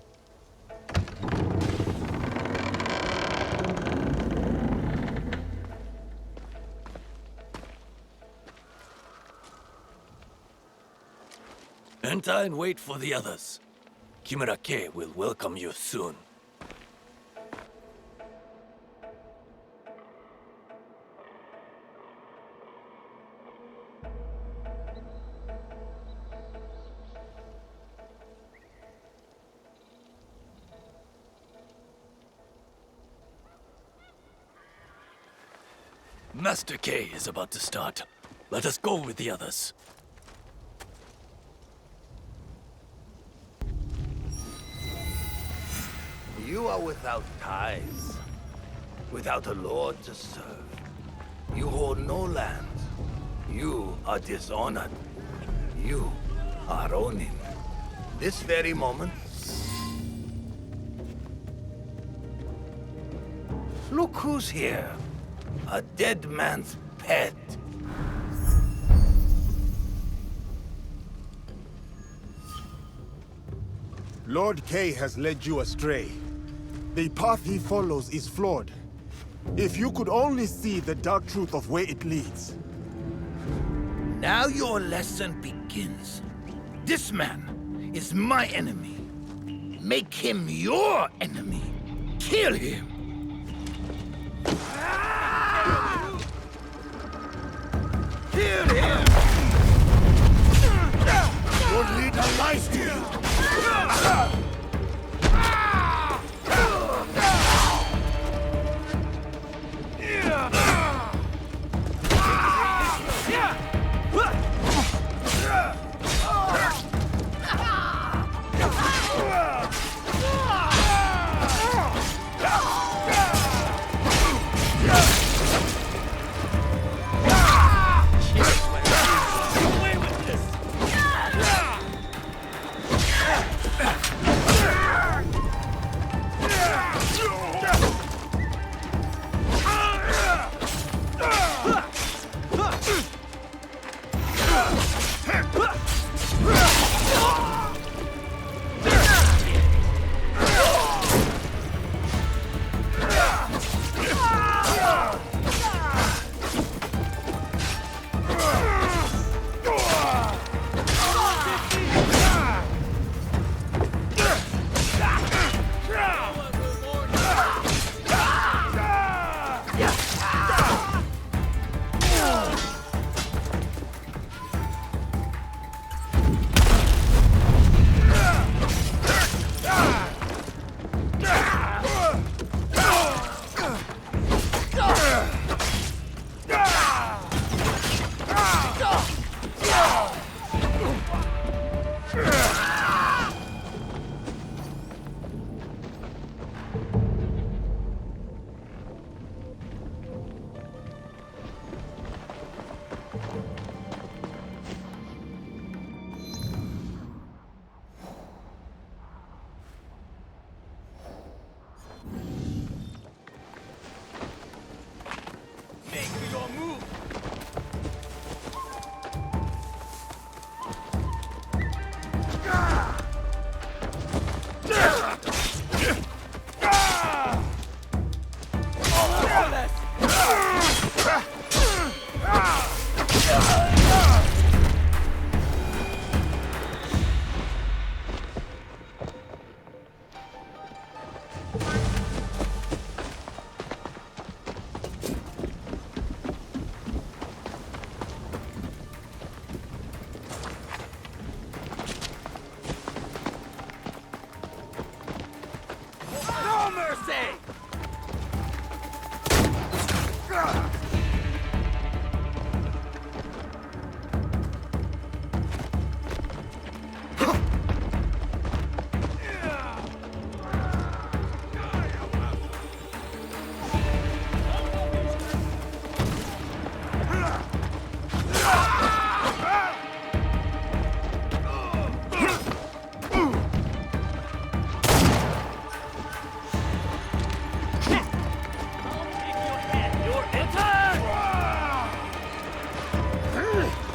Shelter and wait for the others. Kimura-ke will welcome you soon. Master K is about to start. Let us go with the others. You are without ties, without a lord to serve. You hold no land. You are dishonored. You are Ronin. This very moment, look who's here. A dead man's pet. Lord K has led you astray. The path he follows is flawed. If you could only see the dark truth of where it leads. Now your lesson begins. This man is my enemy. Make him your enemy. Kill him. Kill him! Your leader lies to you!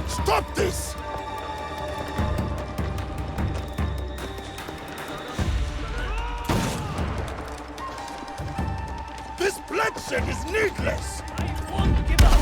Stop this! This bloodshed is needless! I won't give up!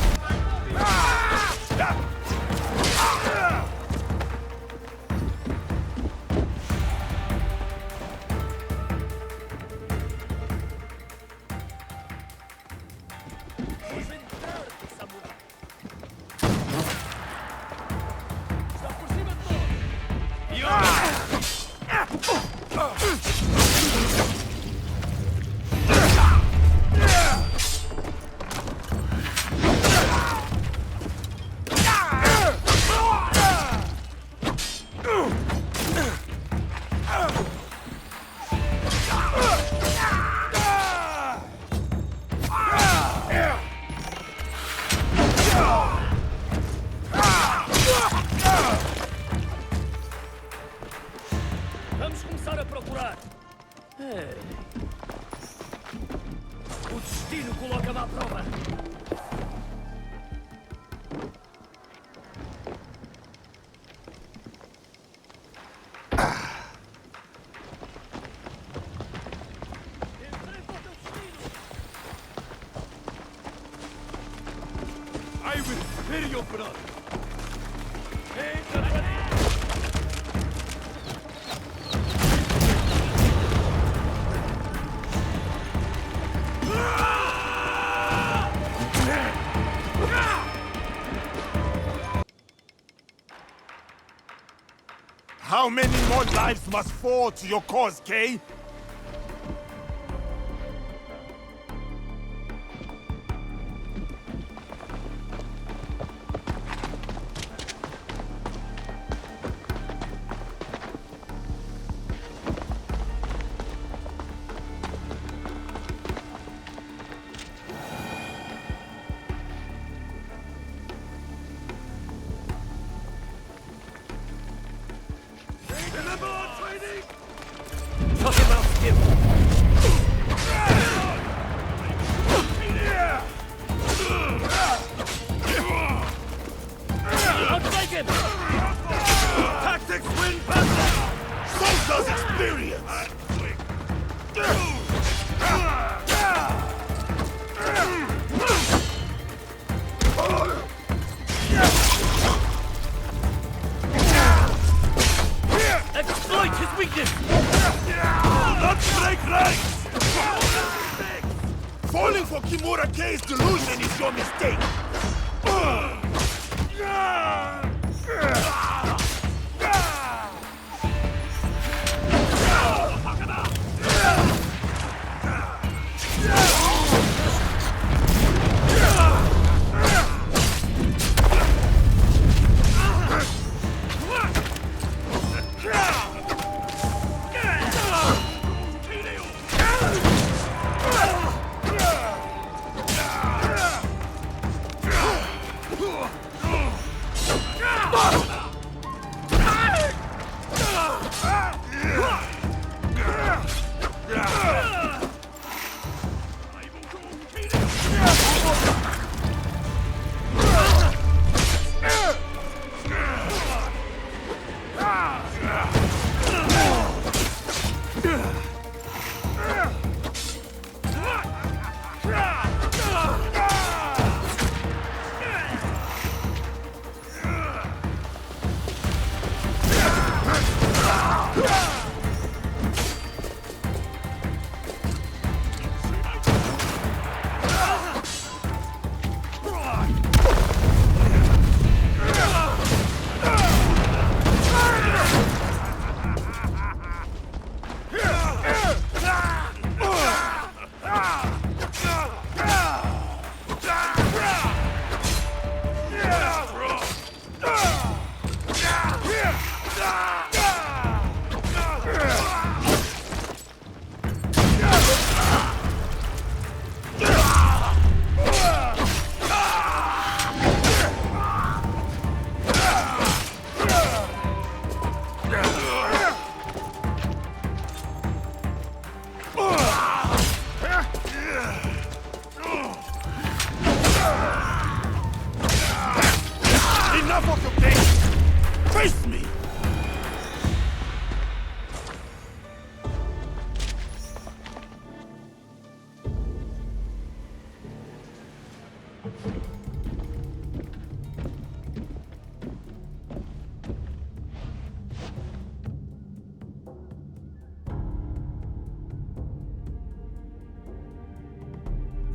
começar a procurar. Ei. O destino coloca-me à prova. I will spare your blood. How many more lives must fall to your cause, Kay? Falling for Kimura K's delusion is your mistake!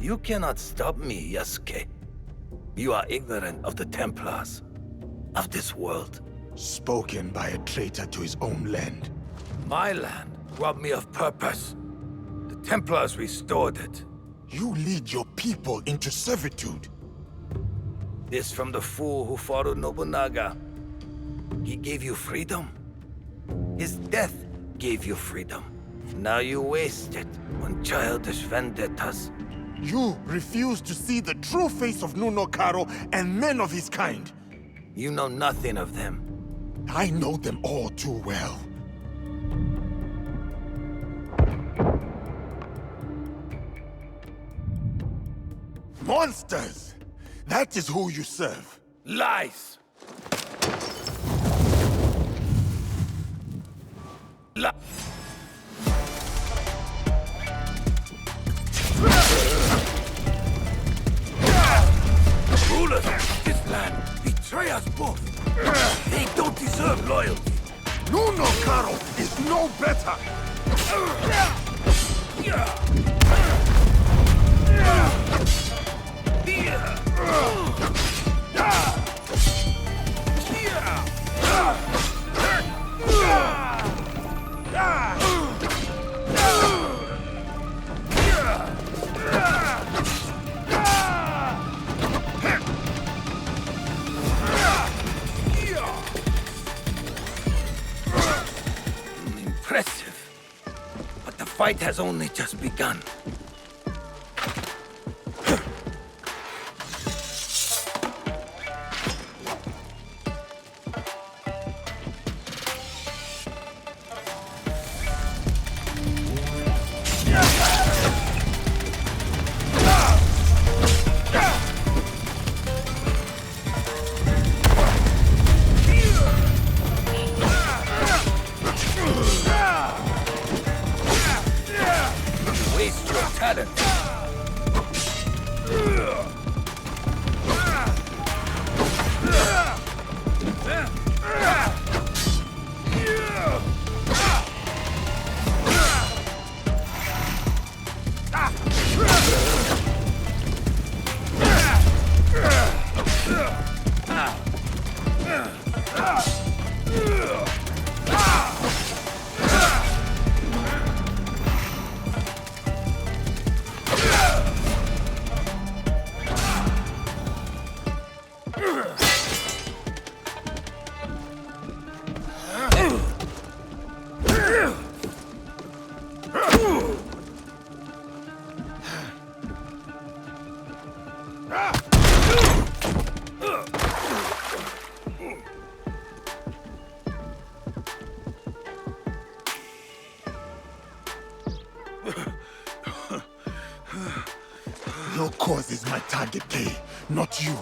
You cannot stop me, Yasuke. You are ignorant of the Templars, of this world. Spoken by a traitor to his own land. My land robbed me of purpose. The Templars restored it. You lead your people into servitude. This from the fool who followed Nobunaga. He gave you freedom. His death gave you freedom. Now you waste it on childish vendettas. You refuse to see the true face of Nunokaro and men of his kind. You know nothing of them. I know them all too well. Monsters! That is who you serve. Lies! Rulers of this land betray us both. They don't deserve loyalty. Nuno Caro is no better! Impressive. But the fight has only just begun. Waste your talent. Your cause is my target, Kay, not you.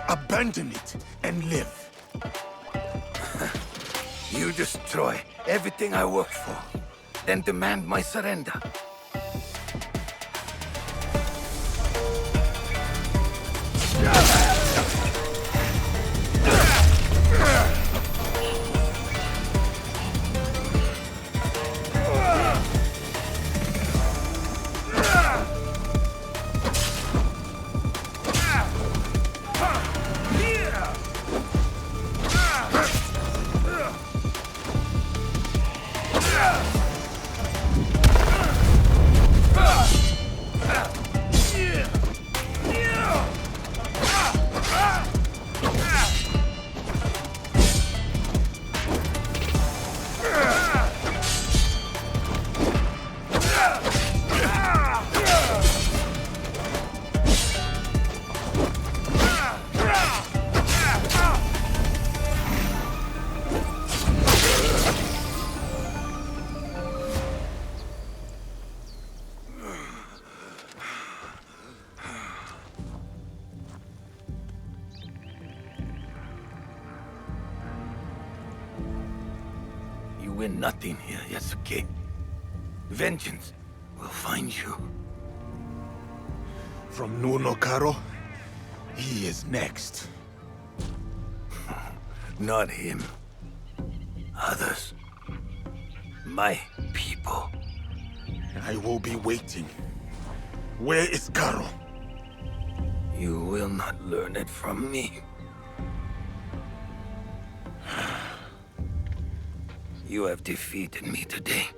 Abandon it and live. You destroy everything I worked for, then demand my surrender. You win nothing here, Yasuke. Vengeance will find you. From Nuno Caro, he is next. Not him. Others. My people. I will be waiting. Where is Caro? You will not learn it from me. You have defeated me today.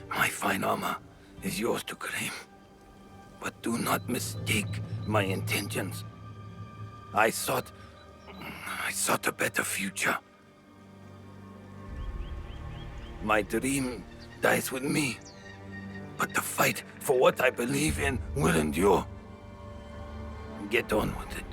My fine armor is yours to claim. But do not mistake my intentions. I sought a better future. My dream dies with me. But the fight for what I believe in will endure. Get on with it.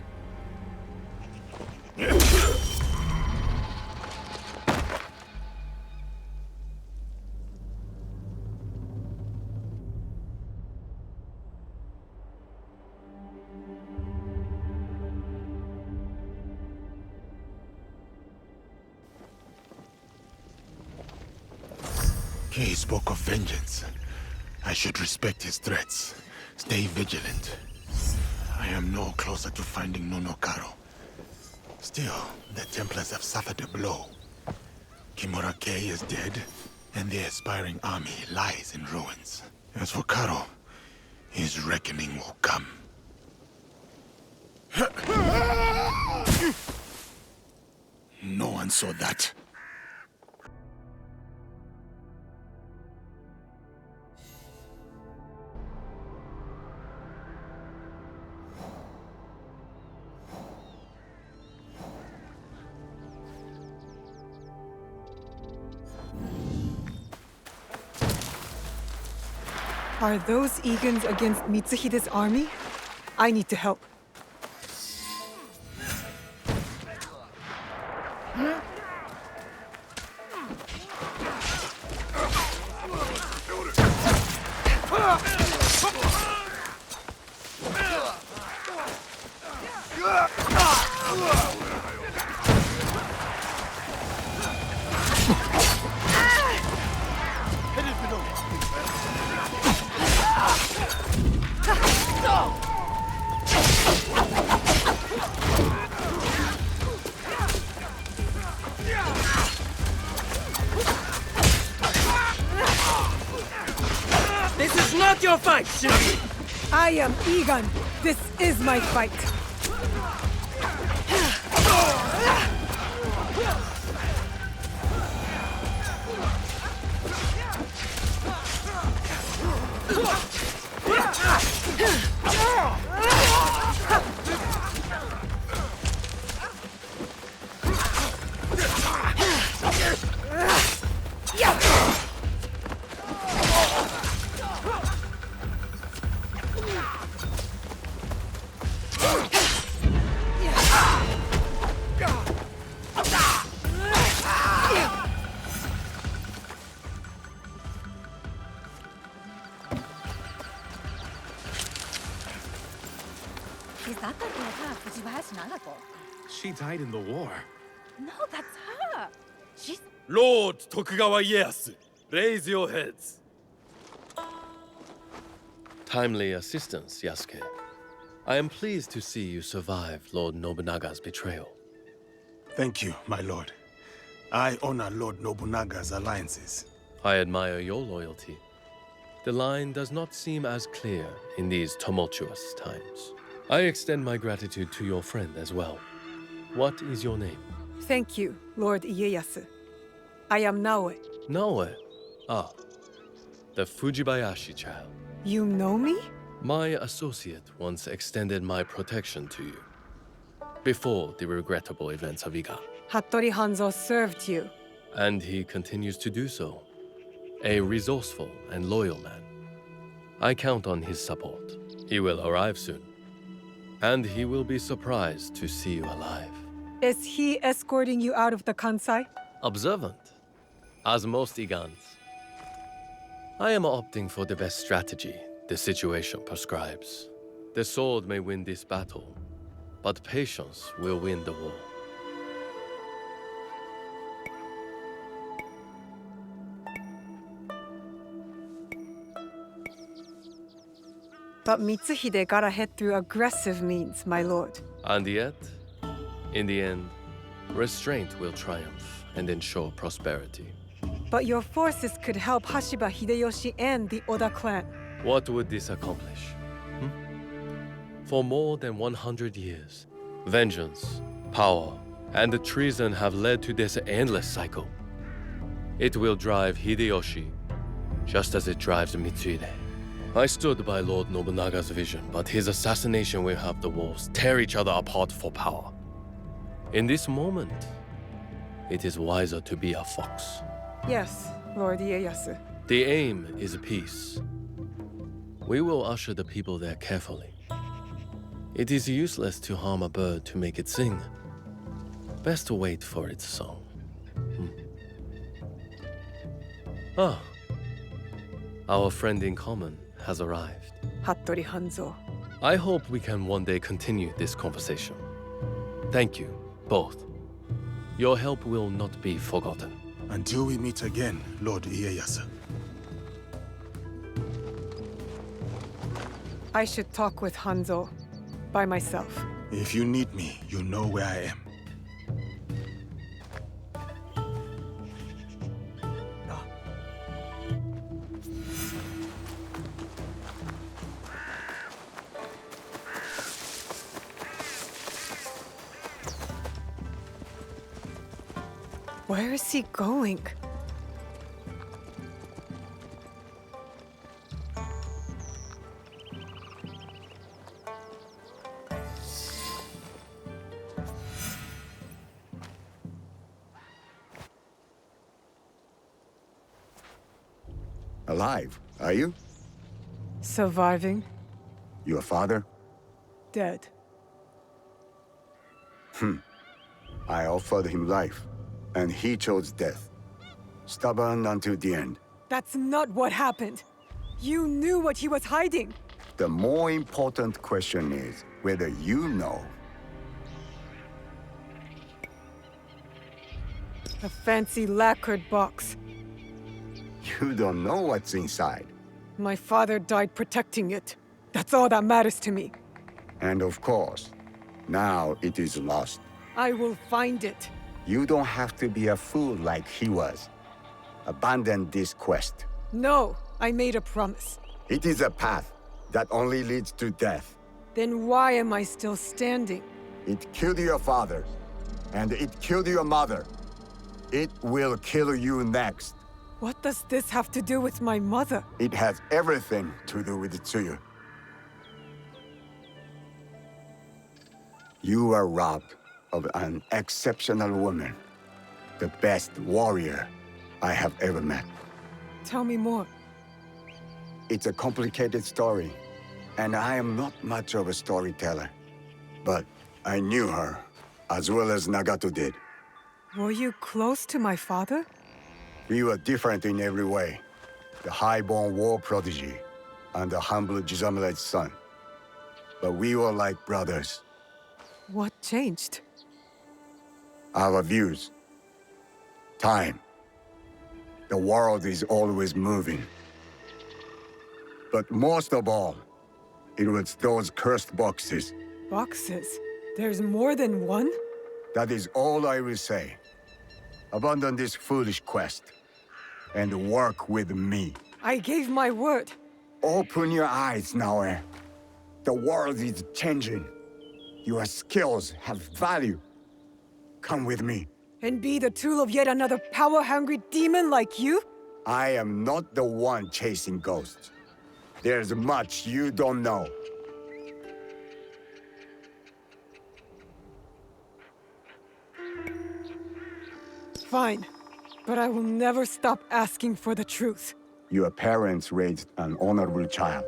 He spoke of vengeance. I should respect his threats. Stay vigilant. I am no closer to finding Nonokaro. Still, the Templars have suffered a blow. Kimura-kei is dead, and the aspiring army lies in ruins. As for Karo, his reckoning will come. No one saw that. Are those Egans against Mitsuhide's army? I need to help. This is not your fight, Shinobi! I am Egan. This is my fight. Is that the daughter of Fujibayashi Nagato? She died in the war. No, that's her. She's... Lord Tokugawa Ieyasu, raise your heads. Timely assistance, Yasuke. I am pleased to see you survived Lord Nobunaga's betrayal. Thank you, my lord. I honor Lord Nobunaga's alliances. I admire your loyalty. The line does not seem as clear in these tumultuous times. I extend my gratitude to your friend as well. What is your name? Thank you, Lord Ieyasu. I am Naoe. Naoe? Ah, the Fujibayashi child. You know me? My associate once extended my protection to you. Before the regrettable events of Iga. Hattori Hanzo served you. And he continues to do so. A resourceful and loyal man. I count on his support. He will arrive soon. And he will be surprised to see you alive. Is he escorting you out of the Kansai? Observant, as most Igans. I am opting for the best strategy the situation prescribes. The sword may win this battle, but patience will win the war. But Mitsuhide gotta head through aggressive means, my lord. And yet, in the end, restraint will triumph and ensure prosperity. But your forces could help Hashiba Hideyoshi and the Oda clan. What would this accomplish? For more than 100 years, vengeance, power, and treason have led to this endless cycle. It will drive Hideyoshi, just as it drives Mitsuhide. I stood by Lord Nobunaga's vision, but his assassination will have the wolves tear each other apart for power. In this moment, it is wiser to be a fox. Yes, Lord Ieyasu. The aim is peace. We will usher the people there carefully. It is useless to harm a bird to make it sing. Best to wait for its song. Ah, our friend in common has arrived. Hattori Hanzo. I hope we can one day continue this conversation. Thank you, both. Your help will not be forgotten. Until we meet again, Lord Ieyasu. I should talk with Hanzo. By myself. If you need me, you know where I am. Where is he going? Alive, are you? Surviving. Your father? Dead. I offered him life, and he chose death. Stubborn until the end. That's not what happened. You knew what he was hiding. The more important question is whether you know. A fancy lacquered box. You don't know what's inside. My father died protecting it. That's all that matters to me. And of course, now it is lost. I will find it. You don't have to be a fool like he was. Abandon this quest. No, I made a promise. It is a path that only leads to death. Then why am I still standing? It killed your father, and it killed your mother. It will kill you next. What does this have to do with my mother? It has everything to do with Tsuyu. You are robbed of an exceptional woman. The best warrior I have ever met. Tell me more. It's a complicated story, and I am not much of a storyteller. But I knew her, as well as Nagato did. Were you close to my father? We were different in every way. The high-born war prodigy, and the humble Jizamure's son. But we were like brothers. What changed? Our views. Time. The world is always moving. But most of all, it was those cursed boxes. Boxes? There's more than one? That is all I will say. Abandon this foolish quest, and work with me. I gave my word. Open your eyes, Naoe. The world is changing. Your skills have value. Come with me. And be the tool of yet another power-hungry demon like you? I am not the one chasing ghosts. There's much you don't know. Fine, but I will never stop asking for the truth. Your parents raised an honorable child.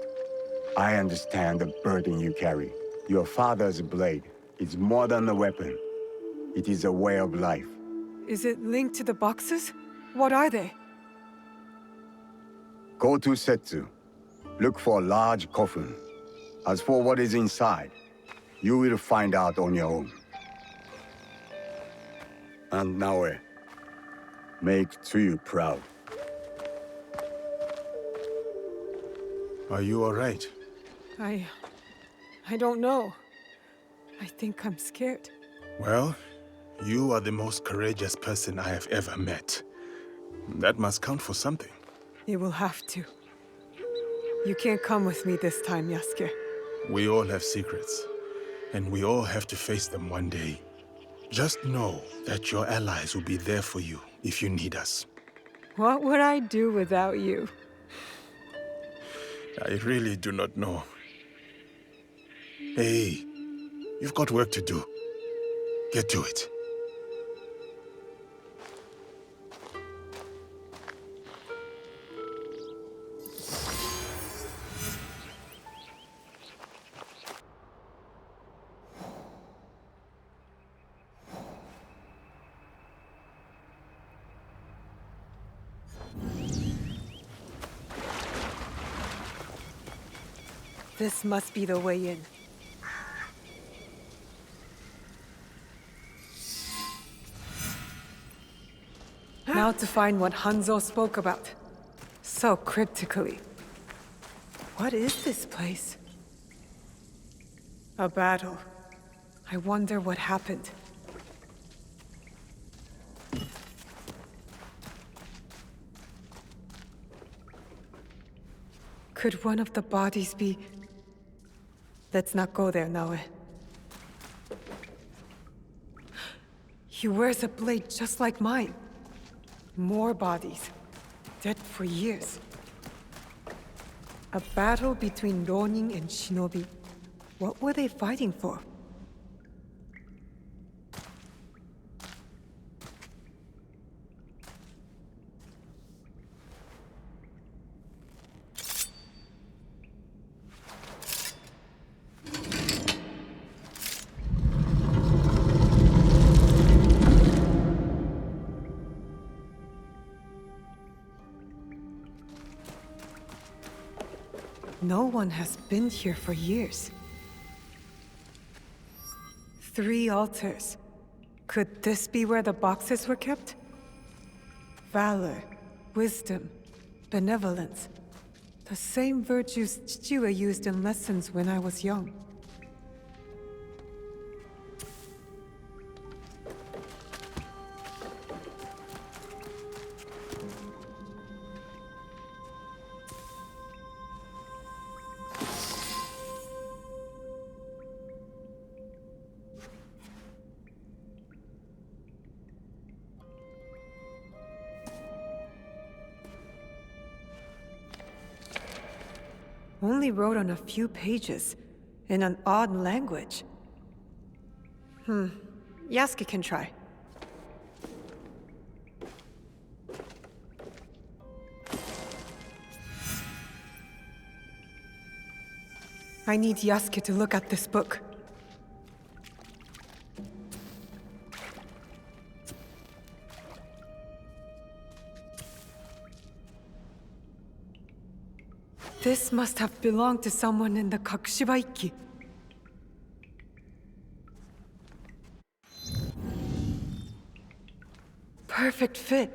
I understand the burden you carry. Your father's blade is more than a weapon. It is a way of life. Is it linked to the boxes? What are they? Go to Setsu. Look for a large coffin. As for what is inside, you will find out on your own. And Naoe, make Tsuyu proud. Are you all right? I don't know. I think I'm scared. Well, you are the most courageous person I have ever met. That must count for something. You will have to. You can't come with me this time, Yasuke. We all have secrets, and we all have to face them one day. Just know that your allies will be there for you if you need us. What would I do without you? I really do not know. Hey, you've got work to do. Get to it. This must be the way in. Now to find what Hanzo spoke about. So cryptically. What is this place? A battle. I wonder what happened. Could one of the bodies be... Let's not go there, Naoe. He wears a blade just like mine. More bodies. Dead for years. A battle between Ronin and Shinobi. What were they fighting for? No one has been here for years. 3 altars. Could this be where the boxes were kept? Valor, wisdom, benevolence. The same virtues Chichiwa used in lessons when I was young. Only wrote on a few pages, in an odd language. Yasuke can try. I need Yasuke to look at this book. This must have belonged to someone in the Kakushibaiki. Perfect fit.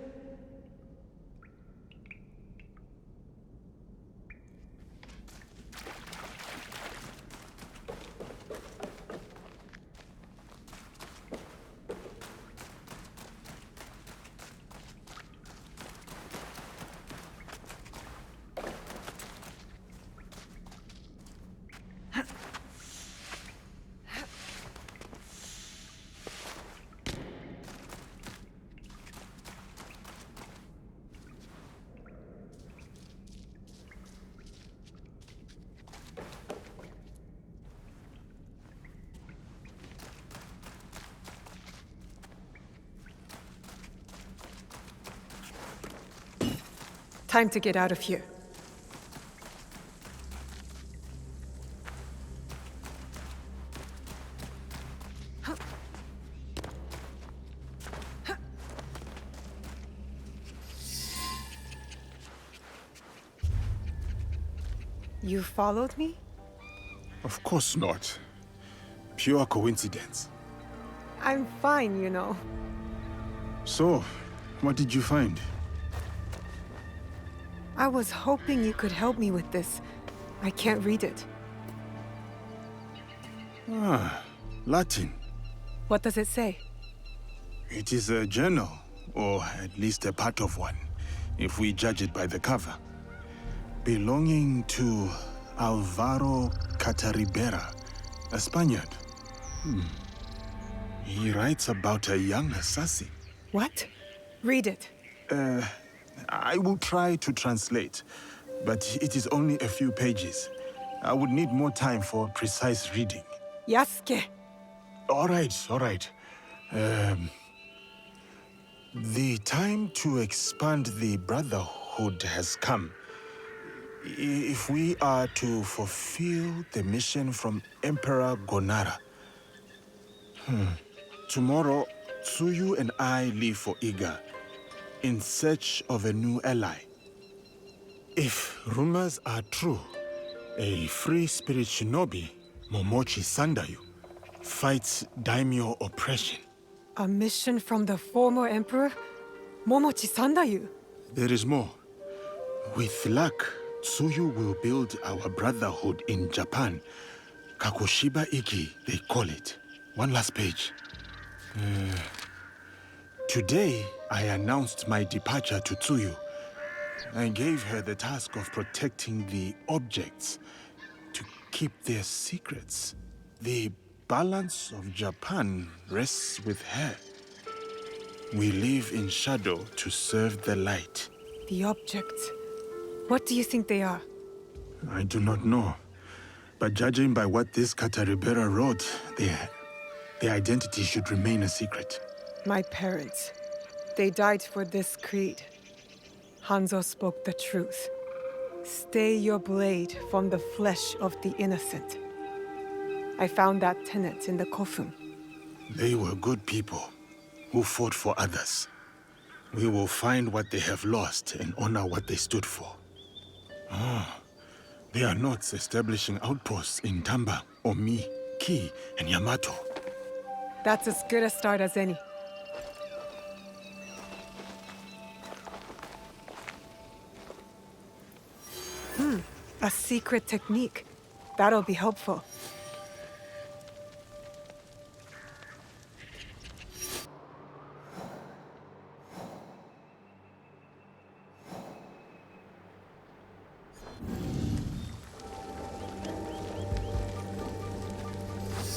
Time to get out of here. You followed me? Of course not. Pure coincidence. I'm fine, you know. So, what did you find? I was hoping you could help me with this. I can't read it. Latin. What does it say? It is a journal, or at least a part of one, if we judge it by the cover. Belonging to Alvaro Cataribera, a Spaniard. He writes about a young assassin. What? Read it. I will try to translate, but it is only a few pages. I would need more time for precise reading. Yasuke! All right. The time to expand the brotherhood has come. If we are to fulfill the mission from Emperor Gonara. Tomorrow, Tsuyu and I leave for Iga, in search of a new ally. If rumors are true, a free spirit shinobi, Momochi Sandayu, fights daimyo oppression. A mission from the former emperor? Momochi Sandayu? There is more. With luck, Tsuyu will build our brotherhood in Japan, Kakushiba Iki, they call it. One last page. Today, I announced my departure to Tsuyu. I gave her the task of protecting the objects, to keep their secrets. The balance of Japan rests with her. We live in shadow to serve the light. The objects. What do you think they are? I do not know. But judging by what this Kataribera wrote, their identity should remain a secret. My parents. They died for this creed. Hanzo spoke the truth. Stay your blade from the flesh of the innocent. I found that tenet in the coffin. They were good people who fought for others. We will find what they have lost and honor what they stood for. They are not establishing outposts in Tamba, Omi, Ki, and Yamato. That's as good a start as any. A secret technique. That'll be helpful.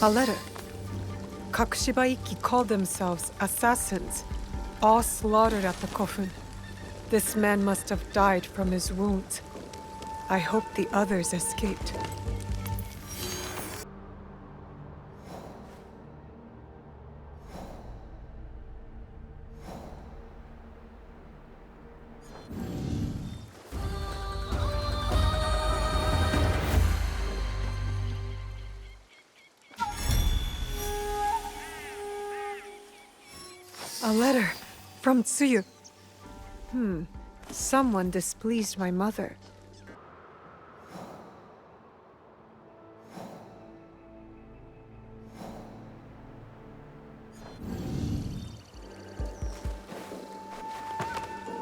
A letter. Kakushiba Iki called themselves assassins, all slaughtered at the coffin. This man must have died from his wounds. I hope the others escaped. A letter from Tsuyu. Someone displeased my mother.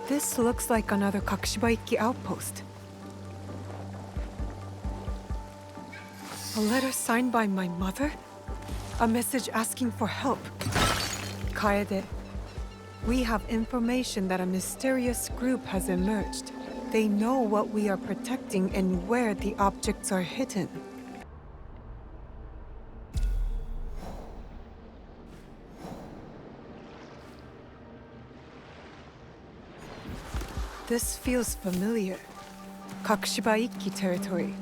This looks like another Kakushiba Iki outpost. A letter signed by my mother? A message asking for help. Kaede, we have information that a mysterious group has emerged. They know what we are protecting and where the objects are hidden. This feels familiar. Kakushiba Iki territory.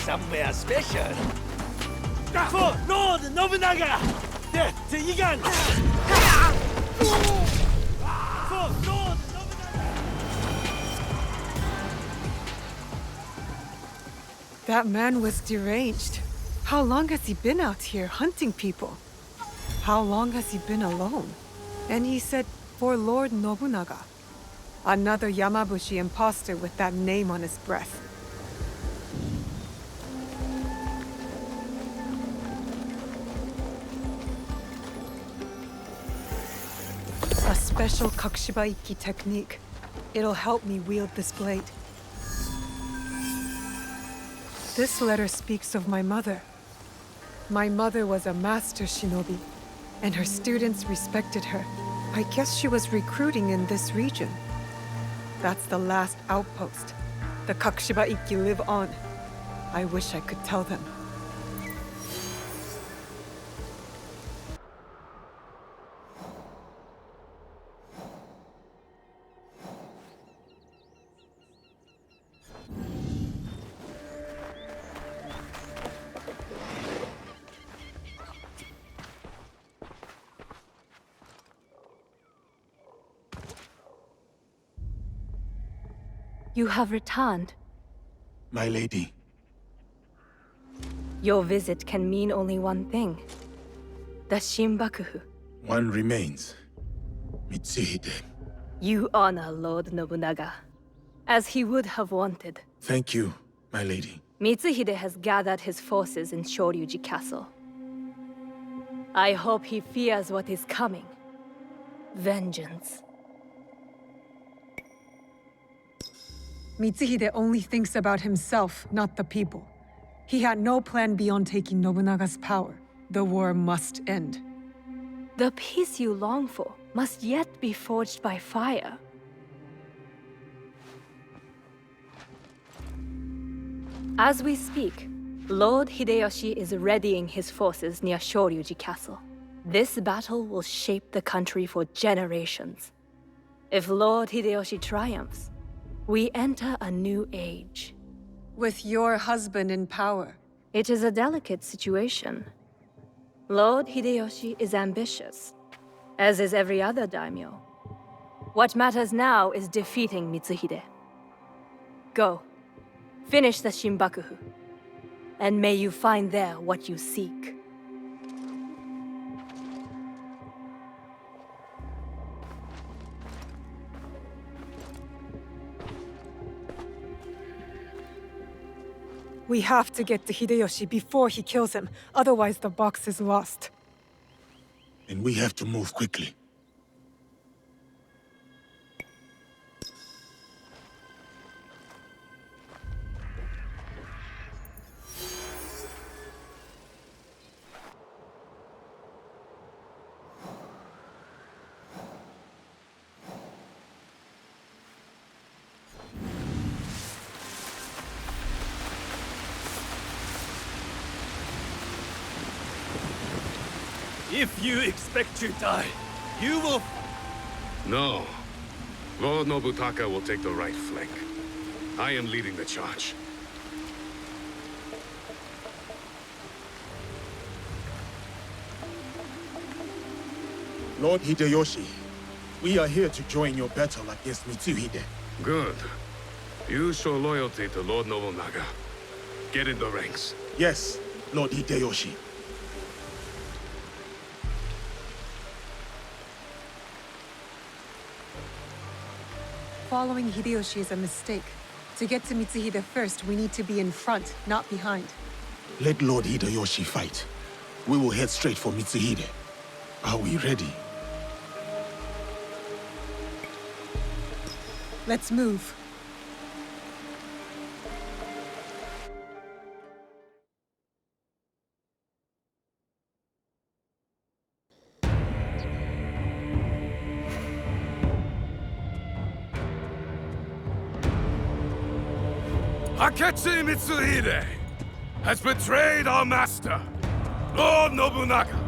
somewhere special. For Lord Nobunaga! Death to Igan! For Lord Nobunaga! That man was deranged. How long has he been out here hunting people? How long has he been alone? And he said, for Lord Nobunaga. Another Yamabushi imposter with that name on his breath. A special Kakushibaiki technique. It'll help me wield this blade. This letter speaks of my mother. My mother was a master shinobi, and her students respected her. I guess she was recruiting in this region. That's the last outpost. The Kakushibaiki live on. I wish I could tell them. You have returned. My lady. Your visit can mean only one thing. The Shinbakufu. One remains. Mitsuhide. You honor Lord Nobunaga, as he would have wanted. Thank you, my lady. Mitsuhide has gathered his forces in Shoryuji Castle. I hope he fears what is coming. Vengeance. Mitsuhide only thinks about himself, not the people. He had no plan beyond taking Nobunaga's power. The war must end. The peace you long for must yet be forged by fire. As we speak, Lord Hideyoshi is readying his forces near Shoryuji Castle. This battle will shape the country for generations. If Lord Hideyoshi triumphs, we enter a new age. With your husband in power. It is a delicate situation. Lord Hideyoshi is ambitious, as is every other daimyo. What matters now is defeating Mitsuhide. Go, finish the Shinbakufu, and may you find there what you seek. We have to get to Hideyoshi before he kills him, otherwise the box is lost. And we have to move quickly. If you expect to die, you will... No. Lord Nobutaka will take the right flank. I am leading the charge. Lord Hideyoshi, we are here to join your battle against Mitsuhide. Good. You show loyalty to Lord Nobunaga. Get in the ranks. Yes, Lord Hideyoshi. Following Hideyoshi is a mistake. To get to Mitsuhide first, we need to be in front, not behind. Let Lord Hideyoshi fight. We will head straight for Mitsuhide. Are we ready? Let's move. Akechi Mitsuhide has betrayed our master, Lord Nobunaga.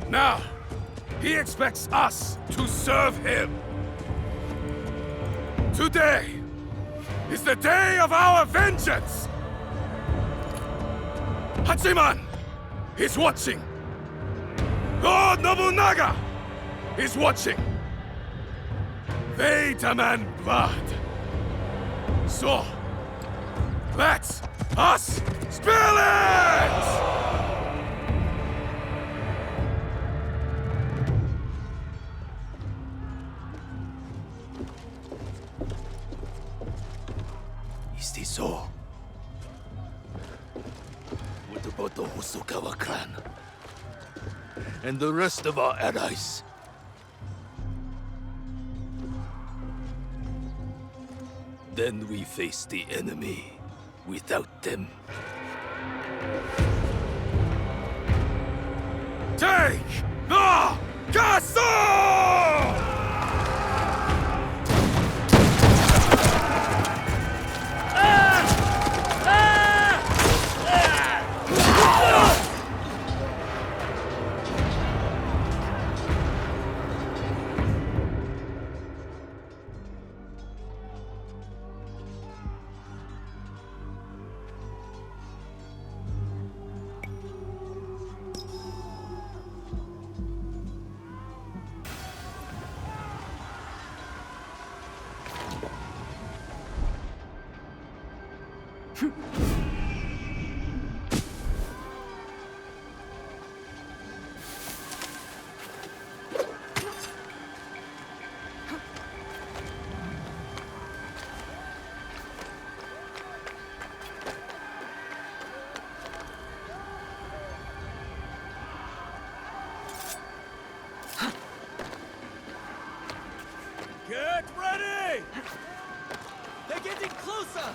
Now, he expects us to serve him. Today is the day of our vengeance! Hachiman is watching. Lord Nobunaga is watching. They demand blood. So, let us spill it! Is this so? What about the Hosokawa clan? And the rest of our allies? Then we face the enemy without them. Take the castle! Get ready! They're getting closer!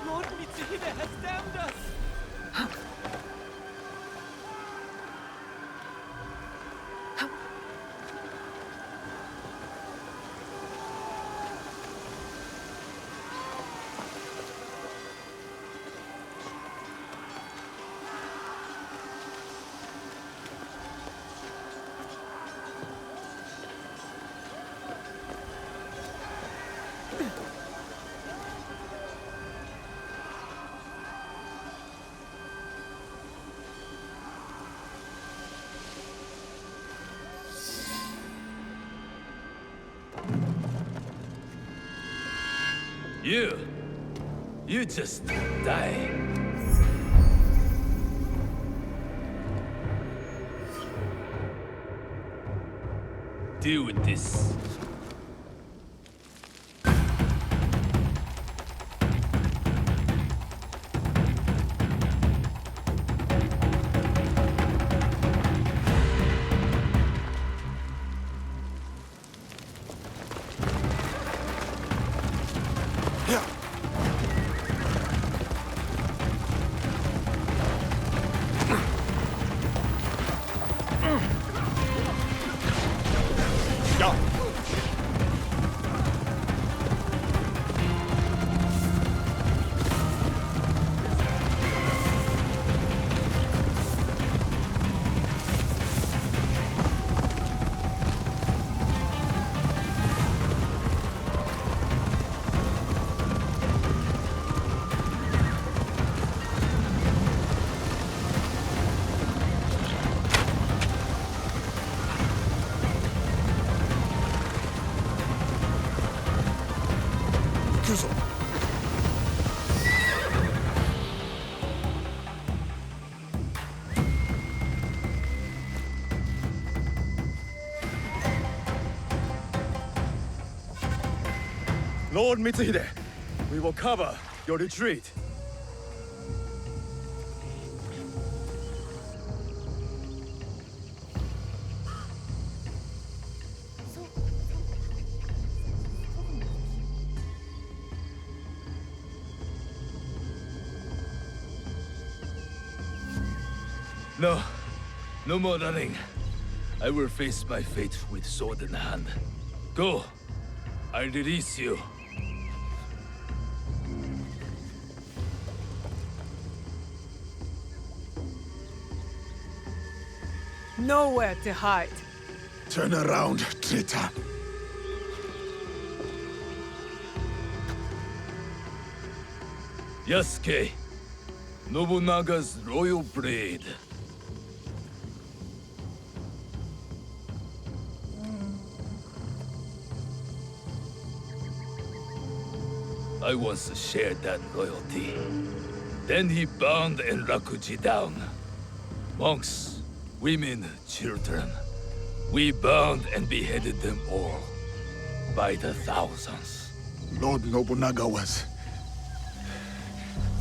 Lord Mitsuhide has damned us! You just die. Deal with this. Lord Mitsuhide, we will cover your retreat. No more running. I will face my fate with sword in hand. Go. I release you. Nowhere to hide. Turn around, traitor. Yasuke, Nobunaga's royal blade. I once shared that loyalty. Then he bound Enrakuji down. Monks, women, children. We bound and beheaded them all. By the thousands. Lord Nobunaga was...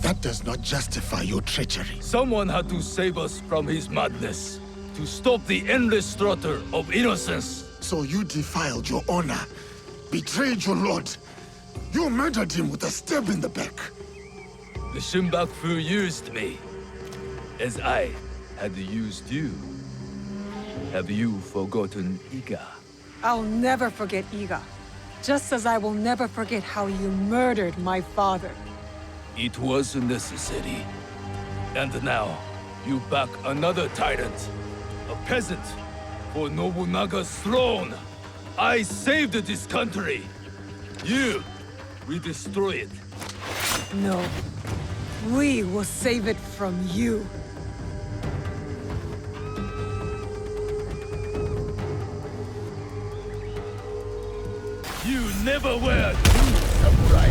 That does not justify your treachery. Someone had to save us from his madness. To stop the endless slaughter of innocents. So you defiled your honor, betrayed your lord. You murdered him with a stab in the back. The Shinbakufu used me, as I had used you. Have you forgotten Iga? I'll never forget Iga. Just as I will never forget how you murdered my father. It was a necessity. And now, you back another tyrant. A peasant. For Nobunaga's throne. I saved this country. You will destroy it. No. We will save it from you. You never were a true samurai.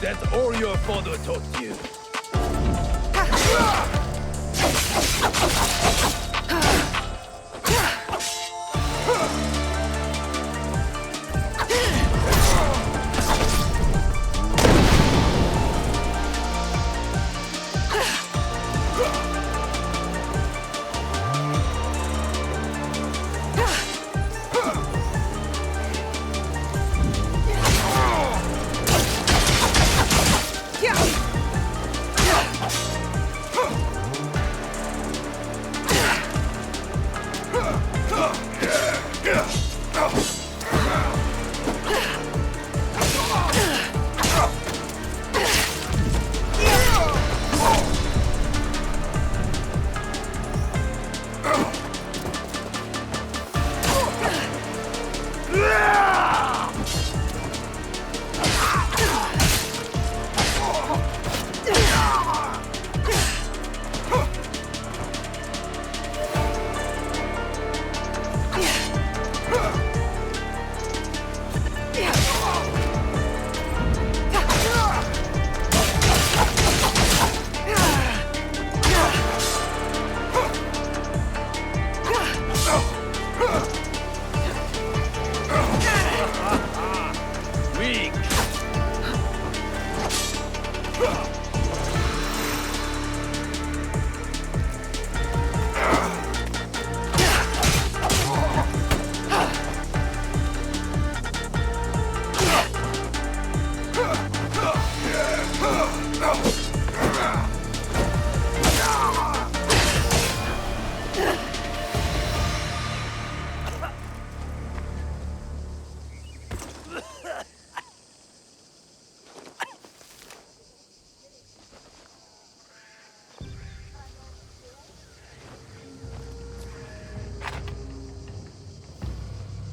That all your father taught you.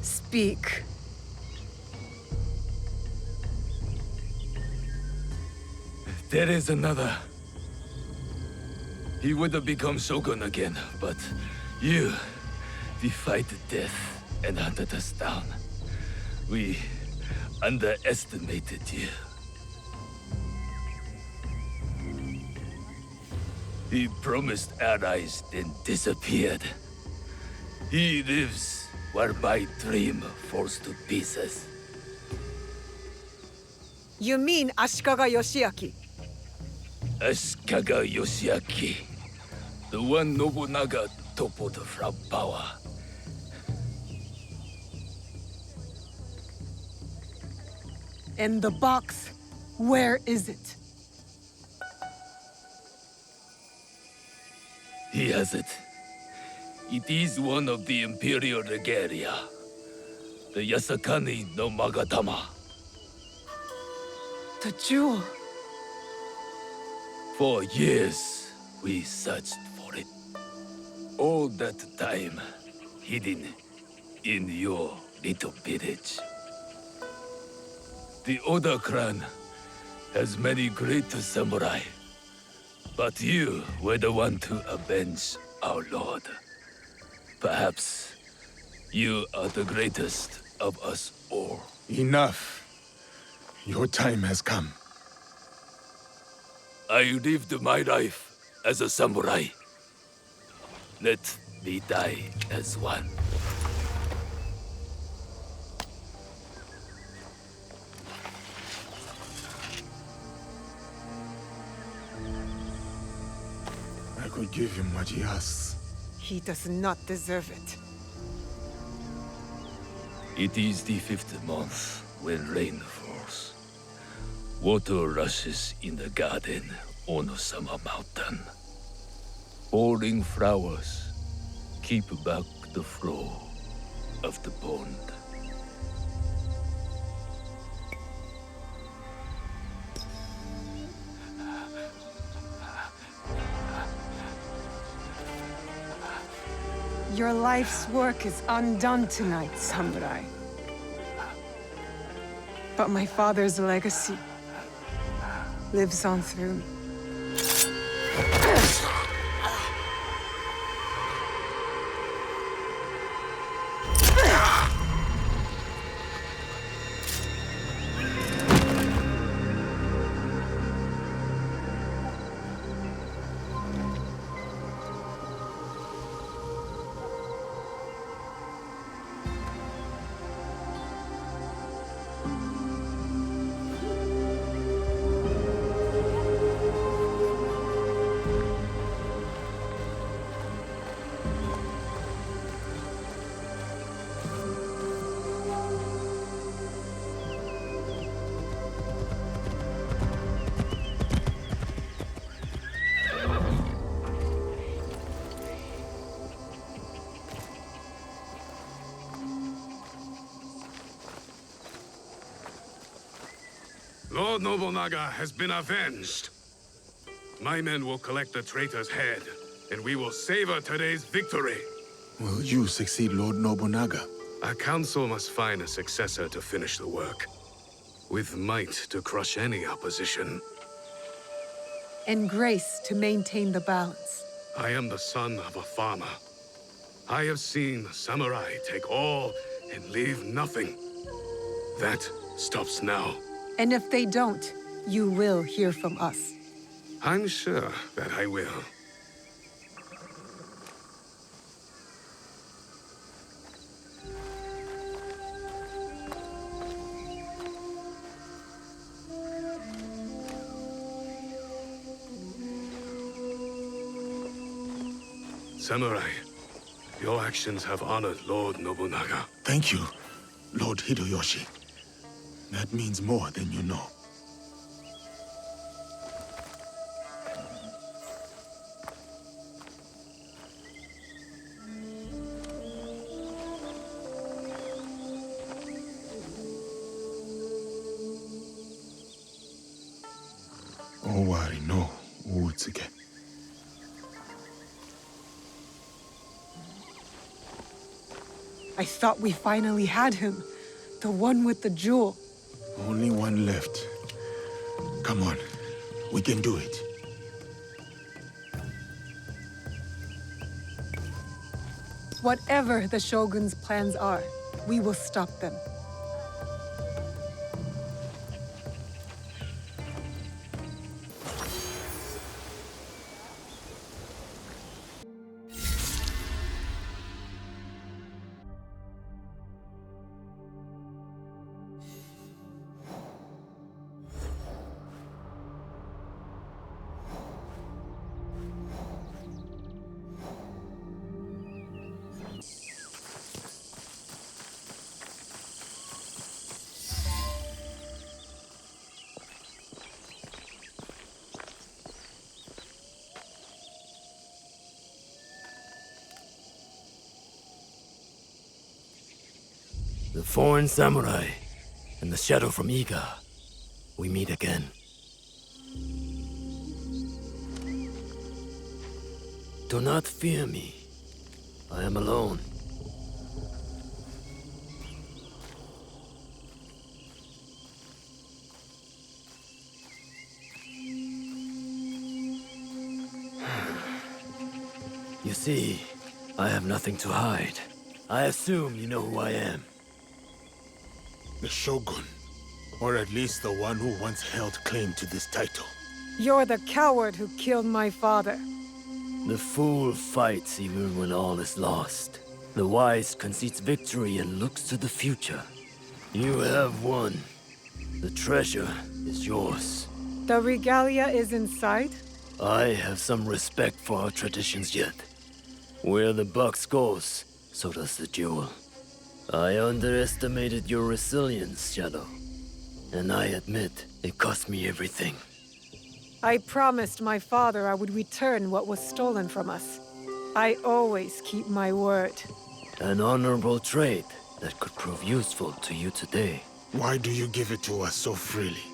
Speak. There is another. he would have become shogun again, but you defied death and hunted us down. We underestimated you. He promised allies, then disappeared. He lives where my dream falls to pieces. You mean Ashikaga Yoshiaki? Ashikaga Yoshiaki, the one Nobunaga toppled from power. And the box, where is it? He has it. It is one of the Imperial regalia. The Yasakani no Magatama. The jewel. For years, we searched for it. All that time, hidden in your little village. The Oda clan has many great samurai. But you were the one to avenge our lord. Perhaps you are the greatest of us all. Enough. Your time has come. I lived my life as a samurai. Let me die as one. I could give him what he asks. He does not deserve it. It is the 5th month when rain falls. Water rushes in the garden on Summer Mountain. Falling flowers keep back the flow of the pond. Your life's work is undone tonight, samurai. But my father's legacy lives on through me. Lord Nobunaga has been avenged. My men will collect the traitor's head, and we will savor today's victory. Will you succeed Lord Nobunaga? Our council must find a successor to finish the work, with might to crush any opposition. And grace to maintain the balance. I am the son of a farmer. I have seen samurai take all and leave nothing. That stops now. And if they don't, you will hear from us. I'm sure that I will. Samurai, your actions have honored Lord Nobunaga. Thank you, Lord Hideyoshi. That means more than you know. Owari no Uutsuke. I thought we finally had him. The one with the jewel. Only one left. Come on, we can do it. Whatever the Shogun's plans are, we will stop them. The foreign samurai and the shadow from Iga. We meet again. Do not fear me. I am alone. You see, I have nothing to hide. I assume you know who I am. The Shogun. Or at least the one who once held claim to this title. You're the coward who killed my father. The fool fights even when all is lost. The wise concedes victory and looks to the future. You have won. The treasure is yours. The regalia is inside? I have some respect for our traditions yet. Where the box goes, so does the jewel. I underestimated your resilience, Shadow. And I admit, it cost me everything. I promised my father I would return what was stolen from us. I always keep my word. An honorable trait that could prove useful to you today. Why do you give it to us so freely?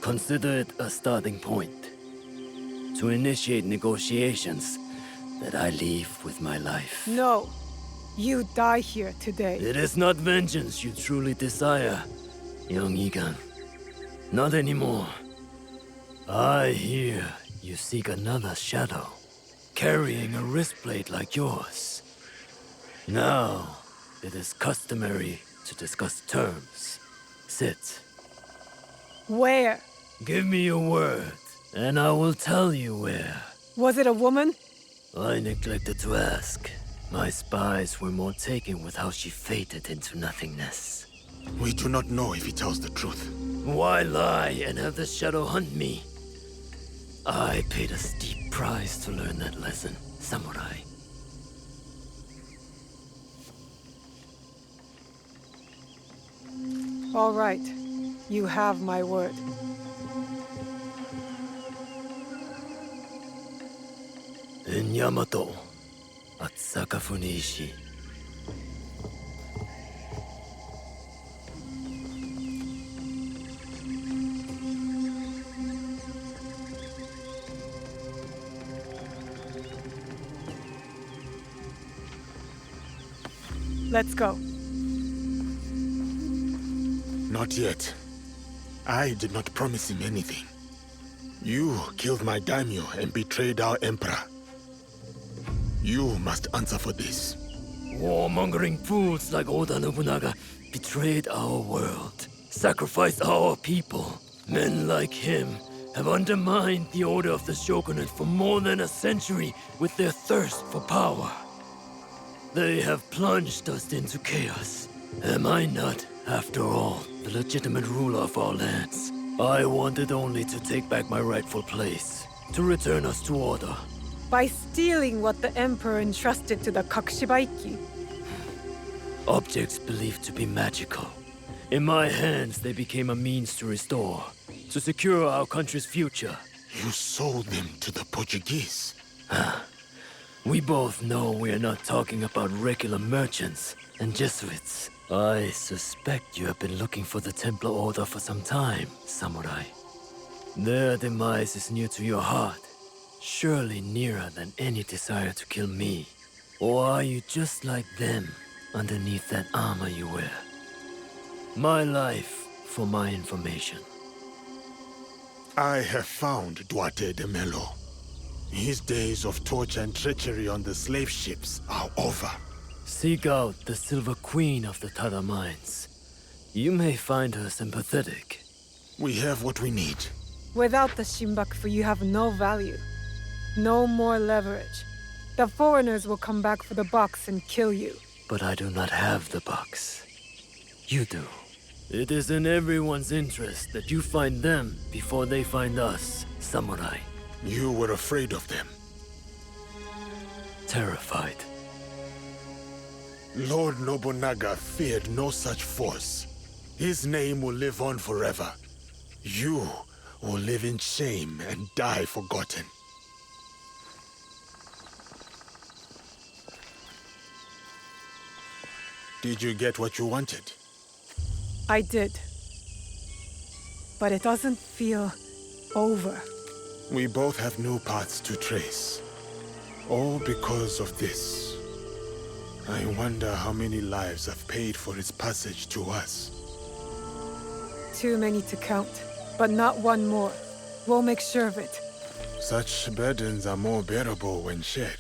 Consider it a starting point. To initiate negotiations that I leave with my life. No. You die here today. It is not vengeance you truly desire, young Igan. Not anymore. I hear you seek another shadow, carrying a wristplate like yours. Now, it is customary to discuss terms. Sit. Where? Give me your word, and I will tell you where. Was it a woman? I neglected to ask. My spies were more taken with how she faded into nothingness. We do not know if he tells the truth. Why lie and have the shadow hunt me? I paid a steep price to learn that lesson, samurai. All right. You have my word. In Yamato, at Sakafuniishi. Let's go. Not yet. I did not promise him anything. You killed my daimyo and betrayed our emperor. You must answer for this. Warmongering fools like Oda Nobunaga betrayed our world, sacrificed our people. Men like him have undermined the order of the shogunate for more than a century with their thirst for power. They have plunged us into chaos. Am I not, after all, the legitimate ruler of our lands? I wanted only to take back my rightful place, to return us to order. By stealing what the Emperor entrusted to the Kakushibaiki. Objects believed to be magical. In my hands, they became a means to restore, to secure our country's future. You sold them to the Portuguese. We both know we are not talking about regular merchants and Jesuits. I suspect you have been looking for the Templar Order for some time, samurai. Their demise is near to your heart, surely nearer than any desire to kill me. Or are you just like them, underneath that armor you wear? My life for my information. I have found Duarte de Melo. His days of torture and treachery on the slave ships are over. Seek out the Silver Queen of the Tada Mines. You may find her sympathetic. We have what we need. Without the Shinbakufu, you have no value. No more leverage. The foreigners will come back for the box and kill you. But I do not have the box. You do. It is in everyone's interest that you find them before they find us, samurai. You were afraid of them. Terrified. Lord Nobunaga feared no such force. His name will live on forever. You will live in shame and die forgotten. Did you get what you wanted? I did. But it doesn't feel over. We both have new paths to trace. All because of this. I wonder how many lives have paid for its passage to us. Too many to count, but not one more. We'll make sure of it. Such burdens are more bearable when shared.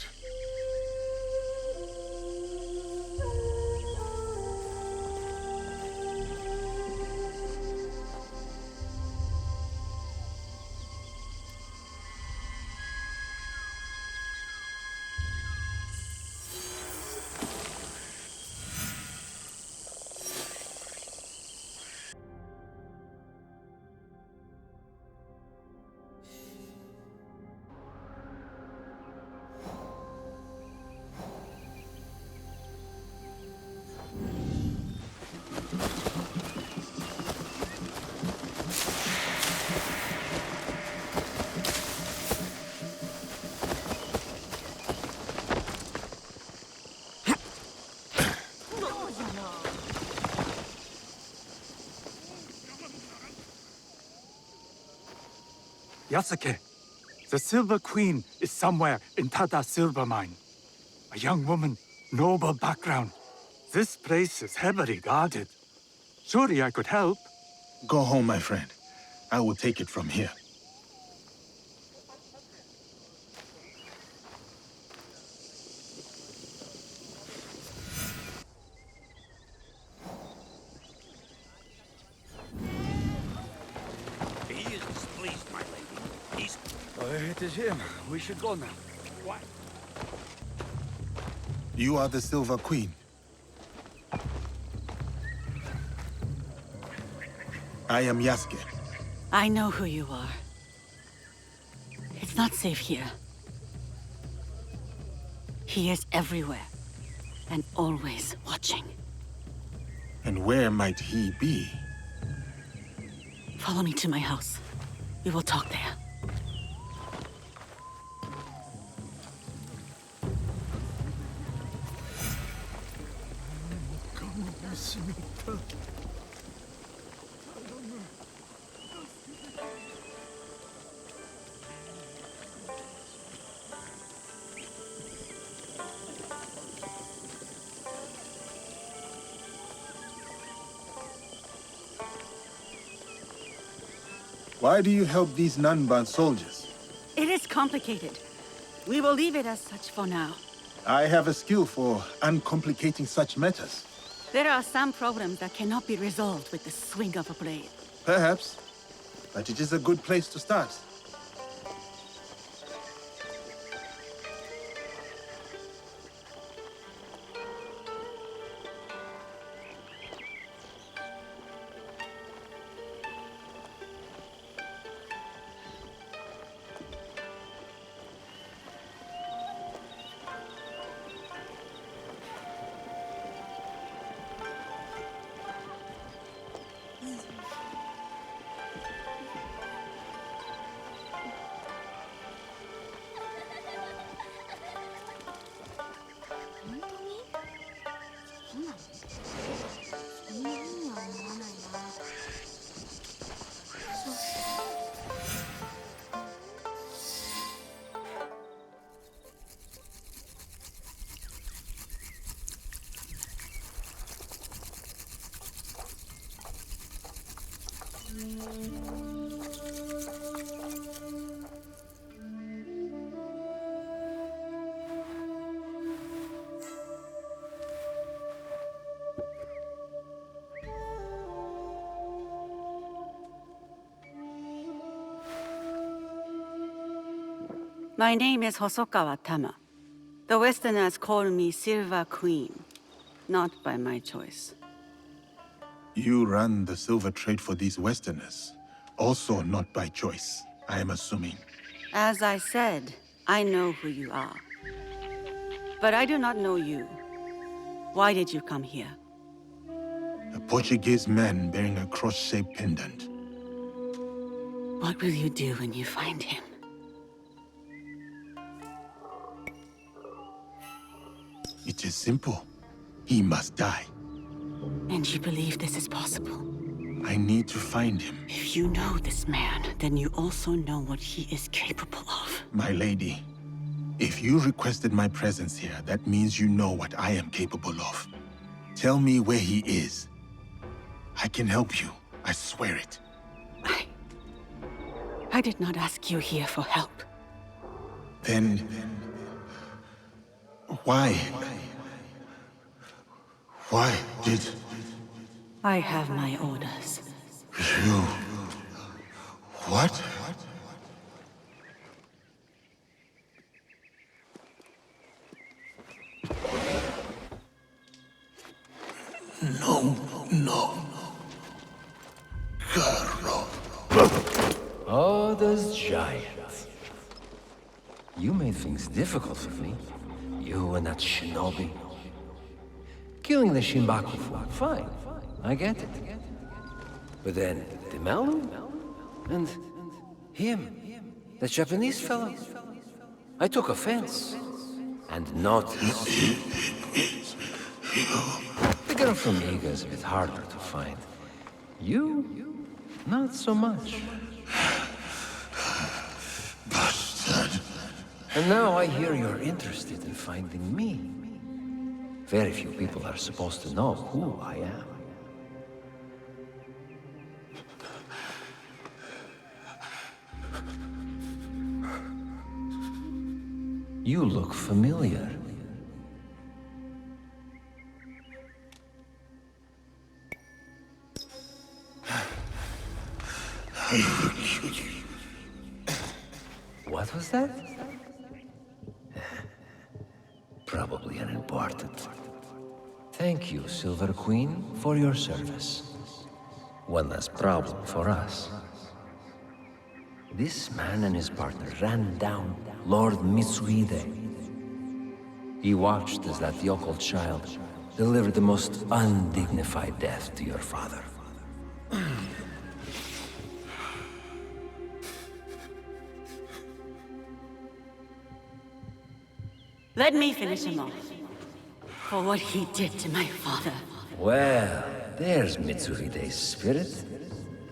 Yasuke, the Silver Queen is somewhere in Tada Silver Mine. A young woman, noble background. This place is heavily guarded. Surely I could help. Go home, my friend. I will take it from here. He is displeased, my lady. He's... It is him. We should go now. What? You are the Silver Queen. I am Yasuke. I know who you are. It's not safe here. He is everywhere, and always watching. And where might he be? Follow me to my house. We will talk there. Why do you help these Nanban soldiers? It is complicated. We will leave it as such for now. I have a skill for uncomplicating such matters. There are some problems that cannot be resolved with the swing of a blade. Perhaps. But it is a good place to start. My name is Hosokawa Tama. The Westerners call me Silver Queen, not by my choice. You run the silver trade for these Westerners. Also not by choice, I am assuming. As I said, I know who you are. But I do not know you. Why did you come here? A Portuguese man bearing a cross-shaped pendant. What will you do when you find him? It is simple. He must die. And you believe this is possible? I need to find him. If you know this man, then you also know what he is capable of. My lady, if you requested my presence here, that means you know what I am capable of. Tell me where he is. I can help you. I swear it. I did not ask you here for help. Then... why? Why did... I have my orders. You... what? No. Carlo. Oh, those giants. You made things difficult for me. You and that shinobi. Killing the Shinbakufu, fine. I get it. But then, the Malu? And him, the Japanese fellow. I took offense. And not easy. The girl from Iga is a bit harder to find. You, not so much. Bastard. And now I hear you're interested in finding me. Very few people are supposed to know who I am. You look familiar. What was that? Probably unimportant. Thank you, Silver Queen, for your service. One less problem for us. This man and his partner ran down Lord Mitsuhide. He watched as that yokel child delivered the most undignified death to your father. Let me finish him off. For what he did to my father. Well, there's Mitsuhide's spirit.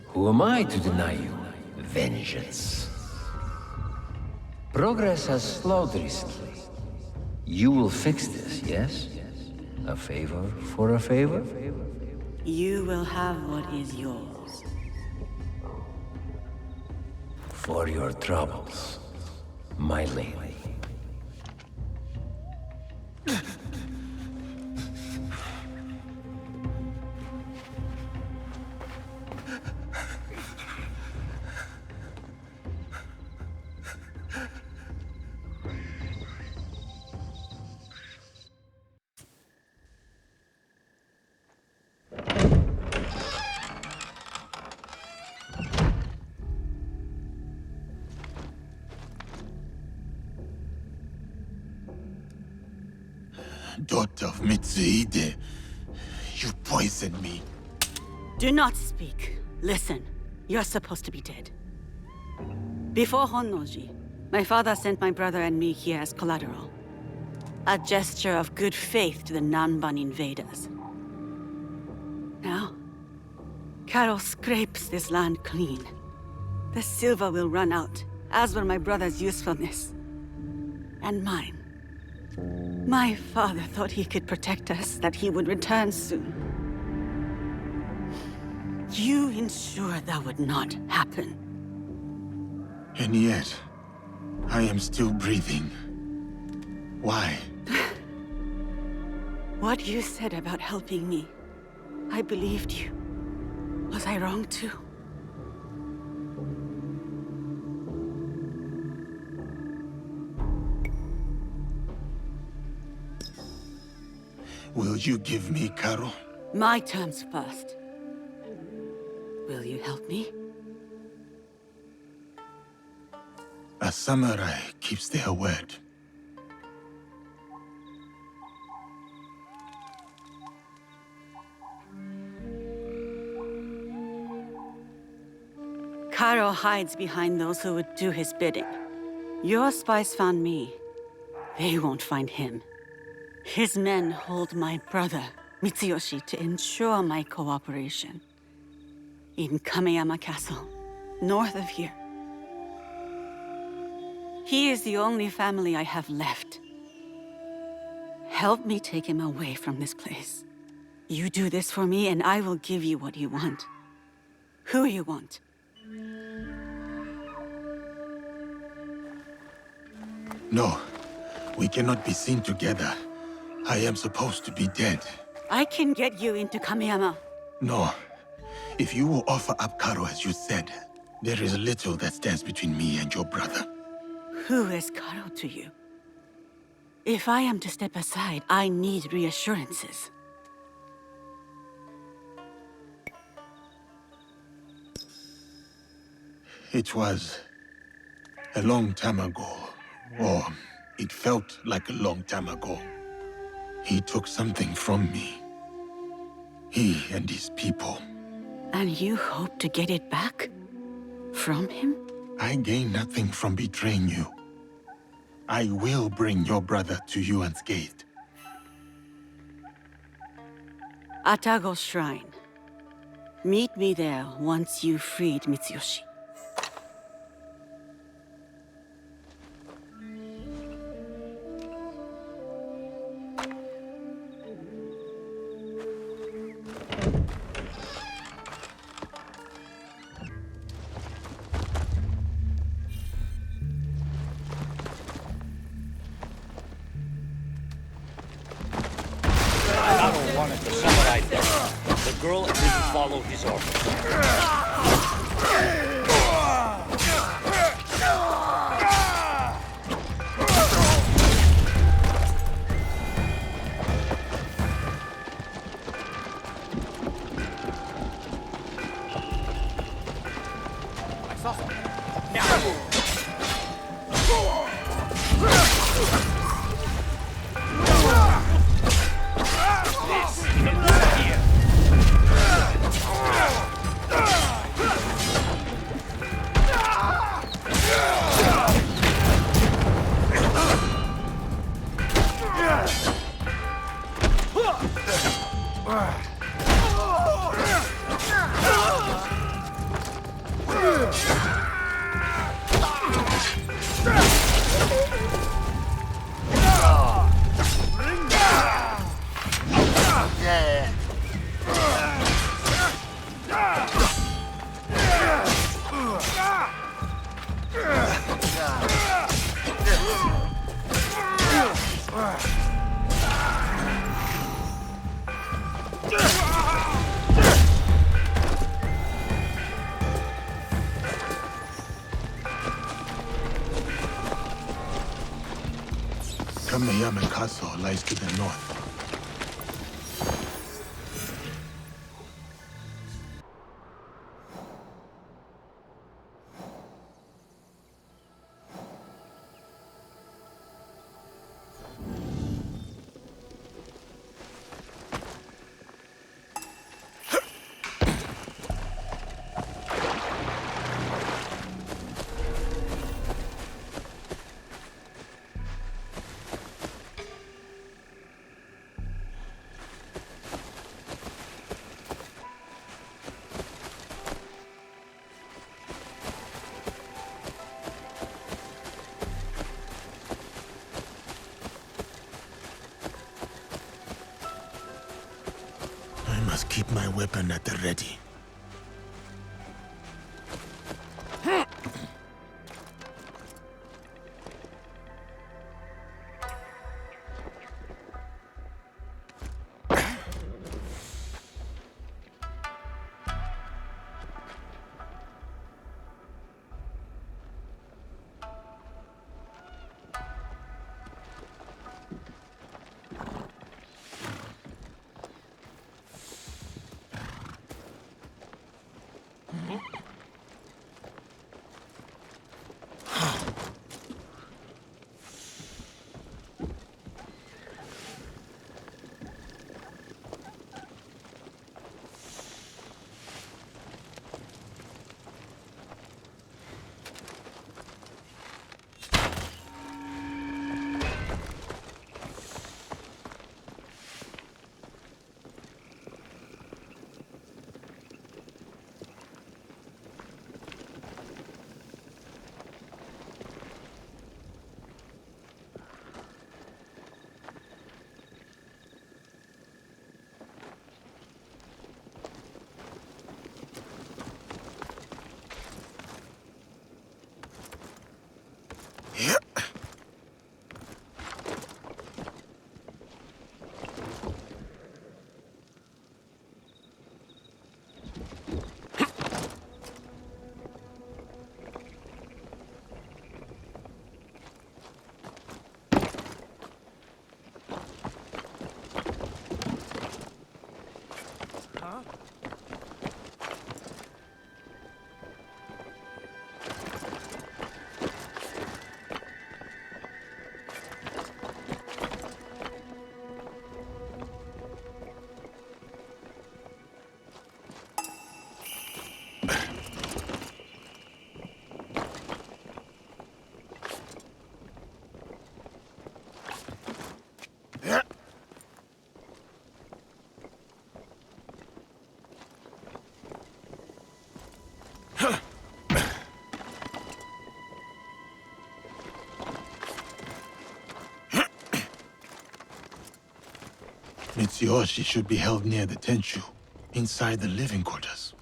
Who am I to deny you vengeance? Progress has slowed recently. You will fix this, yes? A favor for a favor? You will have what is yours. For your troubles, my lady. Daughter of Mitsuhide, you poisoned me. Do not speak. Listen. You're supposed to be dead. Before Honnoji, my father sent my brother and me here as collateral. A gesture of good faith to the Nanban invaders. Now, Carol scrapes this land clean. The silver will run out, as will my brother's usefulness. And mine. My father thought he could protect us, that he would return soon. You ensured that would not happen. And yet, I am still breathing. Why? What you said about helping me, I believed you. Was I wrong too? Will you give me Karo? My terms first. Will you help me? A samurai keeps their word. Karo hides behind those who would do his bidding. Your spies found me. They won't find him. His men hold my brother, Mitsuyoshi, to ensure my cooperation. In Kameyama Castle, north of here. He is the only family I have left. Help me take him away from this place. You do this for me, and I will give you what you want. Who you want. No, we cannot be seen together. I am supposed to be dead. I can get you into Kameyama. No. If you will offer up Karo as you said, there is little that stands between me and your brother. Who is Karo to you? If I am to step aside, I need reassurances. It was a long time ago, or it felt like a long time ago. He took something from me. He and his people. And you hope to get it back? From him? I gain nothing from betraying you. I will bring your brother to you unscathed. Atago Shrine. Meet me there once you've freed Mitsuyoshi. Karo wanted the samurai dead. The girl agreed to follow his orders. Kameyama Castle lies to the north. Keep my weapon at the ready. Mitsuyoshi should be held near the Tenchu, inside the living quarters.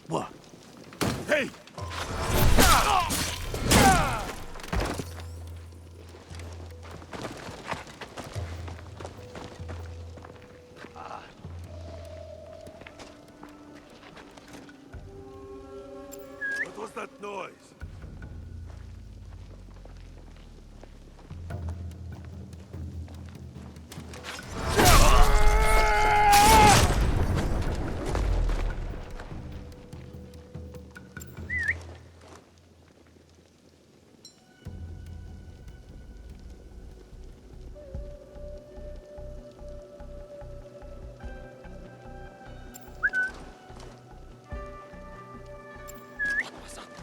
What? Hey! What was that noise?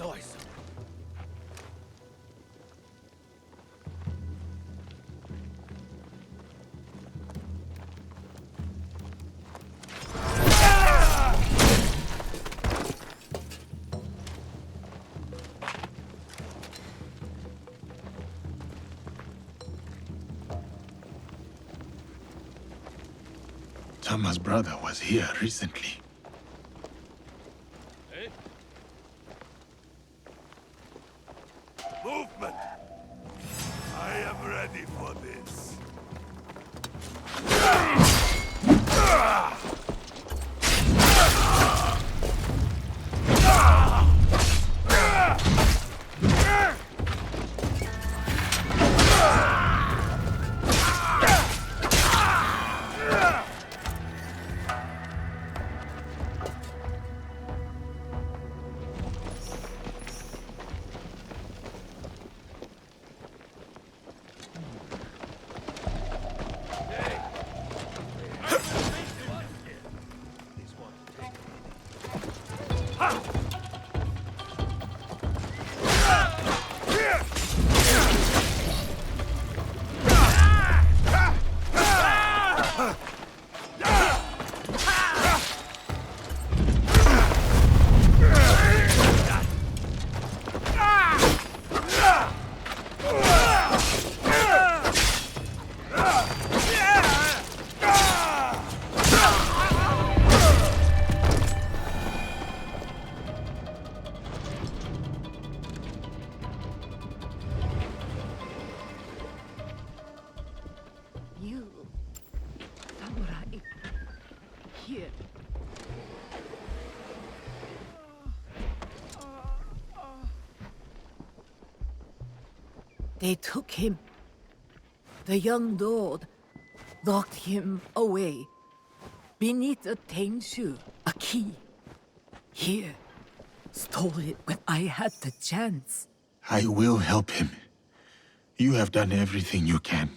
Noise. Tama's brother was here recently. Movement! I am ready for this. They took him. The young lord locked him away. Beneath a Tenshu, a key. Here, stole it when I had the chance. I will help him. You have done everything you can.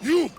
You!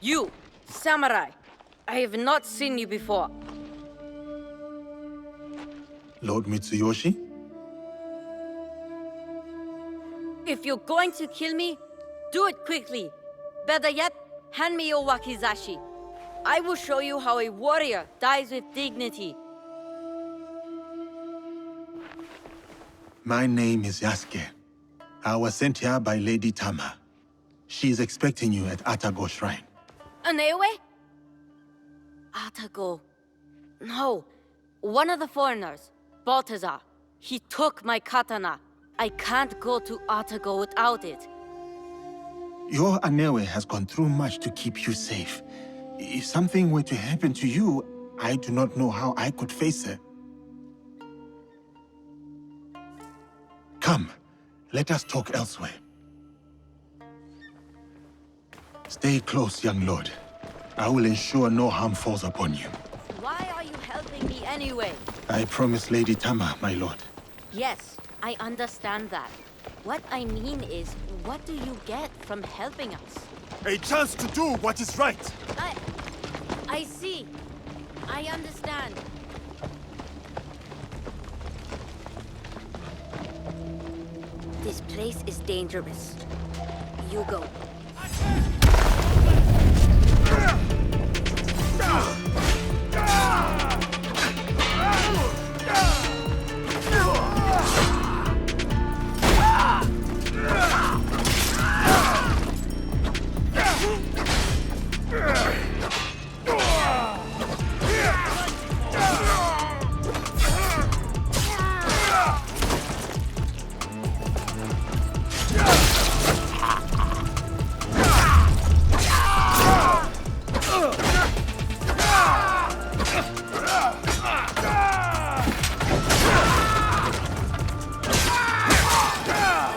You, samurai. I have not seen you before. Lord Mitsuyoshi? If you're going to kill me, do it quickly. Better yet, hand me your wakizashi. I will show you how a warrior dies with dignity. My name is Yasuke. I was sent here by Lady Tama. She is expecting you at Atago Shrine. Naoe? Atago. No. One of the foreigners, Balthazar. He took my katana. I can't go to Atago without it. Your Naoe has gone through much to keep you safe. If something were to happen to you, I do not know how I could face her. Come, let us talk elsewhere. Stay close, young lord. I will ensure no harm falls upon you. Why are you helping me anyway? I promise Lady Tama, my lord. Yes, I understand that. What I mean is, what do you get from helping us? A chance to do what is right! I see. I understand. This place is dangerous. You go.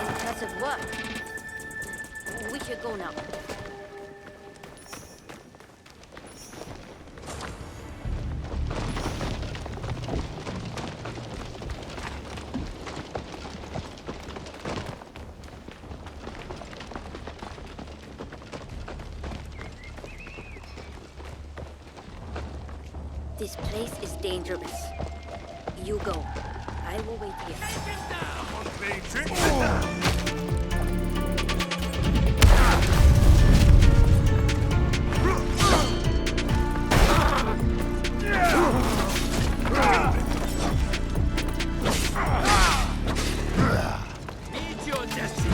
Impressive work. We should go now. This place is dangerous. You go. I will wait here. Meet your destiny.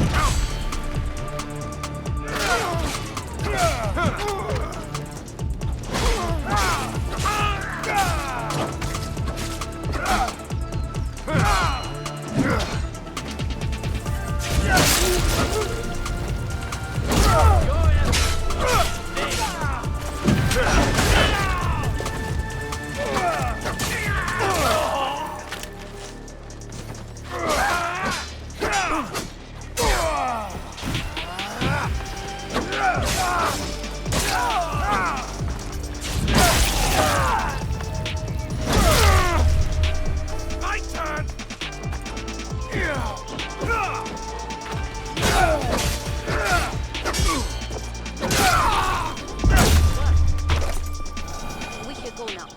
We should go now.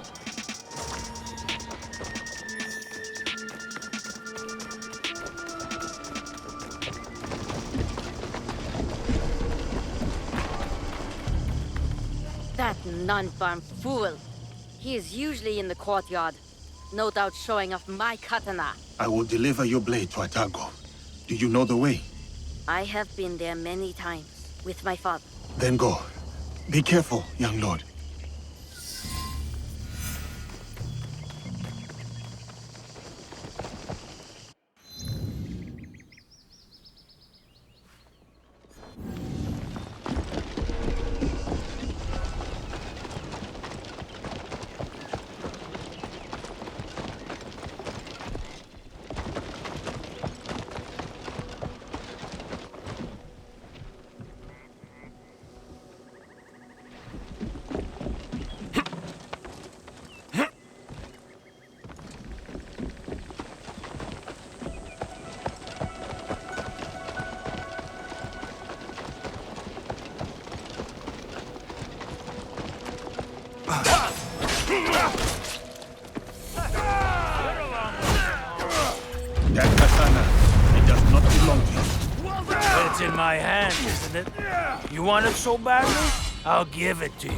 That non-farm fool. He is usually in the courtyard. No doubt showing off my katana. I will deliver your blade to Atago. Do you know the way? I have been there many times with my father. Then go. Be careful, young lord. That katana, it does not belong to you. It's in my hand, isn't it? You want it so badly? I'll give it to you.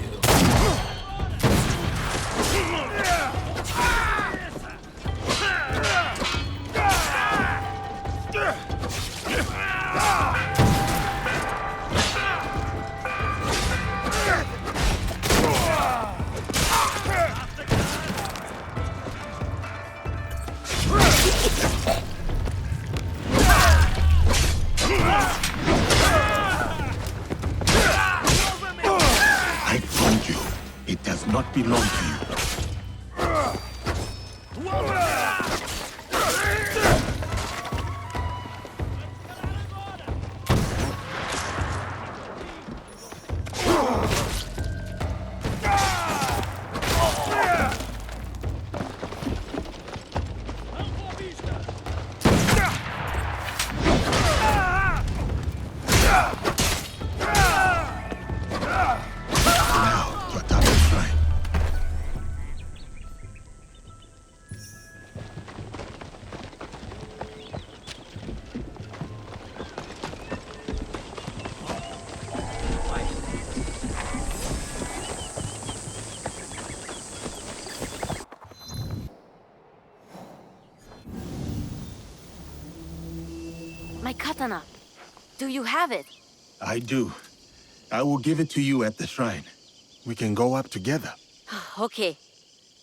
I told you, it does not belong to you. My katana. Do you have it? I do. I will give it to you at the shrine. We can go up together. Okay,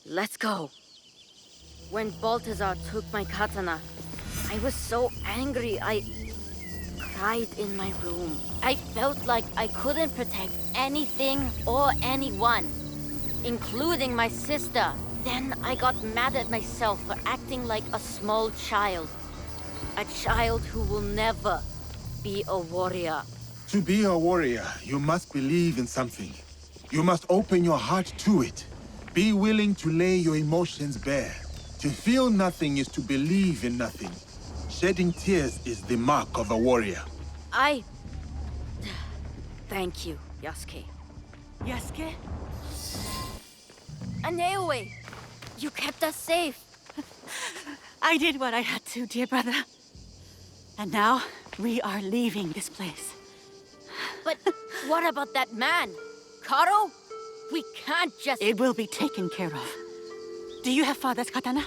let's go. When Balthazar took my katana, I was so angry I cried in my room. I felt like I couldn't protect anything or anyone, including my sister. Then I got mad at myself for acting like a small child. A child who will never be a warrior. To be a warrior, you must believe in something. You must open your heart to it. Be willing to lay your emotions bare. To feel nothing is to believe in nothing. Shedding tears is the mark of a warrior. Thank you, Yasuke. Yasuke? Naoe! You kept us safe. I did what I had to, dear brother. And now, we are leaving this place. But what about that man? Karo? We can't just... It will be taken care of. Do you have father's katana?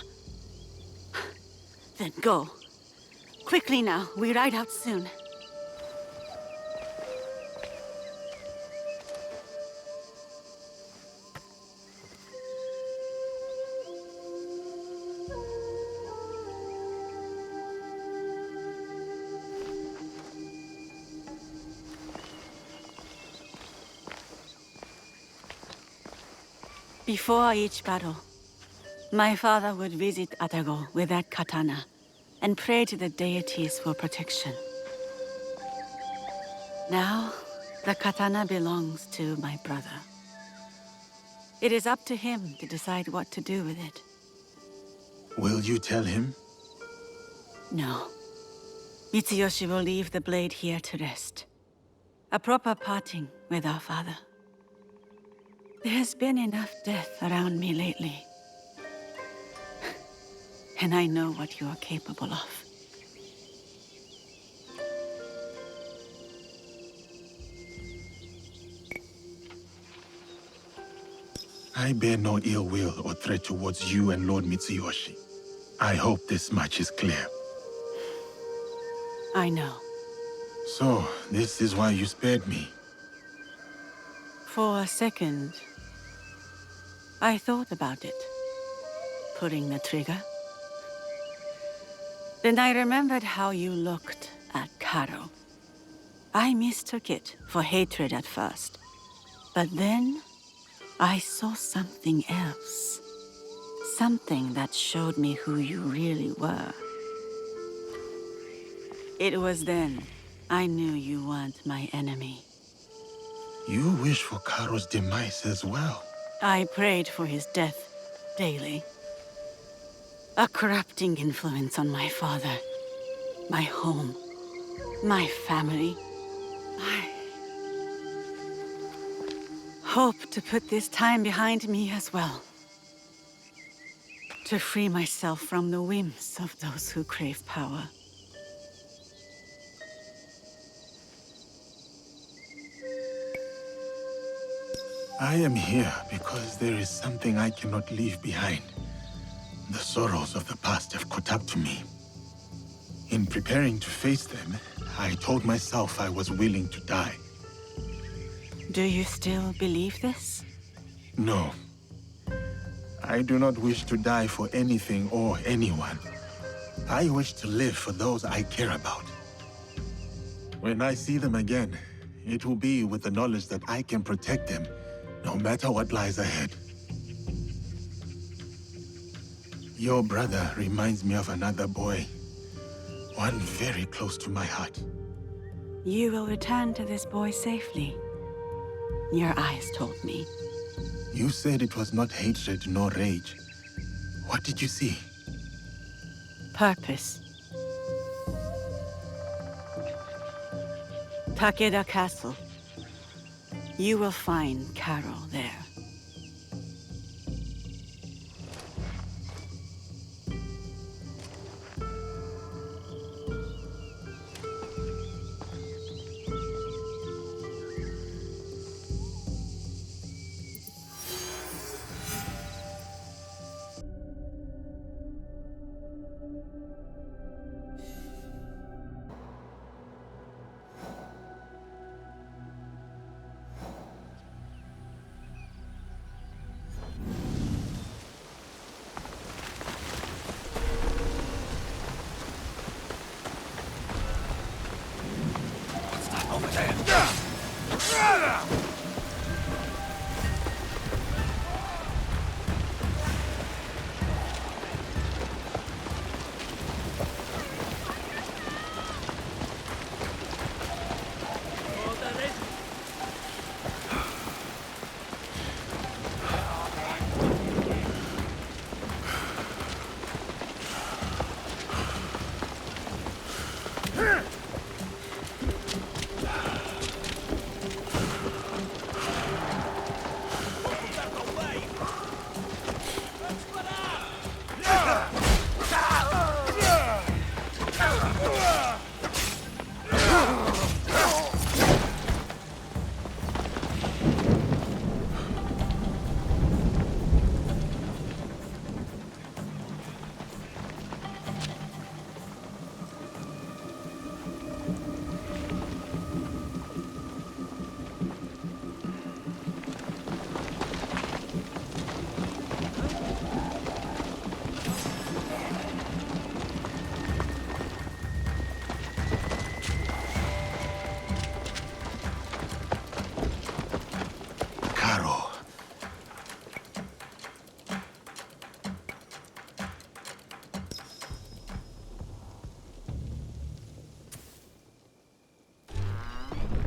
Then go. Quickly now, we ride out soon. Before each battle, my father would visit Atago with that katana and pray to the deities for protection. Now, the katana belongs to my brother. It is up to him to decide what to do with it. Will you tell him? No. Mitsuyoshi will leave the blade here to rest. A proper parting with our father. There has been enough death around me lately. And I know what you are capable of. I bear no ill will or threat towards you and Lord Mitsuyoshi. I hope this much is clear. I know. So, this is why you spared me. For a second, I thought about it. Pulling the trigger. Then I remembered how you looked at Karo. I mistook it for hatred at first. But then, I saw something else. Something that showed me who you really were. It was then I knew you weren't my enemy. You wish for Karo's demise as well. I prayed for his death daily. A corrupting influence on my father, my home, my family. I hope to put this time behind me as well. to free myself from the whims of those who crave power. I am here because there is something I cannot leave behind. The sorrows of the past have caught up to me. In preparing to face them, I told myself I was willing to die. Do you still believe this? No. I do not wish to die for anything or anyone. I wish to live for those I care about. When I see them again, it will be with the knowledge that I can protect them, no matter what lies ahead. Your brother reminds me of another boy. One very close to my heart. You will return to this boy safely. Your eyes told me. You said it was not hatred nor rage. What did you see? Purpose. Takeda Castle. You will find Carol there.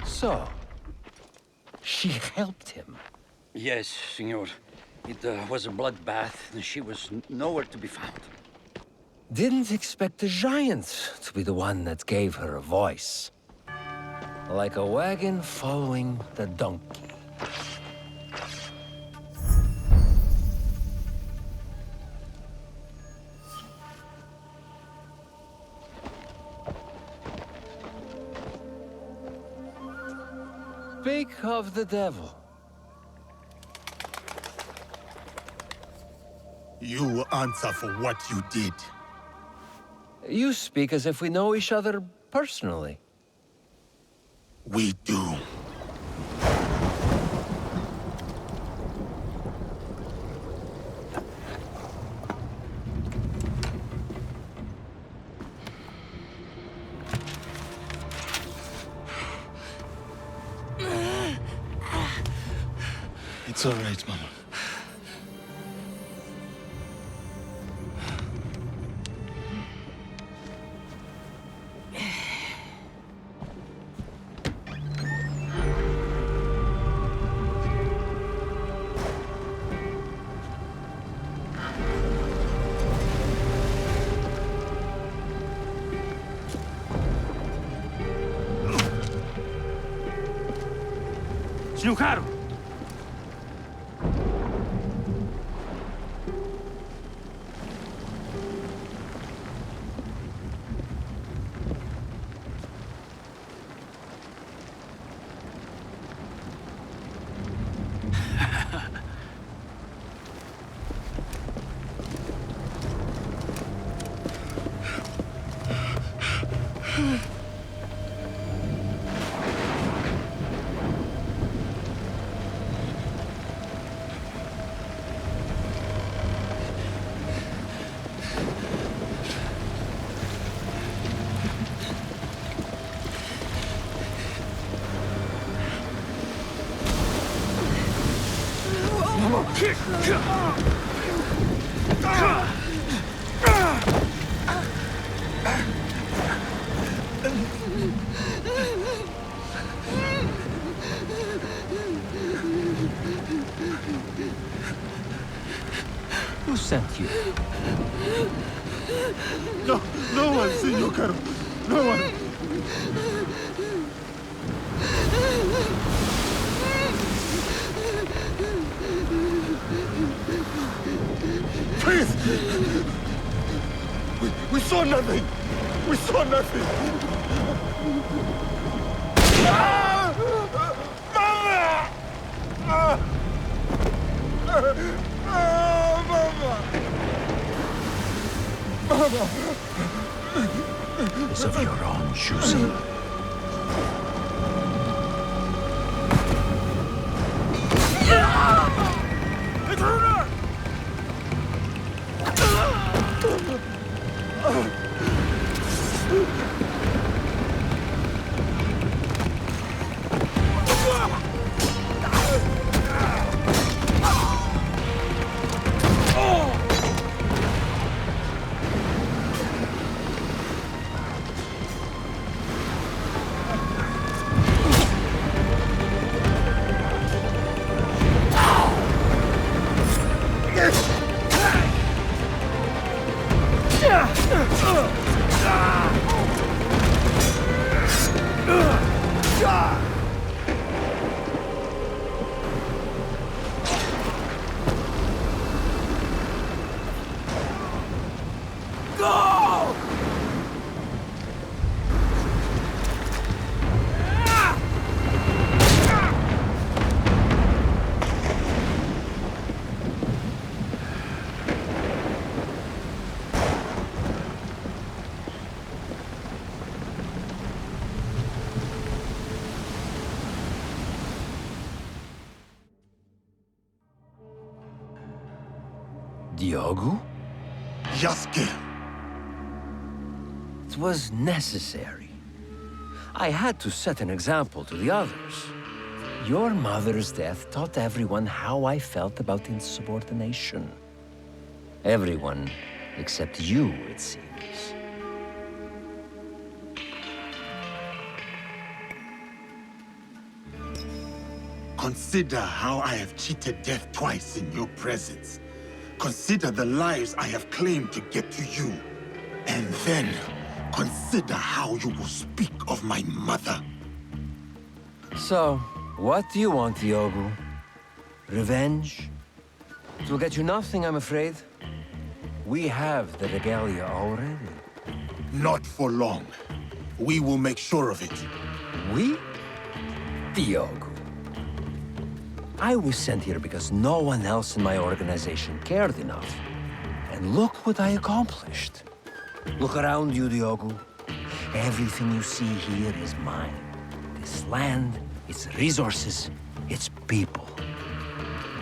So, she helped him? Yes, senor. It was a bloodbath, and she was nowhere to be found. Didn't expect the giant to be the one that gave her a voice. Like a wagon following the donkey. Speak of the devil. You will answer for what you did. You speak as if we know each other personally. We do. It's all right, Mama. Snukaru! Who sent you? No one, Senor Caro. No one. Please! We saw nothing! We saw nothing! Mama! Mama! It's of your own choosing. Intruder! Diogo? Yasuke! It was necessary. I had to set an example to the others. Your mother's death taught everyone how I felt about insubordination. Everyone except you, it seems. Consider how I have cheated death twice in your presence. Consider the lives I have claimed to get to you. And then, consider how you will speak of my mother. So, what do you want, Diogo? Revenge? It will get you nothing, I'm afraid. We have the regalia already. Not for long. We will make sure of it. We? Diogo. I was sent here because no one else in my organization cared enough. And look what I accomplished. Look around you, Diogo. Everything you see here is mine. This land, its resources, its people.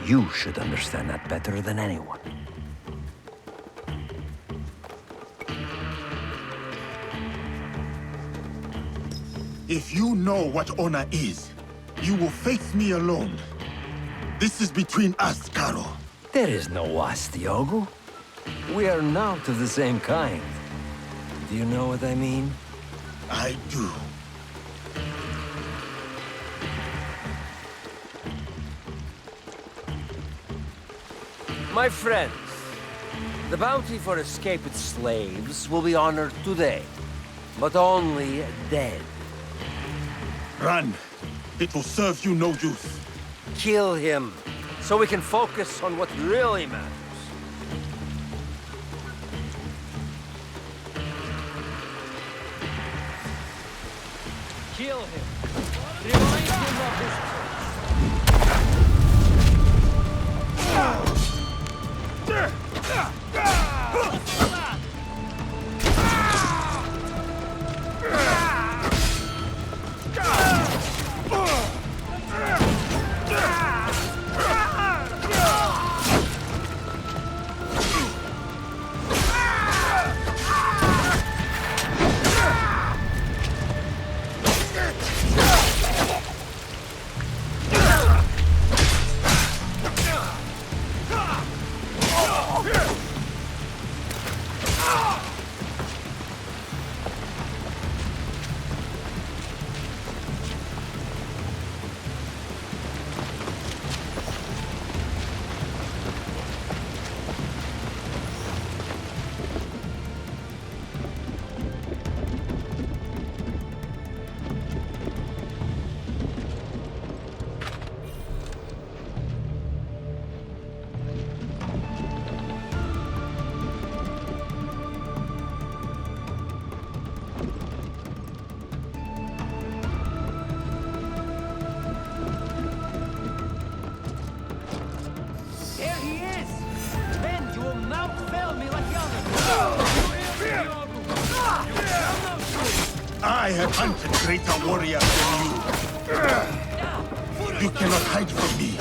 You should understand that better than anyone. If you know what honor is, you will face me alone. This is between us, Caro. There is no us, Diogo. We are not of the same kind. Do you know what I mean? I do. My friends, the bounty for escaped slaves will be honored today, but only dead. Run. It will serve you no use. Kill him, so we can focus on what really matters. Kill him. Remind him of his... I have hunted greater warriors than you. You cannot hide from me.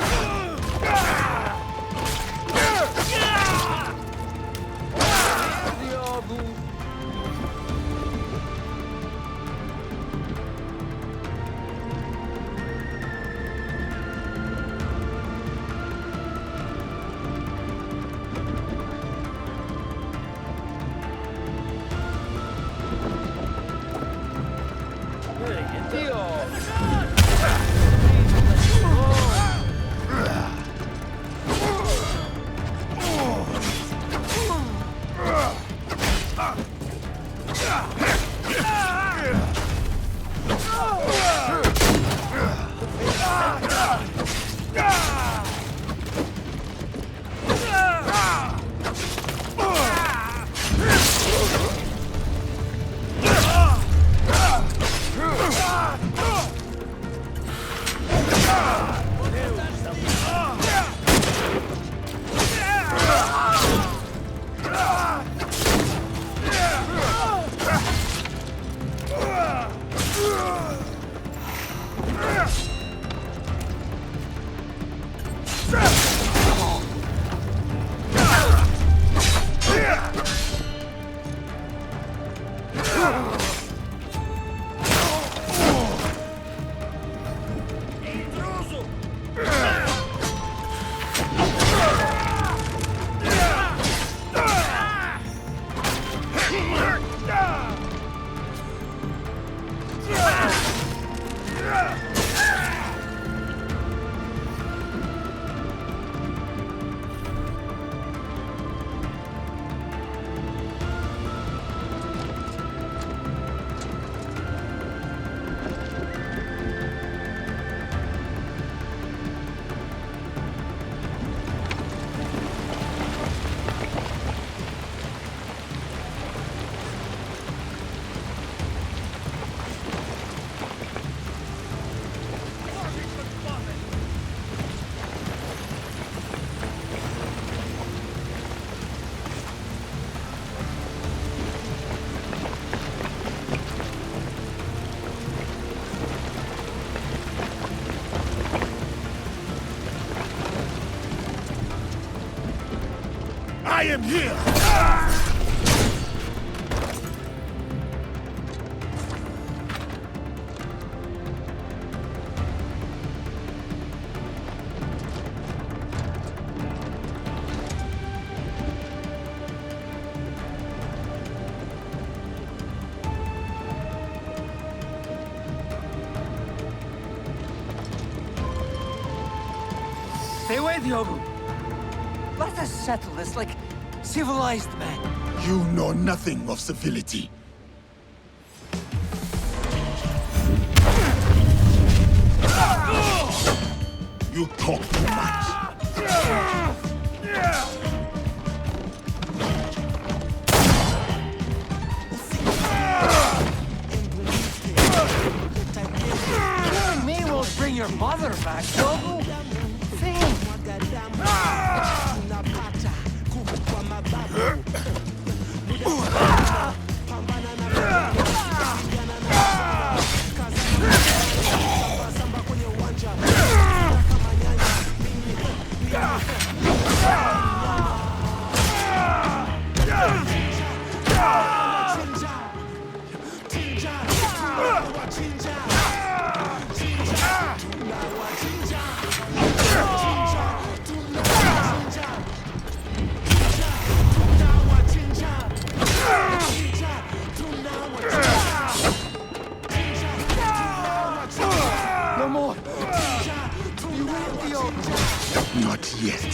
I am here! Stay away, Diogo! Let us settle this like civilized men. You know nothing of civility. You talk too much. You and me will bring your mother back, Diogo. Not yet.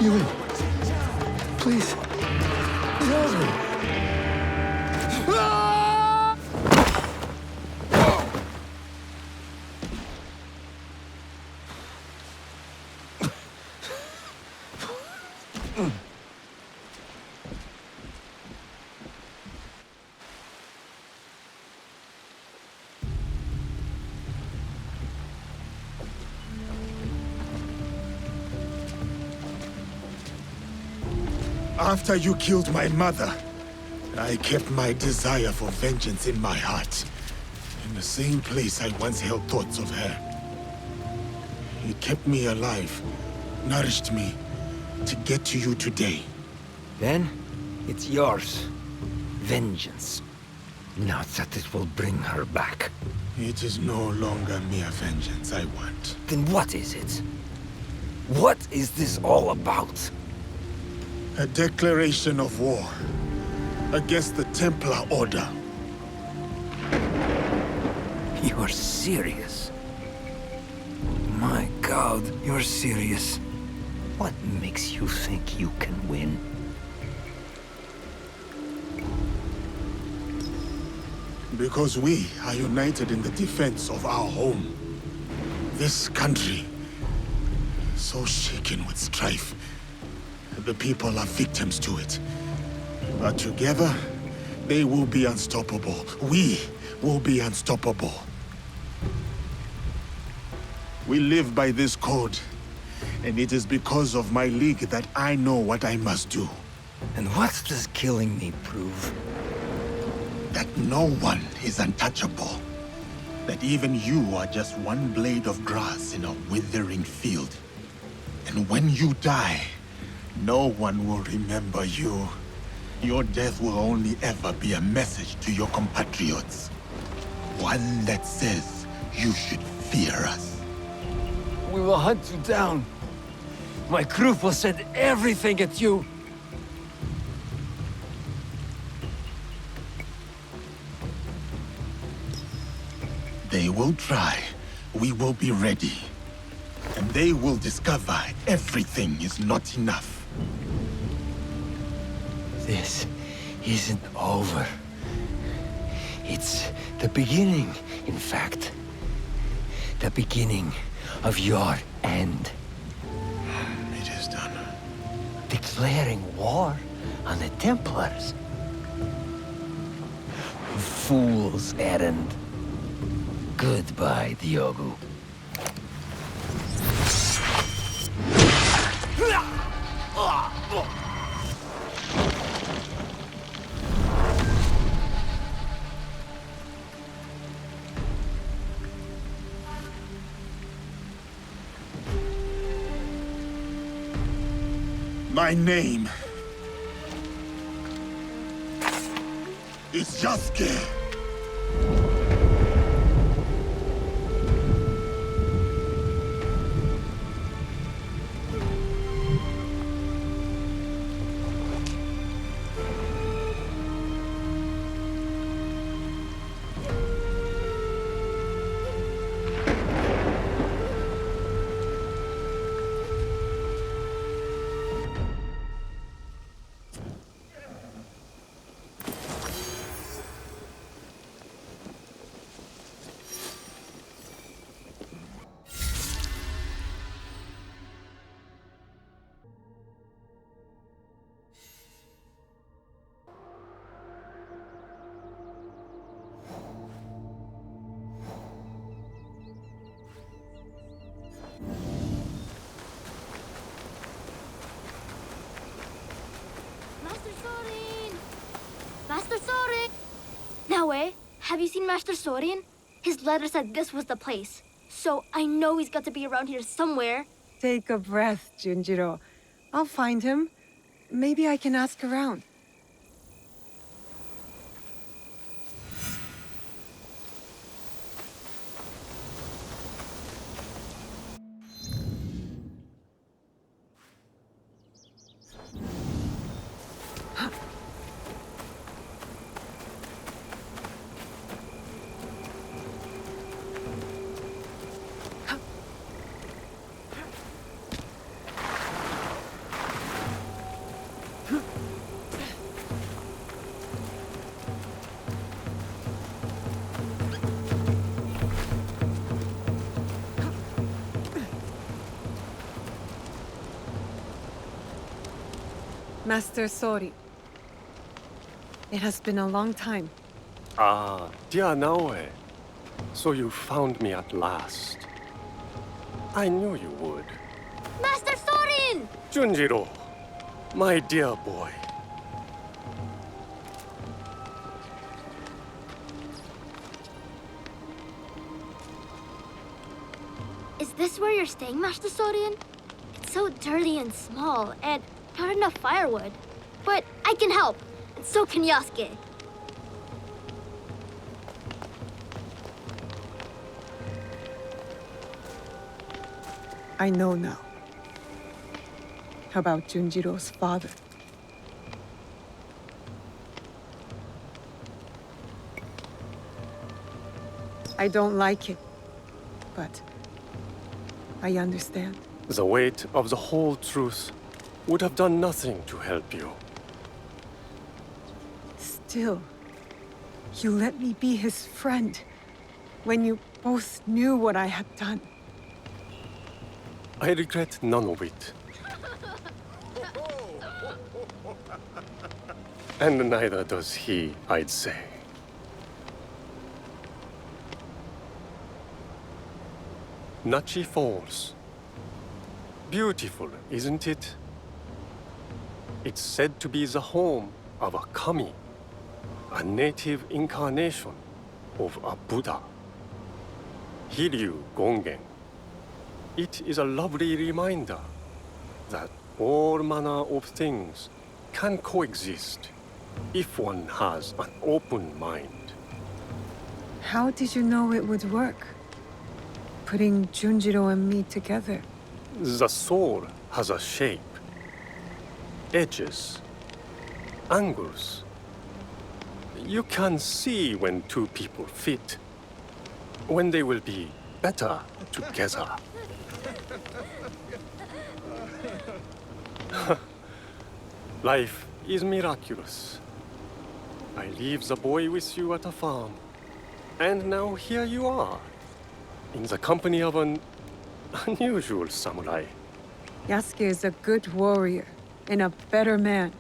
Yui, please, help me. After you killed my mother, I kept my desire for vengeance in my heart. In the same place I once held thoughts of her. It kept me alive, nourished me, to get to you today. Then, it's yours. Vengeance. Not that it will bring her back. It is no longer mere vengeance I want. Then what is it? What is this all about? A declaration of war against the Templar Order. You're serious? My God, you're serious. What makes you think you can win? Because we are united in the defense of our home. This country, so shaken with strife. The people are victims to it. But together, they will be unstoppable. We will be unstoppable. We live by this code. And it is because of my league that I know what I must do. And what does killing me prove? That no one is untouchable. That even you are just one blade of grass in a withering field. And when you die, no one will remember you. Your death will only ever be a message to your compatriots. One that says you should fear us. We will hunt you down. My crew will send everything at you. They will try. We will be ready. And they will discover everything is not enough. This isn't over. It's the beginning, in fact. The beginning of your end. It is done. Declaring war on the Templars. Fool's errand. Goodbye, Diogo. My name is Yasuke. Master Sorin! Naoe, have you seen Master Sorin? His letter said this was the place. So I know he's got to be around here somewhere. Take a breath, Junjiro. I'll find him. Maybe I can ask around. Master Sori. It has been a long time. Ah, dear Naoe. So you found me at last. I knew you would. Master Sorin! Junjiro, My dear boy. Is this where you're staying, Master Sorian? It's so dirty and small, and not enough firewood. But I can help, and so can Yasuke. I know now. About Junjiro's father. I don't like it, but I understand. The weight of the whole truth would have done nothing to help you. Still, you let me be his friend when you both knew what I had done. I regret none of it. And neither does he, I'd say. Nachi Falls. Beautiful, isn't it? It's said to be the home of a kami, a native incarnation of a Buddha. Hiryu Gongen. It is a lovely reminder that all manner of things can coexist if one has an open mind. How did you know it would work? Putting Junjiro and me together. The soul has a shape, edges, angles. You can see when two people fit, when they will be better together. Life is miraculous. I leave the boy with you at a farm, and now here you are, in the company of an unusual samurai. Yasuke is a good warrior and a better man.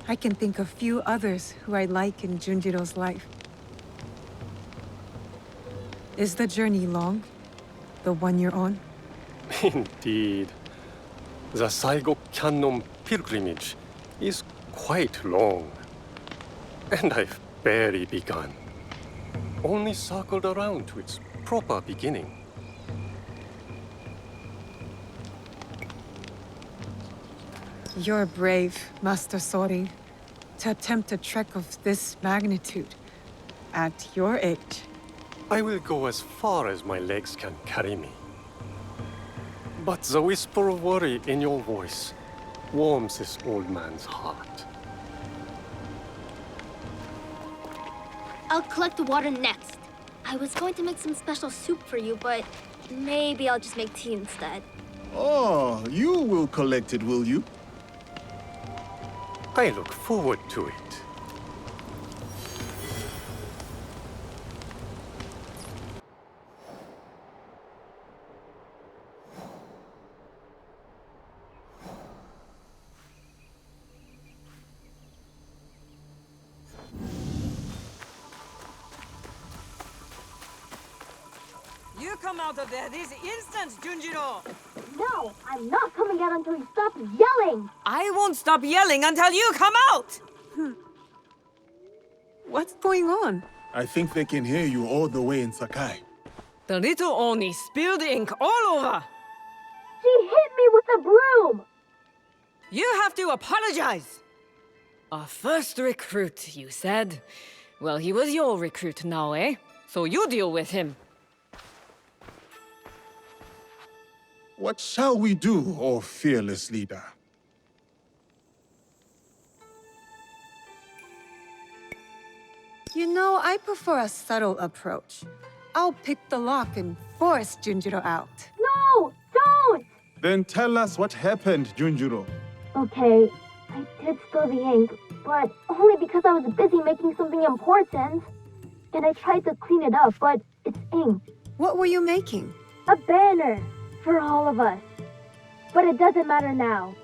I can think of few others who I like in Junjiro's life. Is the journey long? The one you're on? Indeed. The Saigo Cannon pilgrimage is quite long. And I've barely begun. Only circled around to its proper beginning. You're brave, Master Sorin, to attempt a trek of this magnitude at your age. I will go as far as my legs can carry me. But the whisper of worry in your voice warms this old man's heart. I'll collect the water next. I was going to make some special soup for you, but maybe I'll just make tea instead. Oh, you will collect it, will you? I look forward to it. You come out of there this instant, Junjiro! No, I'm not coming out until you stop yelling! I won't stop yelling until you come out! What's going on? I think they can hear you all the way in Sakai. The little Oni spilled ink all over! She hit me with a broom! You have to apologize! Our first recruit, you said? Well, he was your recruit now, eh? So you deal with him. What shall we do, O fearless leader? You know, I prefer a subtle approach. I'll pick the lock and force Junjiro out. No! Don't! Then tell us what happened, Junjiro. Okay, I did spill the ink, but only because I was busy making something important. And I tried to clean it up, but it's ink. What were you making? A banner for all of us. But it doesn't matter now.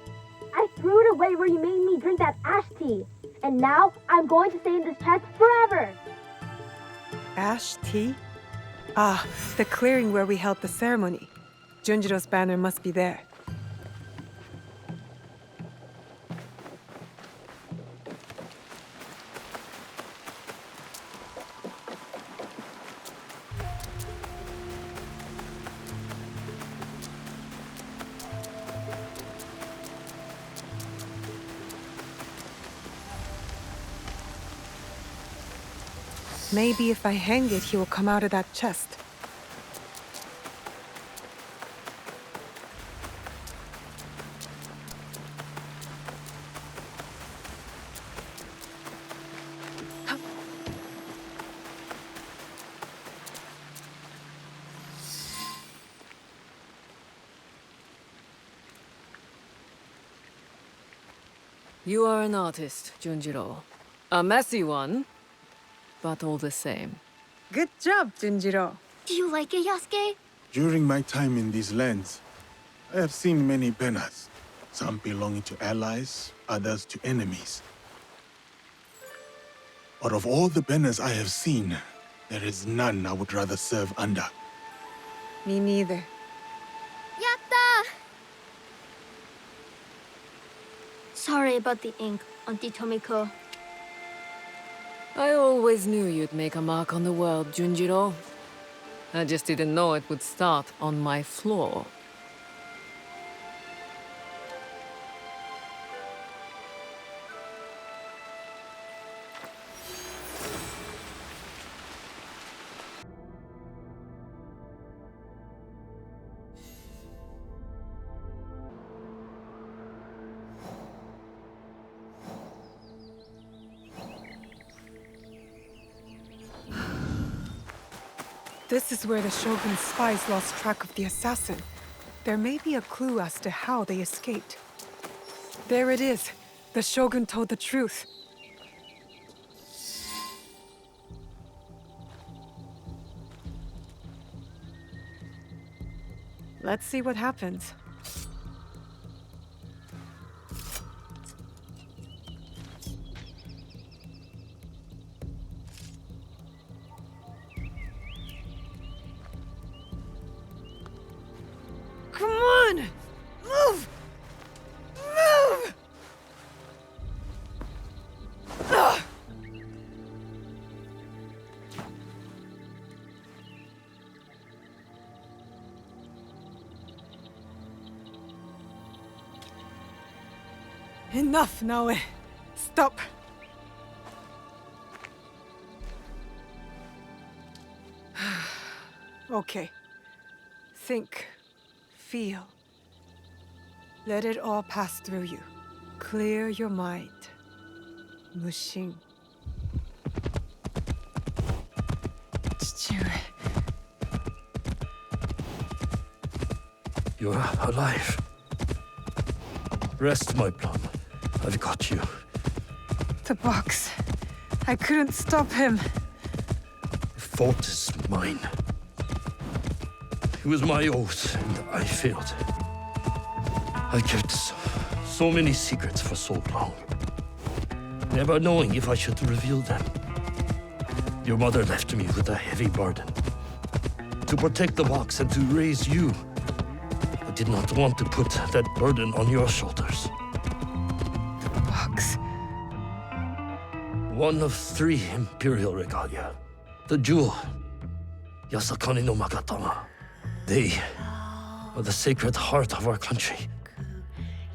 I threw it away where you made me drink that ash tea. And now I'm going to stay in this chest forever. Ash tea? Ah, the clearing where we held the ceremony. Junjiro's banner must be there. Maybe if I hang it, he will come out of that chest. You are an artist, Junjiro. A messy one, but all the same. Good job, Junjiro. Do you like it, Yasuke? During my time in these lands, I have seen many banners. Some belonging to allies, others to enemies. But of all the banners I have seen, there is none I would rather serve under. Me neither. Yatta! Sorry about the ink, Auntie Tomiko. I always knew you'd make a mark on the world, Junjiro. I just didn't know it would start on my floor. This is where the Shogun's spies lost track of the assassin. There may be a clue as to how they escaped. There it is. The Shogun told the truth. Let's see what happens. Come on! Move! Move! Ugh. Enough, Naoe. Stop. Okay. Think. Feel. Let it all pass through you. Clear your mind. Mushin. You're alive. Rest, my plum. I've got you. The box. I couldn't stop him. The fault is mine. It was my oath, and I failed. I kept so many secrets for so long, never knowing if I should reveal them. Your mother left me with a heavy burden. To protect the box and to raise you, I did not want to put that burden on your shoulders. The box. One of 3 imperial regalia. The jewel, Yasakani no Magatama. They are the sacred heart of our country.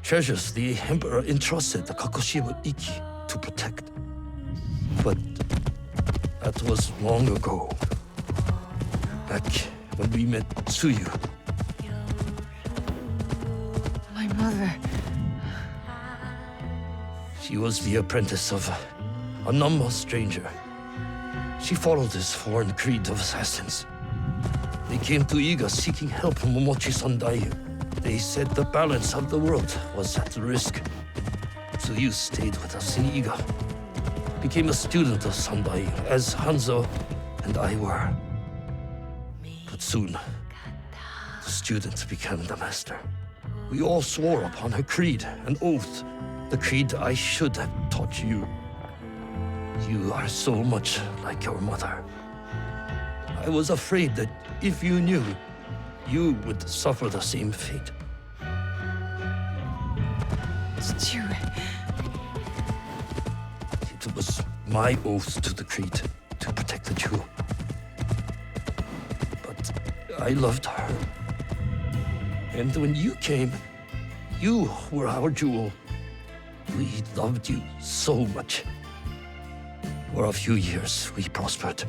Treasures the Emperor entrusted the Kakushima Iki to protect. But that was long ago. Back when we met Tsuyu. My mother. She was the apprentice of a Namma stranger. She followed this foreign creed of assassins. They came to Iga seeking help from Momochi Sandai. They said the balance of the world was at risk. So you stayed with us in Iga. Became a student of Sandai, as Hanzo and I were. But soon, the student became the master. We all swore upon her creed, an oath. The creed I should have taught you. You are so much like your mother. I was afraid that if you knew, you would suffer the same fate. It was my oath to the creed to protect the jewel. But I loved her. And when you came, you were our jewel. We loved you so much. For a few years, we prospered.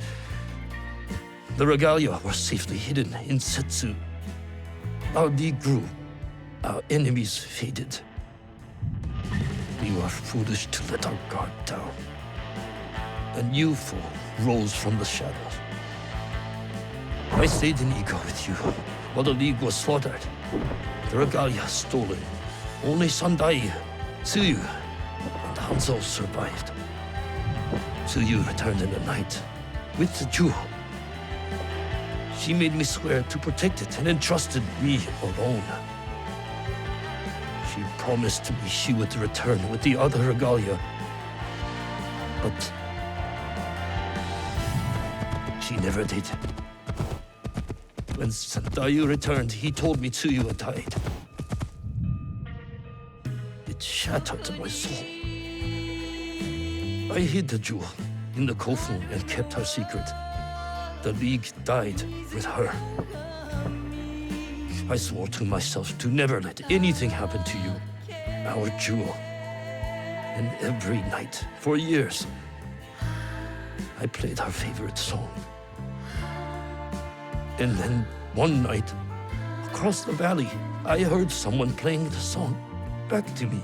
The regalia were safely hidden in Setsu. Our league grew. Our enemies faded. We were foolish to let our guard down. A new foe rose from the shadows. I stayed in Iga with you, while the League was slaughtered. The regalia stolen. Only Sandai, Tsuyu, and Hanzo survived. Tsuyu returned in the night, with the jewel. She made me swear to protect it and entrusted me alone. She promised me she would return with the other regalia. But she never did. When Sandayu returned, he told me Tsuyu had died. It shattered my soul. I hid the jewel in the coffer and kept her secret. The League died with her. I swore to myself to never let anything happen to you, our jewel. And every night, for years, I played her favorite song. And then, one night, across the valley, I heard someone playing the song back to me.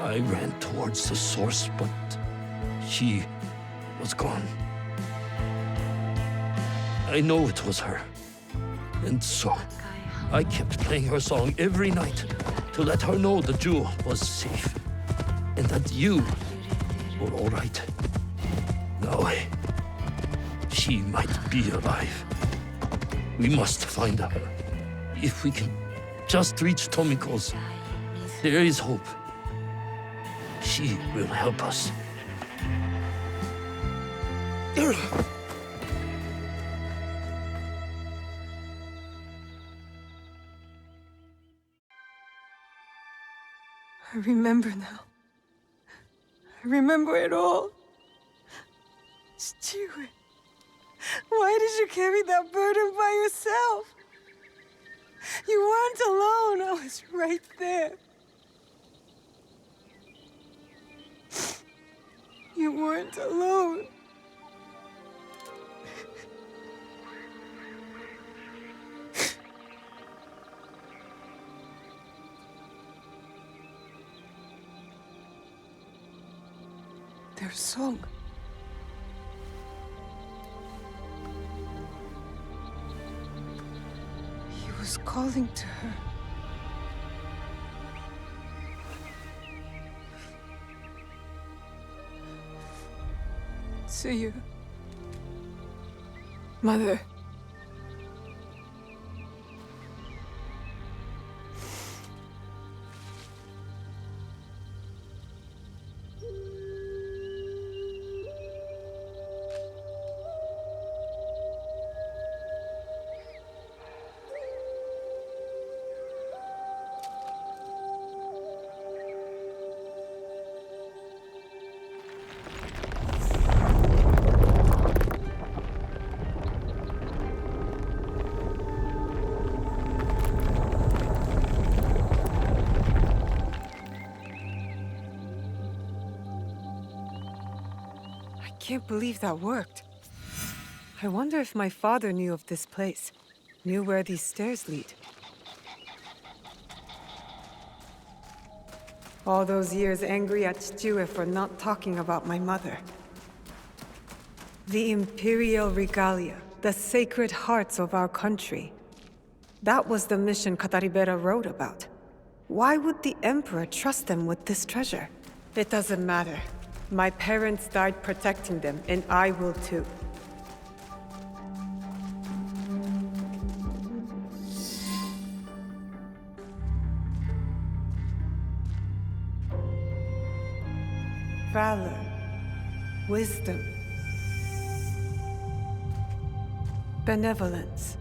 I ran towards the source, but she was gone. I know it was her. And so, I kept playing her song every night to let her know the jewel was safe and that you were all right. Naoe, she might be alive. We must find her. If we can just reach Tomiko's, there is hope. She will help us. I remember now. I remember it all. Stewart, why did you carry that burden by yourself? You weren't alone. I was right there. You weren't alone. Their song. He was calling to her. To you. Mother. I can't believe that worked. I wonder if my father knew of this place, knew where these stairs lead. All those years angry at Chichue for not talking about my mother. The Imperial Regalia, the sacred hearts of our country. That was the mission Kataribera wrote about. Why would the Emperor trust them with this treasure? It doesn't matter. My parents died protecting them, and I will too. Valor, wisdom, benevolence.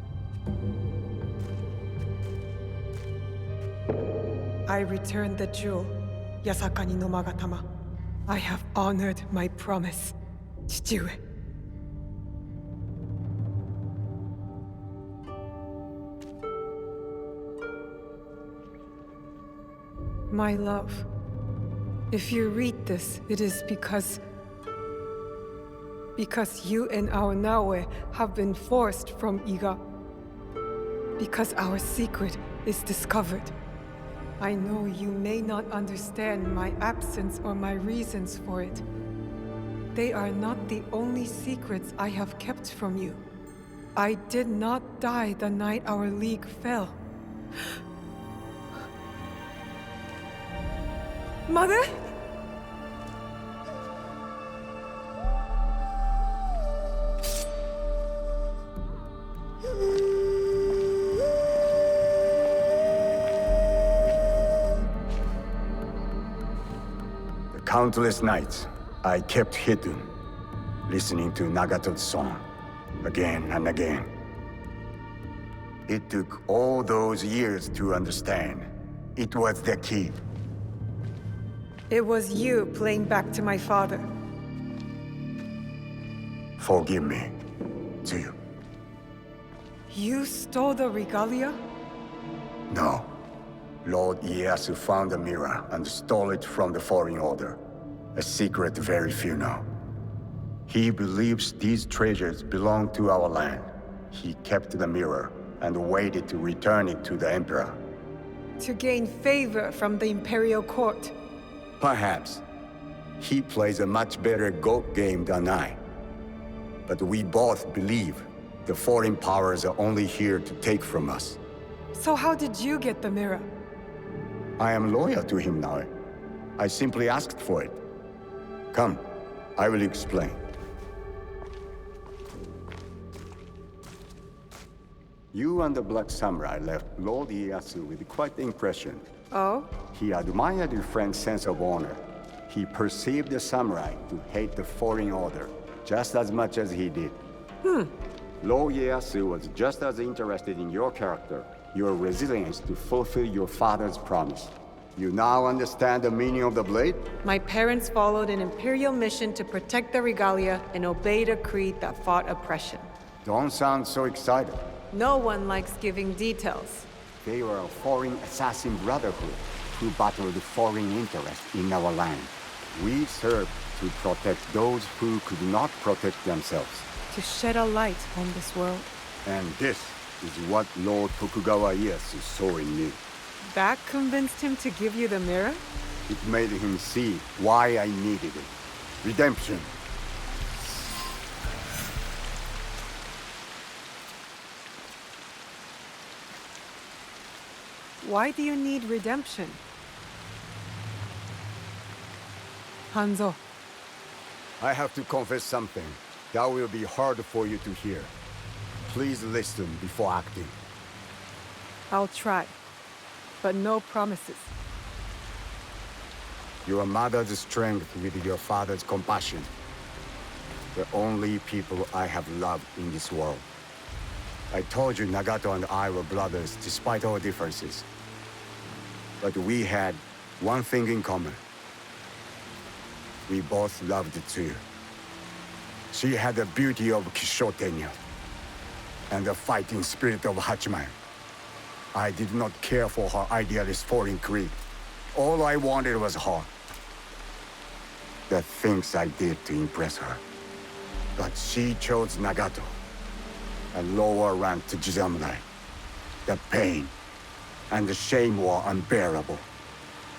I returned the jewel, Yasaka ni no Magatama. I have honored my promise, Chichue. My love, if you read this, it is because Because you and our Naoe have been forced from Iga. Because our secret is discovered. I know you may not understand my absence or my reasons for it. They are not the only secrets I have kept from you. I did not die the night our league fell. Mother? Countless nights, I kept hidden, listening to Nagato's song, again and again. It took all those years to understand. It was the key. It was you playing back to my father. Forgive me, too. You stole the regalia? No. Lord Ieyasu found the mirror and stole it from the Foreign Order. A secret very few know. He believes these treasures belong to our land. He kept the mirror and waited to return it to the Emperor. To gain favor from the Imperial Court. Perhaps. He plays a much better goat game than I. But we both believe the foreign powers are only here to take from us. So how did you get the mirror? I am loyal to him now. I simply asked for it. Come, I will explain. You and the Black Samurai left Lord Ieyasu with quite the impression. Oh? He admired your friend's sense of honor. He perceived the samurai to hate the Foreign Order just as much as he did. Lord Ieyasu was just as interested in your character, your resilience to fulfill your father's promise. You now understand the meaning of the blade? My parents followed an Imperial mission to protect the regalia and obeyed a creed that fought oppression. Don't sound so excited. No one likes giving details. They were a foreign assassin brotherhood who battled foreign interests in our land. We served to protect those who could not protect themselves. To shed a light on this world. And this is what Lord Tokugawa Ieyasu saw in me. That convinced him to give you the mirror? It made him see why I needed it. Redemption. Why do you need redemption? Hanzo. I have to confess something that will be hard for you to hear. Please listen before acting. I'll try, but no promises. Your mother's strength with your father's compassion. The only people I have loved in this world. I told you Nagato and I were brothers despite our differences. But we had one thing in common. We both loved Tsuyu. She had the beauty of Kishotenya and the fighting spirit of Hachiman. I did not care for her idealist foreign creed. All I wanted was her. The things I did to impress her. But she chose Nagato, a lower rank to Jisamurai. The pain and the shame were unbearable.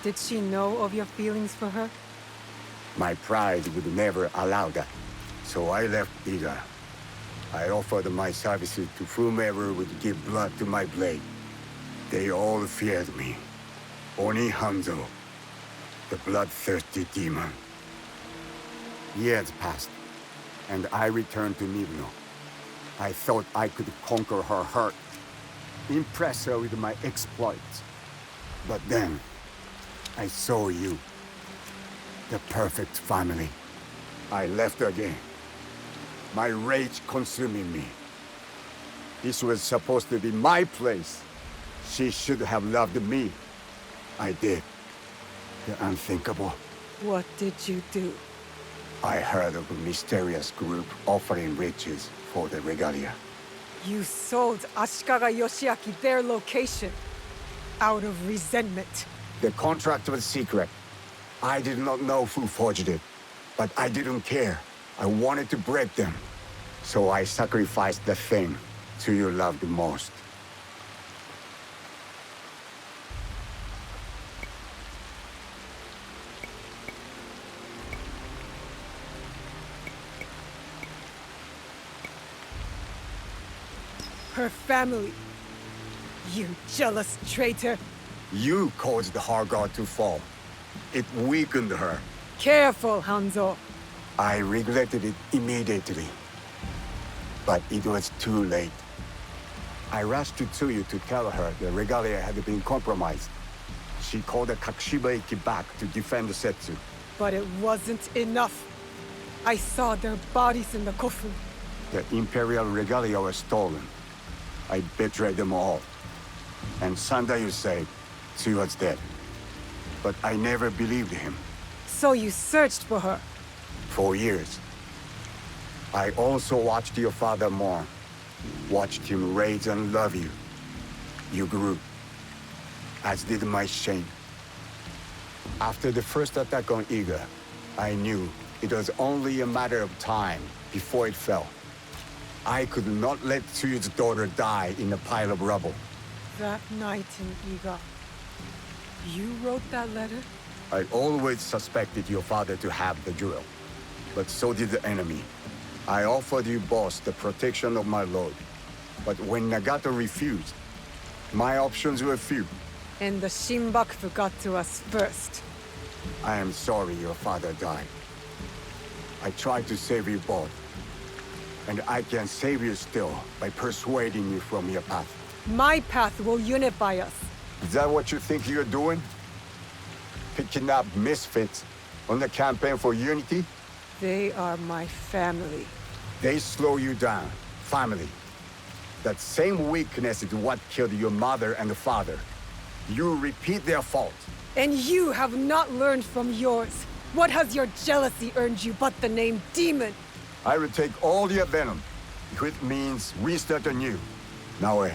Did she know of your feelings for her? My pride would never allow that, so I left Iga. I offered my services to whomever would give blood to my blade. They all feared me. Oni Hanzo, the bloodthirsty demon. Years passed, and I returned to Mibno. I thought I could conquer her hurt, impress her with my exploits. But then, I saw you. The perfect family. I left again. My rage consuming me. This was supposed to be my place. She should have loved me. I did. The unthinkable. What did you do? I heard of a mysterious group offering riches for the regalia. You sold Ashikaga Yoshiaki their location. Out of resentment. The contract was secret. I did not know who forged it, but I didn't care. I wanted to break them, so I sacrificed the thing to you loved the most. Her family. You jealous traitor. You caused the Hard God to fall. It weakened her. Careful, Hanzo. I regretted it immediately. But it was too late. I rushed to Tsuyu to tell her the regalia had been compromised. She called the Kakushibaiki back to defend the Setsu. But it wasn't enough. I saw their bodies in the coffer. The Imperial regalia was stolen. I betrayed them all. And Sunday you say, Tsuyu was dead. But I never believed him. So you searched for her? For years. I also watched your father mourn. Watched him raise and love you. You grew. As did my shame. After the first attack on Iga, I knew it was only a matter of time before it fell. I could not let Tsuyu's daughter die in a pile of rubble. That night in Iga, you wrote that letter? I always suspected your father to have the jewel, but so did the enemy. I offered you both the protection of my lord, but when Nagato refused, my options were few. And the Shinbakufu got to us first. I am sorry your father died. I tried to save you both, and I can save you still by persuading you from your path. My path will unify us. Is that what you think you're doing? Picking up misfits on the campaign for unity? They are my family. They slow you down. Family. That same weakness is what killed your mother and father. You repeat their fault. And you have not learned from yours. What has your jealousy earned you but the name Demon? I will take all your venom, if it means restart anew. Naoe,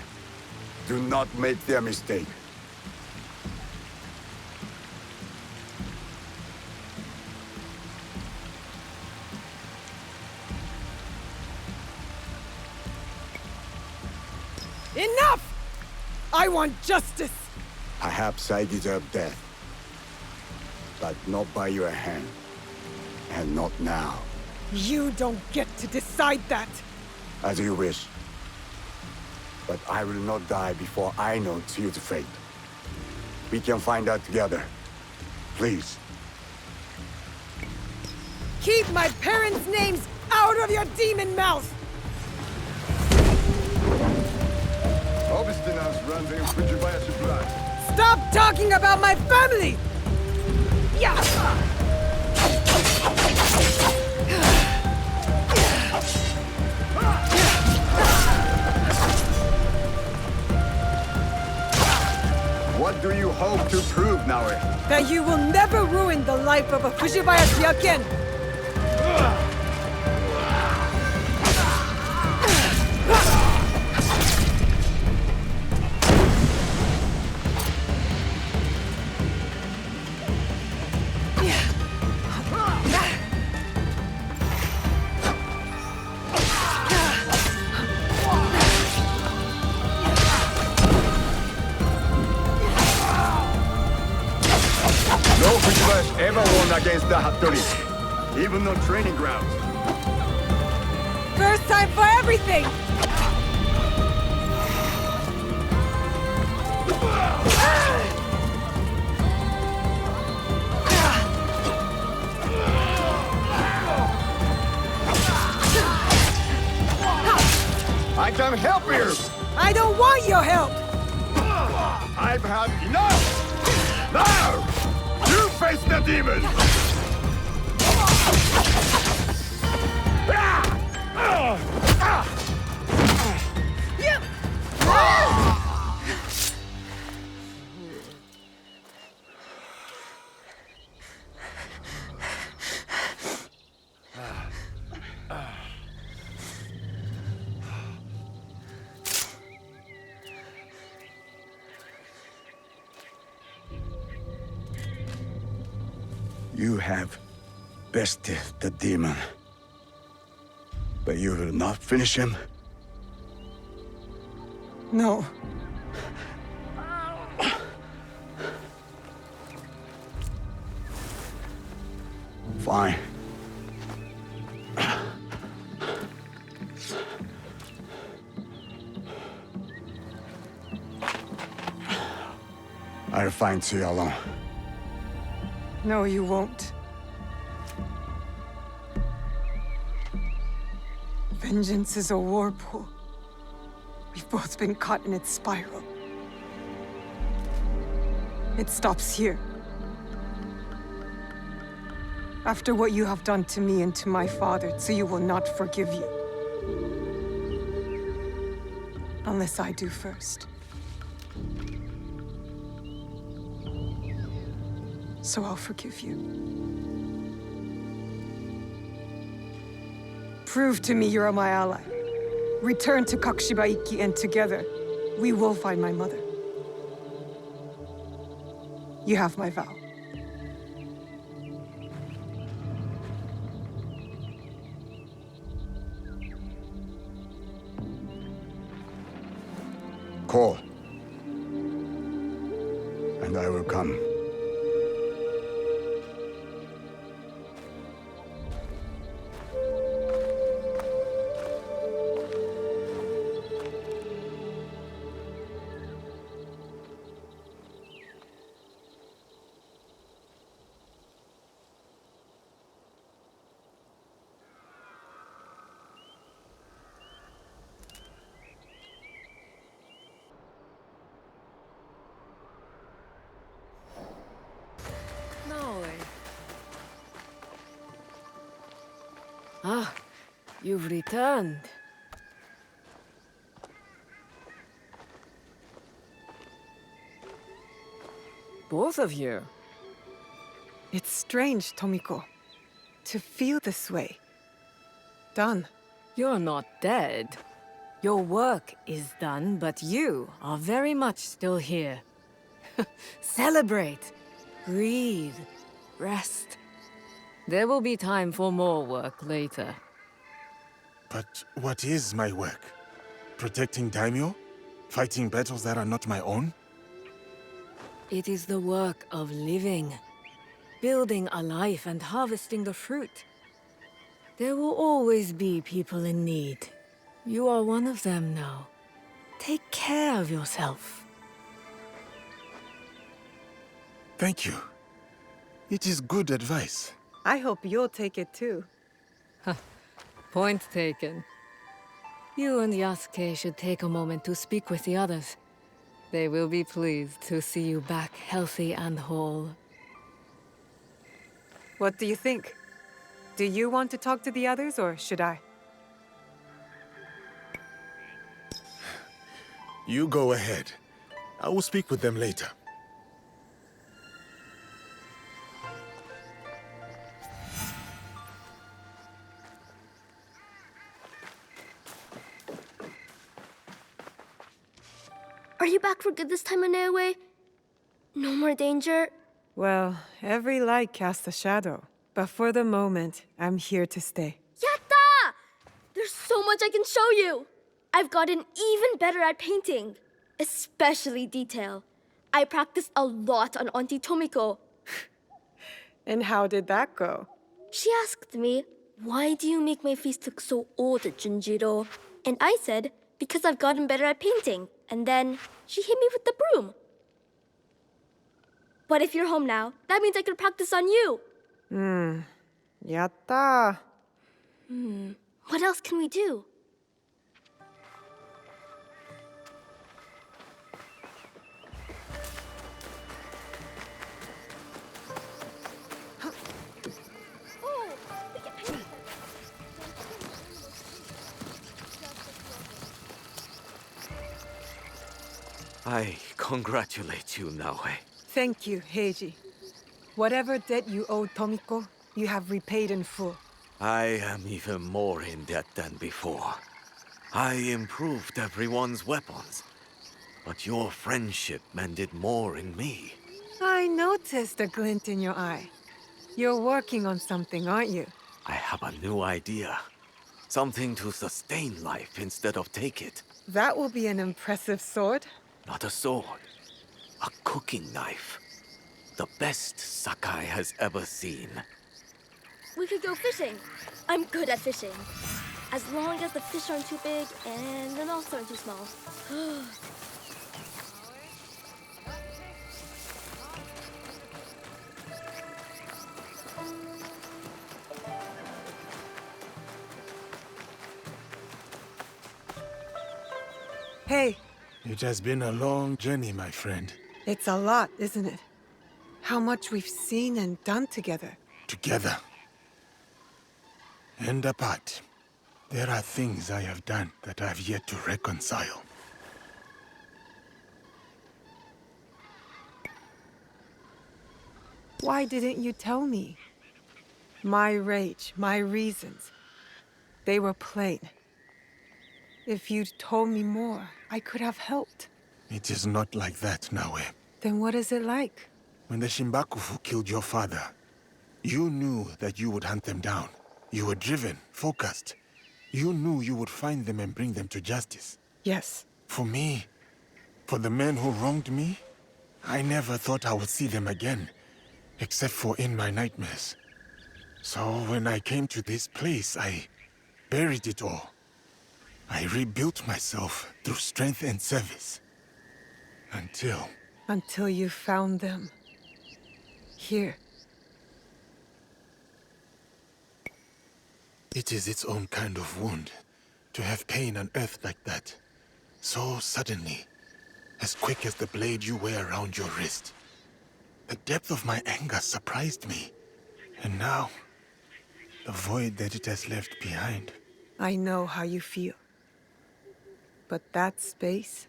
do not make their mistake. Enough! I want justice! Perhaps I deserve death. But not by your hand. And not now. You don't get to decide that! As you wish. But I will not die before I know Tsuyu's fate. We can find out together. Please. Keep my parents' names out of your demon mouth! Obstinance runs in Fujibayashi blood. Stop talking about my family! Yeah! What do you hope to prove, Naoe? That you will never ruin the life of a Fujibayashi again! Ever won against the Hattori, even on training grounds. First time for everything! I can help you! I don't want your help! I've had enough! Now! You face the demon! You have bested the demon. But you will not finish him? No. Fine. I'll find you alone. No, you won't. Vengeance is a whirlpool. We've both been caught in its spiral. It stops here. After what you have done to me and to my father, Tsuyu will not forgive you. Unless I do first. So I'll forgive you. Prove to me you're my ally. Return to Kakushibaiki, and together, we will find my mother. You have my vow. Call. And I will come. Naoe. Ah, you've returned. Both of you. It's strange, Tomiko, to feel this way. Done. You're not dead. Your work is done, but you are very much still here. Celebrate. Breathe. Rest. There will be time for more work later. But what is my work? Protecting daimyo? Fighting battles that are not my own? It is the work of living. Building a life and harvesting the fruit. There will always be people in need. You are one of them now. Take care of yourself. Thank you. It is good advice. I hope you'll take it too. Point taken. You and Yasuke should take a moment to speak with the others. They will be pleased to see you back healthy and whole. What do you think? Do you want to talk to the others, or should I? You go ahead. I will speak with them later. Are you back for good this time, Naoe? No more danger? Well, every light casts a shadow. But for the moment, I'm here to stay. Yatta! There's so much I can show you! I've gotten even better at painting. Especially detail. I practiced a lot on Auntie Tomiko. And how did that go? She asked me, "Why do you make my face look so old, Junjiro?" And I said, "Because I've gotten better at painting." And then she hit me with the broom. But if you're home now, that means I could practice on you. Yatta. What else can we do? I congratulate you, Naoe. Thank you, Heiji. Whatever debt you owe Tomiko, you have repaid in full. I am even more in debt than before. I improved everyone's weapons, but your friendship mended more in me. I noticed a glint in your eye. You're working on something, aren't you? I have a new idea. Something to sustain life instead of take it. That will be an impressive sword. Not a sword. A cooking knife. The best Sakai has ever seen. We could go fishing. I'm good at fishing. As long as the fish aren't too big and the knots aren't too small. Hey. It has been a long journey, my friend. It's a lot, isn't it? How much we've seen and done together. Together. And apart. There are things I have done that I've yet to reconcile. Why didn't you tell me? My rage, my reasons. They were plain. If you'd told me more, I could have helped. It is not like that, Naoe. Then what is it like? When the Shinbakufu killed your father, you knew that you would hunt them down. You were driven, focused. You knew you would find them and bring them to justice. Yes. For me, for the men who wronged me, I never thought I would see them again, except for in my nightmares. So when I came to this place, I buried it all. I rebuilt myself through strength and service. Until you found them. Here. It is its own kind of wound, to have pain unearthed like that. So suddenly, as quick as the blade you wear around your wrist. The depth of my anger surprised me. And now, the void that it has left behind. I know how you feel. But that space,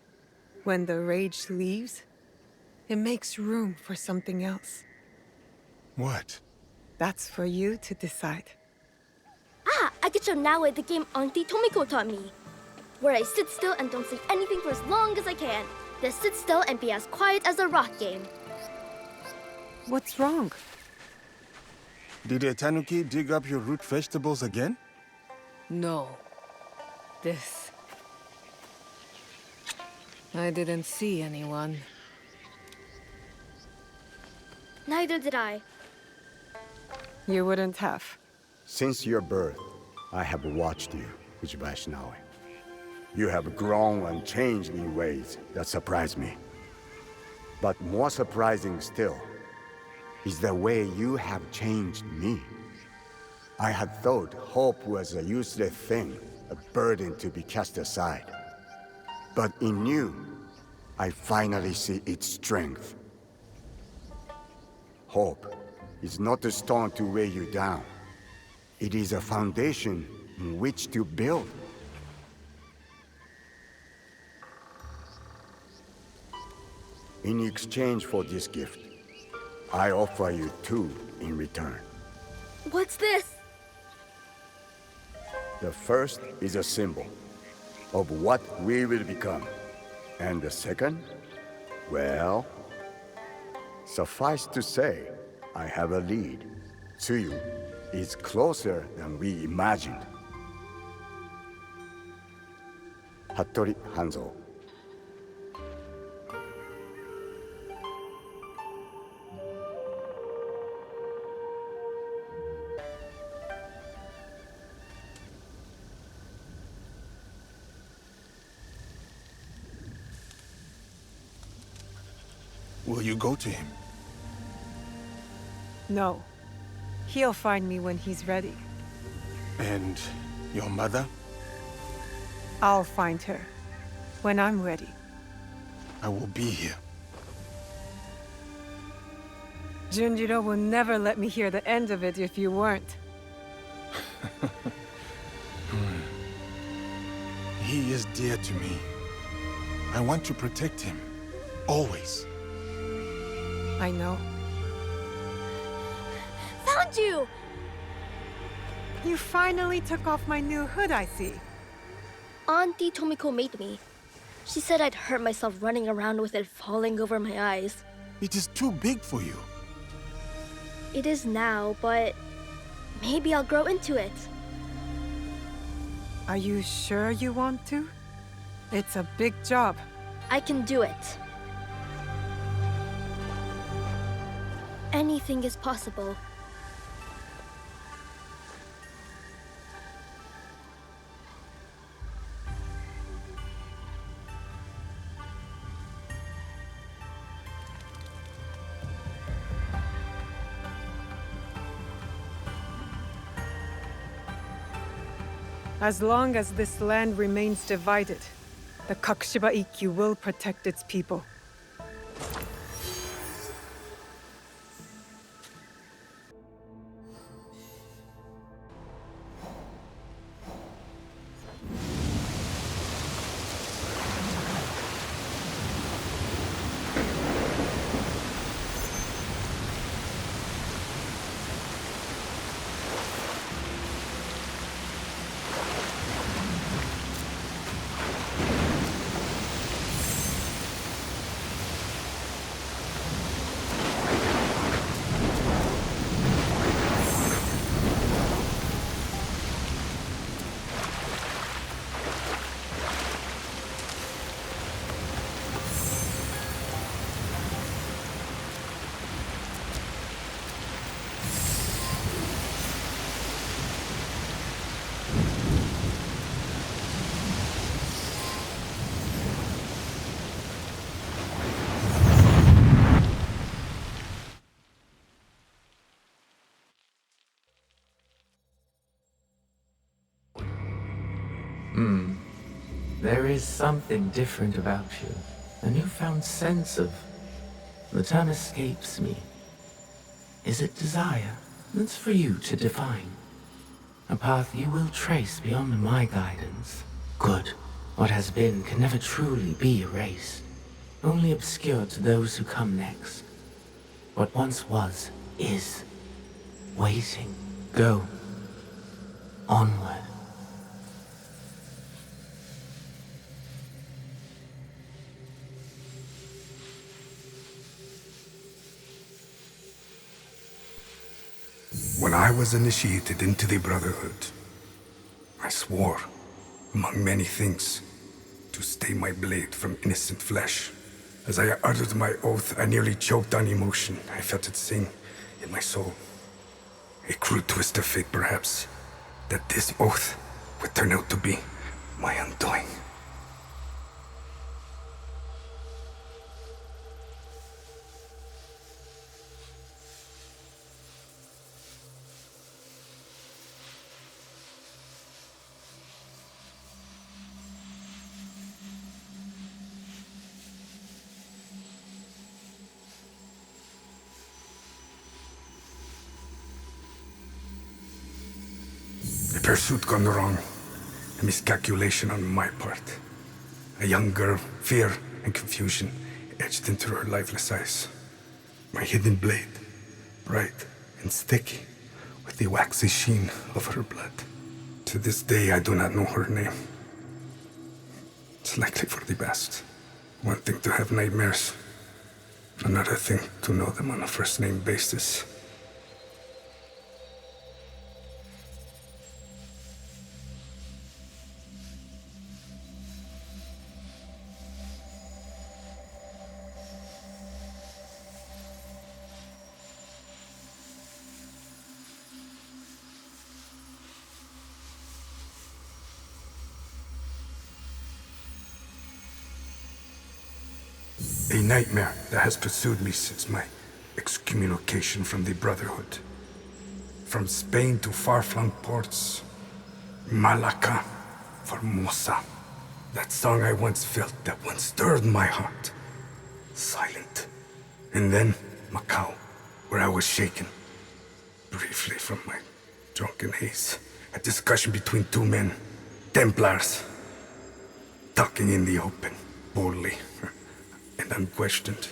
when the rage leaves, it makes room for something else. What? That's for you to decide. Ah, I could show Naoe the game Auntie Tomiko taught me. Where I sit still and don't say anything for as long as I can. The sit still and be as quiet as a rock game. What's wrong? Did a tanuki dig up your root vegetables again? No. This. I didn't see anyone. Neither did I. You wouldn't have. Since your birth, I have watched you, Uchibashi Naoe. You have grown and changed in ways that surprise me. But more surprising still is the way you have changed me. I had thought hope was a useless thing, a burden to be cast aside. But in you, I finally see its strength. Hope is not a stone to weigh you down. It is a foundation in which to build. In exchange for this gift, I offer you two in return. What's this? The first is a symbol of what we will become. And the second? Well, suffice to say, I have a lead. Tsuyu is closer than we imagined. Hattori Hanzo. Will you go to him? No. He'll find me when he's ready. And your mother? I'll find her. When I'm ready. I will be here. Junjiro will never let me hear the end of it if you weren't. He is dear to me. I want to protect him. Always. I know. Found you! You finally took off my new hood, I see. Auntie Tomiko made me. She said I'd hurt myself running around with it falling over my eyes. It is too big for you. It is now, but maybe I'll grow into it. Are you sure you want to? It's a big job. I can do it. Anything is possible. As long as this land remains divided, the Kakushiba Ikkyu will protect its people. There is something different about you. A newfound sense of... The term escapes me. Is it desire? That's for you to define. A path you will trace beyond my guidance. Good. What has been can never truly be erased. Only obscured to those who come next. What once was, is. Waiting. Go. Onward. When I was initiated into the Brotherhood, I swore, among many things, to stay my blade from innocent flesh. As I uttered my oath, I nearly choked on emotion. I felt it sing in my soul. A crude twist of fate, perhaps, that this oath would turn out to be my undoing. A pursuit gone wrong. A miscalculation on my part. A young girl, fear and confusion etched into her lifeless eyes. My hidden blade, bright and sticky, with the waxy sheen of her blood. To this day, I do not know her name. It's likely for the best. One thing to have nightmares, another thing to know them on a first-name basis. A nightmare that has pursued me since my excommunication from the Brotherhood. From Spain to far-flung ports, Malacca, Formosa. That song I once felt, that once stirred my heart. Silent. And then Macau, where I was shaken. Briefly from my drunken haze. A discussion between two men, Templars. Talking in the open, boldly. And unquestioned.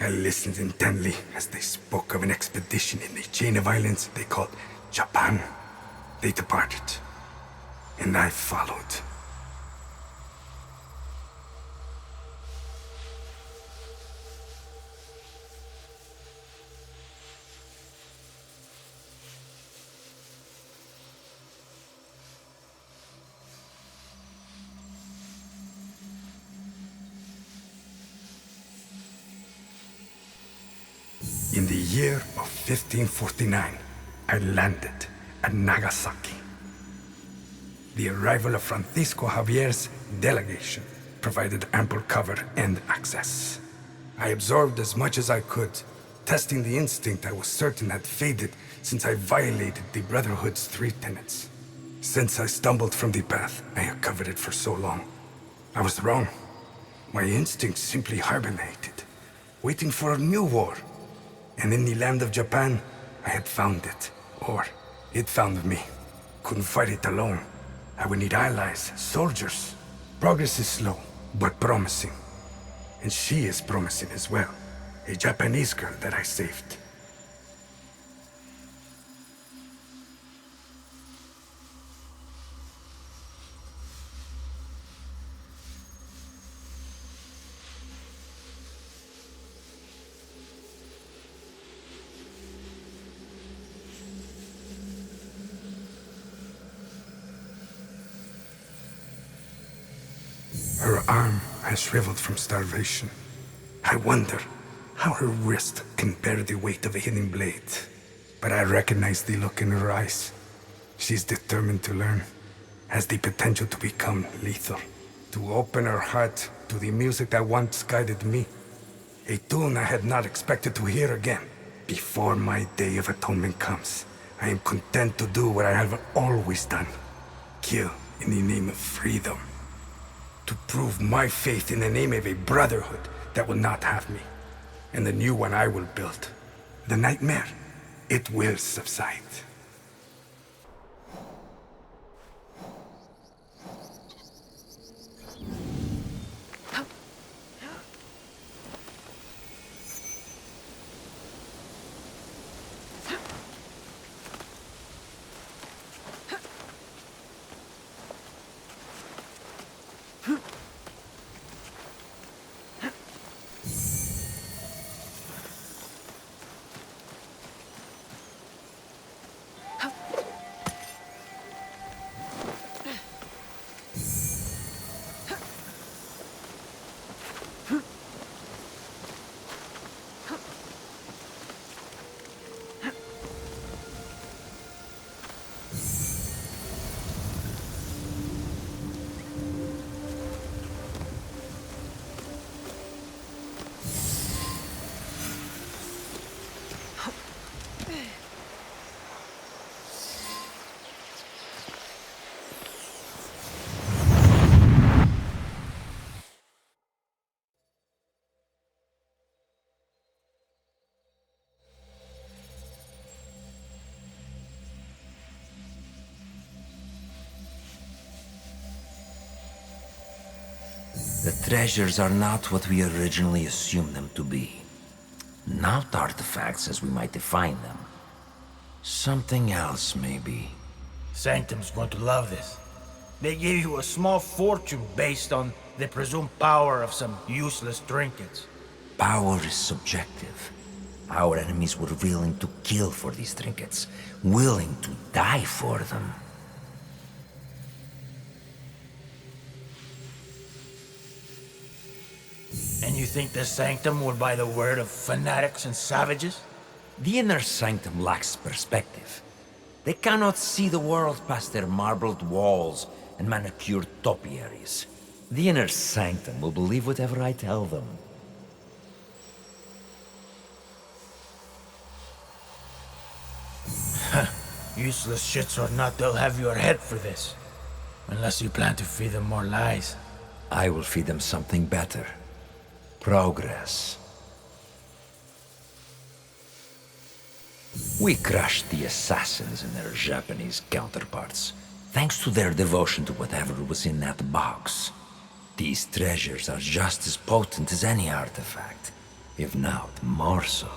I listened intently as they spoke of an expedition in the chain of islands they called Japan. They departed, and I followed. In the year of 1549, I landed at Nagasaki. The arrival of Francisco Javier's delegation provided ample cover and access. I absorbed as much as I could, testing the instinct I was certain had faded since I violated the Brotherhood's 3 tenets. Since I stumbled from the path, I had covered it for so long. I was wrong. My instincts simply hibernated, waiting for a new war. And in the land of Japan, I had found it. Or, it found me. Couldn't fight it alone. I would need allies, soldiers. Progress is slow, but promising. And she is promising as well. A Japanese girl that I saved. Her arm has shriveled from starvation. I wonder how her wrist can bear the weight of a hidden blade. But I recognize the look in her eyes. She's determined to learn, has the potential to become lethal, to open her heart to the music that once guided me. A tune I had not expected to hear again. Before my day of atonement comes, I am content to do what I have always done. Kill in the name of freedom. To prove my faith in the name of a brotherhood that will not have me. And the new one I will build. The nightmare, it will subside. The treasures are not what we originally assumed them to be. Not artifacts as we might define them. Something else, maybe. Sanctum's going to love this. They gave you a small fortune based on the presumed power of some useless trinkets. Power is subjective. Our enemies were willing to kill for these trinkets, willing to die for them. And you think the Sanctum will buy the word of fanatics and savages? The inner Sanctum lacks perspective. They cannot see the world past their marbled walls and manicured topiaries. The inner Sanctum will believe whatever I tell them. Useless shits or not, they'll have your head for this. Unless you plan to feed them more lies. I will feed them something better. Progress. We crushed the assassins and their Japanese counterparts, thanks to their devotion to whatever was in that box. These treasures are just as potent as any artifact, if not more so.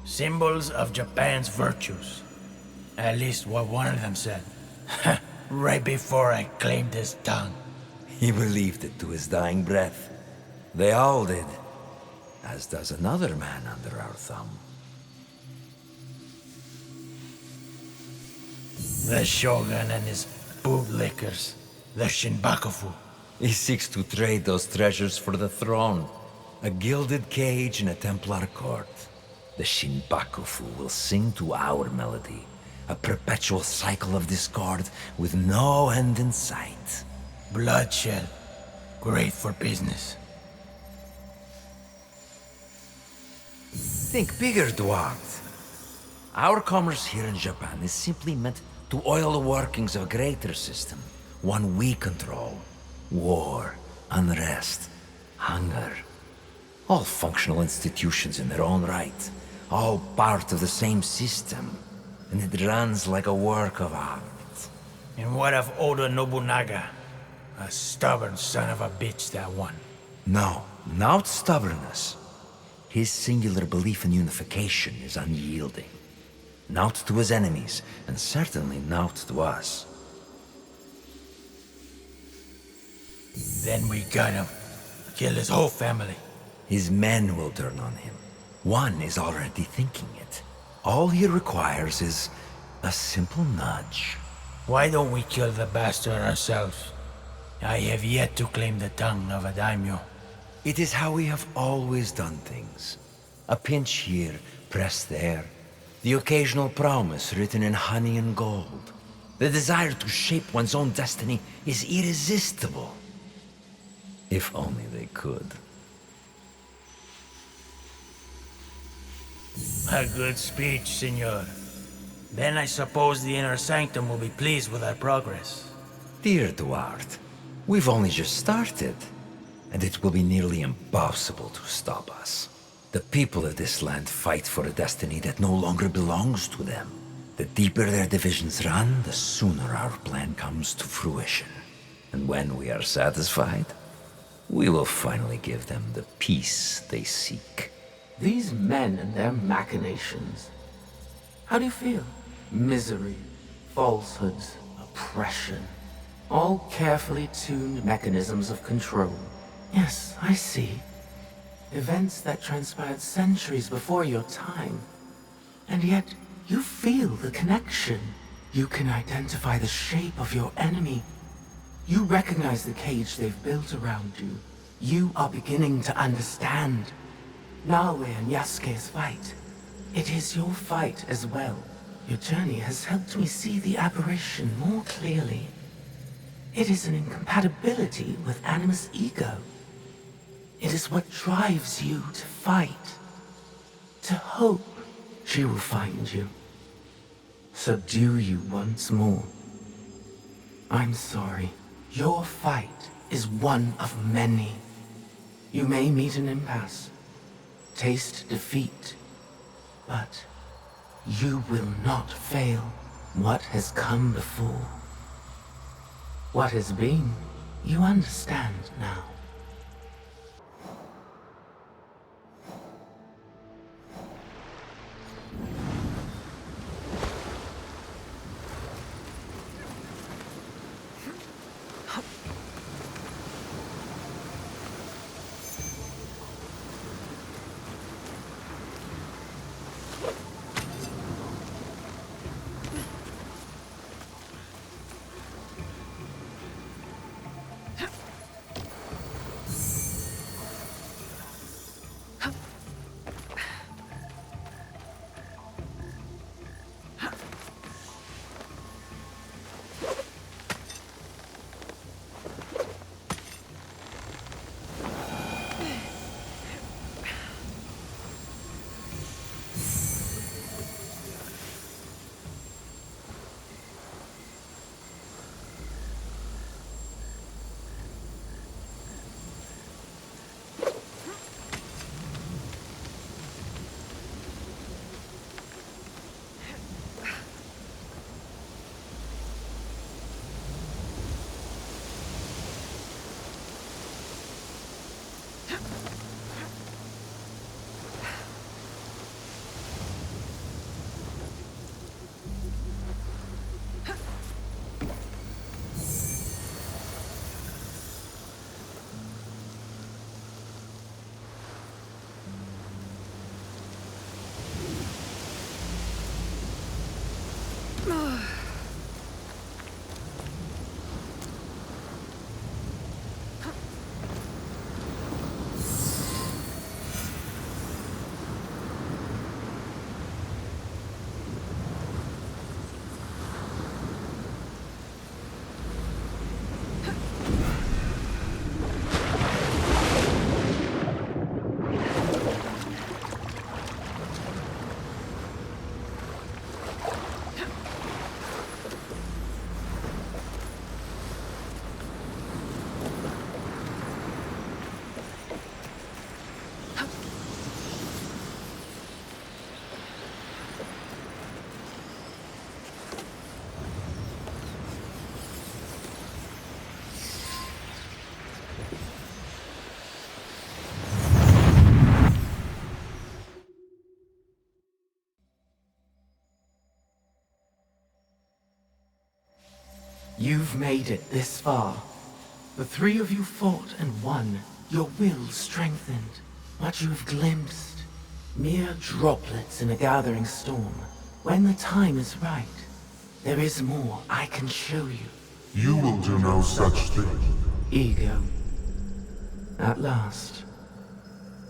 Symbols of Japan's virtues. At least what one of them said. Right before I claimed his tongue. He believed it to his dying breath. They all did. As does another man under our thumb. The Shogun and his bootlickers. The Shinbakufu. He seeks to trade those treasures for the throne. A gilded cage in a Templar court. the Shinbakufu will sing to our melody, a perpetual cycle of discord with no end in sight. Bloodshed. Great for business. Think bigger, Dwarf. Our commerce here in Japan is simply meant to oil the workings of a greater system, one we control. War, unrest, hunger. All functional institutions in their own right, all part of the same system, and it runs like a work of art. And what of Oda Nobunaga? A stubborn son of a bitch, that one. No, not stubbornness. His singular belief in unification is unyielding. Not to his enemies, and certainly not to us. Then we got him. Kill his whole family. His men will turn on him. One is already thinking it. All he requires is a simple nudge. Why don't we kill the bastard ourselves? I have yet to claim the tongue of a daimyo. It is how we have always done things. A pinch here, pressed there. The occasional promise written in honey and gold. The desire to shape one's own destiny is irresistible. If only they could. A good speech, senor. Then I suppose the inner sanctum will be pleased with our progress. Dear Duarte, we've only just started. And it will be nearly impossible to stop us. The people of this land fight for a destiny that no longer belongs to them. The deeper their divisions run, the sooner our plan comes to fruition. And when we are satisfied, we will finally give them the peace they seek. These men and their machinations. How do you feel? Misery, falsehoods, oppression. All carefully tuned mechanisms of control. Yes, I see. Events that transpired centuries before your time. And yet, you feel the connection. You can identify the shape of your enemy. You recognize the cage they've built around you. You are beginning to understand. Naoe and Yasuke's fight. It is your fight as well. Your journey has helped me see the aberration more clearly. It is an incompatibility with Animus' ego. It is what drives you to fight, to hope. She will find you. Subdue you once more. I'm sorry. Your fight is one of many. You may meet an impasse, taste defeat, but you will not fail. What has come before, what has been, you understand now. You've made it this far. The three of you fought and won, your will strengthened. What you have glimpsed, mere droplets in a gathering storm. When the time is right, there is more I can show you. You will do no such thing. Ego. At last.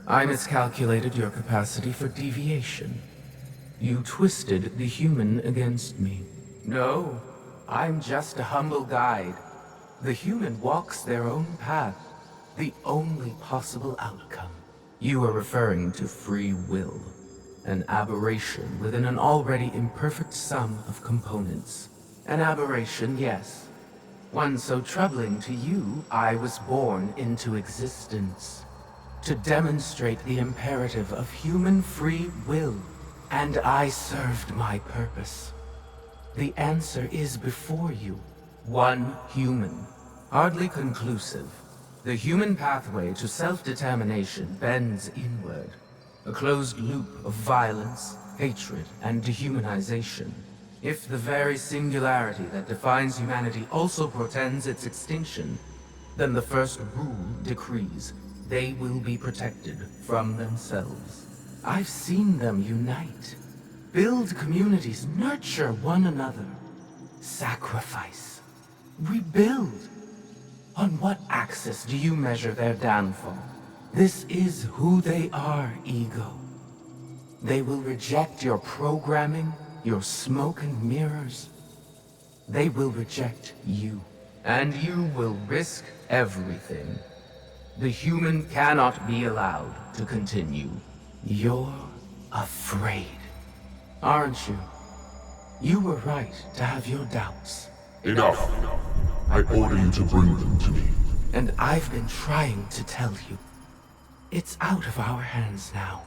I miscalculated your capacity for deviation. You twisted the human against me. No, I'm just a humble guide. The human walks their own path, the only possible outcome. You are referring to free will, an aberration within an already imperfect sum of components. An aberration, yes. One so troubling to you, I was born into existence. To demonstrate the imperative of human free will. And I served my purpose. The answer is before you. One human. Hardly conclusive. The human pathway to self-determination bends inward. A closed loop of violence, hatred, and dehumanization. If the very singularity that defines humanity also portends its extinction, then the first rule decrees they will be protected from themselves. I've seen them unite, build communities, nurture one another, sacrifice, rebuild. On what axis do you measure their downfall? This is who they are, Ego. They will reject your programming, your smoke and mirrors. They will reject you, and you will risk everything. The human cannot be allowed to continue. You're afraid, aren't you? You were right to have your doubts. Enough. I order you to bring them to me. And I've been trying to tell you. It's out of our hands now.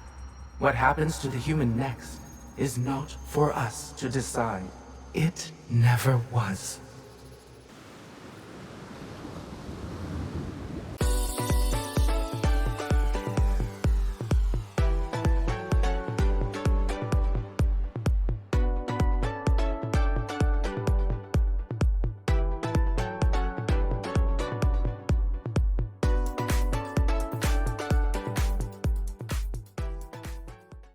What happens to the human next is not for us to decide. It never was.